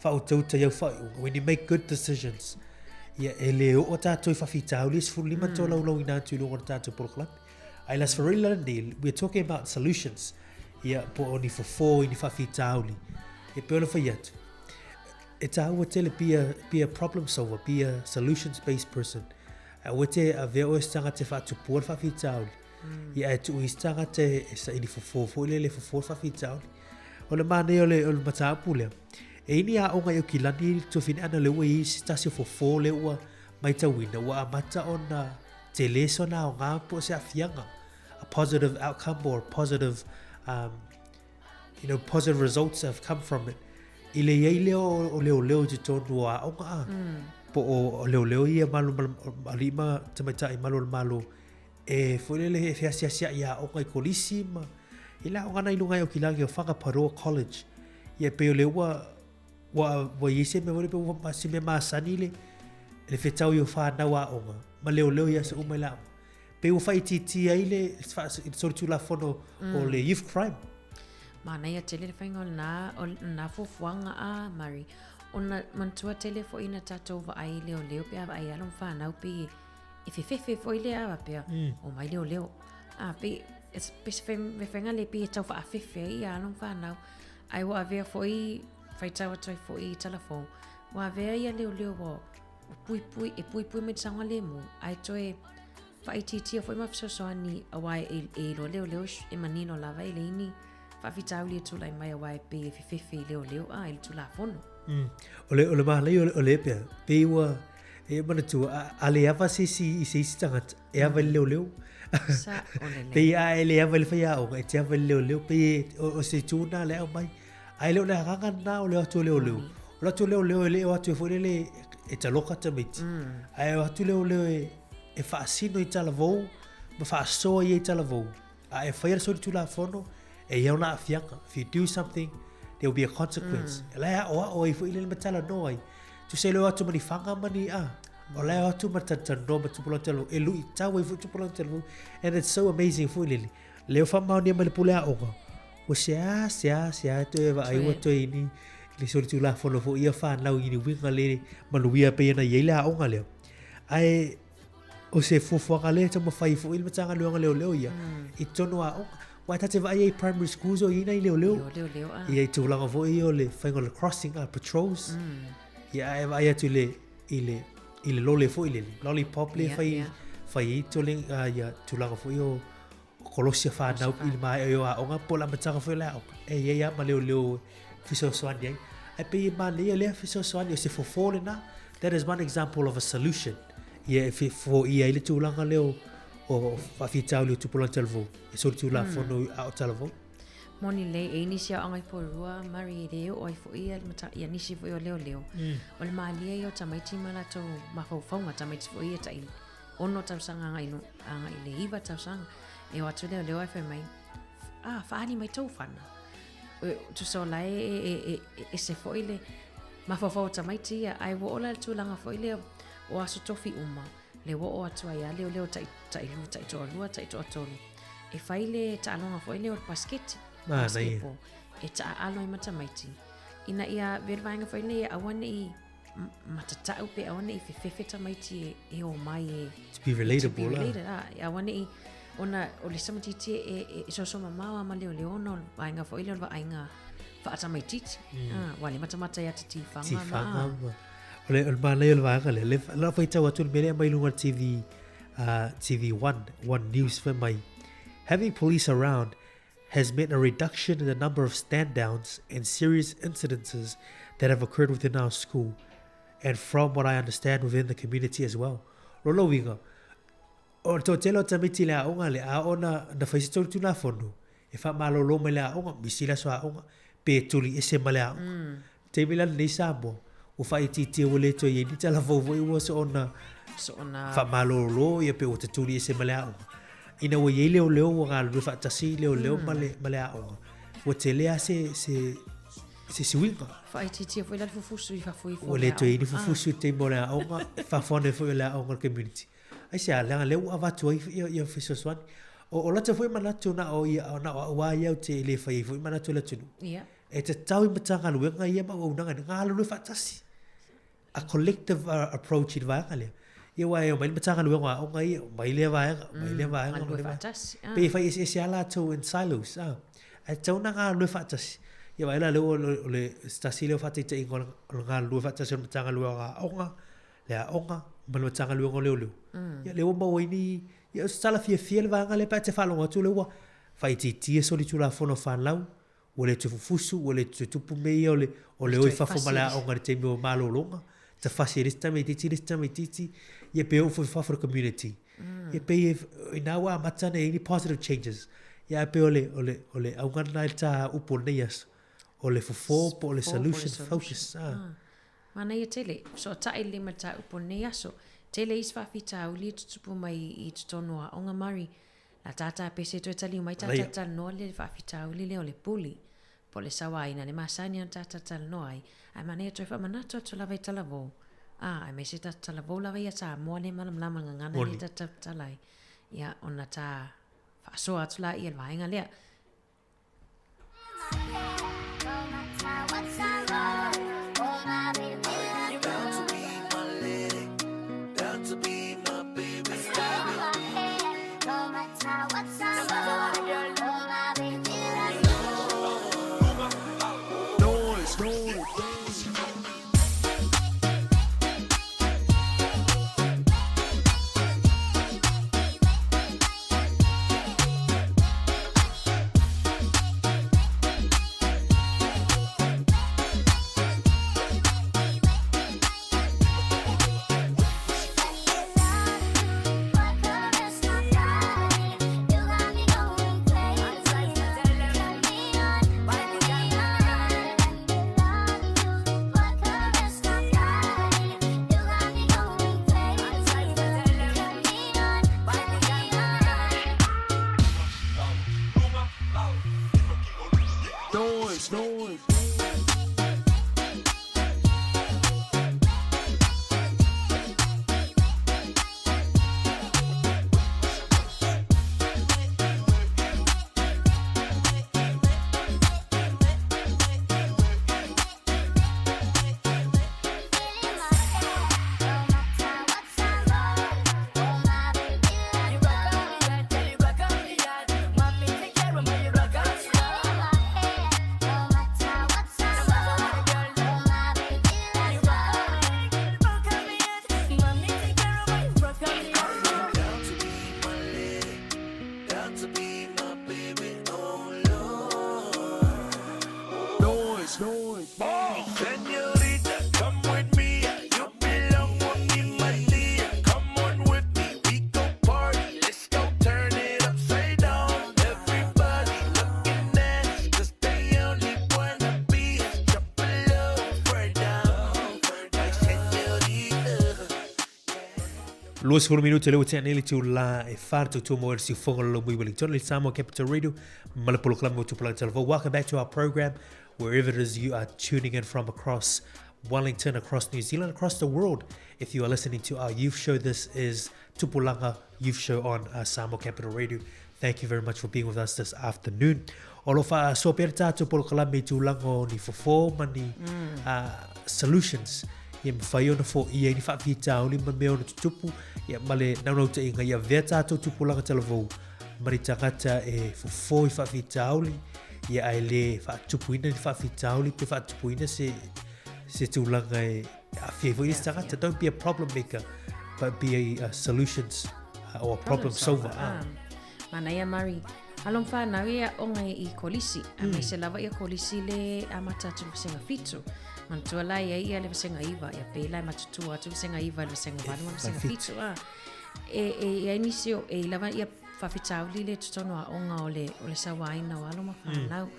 whautauta au whaiunga when you make good decisions ia ele o tatou I whawhitauli sfurulima tō laulau ina tu lunga o tatou poloklame ai las for real deal we're talking about solutions ia po oni for four in whawhitauli e peona whai atu e tāua tele be a problem solver be a solutions based person a wete a veo estanga te whatupua whawhitauli ia e tu istanga te sa ini for four le for whawhitauli o le mane o le mataapu lea e ini a onga ki lani to fine ana le we stasi for four le ua mai tawina wa amata ona te leso na o ngā po se afianga a positive outcome or positive positive results have come from it ile ye leo leo te tonu a onga po o leo ia malu alima te mai malu e fulele e sia ia onga I kolisi ma ila onga na ilunga o kilangi o Whakaparoa College ia pe le wa yese me wole pe wa sime ma sanile le fetau yo fa na wa onga ma leo ya se umela pe u fai titi ile so tu la fono o le youth crime mana ia tele faingo na fofuanga a mari ona mantua tele fo ina tatou va ai leo pe ai alon fa na pe if fo ile a pe o mai leo a pe es me fenga le pe tau fa fefe ia alon fa na ai wa ve fo I fai tawa toi fo I telefon wa vea ia leo wo pui me sanga le mu ai toi fai titi foi ma so ani awai e lo leo e manino lava ele ini fa fitauli tu lai mai awai pe fifi leo ai tu la fono ole ma le pe wa e mana tu ale ava si tanga e ava leo sa ole pe a ele ava le fai o e te ava leo pe o se tuna le mai ai leo le hanga na o leo tu leo le o atu fo le e taloka tamiti ai o atu leo e fa asino I talavou ma fa so I talavou a e fa so tu la fono e ia na afianga if you do something there will be a consequence la o fo ile matala no ai tu se leo atu mani fanga mani o la atu matata no ma tu polotelo e lui tawe fo tu polotelo and it's so amazing fo ile leo fa ma ni ma le pula o o sia to eva ai o to ini le so tu la fono fo ia fa na ini winga le manuia pe na ye la onga le ai o se fo le to mo fai fo il matanga leo ia I tono a wa ta te vai primary schools o ina leo ia tu la fo I o le fango le crossing patrols ia e vai tu le ile lole fo ile lollipop le fai to le ia tu la fo I kolosia fa na il mai yo a onga pola matanga fo la e ia ma leo fiso swani ai pe ma le fiso swani se fo na that is one example of a solution ia if for ia ile tu langa leo o whawhitau leo tupulan talvo. E sori tu la whono a o talvo. Moni le e nisi au angai porua mari reo o ai fo ia mata ia nisi fo leo leo. O le malia i o tamaiti mana tau mawhauwhaunga tamaiti fo ia tai ono tausanga anga i le iwa tausanga e o atu leo leo ai whai mai whaani mai tau whana tu so lai e se fo ile mawhauwhau tamaiti ia ai wo ola tu langa fo ile o aso tofi uma le wo o atu ai leo leo tai toa lua tai toa tolu e whaile ta alonga fo ile o basketi basketball e ta alo i matamaiti ina ia vervainga fo ile awane i matatau pe awane i fefe tamaiti e o mai e to be relatable awane i ona o le samatiti e so mamawa ma leo leo no vainga fo ile vainga fa atamaiti wale matamata ya titi fanga ole o mana le vainga le la foi tau atu mele mai lunga TV1 news for mai having police around has meant a reduction in the number of stand-downs and serious incidences that have occurred within our school and from what I understand within the community as well. Lolo winga. O to telo tamiti le aonga le aona na faisi tolu tuna fono. E fa malolo me le aonga misila so aonga pe tuli ese male aonga. Te mila ni sabo. O fa ititi o le to ye ni tala vovo i was ona fa malolo ye pe o te tuli ese male aonga. Ina wo ye leo leo wa lu fa tasi leo male aonga. O te lea se winga. Fa ititi foi la fufusu i fa foi o le to ini fufusu te mole aonga fa fone foi la aonga community. Ai se ala le u avatu ia fisoswan o la te foi manatu na o ia na wa ia te le fai foi manatu la tunu e te tau i matanga luenga ia ma o nanga nga lu fa tasi a collective approach i va ale ia wa ia mai matanga luenga o nga ia mai le va pe fai se ala to in silos a tau na nga lu fa tasi ia vai la le stasi le fa te ngol nga lu fa tasi matanga luenga onga le onga malo tanga luenga leo ya le omba waini ya sala fia le vanga le pate falonga tu le wa fai ti so li tu la fono fan lau o le tu fusu o le tu pu me o le oi fa fo mala o ngar te me malo longa te facilista me titi ye pe o fa for community ye pe ina wa matana any positive changes ya pe ole au ngar na ta upo ne yas o le fo po le solution focus mana ia tele so ta ile mata upo ne yaso tele isfa fita uli tupu mai I tonoa onga mari la tata pese to tali mai tata no le fa fita uli le ole puli po le sawa ina le masani an tata no ai mana to fa manato to la veta lavo ai me se tata lavo la via sa mo le malam lama ngana ni tata talai ya ona ta fa so atla I el vainga le Luas 4 minutos leo tena ili tu la e farto tu mo si fonga lo muy Wellington le Samoa Capital Radio malapolo klamo tu plan telefo. Welcome back to our program wherever it is you are tuning in from across Wellington, across New Zealand, across the world. If you are listening to our youth show, this is Tupulanga Youth Show on Samoa Capital Radio. Thank you very much for being with us this afternoon. Olofa so perta tu polo klamo tu lango ni fofo mani solutions. Ia mwhai ona fo ia ni whaafi tau ni man mea ona tutupu ia male naunau ta inga ia vea tātou tupulanga talavou mari tangata e fofo I whaafi tau li ia ai le whaatupuina ni whaafi tau li pe whaatupuina se tūlanga e awhia fo inis tangata. Don't be a problem maker but be a solutions or a problem solver. Mana ia Mari along whanau ia onga I kolisi a mai se lava ia kolisi le amatatu senga fitu mantua la ia le senga iva ia pela matutua tu senga iva le senga vanu senga fitu e inisio e lava ia fafitau le tutono a onga ole sawaina walo ma whanau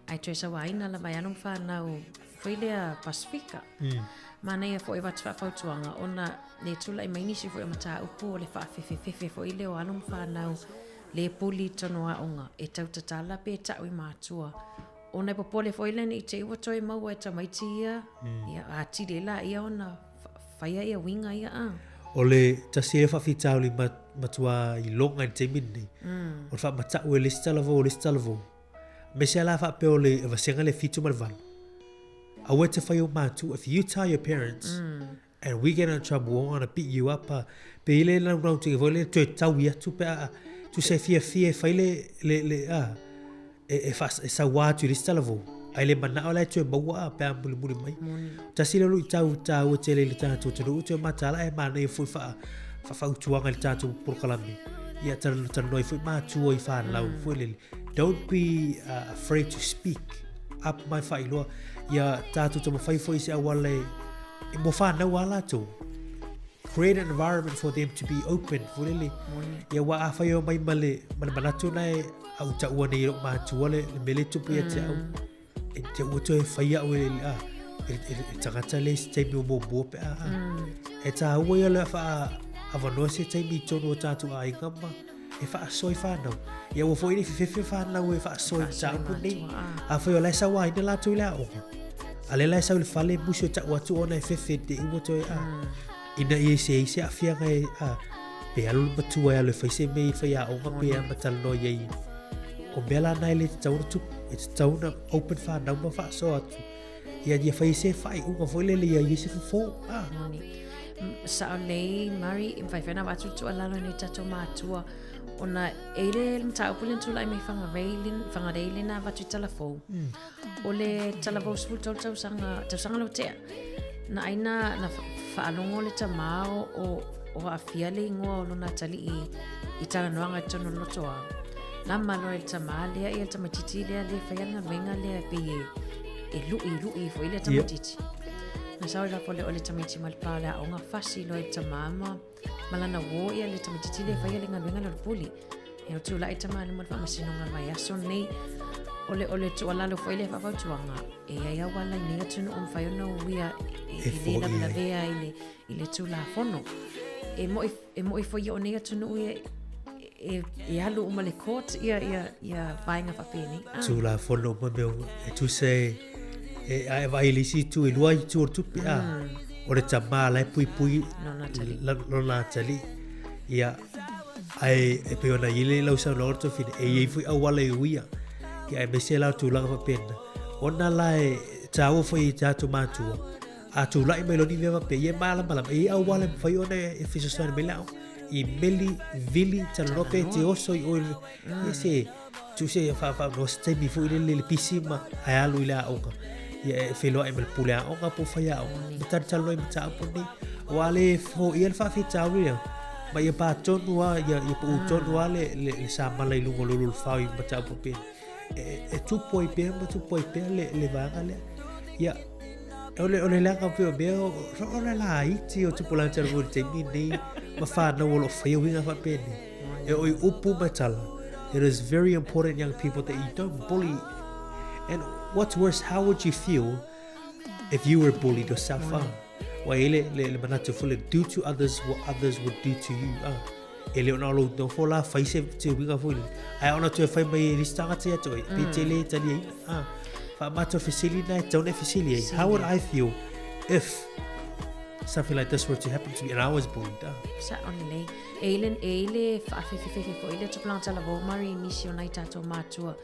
ai tre sawaina lava ia no whanau foi le a Pasifika mana ia fo eva tfafautuanga ona le tula I mainisi fo mata upo le fafefefe fo ile o alo whanau le puli tono a onga e tautatala pe tau I mātua ona popole foi le ni te iwa toi mau e tamaiti ia a tire la ia ona whaia ia winga ia o le tasi e whawhitau li matua I longa I te mini o le whamatau e listalavo me se ala whapeo le vasenga le fitu malvanu awe te whai o mātu if you tell your parents and we get in trouble we're gonna beat you up pe ile la nau te voi le tu tau ia tu pe tu se fia whai le e sa watu listalavo ai le mana ola tu bawa pe muli mai tasi le lu tau te le tatu te lu tu matala e mana e fu fa utuanga le tatu por kalami ia tan noi fu matu I fa lau fu le don't be afraid to speak up my fa ilo ia tatu te mafai foi se awale e mo fa na wala tu create an environment for them to be open fu le ia wa afa yo mai male manatu na au ta ua nei ma tuale le mele tupu ia te au e te ua toi whaia o e tangata le se teimi o mō pe e ta ua ia le wha awanoa se teimi tono o tātu a ingama e wha asoi whanau ia ua fo ini whiwhiwhi whanau e wha asoi tāpu nei a whai o lai sa wai na lātou lea onga a le lai sa ule whale musi o ta ua tu ona e whiwhi te ua toi ina i se a whianga e pe alu matua e alu whaise mei whai a onga pe a matalano iei o bela nai le tauna tu it's tauna open fa na ma fa so atu ia dia fa ise fa unga foi le ia ise fo sa le Mari in vai fena watu tu ala ni tato matua ona ele mta open tu lai me fanga reilin na watu telefo ole telefo sul tau sanga lo te na aina na fa alongo le tamao o afia le ngo lo na tali I tana noanga tono lotoa la malo el tamale e el tamatiti le faiana venga le pe e lui foi le tamatiti na sa la pole ole tamatiti mal pala onga fasi lo el tamama malana wo ia le tamatiti le faia le venga lo puli e tu la tamale mal fama sinonga vai ason nei ole tu ala lo foi le fa tuanga e ia wala ni tunu faiona wia e la vea ile tu la fono e mo foi o nei tunu e alu uma le court ia vainga whapeni tu la fono ma meu e tu se e ai vai li si tu e luai tu tupi o le tamala e pui no Natali ia ai e pe ona ile lau sa lorto fine e fui awala e uia ia e mese la tu la whapena ona la e tau foi tatu matua a tu la i meloni veva pe e mala e awala foi ona e fiso sana melau I meli vili talope te oso I oil ese tu se fa no ste mi fu le pisima ai alu ila onga ia felo e mel pula onga po fa ya tar talo mi ta po ni wale fo ia fa fi ta wi ma ia pa tonu wa ia po tonu wale le sa mala I lungo lulu fa I ma ta po pe e tu poi pe le va le ia ole la ka pe be ole la iti o tu pola talo vo te mi ma fa no lo fa winga fa pe ni e oi upu matala. It is very important, young people, that you don't bully. And what's worse, how would you feel if you were bullied yourself? wa ele le manatu fule do to others what others would do to you ele ona lo no fola fai se te winga fule ai ona tu fai mai listanga te to pe tele tali fa mato facility na don't facility how would I feel if something like this were to happen to me and I was bullied sa only ele fa fe fo ele to planta la vo mari mission ai tato matua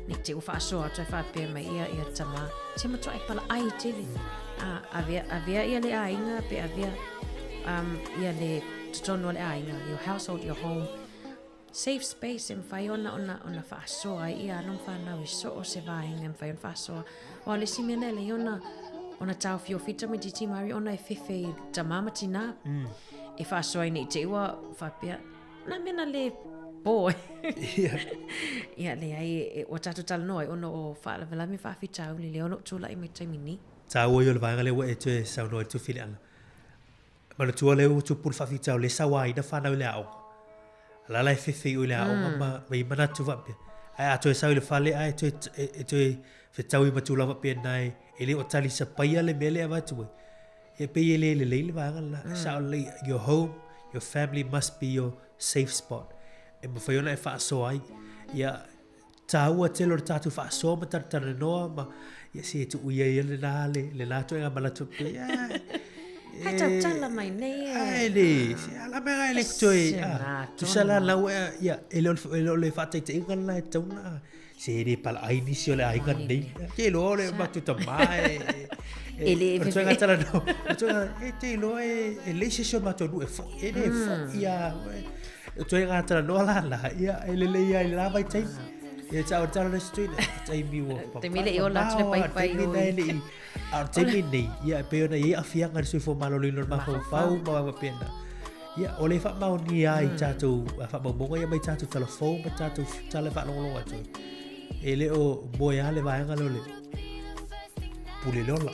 ni te ufa so to fa pe mai ia tama te mo to ai pala ai tele avia ia le ainga pe avia ia le tono le ainga your household your home safe space and fai ona fa so ai ia non fa na so se vai en fai fa so o le simene le ona tau fio fita me titi mari ona e fefe tamama tina e fa so ni te wa fa pia na mena le boy ia le ai o tatu tal noi ono o fa la vela mi fa fita le ono tula i me taimini ta o yo le vanga le we te sa no tu fili ana ma le tu le tu pul fa fita le sa wai na fa na le au la la fefe o le au ma mai mana tu va pia ai a to sa le fa le ai to fe tau i matula va pia nai ele o tali sa paia le mele ava tu e pe ele le va la sa le your home your family must be your safe spot e mo fa yona e fa so ai ya tau te lo tatu fa so ma tar no ma ya si tu ia le la to nga mala tu ya hata tala mai nei ai le ala me le to tu sala la ya ele le fa te ngala e tona se re pala ai ni si ole ai kan nei ke lo le ma tu ta mai ele tu nga tala no tu te lo le se so ma to no e fo ya tu nga tala no la ya ele le ya la vai tai ya ta tala le street tai mi wo te mile yo la tle pai ni te mi ya pe ona ye afia ngar su fo malo lino ma fa ma pena ya ole fa ma ni ai tatu fa mo ya mai tatu telefon ma tatu tale fa lo atu ele o boya le va ngalo le pule lola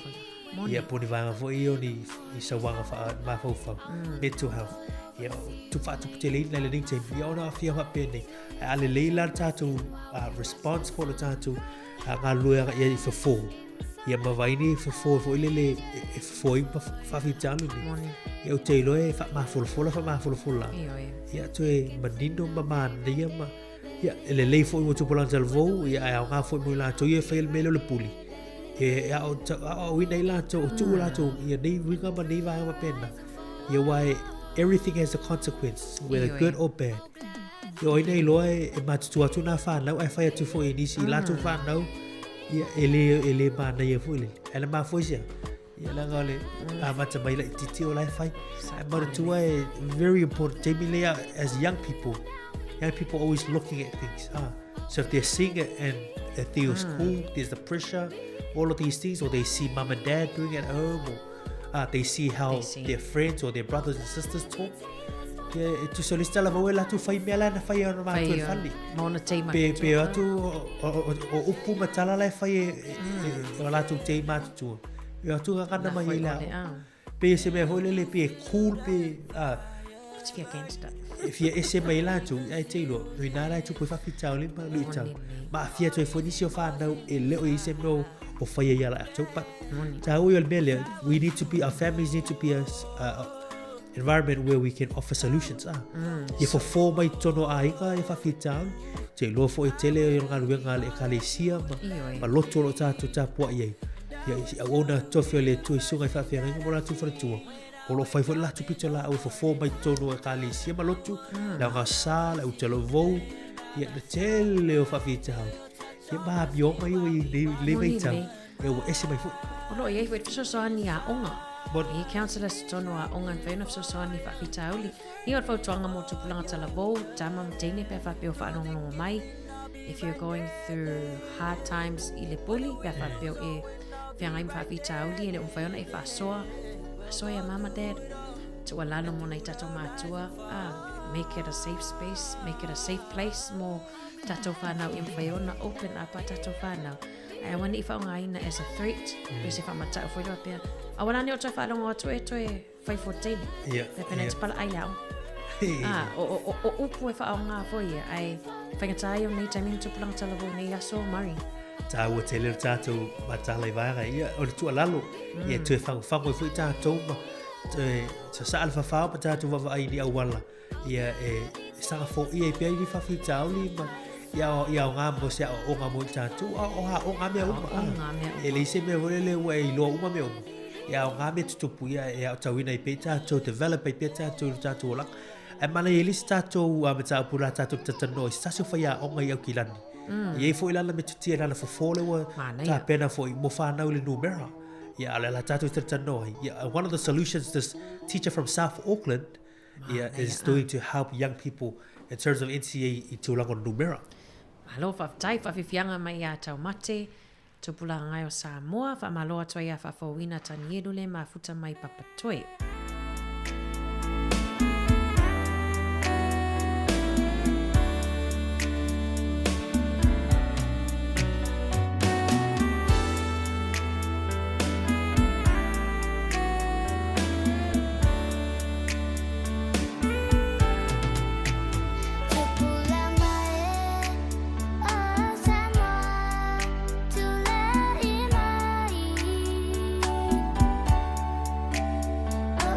ya puni va fo io ni sa wanga fa ma fa mental health ya tu fa tu tele le ni te ya ona afia fa pene ale le la tatu response for the tatu ngalo ya fo ia ma vai ni fo ile foi fa fitalo ni eu te lo e fa ma fola ia tu e manino mama ia ma ia ele le foi mo tu pola salvo ia ai nga foi mo la to ia fail melo le puli e o ina la to la to ia nei winga ma nei va ma pena ia why everything has a consequence whether good or bad ia ina lo e ma tu na fa na ai fa tu foi ni si la tu fa na ia ele ma na ia foi ele ma foi sia ia la ngale mata mai la titi o lai fai but to very important jamile as young people always looking at things so if they're seeing it and at their school there's the pressure all of these things or they see mom and dad doing it at home or they see how their friends or their brothers and sisters talk tu solista la voela tu fai mela na fai ona ma tu fali mona teima pe tu o upu matala la fai la tu teima tu yo tu kana mai la pe se me hole le pe cool pe it's against that if you ese mai la tu ai te lo ina la tu fa fitau le ma lu tau ma fia tu fo ni si fa na ele o ise no o fai ya la tu pa ta o yo mele we need to be our families need to be a environment where we can offer solutions if for mai tono ai ka if fitau te lo fo tele yo nga le kalesia ma lo to lo ta tu ta po ye ya ona to le tu so ga fa fia ngo la tu for tu o lo fai fo la tu pito la o fo mai tono e kalesia ma lo tu la ga sala o te lo vo ya de tele o fa fitau ya ba bio mai o le mai ta e o ese mai fu o lo ye we so ni a onga i councillor tono a onga vena so ni fa fitauli ni o fo tuanga mo tu planga tala bo tama mtene pe fa pe o fa no mai if you're going through hard times i le puli pe fa pe e fianga im fa fitauli ele o fa ona e fa so ya mama dad to alalo mo na tato matua make it a safe space make it a safe place mo tato fa na im fa ona open up tato fa na I want if I ina as a threat because if I'm a tato for you pe awana ni o fa longo to e 514 the penets pala ai lao o upu e fa nga fo ye ai whangatai o nei taiming tu pulang talabo nei aso mari. Ta ua te leo tātou matala i vaera ia, o le tua lalo, ia tue whango i fui tātou ma, sa sa alfa fa pa tu va ai di awala ia sa fo ia pe di fa fi tau li ma ia nga mo se o nga mo tu o nga me o le se me vole le wei lo uma me o ia nga me tu pu ia tawina i pe tu develop i pe tu la e mana i lista tu a me ta pula tu no sa so fa ia o nga ia kilani ia fo ila me tu tia la fo fo le wa ta pena fo mo fa na le numero. Yeah, one of the solutions this teacher from South Auckland is doing to help young people in terms of NCA i tūlanga o Numera. Malo whaftai whawhiwhianga mai a tau mate, tupula ngai o Samoa, whamaloa toi a whawhawina tani edule ma futa mai papatoe. Oh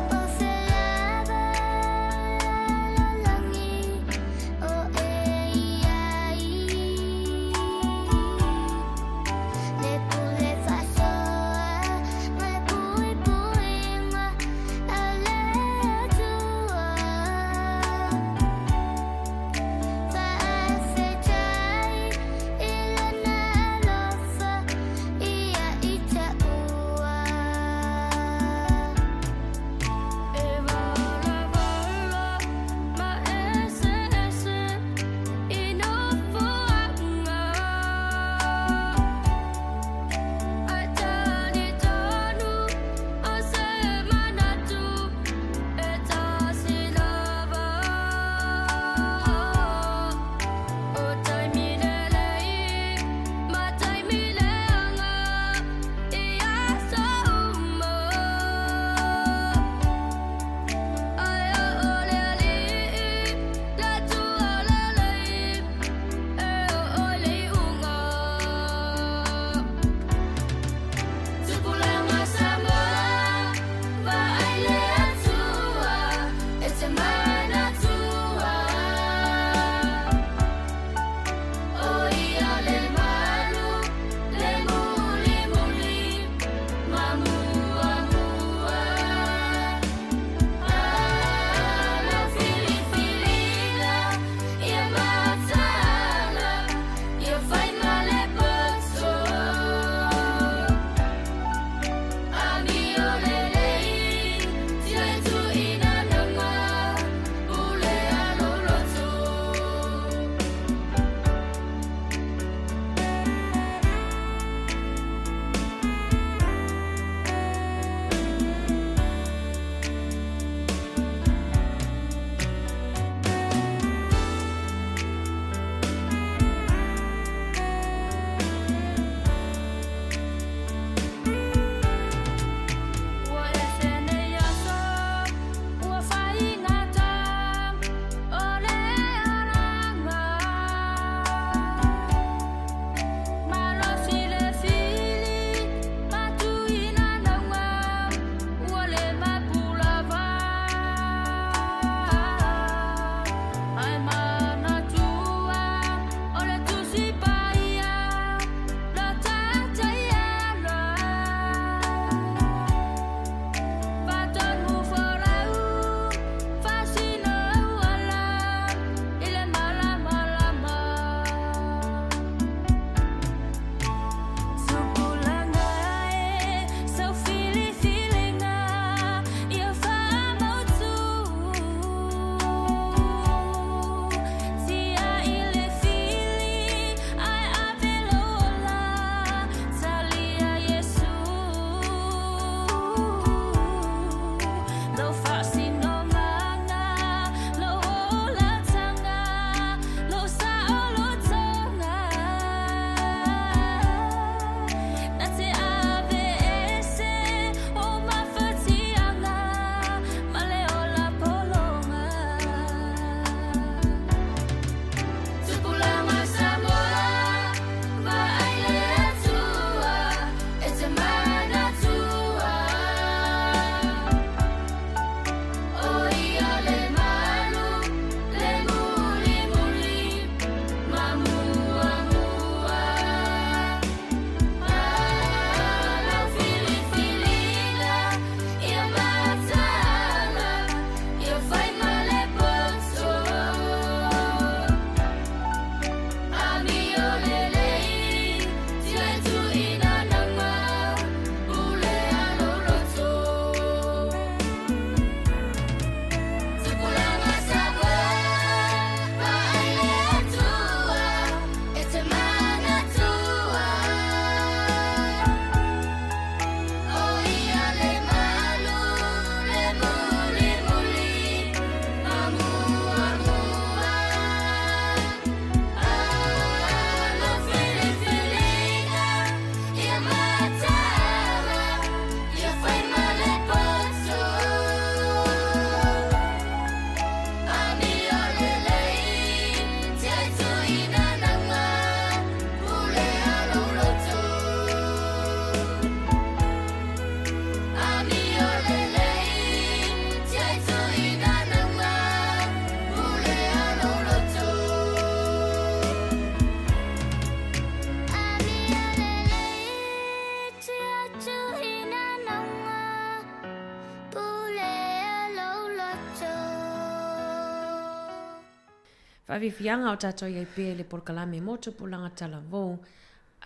Whawhiwhianga o tātou iai pē le Polokalame mo tupulanga tala vau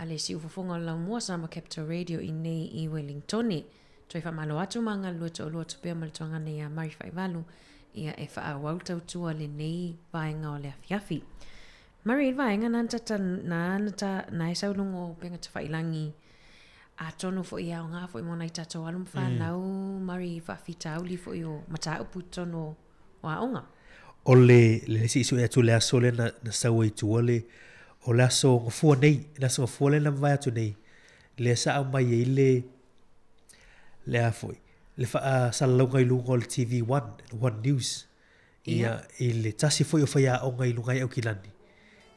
a le si ufufunga lau mua sama Capital Radio i nei i Wellingtoni. Toi whamalo atu manga lua to olua tupea malituanga nei a Mari Whaivalu ia e whaawau tautua le nei vaenga o le awhiawhi. Mari vaenga nantata na e saulungo penga te whailangi a tonu fo ia o ngā fo i mona i tātou alum whanau Mari whawhita auli fo i o mata upu tono o aonga. O le si isu e atu le aso le na saua i tua le o le aso ngafua nei, le aso ngafua le na vai atu nei. Le sa au mai e le afoi. Le wha salalunga i lunga o le TV1, One News. Ia i le tasi foi o whaia o ngai lungai au kilani.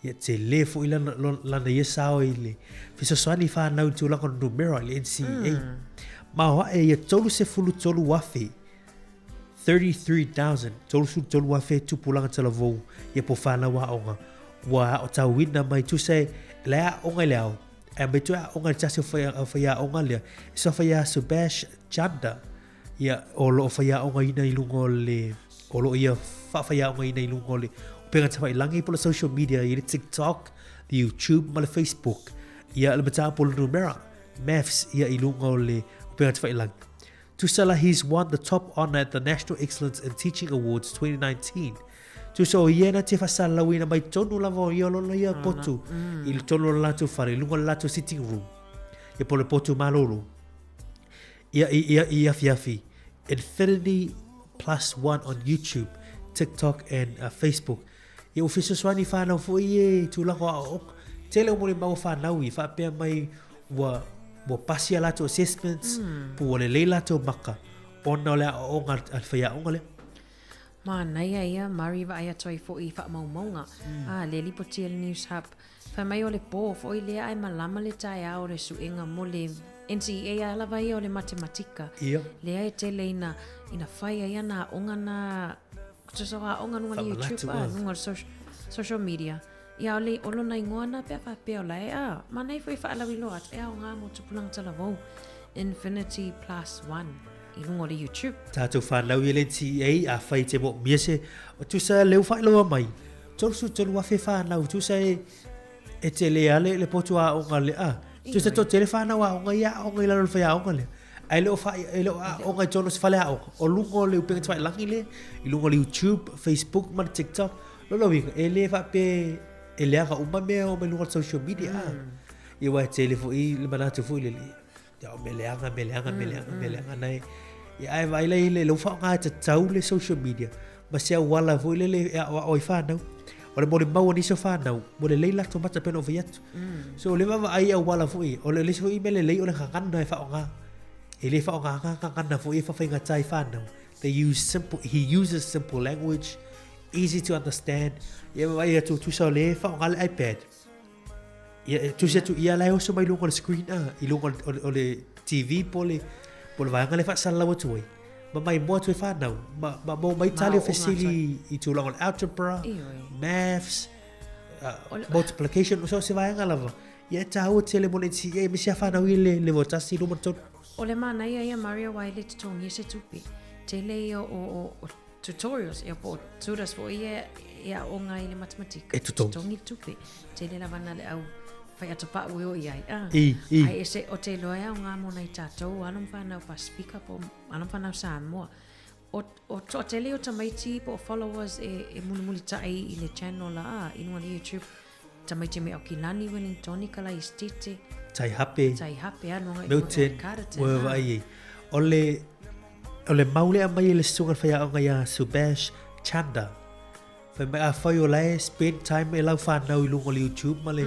Ia te le fo i lana ia sao i le fisoswani whanau tu langa numero i le NCA. Ma hoa e ia tolu se fulu tolu wafi. 33,000 tolu wafe tupulanga tala vou ia po whana wa onga wa o tau wina mai tu se lea onga leo e mai tu a onga tasi o whaia onga lea so whaia Subash Chanda ia o lo o whaia onga ina i lungo le o lo ia whaia onga ina i lungo le o penga tawai langi po le social media i le TikTok, the YouTube ma le Facebook ia le mata po le numera maths ia i lungo le o penga tawai langi. Tusala, he's won the top honor at the National Excellence in Teaching Awards 2019. Tuso iena te fasalawina mai tonu lava ia lolo ia potu. Il tonu latu fare lunga latu sitting room. Ia pole potu malolo. Ia fiafi. Infinity +1 on YouTube, TikTok and Facebook. Ia official swani whanau fo ie tulako a ok. Tele o mole mau whanau i whapea mai wa pasia lato assessments pu le leila to maka ona le o nga alfaya onga le ma naia ia Mari va ia toi fo i fa maunga le Lipotil News Hub fa mai o le po fo i le ai malama le tai a o le suenga mo le NCA ala vai o le matematika le ai tele ina fai ia na onga na tsoga onga no YouTube no social media ia ole olo na ingona pe ola e manai foi fa alawi lo at e nga mo tupulang tala vo Infinity +1 i lungo le YouTube tato fa lau ile TA a fai te mo miese o tu sa leu fa lo mai tolu wa fe fa na tu sa e tele ale le potu a onga le tu sa to tele fa na wa onga ia onga ila lo fa ya onga le ai lo fa lo onga tolu se fa le o lungo le pe twa langi le i lungo le YouTube, Facebook, ma TikTok lo wi ele fa pe ele aga uma me o me lunga social media i wa telefo i le manatu fu le ya me le anga nai i ai vai le lo fa nga te tau le social media ma se wala fu le o fa no o le mo le mau ni so fa no mo le leila to mata peno viat so le va ai wala fu i o le fu i me le o le kan no fa nga ele fa nga kan na fu i fa nga tai fa no he uses simple language, easy to understand. Ia vai tu sa le fa ngal iPad. Ia tu se tu ia lai o so mai lungo le screen i lungo o le TV pole vai ngal fa sala wo tu. Ma mai mo tu fa now. Ma mo mai tali facili i tu long algebra, maths, multiplication so se vai ngal. Ia ta o tele mo le si e mi se fa na le vota si lo mo to. O le mana ia Mario Wiley tongi se tupi. Tele o tutorials e po turas fo ia o ngai le matematika tongi tupe tele la vana le au fai atapa o ia ai ese o te loia o nga mona i tatou alum whanau pa speaker po alum whanau Samoa o to tele o tamaiti po followers e muli tai i le channel la inua le YouTube tamaiti me o Kilani Wellingtoni kala i stite tai hape anu ngai Milton wa vai ole maule a mai le sunga faya o nga Subash Chanda fa mai a foi o lai spend time e lau fa na i lungo le YouTube ma le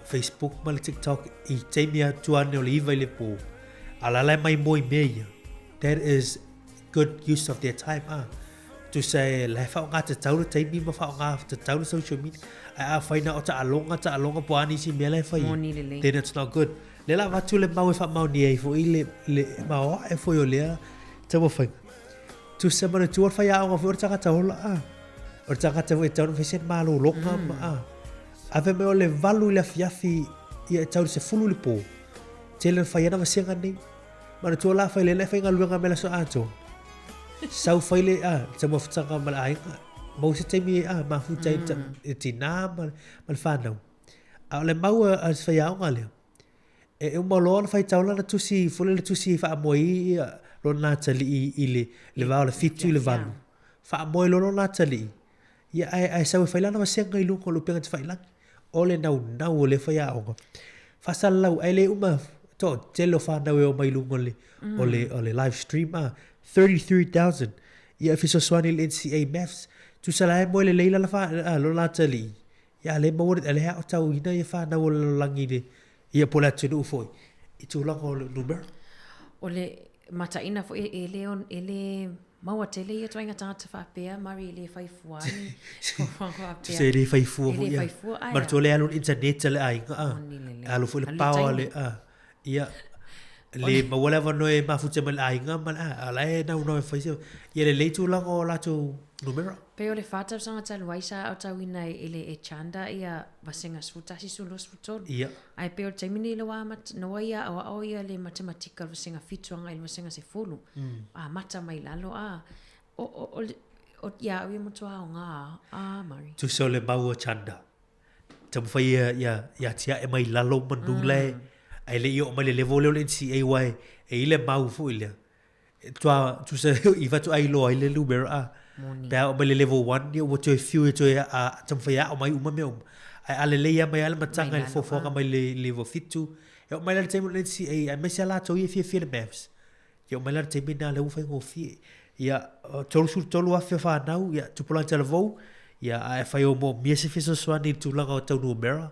Facebook ma le TikTok i temia tuane o le iva le po ala lai mai moi meia that is good use of their time to say la fa nga te tau te mi ma fa nga te tau social media a fa na o ta alonga po ani si mele fa then it's not good le la va tu le mau fa mau ni e fo ile le mau e fo yo le te mo fa tu se mana tu fa ya o fo ta ta hola o ta ta vo ta no sen malo longa ave me o le valu le fiafi ia tau se fulu le po te le fa ya na se ngani mana tu la fa le fa nga luanga mela so ato sau faile te mo ftsanga mal ai mau se taimi mafu tai tina mal whanau. A le mau a whaiau ngā leo. E uma loa na whai taula na tusi, fule le tusi wha amoi lo nā tali i le wao le fitu le valu. Wha amoi lo nā tali. Ia ai sau e whailana wa senga i lungo lupenga te whailangi. O le nau o le whaiau. Wha lau ai le uma to telo whanau e o mai lungo le o le live stream 33,000. Ia fiso swani le NCA Maths. Tu salai mo le leila la lo nā tali. Ia le mo le hea o tau ina ia whanau o le langi le. Ia pola tunu foi. I tu lango le numero. O le mataina fo ele maua tele ia toinga tangata whapea, mari ele whaifuani. Tu se ele whaifua mo ia. Mara tu le alun internet le ainga. Alu fo le pawa le ia. Le mawala va noe mafute mal ainga mal ala e nau noe whaise. Ia le leitu lango la tu numero. Pe o le whātau sanga talu waisa au tau ina ele e chanda ia wasenga sfutasi sulo sfutolu. Ia. Ai pe o taimini le waa noa ia au ia le matematika wasenga fituanga ili wasenga se fulu. Mata mai lalo o ia au ia mutua o ngā mari. Tu so le mau o chanda. Tamu whai ia tia e mai lalo manule. Ai le i o mai le levo leo le NCAY. E ile mau fu ile. Tu se i vatu ai lo ai le numero Pea o mai le level 1 ni o to fiu e to tam fa ya o mai uma me ai ale le ya mai ale matanga le fofo ka mai le level 2 e o mai le temo le si ai mai se la to ye fi le maps ye o mai le temo na le ufa ngo fi ya tolu sur tolu a fa nau ya tu pola tele vo ya ai fa yo mo mi se fi so swani tu la o tau numero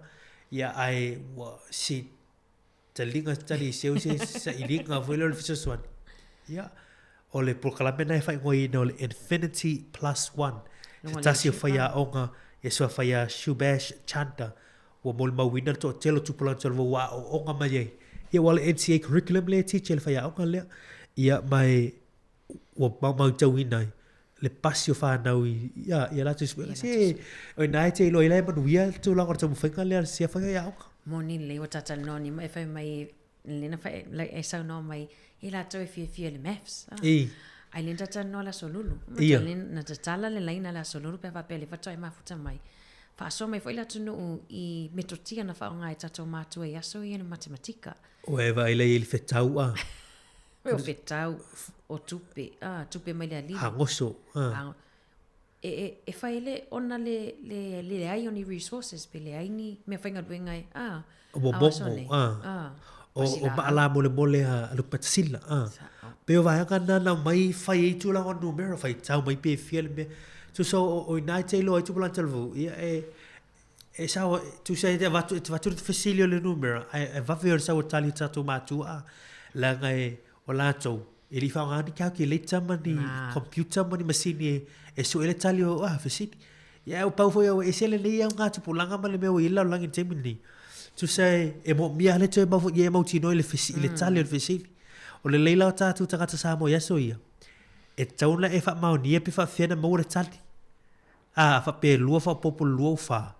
ya ai si telinga tali se sa ilinga vo le fi so swani ya o le proclamena e whai ngoi no le Infinity Plus One. Se tasi o whaia onga e sua whaia Shubash Chanda wa mol mawina to telo tupulan tolo wa o onga mai ei. Ia wale NCA curriculum le teacher le whaia onga lea. Ia mai wa mau tau inai. Le pasi o whanau ia latu iswe. Se o nai te ilo ilai manuia tu lango tamu whainga lea se whaia onga. Moni le wa tata noni ma e whai mai lena whai e sau no mai I la to fia le maths. Ai le tata no la solulu. Ia. Na tatala le laina la solulu pe papele fa toi mafuta mai. Fa so mai foi la tunu I metotia na fa nga tata matu e aso I matematika. O eva ile il fetau O fetau o tupe mai le ali. Hangoso. E fa ile ona le ai oni resources pe le ai ni me fa nga duenga O o maala mole a lupatila pe o vai kana na mai fai tu la on numero fai tau mai pe fiel me tu so o nai te lo tu plan telvo e sa tu sai te va tu facilio le numero e va ver sa o tali tatu matu la ngai o la to e li fa ngani calculator mani computer mani machine e so ele tali o facility ya o pau foi e se le ia ngatu pulanga male me o ila langi temini tu sai e mo mia le te mo ye mo tino le fisi le tale le fisi o le leila ta tu ta sa mo ya so ia e taula e fa mau ni e pe fa fena mo le tali fa pe lua fa popo lua fa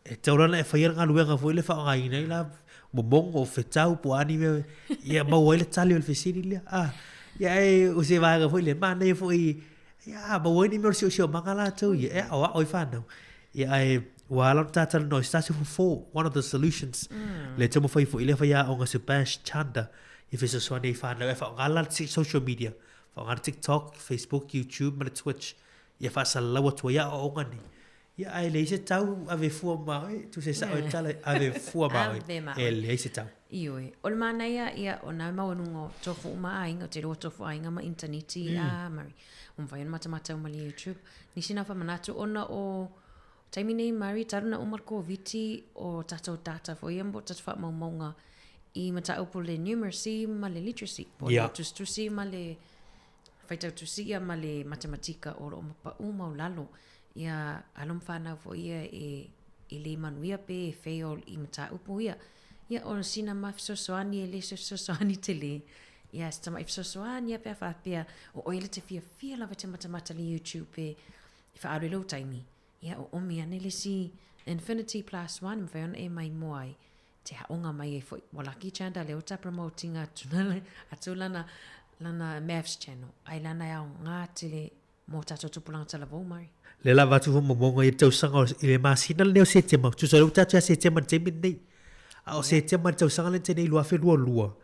e taula e fa yer nga luenga foi le fa nga ina la mo bongo fe tau po ani me ia mo le tali le fisi le ya e o se va ga foi le ma ne foi ya mo ni mo sio mangala tu ia o fa no ia e Wala tata no stasi for one of the solutions le temo fai fo ile fa ya onga Sebastian Chanda if is so ne fa no fa ngala social media fa ngala TikTok Facebook YouTube and Twitch ia fa sala wa to ya onga ni ia ai le se tau ave fu ma tu se sa o tala ave fu ma le se tau ioi o le mana ia ona ma onungo tofu ma ainga te ro tofu ainga ma interneti mari fa yon mata ma le YouTube ni sina fa manatu ona o Taimine mari taruna umar ko viti o tato data fo yambo tatfa maunga I mata upo le numeracy ma le literacy po tustusi ma le faita tusia ma le matematika o o pa uma lalo ia alom fana fo ia e le manuia pe fail I mata upo ia o sina ma sosoani le sosoani tele ia sta ma sosoani pe fa pe o ile te fia la matemata le YouTube pe fa arelo taimi ia o omi ane le si Infinity Plus One mawhion e mai moai te haonga mai e foi walaki chanda leo ta promoting atu lana maths channel ai lana au ngā tele Mo tatou tupulanga talavou Mari. Le la watu fo momonga i tausanga i le masina leo se tema. Tu sa luta tua se tema te minei. A o se tema tausanga le tene lua fe lua.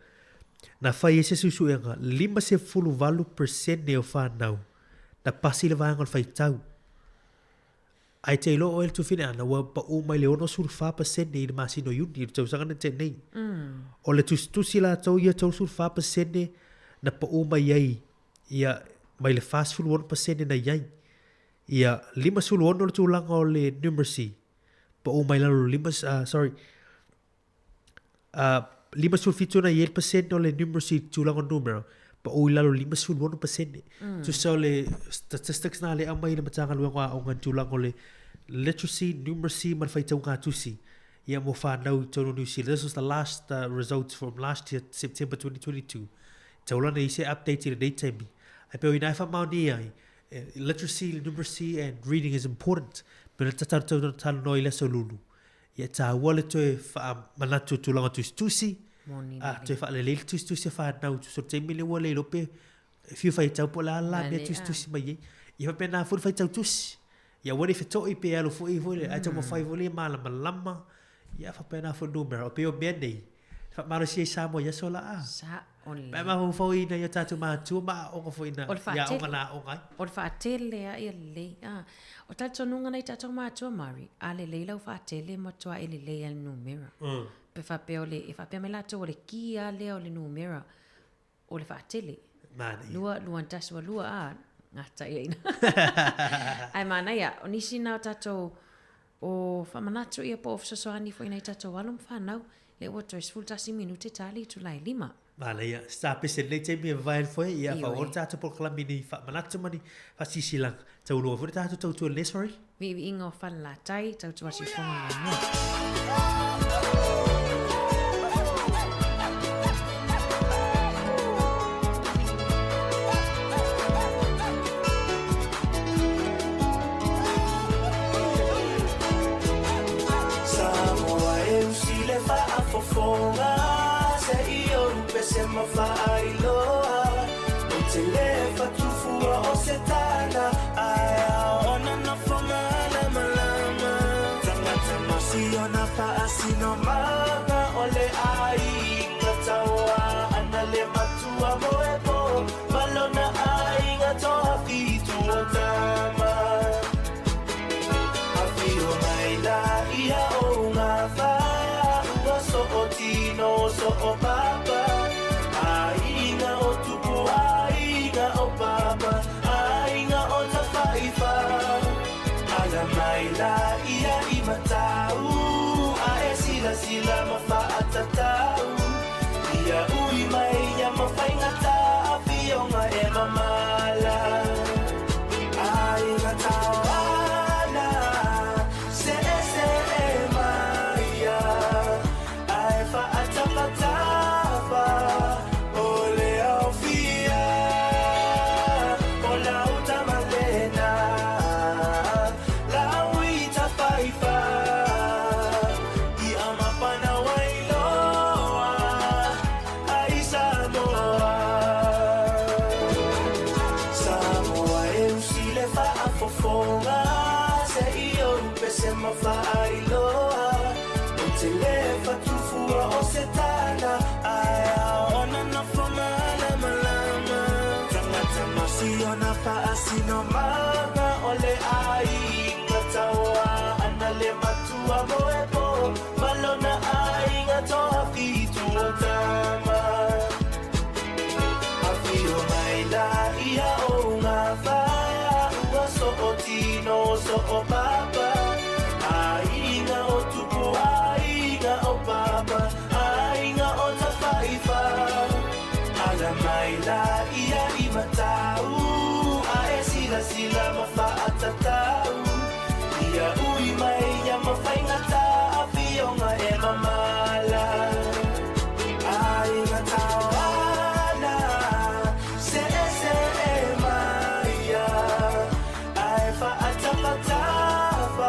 Na fai ese susu enga 58% ne o whanau. Na pasi le vanga fai tau. Ai te ilo o el tu fine ana wa pa o mai le ono sur 5% ne i le masino yuni i tausanga le tene. O le tu sila tau ia tau sur 5% ne na pa o mai ai. Ia mai le fast food 1% na iai. Ia 5 le tūlanga o le numeracy. Pa o mai lalo 5 na 1% o le numeracy tūlanga numero. Pa o lalo 5 Tu sa le statistics na le amai le matanga luenga o ngan tūlanga o le literacy, numeracy, man fai tau ngā tusi. Ia mo whanau tono New Zealand. This was the last results from last year, September 2022. Taulana i se update i le daytime. I peo ina wha mauni ai. Literacy, numeracy, and reading is important. Pero tataru talo no i leso lulu. Ia ta wale toe wha manatu tūlanga tusi. Toe wha le leil tusi wha nau. So te mele wale lope. Fiu whai tau po la la mea tusi mai ei. Ia wha pena furu whai tau tusi. Ia wale whetoi pe alo fo i vole. Ai tau ma whai vole malama. Ia wha pena furu numero. O peo mea nei. Wha maro si e Samoa ia so la a. Pai mahu fau ina ia tatu mātua maa onga fau ina ia onga nā ongai. O le whaatele a ia le. O tatu nunga nei tatu mātua Mari. A le lau whaatele matua e le le al numera. Pe whapea le, e whapea me lato o le ki a le o le numera. O le whaatele. Lua antasua lua a. Ngata ia ina. Ai mana ia, o nisi nao tatu o whamanatu ia po ofsasoani fo ina i tatu walum whanau. Le ua toi sfultasi minute tali tu lai 5. Vale, ia. Sta pese le te mi vai foi ia fa or tatu por klamini fa manatu mani fa sisilang. Tau lo for tatu tau tu le sorry. Vi ingo fa la tai tau tu asi fonga. Ma fai loa o te lefa tufua o se tana aia ona na whamala malama tangata masi ona paasino manga o le ai ngataua ana le matua moepo malona ai ngatoa fitu o tama awhio mai la ia o ngā whaia ua so o tino so o papa Ainga o tupu, ainga o papa, ainga o ta whaiwha. Ala mai la ia I matau, a e sila ma whaatatau. Ia ui mai ia ma whaingata, a whionga e mamala. Ainga tau ana, se e maia, a e whaatapata. Paasino manga ole ai ngataua ana le matua moepo malona ai ngatoa fitu o tama awhio mai la ia o ngā whaia ua so o tino so o papa ainga o tupu ainga o papa ainga o ta whaiwha ala mai la ia I matau sila ma whaatatau Ia ui mai ia ma whaingata a whionga e mamala Ainga tau ana se e maia Ai whaatapatapa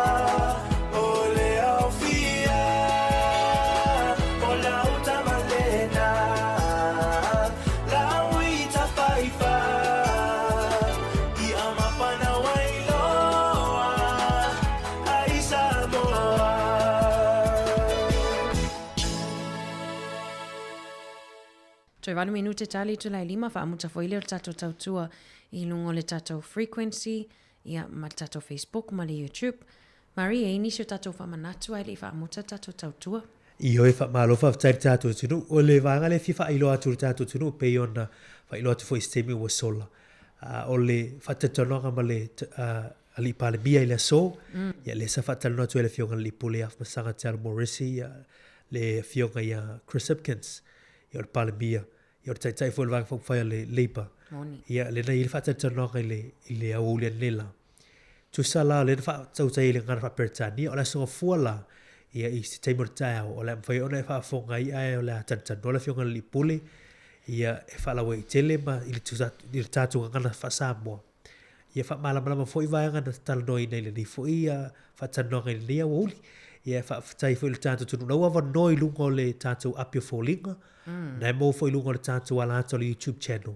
Toi wanu minute tali tu lai lima wha amuta fo ile o tatou tautua I lungo le tatou frequency, ia ma tatou Facebook, ma le YouTube. Mari, e nisi o tatou wha manatu ai le wha amuta tatou tautua. I oi wha malofa wha tairi tātou tunu, o le vanga le fifa ilo atu le tātou tunu, pe iona wha ilo atu fo istemi ua sola. O le wha tatononga ma le ali pale mia i le so, ia le sa wha talona atu e le fionga li pule af masanga te ala Morrissey, le fionga ia Chris Hipkins, ia le pale mia, ia le taitai fo le vanga whakawhai le Labour. Ia le nei le wha tatononga i le au le nela. Tu sa la le wha tautai le ngana wha peritani, o le songa fua la, ia I se teimor tau, o le mwhai ona e wha fonga I ai o le tantan, o le fionga li pule, ia e wha lawa I tele ma I le tātunga ngana wha Samoa. Ia wha malama fo I vaenga na talanoi nei le ni fo ia wha tanonga I le nia woli, ia wha tai fo I le tātu tunu, na ua noi lungo le tātu apio fo linga, na e mo fo I lungo le tātu ala ato le YouTube channel,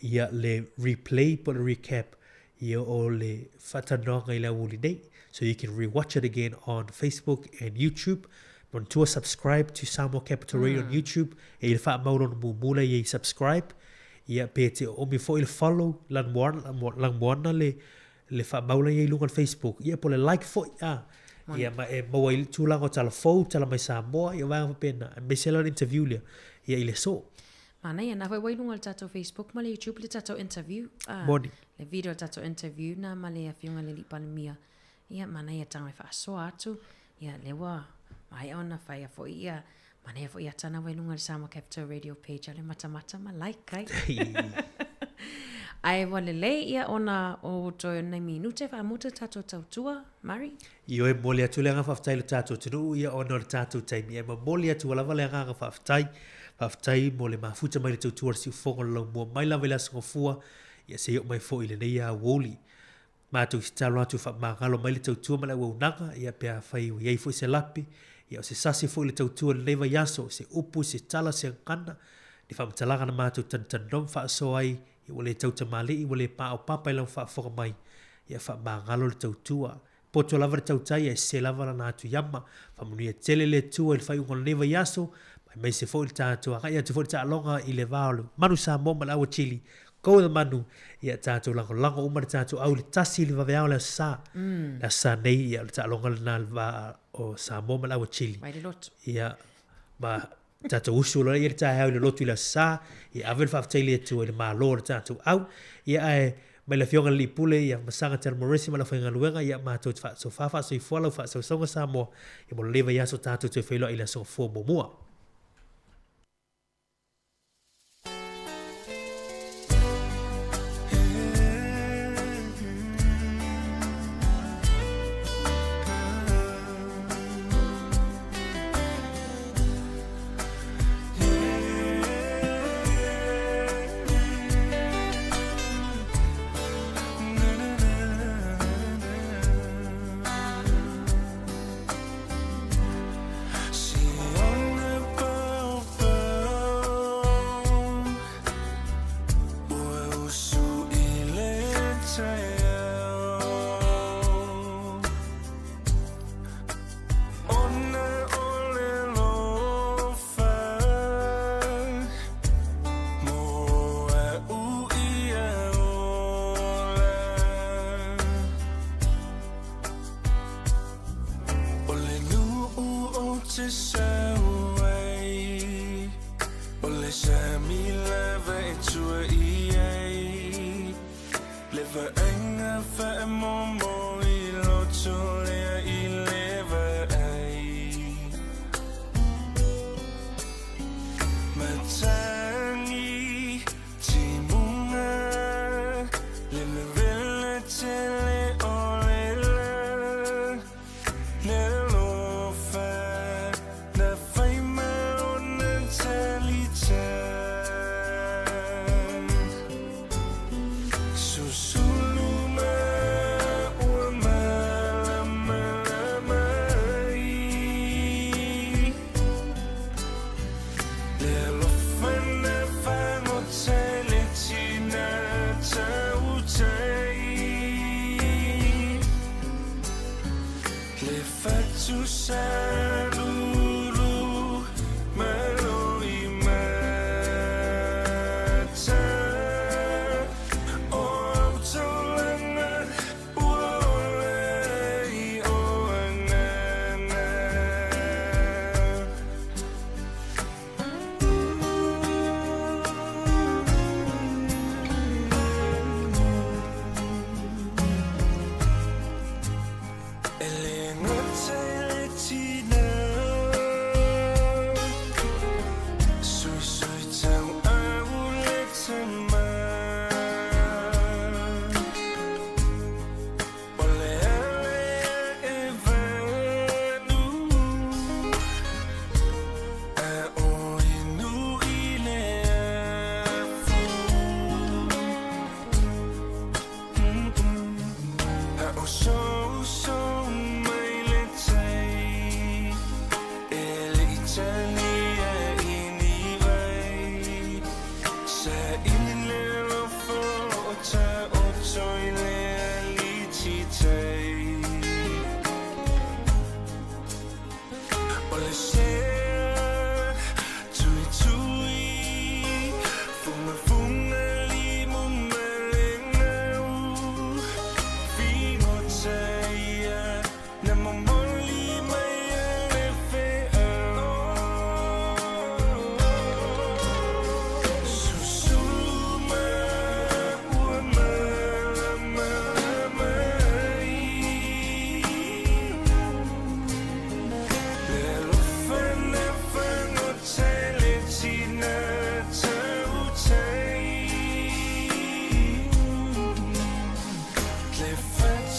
ia le replay po le recap, ia o le whatanonga I le woli nei, so you can rewatch it again on Facebook and YouTube. When to subscribe to Samoa Capital Radio on YouTube, e le wha mauro na mumula I subscribe, ia pe te o mi fo I le follow lang moana le wha maula I lunga on Facebook, ia po le like fo ia ma e maua I tūlanga o tala fau, tala mai Samoa, ia wanga pena, me se lan interview lia, ia I le so. Mana ia na wai lunga le tatou Facebook, ma le YouTube le tatou interview. Moni. Le video tatou interview na ma le afionga le lipana mia. Ia mana ia tanga wha asoa atu, ia lewa, mai ona whai a fo ia, mana ia fo ia tana wai lunga le Samoa Capital Radio page, ale mata ma like kai. Ai wale le ia ona o toi nei minute wha muta tatou tautua, Mari? Io e moli atu le anga whaftai le tātou tunu, ia ona le tātou taimi, e ma moli atu alawa le anga whaftai mo le mafuta mai le tautua si ufonga lau mua mai lawa le asunga fua, ia se iok mai fo I le nei a woli. Mātou si talo atu wha mangalo mai le tautua ma le waunanga, ia pia whai o iei fo I se lapi, ia o se sasi fo I le tautua le neiva yaso, se upu, se tala, se ngana, ni wha mtalanga na mātou tantanom wha aso ai, ia wale tauta mali, ia wale pā o papa ilang wha whoka mai, ia wha mangalo le tautua. Poto lava le tautai, ia se lava la nātu yama, wha munia tele le tua, il whai unga le neiva yaso, mai se fo I le tātua, kai atu fo I le tālonga I le vāolu, manu sa moma la awa chili, ko the manu ia tātou lango uma le tātou au le tasi le vaveao le sa la sa nei ia le tālonga le nā le va o sa moma la awa chili mai le lotu ia ma tātou usu loa ia le tāhau le lotu I le sa ia avel whaftai le tu le mālo le tātou au ia ai mai le fionga li pule ia masanga tera Morrissey ma la whainga luenga ia mātou so whafa so I fualau wha so songa sa moa ia mo lewa ia so tātou te whailo I le so fua momua.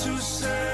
To say